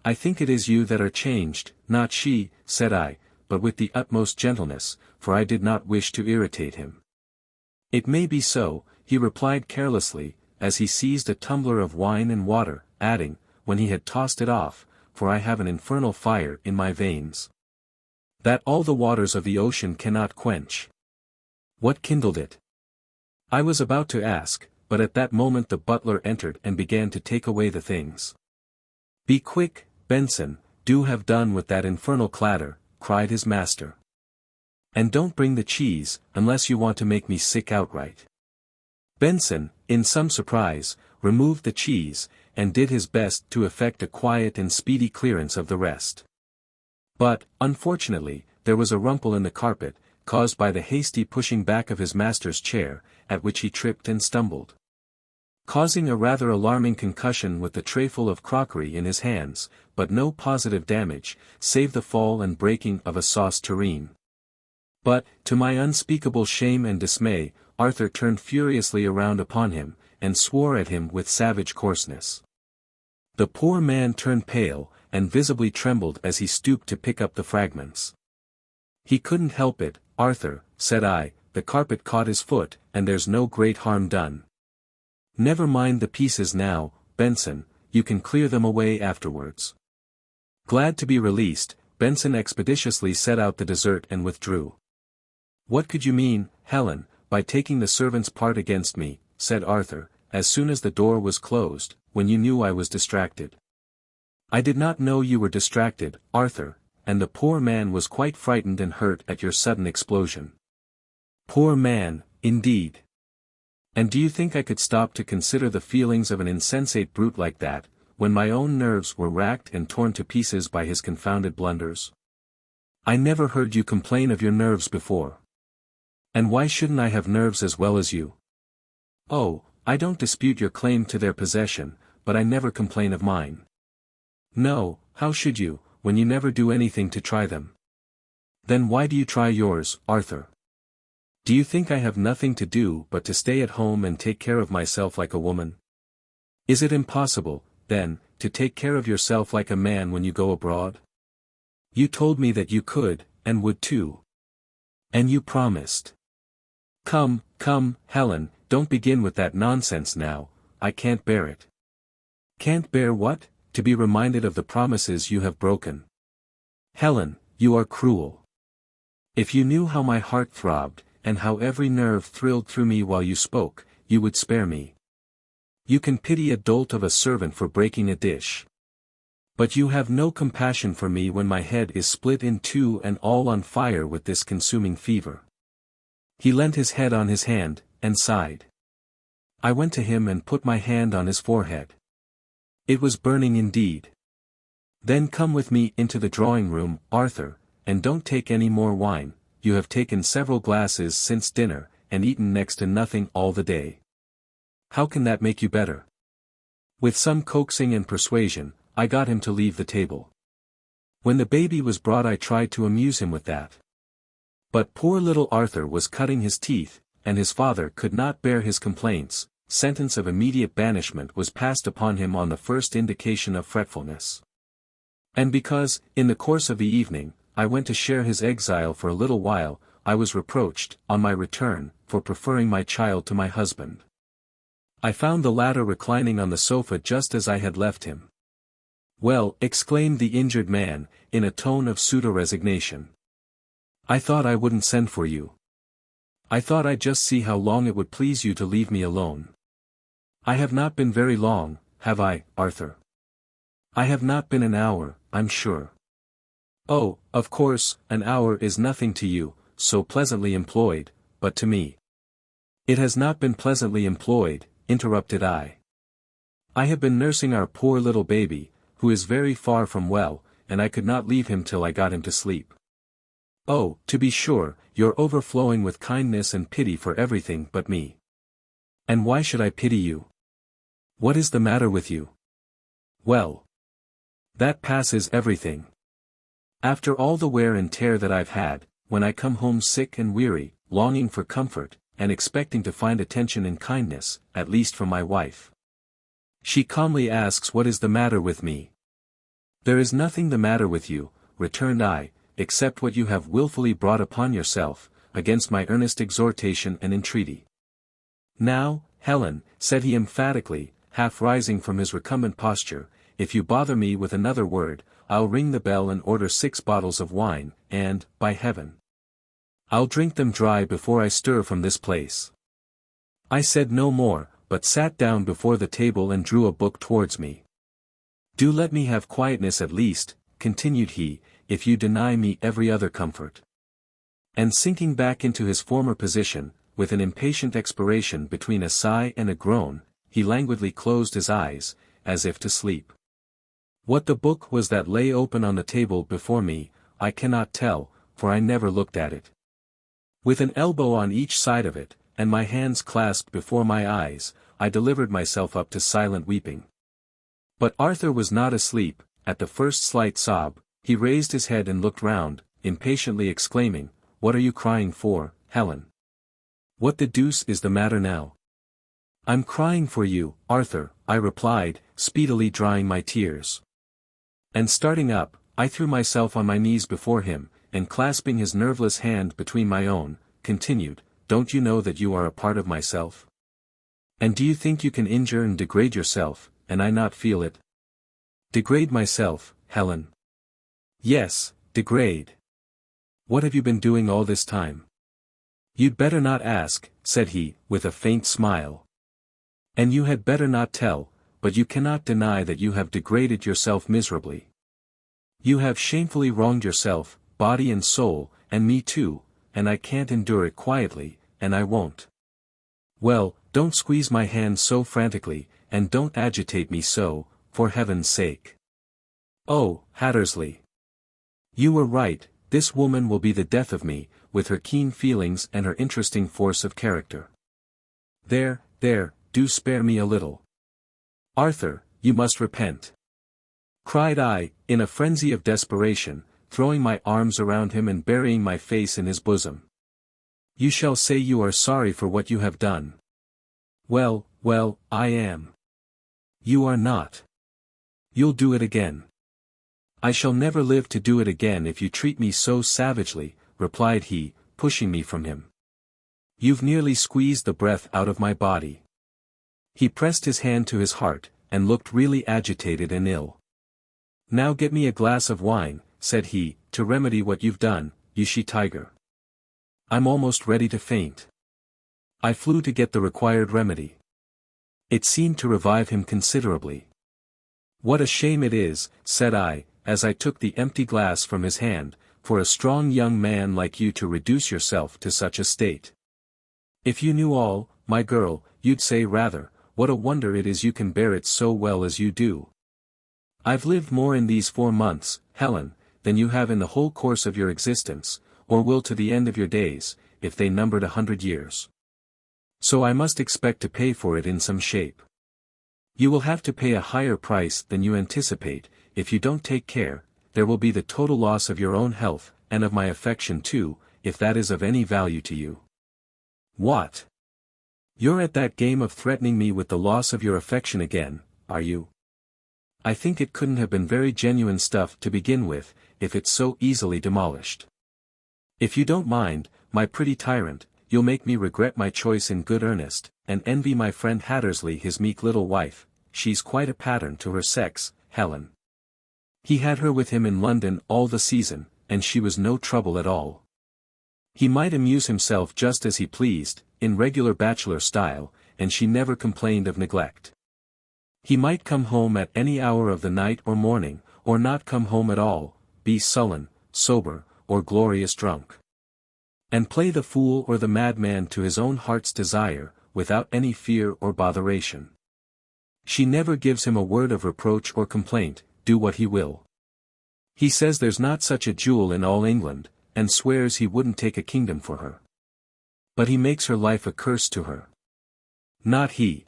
"I think it is you that are changed, not she," said I, but with the utmost gentleness, for I did not wish to irritate him. "It may be so," he replied carelessly, as he seized a tumbler of wine and water, adding, when he had tossed it off, "for I have an infernal fire in my veins that all the waters of the ocean cannot quench." "What kindled it?" I was about to ask, but at that moment the butler entered and began to take away the things. "Be quick, Benson, do have done with that infernal clatter," cried his master. "And don't bring the cheese, unless you want to make me sick outright." Benson, in some surprise, removed the cheese, and did his best to effect a quiet and speedy clearance of the rest. But, unfortunately, there was a rumple in the carpet, caused by the hasty pushing back of his master's chair, at which he tripped and stumbled, causing a rather alarming concussion with the trayful of crockery in his hands, but no positive damage, save the fall and breaking of a sauce tureen. But, to my unspeakable shame and dismay, Arthur turned furiously around upon him, and swore at him with savage coarseness. The poor man turned pale, and visibly trembled as he stooped to pick up the fragments. "He couldn't help it, Arthur," said I, "the carpet caught his foot, and there's no great harm done. Never mind the pieces now, Benson, you can clear them away afterwards." Glad to be released, Benson expeditiously set out the dessert and withdrew. "What could you mean, Helen, by taking the servant's part against me," said Arthur, as soon as the door was closed, "when you knew I was distracted?" "I did not know you were distracted, Arthur, and the poor man was quite frightened and hurt at your sudden explosion." "Poor man, indeed. And do you think I could stop to consider the feelings of an insensate brute like that, when my own nerves were racked and torn to pieces by his confounded blunders? I never heard you complain of your nerves before. And why shouldn't I have nerves as well as you? Oh, I don't dispute your claim to their possession, but I never complain of mine." "No, how should you, when you never do anything to try them?" "Then why do you try yours, Arthur? Do you think I have nothing to do but to stay at home and take care of myself like a woman? Is it impossible, then, to take care of yourself like a man when you go abroad? You told me that you could, and would too. And you promised." Come, Helen, don't begin with that nonsense now, I can't bear it." "Can't bear what? To be reminded of the promises you have broken." "Helen, you are cruel. If you knew how my heart throbbed, and how every nerve thrilled through me while you spoke, you would spare me. You can pity a dolt of a servant for breaking a dish. But you have no compassion for me when my head is split in two and all on fire with this consuming fever." He leant his head on his hand, and sighed. I went to him and put my hand on his forehead. It was burning indeed. "Then come with me into the drawing-room, Arthur, and don't take any more wine. You have taken several glasses since dinner, and eaten next to nothing all the day. How can that make you better?" With some coaxing and persuasion, I got him to leave the table. When the baby was brought I tried to amuse him with that. But poor little Arthur was cutting his teeth, and his father could not bear his complaints. Sentence of immediate banishment was passed upon him on the first indication of fretfulness. And because, in the course of the evening, I went to share his exile for a little while, I was reproached, on my return, for preferring my child to my husband. I found the latter reclining on the sofa just as I had left him. Well, exclaimed the injured man, in a tone of pseudo-resignation. I thought I wouldn't send for you. I thought I'd just see how long it would please you to leave me alone. I have not been very long, have I, Arthur? I have not been an hour, I'm sure. Oh, of course, an hour is nothing to you, so pleasantly employed, but to me. It has not been pleasantly employed, interrupted I. I have been nursing our poor little baby, who is very far from well, and I could not leave him till I got him to sleep. Oh, to be sure, you're overflowing with kindness and pity for everything but me. And why should I pity you? What is the matter with you? Well, that passes everything. After all the wear and tear that I've had, when I come home sick and weary, longing for comfort, and expecting to find attention and kindness, at least from my wife. She calmly asks what is the matter with me. There is nothing the matter with you, returned I, except what you have wilfully brought upon yourself, against my earnest exhortation and entreaty. Now, Helen, said he emphatically, half rising from his recumbent posture, if you bother me with another word, I'll ring the bell and order 6 bottles of wine, and, by heaven, I'll drink them dry before I stir from this place. I said no more, but sat down before the table and drew a book towards me. Do let me have quietness at least, continued he, if you deny me every other comfort. And sinking back into his former position, with an impatient expiration between a sigh and a groan, he languidly closed his eyes, as if to sleep. What the book was that lay open on the table before me, I cannot tell, for I never looked at it. With an elbow on each side of it, and my hands clasped before my eyes, I delivered myself up to silent weeping. But Arthur was not asleep. At the first slight sob, he raised his head and looked round, impatiently exclaiming, "What are you crying for, Helen? What the deuce is the matter now?" "I'm crying for you, Arthur," I replied, speedily drying my tears. And starting up, I threw myself on my knees before him, and clasping his nerveless hand between my own, continued, "Don't you know that you are a part of myself? And do you think you can injure and degrade yourself, and I not feel it? Degrade myself, Helen? Yes, degrade. What have you been doing all this time? You'd better not ask," said he, with a faint smile. "And you had better not tell, but you cannot deny that you have degraded yourself miserably. You have shamefully wronged yourself, body and soul, and me too, and I can't endure it quietly, and I won't. Well, don't squeeze my hand so frantically, and don't agitate me so, for heaven's sake. Oh, Hattersley! You were right, this woman will be the death of me, with her keen feelings and her interesting force of character. There, do spare me a little. Arthur, you must repent," cried I, in a frenzy of desperation, throwing my arms around him and burying my face in his bosom. "You shall say you are sorry for what you have done." Well, I am. You are not. You'll do it again." "I shall never live to do it again if you treat me so savagely," replied he, pushing me from him. "You've nearly squeezed the breath out of my body." He pressed his hand to his heart, and looked really agitated and ill. "Now get me a glass of wine," said he, "to remedy what you've done, you she-tiger. I'm almost ready to faint." I flew to get the required remedy. It seemed to revive him considerably. "What a shame it is," said I, as I took the empty glass from his hand, "for a strong young man like you to reduce yourself to such a state. If you knew all, my girl, you'd say rather, what a wonder it is you can bear it so well as you do. I've lived more in these 4 months, Helen, than you have in the whole course of your existence, or will to the end of your days, if they numbered 100 years. So I must expect to pay for it in some shape. You will have to pay a higher price than you anticipate. If you don't take care, there will be the total loss of your own health, and of my affection too, if that is of any value to you." "What? You're at that game of threatening me with the loss of your affection again, are you?" I think it couldn't have been very genuine stuff to begin with, if it's so easily demolished. If you don't mind, my pretty tyrant, you'll make me regret my choice in good earnest, and envy my friend Hattersley his meek little wife. She's quite a pattern to her sex, Helen. He had her with him in London all the season, and she was no trouble at all. He might amuse himself just as he pleased, in regular bachelor style, and she never complained of neglect. He might come home at any hour of the night or morning, or not come home at all, be sullen, sober, or glorious drunk. And play the fool or the madman to his own heart's desire, without any fear or botheration. She never gives him a word of reproach or complaint, do what he will. He says there's not such a jewel in all England, and swears he wouldn't take a kingdom for her. But he makes her life a curse to her. Not he.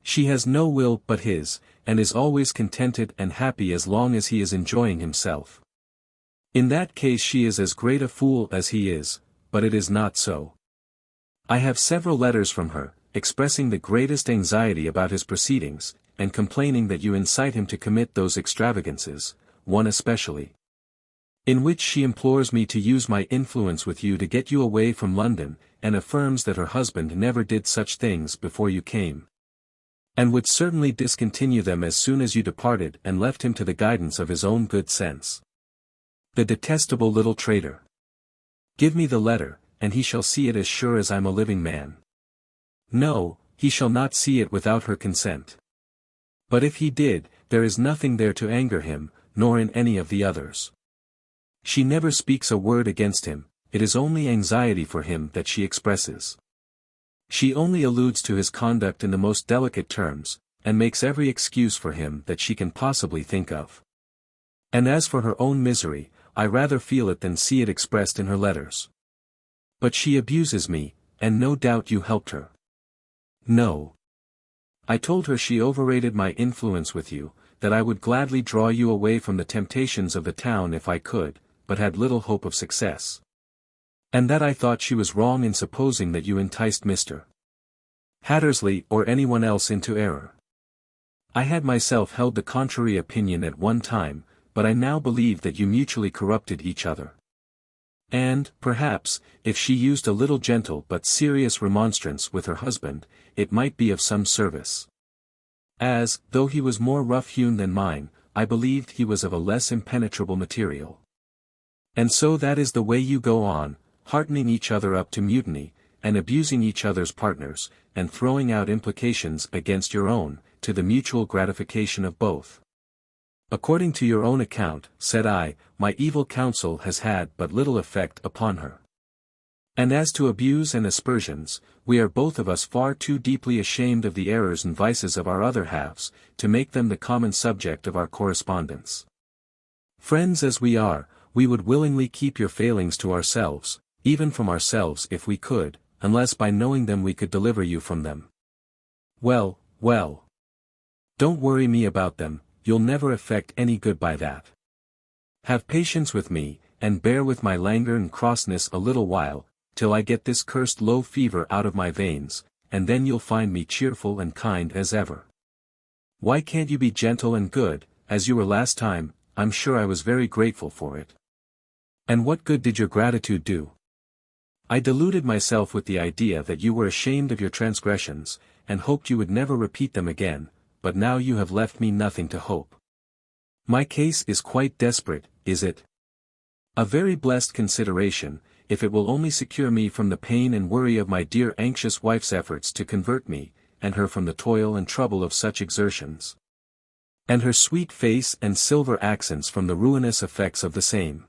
She has no will but his, and is always contented and happy as long as he is enjoying himself. In that case she is as great a fool as he is, but it is not so. I have several letters from her, expressing the greatest anxiety about his proceedings, and complaining that you incite him to commit those extravagances, one especially, in which she implores me to use my influence with you to get you away from London, and affirms that her husband never did such things before you came, and would certainly discontinue them as soon as you departed and left him to the guidance of his own good sense. The detestable little traitor. Give me the letter, and he shall see it as sure as I'm a living man. No, he shall not see it without her consent. But if he did, there is nothing there to anger him, nor in any of the others. She never speaks a word against him, it is only anxiety for him that she expresses. She only alludes to his conduct in the most delicate terms, and makes every excuse for him that she can possibly think of. And as for her own misery, I rather feel it than see it expressed in her letters. But she abuses me, and no doubt you helped her. No. I told her she overrated my influence with you, that I would gladly draw you away from the temptations of the town if I could, but had little hope of success. And that I thought she was wrong in supposing that you enticed Mr. Hattersley or anyone else into error. I had myself held the contrary opinion at one time, but I now believe that you mutually corrupted each other. And, perhaps, if she used a little gentle but serious remonstrance with her husband, it might be of some service. As, though he was more rough-hewn than mine, I believed he was of a less impenetrable material. And so that is the way you go on, heartening each other up to mutiny, and abusing each other's partners, and throwing out implications against your own, to the mutual gratification of both. According to your own account, said I, my evil counsel has had but little effect upon her. And as to abuse and aspersions, we are both of us far too deeply ashamed of the errors and vices of our other halves, to make them the common subject of our correspondence. Friends as we are, we would willingly keep your failings to ourselves, even from ourselves if we could, unless by knowing them we could deliver you from them. Well, well. Don't worry me about them, you'll never effect any good by that. Have patience with me, and bear with my languor and crossness a little while, till I get this cursed low fever out of my veins, and then you'll find me cheerful and kind as ever. Why can't you be gentle and good, as you were last time? I'm sure I was very grateful for it. And what good did your gratitude do? I deluded myself with the idea that you were ashamed of your transgressions, and hoped you would never repeat them again, but now you have left me nothing to hope. My case is quite desperate, is it? A very blessed consideration, if it will only secure me from the pain and worry of my dear anxious wife's efforts to convert me, and her from the toil and trouble of such exertions. And her sweet face and silver accents from the ruinous effects of the same.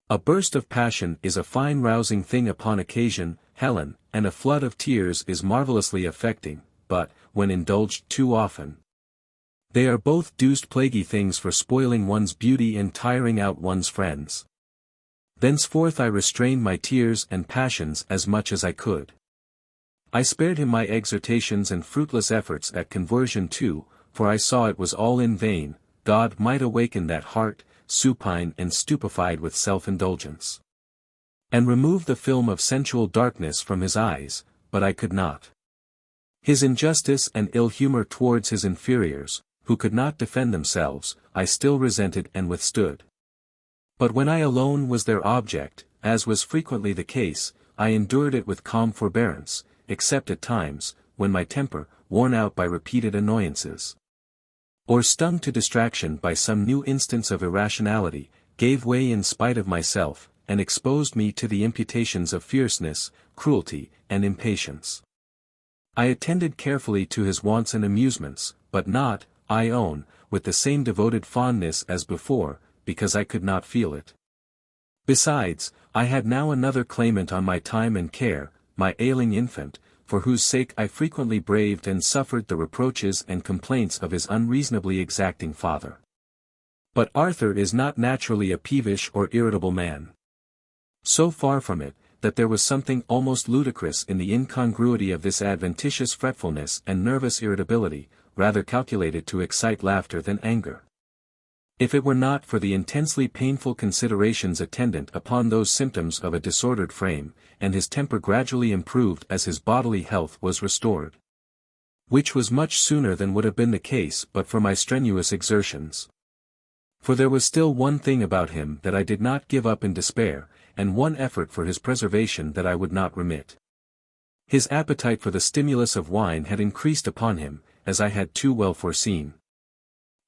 A burst of passion is a fine rousing thing upon occasion, Helen, and a flood of tears is marvellously affecting, but, when indulged too often, they are both deuced plaguy things for spoiling one's beauty and tiring out one's friends. Thenceforth I restrained my tears and passions as much as I could. I spared him my exhortations and fruitless efforts at conversion too, for I saw it was all in vain. God might awaken that heart, supine and stupefied with self-indulgence, and remove the film of sensual darkness from his eyes, but I could not. His injustice and ill humor towards his inferiors, who could not defend themselves, I still resented and withstood. But when I alone was their object, as was frequently the case, I endured it with calm forbearance, except at times, when my temper, worn out by repeated annoyances, or stung to distraction by some new instance of irrationality, gave way in spite of myself, and exposed me to the imputations of fierceness, cruelty, and impatience. I attended carefully to his wants and amusements, but not, I own, with the same devoted fondness as before, because I could not feel it. Besides, I had now another claimant on my time and care, my ailing infant, for whose sake I frequently braved and suffered the reproaches and complaints of his unreasonably exacting father. But Arthur is not naturally a peevish or irritable man. So far from it, that there was something almost ludicrous in the incongruity of this adventitious fretfulness and nervous irritability, rather calculated to excite laughter than anger. If it were not for the intensely painful considerations attendant upon those symptoms of a disordered frame, and his temper gradually improved as his bodily health was restored, which was much sooner than would have been the case but for my strenuous exertions. For there was still one thing about him that I did not give up in despair, and one effort for his preservation that I would not remit. His appetite for the stimulus of wine had increased upon him, as I had too well foreseen.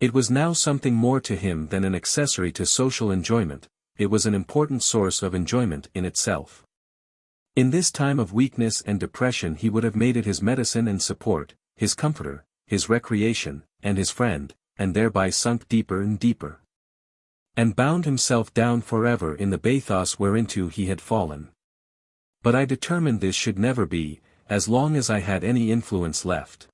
It was now something more to him than an accessory to social enjoyment, it was an important source of enjoyment in itself. In this time of weakness and depression he would have made it his medicine and support, his comforter, his recreation, and his friend, and thereby sunk deeper and deeper, and bound himself down forever in the bathos whereinto he had fallen. But I determined this should never be, as long as I had any influence left.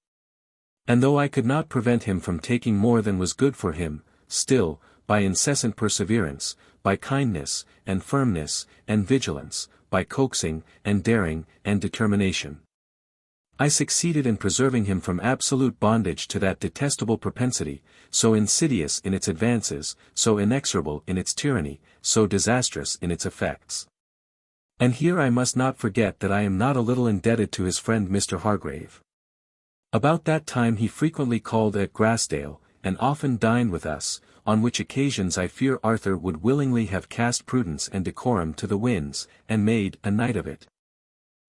And though I could not prevent him from taking more than was good for him, still, by incessant perseverance, by kindness, and firmness, and vigilance, by coaxing, and daring, and determination, I succeeded in preserving him from absolute bondage to that detestable propensity, so insidious in its advances, so inexorable in its tyranny, so disastrous in its effects. And here I must not forget that I am not a little indebted to his friend Mr. Hargrave. About that time he frequently called at Grassdale, and often dined with us, on which occasions I fear Arthur would willingly have cast prudence and decorum to the winds, and made a night of it.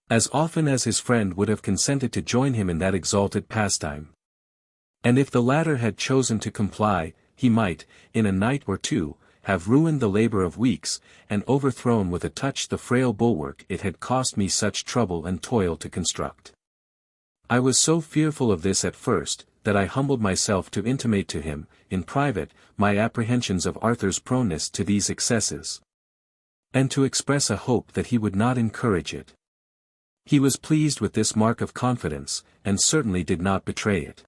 As often as his friend would have consented to join him in that exalted pastime. And if the latter had chosen to comply, he might, in a night or two, have ruined the labor of weeks, and overthrown with a touch the frail bulwark it had cost me such trouble and toil to construct. I was so fearful of this at first, that I humbled myself to intimate to him, in private, my apprehensions of Arthur's proneness to these excesses, and to express a hope that he would not encourage it. He was pleased with this mark of confidence, and certainly did not betray it.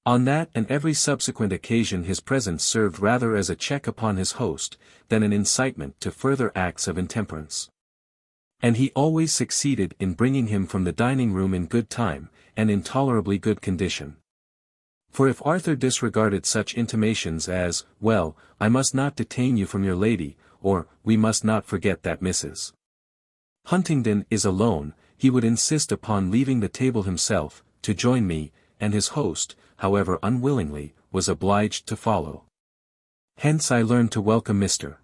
On that and every subsequent occasion his presence served rather as a check upon his host, than an incitement to further acts of intemperance. And he always succeeded in bringing him from the dining-room in good time, and in tolerably good condition. For if Arthur disregarded such intimations as, "Well, I must not detain you from your lady," or, "We must not forget that Mrs. Huntingdon is alone," he would insist upon leaving the table himself, to join me, and his host, however unwillingly, was obliged to follow. Hence I learned to welcome Mr.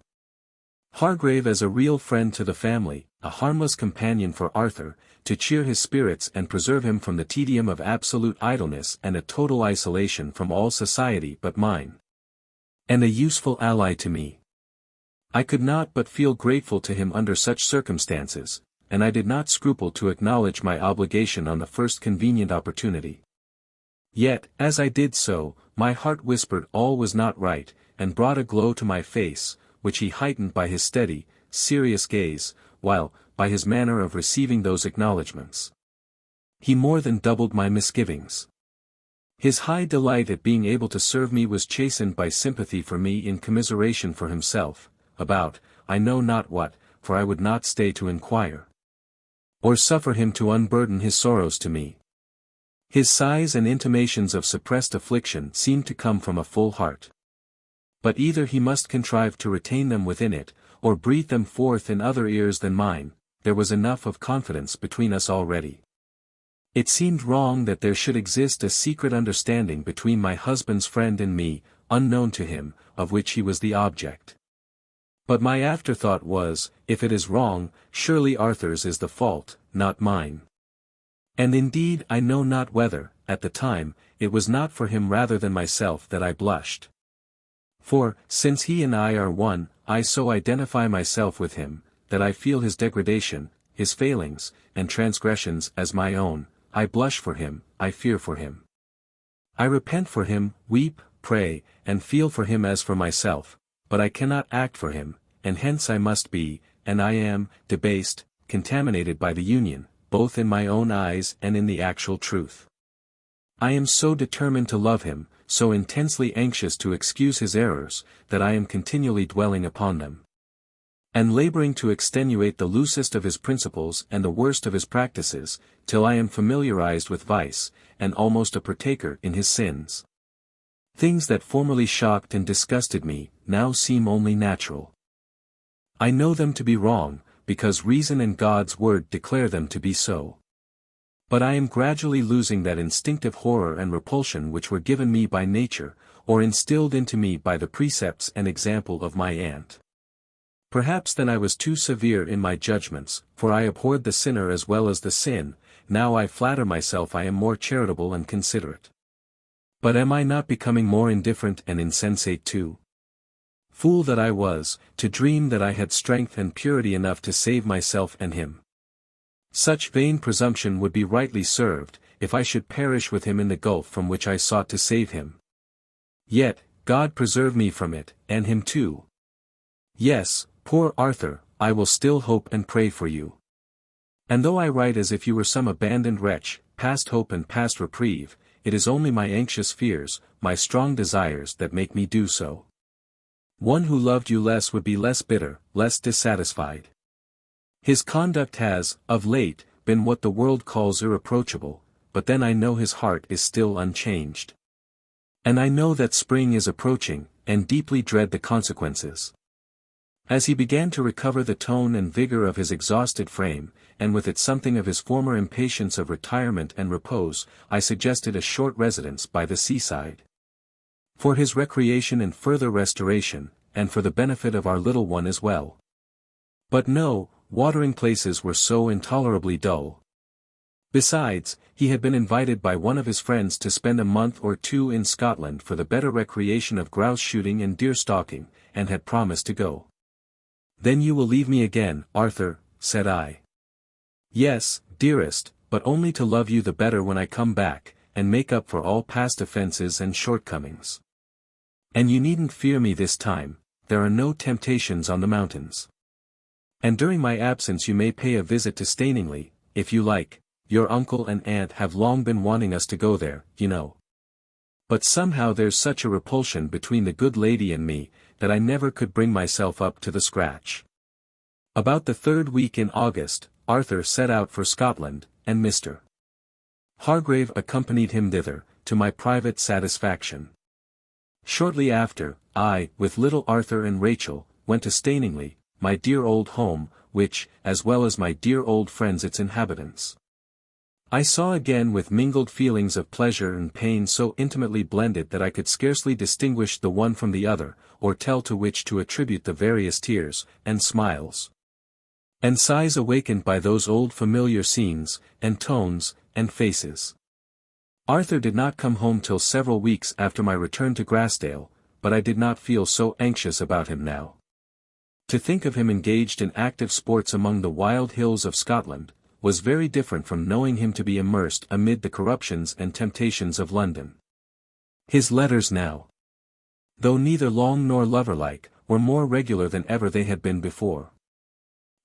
Hargrave as a real friend to the family, a harmless companion for Arthur, to cheer his spirits and preserve him from the tedium of absolute idleness and a total isolation from all society but mine, and a useful ally to me. I could not but feel grateful to him under such circumstances, and I did not scruple to acknowledge my obligation on the first convenient opportunity. Yet, as I did so, my heart whispered all was not right, and brought a glow to my face, which he heightened by his steady, serious gaze, while, by his manner of receiving those acknowledgments, he more than doubled my misgivings. His high delight at being able to serve me was chastened by sympathy for me in commiseration for himself, about, I know not what, for I would not stay to inquire, or suffer him to unburden his sorrows to me. His sighs and intimations of suppressed affliction seemed to come from a full heart. But either he must contrive to retain them within it, or breathe them forth in other ears than mine, there was enough of confidence between us already. It seemed wrong that there should exist a secret understanding between my husband's friend and me, unknown to him, of which he was the object. But my afterthought was, if it is wrong, surely Arthur's is the fault, not mine. And indeed I know not whether, at the time, it was not for him rather than myself that I blushed. For, since he and I are one, I so identify myself with him, that I feel his degradation, his failings, and transgressions as my own. I blush for him, I fear for him. I repent for him, weep, pray, and feel for him as for myself, but I cannot act for him, and hence I must be, and I am, debased, contaminated by the union, both in my own eyes and in the actual truth. I am so determined to love him, so intensely anxious to excuse his errors, that I am continually dwelling upon them, and laboring to extenuate the loosest of his principles and the worst of his practices, till I am familiarized with vice, and almost a partaker in his sins. Things that formerly shocked and disgusted me, now seem only natural. I know them to be wrong, because reason and God's word declare them to be so. But I am gradually losing that instinctive horror and repulsion which were given me by nature, or instilled into me by the precepts and example of my aunt. Perhaps then I was too severe in my judgments, for I abhorred the sinner as well as the sin. Now I flatter myself I am more charitable and considerate. But am I not becoming more indifferent and insensate too? Fool that I was, to dream that I had strength and purity enough to save myself and him. Such vain presumption would be rightly served, if I should perish with him in the gulf from which I sought to save him. Yet, God preserve me from it, and him too. Yes, poor Arthur, I will still hope and pray for you. And though I write as if you were some abandoned wretch, past hope and past reprieve, it is only my anxious fears, my strong desires that make me do so. One who loved you less would be less bitter, less dissatisfied. His conduct has, of late, been what the world calls irreproachable, but then I know his heart is still unchanged. And I know that spring is approaching, and deeply dread the consequences. As he began to recover the tone and vigor of his exhausted frame, and with it something of his former impatience of retirement and repose, I suggested a short residence by the seaside. For his recreation and further restoration, and for the benefit of our little one as well. But no, watering places were so intolerably dull. Besides, he had been invited by one of his friends to spend a month or two in Scotland for the better recreation of grouse shooting and deer stalking, and had promised to go. "Then you will leave me again, Arthur," said I. "Yes, dearest, but only to love you the better when I come back, and make up for all past offences and shortcomings. And you needn't fear me this time, there are no temptations on the mountains. And during my absence you may pay a visit to Staningley, if you like, your uncle and aunt have long been wanting us to go there, you know. But somehow there's such a repulsion between the good lady and me, that I never could bring myself up to the scratch." About the third week in August, Arthur set out for Scotland, and Mr. Hargrave accompanied him thither, to my private satisfaction. Shortly after, I, with little Arthur and Rachel, went to Staningley, my dear old home, which, as well as my dear old friends its inhabitants, I saw again with mingled feelings of pleasure and pain so intimately blended that I could scarcely distinguish the one from the other, or tell to which to attribute the various tears, and smiles, and sighs awakened by those old familiar scenes, and tones, and faces. Arthur did not come home till several weeks after my return to Grassdale, but I did not feel so anxious about him now. To think of him engaged in active sports among the wild hills of Scotland, was very different from knowing him to be immersed amid the corruptions and temptations of London. His letters now, though neither long nor lover-like, were more regular than ever they had been before.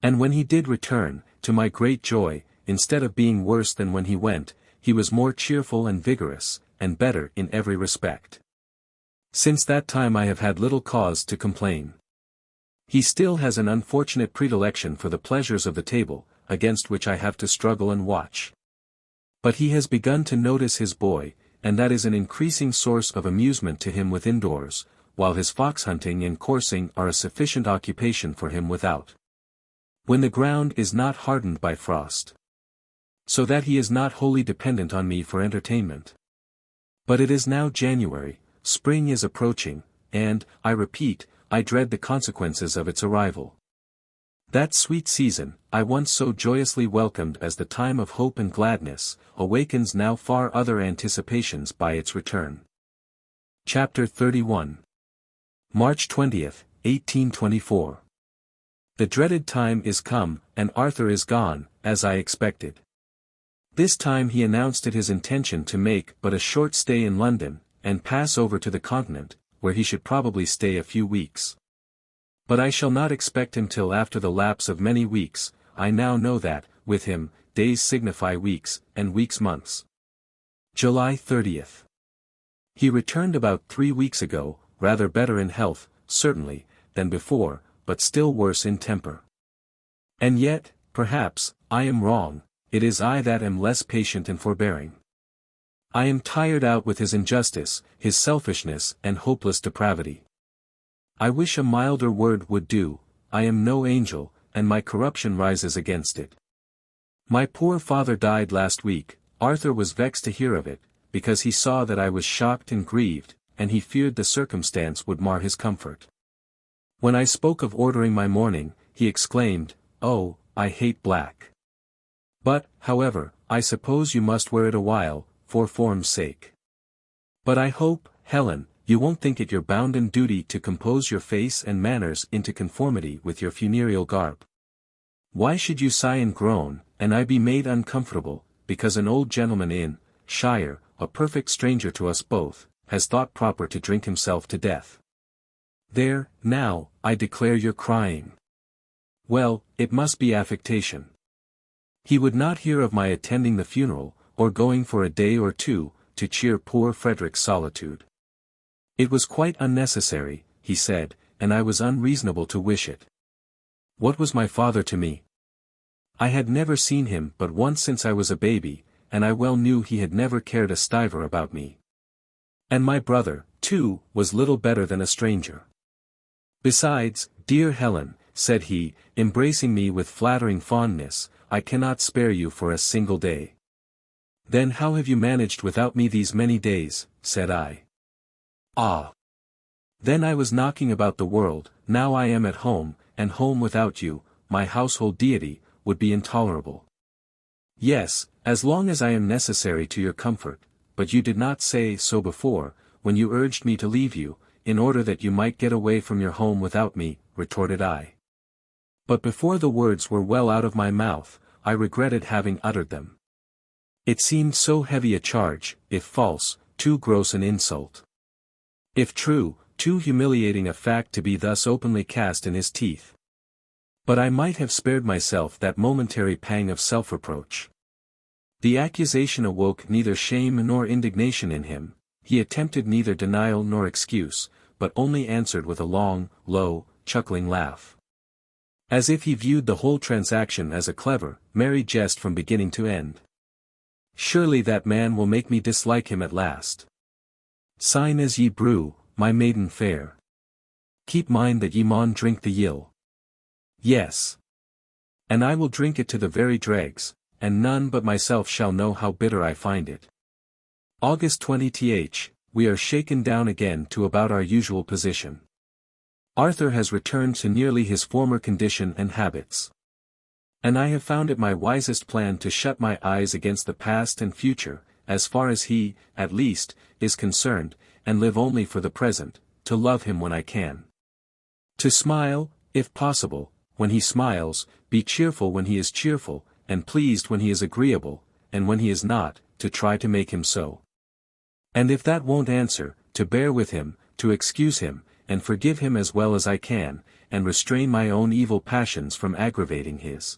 And when he did return, to my great joy, instead of being worse than when he went, he was more cheerful and vigorous, and better in every respect. Since that time I have had little cause to complain. He still has an unfortunate predilection for the pleasures of the table, against which I have to struggle and watch. But he has begun to notice his boy, and that is an increasing source of amusement to him within doors, while his fox hunting and coursing are a sufficient occupation for him without, when the ground is not hardened by frost. so that he is not wholly dependent on me for entertainment. But it is now January, spring is approaching, and, I repeat, I dread the consequences of its arrival. That sweet season, I once so joyously welcomed as the time of hope and gladness, awakens now far other anticipations by its return. Chapter 31. March 20th, 1824. The dreaded time is come, and Arthur is gone, as I expected. This time he announced it his intention to make but a short stay in London, and pass over to the Continent, where he should probably stay a few weeks. But I shall not expect him till after the lapse of many weeks. I now know that, with him, days signify weeks, and weeks months. July 30th. He returned about 3 weeks ago, rather better in health, certainly, than before, but still worse in temper. And yet, perhaps, I am wrong, it is I that am less patient and forbearing. I am tired out with his injustice, his selfishness and hopeless depravity. I wish a milder word would do. I am no angel, and my corruption rises against it. My poor father died last week. Arthur was vexed to hear of it, because he saw that I was shocked and grieved, and he feared the circumstance would mar his comfort. When I spoke of ordering my mourning, he exclaimed, "Oh, I hate black. But, however, I suppose you must wear it a while, for form's sake. But I hope, Helen, you won't think it your bounden duty to compose your face and manners into conformity with your funereal garb. Why should you sigh and groan, and I be made uncomfortable, because an old gentleman in shire, a perfect stranger to us both, has thought proper to drink himself to death? There, now, I declare you're crying. Well, it must be affectation. He would not hear of my attending the funeral, or going for a day or two, to cheer poor Frederick's solitude. It was quite unnecessary, he said, and I was unreasonable to wish it. What was my father to me? I had never seen him but once since I was a baby, and I well knew he had never cared a stiver about me. And my brother, too, was little better than a stranger. Besides, dear Helen, said he, embracing me with flattering fondness, I cannot spare you for a single day. Then how have you managed without me these many days, said I. Ah! Then I was knocking about the world, now I am at home, and home without you, my household deity, would be intolerable. Yes, as long as I am necessary to your comfort, but you did not say so before, when you urged me to leave you, in order that you might get away from your home without me, retorted I. But before the words were well out of my mouth, I regretted having uttered them. It seemed so heavy a charge, if false, too gross an insult. If true, too humiliating a fact to be thus openly cast in his teeth. But I might have spared myself that momentary pang of self-reproach. The accusation awoke neither shame nor indignation in him. He attempted neither denial nor excuse, but only answered with a long, low, chuckling laugh. As if he viewed the whole transaction as a clever, merry jest from beginning to end. Surely that man will make me dislike him at last. Sign as ye brew, my maiden fair. Keep mind that ye maun drink the yill. Yes. And I will drink it to the very dregs, and none but myself shall know how bitter I find it. August 20th, we are shaken down again to about our usual position. Arthur has returned to nearly his former condition and habits. And I have found it my wisest plan to shut my eyes against the past and future, as far as he, at least, is concerned, and live only for the present, to love him when I can. To smile, if possible, when he smiles, be cheerful when he is cheerful, and pleased when he is agreeable, and when he is not, to try to make him so. And if that won't answer, to bear with him, to excuse him, and forgive him as well as I can, and restrain my own evil passions from aggravating his.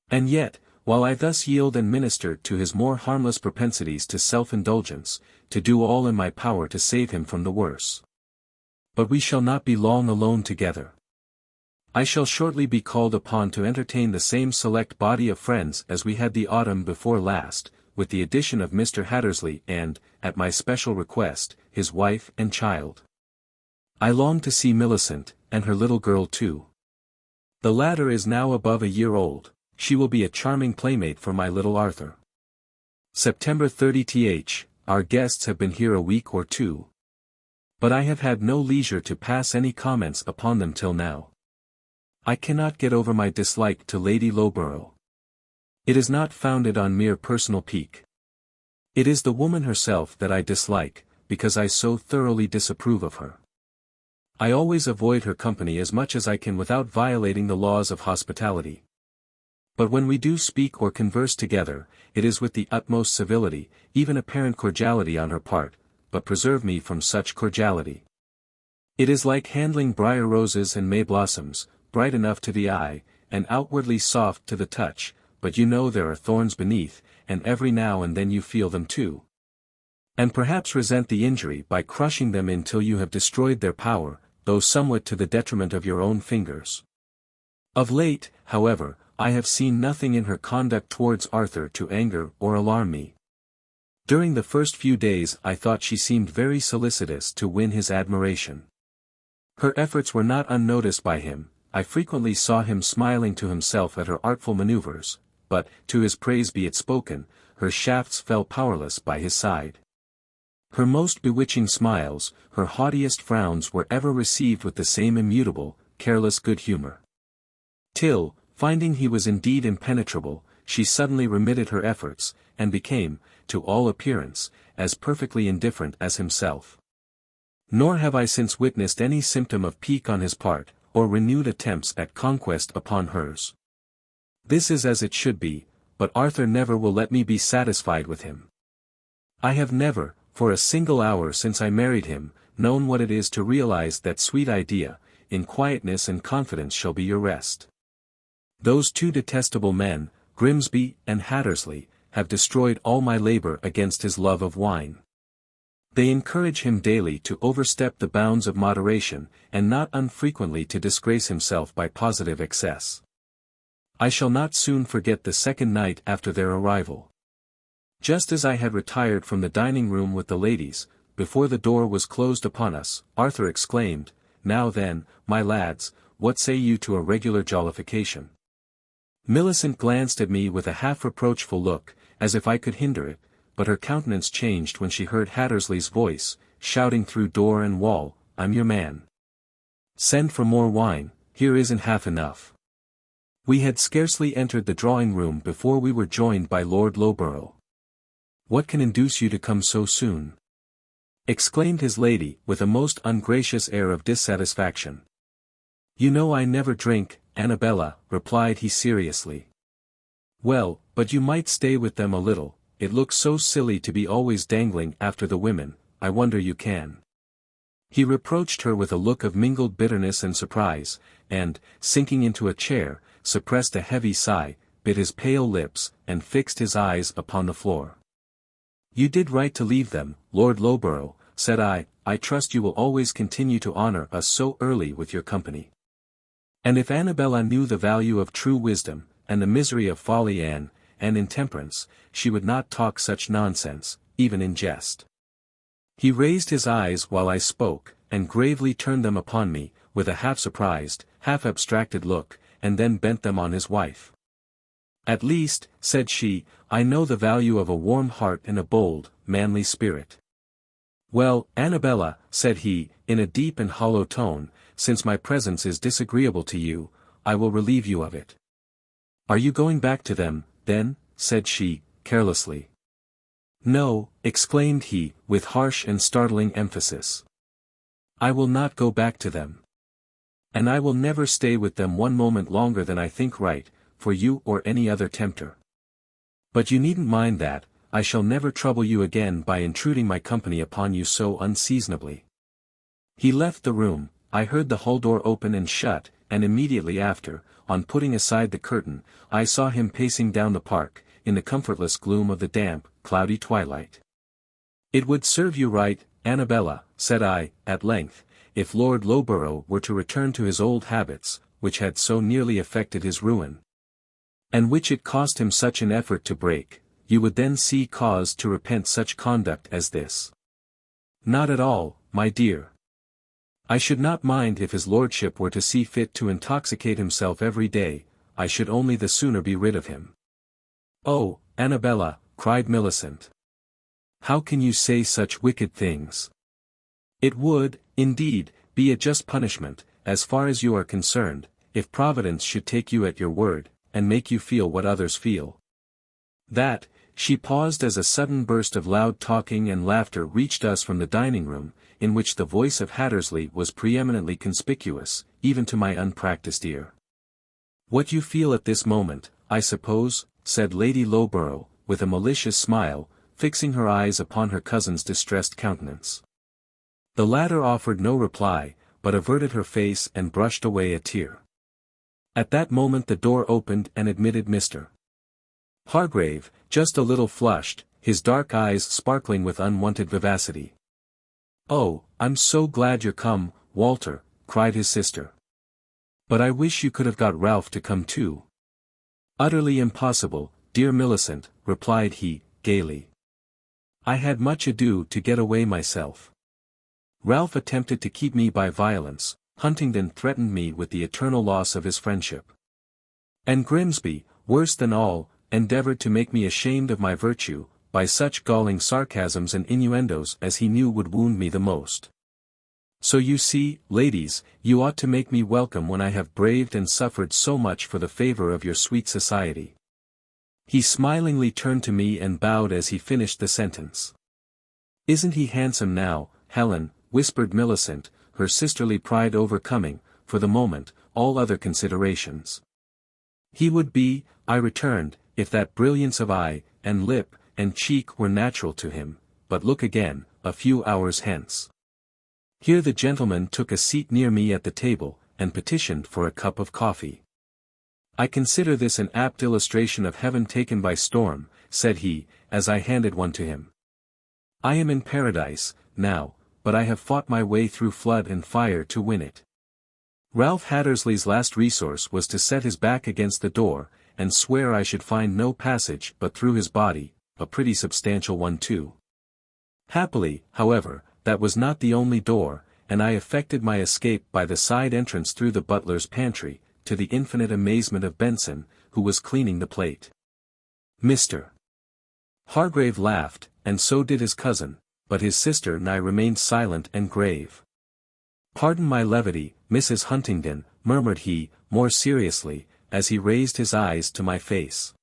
And yet, while I thus yield and minister to his more harmless propensities to self-indulgence, to do all in my power to save him from the worse. But we shall not be long alone together. I shall shortly be called upon to entertain the same select body of friends as we had the autumn before last, with the addition of Mr. Hattersley and, at my special request, his wife and child. I long to see Millicent, and her little girl too. The latter is now above a year old. she will be a charming playmate for my little Arthur. September 30th. Our guests have been here a week or two. But I have had no leisure to pass any comments upon them till now. I cannot get over my dislike to Lady Loughborough. It is not founded on mere personal pique. It is the woman herself that I dislike, because I so thoroughly disapprove of her. I always avoid her company as much as I can without violating the laws of hospitality. But when we do speak or converse together, it is with the utmost civility, even apparent cordiality on her part, but preserve me from such cordiality. It is like handling briar roses and may blossoms, bright enough to the eye, and outwardly soft to the touch, but you know there are thorns beneath, and every now and then you feel them too. And perhaps resent the injury by crushing them in till you have destroyed their power, though somewhat to the detriment of your own fingers. Of late, however, I have seen nothing in her conduct towards Arthur to anger or alarm me. During the first few days I thought she seemed very solicitous to win his admiration. Her efforts were not unnoticed by him. I frequently saw him smiling to himself at her artful maneuvers, but, to his praise be it spoken, her shafts fell powerless by his side. Her most bewitching smiles, her haughtiest frowns were ever received with the same immutable, careless good humor. Till, finding he was indeed impenetrable, she suddenly remitted her efforts, and became, to all appearance, as perfectly indifferent as himself. Nor have I since witnessed any symptom of pique on his part, or renewed attempts at conquest upon hers. This is as it should be, but Arthur never will let me be satisfied with him. I have never, for a single hour since I married him, known what it is to realize that sweet idea, in quietness and confidence shall be your rest. Those two detestable men, Grimsby and Hattersley, have destroyed all my labor against his love of wine. They encourage him daily to overstep the bounds of moderation, and not unfrequently to disgrace himself by positive excess. I shall not soon forget the second night after their arrival. Just as I had retired from the dining room with the ladies, before the door was closed upon us, Arthur exclaimed, "Now then, my lads, what say you to a regular jollification?" Millicent glanced at me with a half-reproachful look, as if I could hinder it, but her countenance changed when she heard Hattersley's voice, shouting through door and wall, "I'm your man. Send for more wine, here isn't half enough." We had scarcely entered the drawing-room before we were joined by Lord Loughborough. "What can induce you to come so soon?" exclaimed his lady, with a most ungracious air of dissatisfaction. "You know I never drink, Annabella," replied he seriously. "Well, but you might stay with them a little. It looks so silly to be always dangling after the women, I wonder you can." He reproached her with a look of mingled bitterness and surprise, and, sinking into a chair, suppressed a heavy sigh, bit his pale lips, and fixed his eyes upon the floor. "You did right to leave them, Lord Loughborough," said I. "I trust you will always continue to honor us so early with your company. And if Annabella knew the value of true wisdom, and the misery of folly and intemperance, she would not talk such nonsense, even in jest." He raised his eyes while I spoke, and gravely turned them upon me, with a half-surprised, half-abstracted look, and then bent them on his wife. "At least," said she, "I know the value of a warm heart and a bold, manly spirit." "Well, Annabella," said he, in a deep and hollow tone, "since my presence is disagreeable to you, I will relieve you of it." "Are you going back to them, then?" said she, carelessly. "No," exclaimed he, with harsh and startling emphasis. "I will not go back to them. And I will never stay with them one moment longer than I think right, for you or any other tempter. But you needn't mind that, I shall never trouble you again by intruding my company upon you so unseasonably." He left the room. I heard the hall door open and shut, and immediately after, on putting aside the curtain, I saw him pacing down the park, in the comfortless gloom of the damp, cloudy twilight. "It would serve you right, Annabella," said I, at length, "if Lord Loughborough were to return to his old habits, which had so nearly effected his ruin, and which it cost him such an effort to break. You would then see cause to repent such conduct as this." "Not at all, my dear. I should not mind if his lordship were to see fit to intoxicate himself every day. I should only the sooner be rid of him. "Oh, Annabella," cried Millicent. "How can you say such wicked things? It would, indeed, be a just punishment, as far as you are concerned, if Providence should take you at your word, and make you feel what others feel." That, she paused as a sudden burst of loud talking and laughter reached us from the dining room, in which the voice of Hattersley was preeminently conspicuous, even to my unpractised ear. "What you feel at this moment, I suppose," said Lady Loughborough, with a malicious smile, fixing her eyes upon her cousin's distressed countenance. The latter offered no reply, but averted her face and brushed away a tear. At that moment the door opened and admitted Mr. Hargrave, just a little flushed, his dark eyes sparkling with unwonted vivacity. "Oh, I'm so glad you're come, Walter," cried his sister. "But I wish you could have got Ralph to come too." "Utterly impossible, dear Millicent," replied he, gaily. "I had much ado to get away myself. Ralph attempted to keep me by violence, Huntingdon threatened me with the eternal loss of his friendship. And Grimsby, worse than all, endeavored to make me ashamed of my virtue, by such galling sarcasms and innuendos as he knew would wound me the most. So you see, ladies, you ought to make me welcome when I have braved and suffered so much for the favor of your sweet society." He smilingly turned to me and bowed as he finished the sentence. "Isn't he handsome now, Helen?" whispered Millicent, her sisterly pride overcoming, for the moment, all other considerations. "He would be," I returned, "if that brilliance of eye, and lip, and cheek were natural to him, but look again, a few hours hence." Here the gentleman took a seat near me at the table, and petitioned for a cup of coffee. "I consider this an apt illustration of heaven taken by storm," said he, as I handed one to him. "I am in paradise, now, but I have fought my way through flood and fire to win it." Ralph Hattersley's last resource was to set his back against the door, and swear I should find no passage but through his body, a pretty substantial one too. Happily, however, that was not the only door, and I effected my escape by the side entrance through the butler's pantry, to the infinite amazement of Benson, who was cleaning the plate. Mr. Hargrave laughed, and so did his cousin, but his sister and I remained silent and grave. "Pardon my levity, Mrs. Huntingdon," murmured he, more seriously, as he raised his eyes to my face.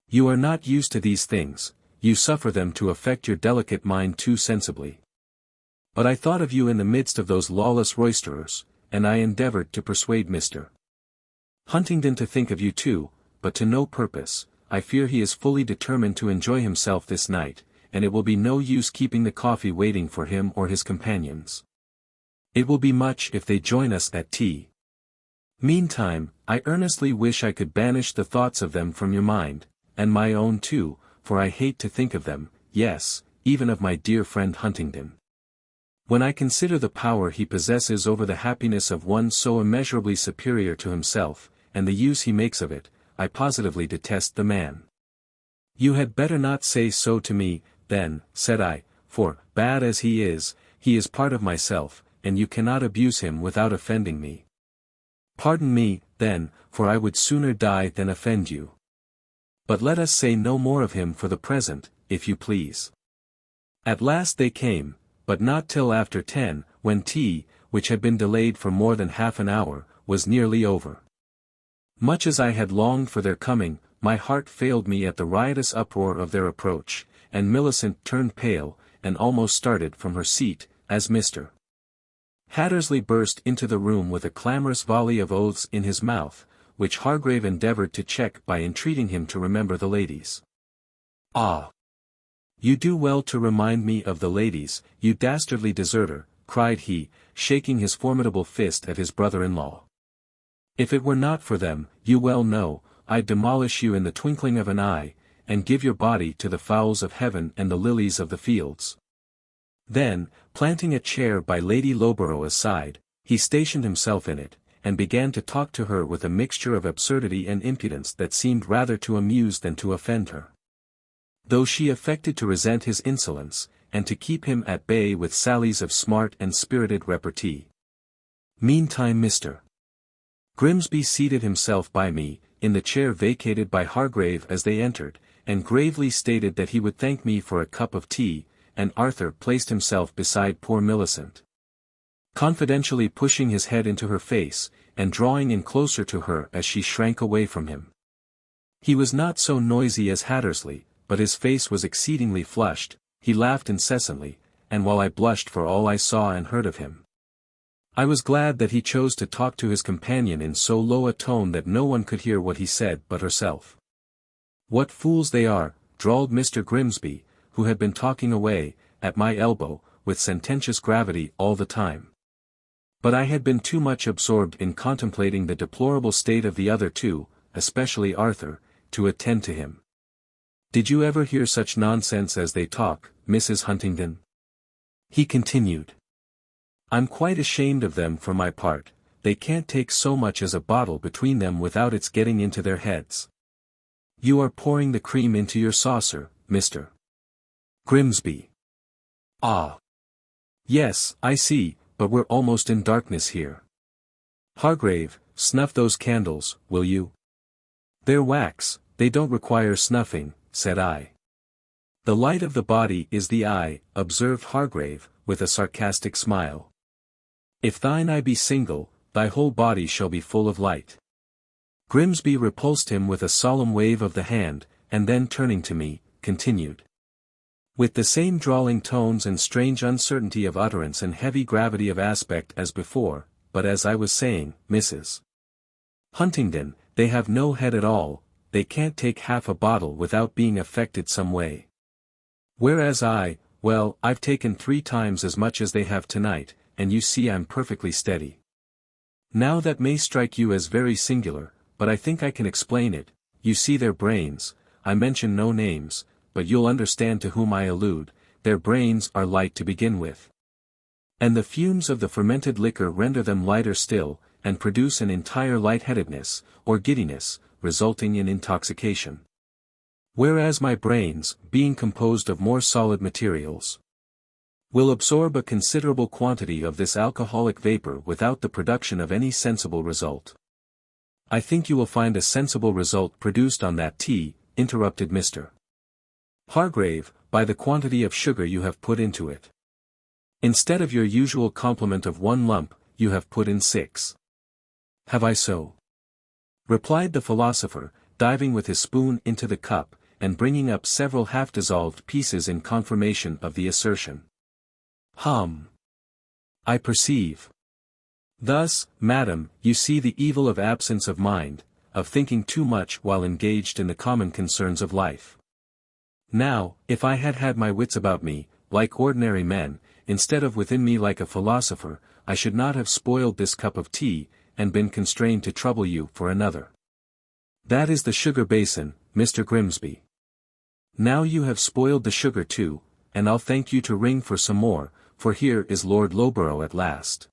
"You are not used to these things, you suffer them to affect your delicate mind too sensibly. But I thought of you in the midst of those lawless roisterers, and I endeavored to persuade Mr. Huntingdon to think of you too, but to no purpose. I fear he is fully determined to enjoy himself this night, and it will be no use keeping the coffee waiting for him or his companions. It will be much if they join us at tea. Meantime, I earnestly wish I could banish the thoughts of them from your mind, and my own too, for I hate to think of them, yes, even of my dear friend Huntingdon. When I consider the power he possesses over the happiness of one so immeasurably superior to himself, and the use he makes of it, I positively detest the man." "You had better not say so to me, then," said I, "for, bad as he is part of myself, and you cannot abuse him without offending me." "Pardon me, then, for I would sooner die than offend you. But let us say no more of him for the present, if you please." At last they came, but not till after 10, when tea, which had been delayed for more than half an hour, was nearly over. Much as I had longed for their coming, my heart failed me at the riotous uproar of their approach, and Millicent turned pale, and almost started from her seat, as Mr. Hattersley burst into the room with a clamorous volley of oaths in his mouth, which Hargrave endeavored to check by entreating him to remember the ladies. "Ah! You do well to remind me of the ladies, you dastardly deserter," cried he, shaking his formidable fist at his brother-in-law. "If it were not for them, you well know, I'd demolish you in the twinkling of an eye, and give your body to the fowls of heaven and the lilies of the fields." Then, planting a chair by Lady Loughborough's side, he stationed himself in it, and began to talk to her with a mixture of absurdity and impudence that seemed rather to amuse than to offend her. Though she affected to resent his insolence, and to keep him at bay with sallies of smart and spirited repartee. Meantime Mr. Grimsby seated himself by me, in the chair vacated by Hargrave as they entered, and gravely stated that he would thank me for a cup of tea, and Arthur placed himself beside poor Millicent, confidentially pushing his head into her face, and drawing in closer to her as she shrank away from him. He was not so noisy as Hattersley, but his face was exceedingly flushed, he laughed incessantly, and while I blushed for all I saw and heard of him, I was glad that he chose to talk to his companion in so low a tone that no one could hear what he said but herself. "What fools they are," drawled Mr. Grimsby, who had been talking away, at my elbow, with sententious gravity all the time. But I had been too much absorbed in contemplating the deplorable state of the other two, especially Arthur, to attend to him. "Did you ever hear such nonsense as they talk, Mrs. Huntingdon?" he continued. "I'm quite ashamed of them for my part, they can't take so much as a bottle between them without its getting into their heads." "You are pouring the cream into your saucer, Mr. Grimsby." "Ah. Yes, I see, but we're almost in darkness here. Hargrave, snuff those candles, will you?" "They're wax, they don't require snuffing," said I. "The light of the body is the eye," observed Hargrave, with a sarcastic smile. "If thine eye be single, thy whole body shall be full of light." Grimsby repulsed him with a solemn wave of the hand, and then turning to me, continued, with the same drawling tones and strange uncertainty of utterance and heavy gravity of aspect as before, "But as I was saying, Mrs. Huntingdon, they have no head at all, they can't take half a bottle without being affected some way. Whereas well, I've taken 3 times as much as they have tonight, and you see I'm perfectly steady. Now that may strike you as very singular, but I think I can explain it. You see their brains, I mention no names, but you'll understand to whom I allude, their brains are light to begin with. And the fumes of the fermented liquor render them lighter still, and produce an entire lightheadedness, or giddiness, resulting in intoxication. Whereas my brains, being composed of more solid materials, will absorb a considerable quantity of this alcoholic vapor without the production of any sensible result." "I think you will find a sensible result produced on that tea," interrupted Mr. Hargrave, "by the quantity of sugar you have put into it. Instead of your usual complement of 1 lump, you have put in 6. "Have I so?" replied the philosopher, diving with his spoon into the cup, and bringing up several half-dissolved pieces in confirmation of the assertion. "I perceive. Thus, madam, you see the evil of absence of mind, of thinking too much while engaged in the common concerns of life. Now, if I had had my wits about me, like ordinary men, instead of within me like a philosopher, I should not have spoiled this cup of tea, and been constrained to trouble you for another. That is the sugar basin, Mr. Grimsby. Now you have spoiled the sugar too, and I'll thank you to ring for some more, for here is Lord Loughborough at last.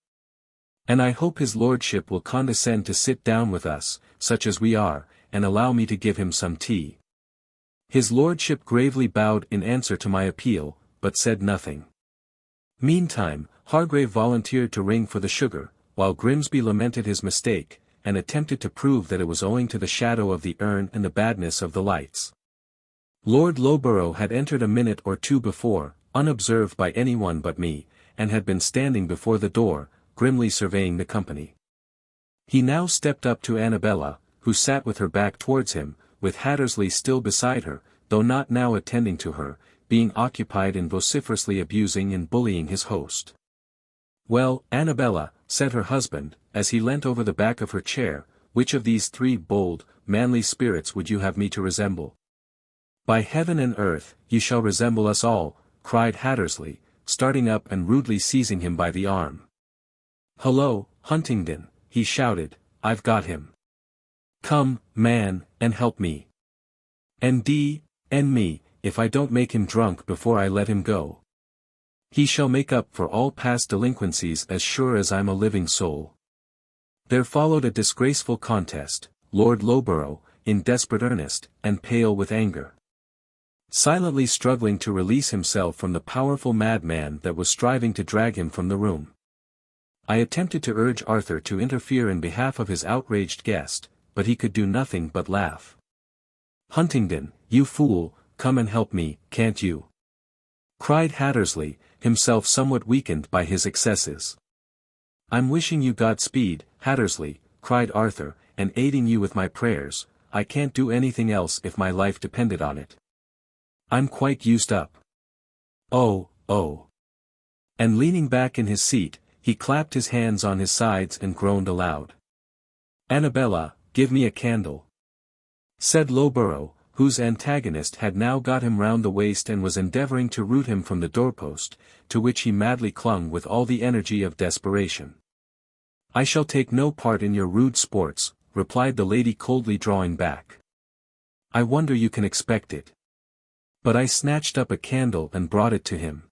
And I hope his lordship will condescend to sit down with us, such as we are, and allow me to give him some tea." His lordship gravely bowed in answer to my appeal, but said nothing. Meantime, Hargrave volunteered to ring for the sugar, while Grimsby lamented his mistake, and attempted to prove that it was owing to the shadow of the urn and the badness of the lights. Lord Loughborough had entered a minute or 2 before, unobserved by anyone but me, and had been standing before the door, grimly surveying the company. He now stepped up to Annabella, who sat with her back towards him, with Hattersley still beside her, though not now attending to her, being occupied in vociferously abusing and bullying his host. "Well, Annabella," said her husband, as he leant over the back of her chair, "which of these 3 bold, manly spirits would you have me to resemble?" "By heaven and earth, you shall resemble us all," cried Hattersley, starting up and rudely seizing him by the arm. "Hullo, Huntingdon," he shouted, "I've got him. Come, man, and help me. And me, if I don't make him drunk before I let him go. He shall make up for all past delinquencies as sure as I'm a living soul." There followed a disgraceful contest, Lord Loughborough, in desperate earnest, and pale with anger, silently struggling to release himself from the powerful madman that was striving to drag him from the room. I attempted to urge Arthur to interfere in behalf of his outraged guest, but he could do nothing but laugh. "Huntingdon, you fool, come and help me, can't you?" cried Hattersley, himself somewhat weakened by his excesses. "I'm wishing you Godspeed, Hattersley," cried Arthur, "and aiding you with my prayers. I can't do anything else if my life depended on it. I'm quite used up. Oh, oh." And leaning back in his seat, he clapped his hands on his sides and groaned aloud. "Annabella, give me a candle," said Loughborough, whose antagonist had now got him round the waist and was endeavouring to root him from the doorpost, to which he madly clung with all the energy of desperation. "I shall take no part in your rude sports," replied the lady coldly drawing back. "I wonder you can expect it." But I snatched up a candle and brought it to him.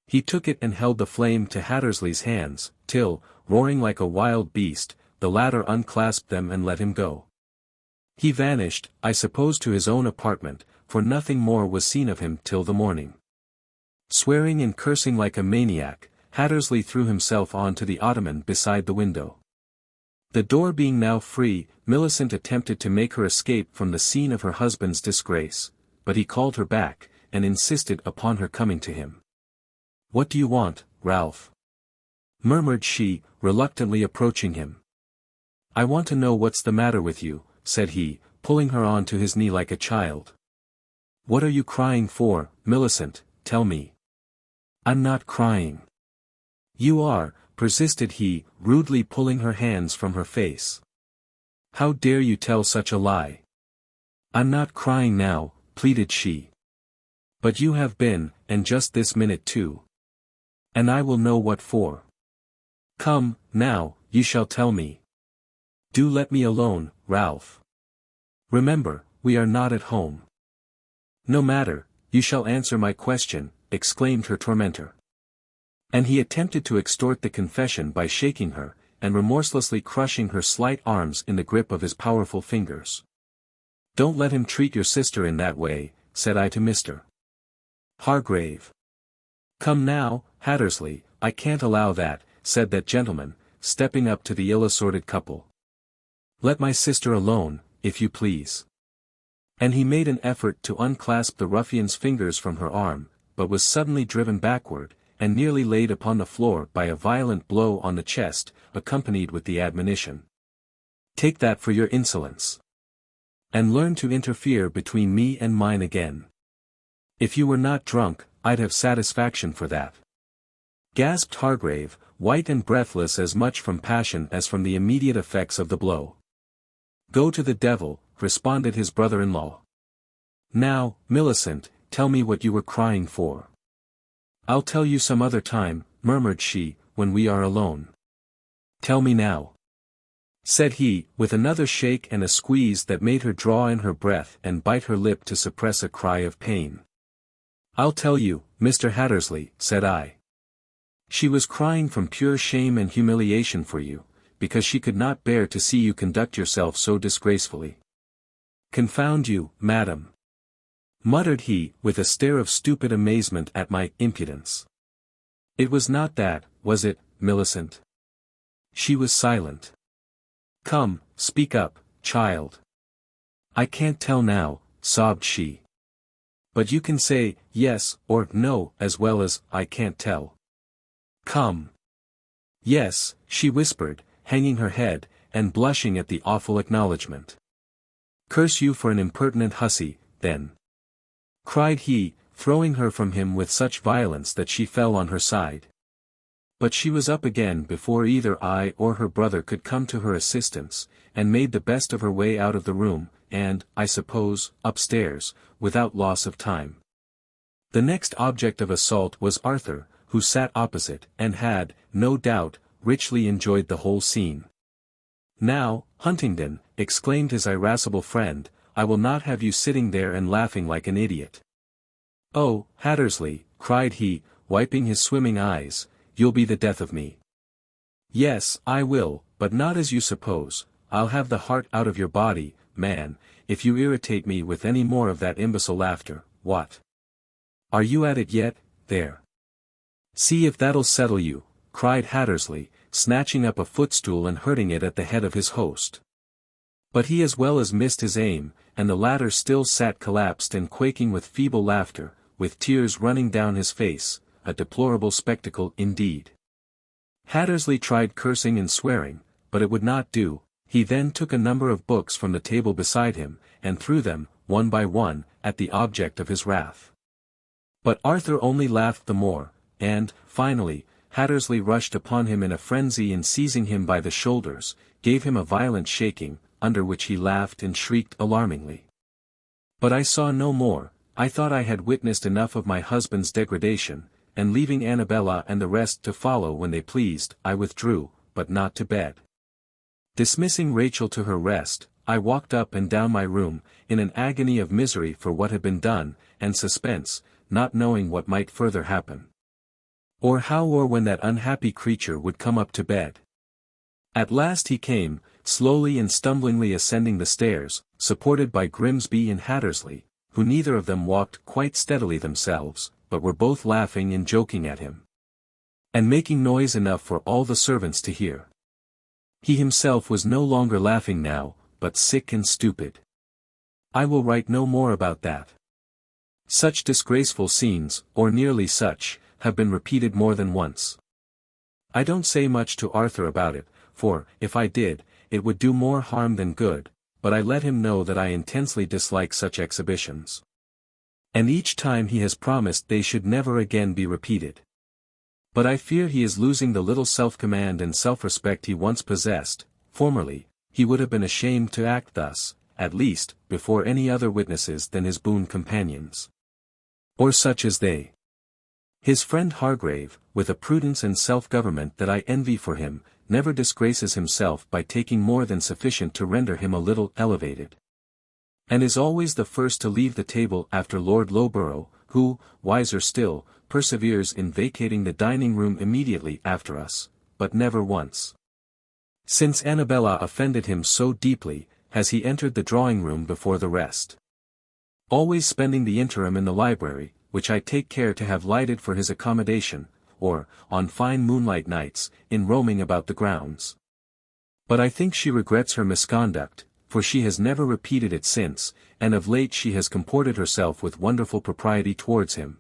He took it and held the flame to Hattersley's hands, till, roaring like a wild beast, the latter unclasped them and let him go. He vanished, I suppose to his own apartment, for nothing more was seen of him till the morning. Swearing and cursing like a maniac, Hattersley threw himself on to the ottoman beside the window. The door being now free, Millicent attempted to make her escape from the scene of her husband's disgrace, but he called her back, and insisted upon her coming to him. "What do you want, Ralph?" murmured she, reluctantly approaching him. "I want to know what's the matter with you," said he, pulling her on to his knee like a child. "What are you crying for, Millicent, tell me?" "I'm not crying." "You are," persisted he, rudely pulling her hands from her face. "How dare you tell such a lie?" "I'm not crying now," pleaded she. "But you have been, and just this minute too. And I will know what for. Come, now, you shall tell me. Do let me alone, Ralph. Remember, we are not at home." "No matter, you shall answer my question," exclaimed her tormentor. And he attempted to extort the confession by shaking her, and remorselessly crushing her slight arms in the grip of his powerful fingers. "Don't let him treat your sister in that way," said I to Mr. Hargrave. "Come now, Hattersley, I can't allow that," said that gentleman, stepping up to the ill-assorted couple. "Let my sister alone, if you please." And he made an effort to unclasp the ruffian's fingers from her arm, but was suddenly driven backward, and nearly laid upon the floor by a violent blow on the chest, accompanied with the admonition, "Take that for your insolence. And learn to interfere between me and mine again. If you were not drunk, I'd have satisfaction for that." Gasped Hargrave, white and breathless as much from passion as from the immediate effects of the blow. "Go to the devil," responded his brother-in-law. "Now, Millicent, tell me what you were crying for." "I'll tell you some other time," murmured she, "when we are alone." "Tell me now," said he, with another shake and a squeeze that made her draw in her breath and bite her lip to suppress a cry of pain. "I'll tell you, Mr. Hattersley," said I. "She was crying from pure shame and humiliation for you, because she could not bear to see you conduct yourself so disgracefully." "Confound you, madam," muttered he, with a stare of stupid amazement at my impudence. "It was not that, was it, Millicent?" She was silent. "Come, speak up, child." "I can't tell now," sobbed she. "But you can say, yes, or no, as well as, I can't tell. Come." "Yes," she whispered, hanging her head, and blushing at the awful acknowledgment. "Curse you for an impertinent hussy, then," cried he, throwing her from him with such violence that she fell on her side. But she was up again before either I or her brother could come to her assistance, and made the best of her way out of the room, and, I suppose, upstairs, without loss of time. The next object of assault was Arthur, who sat opposite, and had, no doubt, richly enjoyed the whole scene. "Now, Huntingdon," exclaimed his irascible friend, "I will not have you sitting there and laughing like an idiot." "Oh, Hattersley," cried he, wiping his swimming eyes, "you'll be the death of me." "Yes, I will, but not as you suppose. I'll have the heart out of your body, man, if you irritate me with any more of that imbecile laughter. What? Are you at it yet? There. See if that'll settle you," cried Hattersley, snatching up a footstool and hurting it at the head of his host. But he as well as missed his aim, and the latter still sat collapsed and quaking with feeble laughter, with tears running down his face, a deplorable spectacle indeed. Hattersley tried cursing and swearing, but it would not do. He then took a number of books from the table beside him, and threw them, one by one, at the object of his wrath. But Arthur only laughed the more, and, finally, Hattersley rushed upon him in a frenzy and seizing him by the shoulders, gave him a violent shaking, under which he laughed and shrieked alarmingly. But I saw no more. I thought I had witnessed enough of my husband's degradation, and leaving Annabella and the rest to follow when they pleased, I withdrew, but not to bed. Dismissing Rachel to her rest, I walked up and down my room, in an agony of misery for what had been done, and suspense, not knowing what might further happen. Or how or when that unhappy creature would come up to bed. At last he came, slowly and stumblingly ascending the stairs, supported by Grimsby and Hattersley, who neither of them walked quite steadily themselves, but were both laughing and joking at him. And making noise enough for all the servants to hear. He himself was no longer laughing now, but sick and stupid. I will write no more about that. Such disgraceful scenes, or nearly such, have been repeated more than once. I don't say much to Arthur about it, for, if I did, it would do more harm than good, but I let him know that I intensely dislike such exhibitions. And each time he has promised they should never again be repeated. But I fear he is losing the little self-command and self-respect he once possessed. Formerly, he would have been ashamed to act thus, at least, before any other witnesses than his boon companions. Or such as they. His friend Hargrave, with a prudence and self-government that I envy for him, never disgraces himself by taking more than sufficient to render him a little elevated. And is always the first to leave the table after Lord Loughborough, who, wiser still, perseveres in vacating the dining-room immediately after us, but never once. Since Annabella offended him so deeply, has he entered the drawing-room before the rest. Always spending the interim in the library, which I take care to have lighted for his accommodation, or, on fine moonlight nights, in roaming about the grounds. But I think she regrets her misconduct, for she has never repeated it since, and of late she has comported herself with wonderful propriety towards him.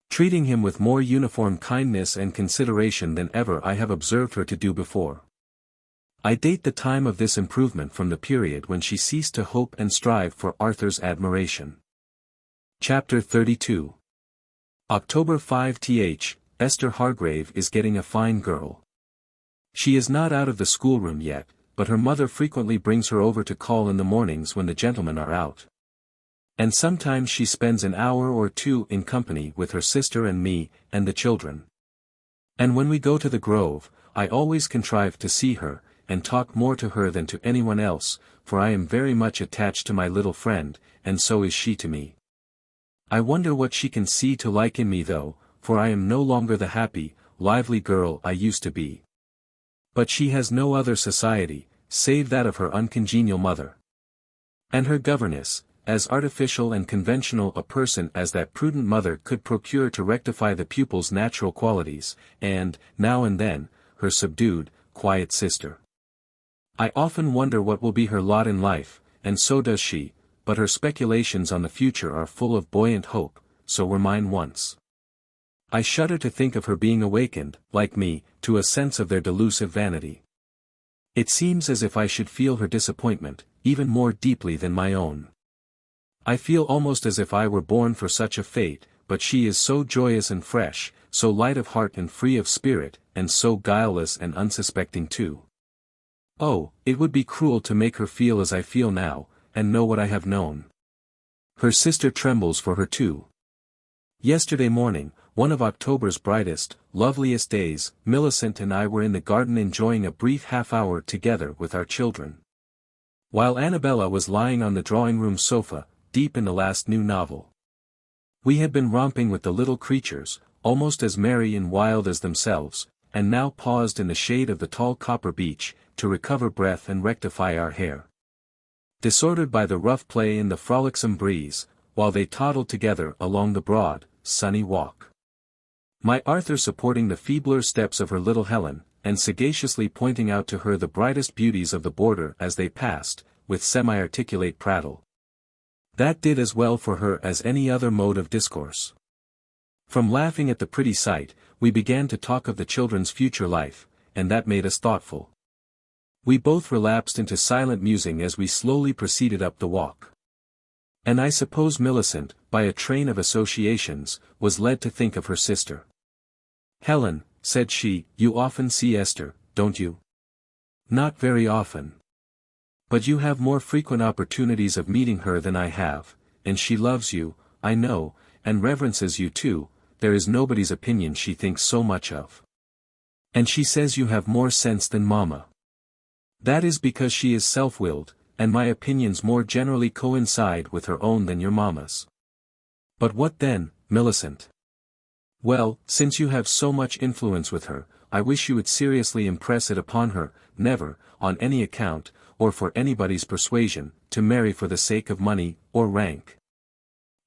Treating him with more uniform kindness and consideration than ever I have observed her to do before. I date the time of this improvement from the period when she ceased to hope and strive for Arthur's admiration. Chapter 32. October 5th. Esther Hargrave is getting a fine girl. She is not out of the schoolroom yet, but her mother frequently brings her over to call in the mornings when the gentlemen are out. And sometimes she spends an hour or two in company with her sister and me, and the children. And when we go to the Grove, I always contrive to see her, and talk more to her than to anyone else, for I am very much attached to my little friend, and so is she to me. I wonder what she can see to like in me though, for I am no longer the happy, lively girl I used to be. But she has no other society, save that of her uncongenial mother. And her governess, as artificial and conventional a person as that prudent mother could procure to rectify the pupil's natural qualities, and, now and then, her subdued, quiet sister. I often wonder what will be her lot in life, and so does she, but her speculations on the future are full of buoyant hope, so were mine once. I shudder to think of her being awakened, like me, to a sense of their delusive vanity. It seems as if I should feel her disappointment, even more deeply than my own. I feel almost as if I were born for such a fate, but she is so joyous and fresh, so light of heart and free of spirit, and so guileless and unsuspecting too. Oh, it would be cruel to make her feel as I feel now, and know what I have known. Her sister trembles for her too. Yesterday morning, one of October's brightest, loveliest days, Millicent and I were in the garden enjoying a brief half-hour together with our children. While Annabella was lying on the drawing-room sofa, deep in the last new novel. We had been romping with the little creatures, almost as merry and wild as themselves, and now paused in the shade of the tall copper beech, to recover breath and rectify our hair. Disordered by the rough play and the frolicsome breeze, while they toddled together along the broad, sunny walk. My Arthur supporting the feebler steps of her little Helen, and sagaciously pointing out to her the brightest beauties of the border as they passed, with semi-articulate prattle. That did as well for her as any other mode of discourse. From laughing at the pretty sight, we began to talk of the children's future life, and that made us thoughtful. We both relapsed into silent musing as we slowly proceeded up the walk. And I suppose Millicent, by a train of associations, was led to think of her sister. "Helen," said she, "you often see Esther, don't you?" "Not very often. But you have more frequent opportunities of meeting her than I have, and she loves you, I know, and reverences you too. There is nobody's opinion she thinks so much of. And she says you have more sense than Mamma. That is because she is self-willed, and my opinions more generally coincide with her own than your mamma's." "But what then, Millicent?" "Well, since you have so much influence with her, I wish you would seriously impress it upon her, never, on any account, or for anybody's persuasion, to marry for the sake of money, or rank,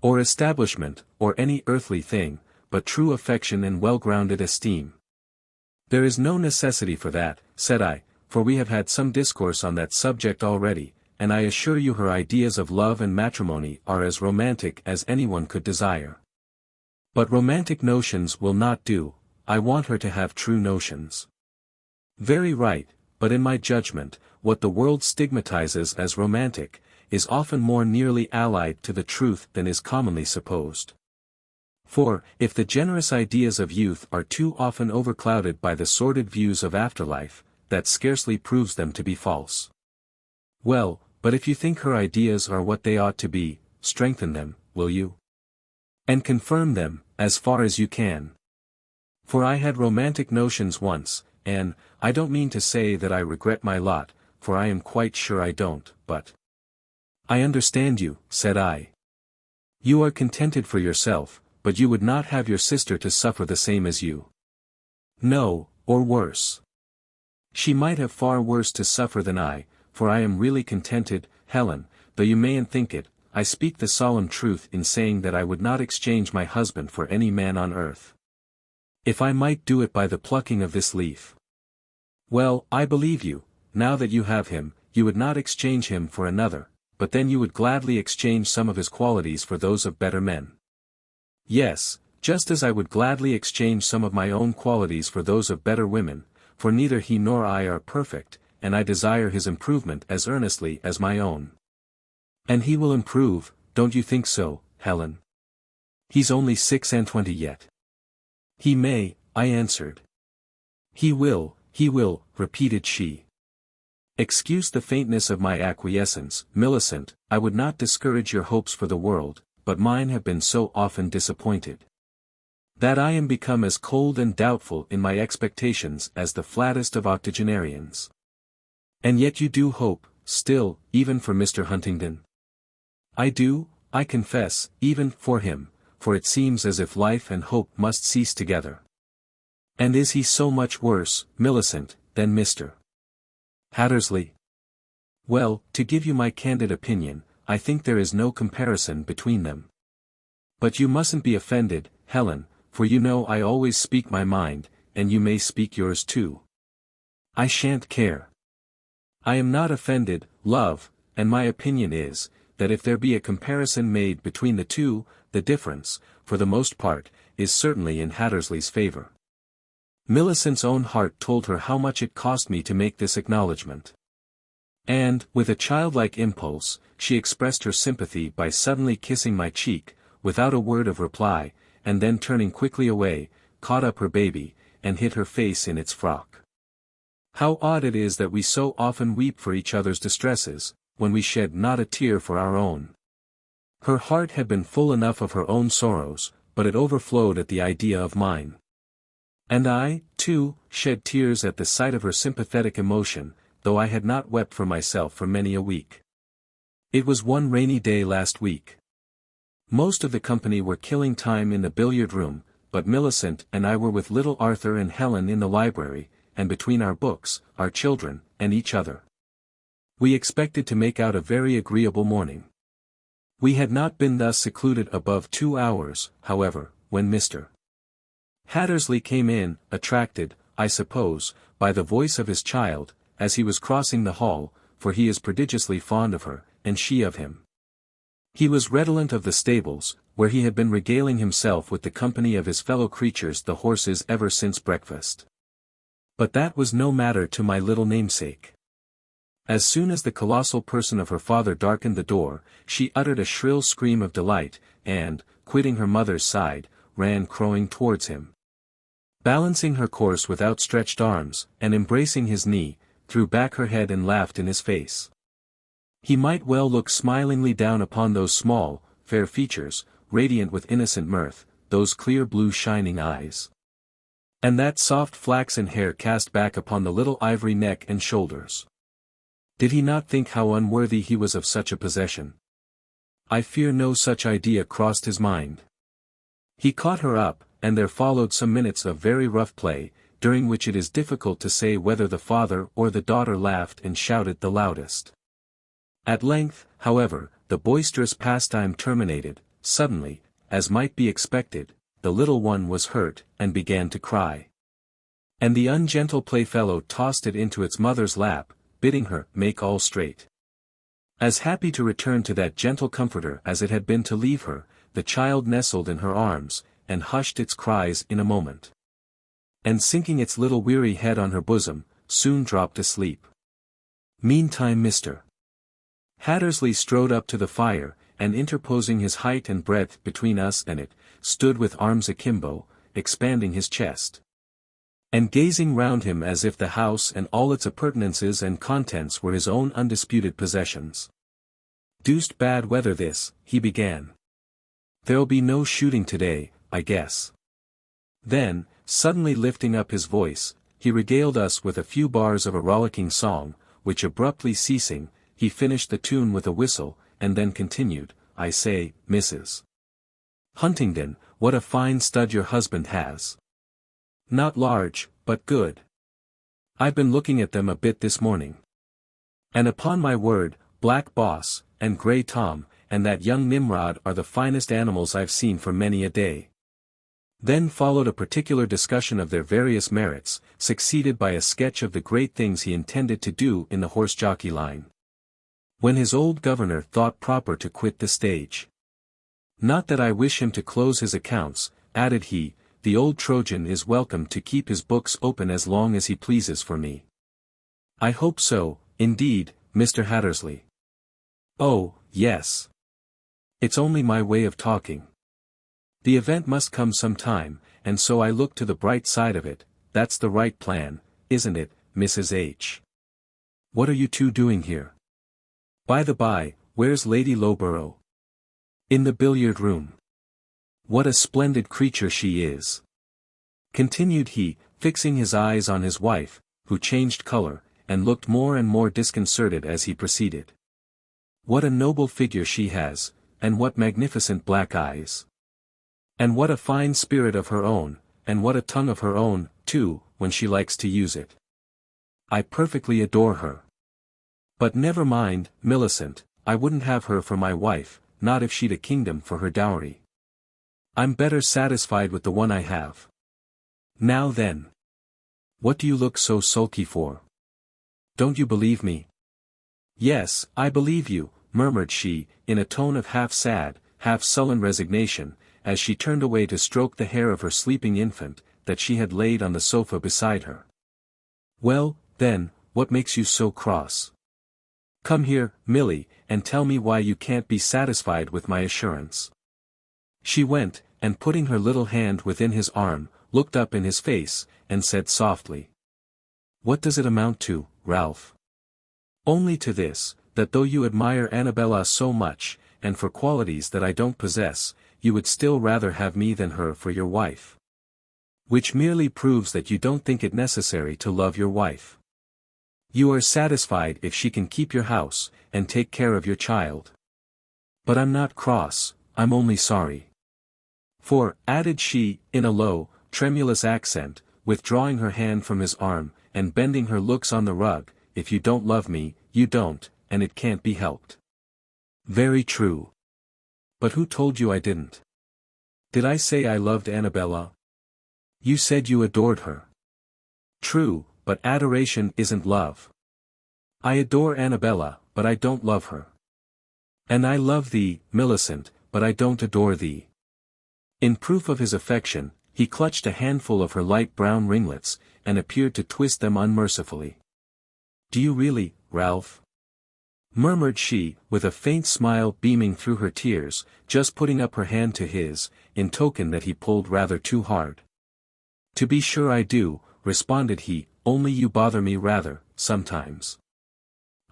or establishment, or any earthly thing, but true affection and well-grounded esteem." "There is no necessity for that," said I, "for we have had some discourse on that subject already, and I assure you her ideas of love and matrimony are as romantic as anyone could desire. But romantic notions will not do, I want her to have true notions." "Very right, but in my judgment, what the world stigmatizes as romantic, is often more nearly allied to the truth than is commonly supposed. For, if the generous ideas of youth are too often overclouded by the sordid views of afterlife, that scarcely proves them to be false." "Well, but if you think her ideas are what they ought to be, strengthen them, will you? And confirm them, as far as you can. For I had romantic notions once, and, I don't mean to say that I regret my lot, for I am quite sure I don't, but—" "I understand you," said I. "You are contented for yourself, but you would not have your sister to suffer the same as you." "No, or worse. She might have far worse to suffer than I, for I am really contented, Helen, though you mayn't think it, I speak the solemn truth in saying that I would not exchange my husband for any man on earth. If I might do it by the plucking of this leaf." "Well, I believe you, now that you have him, you would not exchange him for another, but then you would gladly exchange some of his qualities for those of better men." "Yes, just as I would gladly exchange some of my own qualities for those of better women, for neither he nor I are perfect, and I desire his improvement as earnestly as my own." "And he will improve, don't you think so, Helen? He's only 26 yet." "He may," I answered. He will," repeated she. "Excuse the faintness of my acquiescence, Millicent, I would not discourage your hopes for the world, but mine have been so often disappointed, that I am become as cold and doubtful in my expectations as the flattest of octogenarians." "And yet you do hope, still, even for Mr. Huntingdon?" "I do, I confess, even for him, for it seems as if life and hope must cease together." "And is he so much worse, Millicent, than Mr. Hattersley?" "Well, to give you my candid opinion, I think there is no comparison between them. But you mustn't be offended, Helen, for you know I always speak my mind, and you may speak yours too." "I shan't care. I am not offended, love, and my opinion is, that if there be a comparison made between the two, the difference, for the most part, is certainly in Hattersley's favor." Millicent's own heart told her how much it cost me to make this acknowledgment. And, with a childlike impulse, she expressed her sympathy by suddenly kissing my cheek, without a word of reply, and then turning quickly away, caught up her baby, and hid her face in its frock. How odd it is that we so often weep for each other's distresses, when we shed not a tear for our own. Her heart had been full enough of her own sorrows, but it overflowed at the idea of mine. And I, too, shed tears at the sight of her sympathetic emotion, though I had not wept for myself for many a week. It was one rainy day last week. Most of the company were killing time in the billiard room, but Millicent and I were with little Arthur and Helen in the library, and between our books, our children, and each other, we expected to make out a very agreeable morning. We had not been thus secluded above 2 hours, however, when Mr. Hattersley came in, attracted, I suppose, by the voice of his child, as he was crossing the hall, for he is prodigiously fond of her, and she of him. He was redolent of the stables, where he had been regaling himself with the company of his fellow creatures the horses ever since breakfast. But that was no matter to my little namesake. As soon as the colossal person of her father darkened the door, she uttered a shrill scream of delight, and, quitting her mother's side, ran crowing towards him. Balancing her course with outstretched arms, and embracing his knee, threw back her head and laughed in his face. He might well look smilingly down upon those small, fair features, radiant with innocent mirth, those clear blue shining eyes. And that soft flaxen hair cast back upon the little ivory neck and shoulders. Did he not think how unworthy he was of such a possession? I fear no such idea crossed his mind. He caught her up, and there followed some minutes of very rough play, during which it is difficult to say whether the father or the daughter laughed and shouted the loudest. At length, however, the boisterous pastime terminated. Suddenly, as might be expected, the little one was hurt, and began to cry. And the ungentle playfellow tossed it into its mother's lap, bidding her make all straight. As happy to return to that gentle comforter as it had been to leave her, the child nestled in her arms, and hushed its cries in a moment. And sinking its little weary head on her bosom, soon dropped asleep. Meantime Mr. Hattersley strode up to the fire, and interposing his height and breadth between us and it, stood with arms akimbo, expanding his chest, and gazing round him as if the house and all its appurtenances and contents were his own undisputed possessions. "Deuced bad weather this," he began. "There'll be no shooting today, I guess." Then, suddenly lifting up his voice, he regaled us with a few bars of a rollicking song, which abruptly ceasing, he finished the tune with a whistle, and then continued, "I say, Mrs. Huntingdon, what a fine stud your husband has. Not large, but good. I've been looking at them a bit this morning. And upon my word, Black Boss, and Grey Tom, and that young Nimrod are the finest animals I've seen for many a day." Then followed a particular discussion of their various merits, succeeded by a sketch of the great things he intended to do in the horse-jockey line, when his old governor thought proper to quit the stage. "Not that I wish him to close his accounts," added he, "the old Trojan is welcome to keep his books open as long as he pleases for me." "I hope so, indeed, Mr. Hattersley." "Oh, yes. It's only my way of talking. The event must come some time, and so I look to the bright side of it. That's the right plan, isn't it, Mrs. H.? What are you two doing here? By the by, where's Lady Lowborough?" "In the billiard room. What a splendid creature she is," continued he, fixing his eyes on his wife, who changed color, and looked more and more disconcerted as he proceeded. "What a noble figure she has, and what magnificent black eyes. And what a fine spirit of her own, and what a tongue of her own, too, when she likes to use it. I perfectly adore her. But never mind, Millicent, I wouldn't have her for my wife, not if she'd a kingdom for her dowry. I'm better satisfied with the one I have. Now then. What do you look so sulky for? Don't you believe me?" "Yes, I believe you," murmured she, in a tone of half-sad, half-sullen resignation, as she turned away to stroke the hair of her sleeping infant, that she had laid on the sofa beside her. "Well, then, what makes you so cross? Come here, Milly, and tell me why you can't be satisfied with my assurance." She went, and putting her little hand within his arm, looked up in his face, and said softly, "What does it amount to, Ralph?" "Only to this, that though you admire Annabella so much, and for qualities that I don't possess, you would still rather have me than her for your wife. Which merely proves that you don't think it necessary to love your wife. You are satisfied if she can keep your house, and take care of your child. But I'm not cross, I'm only sorry. For," added she, in a low, tremulous accent, withdrawing her hand from his arm, and bending her looks on the rug, "if you don't love me, you don't, and it can't be helped." "Very true. But who told you I didn't? Did I say I loved Annabella? You said you adored her." "True, but adoration isn't love. I adore Annabella, but I don't love her. And I love thee, Millicent, but I don't adore thee. In proof of his affection, he clutched a handful of her light brown ringlets, and appeared to twist them unmercifully. Do you really, Ralph? Murmured she, with a faint smile beaming through her tears, just putting up her hand to his, in token that he pulled rather too hard. To be sure I do, responded he, only you bother me rather, sometimes.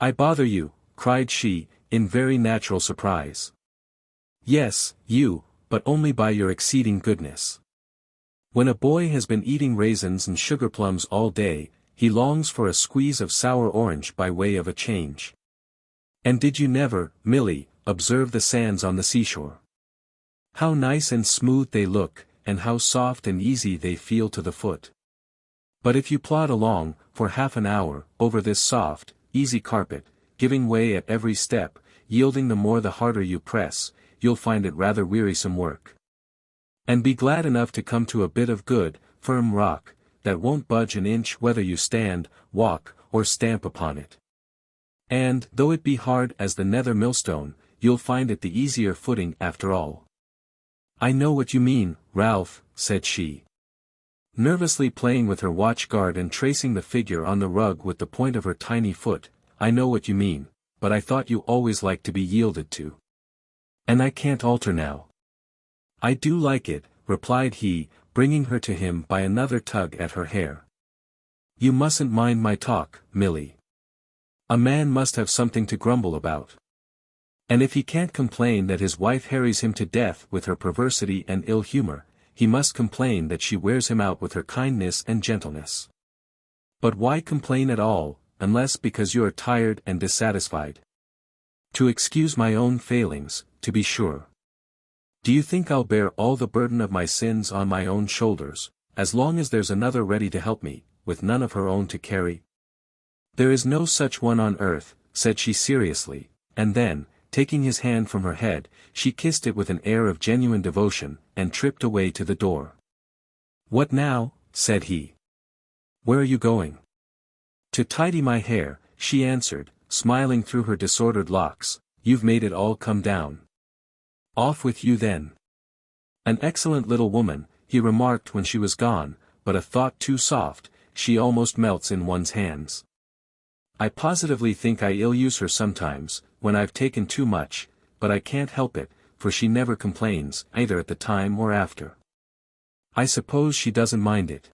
I bother you, cried she, in very natural surprise. Yes, you, but only by your exceeding goodness. When a boy has been eating raisins and sugar plums all day, he longs for a squeeze of sour orange by way of a change. And did you never, Milly, observe the sands on the seashore? How nice and smooth they look, and how soft and easy they feel to the foot. But if you plod along, for half an hour, over this soft, easy carpet, giving way at every step, yielding the more the harder you press, you'll find it rather wearisome work. And be glad enough to come to a bit of good, firm rock, that won't budge an inch whether you stand, walk, or stamp upon it. And, though it be hard as the nether millstone, you'll find it the easier footing after all. I know what you mean, Ralph, said she. Nervously playing with her watch guard and tracing the figure on the rug with the point of her tiny foot, I know what you mean, but I thought you always liked to be yielded to. And I can't alter now. I do like it, replied he, bringing her to him by another tug at her hair. You mustn't mind my talk, Milly. A man must have something to grumble about. And if he can't complain that his wife harries him to death with her perversity and ill humor, he must complain that she wears him out with her kindness and gentleness. But why complain at all, unless because you are tired and dissatisfied? To excuse my own failings, to be sure. Do you think I'll bear all the burden of my sins on my own shoulders, as long as there's another ready to help me, with none of her own to carry? There is no such one on earth, said she seriously, and then, taking his hand from her head, she kissed it with an air of genuine devotion, and tripped away to the door. What now? Said he. Where are you going? To tidy my hair, she answered, smiling through her disordered locks. You've made it all come down. Off with you then. An excellent little woman, he remarked when she was gone, but a thought too soft, she almost melts in one's hands. I positively think I ill-use her sometimes, when I've taken too much, but I can't help it, for she never complains, either at the time or after. I suppose she doesn't mind it.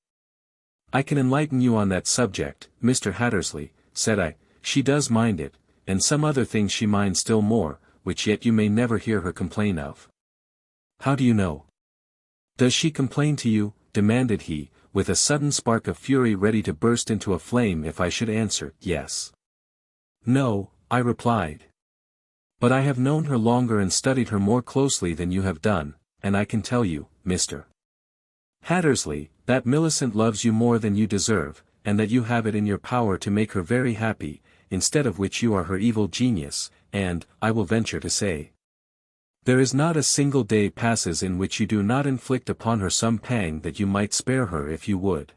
I can enlighten you on that subject, Mr. Hattersley, said I. She does mind it, and some other things she minds still more, which yet you may never hear her complain of. How do you know? Does she complain to you? Demanded he, with a sudden spark of fury ready to burst into a flame if I should answer, yes. No, I replied. But I have known her longer and studied her more closely than you have done, and I can tell you, Mr. Hattersley, that Millicent loves you more than you deserve, and that you have it in your power to make her very happy, instead of which you are her evil genius, and, I will venture to say, there is not a single day passes in which you do not inflict upon her some pang that you might spare her if you would.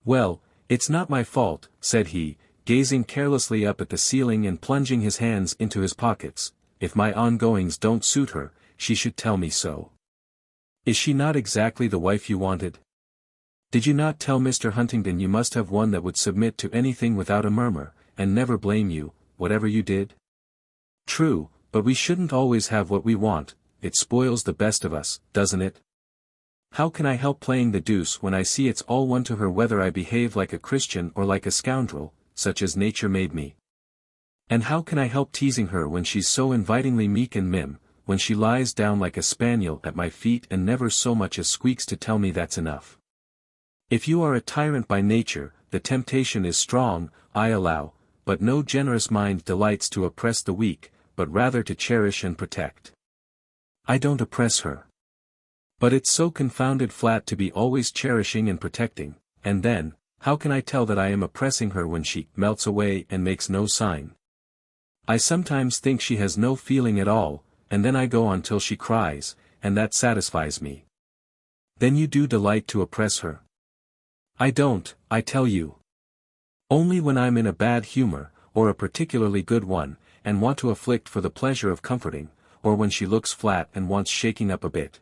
Well, it's not my fault, said he, gazing carelessly up at the ceiling and plunging his hands into his pockets. If my ongoings don't suit her, she should tell me so. Is she not exactly the wife you wanted? Did you not tell Mr. Huntingdon you must have one that would submit to anything without a murmur, and never blame you, whatever you did? True, but we shouldn't always have what we want, it spoils the best of us, doesn't it? How can I help playing the deuce when I see it's all one to her whether I behave like a Christian or like a scoundrel, such as nature made me? And how can I help teasing her when she's so invitingly meek and mim, when she lies down like a spaniel at my feet and never so much as squeaks to tell me that's enough? If you are a tyrant by nature, the temptation is strong, I allow, but no generous mind delights to oppress the weak, but rather to cherish and protect. I don't oppress her. But it's so confounded flat to be always cherishing and protecting, and then, how can I tell that I am oppressing her when she melts away and makes no sign? I sometimes think she has no feeling at all, and then I go on till she cries, and that satisfies me. Then you do delight to oppress her? I don't, I tell you. Only when I'm in a bad humor, or a particularly good one, and want to afflict for the pleasure of comforting, or when she looks flat and wants shaking up a bit.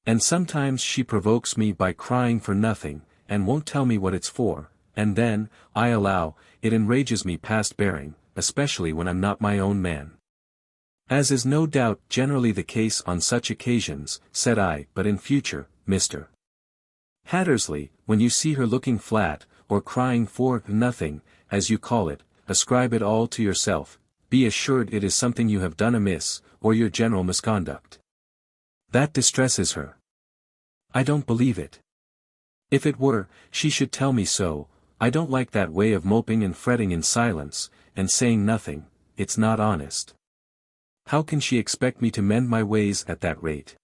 And sometimes she provokes me by crying for nothing, and won't tell me what it's for, and then, I allow, it enrages me past bearing, especially when I'm not my own man. As is no doubt generally the case on such occasions, said I, but in future, Mr. Hattersley, when you see her looking flat, or crying for nothing, as you call it, ascribe it all to yourself, be assured it is something you have done amiss, or your general misconduct. That distresses her. I don't believe it. If it were, she should tell me so. I don't like that way of moping and fretting in silence, and saying nothing. It's not honest. How can she expect me to mend my ways at that rate?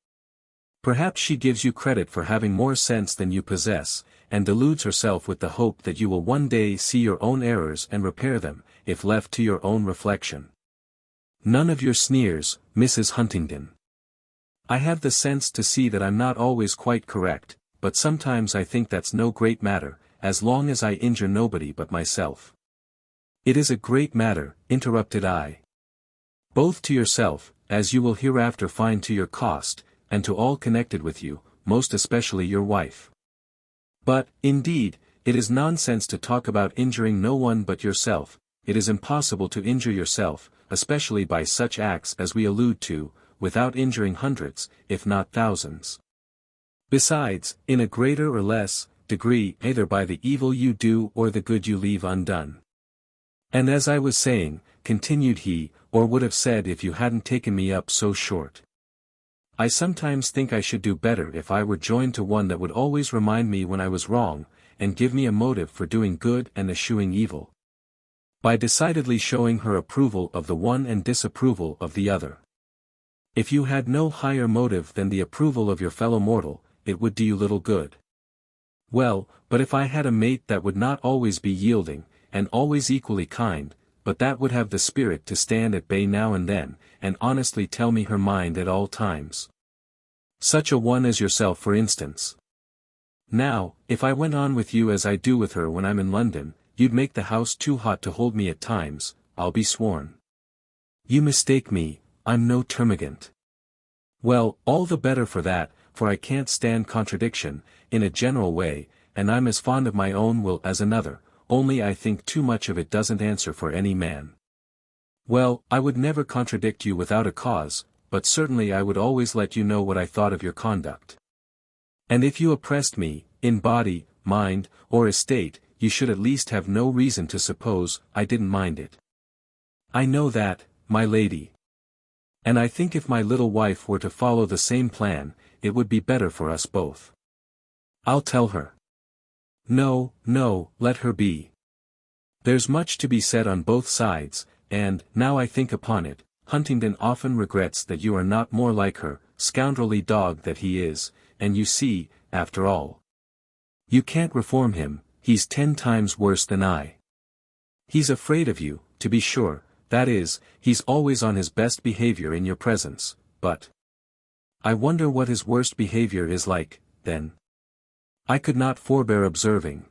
Perhaps she gives you credit for having more sense than you possess, and deludes herself with the hope that you will one day see your own errors and repair them, if left to your own reflection. None of your sneers, Mrs. Huntingdon. I have the sense to see that I'm not always quite correct, but sometimes I think that's no great matter, as long as I injure nobody but myself. It is a great matter, interrupted I. Both to yourself, as you will hereafter find to your cost, and to all connected with you, most especially your wife. But, indeed, it is nonsense to talk about injuring no one but yourself. It is impossible to injure yourself, especially by such acts as we allude to, without injuring hundreds, if not thousands. Besides, in a greater or less degree, either by the evil you do or the good you leave undone. And as I was saying, continued he, or would have said if you hadn't taken me up so short, I sometimes think I should do better if I were joined to one that would always remind me when I was wrong, and give me a motive for doing good and eschewing evil, by decidedly showing her approval of the one and disapproval of the other. If you had no higher motive than the approval of your fellow mortal, it would do you little good. Well, but if I had a mate that would not always be yielding, and always equally kind, but that would have the spirit to stand at bay now and then, and honestly tell me her mind at all times. Such a one as yourself, for instance. Now, if I went on with you as I do with her when I'm in London, you'd make the house too hot to hold me at times, I'll be sworn. You mistake me, I'm no termagant. Well, all the better for that, for I can't stand contradiction, in a general way, and I'm as fond of my own will as another, only I think too much of it doesn't answer for any man. Well, I would never contradict you without a cause, but certainly I would always let you know what I thought of your conduct. And if you oppressed me, in body, mind, or estate, you should at least have no reason to suppose I didn't mind it. I know that, my lady. And I think if my little wife were to follow the same plan, it would be better for us both. I'll tell her. No, no, let her be. There's much to be said on both sides, and, now I think upon it, Huntingdon often regrets that you are not more like her, scoundrelly dog that he is, and you see, after all, you can't reform him, he's 10 times worse than I. He's afraid of you, to be sure, that is, he's always on his best behavior in your presence, but I wonder what his worst behavior is like, then. I could not forbear observing.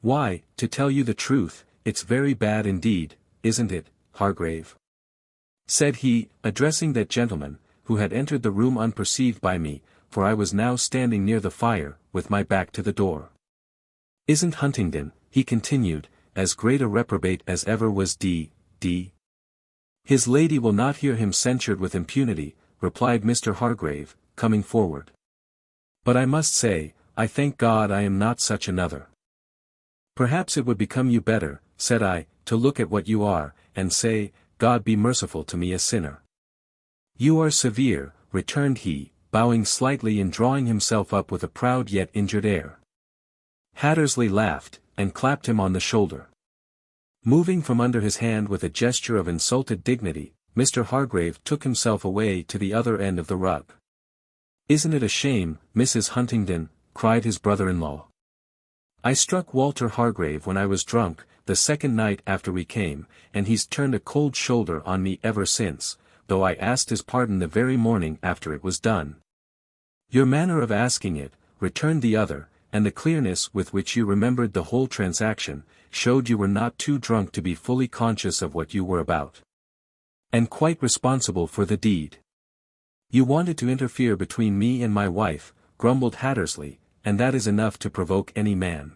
Why, to tell you the truth, it's very bad indeed, isn't it, Hargrave? Said he, addressing that gentleman, who had entered the room unperceived by me, for I was now standing near the fire, with my back to the door. Isn't Huntingdon, he continued, as great a reprobate as ever was D. His lady will not hear him censured with impunity, replied Mr. Hargrave, coming forward. But I must say, I thank God I am not such another. Perhaps it would become you better, said I, to look at what you are, and say, God be merciful to me a sinner. You are severe, returned he, bowing slightly and drawing himself up with a proud yet injured air. Hattersley laughed, and clapped him on the shoulder. Moving from under his hand with a gesture of insulted dignity, Mr. Hargrave took himself away to the other end of the rug. Isn't it a shame, Mrs. Huntingdon? Cried his brother-in-law. I struck Walter Hargrave when I was drunk, the second night after we came, and he's turned a cold shoulder on me ever since, though I asked his pardon the very morning after it was done. Your manner of asking it, returned the other, and the clearness with which you remembered the whole transaction, showed you were not too drunk to be fully conscious of what you were about. And quite responsible for the deed. You wanted to interfere between me and my wife, grumbled Hattersley, and that is enough to provoke any man.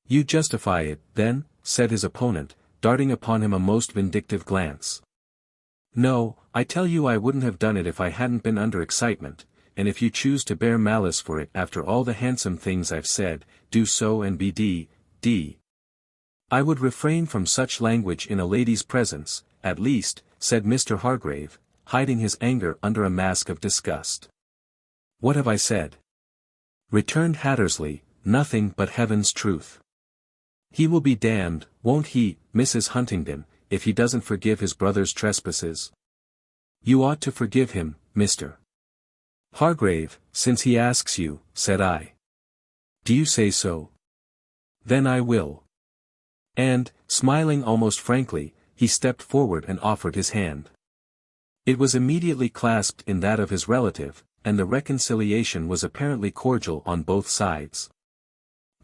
You justify it, then, said his opponent, darting upon him a most vindictive glance. No, I tell you I wouldn't have done it if I hadn't been under excitement, and if you choose to bear malice for it after all the handsome things I've said, do so and be d. I would refrain from such language in a lady's presence, at least, said Mr. Hargrave, hiding his anger under a mask of disgust. What have I said? Returned Hattersley, nothing but heaven's truth. He will be damned, won't he, Mrs. Huntingdon, if he doesn't forgive his brother's trespasses? You ought to forgive him, Mr. Hargrave, since he asks you, said I. Do you say so? Then I will. And, smiling almost frankly, he stepped forward and offered his hand. It was immediately clasped in that of his relative, and the reconciliation was apparently cordial on both sides.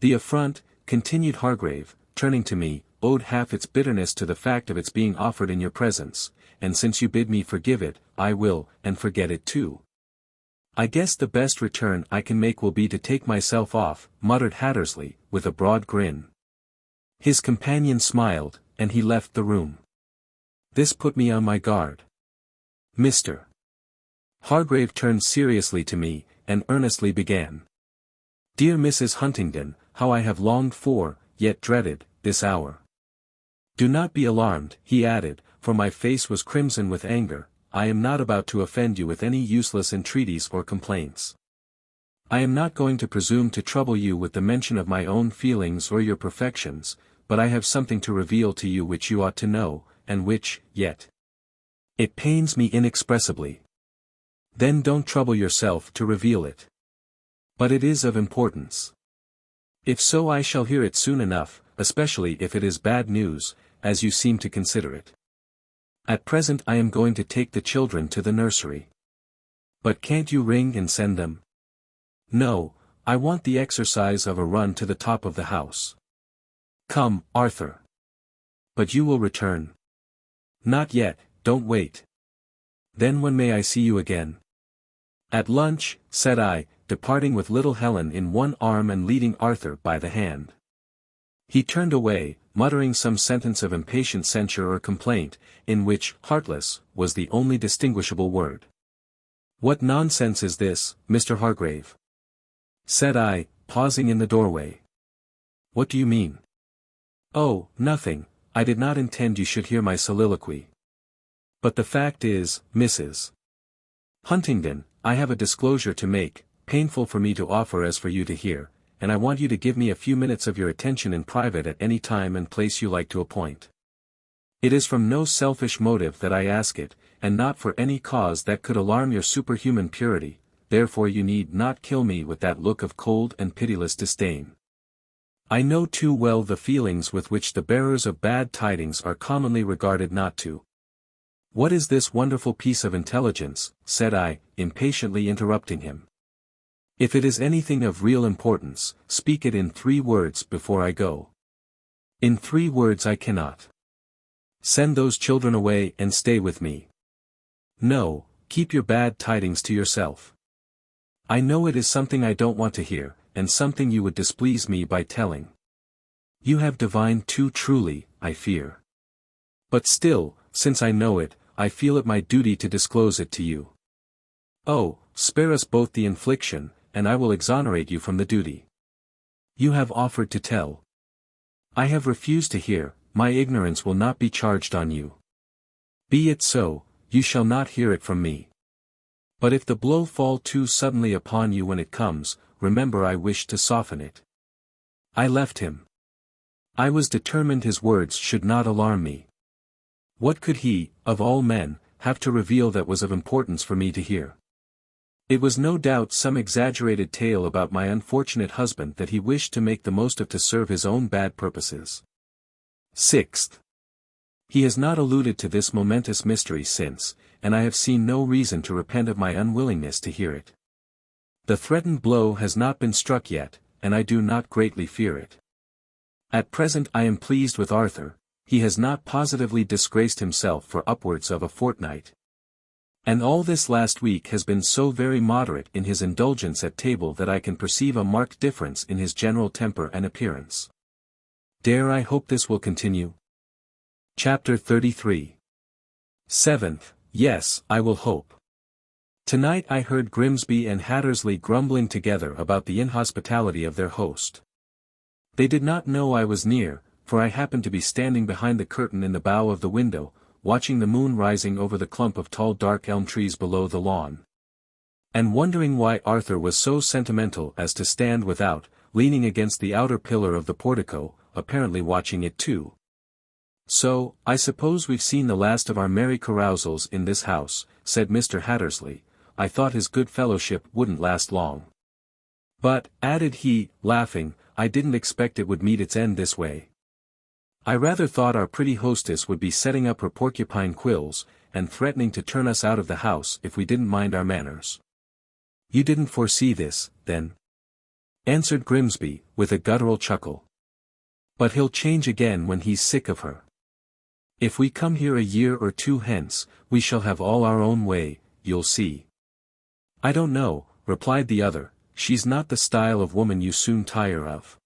The affront, continued Hargrave, turning to me, owed half its bitterness to the fact of its being offered in your presence, and since you bid me forgive it, I will, and forget it too. I guess the best return I can make will be to take myself off, muttered Hattersley, with a broad grin. His companion smiled, and he left the room. This put me on my guard. Mr. Hargrave turned seriously to me, and earnestly began. Dear Mrs. Huntingdon, how I have longed for, yet dreaded, this hour. Do not be alarmed, he added, for my face was crimson with anger, I am not about to offend you with any useless entreaties or complaints. I am not going to presume to trouble you with the mention of my own feelings or your perfections, but I have something to reveal to you which you ought to know, and which, yet, it pains me inexpressibly. Then don't trouble yourself to reveal it. But it is of importance. If so, I shall hear it soon enough, especially if it is bad news, as you seem to consider it. At present I am going to take the children to the nursery. But can't you ring and send them? No, I want the exercise of a run to the top of the house. Come, Arthur. But you will return. Not yet, don't wait. Then when may I see you again? At lunch, said I, departing with little Helen in one arm and leading Arthur by the hand. He turned away, muttering some sentence of impatient censure or complaint, in which heartless was the only distinguishable word. What nonsense is this, Mr. Hargrave? Said I, pausing in the doorway. What do you mean? Oh, nothing, I did not intend you should hear my soliloquy. But the fact is, Mrs. Huntingdon, I have a disclosure to make, painful for me to offer as for you to hear, and I want you to give me a few minutes of your attention in private at any time and place you like to appoint. It is from no selfish motive that I ask it, and not for any cause that could alarm your superhuman purity, therefore you need not kill me with that look of cold and pitiless disdain. I know too well the feelings with which the bearers of bad tidings are commonly regarded not to. What is this wonderful piece of intelligence, said I, impatiently interrupting him. If it is anything of real importance, speak it in 3 words before I go. In 3 words I cannot. Send those children away and stay with me. No, keep your bad tidings to yourself. I know it is something I don't want to hear, and something you would displease me by telling. You have divined too truly, I fear. But still, since I know it, I feel it my duty to disclose it to you. Oh, spare us both the infliction, and I will exonerate you from the duty. You have offered to tell. I have refused to hear, my ignorance will not be charged on you. Be it so, you shall not hear it from me. But if the blow fall too suddenly upon you when it comes, remember I wish to soften it. I left him. I was determined his words should not alarm me. What could he, of all men, have to reveal that was of importance for me to hear? It was no doubt some exaggerated tale about my unfortunate husband that he wished to make the most of to serve his own bad purposes. 6th. He has not alluded to this momentous mystery since, and I have seen no reason to repent of my unwillingness to hear it. The threatened blow has not been struck yet, and I do not greatly fear it. At present I am pleased with Arthur, he has not positively disgraced himself for upwards of a fortnight. And all this last week has been so very moderate in his indulgence at table that I can perceive a marked difference in his general temper and appearance. Dare I hope this will continue? Chapter 33. 7th, yes, I will hope. Tonight I heard Grimsby and Hattersley grumbling together about the inhospitality of their host. They did not know I was near, for I happened to be standing behind the curtain in the bow of the window, watching the moon rising over the clump of tall dark elm trees below the lawn. And wondering why Arthur was so sentimental as to stand without, leaning against the outer pillar of the portico, apparently watching it too. So, I suppose we've seen the last of our merry carousals in this house, said Mr. Hattersley. I thought his good fellowship wouldn't last long. But, added he, laughing, I didn't expect it would meet its end this way. I rather thought our pretty hostess would be setting up her porcupine quills, and threatening to turn us out of the house if we didn't mind our manners. You didn't foresee this, then? Answered Grimsby, with a guttural chuckle. But he'll change again when he's sick of her. If we come here a year or two hence, we shall have all our own way, you'll see. I don't know, replied the other, she's not the style of woman you soon tire of.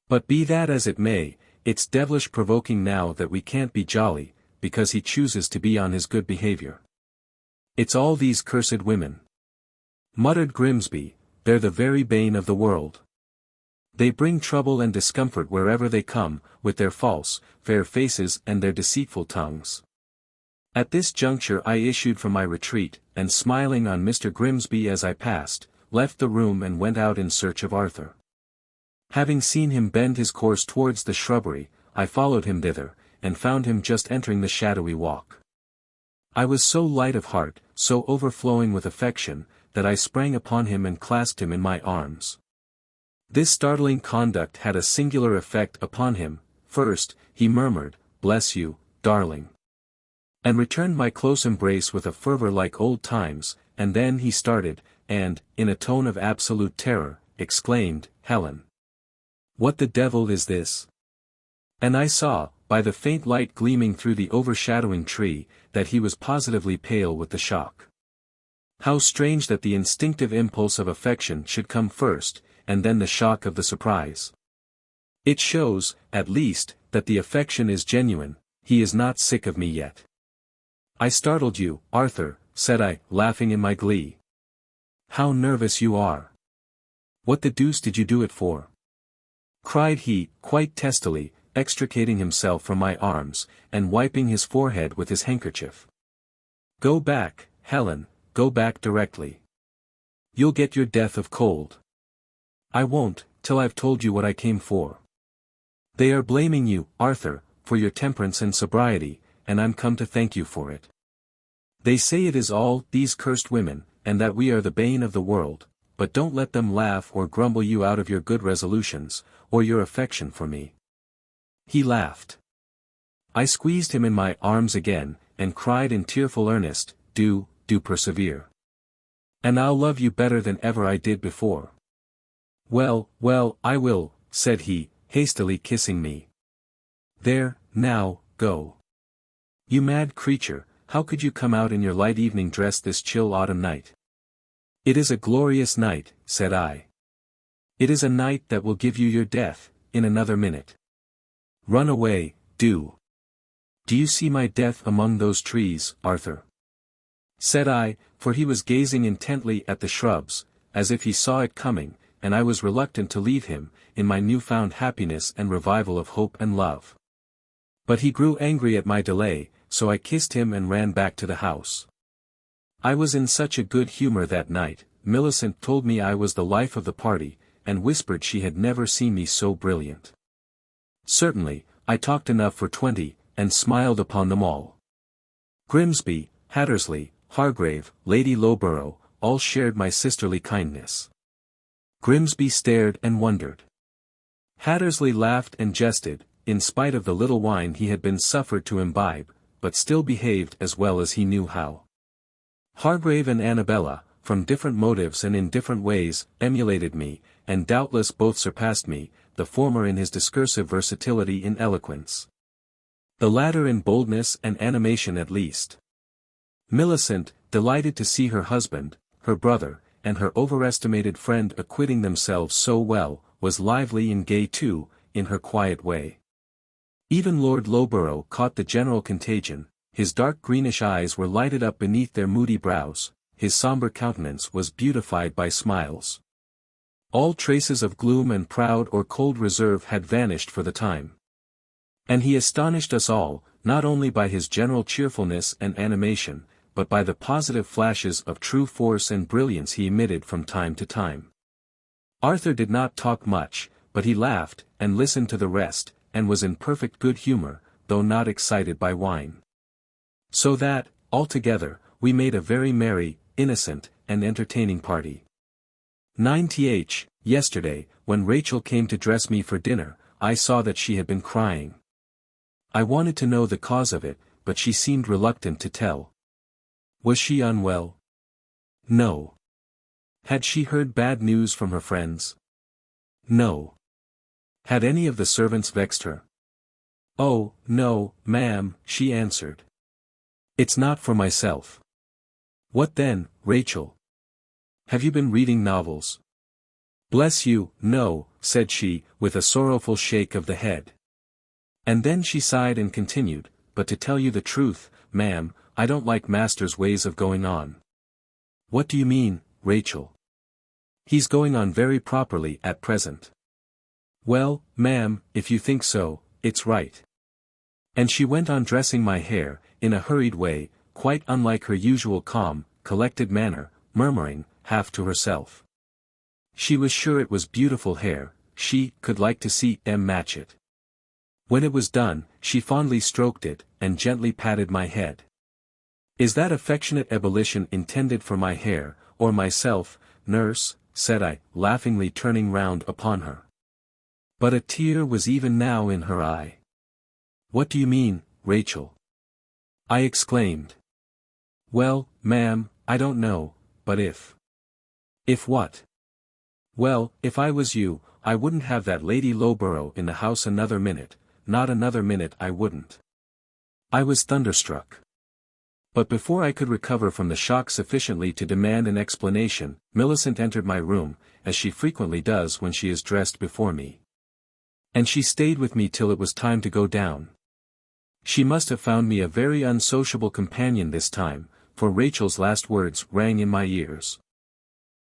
But be that as it may, it's devilish provoking now that we can't be jolly, because he chooses to be on his good behavior. It's all these cursed women. Muttered Grimsby, they're the very bane of the world. They bring trouble and discomfort wherever they come, with their false, fair faces and their deceitful tongues. At this juncture I issued from my retreat, and smiling on Mr. Grimsby as I passed, left the room and went out in search of Arthur. Having seen him bend his course towards the shrubbery, I followed him thither, and found him just entering the shadowy walk. I was so light of heart, so overflowing with affection, that I sprang upon him and clasped him in my arms. This startling conduct had a singular effect upon him. First, he murmured, "Bless you, darling," and returned my close embrace with a fervor like old times, and then he started, and, in a tone of absolute terror, exclaimed, "Helen! What the devil is this?" And I saw, by the faint light gleaming through the overshadowing tree, that he was positively pale with the shock. How strange that the instinctive impulse of affection should come first, and then the shock of the surprise. It shows, at least, that the affection is genuine. He is not sick of me yet. "I startled you, Arthur," said I, laughing in my glee. "How nervous you are! What the deuce did you do it for?" cried he, quite testily, extricating himself from my arms, and wiping his forehead with his handkerchief. "Go back, Helen, go back directly. You'll get your death of cold." "I won't, till I've told you what I came for. They are blaming you, Arthur, for your temperance and sobriety, and I'm come to thank you for it. They say it is all these cursed women, and that we are the bane of the world, but don't let them laugh or grumble you out of your good resolutions, or your affection for me." He laughed. I squeezed him in my arms again, and cried in tearful earnest, do persevere. And I'll love you better than ever I did before." Well, I will," said he, hastily kissing me. "There, now, go. You mad creature, how could you come out in your light evening dress this chill autumn night?" "It is a glorious night," said I. "It is a night that will give you your death, in another minute. Run away, do. Do you see my death among those trees, Arthur?" said I, for he was gazing intently at the shrubs, as if he saw it coming, and I was reluctant to leave him, in my newfound happiness and revival of hope and love. But he grew angry at my delay, so I kissed him and ran back to the house. I was in such a good humor that night. Millicent told me I was the life of the party, and whispered she had never seen me so brilliant. Certainly, I talked enough for 20, and smiled upon them all. Grimsby, Hattersley, Hargrave, Lady Loughborough, all shared my sisterly kindness. Grimsby stared and wondered. Hattersley laughed and jested, in spite of the little wine he had been suffered to imbibe, but still behaved as well as he knew how. Hargrave and Annabella, from different motives and in different ways, emulated me, and doubtless both surpassed me, the former in his discursive versatility in eloquence, the latter in boldness and animation at least. Millicent, delighted to see her husband, her brother, and her overestimated friend acquitting themselves so well, was lively and gay too, in her quiet way. Even Lord Loughborough caught the general contagion. His dark greenish eyes were lighted up beneath their moody brows, his sombre countenance was beautified by smiles. All traces of gloom and proud or cold reserve had vanished for the time. And he astonished us all, not only by his general cheerfulness and animation, but by the positive flashes of true force and brilliance he emitted from time to time. Arthur did not talk much, but he laughed, and listened to the rest, and was in perfect good humor, though not excited by wine. So that, altogether, we made a very merry, innocent, and entertaining party. 9th, yesterday, when Rachel came to dress me for dinner, I saw that she had been crying. I wanted to know the cause of it, but she seemed reluctant to tell. Was she unwell? No. Had she heard bad news from her friends? No. Had any of the servants vexed her? Oh, no, ma'am, she answered. It's not for myself. What then, Rachel? Have you been reading novels? Bless you, no, said she, with a sorrowful shake of the head. And then she sighed and continued, but to tell you the truth, ma'am, I don't like master's ways of going on. What do you mean, Rachel? He's going on very properly at present. Well, ma'am, if you think so, it's right. And she went on dressing my hair, in a hurried way, quite unlike her usual calm, collected manner, murmuring, half to herself. She was sure it was beautiful hair, she could like to see them match it. When it was done, she fondly stroked it, and gently patted my head. Is that affectionate ebullition intended for my hair, or myself, nurse? Said I, laughingly turning round upon her. But a tear was even now in her eye. What do you mean, Rachel? I exclaimed. Well, ma'am, I don't know, but if. If what? Well, if I was you, I wouldn't have that Lady Loughborough in the house another minute, not another minute I wouldn't. I was thunderstruck. But before I could recover from the shock sufficiently to demand an explanation, Millicent entered my room, as she frequently does when she is dressed before me. And she stayed with me till it was time to go down. She must have found me a very unsociable companion this time, for Rachel's last words rang in my ears.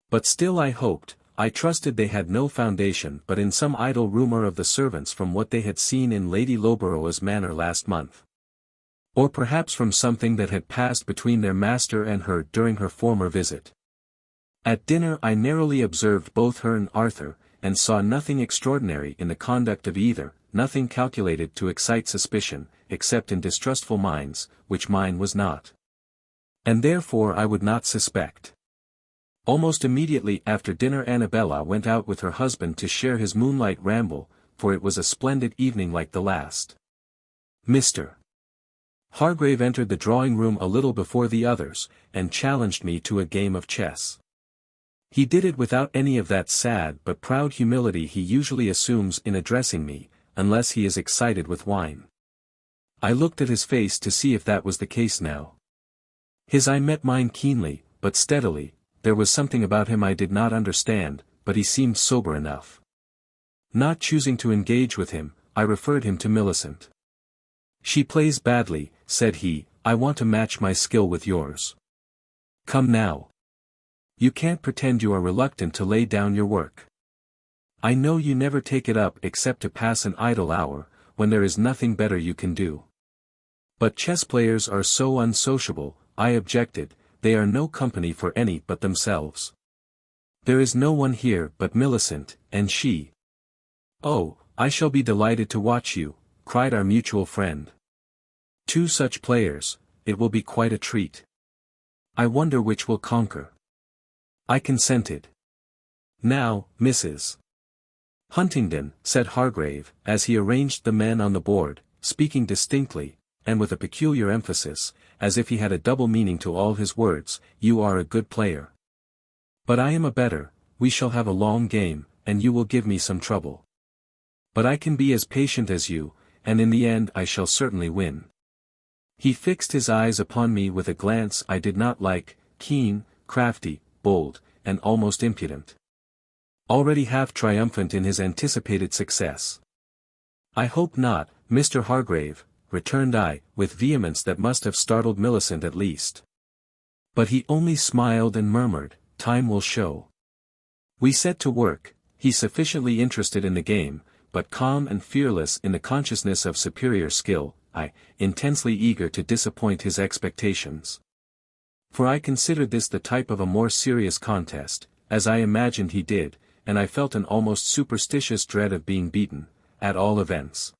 But still I hoped, I trusted they had no foundation but in some idle rumour of the servants from what they had seen in Lady Loughborough's manner last month. Or perhaps from something that had passed between their master and her during her former visit. At dinner I narrowly observed both her and Arthur, and saw nothing extraordinary in the conduct of either, nothing calculated to excite suspicion, except in distrustful minds, which mine was not. And therefore I would not suspect. Almost immediately after dinner Annabella went out with her husband to share his moonlight ramble, for it was a splendid evening like the last. Mr. Hargrave entered the drawing-room a little before the others, and challenged me to a game of chess. He did it without any of that sad but proud humility he usually assumes in addressing me, unless he is excited with wine. I looked at his face to see if that was the case now. His eye met mine keenly, but steadily. There was something about him I did not understand, but he seemed sober enough. Not choosing to engage with him, I referred him to Millicent. She plays badly, said he, I want to match my skill with yours. Come now. You can't pretend you are reluctant to lay down your work. I know you never take it up except to pass an idle hour, when there is nothing better you can do. But chess players are so unsociable, I objected, they are no company for any but themselves. There is no one here but Millicent, and she. Oh, I shall be delighted to watch you, cried our mutual friend. Two such players, it will be quite a treat. I wonder which will conquer. I consented. Now, Mrs. Huntingdon, said Hargrave, as he arranged the men on the board, speaking distinctly, and with a peculiar emphasis, as if he had a double meaning to all his words, you are a good player. But I am a better, we shall have a long game, and you will give me some trouble. But I can be as patient as you, and in the end I shall certainly win. He fixed his eyes upon me with a glance I did not like, keen, crafty, bold, and almost impudent. Already half triumphant in his anticipated success. I hope not, Mr. Hargrave, returned I, with vehemence that must have startled Millicent at least. But he only smiled and murmured, "Time will show." We set to work, he sufficiently interested in the game, but calm and fearless in the consciousness of superior skill, I, intensely eager to disappoint his expectations. For I considered this the type of a more serious contest, as I imagined he did, and I felt an almost superstitious dread of being beaten, at all events.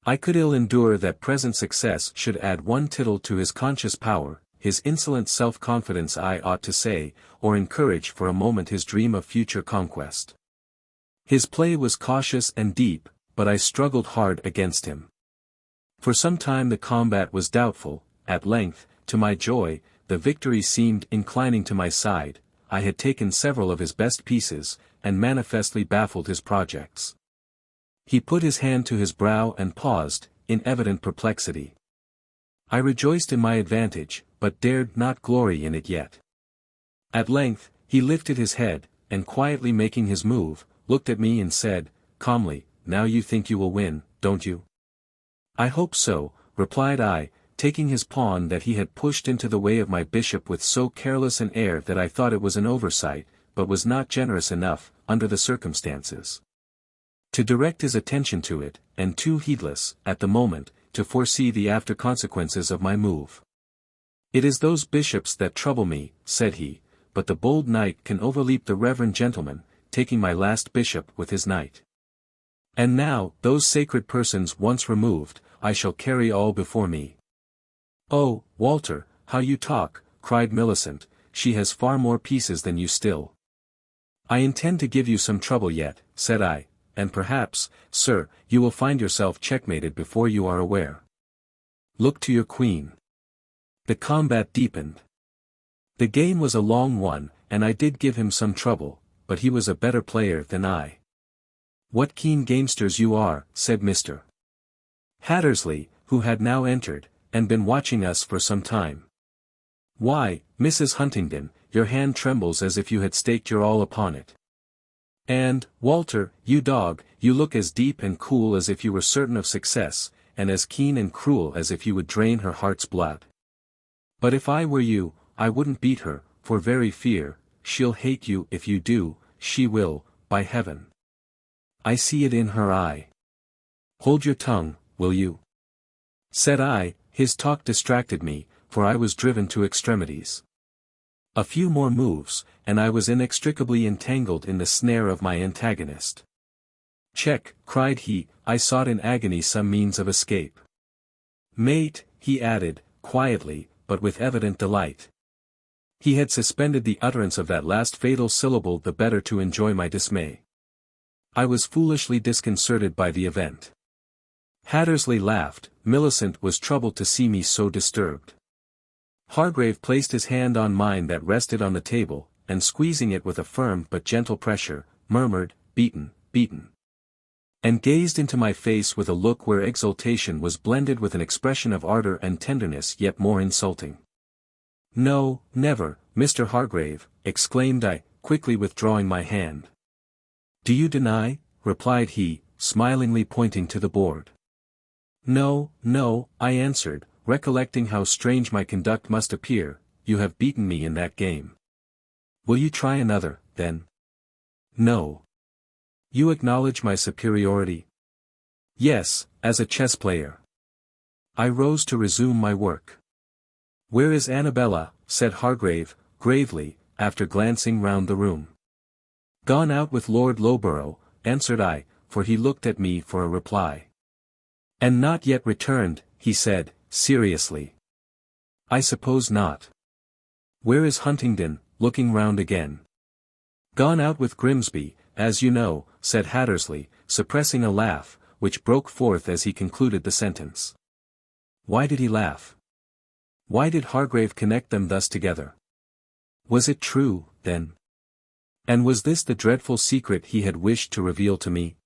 I could ill endure that present success should add one tittle to his conscious power, his insolent self-confidence I ought to say, or encourage for a moment his dream of future conquest. His play was cautious and deep, but I struggled hard against him. For some time the combat was doubtful, at length, to my joy, the victory seemed inclining to my side. I had taken several of his best pieces, and manifestly baffled his projects. He put his hand to his brow and paused, in evident perplexity. I rejoiced in my advantage, but dared not glory in it yet. At length, he lifted his head, and quietly making his move, looked at me and said, calmly, "Now you think you will win, don't you?" "I hope so," replied I, taking his pawn that he had pushed into the way of my bishop with so careless an air that I thought it was an oversight, but was not generous enough, under the circumstances, to direct his attention to it, and too heedless, at the moment, to foresee the after consequences of my move. "It is those bishops that trouble me," said he, "but the bold knight can overleap the reverend gentleman, taking my last bishop with his knight. And now, those sacred persons once removed, I shall carry all before me." "Oh, Walter, how you talk," cried Millicent, "she has far more pieces than you still." "I intend to give you some trouble yet," said I, "and perhaps, sir, you will find yourself checkmated before you are aware. Look to your queen." The combat deepened. The game was a long one, and I did give him some trouble, but he was a better player than I. "What keen gamesters you are," said Mr. Hattersley, who had now entered, and been watching us for some time. "Why, Mrs. Huntingdon, your hand trembles as if you had staked your all upon it. And, Walter, you dog, you look as deep and cool as if you were certain of success, and as keen and cruel as if you would drain her heart's blood. But if I were you, I wouldn't beat her, for very fear, she'll hate you if you do, she will, by heaven. I see it in her eye. Hold your tongue, will you?" said I. His talk distracted me, for I was driven to extremities. A few more moves, and I was inextricably entangled in the snare of my antagonist. "Check," cried he. I sought in agony some means of escape. "Mate," he added, quietly, but with evident delight. He had suspended the utterance of that last fatal syllable the better to enjoy my dismay. I was foolishly disconcerted by the event. Hattersley laughed. Millicent was troubled to see me so disturbed. Hargrave placed his hand on mine that rested on the table, and squeezing it with a firm but gentle pressure, murmured, "Beaten, beaten," and gazed into my face with a look where exultation was blended with an expression of ardor and tenderness yet more insulting. "No, never, Mr. Hargrave," exclaimed I, quickly withdrawing my hand. "Do you deny?" replied he, smilingly pointing to the board. "No, no," I answered, recollecting how strange my conduct must appear. "You have beaten me in that game. Will you try another, then?" "No. You acknowledge my superiority?" "Yes, as a chess player." I rose to resume my work. "Where is Annabella?" said Hargrave, gravely, after glancing round the room. "Gone out with Lord Loughborough," answered I, for he looked at me for a reply. "And not yet returned," he said, seriously. "I suppose not. Where is Huntingdon?" looking round again. "Gone out with Grimsby, as you know," said Hattersley, suppressing a laugh, which broke forth as he concluded the sentence. Why did he laugh? Why did Hargrave connect them thus together? Was it true, then, And was this the dreadful secret he had wished to reveal to me?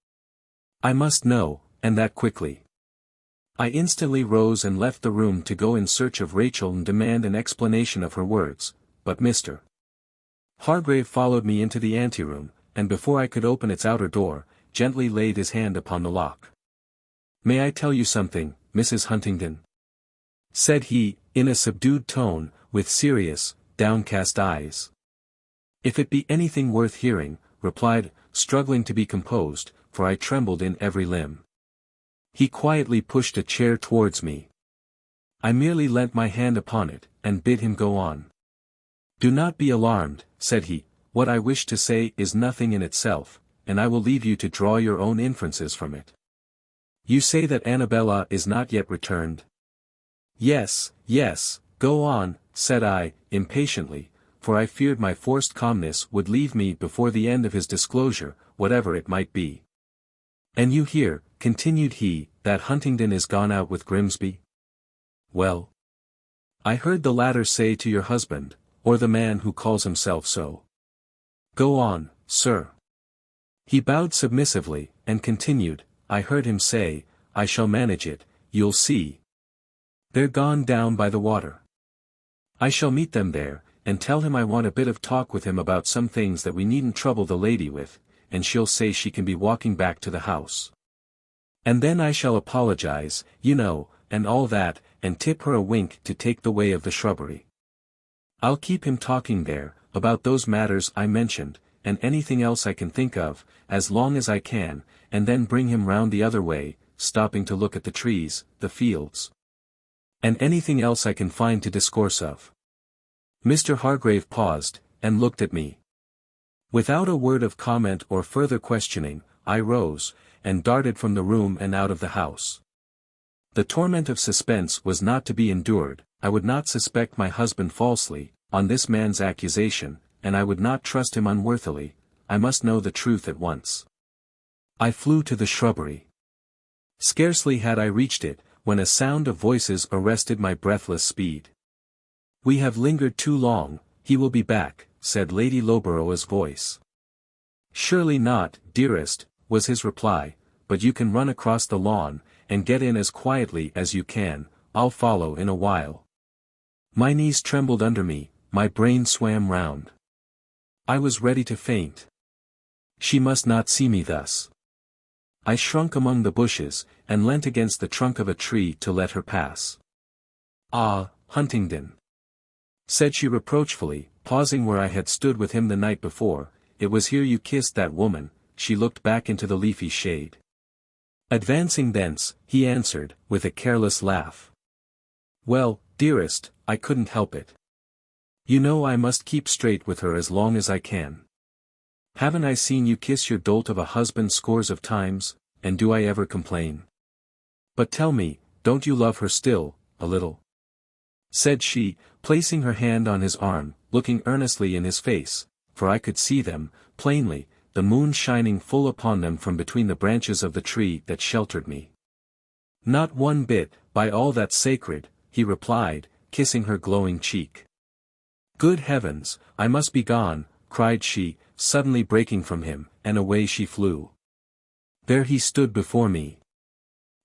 I must know, and that quickly. I instantly rose and left the room to go in search of Rachel and demand an explanation of her words, but Mr. Hargrave followed me into the anteroom, and before I could open its outer door, gently laid his hand upon the lock. "May I tell you something, Mrs. Huntingdon?" said he, in a subdued tone, with serious, downcast eyes. "If it be anything worth hearing," replied, struggling to be composed, for I trembled in every limb. He quietly pushed a chair towards me. I merely leant my hand upon it, and bid him go on. "Do not be alarmed," said he, "what I wish to say is nothing in itself, and I will leave you to draw your own inferences from it. You say that Annabella is not yet returned?" "Yes, yes, go on," said I, impatiently, for I feared my forced calmness would leave me before the end of his disclosure, whatever it might be. "And you hear," continued he, "that Huntingdon is gone out with Grimsby?" "Well, I heard the latter say to your husband, or the man who calls himself so." "Go on, sir." He bowed submissively, and continued, "I heard him say, 'I shall manage it, you'll see. They're gone down by the water. I shall meet them there, and tell him I want a bit of talk with him about some things that we needn't trouble the lady with, and she'll say she can be walking back to the house. And then I shall apologize, you know, and all that, and tip her a wink to take the way of the shrubbery. I'll keep him talking there, about those matters I mentioned, and anything else I can think of, as long as I can, and then bring him round the other way, stopping to look at the trees, the fields, and anything else I can find to discourse of." Mr. Hargrave paused, and looked at me. Without a word of comment or further questioning, I rose, and darted from the room and out of the house. The torment of suspense was not to be endured. I would not suspect my husband falsely, on this man's accusation, and I would not trust him unworthily. I must know the truth at once. I flew to the shrubbery. Scarcely had I reached it, when a sound of voices arrested my breathless speed. "We have lingered too long, he will be back," said Lady Loughborough's voice. "Surely not, dearest," was his reply, "but you can run across the lawn, and get in as quietly as you can. I'll follow in a while." My knees trembled under me, my brain swam round. I was ready to faint. She must not see me thus. I shrunk among the bushes, and leant against the trunk of a tree to let her pass. "Ah, Huntingdon," said she reproachfully, pausing where I had stood with him the night before, "it was here you kissed that woman." She looked back into the leafy shade. Advancing thence, he answered, with a careless laugh. "Well, dearest, I couldn't help it. You know I must keep straight with her as long as I can. Haven't I seen you kiss your dolt of a husband scores of times, and do I ever complain? But tell me, don't you love her still, a little?" said she, placing her hand on his arm, looking earnestly in his face, for I could see them, plainly, the moon shining full upon them from between the branches of the tree that sheltered me. "Not one bit, by all that's sacred," he replied, kissing her glowing cheek. "Good heavens, I must be gone," cried she, suddenly breaking from him, and away she flew. There he stood before me.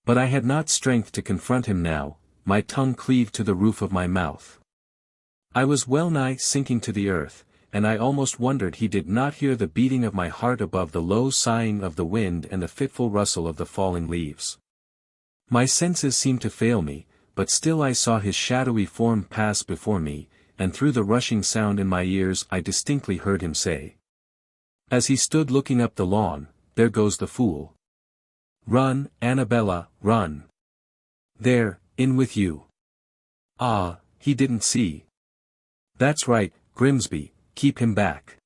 But I had not strength to confront him now, my tongue cleaved to the roof of my mouth. I was well nigh sinking to the earth, and I almost wondered he did not hear the beating of my heart above the low sighing of the wind and the fitful rustle of the falling leaves. My senses seemed to fail me, but still I saw his shadowy form pass before me, and through the rushing sound in my ears I distinctly heard him say, as he stood looking up the lawn, "There goes the fool. Run, Annabella, run. There, in with you." Ah, he didn't see. "That's right, Grimsby, keep him back."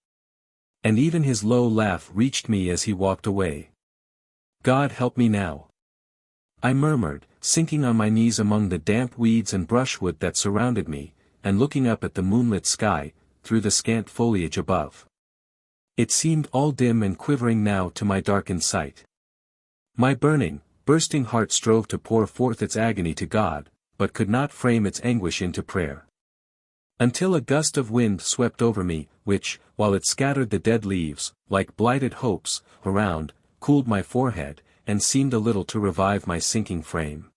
And even his low laugh reached me as he walked away. "God help me now," I murmured, sinking on my knees among the damp weeds and brushwood that surrounded me, and looking up at the moonlit sky, through the scant foliage above. It seemed all dim and quivering now to my darkened sight. My burning, bursting heart strove to pour forth its agony to God, but could not frame its anguish into prayer. Until a gust of wind swept over me, which, while it scattered the dead leaves, like blighted hopes, around, cooled my forehead, and seemed a little to revive my sinking frame.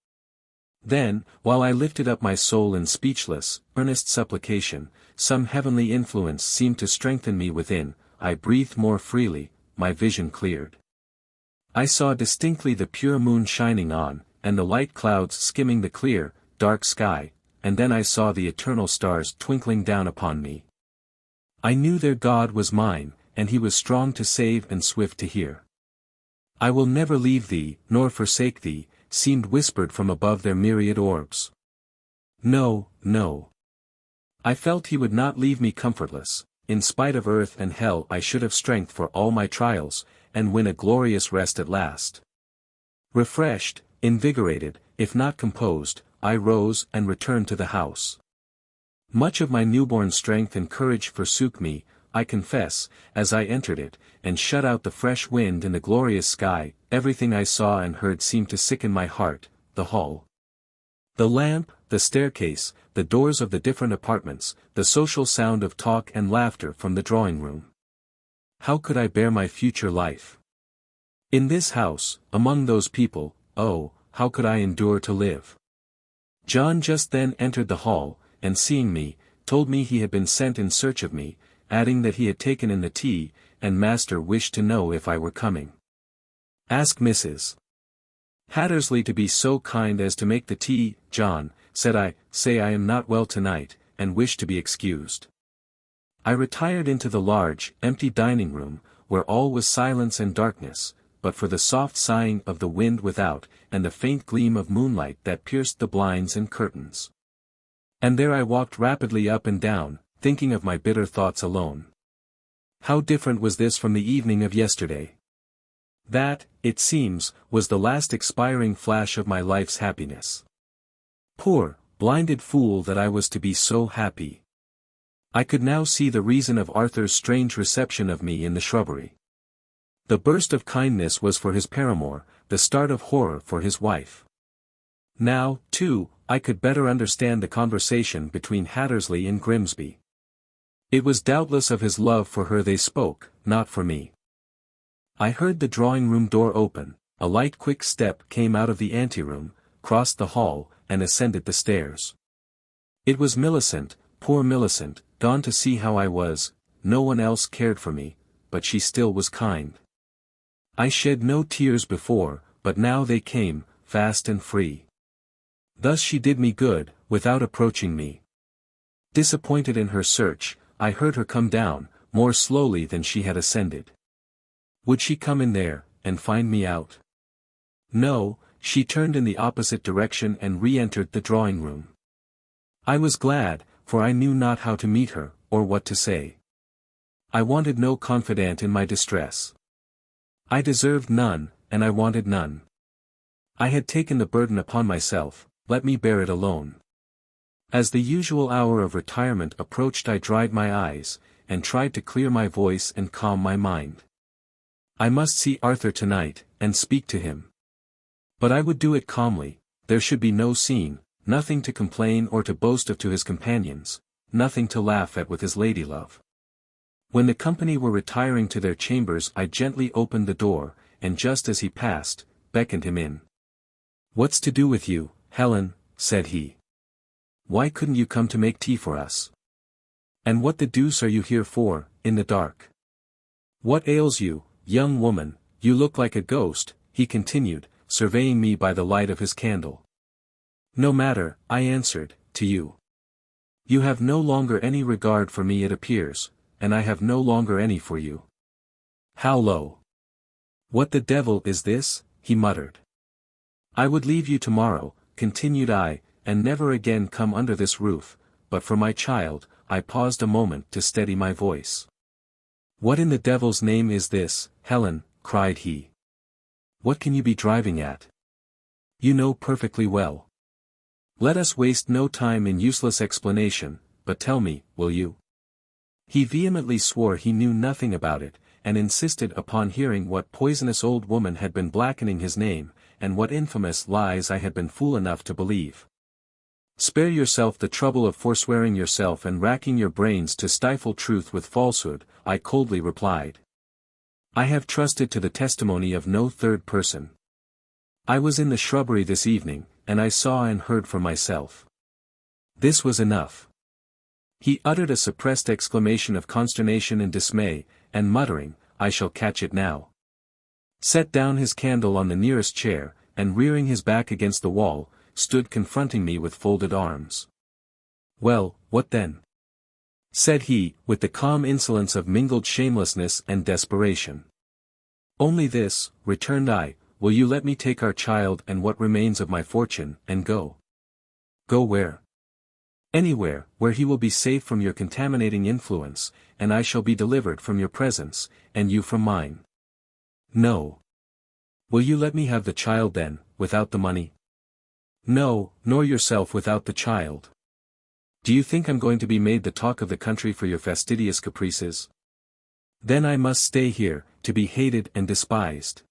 Then, while I lifted up my soul in speechless, earnest supplication, some heavenly influence seemed to strengthen me within, I breathed more freely, my vision cleared. I saw distinctly the pure moon shining on, and the light clouds skimming the clear, dark sky, and then I saw the eternal stars twinkling down upon me. I knew their God was mine, and he was strong to save and swift to hear. I will never leave thee, nor forsake thee, seemed whispered from above their myriad orbs. No, no. I felt he would not leave me comfortless. In spite of earth and hell I should have strength for all my trials, and win a glorious rest at last. Refreshed, invigorated, if not composed, I rose and returned to the house. Much of my newborn strength and courage forsook me, I confess, as I entered it, and shut out the fresh wind and the glorious sky. Everything I saw and heard seemed to sicken my heart, the hall, the lamp, the staircase, the doors of the different apartments, the social sound of talk and laughter from the drawing-room. How could I bear my future life? In this house, among those people, oh, how could I endure to live? John just then entered the hall, and seeing me, told me he had been sent in search of me, adding that he had taken in the tea, and master wished to know if I were coming. Ask Mrs. Hattersley to be so kind as to make the tea, John, said I. Say I am not well tonight, and wish to be excused. I retired into the large, empty dining room, where all was silence and darkness, but for the soft sighing of the wind without, and the faint gleam of moonlight that pierced the blinds and curtains. And there I walked rapidly up and down, thinking of my bitter thoughts alone. How different was this from the evening of yesterday! That, it seems, was the last expiring flash of my life's happiness. Poor, blinded fool that I was to be so happy. I could now see the reason of Arthur's strange reception of me in the shrubbery. The burst of kindness was for his paramour, the start of horror for his wife. Now, too, I could better understand the conversation between Hattersley and Grimsby. It was doubtless of his love for her they spoke, not for me. I heard the drawing-room door open, a light quick step came out of the anteroom, crossed the hall, and ascended the stairs. It was Millicent, poor Millicent, gone to see how I was. No one else cared for me, but she still was kind. I shed no tears before, but now they came, fast and free. Thus she did me good, without approaching me. Disappointed in her search, I heard her come down, more slowly than she had ascended. Would she come in there, and find me out? No, she turned in the opposite direction and re-entered the drawing-room. I was glad, for I knew not how to meet her, or what to say. I wanted no confidant in my distress. I deserved none, and I wanted none. I had taken the burden upon myself, let me bear it alone. As the usual hour of retirement approached I dried my eyes, and tried to clear my voice and calm my mind. I must see Arthur tonight, and speak to him. But I would do it calmly, there should be no scene, nothing to complain or to boast of to his companions, nothing to laugh at with his ladylove. When the company were retiring to their chambers I gently opened the door, and just as he passed, beckoned him in. "What's to do with you, Helen?" said he. "Why couldn't you come to make tea for us? And what the deuce are you here for, in the dark? What ails you, young woman? You look like a ghost," he continued, surveying me by the light of his candle. "No matter," I answered, "to you. You have no longer any regard for me it appears, and I have no longer any for you." "How low! What the devil is this?" he muttered. "I would leave you tomorrow," continued I, "and never again come under this roof, but for my child." I paused a moment to steady my voice. "What in the devil's name is this, Helen?" cried he. "What can you be driving at? You know perfectly well. Let us waste no time in useless explanation, but tell me, will you?" He vehemently swore he knew nothing about it, and insisted upon hearing what poisonous old woman had been blackening his name, and what infamous lies I had been fool enough to believe. Spare yourself the trouble of forswearing yourself and racking your brains to stifle truth with falsehood, I coldly replied. I have trusted to the testimony of no third person. I was in the shrubbery this evening, and I saw and heard for myself. This was enough. He uttered a suppressed exclamation of consternation and dismay, and muttering, I shall catch it now, set down his candle on the nearest chair, and rearing his back against the wall, stood confronting me with folded arms. Well, what then? Said he, with the calm insolence of mingled shamelessness and desperation. Only this, returned I, will you let me take our child and what remains of my fortune, and go? Go where? Anywhere, where he will be safe from your contaminating influence, and I shall be delivered from your presence, and you from mine. No. Will you let me have the child then, without the money? No, nor yourself without the child. Do you think I'm going to be made the talk of the country for your fastidious caprices? Then I must stay here, to be hated and despised.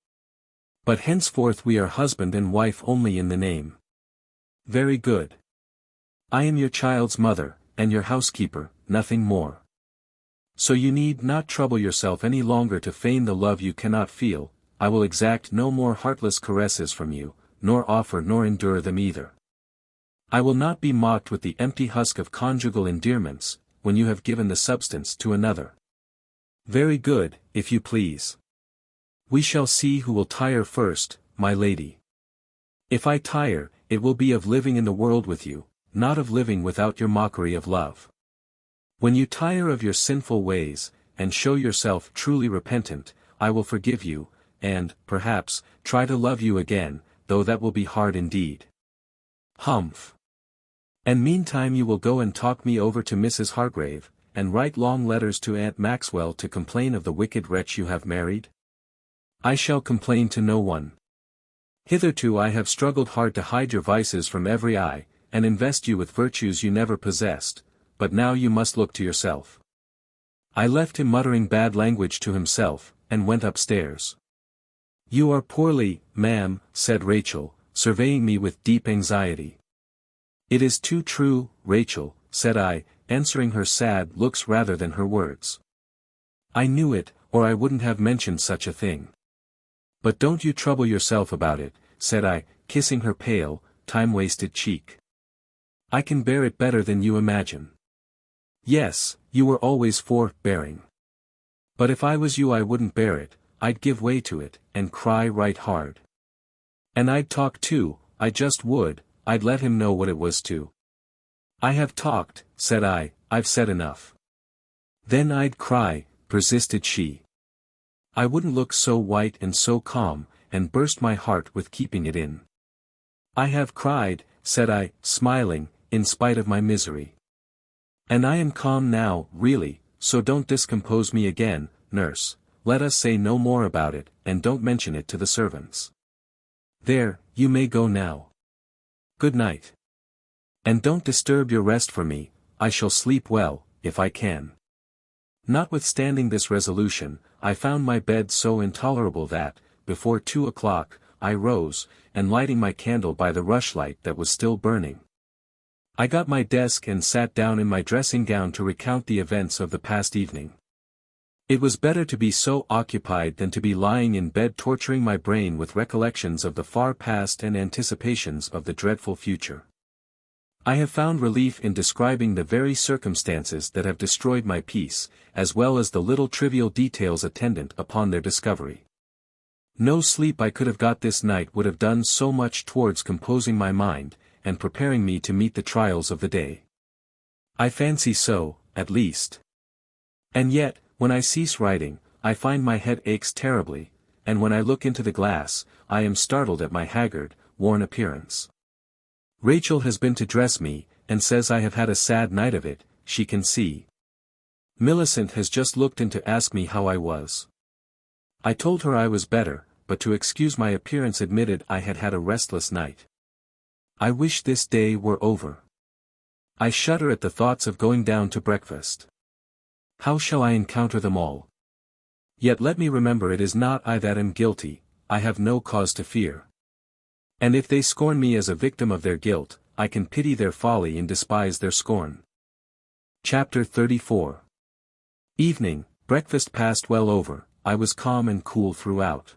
But henceforth we are husband and wife only in the name. Very good. I am your child's mother, and your housekeeper, nothing more. So you need not trouble yourself any longer to feign the love you cannot feel. I will exact no more heartless caresses from you, nor offer nor endure them either. I will not be mocked with the empty husk of conjugal endearments, when you have given the substance to another. Very good, if you please. We shall see who will tire first, my lady. If I tire, it will be of living in the world with you, not of living without your mockery of love. When you tire of your sinful ways, and show yourself truly repentant, I will forgive you, and, perhaps, try to love you again, though that will be hard indeed. Humph. And meantime you will go and talk me over to Mrs. Hargrave, and write long letters to Aunt Maxwell to complain of the wicked wretch you have married? I shall complain to no one. Hitherto I have struggled hard to hide your vices from every eye, and invest you with virtues you never possessed, but now you must look to yourself. I left him muttering bad language to himself, and went upstairs. You are poorly, ma'am, said Rachel, surveying me with deep anxiety. It is too true, Rachel, said I, answering her sad looks rather than her words. I knew it, or I wouldn't have mentioned such a thing. But don't you trouble yourself about it, said I, kissing her pale, time-wasted cheek. I can bear it better than you imagine. Yes, you were always forbearing. But if I was you I wouldn't bear it, I'd give way to it, and cry right hard. And I'd talk too, I just would, I'd let him know what it was to. I have talked, said I, I've said enough. Then I'd cry, persisted she. I wouldn't look so white and so calm, and burst my heart with keeping it in. I have cried, said I, smiling, in spite of my misery. And I am calm now, really, so don't discompose me again, nurse, let us say no more about it, and don't mention it to the servants. There, you may go now. Good night. And don't disturb your rest for me, I shall sleep well, if I can. Notwithstanding this resolution, I found my bed so intolerable that, before 2 o'clock, I rose, and lighting my candle by the rushlight that was still burning, I got my desk and sat down in my dressing gown to recount the events of the past evening. It was better to be so occupied than to be lying in bed torturing my brain with recollections of the far past and anticipations of the dreadful future. I have found relief in describing the very circumstances that have destroyed my peace, as well as the little trivial details attendant upon their discovery. No sleep I could have got this night would have done so much towards composing my mind, and preparing me to meet the trials of the day. I fancy so, at least. And yet, when I cease writing, I find my head aches terribly, and when I look into the glass, I am startled at my haggard, worn appearance. Rachel has been to dress me, and says I have had a sad night of it, she can see. Millicent has just looked in to ask me how I was. I told her I was better, but to excuse my appearance admitted I had had a restless night. I wish this day were over. I shudder at the thoughts of going down to breakfast. How shall I encounter them all? Yet let me remember it is not I that am guilty, I have no cause to fear. And if they scorn me as a victim of their guilt, I can pity their folly and despise their scorn. Chapter 34. Evening, breakfast passed well over, I was calm and cool throughout.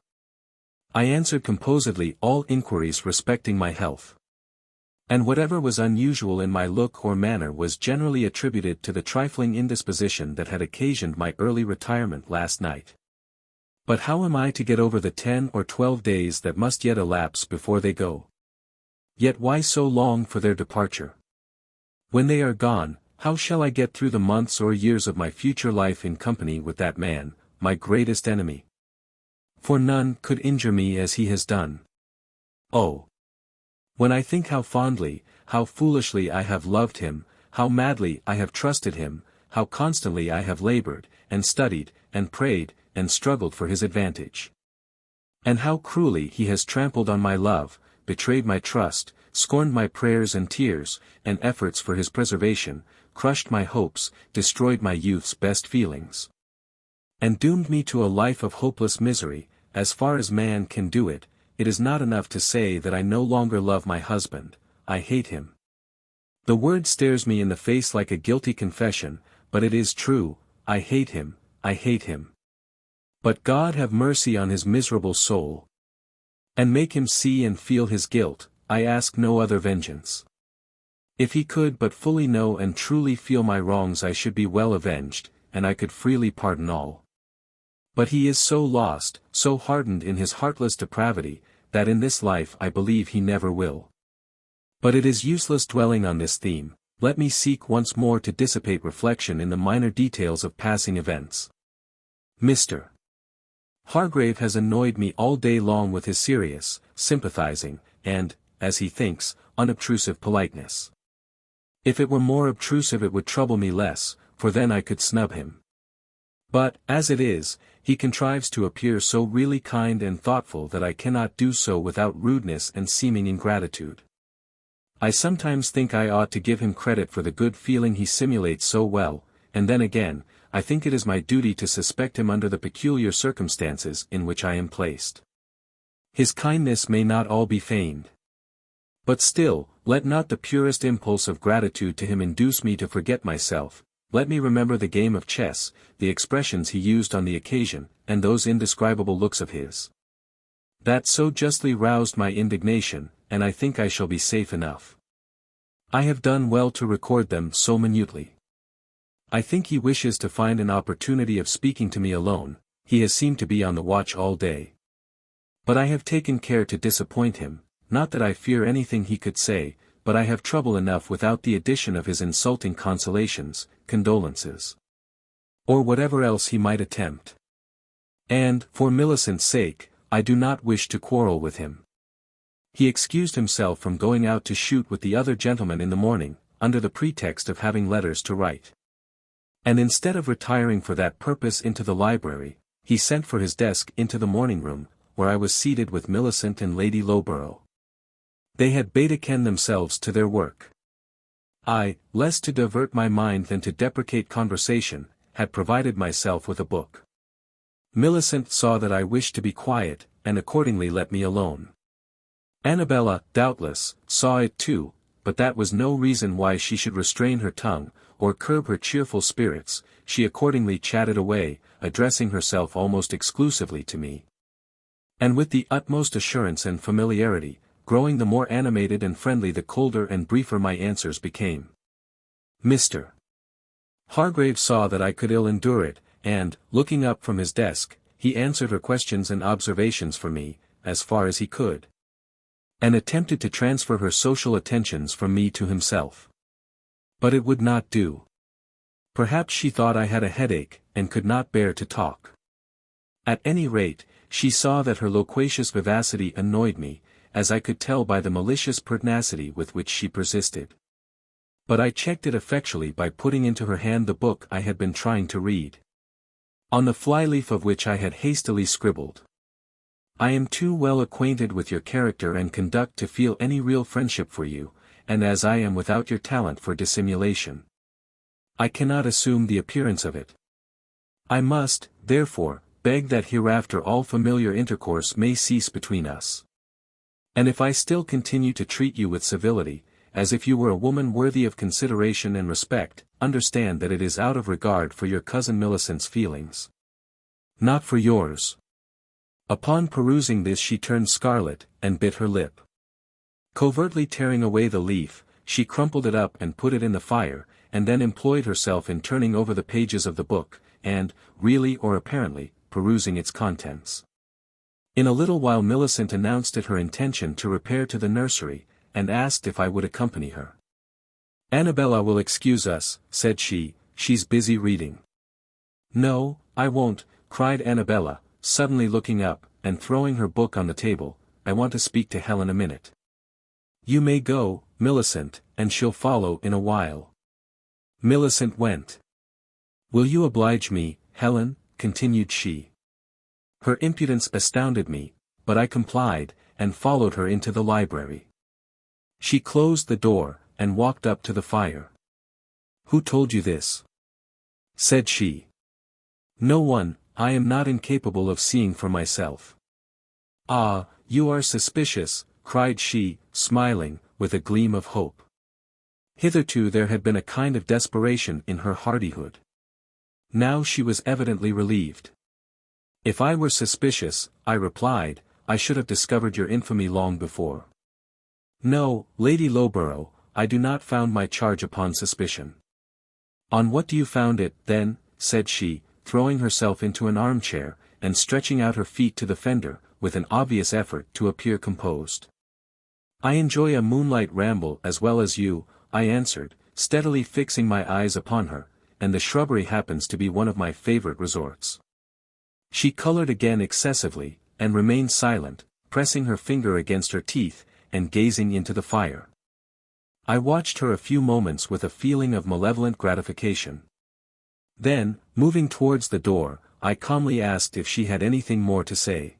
I answered composedly all inquiries respecting my health. And whatever was unusual in my look or manner was generally attributed to the trifling indisposition that had occasioned my early retirement last night. But how am I to get over the 10 or 12 days that must yet elapse before they go? Yet why so long for their departure? When they are gone, how shall I get through the months or years of my future life in company with that man, my greatest enemy? For none could injure me as he has done. Oh! When I think how fondly, how foolishly I have loved him, how madly I have trusted him, how constantly I have labored, and studied, and prayed, and struggled for his advantage. And how cruelly he has trampled on my love, betrayed my trust, scorned my prayers and tears, and efforts for his preservation, crushed my hopes, destroyed my youth's best feelings, and doomed me to a life of hopeless misery. As far as man can do it, it is not enough to say that I no longer love my husband, I hate him. The word stares me in the face like a guilty confession, but it is true, I hate him, I hate him. But God have mercy on his miserable soul, and make him see and feel his guilt. I ask no other vengeance. If he could but fully know and truly feel my wrongs, I should be well avenged, and I could freely pardon all. But he is so lost, so hardened in his heartless depravity, that in this life I believe he never will. But it is useless dwelling on this theme, let me seek once more to dissipate reflection in the minor details of passing events. Mr. Hargrave has annoyed me all day long with his serious, sympathizing, and, as he thinks, unobtrusive politeness. If it were more obtrusive it would trouble me less, for then I could snub him. But, as it is, he contrives to appear so really kind and thoughtful that I cannot do so without rudeness and seeming ingratitude. I sometimes think I ought to give him credit for the good feeling he simulates so well, and then again, I think it is my duty to suspect him under the peculiar circumstances in which I am placed. His kindness may not all be feigned. But still, let not the purest impulse of gratitude to him induce me to forget myself. Let me remember the game of chess, the expressions he used on the occasion, and those indescribable looks of his. That so justly roused my indignation, and I think I shall be safe enough. I have done well to record them so minutely. I think he wishes to find an opportunity of speaking to me alone, he has seemed to be on the watch all day. But I have taken care to disappoint him, not that I fear anything he could say, but I have trouble enough without the addition of his insulting consolations, condolences, or whatever else he might attempt. And, for Millicent's sake, I do not wish to quarrel with him. He excused himself from going out to shoot with the other gentlemen in the morning, under the pretext of having letters to write. And instead of retiring for that purpose into the library, he sent for his desk into the morning-room, where I was seated with Millicent and Lady Loughborough. They had betaken themselves to their work. I, less to divert my mind than to deprecate conversation, had provided myself with a book. Millicent saw that I wished to be quiet, and accordingly let me alone. Annabella, doubtless, saw it too, but that was no reason why she should restrain her tongue, or curb her cheerful spirits. She accordingly chatted away, addressing herself almost exclusively to me. And with the utmost assurance and familiarity, growing the more animated and friendly the colder and briefer my answers became. Mr. Hargrave saw that I could ill endure it, and, looking up from his desk, he answered her questions and observations for me, as far as he could, and attempted to transfer her social attentions from me to himself. But it would not do. Perhaps she thought I had a headache, and could not bear to talk. At any rate, she saw that her loquacious vivacity annoyed me, as I could tell by the malicious pertinacity with which she persisted. But I checked it effectually by putting into her hand the book I had been trying to read, on the flyleaf of which I had hastily scribbled. I am too well acquainted with your character and conduct to feel any real friendship for you, and as I am without your talent for dissimulation, I cannot assume the appearance of it. I must, therefore, beg that hereafter all familiar intercourse may cease between us. And if I still continue to treat you with civility, as if you were a woman worthy of consideration and respect, understand that it is out of regard for your cousin Millicent's feelings. Not for yours." Upon perusing this she turned scarlet, and bit her lip. Covertly tearing away the leaf, she crumpled it up and put it in the fire, and then employed herself in turning over the pages of the book, and, really or apparently, perusing its contents. In a little while Millicent announced it her intention to repair to the nursery, and asked if I would accompany her. "Annabella will excuse us," said she, "she's busy reading." "No, I won't," cried Annabella, suddenly looking up, and throwing her book on the table, "I want to speak to Helen a minute." "You may go, Millicent, and she'll follow in a while." Millicent went. "Will you oblige me, Helen?" continued she. Her impudence astounded me, but I complied, and followed her into the library. She closed the door, and walked up to the fire. "Who told you this?" said she. "No one, I am not incapable of seeing for myself." "Ah, you are suspicious," cried she, smiling, with a gleam of hope. Hitherto there had been a kind of desperation in her hardihood. Now she was evidently relieved. "If I were suspicious," I replied, "I should have discovered your infamy long before." "No, Lady Loughborough, I do not found my charge upon suspicion." "On what do you found it, then?" said she, throwing herself into an armchair, and stretching out her feet to the fender, with an obvious effort to appear composed. "I enjoy a moonlight ramble as well as you," I answered, steadily fixing my eyes upon her, "and the shrubbery happens to be one of my favorite resorts." She colored again excessively, and remained silent, pressing her finger against her teeth, and gazing into the fire. I watched her a few moments with a feeling of malevolent gratification. Then, moving towards the door, I calmly asked if she had anything more to say.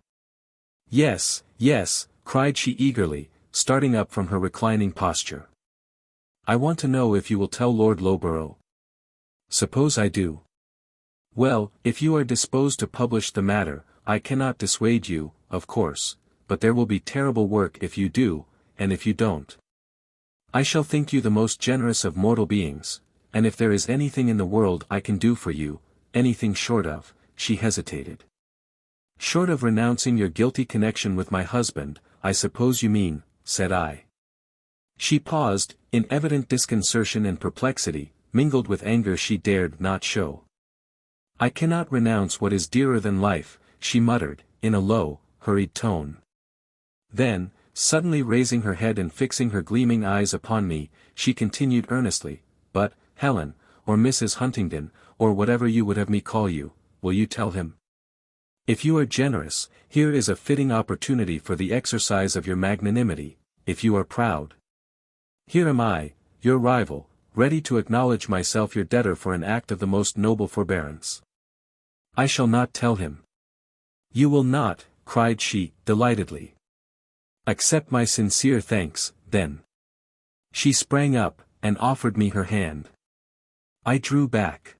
"Yes, yes," cried she eagerly, starting up from her reclining posture. "I want to know if you will tell Lord Loughborough." "Suppose I do?" "Well, if you are disposed to publish the matter, I cannot dissuade you, of course, but there will be terrible work if you do, and if you don't. I shall think you the most generous of mortal beings, and if there is anything in the world I can do for you, anything short of," she hesitated. "Short of renouncing your guilty connection with my husband, I suppose you mean," said I. She paused, in evident disconcertion and perplexity, mingled with anger she dared not show. "I cannot renounce what is dearer than life," she muttered, in a low, hurried tone. Then, suddenly raising her head and fixing her gleaming eyes upon me, she continued earnestly, "But, Helen, or Mrs. Huntingdon, or whatever you would have me call you, will you tell him? If you are generous, here is a fitting opportunity for the exercise of your magnanimity. If you are proud, here am I, your rival, ready to acknowledge myself your debtor for an act of the most noble forbearance." "I shall not tell him." "You will not," cried she, delightedly. "Accept my sincere thanks, then." She sprang up, and offered me her hand. I drew back.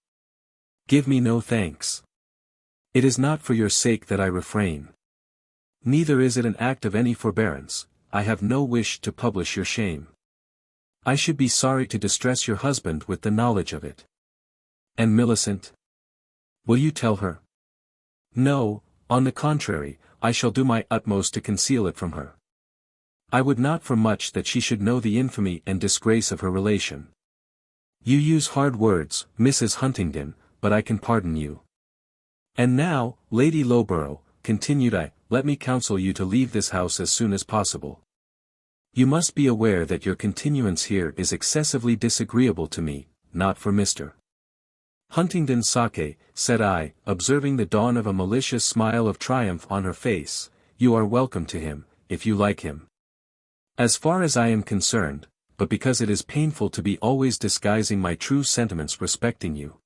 "Give me no thanks. It is not for your sake that I refrain. Neither is it an act of any forbearance. I have no wish to publish your shame. I should be sorry to distress your husband with the knowledge of it." "And Millicent? Will you tell her?" "No, on the contrary, I shall do my utmost to conceal it from her. I would not for much that she should know the infamy and disgrace of her relation." "You use hard words, Mrs. Huntingdon, but I can pardon you. And now, Lady Loughborough," continued I, "let me counsel you to leave this house as soon as possible. You must be aware that your continuance here is excessively disagreeable to me, not for Mr. Huntingdon Sake," said I, observing the dawn of a malicious smile of triumph on her face. "You are welcome to him, if you like him. As far as I am concerned, but because it is painful to be always disguising my true sentiments respecting you,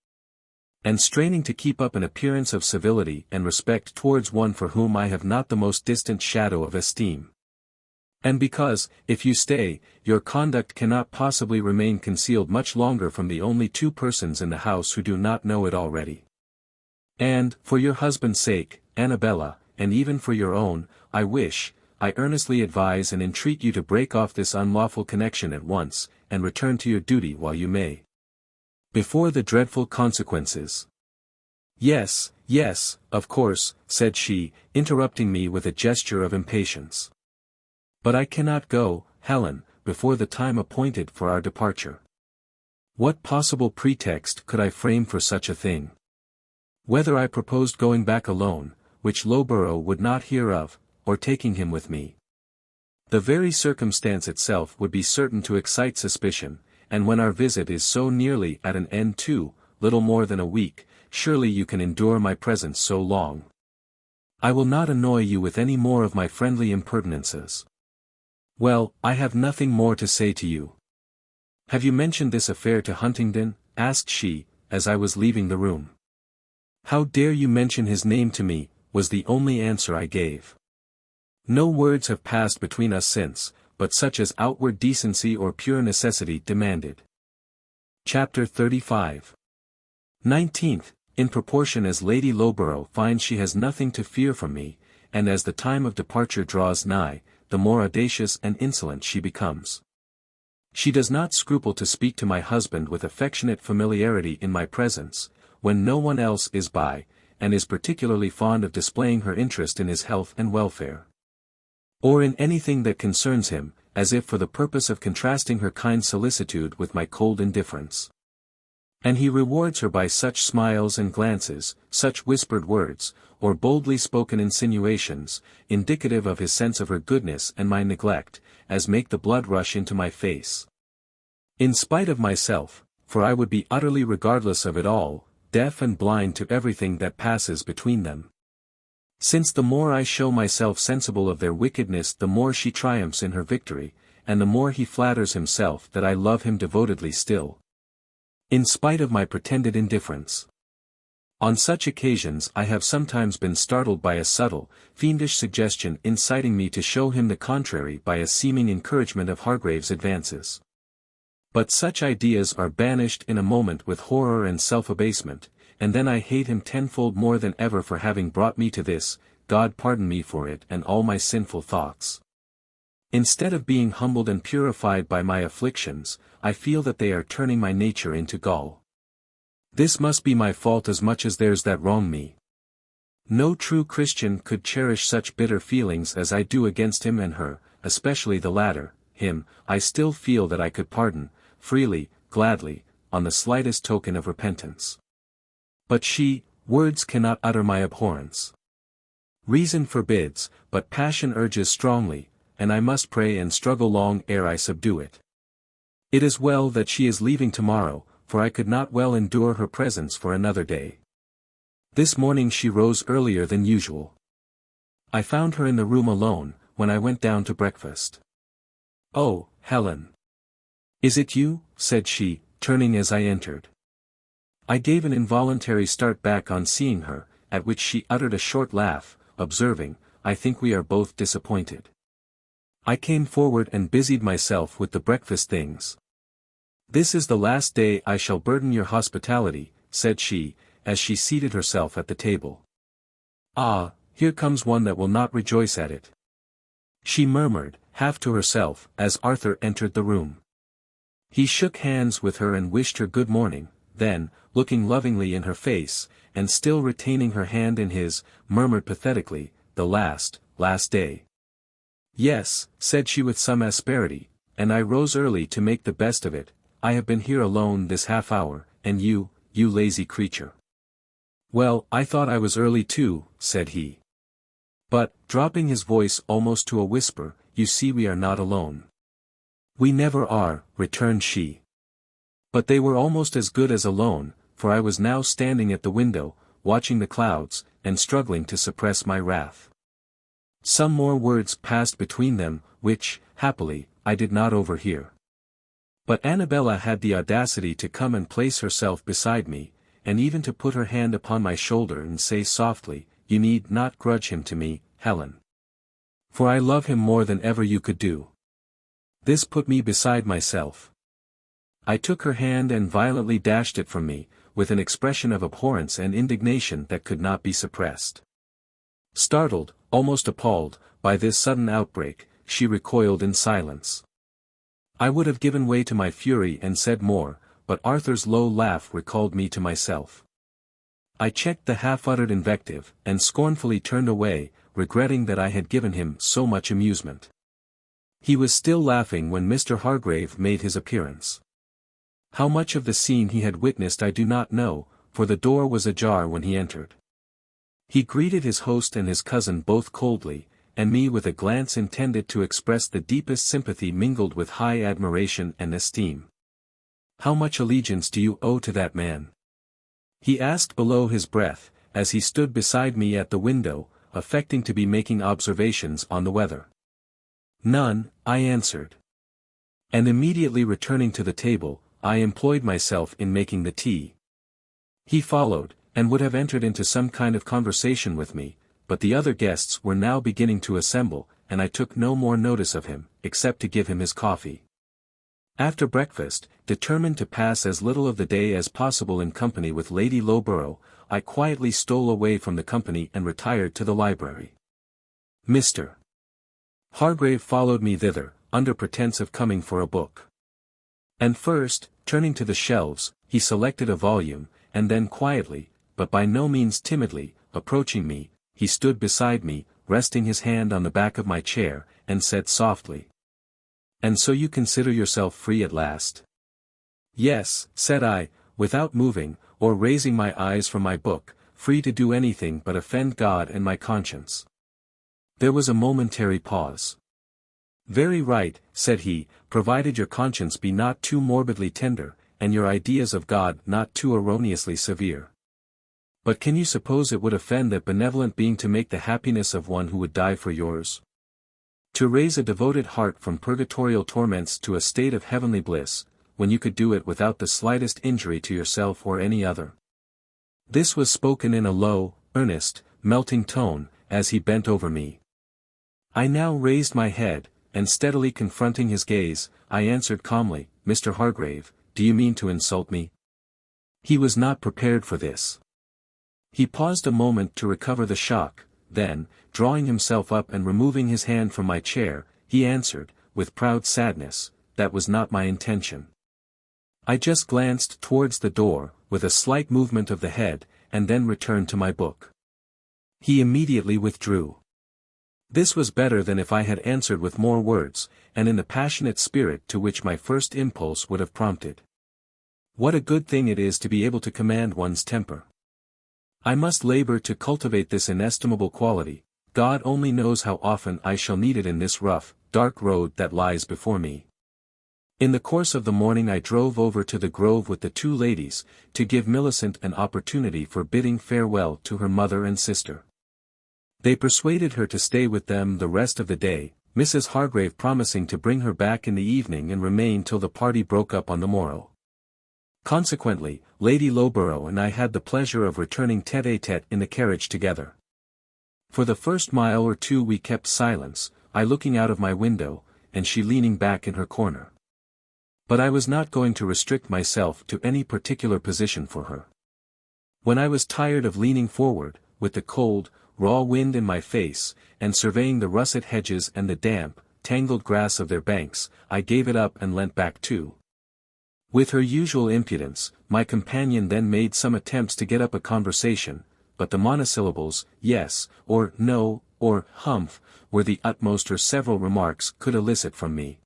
and straining to keep up an appearance of civility and respect towards one for whom I have not the most distant shadow of esteem. And because, if you stay, your conduct cannot possibly remain concealed much longer from the only two persons in the house who do not know it already. And, for your husband's sake, Annabella, and even for your own, I wish, I earnestly advise and entreat you to break off this unlawful connection at once, and return to your duty while you may. Before the dreadful consequences. Yes, yes, of course, said she, interrupting me with a gesture of impatience. But I cannot go, Helen, before the time appointed for our departure. What possible pretext could I frame for such a thing? Whether I proposed going back alone, which Loughborough would not hear of, or taking him with me. The very circumstance itself would be certain to excite suspicion, and when our visit is so nearly at an end too, little more than a week, surely you can endure my presence so long. I will not annoy you with any more of my friendly impertinences. Well, I have nothing more to say to you. Have you mentioned this affair to Huntingdon? Asked she, as I was leaving the room. How dare you mention his name to me, was the only answer I gave. No words have passed between us since, but such as outward decency or pure necessity demanded. Chapter 35. 19th. In proportion as Lady Loughborough finds she has nothing to fear from me, and as the time of departure draws nigh, the more audacious and insolent she becomes. She does not scruple to speak to my husband with affectionate familiarity in my presence, when no one else is by, and is particularly fond of displaying her interest in his health and welfare. Or in anything that concerns him, as if for the purpose of contrasting her kind solicitude with my cold indifference. And he rewards her by such smiles and glances, such whispered words, or boldly spoken insinuations, indicative of his sense of her goodness and my neglect, as make the blood rush into my face. In spite of myself, for I would be utterly regardless of it all, deaf and blind to everything that passes between them. Since the more I show myself sensible of their wickedness, the more she triumphs in her victory, and the more he flatters himself that I love him devotedly still. In spite of my pretended indifference. On such occasions I have sometimes been startled by a subtle, fiendish suggestion inciting me to show him the contrary by a seeming encouragement of Hargrave's advances. But such ideas are banished in a moment with horror and self-abasement, and then I hate him tenfold more than ever for having brought me to this. God pardon me for it and all my sinful thoughts. Instead of being humbled and purified by my afflictions, I feel that they are turning my nature into gall. This must be my fault as much as theirs that wrong me. No true Christian could cherish such bitter feelings as I do against him and her, especially the latter. Him, I still feel that I could pardon, freely, gladly, on the slightest token of repentance. But she, words cannot utter my abhorrence. Reason forbids, but passion urges strongly, and I must pray and struggle long ere I subdue it. It is well that she is leaving tomorrow, for I could not well endure her presence for another day. This morning she rose earlier than usual. I found her in the room alone, when I went down to breakfast. "Oh, Helen! Is it you?" said she, turning as I entered. I gave an involuntary start back on seeing her, at which she uttered a short laugh, observing, "I think we are both disappointed." I came forward and busied myself with the breakfast things. "This is the last day I shall burden your hospitality," said she, as she seated herself at the table. "Ah, here comes one that will not rejoice at it," she murmured, half to herself, as Arthur entered the room. He shook hands with her and wished her good morning, then, looking lovingly in her face, and still retaining her hand in his, murmured pathetically, "The last day." "Yes," said she with some asperity, "and I rose early to make the best of it. I have been here alone this half hour, and you lazy creature." "Well, I thought I was early too," said he. "But," dropping his voice almost to a whisper, "you see we are not alone." "We never are," returned she. But they were almost as good as alone, for I was now standing at the window, watching the clouds, and struggling to suppress my wrath. Some more words passed between them, which, happily, I did not overhear. But Annabella had the audacity to come and place herself beside me, and even to put her hand upon my shoulder and say softly, "You need not grudge him to me, Helen. For I love him more than ever you could do." This put me beside myself. I took her hand and violently dashed it from me, with an expression of abhorrence and indignation that could not be suppressed. Startled, almost appalled, by this sudden outbreak, she recoiled in silence. I would have given way to my fury and said more, but Arthur's low laugh recalled me to myself. I checked the half-uttered invective, and scornfully turned away, regretting that I had given him so much amusement. He was still laughing when Mr. Hargrave made his appearance. How much of the scene he had witnessed I do not know, for the door was ajar when he entered. He greeted his host and his cousin both coldly, and me with a glance intended to express the deepest sympathy mingled with high admiration and esteem. "How much allegiance do you owe to that man?" he asked below his breath, as he stood beside me at the window, affecting to be making observations on the weather. "None," I answered. And immediately returning to the table, I employed myself in making the tea. He followed, and would have entered into some kind of conversation with me, but the other guests were now beginning to assemble, and I took no more notice of him, except to give him his coffee. After breakfast, determined to pass as little of the day as possible in company with Lady Loughborough, I quietly stole away from the company and retired to the library. Mr. Hargrave followed me thither, under pretence of coming for a book. And first, turning to the shelves, he selected a volume, and then quietly, but by no means timidly, approaching me, he stood beside me, resting his hand on the back of my chair, and said softly, "And so you consider yourself free at last?" "Yes," said I, without moving, or raising my eyes from my book, "free to do anything but offend God and my conscience." There was a momentary pause. "Very right," said he, "provided your conscience be not too morbidly tender, and your ideas of God not too erroneously severe. But can you suppose it would offend that benevolent being to make the happiness of one who would die for yours? To raise a devoted heart from purgatorial torments to a state of heavenly bliss, when you could do it without the slightest injury to yourself or any other?" This was spoken in a low, earnest, melting tone, as he bent over me. I now raised my head, and steadily confronting his gaze, I answered calmly, "Mr. Hargrave, do you mean to insult me?" He was not prepared for this. He paused a moment to recover the shock, then, drawing himself up and removing his hand from my chair, he answered, with proud sadness, "That was not my intention." I just glanced towards the door, with a slight movement of the head, and then returned to my book. He immediately withdrew. This was better than if I had answered with more words, and in the passionate spirit to which my first impulse would have prompted. What a good thing it is to be able to command one's temper! I must labor to cultivate this inestimable quality. God only knows how often I shall need it in this rough, dark road that lies before me. In the course of the morning I drove over to the Grove with the two ladies, to give Millicent an opportunity for bidding farewell to her mother and sister. They persuaded her to stay with them the rest of the day, Mrs. Hargrave promising to bring her back in the evening and remain till the party broke up on the morrow. Consequently, Lady Loughborough and I had the pleasure of returning tête-à-tête in the carriage together. For the first mile or two we kept silence, I looking out of my window, and she leaning back in her corner. But I was not going to restrict myself to any particular position for her. When I was tired of leaning forward, with the cold, raw wind in my face, and surveying the russet hedges and the damp, tangled grass of their banks, I gave it up and leant back too. With her usual impudence, my companion then made some attempts to get up a conversation, but the monosyllables, yes, or no, or humph, were the utmost her several remarks could elicit from me.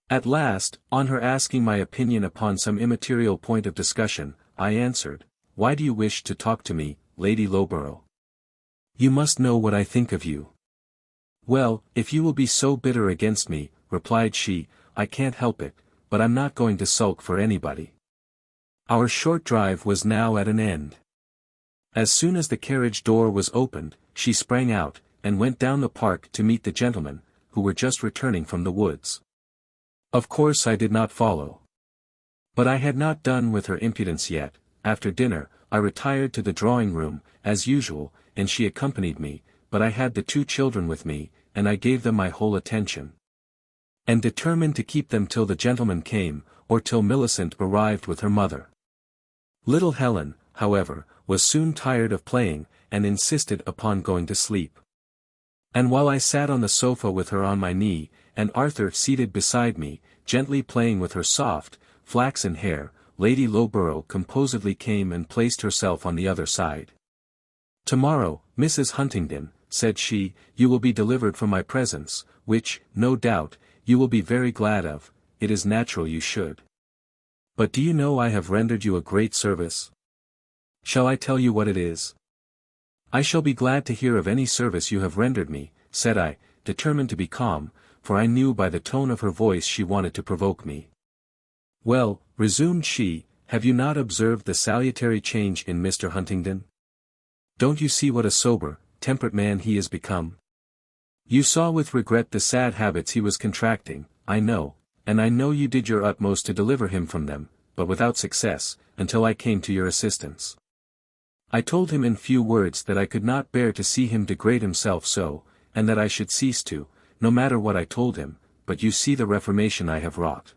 At last, on her asking my opinion upon some immaterial point of discussion, I answered, "Why do you wish to talk to me, Lady Loughborough? You must know what I think of you." "Well, if you will be so bitter against me," replied she, "I can't help it, but I'm not going to sulk for anybody." Our short drive was now at an end. As soon as the carriage door was opened, she sprang out, and went down the park to meet the gentlemen, who were just returning from the woods. Of course I did not follow. But I had not done with her impudence yet. After dinner, I retired to the drawing-room, as usual, and she accompanied me, but I had the two children with me, and I gave them my whole attention. And determined to keep them till the gentlemen came, or till Millicent arrived with her mother. Little Helen, however, was soon tired of playing, and insisted upon going to sleep. And while I sat on the sofa with her on my knee, and Arthur seated beside me, gently playing with her soft, flaxen hair, Lady Loughborough composedly came and placed herself on the other side. "Tomorrow, Mrs. Huntingdon," said she, "you will be delivered from my presence, which, no doubt, you will be very glad of. It is natural you should. But do you know I have rendered you a great service? Shall I tell you what it is?" "I shall be glad to hear of any service you have rendered me," said I, determined to be calm, for I knew by the tone of her voice she wanted to provoke me. "Well," resumed she, "have you not observed the salutary change in Mr. Huntingdon? Don't you see what a sober, temperate man he is become? You saw with regret the sad habits he was contracting, I know, and I know you did your utmost to deliver him from them, but without success, until I came to your assistance. I told him in few words that I could not bear to see him degrade himself so, and that I should cease to, no matter what I told him, but you see the reformation I have wrought.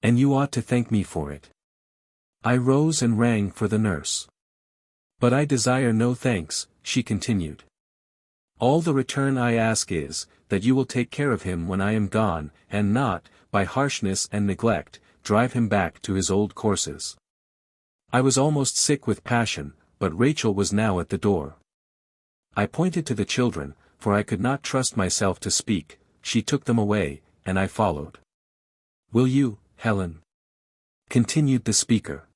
And you ought to thank me for it." I rose and rang for the nurse. "But I desire no thanks," she continued. "All the return I ask is, that you will take care of him when I am gone, and not, by harshness and neglect, drive him back to his old courses." I was almost sick with passion, but Rachel was now at the door. I pointed to the children, for I could not trust myself to speak. She took them away, and I followed. "Will you, Helen?" continued the speaker.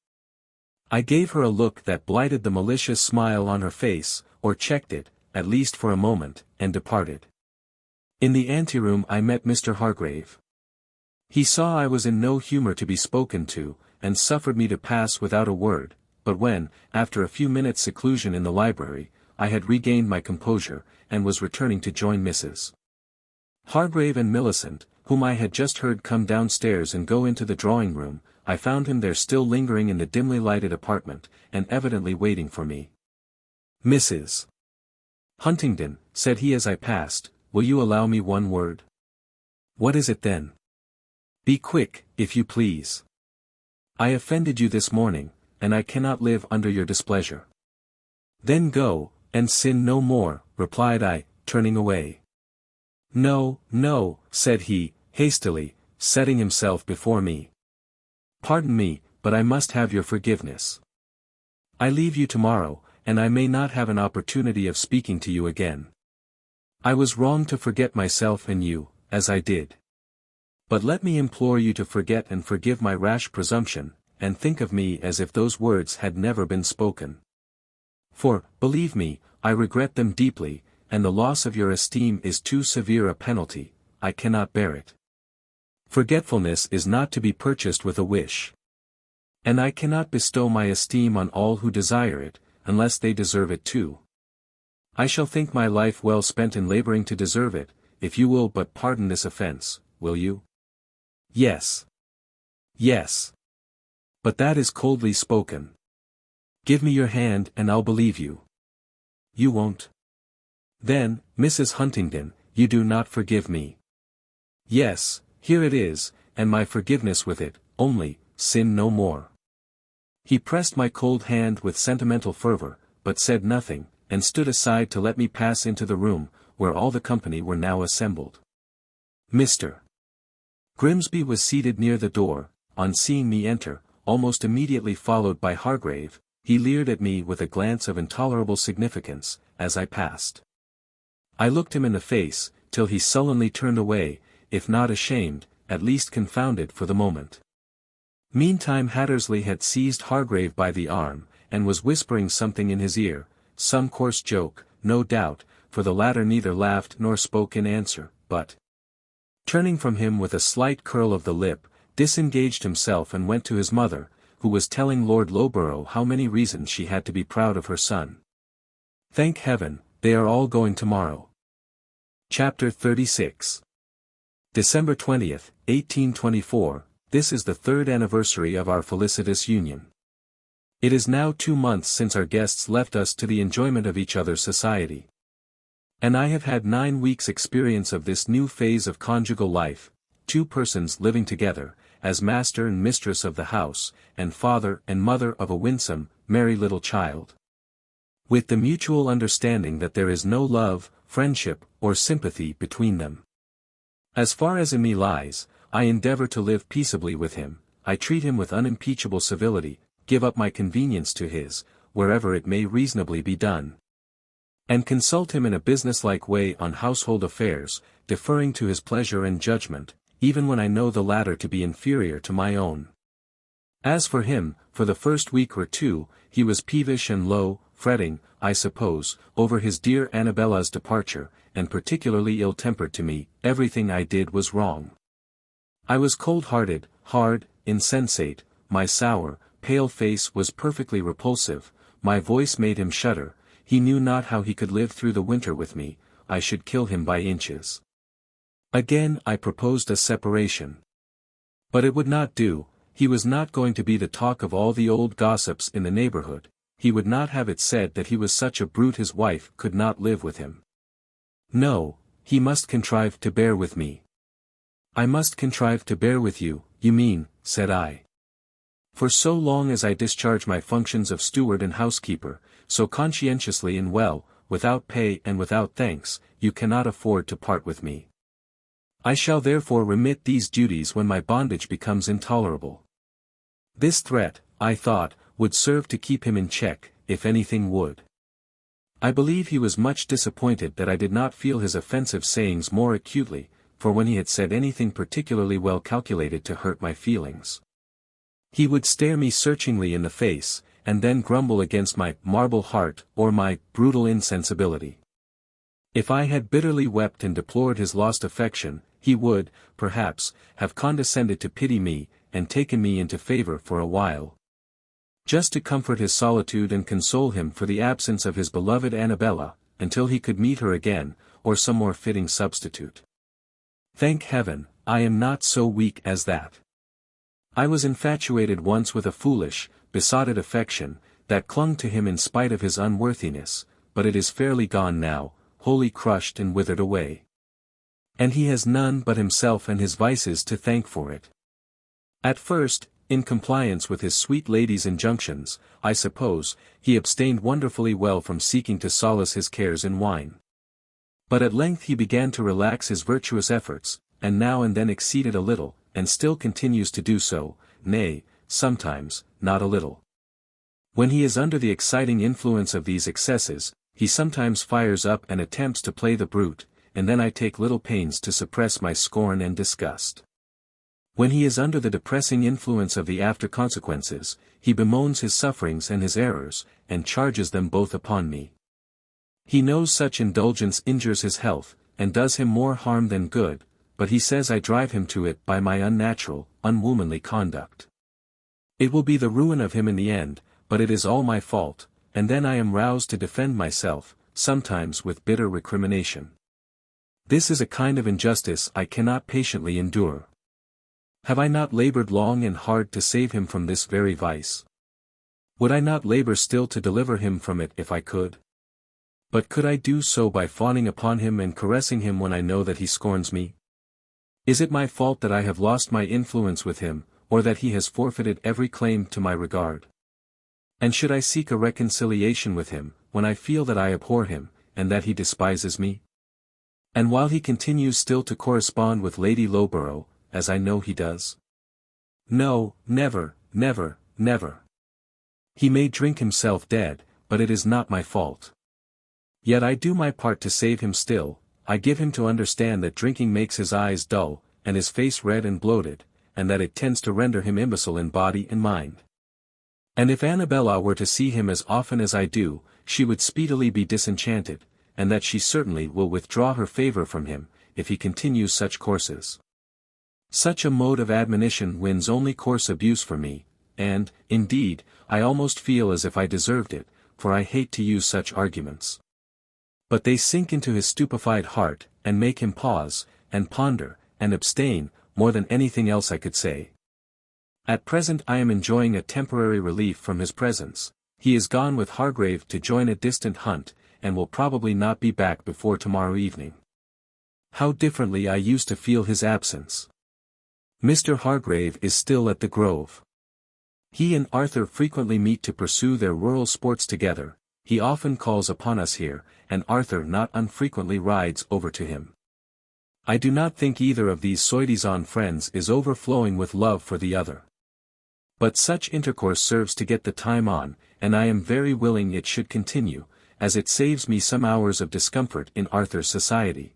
I gave her a look that blighted the malicious smile on her face, or checked it, at least for a moment, and departed. In the anteroom I met Mr. Hargrave. He saw I was in no humor to be spoken to, and suffered me to pass without a word, but when, after a few minutes' seclusion in the library, I had regained my composure, and was returning to join Mrs. Hargrave and Millicent, whom I had just heard come downstairs and go into the drawing-room, I found him there still lingering in the dimly lighted apartment, and evidently waiting for me. "Mrs. Huntingdon," said he as I passed, "will you allow me one word?" "What is it then?" "Be quick, if you please. I offended you this morning, and I cannot live under your displeasure." "Then go, and sin no more," replied I, turning away. "No, no," said he, hastily, setting himself before me. "Pardon me, but I must have your forgiveness. I leave you tomorrow, and I may not have an opportunity of speaking to you again. I was wrong to forget myself and you, as I did. But let me implore you to forget and forgive my rash presumption, and think of me as if those words had never been spoken. For, believe me, I regret them deeply, and the loss of your esteem is too severe a penalty. I cannot bear it. Forgetfulness is not to be purchased with a wish. And I cannot bestow my esteem on all who desire it, unless they deserve it too. I shall think my life well spent in laboring to deserve it, if you will but pardon this offense, will you?" "Yes. Yes. But that is coldly spoken. Give me your hand and I'll believe you." "You won't? Then, Mrs. Huntingdon, you do not forgive me." "Yes, here it is, and my forgiveness with it, only, sin no more." He pressed my cold hand with sentimental fervor, but said nothing, and stood aside to let me pass into the room, where all the company were now assembled. Mr. Grimsby was seated near the door. On seeing me enter, almost immediately followed by Hargrave, he leered at me with a glance of intolerable significance, as I passed. I looked him in the face, till he sullenly turned away, if not ashamed, at least confounded for the moment. Meantime Hattersley had seized Hargrave by the arm, and was whispering something in his ear, some coarse joke, no doubt, for the latter neither laughed nor spoke in answer, but, turning from him with a slight curl of the lip, disengaged himself and went to his mother, who was telling Lord Loughborough how many reasons she had to be proud of her son. Thank heaven, they are all going tomorrow. Chapter 36. December 20th, 1824, this is the 3rd anniversary of our felicitous union. It is now 2 months since our guests left us to the enjoyment of each other's society. And I have had 9 weeks' experience of this new phase of conjugal life, 2 persons living together, as master and mistress of the house, and father and mother of a winsome, merry little child. With the mutual understanding that there is no love, friendship, or sympathy between them. As far as in me lies, I endeavor to live peaceably with him, I treat him with unimpeachable civility, give up my convenience to his, wherever it may reasonably be done. And consult him in a businesslike way on household affairs, deferring to his pleasure and judgment, even when I know the latter to be inferior to my own. As for him, for the first week or two, he was peevish and low, fretting, I suppose, over his dear Annabella's departure, and particularly ill-tempered to me. Everything I did was wrong. I was cold-hearted, hard, insensate, my sour, pale face was perfectly repulsive, my voice made him shudder, he knew not how he could live through the winter with me, I should kill him by inches. Again I proposed a separation. But it would not do, he was not going to be the talk of all the old gossips in the neighborhood, he would not have it said that he was such a brute his wife could not live with him. No, he must contrive to bear with me. I must contrive to bear with you, you mean, said I. For so long as I discharge my functions of steward and housekeeper, so conscientiously and well, without pay and without thanks, you cannot afford to part with me. I shall therefore remit these duties when my bondage becomes intolerable. This threat, I thought, would serve to keep him in check, if anything would. I believe he was much disappointed that I did not feel his offensive sayings more acutely, for when he had said anything particularly well calculated to hurt my feelings, he would stare me searchingly in the face, and then grumble against my marble heart or my brutal insensibility. If I had bitterly wept and deplored his lost affection, he would, perhaps, have condescended to pity me, and taken me into favor for a while, just to comfort his solitude and console him for the absence of his beloved Annabella, until he could meet her again, or some more fitting substitute. Thank heaven, I am not so weak as that. I was infatuated once with a foolish, besotted affection, that clung to him in spite of his unworthiness, but it is fairly gone now, wholly crushed and withered away. And he has none but himself and his vices to thank for it. At first, in compliance with his sweet lady's injunctions, I suppose, he abstained wonderfully well from seeking to solace his cares in wine. But at length he began to relax his virtuous efforts, and now and then exceeded a little, and still continues to do so, nay, sometimes, not a little. When he is under the exciting influence of these excesses, he sometimes fires up and attempts to play the brute, and then I take little pains to suppress my scorn and disgust. When he is under the depressing influence of the after consequences, he bemoans his sufferings and his errors, and charges them both upon me. He knows such indulgence injures his health, and does him more harm than good, but he says I drive him to it by my unnatural, unwomanly conduct. It will be the ruin of him in the end, but it is all my fault, and then I am roused to defend myself, sometimes with bitter recrimination. This is a kind of injustice I cannot patiently endure. Have I not labored long and hard to save him from this very vice? Would I not labor still to deliver him from it if I could? But could I do so by fawning upon him and caressing him when I know that he scorns me? Is it my fault that I have lost my influence with him, or that he has forfeited every claim to my regard? And should I seek a reconciliation with him, when I feel that I abhor him, and that he despises me? And while he continues still to correspond with Lady Loughborough, as I know he does? No, never, never, never. He may drink himself dead, but it is not my fault. Yet I do my part to save him still. I give him to understand that drinking makes his eyes dull, and his face red and bloated, and that it tends to render him imbecile in body and mind. And if Annabella were to see him as often as I do, she would speedily be disenchanted, and that she certainly will withdraw her favor from him, if he continues such courses. Such a mode of admonition wins only coarse abuse for me, and, indeed, I almost feel as if I deserved it, for I hate to use such arguments. But they sink into his stupefied heart, and make him pause, and ponder, and abstain, more than anything else I could say. At present I am enjoying a temporary relief from his presence. He is gone with Hargrave to join a distant hunt, and will probably not be back before tomorrow evening. How differently I used to feel his absence. Mr. Hargrave is still at the Grove. He and Arthur frequently meet to pursue their rural sports together. He often calls upon us here, and Arthur not unfrequently rides over to him. I do not think either of these soi-disant friends is overflowing with love for the other. But such intercourse serves to get the time on, and I am very willing it should continue, as it saves me some hours of discomfort in Arthur's society,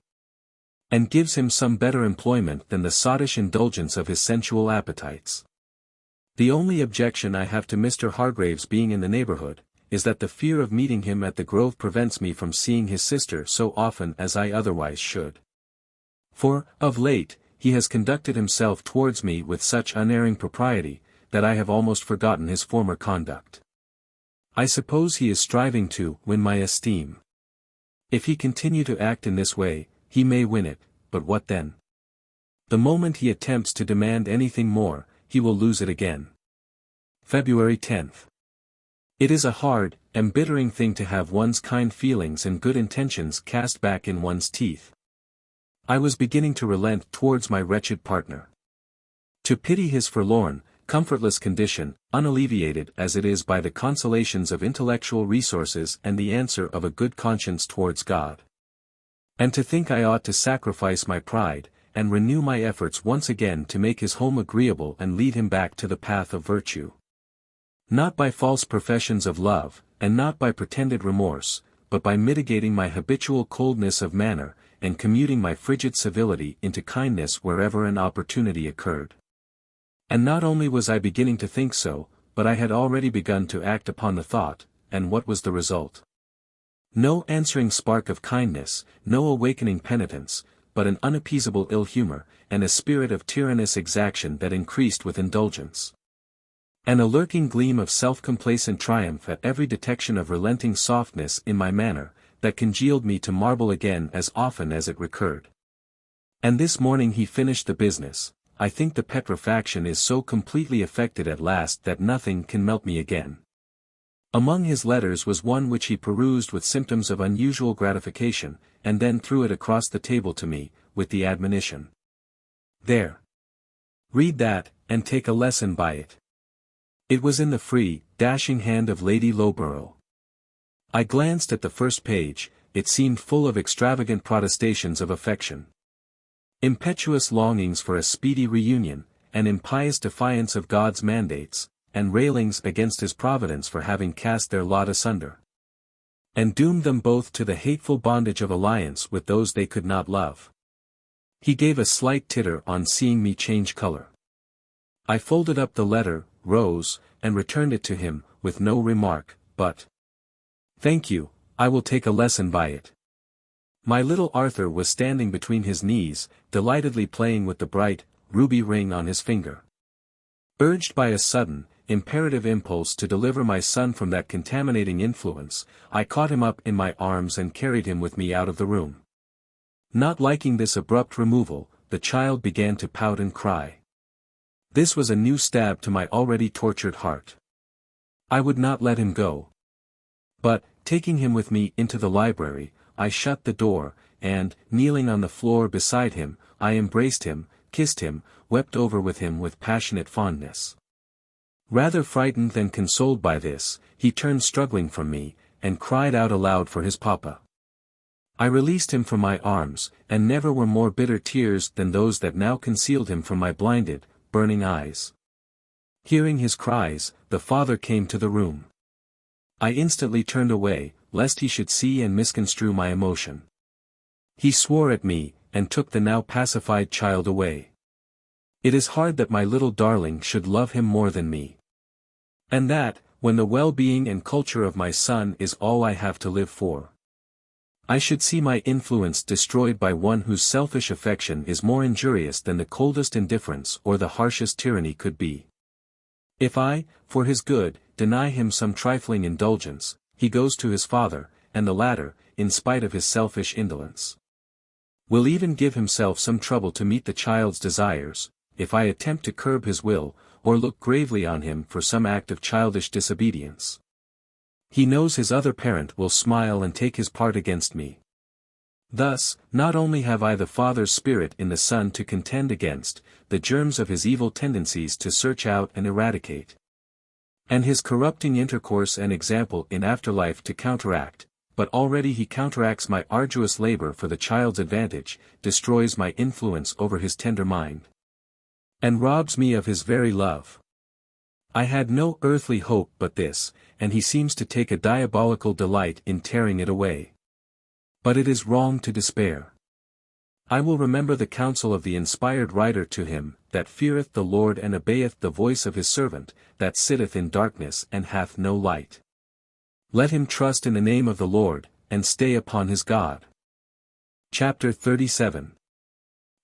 and gives him some better employment than the sottish indulgence of his sensual appetites. The only objection I have to Mr. Hargrave's being in the neighborhood, is that the fear of meeting him at the Grove prevents me from seeing his sister so often as I otherwise should. For, of late, he has conducted himself towards me with such unerring propriety, that I have almost forgotten his former conduct. I suppose he is striving to win my esteem. If he continue to act in this way, he may win it, but what then? The moment he attempts to demand anything more, he will lose it again. February 10th. It is a hard, embittering thing to have one's kind feelings and good intentions cast back in one's teeth. I was beginning to relent towards my wretched partner. To pity his forlorn, comfortless condition, unalleviated as it is by the consolations of intellectual resources and the answer of a good conscience towards God. And to think I ought to sacrifice my pride, and renew my efforts once again to make his home agreeable and lead him back to the path of virtue. Not by false professions of love, and not by pretended remorse, but by mitigating my habitual coldness of manner, and commuting my frigid civility into kindness wherever an opportunity occurred. And not only was I beginning to think so, but I had already begun to act upon the thought, and what was the result? No answering spark of kindness, no awakening penitence, but an unappeasable ill humor, and a spirit of tyrannous exaction that increased with indulgence. And a lurking gleam of self-complacent triumph at every detection of relenting softness in my manner, that congealed me to marble again as often as it recurred. And this morning he finished the business. I think the petrifaction is so completely effected at last that nothing can melt me again. Among his letters was one which he perused with symptoms of unusual gratification, and then threw it across the table to me, with the admonition: "There. Read that, and take a lesson by it." It was in the free, dashing hand of Lady Loughborough. I glanced at the first page. It seemed full of extravagant protestations of affection, impetuous longings for a speedy reunion, and impious defiance of God's mandates, and railings against his providence for having cast their lot asunder, and doomed them both to the hateful bondage of alliance with those they could not love. He gave a slight titter on seeing me change color. I folded up the letter, rose, and returned it to him, with no remark, but, "Thank you, I will take a lesson by it." My little Arthur was standing between his knees, delightedly playing with the bright, ruby ring on his finger. Urged by a sudden, imperative impulse to deliver my son from that contaminating influence, I caught him up in my arms and carried him with me out of the room. Not liking this abrupt removal, the child began to pout and cry. This was a new stab to my already tortured heart. I would not let him go. But, taking him with me into the library, I shut the door, and, kneeling on the floor beside him, I embraced him, kissed him, wept over with him with passionate fondness. Rather frightened than consoled by this, he turned struggling from me, and cried out aloud for his papa. I released him from my arms, and never were more bitter tears than those that now concealed him from my blinded, burning eyes. Hearing his cries, the father came to the room. I instantly turned away, lest he should see and misconstrue my emotion. He swore at me, and took the now pacified child away. It is hard that my little darling should love him more than me. And that, when the well-being and culture of my son is all I have to live for, I should see my influence destroyed by one whose selfish affection is more injurious than the coldest indifference or the harshest tyranny could be. If I, for his good, deny him some trifling indulgence, he goes to his father, and the latter, in spite of his selfish indolence, will even give himself some trouble to meet the child's desires. If I attempt to curb his will, or look gravely on him for some act of childish disobedience, he knows his other parent will smile and take his part against me. Thus, not only have I the father's spirit in the son to contend against, the germs of his evil tendencies to search out and eradicate, and his corrupting intercourse and example in afterlife to counteract, but already he counteracts my arduous labor for the child's advantage, destroys my influence over his tender mind, and robs me of his very love. I had no earthly hope but this, and he seems to take a diabolical delight in tearing it away. But it is wrong to despair. I will remember the counsel of the inspired writer to him, that feareth the Lord and obeyeth the voice of his servant, that sitteth in darkness and hath no light. Let him trust in the name of the Lord, and stay upon his God. Chapter 37.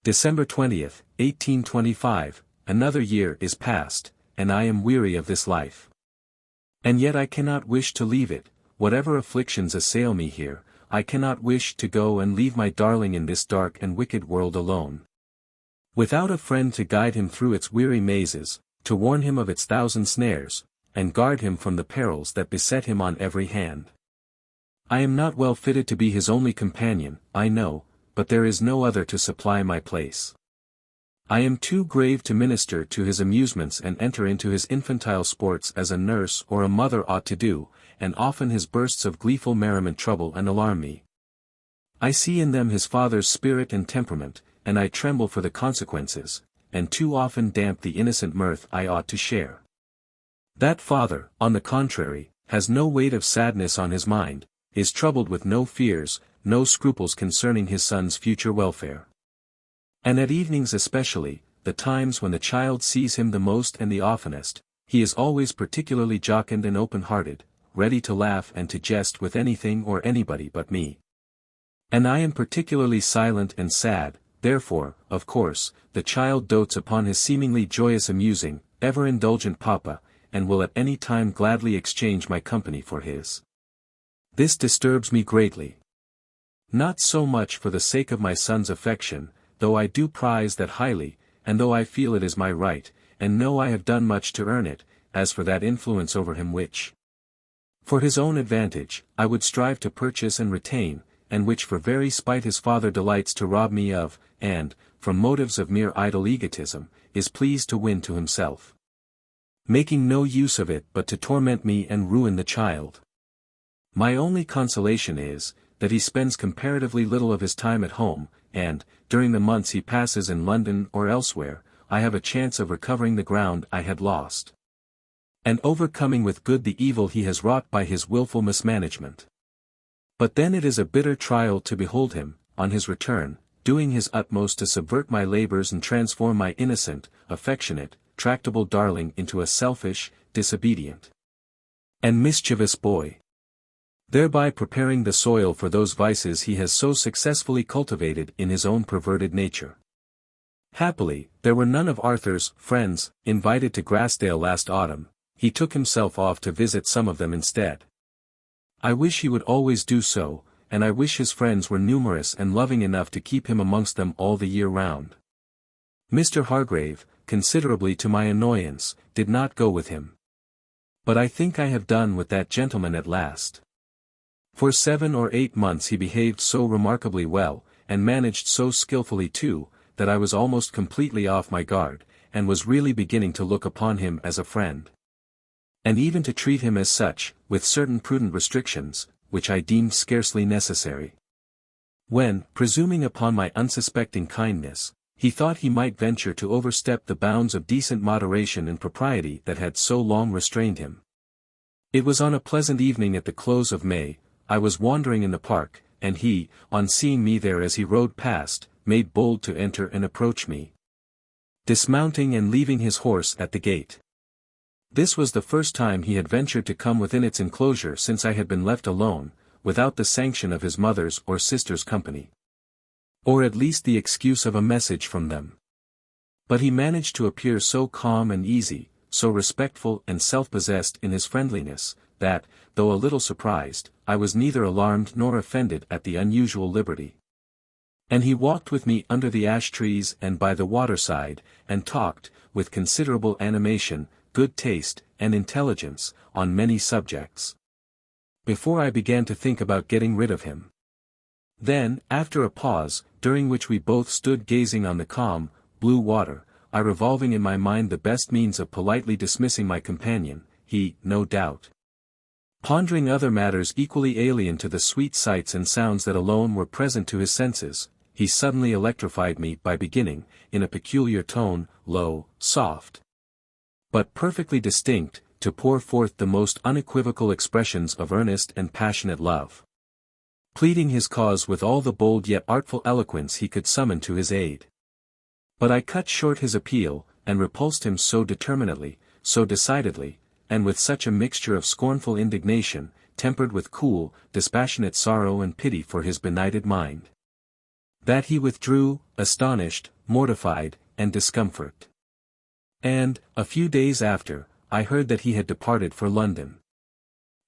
December 20th, 1825, another year is past, and I am weary of this life. And yet I cannot wish to leave it, whatever afflictions assail me here, I cannot wish to go and leave my darling in this dark and wicked world alone. Without a friend to guide him through its weary mazes, to warn him of its thousand snares, and guard him from the perils that beset him on every hand. I am not well fitted to be his only companion, I know, but there is no other to supply my place. I am too grave to minister to his amusements and enter into his infantile sports as a nurse or a mother ought to do, and often his bursts of gleeful merriment trouble and alarm me. I see in them his father's spirit and temperament, and I tremble for the consequences, and too often damp the innocent mirth I ought to share. That father, on the contrary, has no weight of sadness on his mind, is troubled with no fears, no scruples concerning his son's future welfare. And at evenings especially, the times when the child sees him the most and the oftenest, he is always particularly jocund and open-hearted, ready to laugh and to jest with anything or anybody but me. And I am particularly silent and sad, therefore, of course, the child dotes upon his seemingly joyous amusing, ever-indulgent papa, and will at any time gladly exchange my company for his. This disturbs me greatly. Not so much for the sake of my son's affection, though I do prize that highly, and though I feel it is my right, and know I have done much to earn it, as for that influence over him which, for his own advantage, I would strive to purchase and retain, and which for very spite his father delights to rob me of, and, from motives of mere idle egotism, is pleased to win to himself, making no use of it but to torment me and ruin the child. My only consolation is, that he spends comparatively little of his time at home, and, during the months he passes in London or elsewhere, I have a chance of recovering the ground I had lost, and overcoming with good the evil he has wrought by his wilful mismanagement. But then it is a bitter trial to behold him, on his return, doing his utmost to subvert my labors and transform my innocent, affectionate, tractable darling into a selfish, disobedient, and mischievous boy, thereby preparing the soil for those vices he has so successfully cultivated in his own perverted nature. Happily, there were none of Arthur's friends invited to Grassdale last autumn. He took himself off to visit some of them instead. I wish he would always do so, and I wish his friends were numerous and loving enough to keep him amongst them all the year round. Mr. Hargrave, considerably to my annoyance, did not go with him. But I think I have done with that gentleman at last. For 7 or 8 months he behaved so remarkably well, and managed so skilfully too, that I was almost completely off my guard, and was really beginning to look upon him as a friend, and even to treat him as such, with certain prudent restrictions, which I deemed scarcely necessary. When, presuming upon my unsuspecting kindness, he thought he might venture to overstep the bounds of decent moderation and propriety that had so long restrained him. It was on a pleasant evening at the close of May. I was wandering in the park, and he, on seeing me there as he rode past, made bold to enter and approach me, dismounting and leaving his horse at the gate. This was the first time he had ventured to come within its enclosure since I had been left alone, without the sanction of his mother's or sister's company, or at least the excuse of a message from them. But he managed to appear so calm and easy, so respectful and self-possessed in his friendliness, that, though a little surprised, I was neither alarmed nor offended at the unusual liberty. And he walked with me under the ash trees and by the waterside, and talked, with considerable animation, good taste, and intelligence, on many subjects, before I began to think about getting rid of him. Then, after a pause, during which we both stood gazing on the calm, blue water, I revolving in my mind the best means of politely dismissing my companion, he, no doubt. Pondering other matters equally alien to the sweet sights and sounds that alone were present to his senses, he suddenly electrified me by beginning, in a peculiar tone, low, soft, but perfectly distinct, to pour forth the most unequivocal expressions of earnest and passionate love, pleading his cause with all the bold yet artful eloquence he could summon to his aid. But I cut short his appeal, and repulsed him so determinately, so decidedly, and with such a mixture of scornful indignation, tempered with cool, dispassionate sorrow and pity for his benighted mind, that he withdrew, astonished, mortified, and discomfort. And, a few days after, I heard that he had departed for London.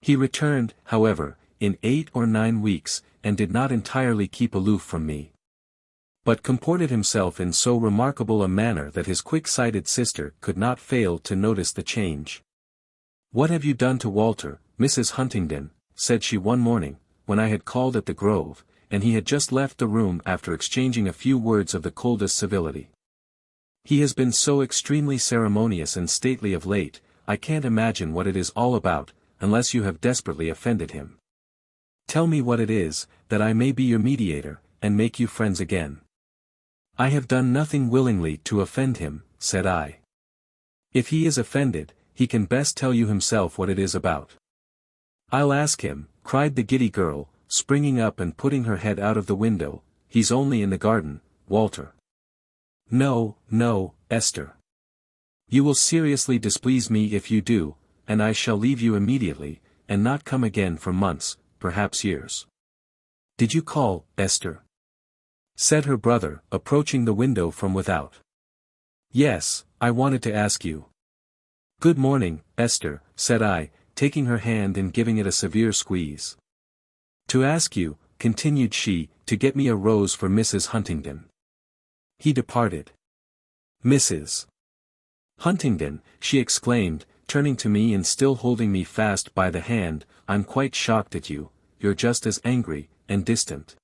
He returned, however, in 8 or 9 weeks, and did not entirely keep aloof from me, but comported himself in so remarkable a manner that his quick-sighted sister could not fail to notice the change. "What have you done to Walter, Mrs. Huntingdon?" said she one morning, when I had called at the Grove, and he had just left the room after exchanging a few words of the coldest civility. "He has been so extremely ceremonious and stately of late, I can't imagine what it is all about, unless you have desperately offended him. Tell me what it is, that I may be your mediator, and make you friends again." "I have done nothing willingly to offend him," said I. "If he is offended, he can best tell you himself what it is about." "I'll ask him," cried the giddy girl, springing up and putting her head out of the window. "He's only in the garden, Walter." "No, no, Esther. You will seriously displease me if you do, and I shall leave you immediately, and not come again for months, perhaps years." "Did you call, Esther?" said her brother, approaching the window from without. "Yes, I wanted to ask you." "Good morning, Esther," said I, taking her hand and giving it a severe squeeze. "To ask you," continued she, "to get me a rose for Mrs. Huntingdon." He departed. "Mrs. Huntingdon," she exclaimed, turning to me and still holding me fast by the hand, "I'm quite shocked at you, you're just as angry, and distant,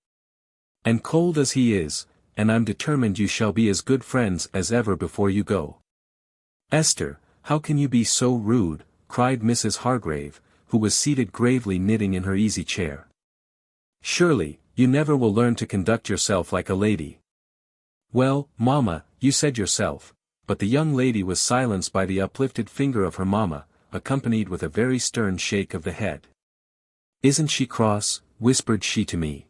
and cold as he is, and I'm determined you shall be as good friends as ever before you go." "Esther, how can you be so rude?" cried Mrs. Hargrave, who was seated gravely knitting in her easy chair. "Surely, you never will learn to conduct yourself like a lady." "Well, mamma, you said yourself," but the young lady was silenced by the uplifted finger of her mamma, accompanied with a very stern shake of the head. "Isn't she cross?" whispered she to me.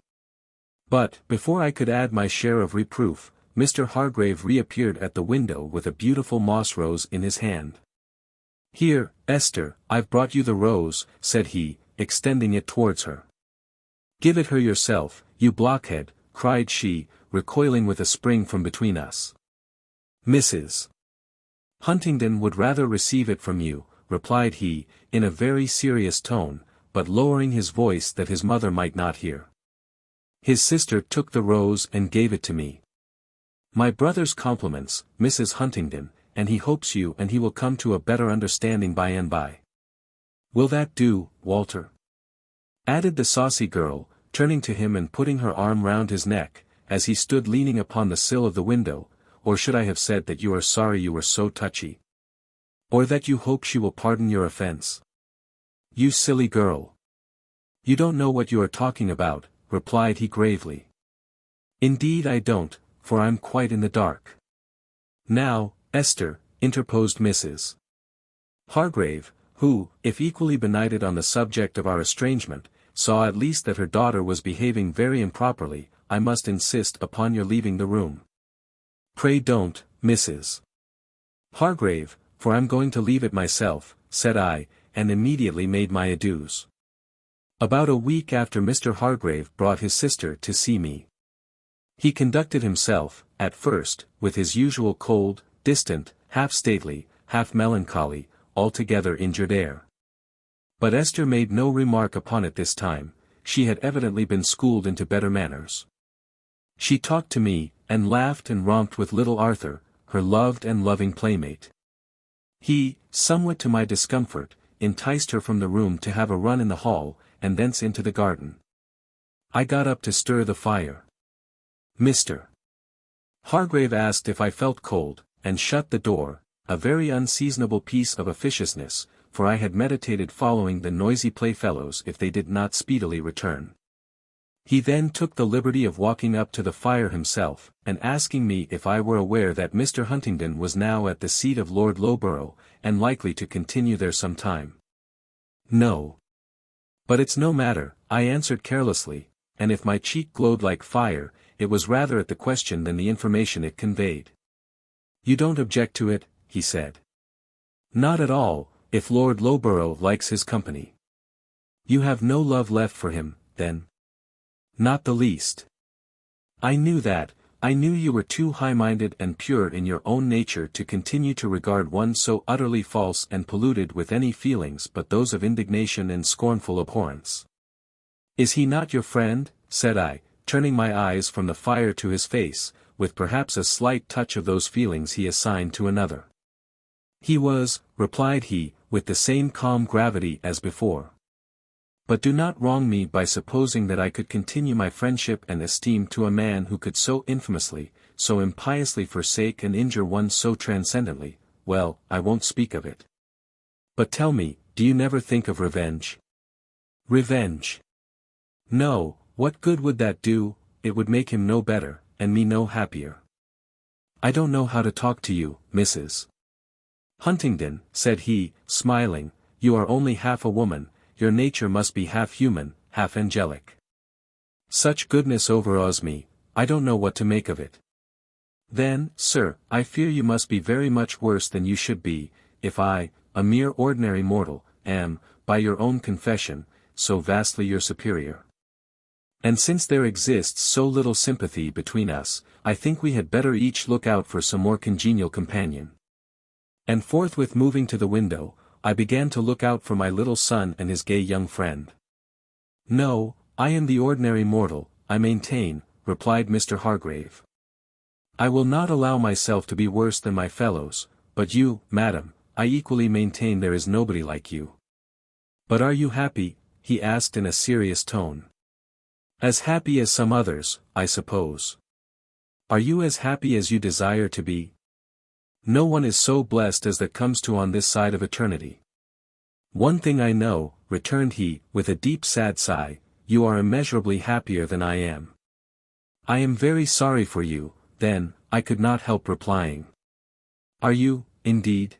But, before I could add my share of reproof, Mr. Hargrave reappeared at the window with a beautiful moss rose in his hand. "Here, Esther, I've brought you the rose," said he, extending it towards her. "Give it her yourself, you blockhead," cried she, recoiling with a spring from between us. "Mrs. Huntingdon would rather receive it from you," replied he, in a very serious tone, but lowering his voice that his mother might not hear. His sister took the rose and gave it to me. "My brother's compliments, Mrs. Huntingdon, and he hopes you and he will come to a better understanding by and by." "Will that do, Walter?" added the saucy girl, turning to him and putting her arm round his neck, as he stood leaning upon the sill of the window. "Or should I have said that you are sorry you were so touchy? Or that you hope she will pardon your offense?" "You silly girl. You don't know what you are talking about," replied he gravely. "Indeed I don't, for I'm quite in the dark." "Now, Esther," interposed Mrs. Hargrave, who, if equally benighted on the subject of our estrangement, saw at least that her daughter was behaving very improperly, "I must insist upon your leaving the room." "Pray don't, Mrs. Hargrave, for I'm going to leave it myself," said I, and immediately made my adieus. About a week after Mr. Hargrave brought his sister to see me. He conducted himself, at first, with his usual cold, distant, half stately, half melancholy, altogether injured air. But Esther made no remark upon it this time. She had evidently been schooled into better manners. She talked to me, and laughed and romped with little Arthur, her loved and loving playmate. He, somewhat to my discomfort, enticed her from the room to have a run in the hall, and thence into the garden. I got up to stir the fire. Mr. Hargrave asked if I felt cold, and shut the door, a very unseasonable piece of officiousness, for I had meditated following the noisy playfellows if they did not speedily return. He then took the liberty of walking up to the fire himself, and asking me if I were aware that Mr. Huntingdon was now at the seat of Lord Loughborough, and likely to continue there some time. No. But it's no matter, I answered carelessly, and if my cheek glowed like fire, it was rather at the question than the information it conveyed. You don't object to it, he said. Not at all, if Lord Loughborough likes his company. You have no love left for him, then? Not the least. I knew that. I knew you were too high-minded and pure in your own nature to continue to regard one so utterly false and polluted with any feelings but those of indignation and scornful abhorrence. Is he not your friend? Said I, turning my eyes from the fire to his face, with perhaps a slight touch of those feelings he assigned to another. He was, replied he, with the same calm gravity as before. But do not wrong me by supposing that I could continue my friendship and esteem to a man who could so infamously, so impiously forsake and injure one so transcendently. Well, I won't speak of it. But tell me, do you never think of revenge? Revenge? No, what good would that do? It would make him no better, and me no happier. I don't know how to talk to you, Mrs. Huntingdon, said he, smiling. You are only half a woman. Your nature must be half human, half angelic. Such goodness overawes me, I don't know what to make of it. Then, sir, I fear you must be very much worse than you should be, if I, a mere ordinary mortal, am, by your own confession, so vastly your superior. And since there exists so little sympathy between us, I think we had better each look out for some more congenial companion. And forthwith moving to the window, I began to look out for my little son and his gay young friend. No, I am the ordinary mortal, I maintain, replied Mr. Hargrave. I will not allow myself to be worse than my fellows, but you, madam, I equally maintain there is nobody like you. But are you happy? He asked in a serious tone. As happy as some others, I suppose. Are you as happy as you desire to be? No one is so blessed as that comes to on this side of eternity. One thing I know, returned he, with a deep sad sigh, you are immeasurably happier than I am. I am very sorry for you, then, I could not help replying. Are you, indeed?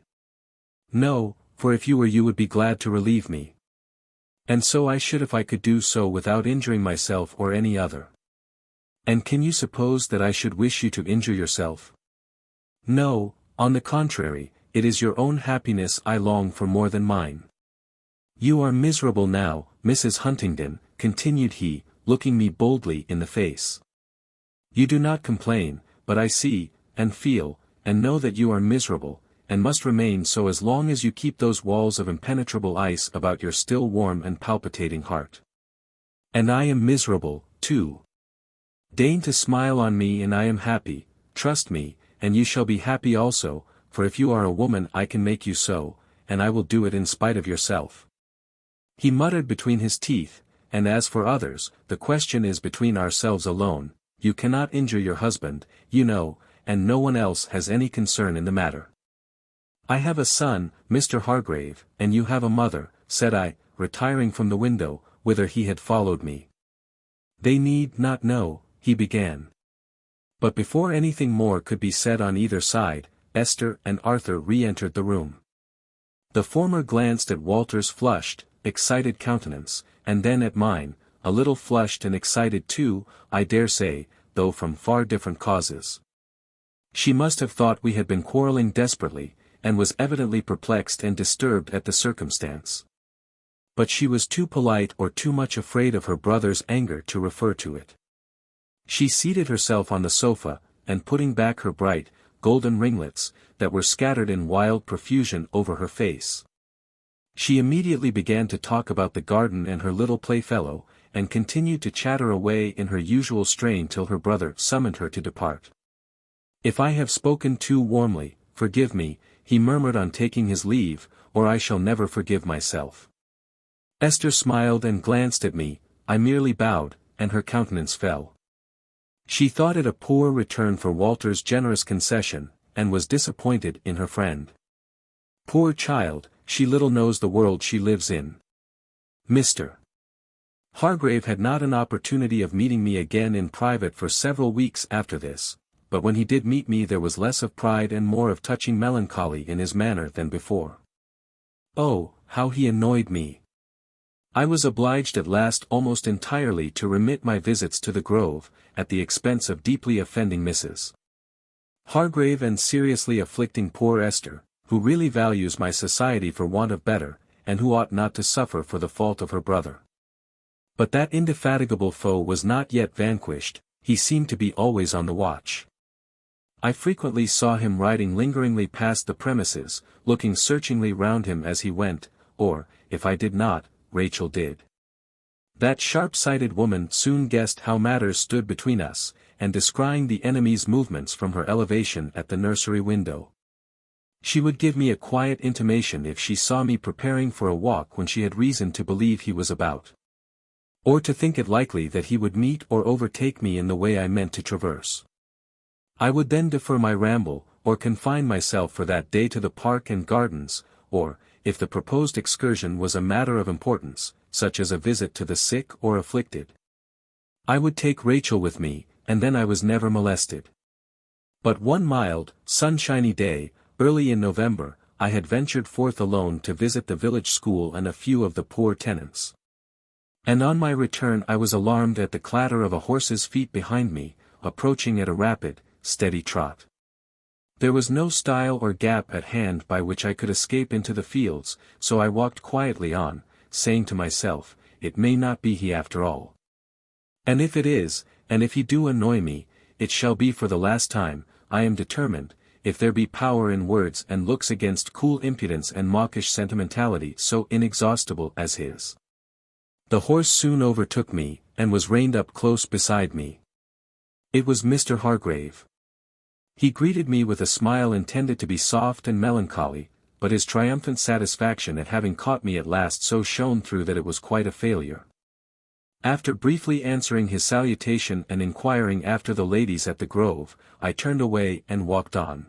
No, for if you were you would be glad to relieve me. And so I should if I could do so without injuring myself or any other. And can you suppose that I should wish you to injure yourself? No. On the contrary, it is your own happiness I long for more than mine. You are miserable now, Mrs. Huntingdon, continued he, looking me boldly in the face. You do not complain, but I see, and feel, and know that you are miserable, and must remain so as long as you keep those walls of impenetrable ice about your still warm and palpitating heart. And I am miserable, too. Deign to smile on me and I am happy, trust me, and you shall be happy also, for if you are a woman I can make you so, and I will do it in spite of yourself. He muttered between his teeth, and as for others, the question is between ourselves alone, you cannot injure your husband, you know, and no one else has any concern in the matter. I have a son, Mr. Hargrave, and you have a mother, said I, retiring from the window, whither he had followed me. They need not know, he began. But before anything more could be said on either side, Esther and Arthur re-entered the room. The former glanced at Walter's flushed, excited countenance, and then at mine, a little flushed and excited too, I dare say, though from far different causes. She must have thought we had been quarrelling desperately, and was evidently perplexed and disturbed at the circumstance. But she was too polite or too much afraid of her brother's anger to refer to it. She seated herself on the sofa, and putting back her bright, golden ringlets, that were scattered in wild profusion over her face, she immediately began to talk about the garden and her little playfellow, and continued to chatter away in her usual strain till her brother summoned her to depart. If I have spoken too warmly, forgive me, he murmured on taking his leave, or I shall never forgive myself. Esther smiled and glanced at me, I merely bowed, and her countenance fell. She thought it a poor return for Walter's generous concession, and was disappointed in her friend. Poor child, she little knows the world she lives in. Mr. Hargrave had not an opportunity of meeting me again in private for several weeks after this, but when he did meet me there was less of pride and more of touching melancholy in his manner than before. Oh, how he annoyed me! I was obliged at last almost entirely to remit my visits to the Grove, at the expense of deeply offending Mrs. Hargrave and seriously afflicting poor Esther, who really values my society for want of better, and who ought not to suffer for the fault of her brother. But that indefatigable foe was not yet vanquished, he seemed to be always on the watch. I frequently saw him riding lingeringly past the premises, looking searchingly round him as he went, or, if I did not, Rachel did. That sharp-sighted woman soon guessed how matters stood between us, and descrying the enemy's movements from her elevation at the nursery window. She would give me a quiet intimation if she saw me preparing for a walk when she had reason to believe he was about, or to think it likely that he would meet or overtake me in the way I meant to traverse. I would then defer my ramble, or confine myself for that day to the park and gardens, or, if the proposed excursion was a matter of importance, such as a visit to the sick or afflicted, I would take Rachel with me, and then I was never molested. But one mild, sunshiny day, early in November, I had ventured forth alone to visit the village school and a few of the poor tenants. And on my return I was alarmed at the clatter of a horse's feet behind me, approaching at a rapid, steady trot. There was no stile or gap at hand by which I could escape into the fields, so I walked quietly on, saying to myself, it may not be he after all. And if it is, and if he do annoy me, it shall be for the last time. I am determined, if there be power in words and looks against cool impudence and mawkish sentimentality so inexhaustible as his. The horse soon overtook me, and was reined up close beside me. It was Mr. Hargrave. He greeted me with a smile intended to be soft and melancholy, but his triumphant satisfaction at having caught me at last so shone through that it was quite a failure. After briefly answering his salutation and inquiring after the ladies at the Grove, I turned away and walked on.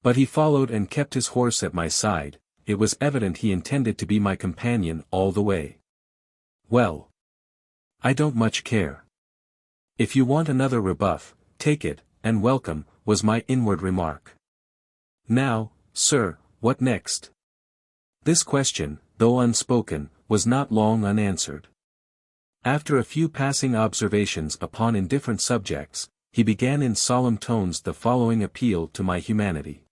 But he followed and kept his horse at my side. It was evident he intended to be my companion all the way. Well, I don't much care. If you want another rebuff, take it, and welcome, was my inward remark. Now, sir, what next? This question, though unspoken, was not long unanswered. After a few passing observations upon indifferent subjects, he began in solemn tones the following appeal to my humanity.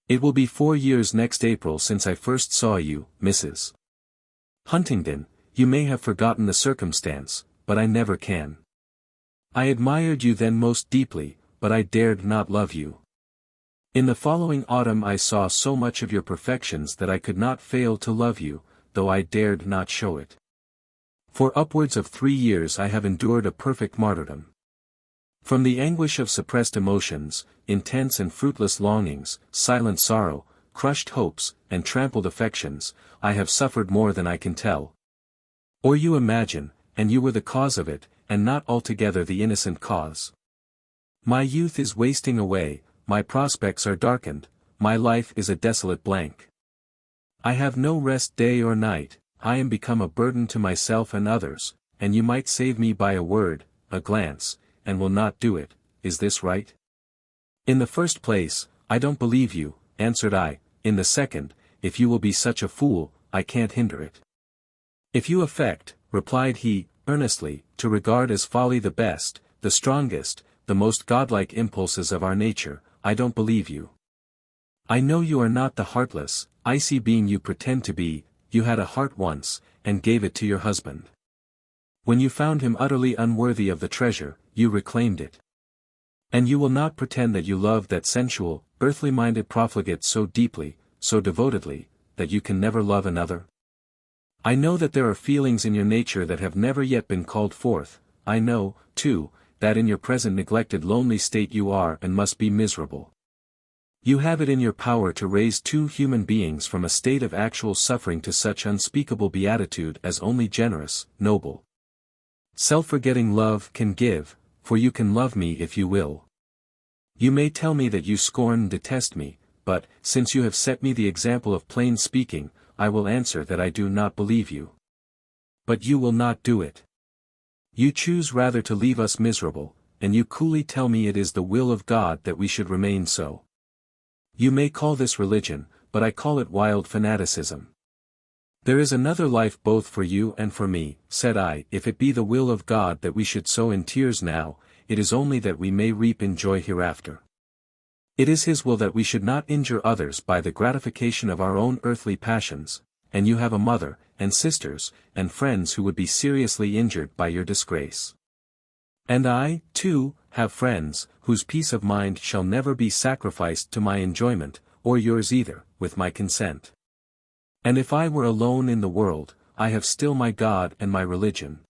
It will be 4 years next April since I first saw you, Mrs. Huntingdon. You may have forgotten the circumstance, but I never can. I admired you then most deeply, but I dared not love you. In the following autumn I saw so much of your perfections that I could not fail to love you, though I dared not show it. For upwards of 3 years I have endured a perfect martyrdom. From the anguish of suppressed emotions, intense and fruitless longings, silent sorrow, crushed hopes, and trampled affections, I have suffered more than I can tell. Or you imagine, and you were the cause of it, and not altogether the innocent cause. My youth is wasting away, my prospects are darkened, my life is a desolate blank. I have no rest day or night, I am become a burden to myself and others, and you might save me by a word, a glance, and will not do it. Is this right? In the first place, I don't believe you, answered I. In the second, if you will be such a fool, I can't hinder it. If you affect, replied he, earnestly, to regard as folly the best, the strongest, the most godlike impulses of our nature, I don't believe you. I know you are not the heartless, icy being you pretend to be. You had a heart once, and gave it to your husband. When you found him utterly unworthy of the treasure, you reclaimed it. And you will not pretend that you loved that sensual, earthly-minded profligate so deeply, so devotedly, that you can never love another? I know that there are feelings in your nature that have never yet been called forth. I know, too, that in your present neglected lonely state you are and must be miserable. You have it in your power to raise 2 human beings from a state of actual suffering to such unspeakable beatitude as only generous, noble, self-forgetting love can give, for you can love me if you will. You may tell me that you scorn and detest me, but, since you have set me the example of plain speaking, I will answer that I do not believe you. But you will not do it. You choose rather to leave us miserable, and you coolly tell me it is the will of God that we should remain so. You may call this religion, but I call it wild fanaticism. There is another life both for you and for me, said I. If it be the will of God that we should sow in tears now, it is only that we may reap in joy hereafter. It is His will that we should not injure others by the gratification of our own earthly passions, and you have a mother, and sisters, and friends who would be seriously injured by your disgrace. And I, too, have friends, whose peace of mind shall never be sacrificed to my enjoyment, or yours either, with my consent. And if I were alone in the world, I have still my God and my religion.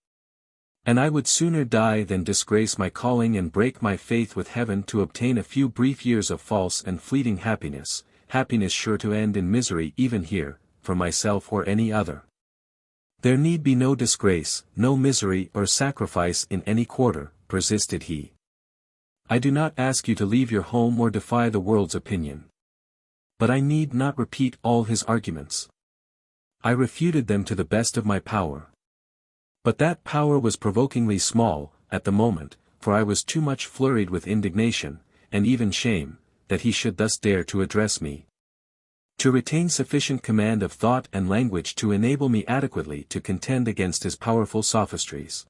And I would sooner die than disgrace my calling and break my faith with heaven to obtain a few brief years of false and fleeting happiness, happiness sure to end in misery even here, for myself or any other. There need be no disgrace, no misery or sacrifice in any quarter, persisted he. I do not ask you to leave your home or defy the world's opinion. But I need not repeat all his arguments. I refuted them to the best of my power. But that power was provokingly small, at the moment, for I was too much flurried with indignation, and even shame, that he should thus dare to address me. To retain sufficient command of thought and language to enable me adequately to contend against his powerful sophistries.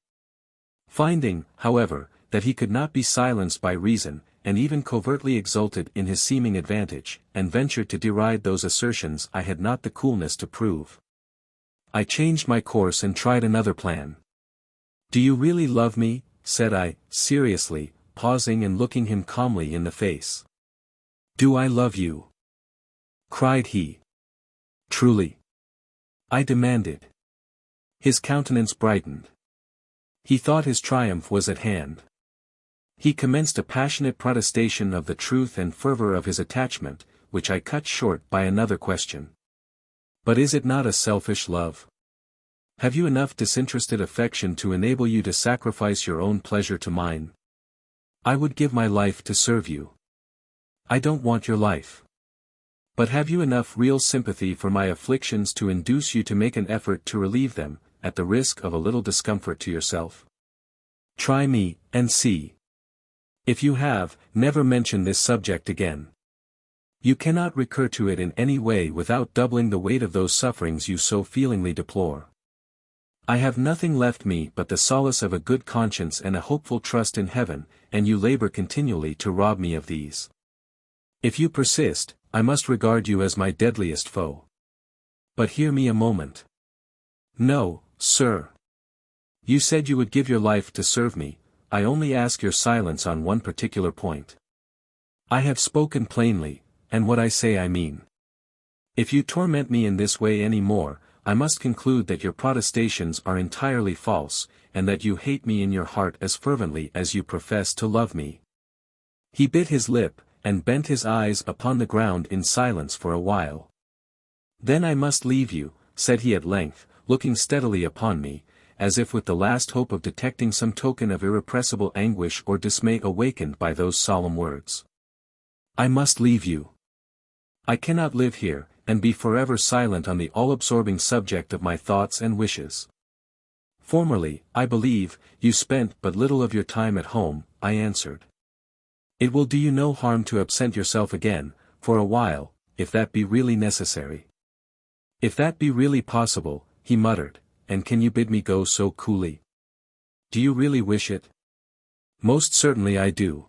Finding, however, that he could not be silenced by reason, and even covertly exulted in his seeming advantage, and ventured to deride those assertions I had not the coolness to prove. I changed my course and tried another plan. Do you really love me? Said I, seriously, pausing and looking him calmly in the face. Do I love you? Cried he. Truly? I demanded. His countenance brightened. He thought his triumph was at hand. He commenced a passionate protestation of the truth and fervor of his attachment, which I cut short by another question. But is it not a selfish love? Have you enough disinterested affection to enable you to sacrifice your own pleasure to mine? I would give my life to serve you. I don't want your life. But have you enough real sympathy for my afflictions to induce you to make an effort to relieve them, at the risk of a little discomfort to yourself? Try me, and see. If you have, never mention this subject again. You cannot recur to it in any way without doubling the weight of those sufferings you so feelingly deplore. I have nothing left me but the solace of a good conscience and a hopeful trust in heaven, and you labor continually to rob me of these. If you persist, I must regard you as my deadliest foe. But hear me a moment. No, sir. You said you would give your life to serve me. I only ask your silence on one particular point. I have spoken plainly, and what I say I mean. If you torment me in this way any more, I must conclude that your protestations are entirely false, and that you hate me in your heart as fervently as you profess to love me. He bit his lip, and bent his eyes upon the ground in silence for a while. Then I must leave you, said he at length, looking steadily upon me, as if with the last hope of detecting some token of irrepressible anguish or dismay awakened by those solemn words. I must leave you. I cannot live here, and be forever silent on the all-absorbing subject of my thoughts and wishes. Formerly, I believe, you spent but little of your time at home, I answered. It will do you no harm to absent yourself again, for a while, if that be really necessary. If that be really possible, he muttered, and can you bid me go so coolly? Do you really wish it? Most certainly I do.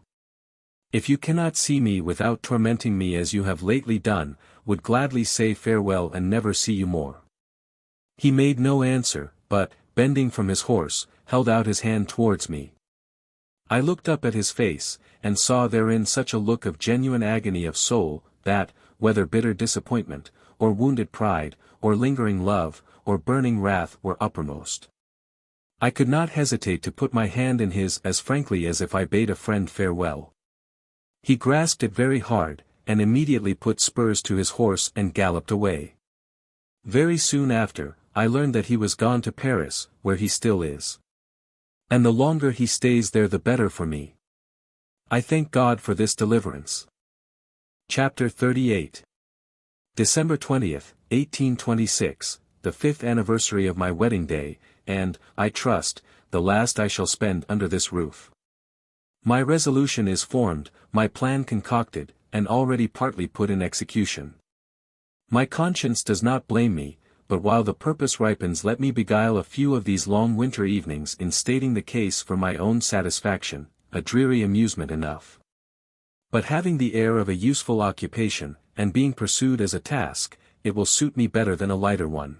If you cannot see me without tormenting me as you have lately done, would gladly say farewell and never see you more. He made no answer, but, bending from his horse, held out his hand towards me. I looked up at his face, and saw therein such a look of genuine agony of soul, that, whether bitter disappointment, or wounded pride, or lingering love, or burning wrath were uppermost, I could not hesitate to put my hand in his as frankly as if I bade a friend farewell. He grasped it very hard, and immediately put spurs to his horse and galloped away. Very soon after, I learned that he was gone to Paris, where he still is. And the longer he stays there the better for me. I thank God for this deliverance. Chapter 38. December 20th, 1826, the 5th anniversary of my wedding day, and, I trust, the last I shall spend under this roof. My resolution is formed, my plan concocted, and already partly put in execution. My conscience does not blame me, but while the purpose ripens, let me beguile a few of these long winter evenings in stating the case for my own satisfaction, a dreary amusement enough. But having the air of a useful occupation, and being pursued as a task, it will suit me better than a lighter one.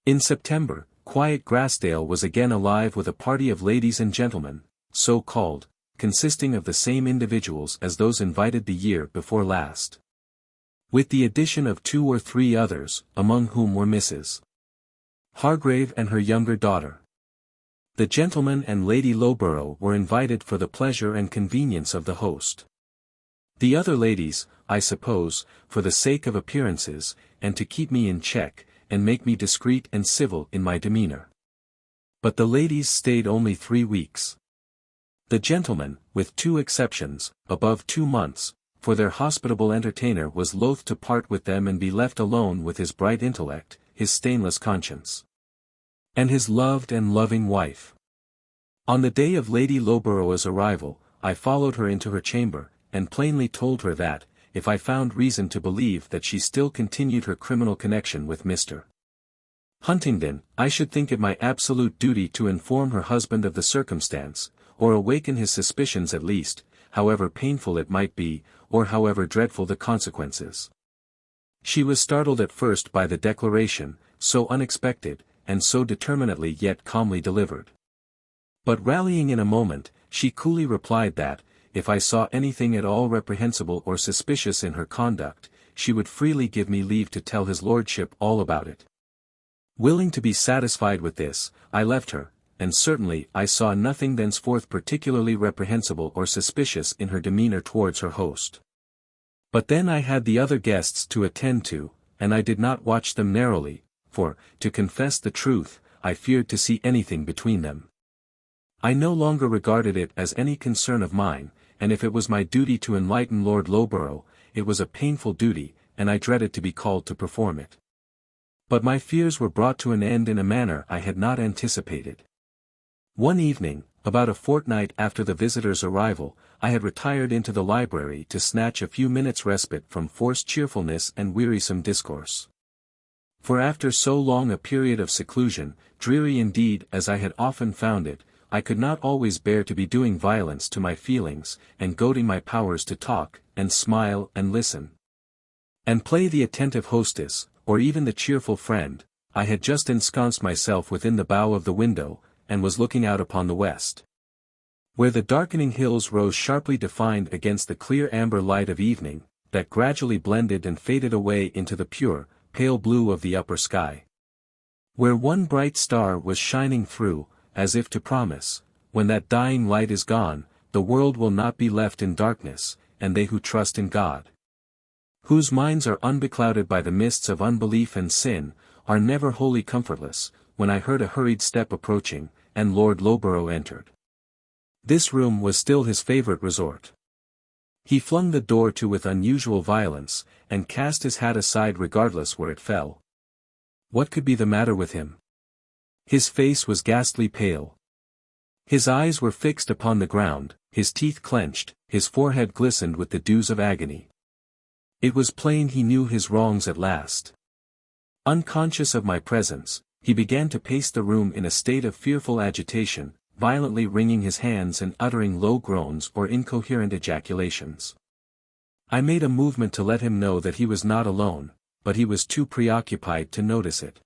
In September, quiet Grassdale was again alive with a party of ladies and gentlemen, so called, consisting of the same individuals as those invited the year before last, with the addition of 2 or 3 others, among whom were Mrs. Hargrave and her younger daughter. The gentleman and Lady Loughborough were invited for the pleasure and convenience of the host. The other ladies, I suppose, for the sake of appearances, and to keep me in check, and make me discreet and civil in my demeanour. But the ladies stayed only 3 weeks. The gentlemen, with 2 exceptions, above 2 months, for their hospitable entertainer was loath to part with them and be left alone with his bright intellect, his stainless conscience, and his loved and loving wife. On the day of Lady Loughborough's arrival, I followed her into her chamber, and plainly told her that, if I found reason to believe that she still continued her criminal connection with Mr. Huntingdon, I should think it my absolute duty to inform her husband of the circumstance, or awaken his suspicions at least, however painful it might be, or however dreadful the consequences. She was startled at first by the declaration, so unexpected, and so determinately yet calmly delivered. But rallying in a moment, she coolly replied that, if I saw anything at all reprehensible or suspicious in her conduct, she would freely give me leave to tell his lordship all about it. Willing to be satisfied with this, I left her, and certainly I saw nothing thenceforth particularly reprehensible or suspicious in her demeanour towards her host. But then I had the other guests to attend to, and I did not watch them narrowly, for, to confess the truth, I feared to see anything between them. I no longer regarded it as any concern of mine, and if it was my duty to enlighten Lord Loughborough, it was a painful duty, and I dreaded to be called to perform it. But my fears were brought to an end in a manner I had not anticipated. One evening, about a fortnight after the visitor's arrival, I had retired into the library to snatch a few minutes' respite from forced cheerfulness and wearisome discourse. For after so long a period of seclusion, dreary indeed as I had often found it, I could not always bear to be doing violence to my feelings, and goading my powers to talk, and smile, and listen, and play the attentive hostess, or even the cheerful friend. I had just ensconced myself within the bow of the window, and was looking out upon the west, where the darkening hills rose sharply defined against the clear amber light of evening, that gradually blended and faded away into the pure, pale blue of the upper sky, where one bright star was shining through, as if to promise, when that dying light is gone, the world will not be left in darkness, and they who trust in God, whose minds are unbeclouded by the mists of unbelief and sin, are never wholly comfortless. When I heard a hurried step approaching, and Lord Loughborough entered. This room was still his favourite resort. He flung the door to with unusual violence, and cast his hat aside regardless where it fell. What could be the matter with him? His face was ghastly pale. His eyes were fixed upon the ground, his teeth clenched, his forehead glistened with the dews of agony. It was plain he knew his wrongs at last. Unconscious of my presence, he began to pace the room in a state of fearful agitation, violently wringing his hands and uttering low groans or incoherent ejaculations. I made a movement to let him know that he was not alone, but he was too preoccupied to notice it.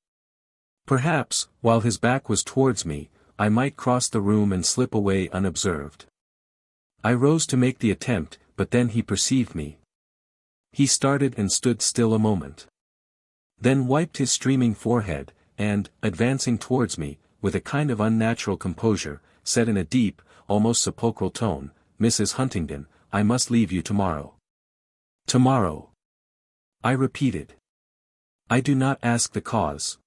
Perhaps, while his back was towards me, I might cross the room and slip away unobserved. I rose to make the attempt, but then he perceived me. He started and stood still a moment. Then wiped his streaming forehead, and, advancing towards me, with a kind of unnatural composure, said in a deep, almost sepulchral tone, "Mrs. Huntingdon, I must leave you tomorrow." "Tomorrow?" I repeated. "I do not ask the cause."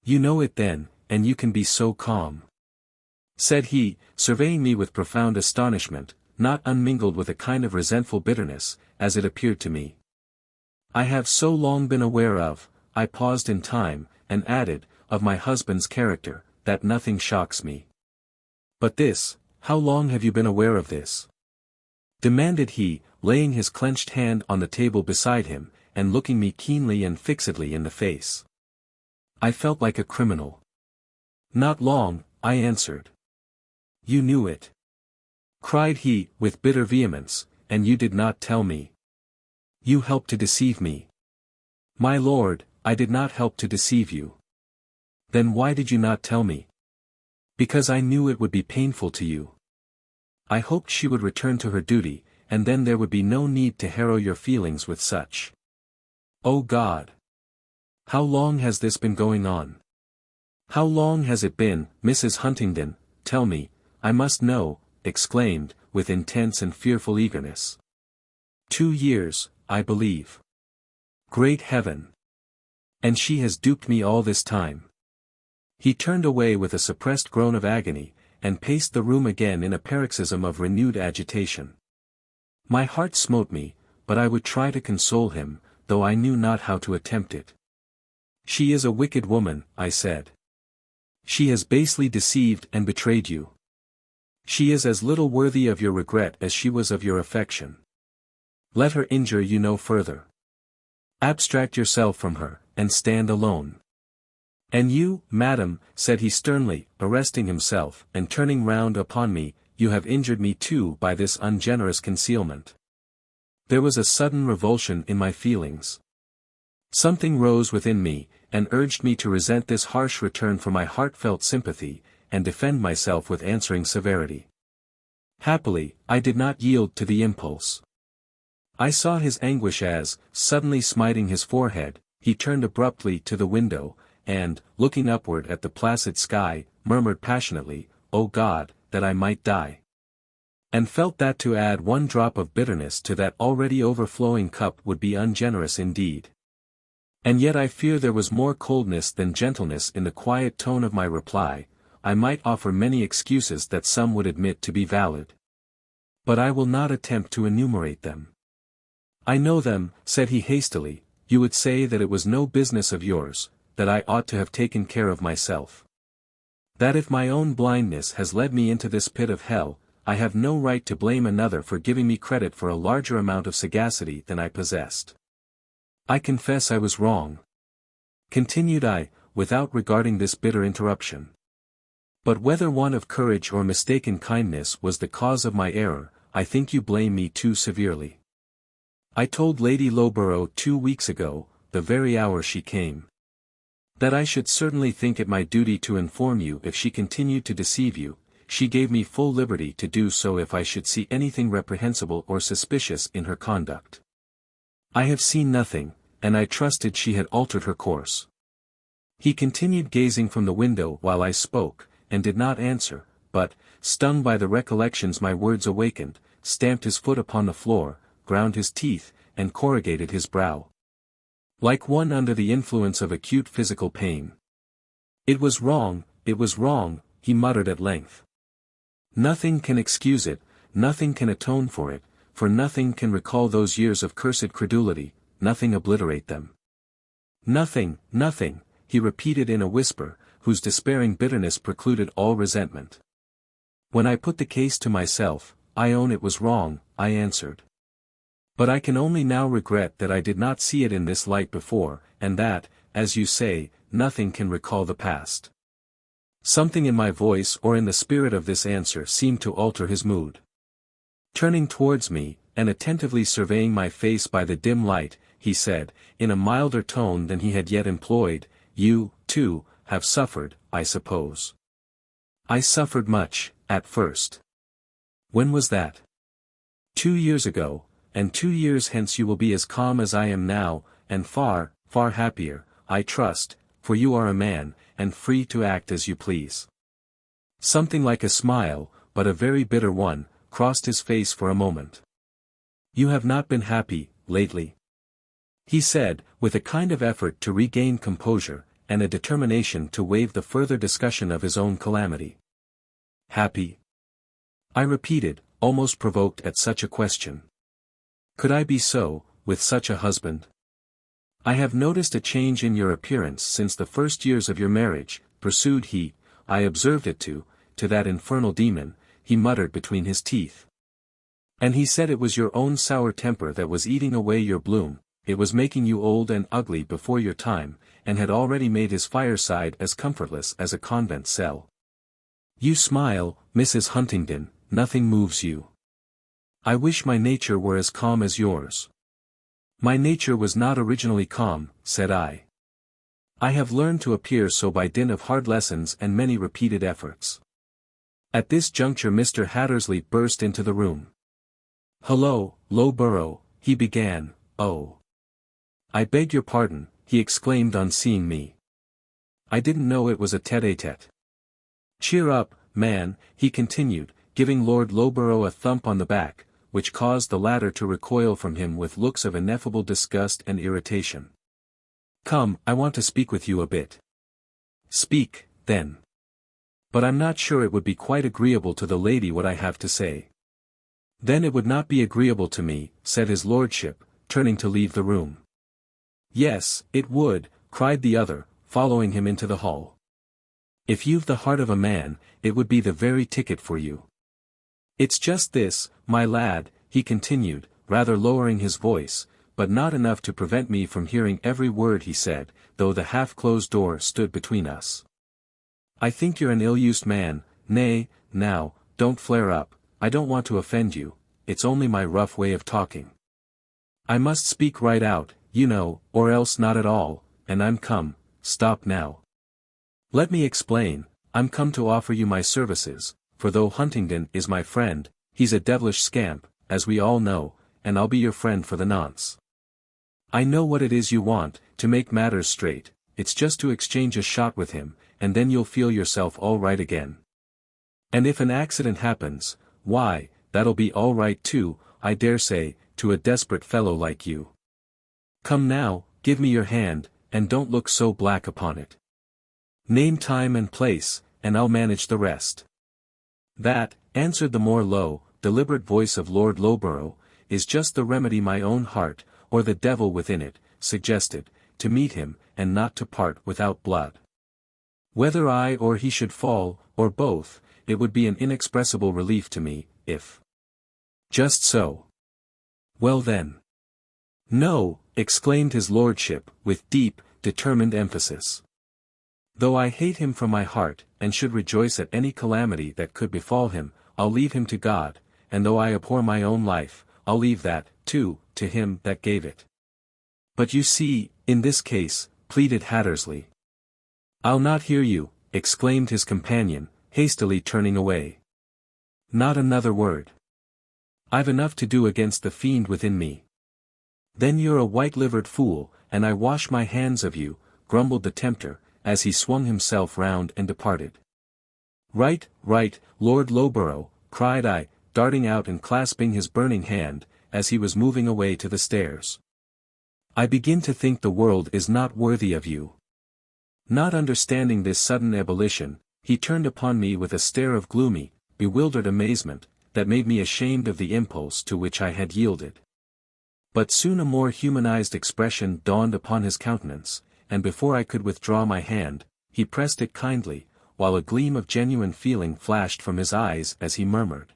"You know it then, and you can be so calm," said he, surveying me with profound astonishment, not unmingled with a kind of resentful bitterness, as it appeared to me. I have so long been aware of, I paused in time, and added, of my husband's character, that nothing shocks me. But this, how long have you been aware of this? Demanded he, laying his clenched hand on the table beside him, and looking me keenly and fixedly in the face. I felt like a criminal. Not long, I answered. You knew it. Cried he, with bitter vehemence, and you did not tell me. You helped to deceive me. My lord, I did not help to deceive you. Then why did you not tell me? Because I knew it would be painful to you. I hoped she would return to her duty, and then there would be no need to harrow your feelings with such. Oh God! How long has this been going on? How long has it been, Mrs. Huntingdon, tell me, I must know, exclaimed, with intense and fearful eagerness. 2 years, I believe. Great heaven! And she has duped me all this time. He turned away with a suppressed groan of agony, and paced the room again in a paroxysm of renewed agitation. My heart smote me, but I would try to console him, though I knew not how to attempt it. She is a wicked woman, I said. She has basely deceived and betrayed you. She is as little worthy of your regret as she was of your affection. Let her injure you no further. Abstract yourself from her, and stand alone. And you, madam, said he sternly, arresting himself, and turning round upon me, you have injured me too by this ungenerous concealment. There was a sudden revulsion in my feelings. Something rose within me, and urged me to resent this harsh return for my heartfelt sympathy, and defend myself with answering severity. Happily, I did not yield to the impulse. I saw his anguish as, suddenly smiting his forehead, he turned abruptly to the window, and, looking upward at the placid sky, murmured passionately, "O God, that I might die." And felt that to add one drop of bitterness to that already overflowing cup would be ungenerous indeed. And yet I fear there was more coldness than gentleness in the quiet tone of my reply. I might offer many excuses that some would admit to be valid. But I will not attempt to enumerate them. I know them, said he hastily, you would say that it was no business of yours, that I ought to have taken care of myself. That if my own blindness has led me into this pit of hell, I have no right to blame another for giving me credit for a larger amount of sagacity than I possessed. I confess I was wrong. Continued I, without regarding this bitter interruption. But whether one of courage or mistaken kindness was the cause of my error, I think you blame me too severely. I told Lady Loughborough 2 weeks ago, the very hour she came, that I should certainly think it my duty to inform you if she continued to deceive you. She gave me full liberty to do so if I should see anything reprehensible or suspicious in her conduct. I have seen nothing, and I trusted she had altered her course. He continued gazing from the window while I spoke, and did not answer, but, stung by the recollections my words awakened, stamped his foot upon the floor, ground his teeth, and corrugated his brow. Like one under the influence of acute physical pain. It was wrong, he muttered at length. Nothing can excuse it, nothing can atone for it, for nothing can recall those years of cursed credulity, nothing obliterate them. Nothing, he repeated in a whisper, whose despairing bitterness precluded all resentment. When I put the case to myself, I own it was wrong, I answered. But I can only now regret that I did not see it in this light before, and that, as you say, nothing can recall the past. Something in my voice or in the spirit of this answer seemed to alter his mood. Turning towards me, and attentively surveying my face by the dim light, he said, in a milder tone than he had yet employed, "You, too, have suffered, I suppose." "I suffered much, at first." "When was that?" 2 years ago, and 2 years hence you will be as calm as I am now, and far, far happier, I trust, for you are a man, and free to act as you please." Something like a smile, but a very bitter one, crossed his face for a moment. "You have not been happy, lately?" he said, with a kind of effort to regain composure, and a determination to waive the further discussion of his own calamity. "Happy?" I repeated, almost provoked at such a question. Could I be so, with such a husband? I have noticed a change in your appearance since the first years of your marriage, pursued he. I observed it to that infernal demon, he muttered between his teeth. And he said it was your own sour temper that was eating away your bloom, it was making you old and ugly before your time, and had already made his fireside as comfortless as a convent cell. You smile, Mrs. Huntingdon, nothing moves you. I wish my nature were as calm as yours. My nature was not originally calm, said I. I have learned to appear so by dint of hard lessons and many repeated efforts. At this juncture Mr. Hattersley burst into the room. Hello, Lowborough, he began. Oh. I beg your pardon, he exclaimed on seeing me. I didn't know it was a tête-à-tête. Cheer up, man, he continued, giving Lord Lowborough a thump on the back, which caused the latter to recoil from him with looks of ineffable disgust and irritation. Come, I want to speak with you a bit. Speak, then. But I'm not sure it would be quite agreeable to the lady what I have to say. Then it would not be agreeable to me, said his lordship, turning to leave the room. Yes, it would, cried the other, following him into the hall. If you've the heart of a man, it would be the very ticket for you. It's just this, my lad, he continued, rather lowering his voice, but not enough to prevent me from hearing every word he said, though the half-closed door stood between us. I think you're an ill-used man, nay, now, don't flare up, I don't want to offend you, it's only my rough way of talking. I must speak right out, you know, or else not at all, and I'm come, stop now. Let me explain, I'm come to offer you my services, for though Huntingdon is my friend, he's a devilish scamp, as we all know, and I'll be your friend for the nonce. I know what it is you want, to make matters straight, it's just to exchange a shot with him, and then you'll feel yourself all right again. And if an accident happens, why, that'll be all right too, I dare say, to a desperate fellow like you. Come now, give me your hand, and don't look so black upon it. Name time and place, and I'll manage the rest. That, answered the more low, deliberate voice of Lord Lowborough, is just the remedy my own heart, or the devil within it, suggested, to meet him, and not to part without blood. Whether I or he should fall, or both, it would be an inexpressible relief to me, if. Just so. Well then. No, exclaimed his lordship, with deep, determined emphasis. Though I hate him from my heart, and should rejoice at any calamity that could befall him, I'll leave him to God, and though I abhor my own life, I'll leave that, too, to him that gave it. But you see, in this case, pleaded Hattersley. I'll not hear you, exclaimed his companion, hastily turning away. Not another word. I've enough to do against the fiend within me. Then you're a white-livered fool, and I wash my hands of you, grumbled the tempter, as he swung himself round and departed. Right, right, Lord Lowborough, cried I, darting out and clasping his burning hand, as he was moving away to the stairs. I begin to think the world is not worthy of you. Not understanding this sudden ebullition, he turned upon me with a stare of gloomy, bewildered amazement, that made me ashamed of the impulse to which I had yielded. But soon a more humanized expression dawned upon his countenance, and before I could withdraw my hand, he pressed it kindly, while a gleam of genuine feeling flashed from his eyes as he murmured.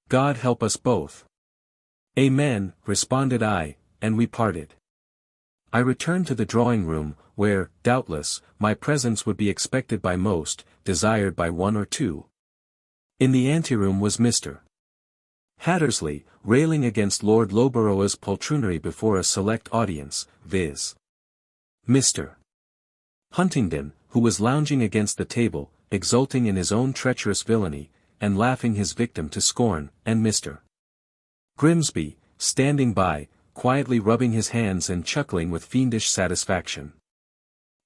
God help us both. Amen, responded I, and we parted. I returned to the drawing-room, where, doubtless, my presence would be expected by most, desired by one or two. In the anteroom was Mr. Hattersley, railing against Lord Lowborough's poltroonery before a select audience, viz. Mr. Huntingdon, who was lounging against the table, exulting in his own treacherous villainy, and laughing his victim to scorn, and Mr. Grimsby, standing by, quietly rubbing his hands and chuckling with fiendish satisfaction.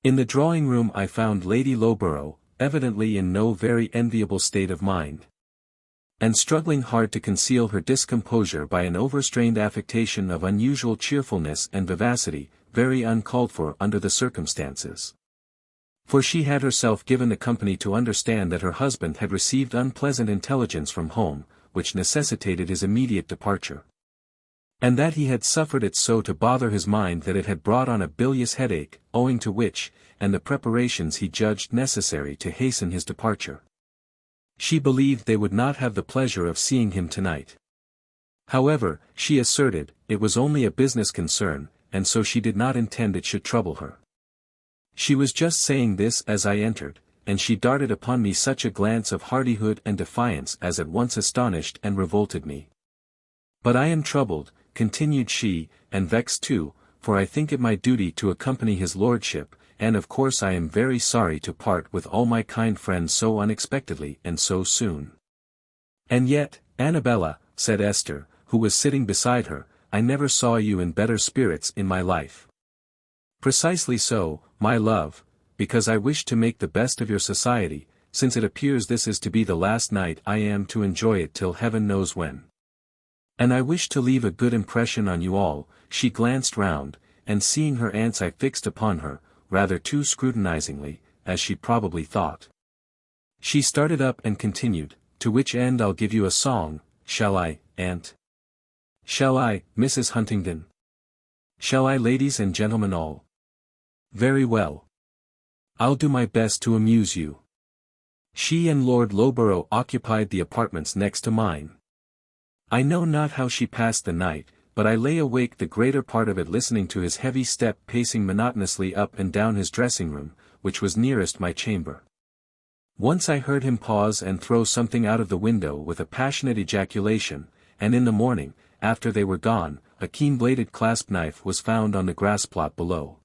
In the drawing-room I found Lady Lowborough, evidently in no very enviable state of mind, and struggling hard to conceal her discomposure by an overstrained affectation of unusual cheerfulness and vivacity, very uncalled for under the circumstances. For she had herself given the company to understand that her husband had received unpleasant intelligence from home, which necessitated his immediate departure. And that he had suffered it so to bother his mind that it had brought on a bilious headache, owing to which, and the preparations he judged necessary to hasten his departure. She believed they would not have the pleasure of seeing him tonight. However, she asserted, it was only a business concern, and so she did not intend it should trouble her. She was just saying this as I entered, and she darted upon me such a glance of hardihood and defiance as at once astonished and revolted me. But I am troubled, continued she, and vexed too, for I think it my duty to accompany his lordship, and of course I am very sorry to part with all my kind friends so unexpectedly and so soon. And yet, Annabella, said Esther, who was sitting beside her, I never saw you in better spirits in my life. Precisely so, my love, because I wish to make the best of your society, since it appears this is to be the last night I am to enjoy it till heaven knows when. And I wish to leave a good impression on you all. She glanced round, and seeing her aunt's eye fixed upon her, rather too scrutinizingly, as she probably thought. She started up and continued, to which end I'll give you a song, shall I, aunt? Shall I, Mrs. Huntingdon? Shall I, ladies and gentlemen all? Very well. I'll do my best to amuse you. She and Lord Loughborough occupied the apartments next to mine. I know not how she passed the night, but I lay awake the greater part of it listening to his heavy step pacing monotonously up and down his dressing-room, which was nearest my chamber. Once I heard him pause and throw something out of the window with a passionate ejaculation, and in the morning, after they were gone, a keen-bladed clasp-knife was found on the grass-plot below.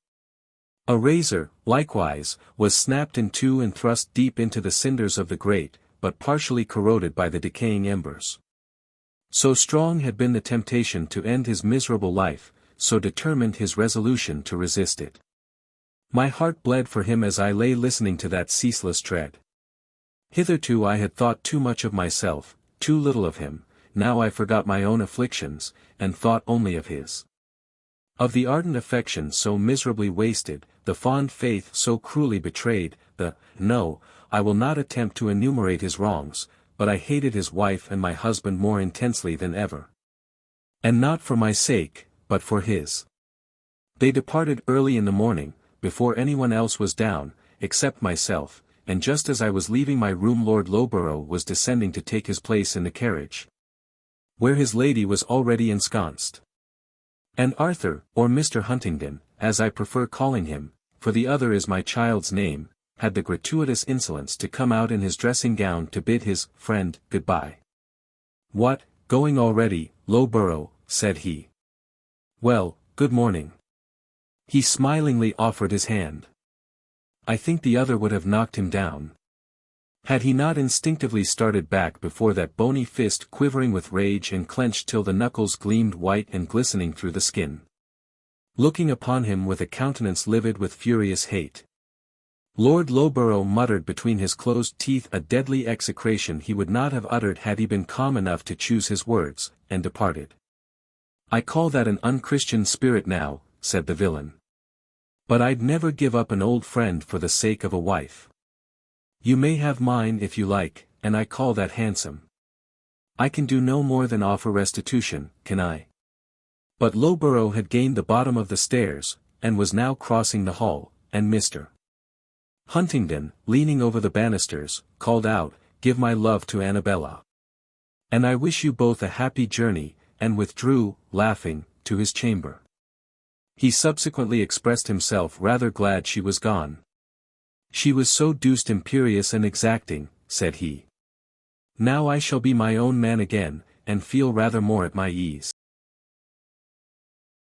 A razor, likewise, was snapped in two and thrust deep into the cinders of the grate, but partially corroded by the decaying embers. So strong had been the temptation to end his miserable life, so determined his resolution to resist it. My heart bled for him as I lay listening to that ceaseless tread. Hitherto I had thought too much of myself, too little of him. Now I forgot my own afflictions, and thought only of his. Of the ardent affection so miserably wasted, the fond faith so cruelly betrayed, no, I will not attempt to enumerate his wrongs, but I hated his wife and my husband more intensely than ever. And not for my sake, but for his. They departed early in the morning, before anyone else was down, except myself, and just as I was leaving my room Lord Loughborough was descending to take his place in the carriage, where his lady was already ensconced. And Arthur, or Mr. Huntingdon, as I prefer calling him, for the other is my child's name, had the gratuitous insolence to come out in his dressing-gown to bid his friend good-bye. What, going already, Loughborough, said he. Well, good morning. He smilingly offered his hand. I think the other would have knocked him down, had he not instinctively started back before that bony fist quivering with rage and clenched till the knuckles gleamed white and glistening through the skin. Looking upon him with a countenance livid with furious hate, Lord Loughborough muttered between his closed teeth a deadly execration he would not have uttered had he been calm enough to choose his words, and departed. I call that an unchristian spirit now, said the villain. But I'd never give up an old friend for the sake of a wife. You may have mine if you like, and I call that handsome. I can do no more than offer restitution, can I? But Loughborough had gained the bottom of the stairs, and was now crossing the hall, and Mr. Huntingdon, leaning over the banisters, called out, "Give my love to Annabella. And I wish you both a happy journey," and withdrew, laughing, to his chamber. He subsequently expressed himself rather glad she was gone. She was so deuced imperious and exacting, said he. Now I shall be my own man again, and feel rather more at my ease.